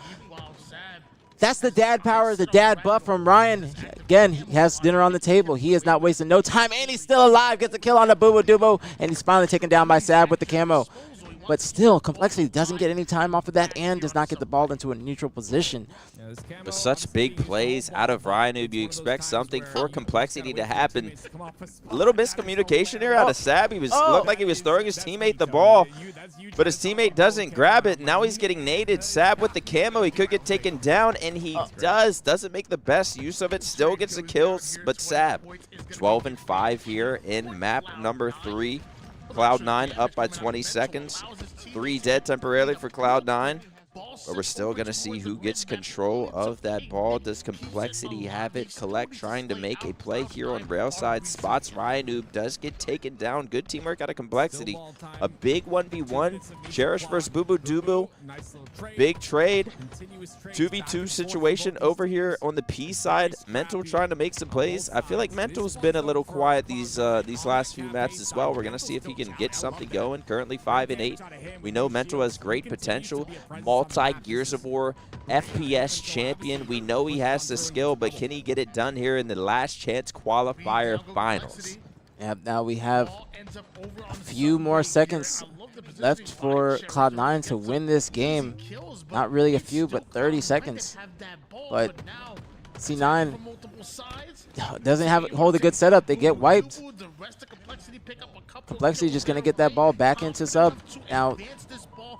That's the dad power, the dad buff from Ryan. Again, he has dinner on the table. He is not wasting no time, and he's still alive. Gets a kill on the Boo Boo Dubo, and he's finally taken down by Sab with the camo. But still, Complexity doesn't get any time off of that and does not get the ball into a neutral position. With such big plays out of Ryanoob, you expect something for Complexity to happen. A little miscommunication here out of Sab. He looked like he was throwing his teammate the ball, but his teammate doesn't grab it. Now he's getting naded. Sab with the camo. He could get taken down, and he doesn't make the best use of it. Still gets the kills, but Sab 12-5 here in map number 3. Cloud9 up by 20 seconds. 3 dead temporarily for Cloud9. But we're still going to see who gets control of that ball. Does Complexity have it? Collect trying to make a play here on rail side. Spots Ryanoob. Does get taken down. Good teamwork out of Complexity. A big 1v1. Cherish versus Boo Boo Dubu. Big trade. 2v2 situation over here on the P side. Mental trying to make some plays. I feel like Mental's been a little quiet these last few maps as well. We're going to see if he can get something going. Currently 5-8. We know Mental has great potential. Multi-Gears of War FPS champion. We know he has the skill, but can he get it done here in the last chance qualifier finals? Yeah, now we have a few more seconds left for Cloud9 to win this game. Not really a few, but 30 seconds. But C9 doesn't hold a good setup. They get wiped. Complexity just going to get that ball back into sub. Now,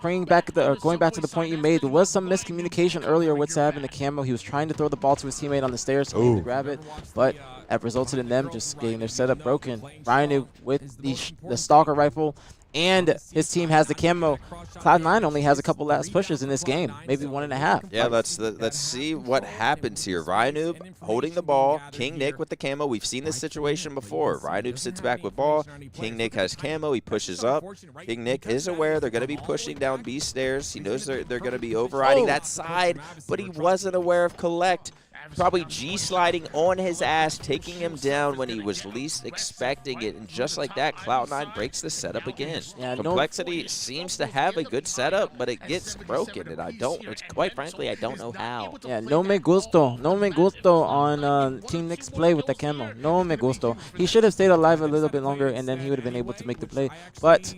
going back to the point you made, there was some miscommunication earlier with Sab in the camo. He was trying to throw the ball to his teammate on the stairs so he could grab it, but that resulted in them just getting their setup broken. Ryan with the Stalker rifle, and his team has the camo. Cloud9 only has a couple last pushes in this game, maybe 1.5. Yeah, let's see what happens here. Ryanoob holding the ball, King Nick with the camo. We've seen this situation before. Ryanoob sits back with ball, King Nick has camo, he pushes up. King Nick is aware they're going to be pushing down B stairs. He knows they're going to be overriding that side, but he wasn't aware of Collect. Probably G-sliding on his ass, taking him down when he was least expecting it. And just like that, Cloud9 breaks the setup again. Yeah, Complexity seems to have a good setup, but it gets broken. And quite frankly, I don't know how. Yeah, no me gusto. No me gusto on Team Nick's play with the camo. No me gusto. He should have stayed alive a little bit longer, and then he would have been able to make the play. But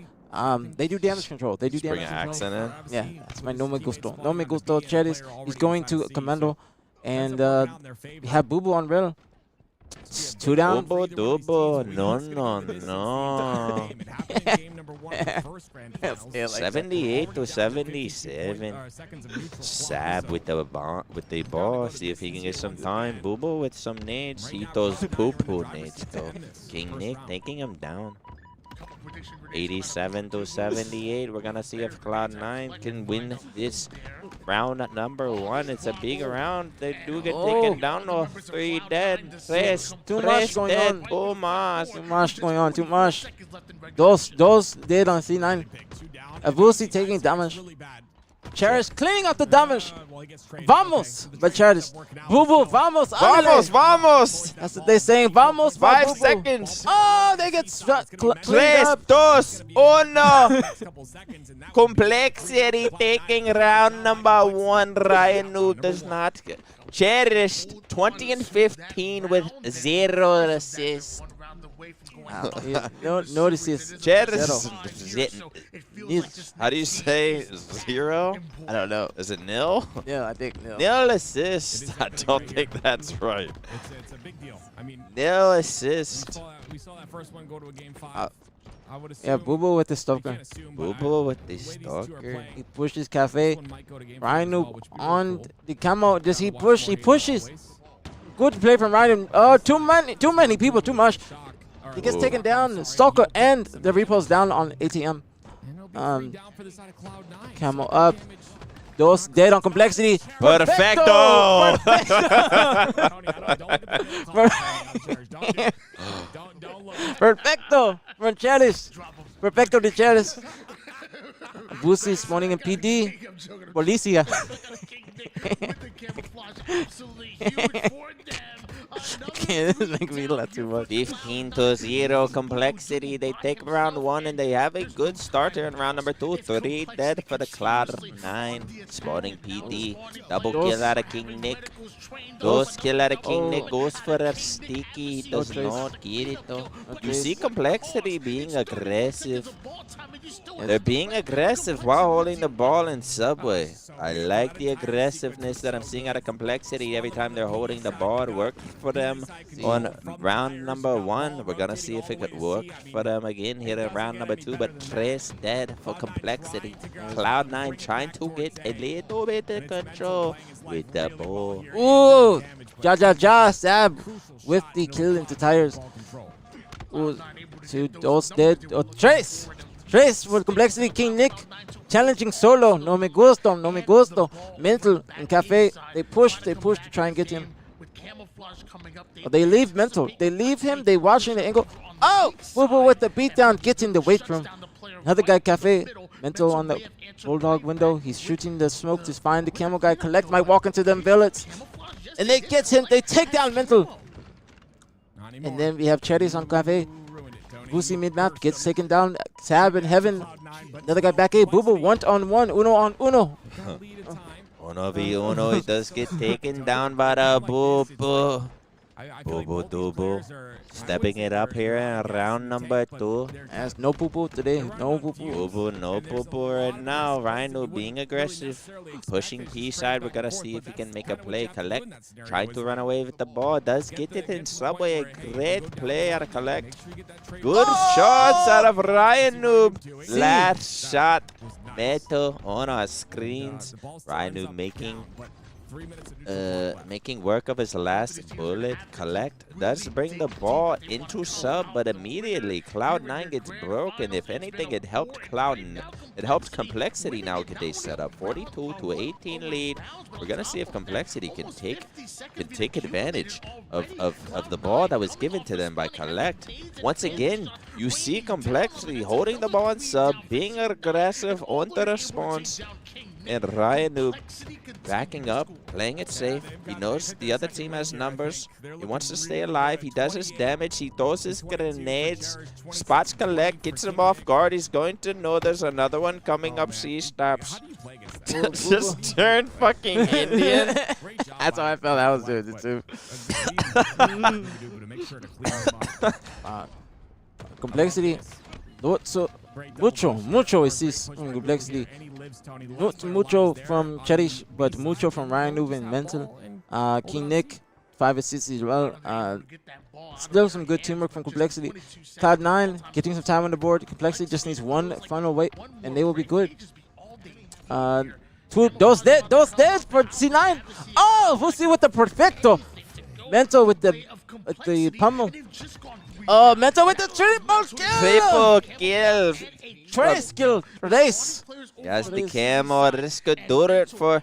they do damage control. They do damage control. Bring an accent in. Yeah, that's my no me gusto. No me gusto, Cheris. He's going to Commando. And we have Boo Boo on rail. 2 down. Boo Boo Dubo. No. 78-77. Sab with the ball. See if he can get some time. Boo Boo with some nades. He throws poo-poo nades though. King Nick taking him down. 87-78. We're gonna see if Cloud9 can win this round at number 1. It's a big round. They do get taken down though. 3 dead. Too much going dead. on. Too much going on. Too much. Dos dead on C9. Abusi taking damage. Cherish cleaning up the damage. Vamos! But Cherish. Boo Boo, vamos! Vamos! That's what they're saying. Vamos! 5 seconds. Oh, they get cleaned 3, up. 2, 1. Complexity taking round number 1. Ryanoob does not get. Cherished 20-15 with 0 assists. No assists. Cherished. How do you say 0? I don't know. Is it nil? Yeah, I think nil. Nil assist. I don't think that's right. It's a big deal. I mean, nil assist. We saw that first one go to a game 5. Yeah, Boo Boo with the Stalker. Boo Boo with the Stalker. He pushes Cafe. Ryanoob on the camo. Does he push? He pushes. Good play from Ryanoob. Oh, too many people. Too much. He gets taken down. Stalker and the repo's down on ATM. Camo up. Dos dead on Complexity. Perfecto! Perfecto from Cherish. Perfecto de Cherish. Busi spawning in PD. Policia. with the camouflage. Absolutely huge for them. This is making me laugh too much. 15-0 complexity. They take round 1 and they have a good starter in round number 2. 3 dead for the Cloud9. Spawning PD. Double kill out of King Nick. Ghost kill out of King Nick. Goes for a sticky. Does not get it though. You see complexity being aggressive. They're being aggressive while holding the ball in Subway. I like the aggressiveness that I'm seeing out of complexity every time they're holding the ball. It worked for them on round number 1. We're gonna see if it could work for them again here in round number 2. But Trace dead for complexity. Cloud9 trying to get a little bit of control with the ball. Ooh, ja, Sab with the kill into tires. Ooh, two those dead. Oh, Trace for complexity. King Nick challenging solo. No me gusto. Mental and Cafe. They push to try and get him. Oh, they leave Mental. They leave him. They watching the angle. Oh, Boo with the beatdown. Gets in the weight room. Another guy, Cafe. Mental on the Bulldog window. He's shooting the smoke to find the Camel guy. Collect might walk into them billets. And they get him. They take down Mental. And then we have Cherries on Cafe. Goosey mid-map gets taken down. Sab in heaven. Another guy back A. Boo 1-on-1. Uno on uno. 1v1. He does get taken down by the Boo. Boo. Stepping it up here in round number 2. There's no poo today. No poo. No poo right now. Rhino being aggressive. Pushing P side. We're going to see if he can make a play. Collect. Trying to run away with the ball. Does get it in Subway. A great play out of Collect. Good shots out of Ryan Noob. Last shot. Metal on our screens. Ryan Noob making work of his last bullet. Collect does bring the ball into sub, but immediately Cloud9 gets broken. If anything, it helped it helps complexity now get they set up 42-18 lead. We're gonna see if complexity can take advantage of the ball that was given to them by Collect. Once again, you see complexity holding the ball in sub, being aggressive on the response. And Ryan Noob backing up, playing it safe. He knows the other team has numbers. He wants to stay alive. He does his damage. He throws his grenades. Spots Collect, gets him off guard. He's going to know there's another one coming up. C stops. Just turn fucking Indian. That's how I felt I was doing it too. Complexity. Mucho is this complexity. Not mucho from Cherish, but mucho from Ryan Noob and Mental. King Nick, 5 assists as well. Still some good teamwork from complexity. Cloud9 getting some time on the board. Complexity just needs one final weight, and they will be good. Those dead for C9. Oh, we'll see with the perfecto. Mental with the pummel. Oh, Mental with the triple kill. Trace kill. Race. Yes, the camo. This could do it for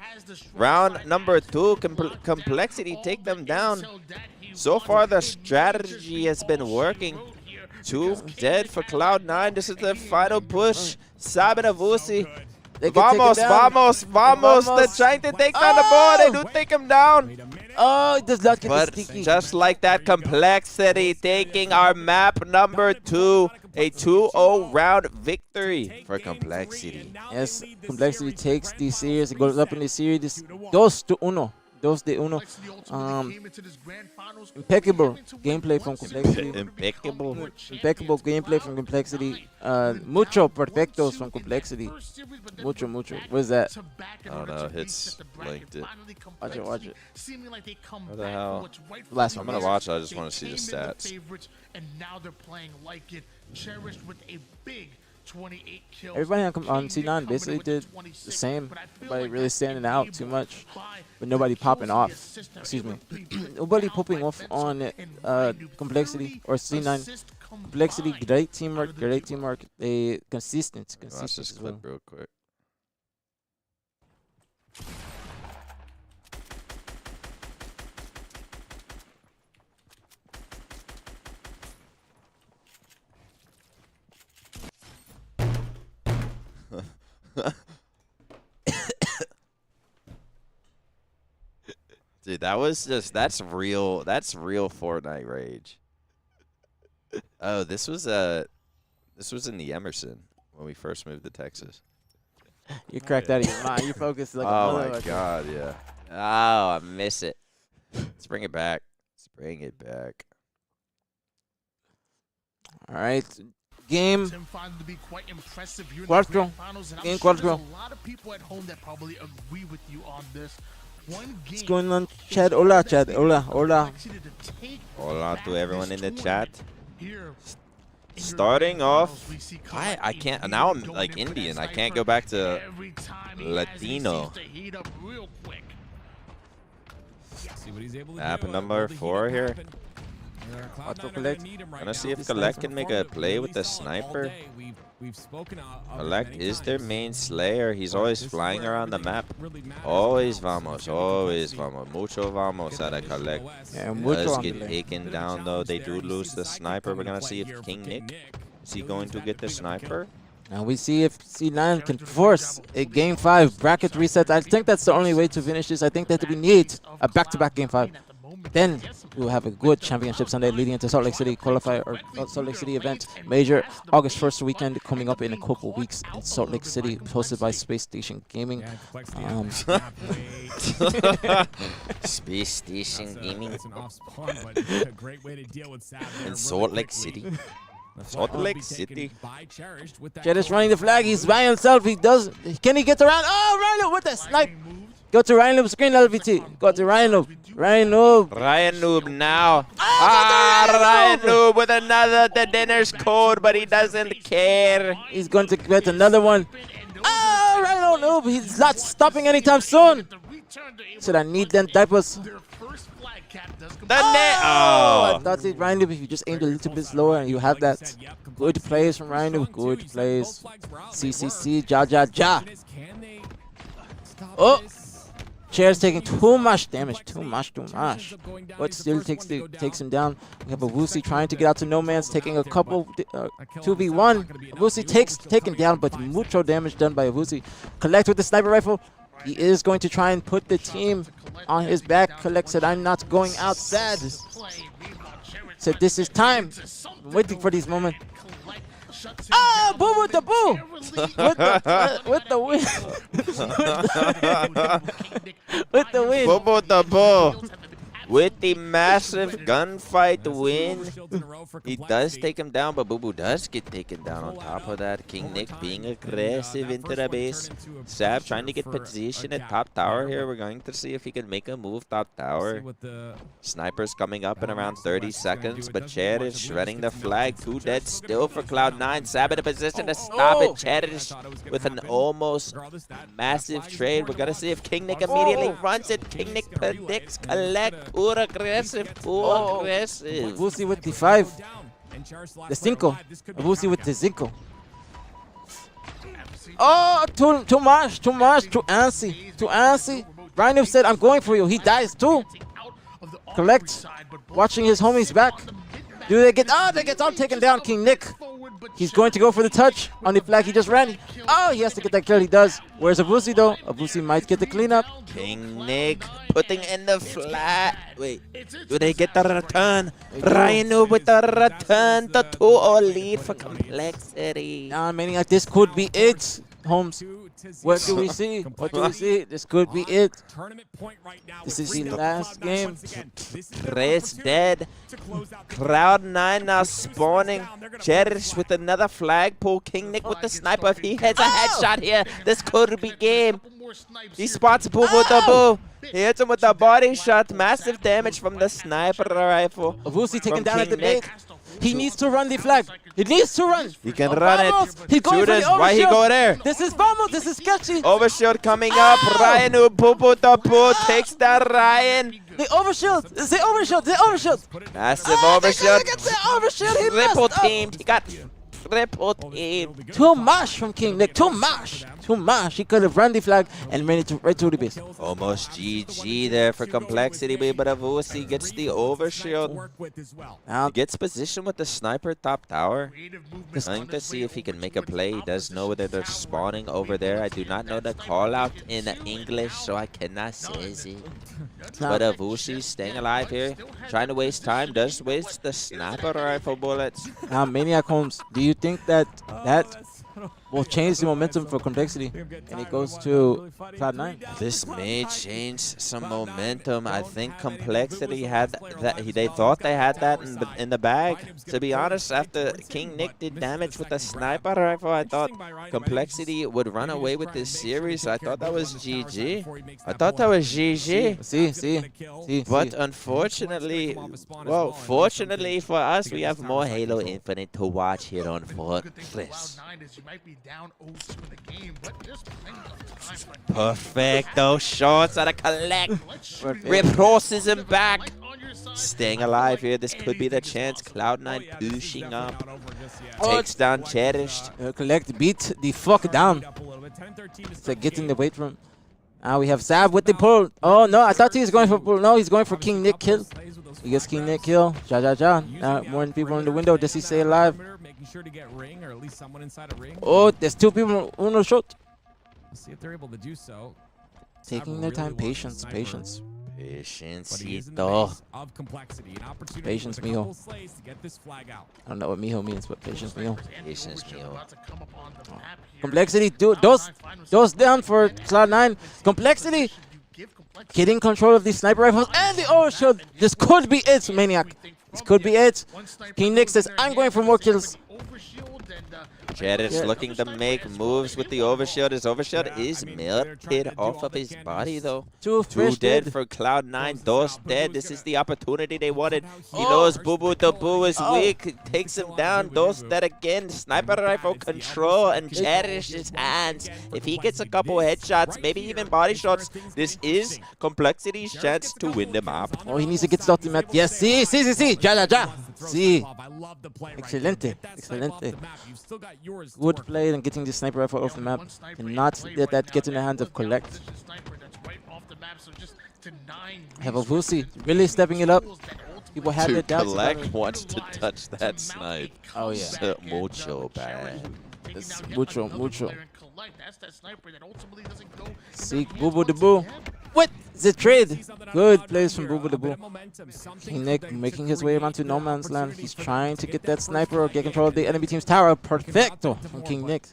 round number 2. Complexity take them down. So far, the strategy has been working. 2 dead for Cloud9. This is the final push. Sabinavusi. Vamos. They're trying to take down the ball. They do take him down. Oh, it does not get but sticky. Just like that, complexity taking our map number 2. A 2-0 round victory for complexity. Yes, complexity takes the series. It goes up in the series. 2-1. 2-1. Impeccable gameplay from complexity. Impeccable gameplay from complexity. Mucho perfectos from complexity. Mucho. What is that? I don't know. Hits linked it. Watch it. What the hell? Last one. I'm gonna watch it. I just want to see the stats. And now they're playing like it. Cherished with a big 28 kills. Everybody on C9 basically did the same. Nobody really standing out too much, but nobody popping off. Excuse me. Nobody popping off on complexity or C9. Complexity, great teamwork. They consistent Watch this clip real quick. Dude, that was just that's real Fortnite rage. Oh, this was in the Emerson when we first moved to Texas. You cracked out of your mind. You focused like a Oh my motherfucker. god, yeah. Oh, I miss it. Let's bring it back. Let's bring it back. All right. Game Tim found it to be quite impressive here in the Cuatro. grand finals, and I'm Game sure cuatro. there's a lot of people at home that probably agree with you on this. One game What's going on, Chad? Hola, Chad. Hola, hola. Hola to everyone in the chat. Here Starting off, I can't now. I'm like Indian. I can't go back to Latino. See what he's able to App do. number 4 here. Cuatro collect. Gonna see if Collect can make a play with the sniper. We've spoken Collect is their main slayer. He's always flying around the map. Always vamos. Always vamos. Mucho vamos out of Collect. Yeah, mucho Does on get delay. taken down though. They do lose the sniper. We're gonna see if King Nick is he going to get the sniper. And we see if C9 can force a Game 5 bracket reset. I think that's the only way to finish this. I think that we need a back-to-back Game 5. Then we will have a good championship Sunday leading into Salt Lake City qualifier or Salt Lake City event major August 1st weekend coming up in a couple weeks in Salt Lake City, hosted by Space Station Gaming. Space Station Gaming That's an off spawn, but a great way to deal with Sav there in Salt Lake City. Salt Lake City. Jed is running the flag. He's by himself. He does. Can he get around? Oh, Rhino with the snipe. Go to Ryan Noob's screen, LVT. Go to Ryan Noob. Ryan Noob. Ryan Noob now. Ryan Noob with another the dinner's code, but he doesn't care. He's going to get another one. Oh, Ryan Noob. He's not stopping anytime soon. Should I need them diapers? I thought it Ryan Noob, if you just aimed a little bit slower and you have that. Good plays from Ryan Noob. Good plays. CCC. Ja. Oh. Chair's taking too much damage. Too much. But still takes him down. We have a Wusi trying to get out to no man's, taking a couple 2v1. Wusi taken down, but mucho damage done by Wusi. Collect with the sniper rifle. He is going to try and put the team on his back. Collect said, I'm not going out sad. Said, this is time. I'm waiting for this moment. Ah, boo with the boo! with the win. with the win. Boo with the boo. With the massive gunfight win, he does take him down, but Boo Boo does get taken down. On top of that, King Nick being aggressive into the base. Sav trying to get position at top tower here. We're going to see if he can make a move top tower. Snipers coming up in around 30 seconds, but Chad is shredding the flag. 2 dead still for Cloud9. Sav in a position to stop it. Chad is with an almost massive trade. We're going to see if King Nick immediately runs it. King Nick predicts Collect. Poor aggressive. Wusi with the 5. The 5. Wusi with the 5. Oh, too much. Too antsy. Rhino said, I'm going for you. He dies too. Collect. Watching his homies back. Do they get... Oh, they get all taken down. King Nick. He's going to go for the touch on the flag. He just ran. Oh, he has to get that kill. He does. Where's Abusi though? Abusi might get the cleanup. King Nick putting in the flat. Wait, do they get the return? Rhino with the return. The 2-0 lead for Complexity. Now, meaning that this could be it, Holmes. What do we see? This could be it. This is the last game. Ray's dead. Cloud9 now spawning. Cherish with another flagpole. King Nick with the sniper. If he hits a headshot here, this could be game. He spots Boo with the boo. He hits him with the body shot. Massive damage from the sniper rifle. Avusi taken down at the bait. He needs to run the flag. He needs to run. He can run it. He's going for the overshield. Why he go there? This is Vamos. This is sketchy. Overshield coming up. Ryan who poo takes that Ryan. The overshield. The overshield. Massive overshield. The overshield. He triple teamed. He got triple teamed. Too much from King Nick. Too much. too much. He could have run the flag and ran it right to the base. Almost GG there for Complexity, but Avusi gets the overshield. Now He gets position with the sniper top tower. Trying to see if he can make a play. He does know that they're spawning over there. I do not know the call out in English, so I cannot say it. But Avusi staying alive here, trying to waste time, does waste the sniper rifle bullets. Now, Maniac Holmes, do you think that will change the momentum for Complexity and it goes to Cloud9? This may change some momentum. I think Complexity had that. They thought they had that in the bag. To be honest, after King Nick did damage with the sniper rifle, I thought Complexity would run away with this series. I thought that was GG. I thought that was GG. See. But unfortunately, well, fortunately for us, we have more Halo Infinite to watch here on Fortress. Perfecto shots out of Collect. Rip horses him back. Staying alive here. This could be the chance. Cloud9 pushing up. Takes down Cherished. Collect beat the fuck down. So get in the weight room. Now we have Sav with the pull. Oh no, I thought he was going for pull. No, he's going for King Nick kill. He gets King Nick kill. Ja. More people in the window. Does he stay alive? Sure to get ring or at least someone inside a ring. Oh, there's two people. Uno shot. We'll see if they're able to do so. Taking their time. Patience. But he is in the Patience, base of Complexity. An opportunity Patience, with a couple mijo. slays to get this flag out. I don't know what mijo means, but patience, mijo. Patience, mijo. Complexity, those down for Cloud9. Complexity getting control of these sniper rifles and the overshield. This could be it, Maniac. This could be it. King Nick says, I'm going for more kills. Cheris looking to make moves with the overshield. His overshield is melted off of his body, though. Two dead for Cloud9. Dos dead. This is the opportunity they wanted. He knows Boo Boo the Boo is weak. Takes him down. Dos dead again. Sniper rifle control and Cherish his hands. If he gets a couple headshots, maybe even body shots, this is Complexity's chance to win the map. Oh, he needs to get the ultimate. Yes, sí. Ja. Sí. Excelente. Good play and getting the sniper rifle off the map. And not let that get in the hands of Collect. Have Avusi really stepping it up. People have their doubts. Collect wants to touch that snipe. Oh, yeah. So mucho bad. It's mucho. Seek Boo Boo the Boo. What? The trade. Good plays from Boo Boo the Boo. King Nick making his way around to no man's land. He's trying to get that sniper or get control of the enemy team's tower. Perfecto from King Nick.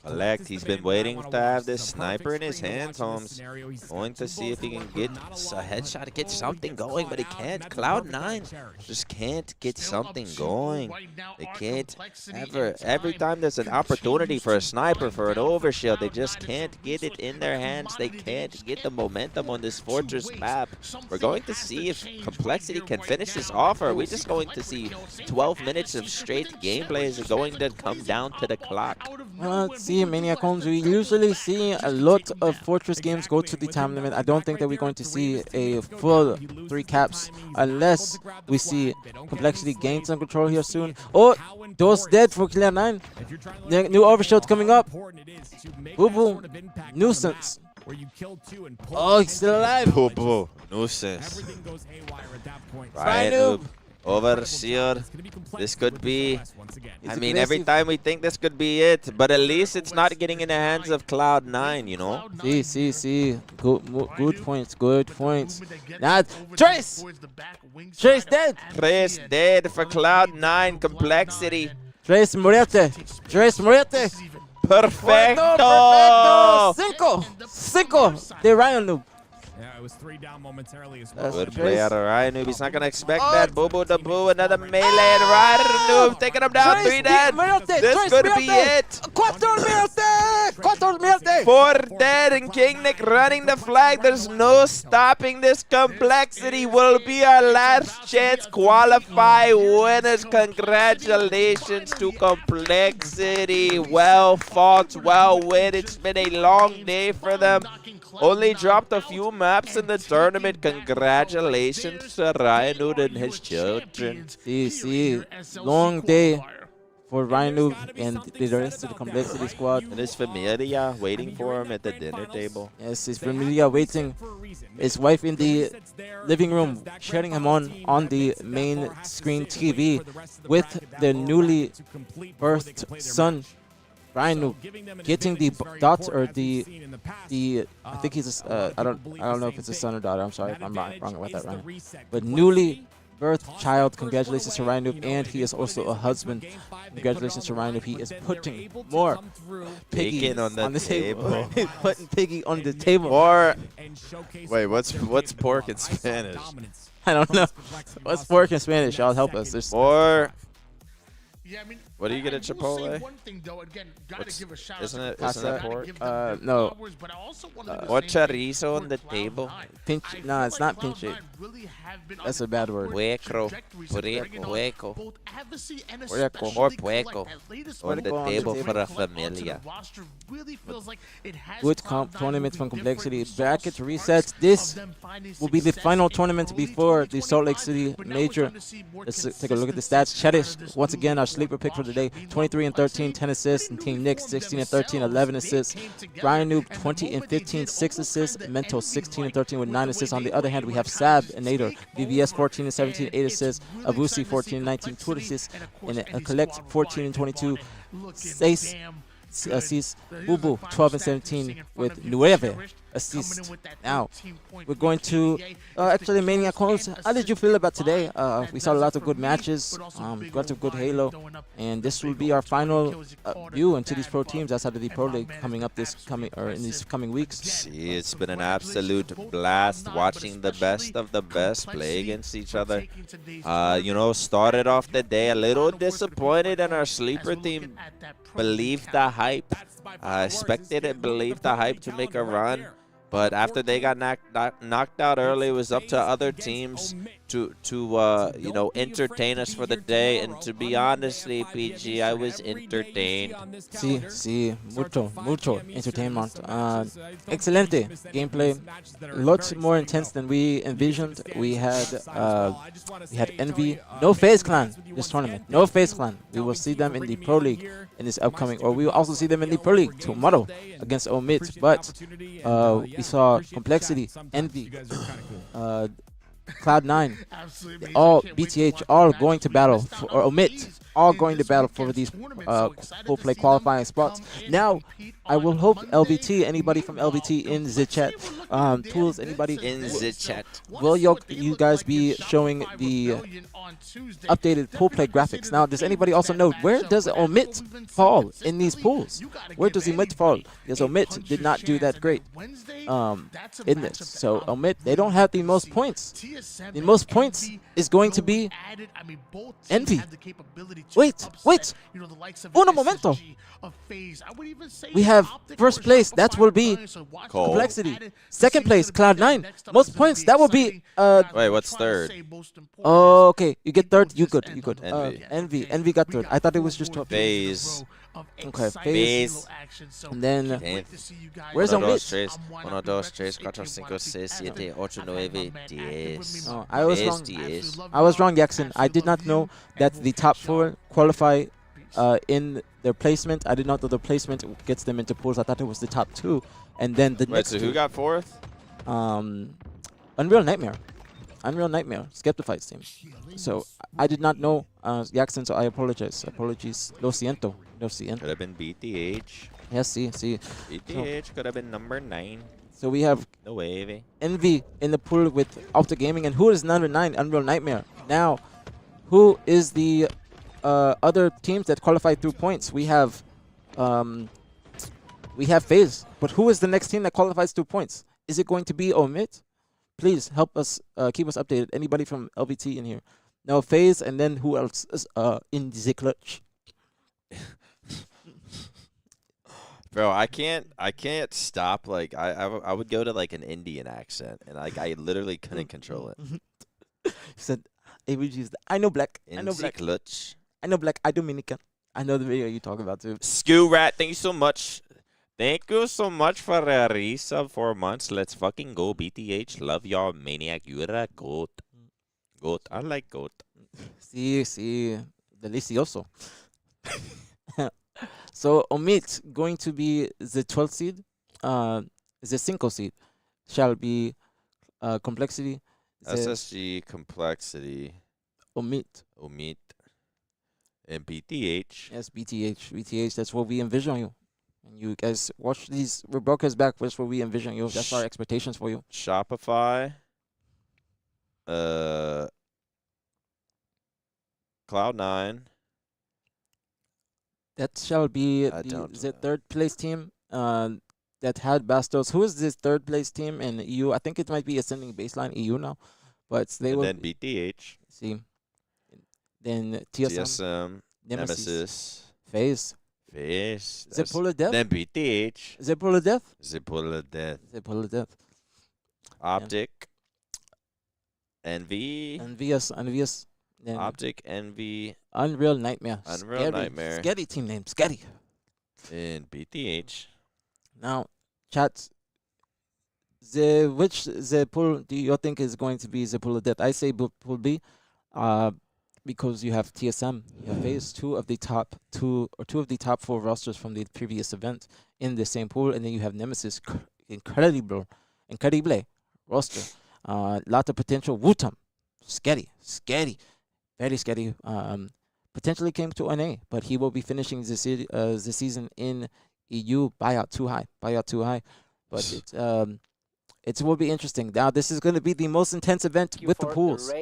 Collect. He's been waiting to have this sniper in his hands, Holmes. Going to see if he can get a headshot, get something going, but he can't. Cloud9 just can't get something going. They can't ever. Every time there's an opportunity for a sniper, for an overshield, they just can't get it in their hands. They can't get the momentum on this Fortress map. We're going to see if Complexity can finish this off, or are we just going to see 12 minutes of straight gameplay? Is it going to come down to the clock? Let's see, Maniac Holmes. We usually see a lot of Fortress games go to the time limit. I don't think that we're going to see a full 3 caps unless we see Complexity gain some control here soon. Oh, those dead for Clear9. The new overshield coming up. Boo Boo, nuisance. Oh, he's still alive. Boo Boo, nuisance. Right, noob. Overshield. This could be. I mean, every time we think this could be it, but at least it's not getting in the hands of Cloud9, you know? See. Good points. Now, Trace dead. Trace dead for Cloud9. Complexity. Trace Morete. Perfecto. Cinco. The Ryan noob. Yeah, it was 3 down momentarily as well. Good play out of Ryan Noob. He's not going to expect that. Boo Boo the Boo, another melee, and Ryan Noob taking him down. 3 dead. This could be it. 4 dead, and King Nick running the flag. There's no stopping this. Complexity will be our last chance. Qualify winners. Congratulations to Complexity. Well fought, well win. It's been a long day for them. Only dropped a few maps in the tournament. Congratulations to Ryan Noob and his children. See. Long day for Ryan Noob and the rest of the Complexity squad. And is Familia waiting for him at the dinner table? Yes, his Familia waiting. His wife in the living room, cheering him on the main screen TV with their newly birthed son, Ryan Noob, getting the dot or the I think he's I don't know if it's a son or daughter. I'm sorry if I'm wrong about that, Ryan. But newly birthed child. Congratulations to Ryan Noob, and he is also a husband. Congratulations to Ryan Noob. He is putting more piggy on the table. He's putting piggy on the table. Or wait, what's pork in Spanish? I don't know. What's pork in Spanish? Y'all help us. There's or Yeah, I mean, what do you get at I will say Chipotle? one thing, though, again, gotta give a shout Isn't out it to isn't it gotta pork? give them their No. flowers, but I also wanna do the Or same thing chorizo on for the Cloud9. table? pinch. No, I it's feel not like pinche. Cloud9 really have been on That's an a bad word. upward Puerco. trajectory since bringing on Puerco. both advocacy and Puerco. especially Or Collect. puerco. That latest On move the Puerco on the table table. for a Collect onto the familia. roster really feels like it has Good Cloud9 tournament from moving Complexity. different. We saw Bracket sparks resets. of This them finding will be the success final in tournament early before the Salt Lake 2025, City but now we're Major. starting to see more Let's take a look at the stats. consistency out of Cherish, this once again, our newly sleeper formed pick for roster. today. Meanwhile, 23 and 13, Complexity 10 assists. And pretty Team newly Nick, formed 16 and 13, themselves. 11 They assists. came together, Brian Noob, and the 20 and moment they 15, did, 6 almost assists. kinda Mental, envy 16 and like 13 with with 9 the way assists. On they the other were hand, we able have to Sab kinda and Nader. just take VVS, over. 14 and 17, And 8 it's assists. really Avusi, exciting to 14 see and 19, 2 Complexity, assists. and of course, And Eddie's Collect, squad 14 and revived 22. looking 6 damn assists. good. Boo Boo, 12 and 17 with 9 assists. Now, we're going to actually Maniac Holmes. How did you feel about today? We saw a lot of good matches, lots of good Halo, and this will be our final view into these pro teams outside of the Pro League coming up in these coming weeks. See, it's been an absolute blast watching the best of the best play against each other. Started off the day a little disappointed in our sleeper team. Believed the hype. Expected and believed the hype to make a run. But after they got knocked out early, it was up to other teams to entertain us for the day. And to be honest, aPG, I was entertained. Sí, mucho entertainment. Excelente gameplay. Lots more intense than we envisioned. We had Envy. No FaZe Clan this tournament. No FaZe Clan. We will see them in the Pro League in this upcoming, or we will also see them in the Pro League tomorrow against Omid. But we saw Complexity, Envy, Cloud9, all BtH, all going to battle, or Omit, all going to battle for these full play qualifying spots. Now, I will hope LVT, anybody from LVT in the chat, tools, anybody in the chat, will you guys be showing the updated pool play graphics? Now, does anybody also know where does Omit fall in these pools? Where does Omit fall? Because Omit did not do that great in this. So Omit, they don't have the most points. The most points is going to be Envy. Wait. Uno momento. We have first place. That will be Complexity. Second place, Cloud9. Most points. That will be. Wait, what's third? Oh, okay. You get third. You good. Envy. Envy got third. I thought it was just top. FaZe. Okay, FaZe. And then, where's Omit? 1, 2, 3, 4, 5, 6, 7, 8, 9, 10. Oh, I was wrong. I was wrong, Jackson. I did not know that the top 4 qualify in their placement. I did not know the placement gets them into pools. I thought it was the top 2, and then the next. Wait, so who got 4th? Unreal Nightmare, Skeptified's team. So I did not know Jackson. So I apologize. Apologies. Lo siento. Could have been BtH. Yes, see. BtH could have been number 9. So we have No way. Envy in the pool with Alpha Gaming, and who is number 9? Unreal Nightmare. Now, who is the other teams that qualified through points? We have FaZe, but who is the next team that qualifies through points? Is it going to be Omit? Please help us, keep us updated. Anybody from LVT in here? No, FaZe, and then who else is in the clutch? Bro, I can't stop. Like I would go to like an Indian accent, and like I literally couldn't control it. He said, aPG is I know black. I know black. Clutch. I know black. I Dominican. I know the video you talk about too. Skew Rat, thank you so much. Thank you so much for a resub 4 months. Let's fucking go, BtH. Love y'all, Maniac. You're a goat. Goat. I like goat. Sí, delicioso. So Omit going to be the 12th seed. The 5 seed shall be Complexity. The SSG, Complexity, Omit. and BtH. Yes, BtH. BtH, that's what we envision you. And you guys watch these Rebecca's back. That's what we envision you. That's our expectations for you. Shopify. Cloud9. That shall be the third place team that had Bastos. Who is this third place team in EU? I think it might be Ascending Baseline EU now. But they And will then BtH. see. Then TSM, Nemesis. FaZe. The Polar Death. Then BtH. The Polar Death. The Polar Death. The Polar Death. Optic. Envy. Envious. Then Optic, Envy. Unreal Nightmare. Unreal Nightmare. Scary team name. Scary. And BtH. Now, chat. The pool do you think is going to be the pool of death? I say pool B, because you have TSM, you have FaZe, two of the top 4 rosters from the previous event in the same pool, and then you have Nemesis, incredible roster, lot of potential. Wutam, scary, very scary. Potentially came to NA, but he will be finishing the season in EU. Buyout too high, but it will be interesting. Now, this is going to be the most intense event with the pools.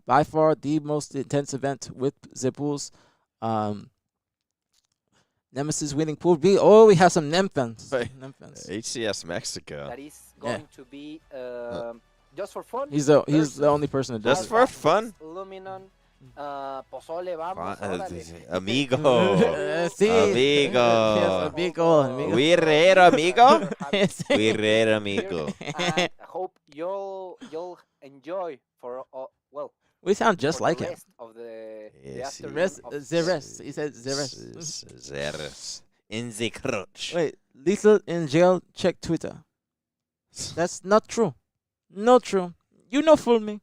By far the most intense event with the pools. Nemesis winning pool B. Oh, we have some Nem fans. HCS Mexico. That is going to be just for fun. He's the only person that does just for fun. Luminon. Pozole, vamos. Amigo. Sí. Amigo. Yes, amigo. We rare amigo. We rare amigo. I hope you'll enjoy for well. We sound just like the him. rest of the The rest. He said the rest. The rest. In the crotch. Wait, Lethal in jail. Check Twitter. That's not true. Not true. You know, fool me.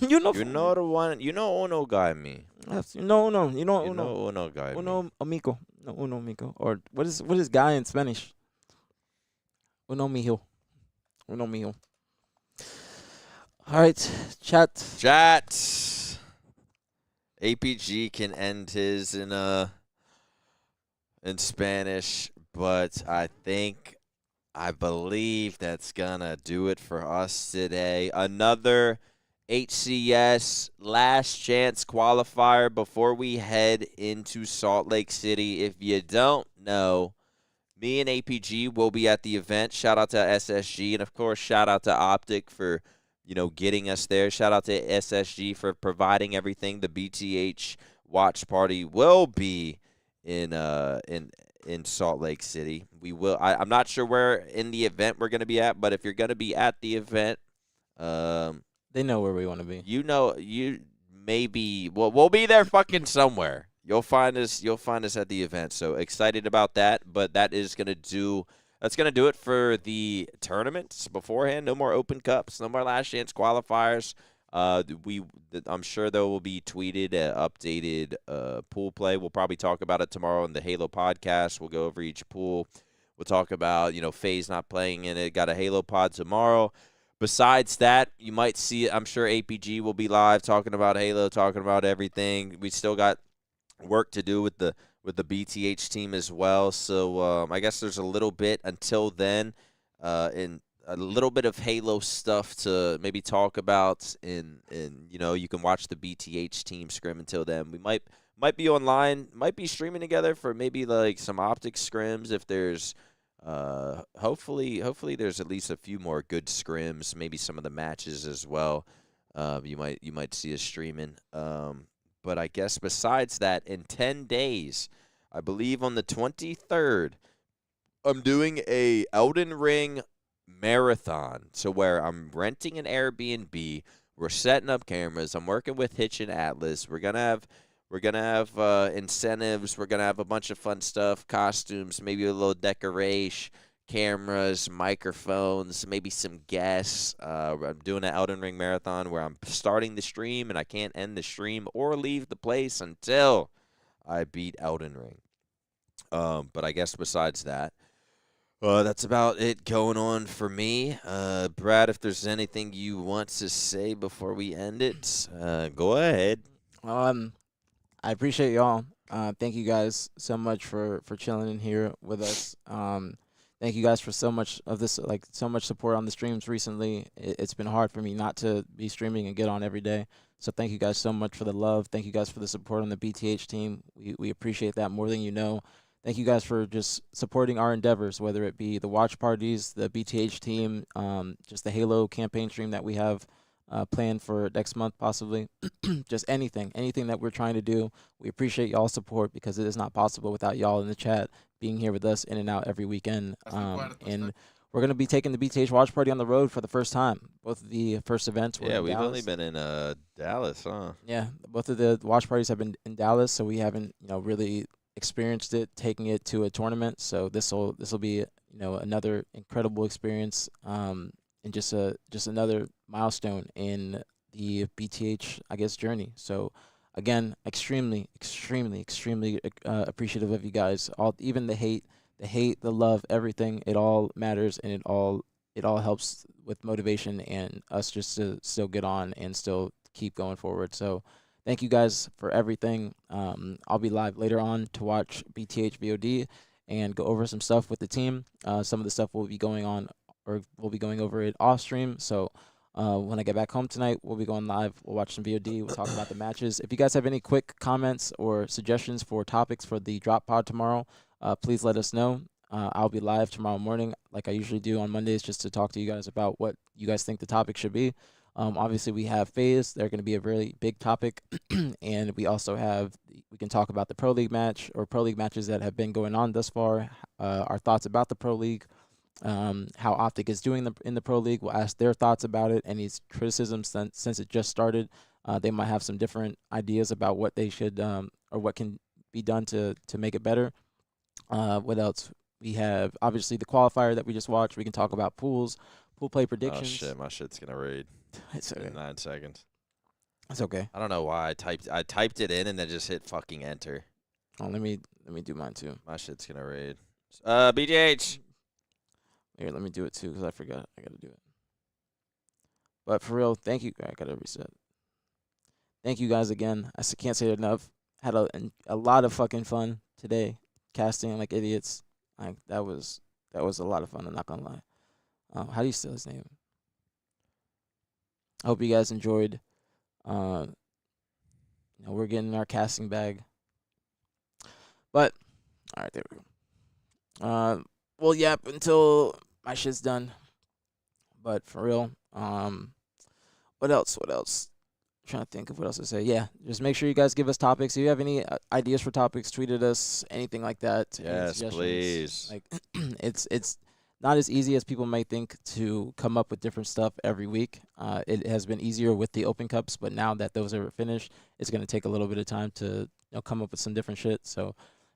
You know the one. You know Uno guy me. Yes, no. You know You Uno. know Uno guy. Uno amigo. No, uno amigo. Or what is guy in Spanish? Uno mijo. Uno mijo. All right, chat. aPG can end his in Spanish, but I believe that's gonna do it for us today. Another HCS last chance qualifier before we head into Salt Lake City. If you don't know, me and aPG will be at the event. Shout out to SSG, and of course, shout out to Optic for getting us there. Shout out to SSG for providing everything. The BtH watch party will be in Salt Lake City. We will. I'm not sure where in the event we're gonna be at, but if you're gonna be at the event, they know where we want to be. We'll be there fucking somewhere. You'll find us at the event. So excited about that, but that's gonna do it for the tournaments beforehand. No more Open Cups, no more last chance qualifiers. I'm sure there will be tweeted updated pool play. We'll probably talk about it tomorrow in the Halo podcast. We'll go over each pool. We'll talk about FaZe not playing in it. Got a Halo pod tomorrow. Besides that, you might see it. I'm sure aPG will be live talking about Halo, talking about everything. We still got work to do with the BtH team as well. So I guess there's a little bit until then, in a little bit of Halo stuff to maybe talk about. And you can watch the BtH team scrim until then. We might be online, might be streaming together for maybe like some Optic scrims if there's. Hopefully there's at least a few more good scrims, maybe some of the matches as well. You might see us streaming. But I guess besides that, in 10 days, I believe on the 23rd, I'm doing a Elden Ring marathon. So where I'm renting an Airbnb, we're setting up cameras. I'm working with Hitch and Atlas. We're gonna have incentives. We're going to have a bunch of fun stuff, costumes, maybe a little decoration, cameras, microphones, maybe some guests. I'm doing an Elden Ring marathon where I'm starting the stream, and I can't end the stream or leave the place until I beat Elden Ring. But I guess besides that, that's about it going on for me. Brad, if there's anything you want to say before we end it, go ahead. I appreciate y'all. Thank you guys so much for chilling in here with us. Thank you guys for so much of this, like so much support on the streams recently. It's been hard for me not to be streaming and get on every day. So thank you guys so much for the love. Thank you guys for the support on the BtH team. We appreciate that more than you know. Thank you guys for just supporting our endeavors, whether it be the watch parties, the BtH team, just the Halo campaign stream that we have planned for next month possibly. Just anything that we're trying to do. We appreciate y'all's support because it is not possible without y'all in the chat being here with us in and out every weekend. And we're going to be taking the BtH watch party on the road for the first time. Both of the first events were in we've Dallas. only been in Dallas, huh? Yeah, both of the watch parties have been in Dallas, so we haven't, really experienced it, taking it to a tournament. So this will be, another incredible experience, and just another milestone in the BtH, I guess, journey. So again, extremely appreciative of you guys. Even the hate, the love, everything, it all matters, and it all helps with motivation and us just to still get on and still keep going forward. So thank you guys for everything. I'll be live later on to watch BtH VOD and go over some stuff with the team. Some of the stuff will be going on, or we'll be going over it off stream. So when I get back home tonight, we'll be going live. We'll watch some VOD. We'll talk about the matches. If you guys have any quick comments or suggestions for topics for the drop pod tomorrow, please let us know. I'll be live tomorrow morning, like I usually do on Mondays, just to talk to you guys about what you guys think the topic should be. Obviously, we have FaZe. They're going to be a really big topic. And we also we can talk about the Pro League match or Pro League matches that have been going on thus far, our thoughts about the Pro League, how Optic is doing in the Pro League. We'll ask their thoughts about it, any criticisms since it just started. They might have some different ideas about what they should or what can be done to make it better. What else? We have, obviously, the qualifier that we just watched. We can talk about pool play predictions. Oh, shit. My shit's going to raid It's okay. in 9 seconds. It's okay. I don't know why I typed it in and then just hit fucking enter. Oh, let me do mine too. My shit's going to raid. BtH. Here, let me do it too because I forgot. I got to do it. But for real, thank you. I got to reset. Thank you guys again. I can't say it enough. Had a lot of fucking fun today, casting like idiots. That was a lot of fun. I'm not gonna lie. How do you spell his name? I hope you guys enjoyed. We're getting our casting bag. But all right, there we go. Well, yeah, until my shit's done. But for real, what else? I'm trying to think of what else to say. Yeah, just make sure you guys give us topics. If you have any ideas for topics, tweet at us, anything like that. Yes, please. Like, it's not as easy as people might think to come up with different stuff every week. It has been easier with the Open Cups, but now that those are finished, it's going to take a little bit of time to come up with some different shit. So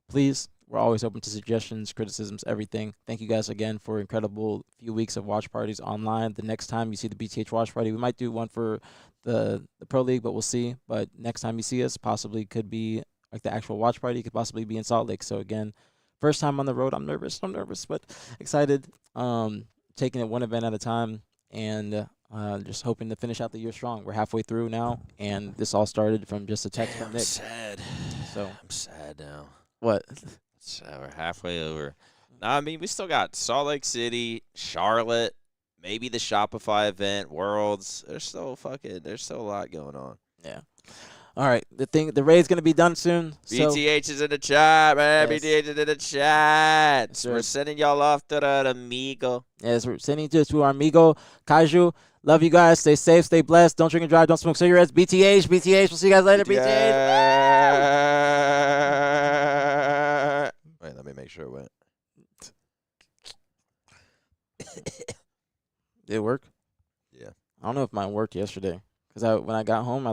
please, we're always open to suggestions, criticisms, everything. Thank you guys again for incredible few weeks of watch parties online. The next time you see the BtH watch party, we might do one for the Pro League, but we'll see. But next time you see us, possibly could be like the actual watch party, could possibly be in Salt Lake. So again, first time on the road. I'm nervous, but excited. Taking it one event at a time, and just hoping to finish out the year strong. We're halfway through now, and this all started from just a text from Nick. I'm sad. So I'm sad now. What? So we're halfway over. No, I mean, we still got Salt Lake City, Charlotte, maybe the Shopify event, Worlds. There's still a lot going on. Yeah. All right. The raid's gonna be done soon. BtH is in the chat, man. Yes. BtH is in the chat. Yes, sir. We're sending y'all off to the Amigo. Yes, we're sending you to our amigo Kaiju. Love you guys. Stay safe. Stay blessed. Don't drink and drive. Don't smoke cigarettes. BtH. We'll see you guys later. BtH. Wait, let me make sure it went. Did it work? Yeah. I don't know if mine worked yesterday because when I got home, I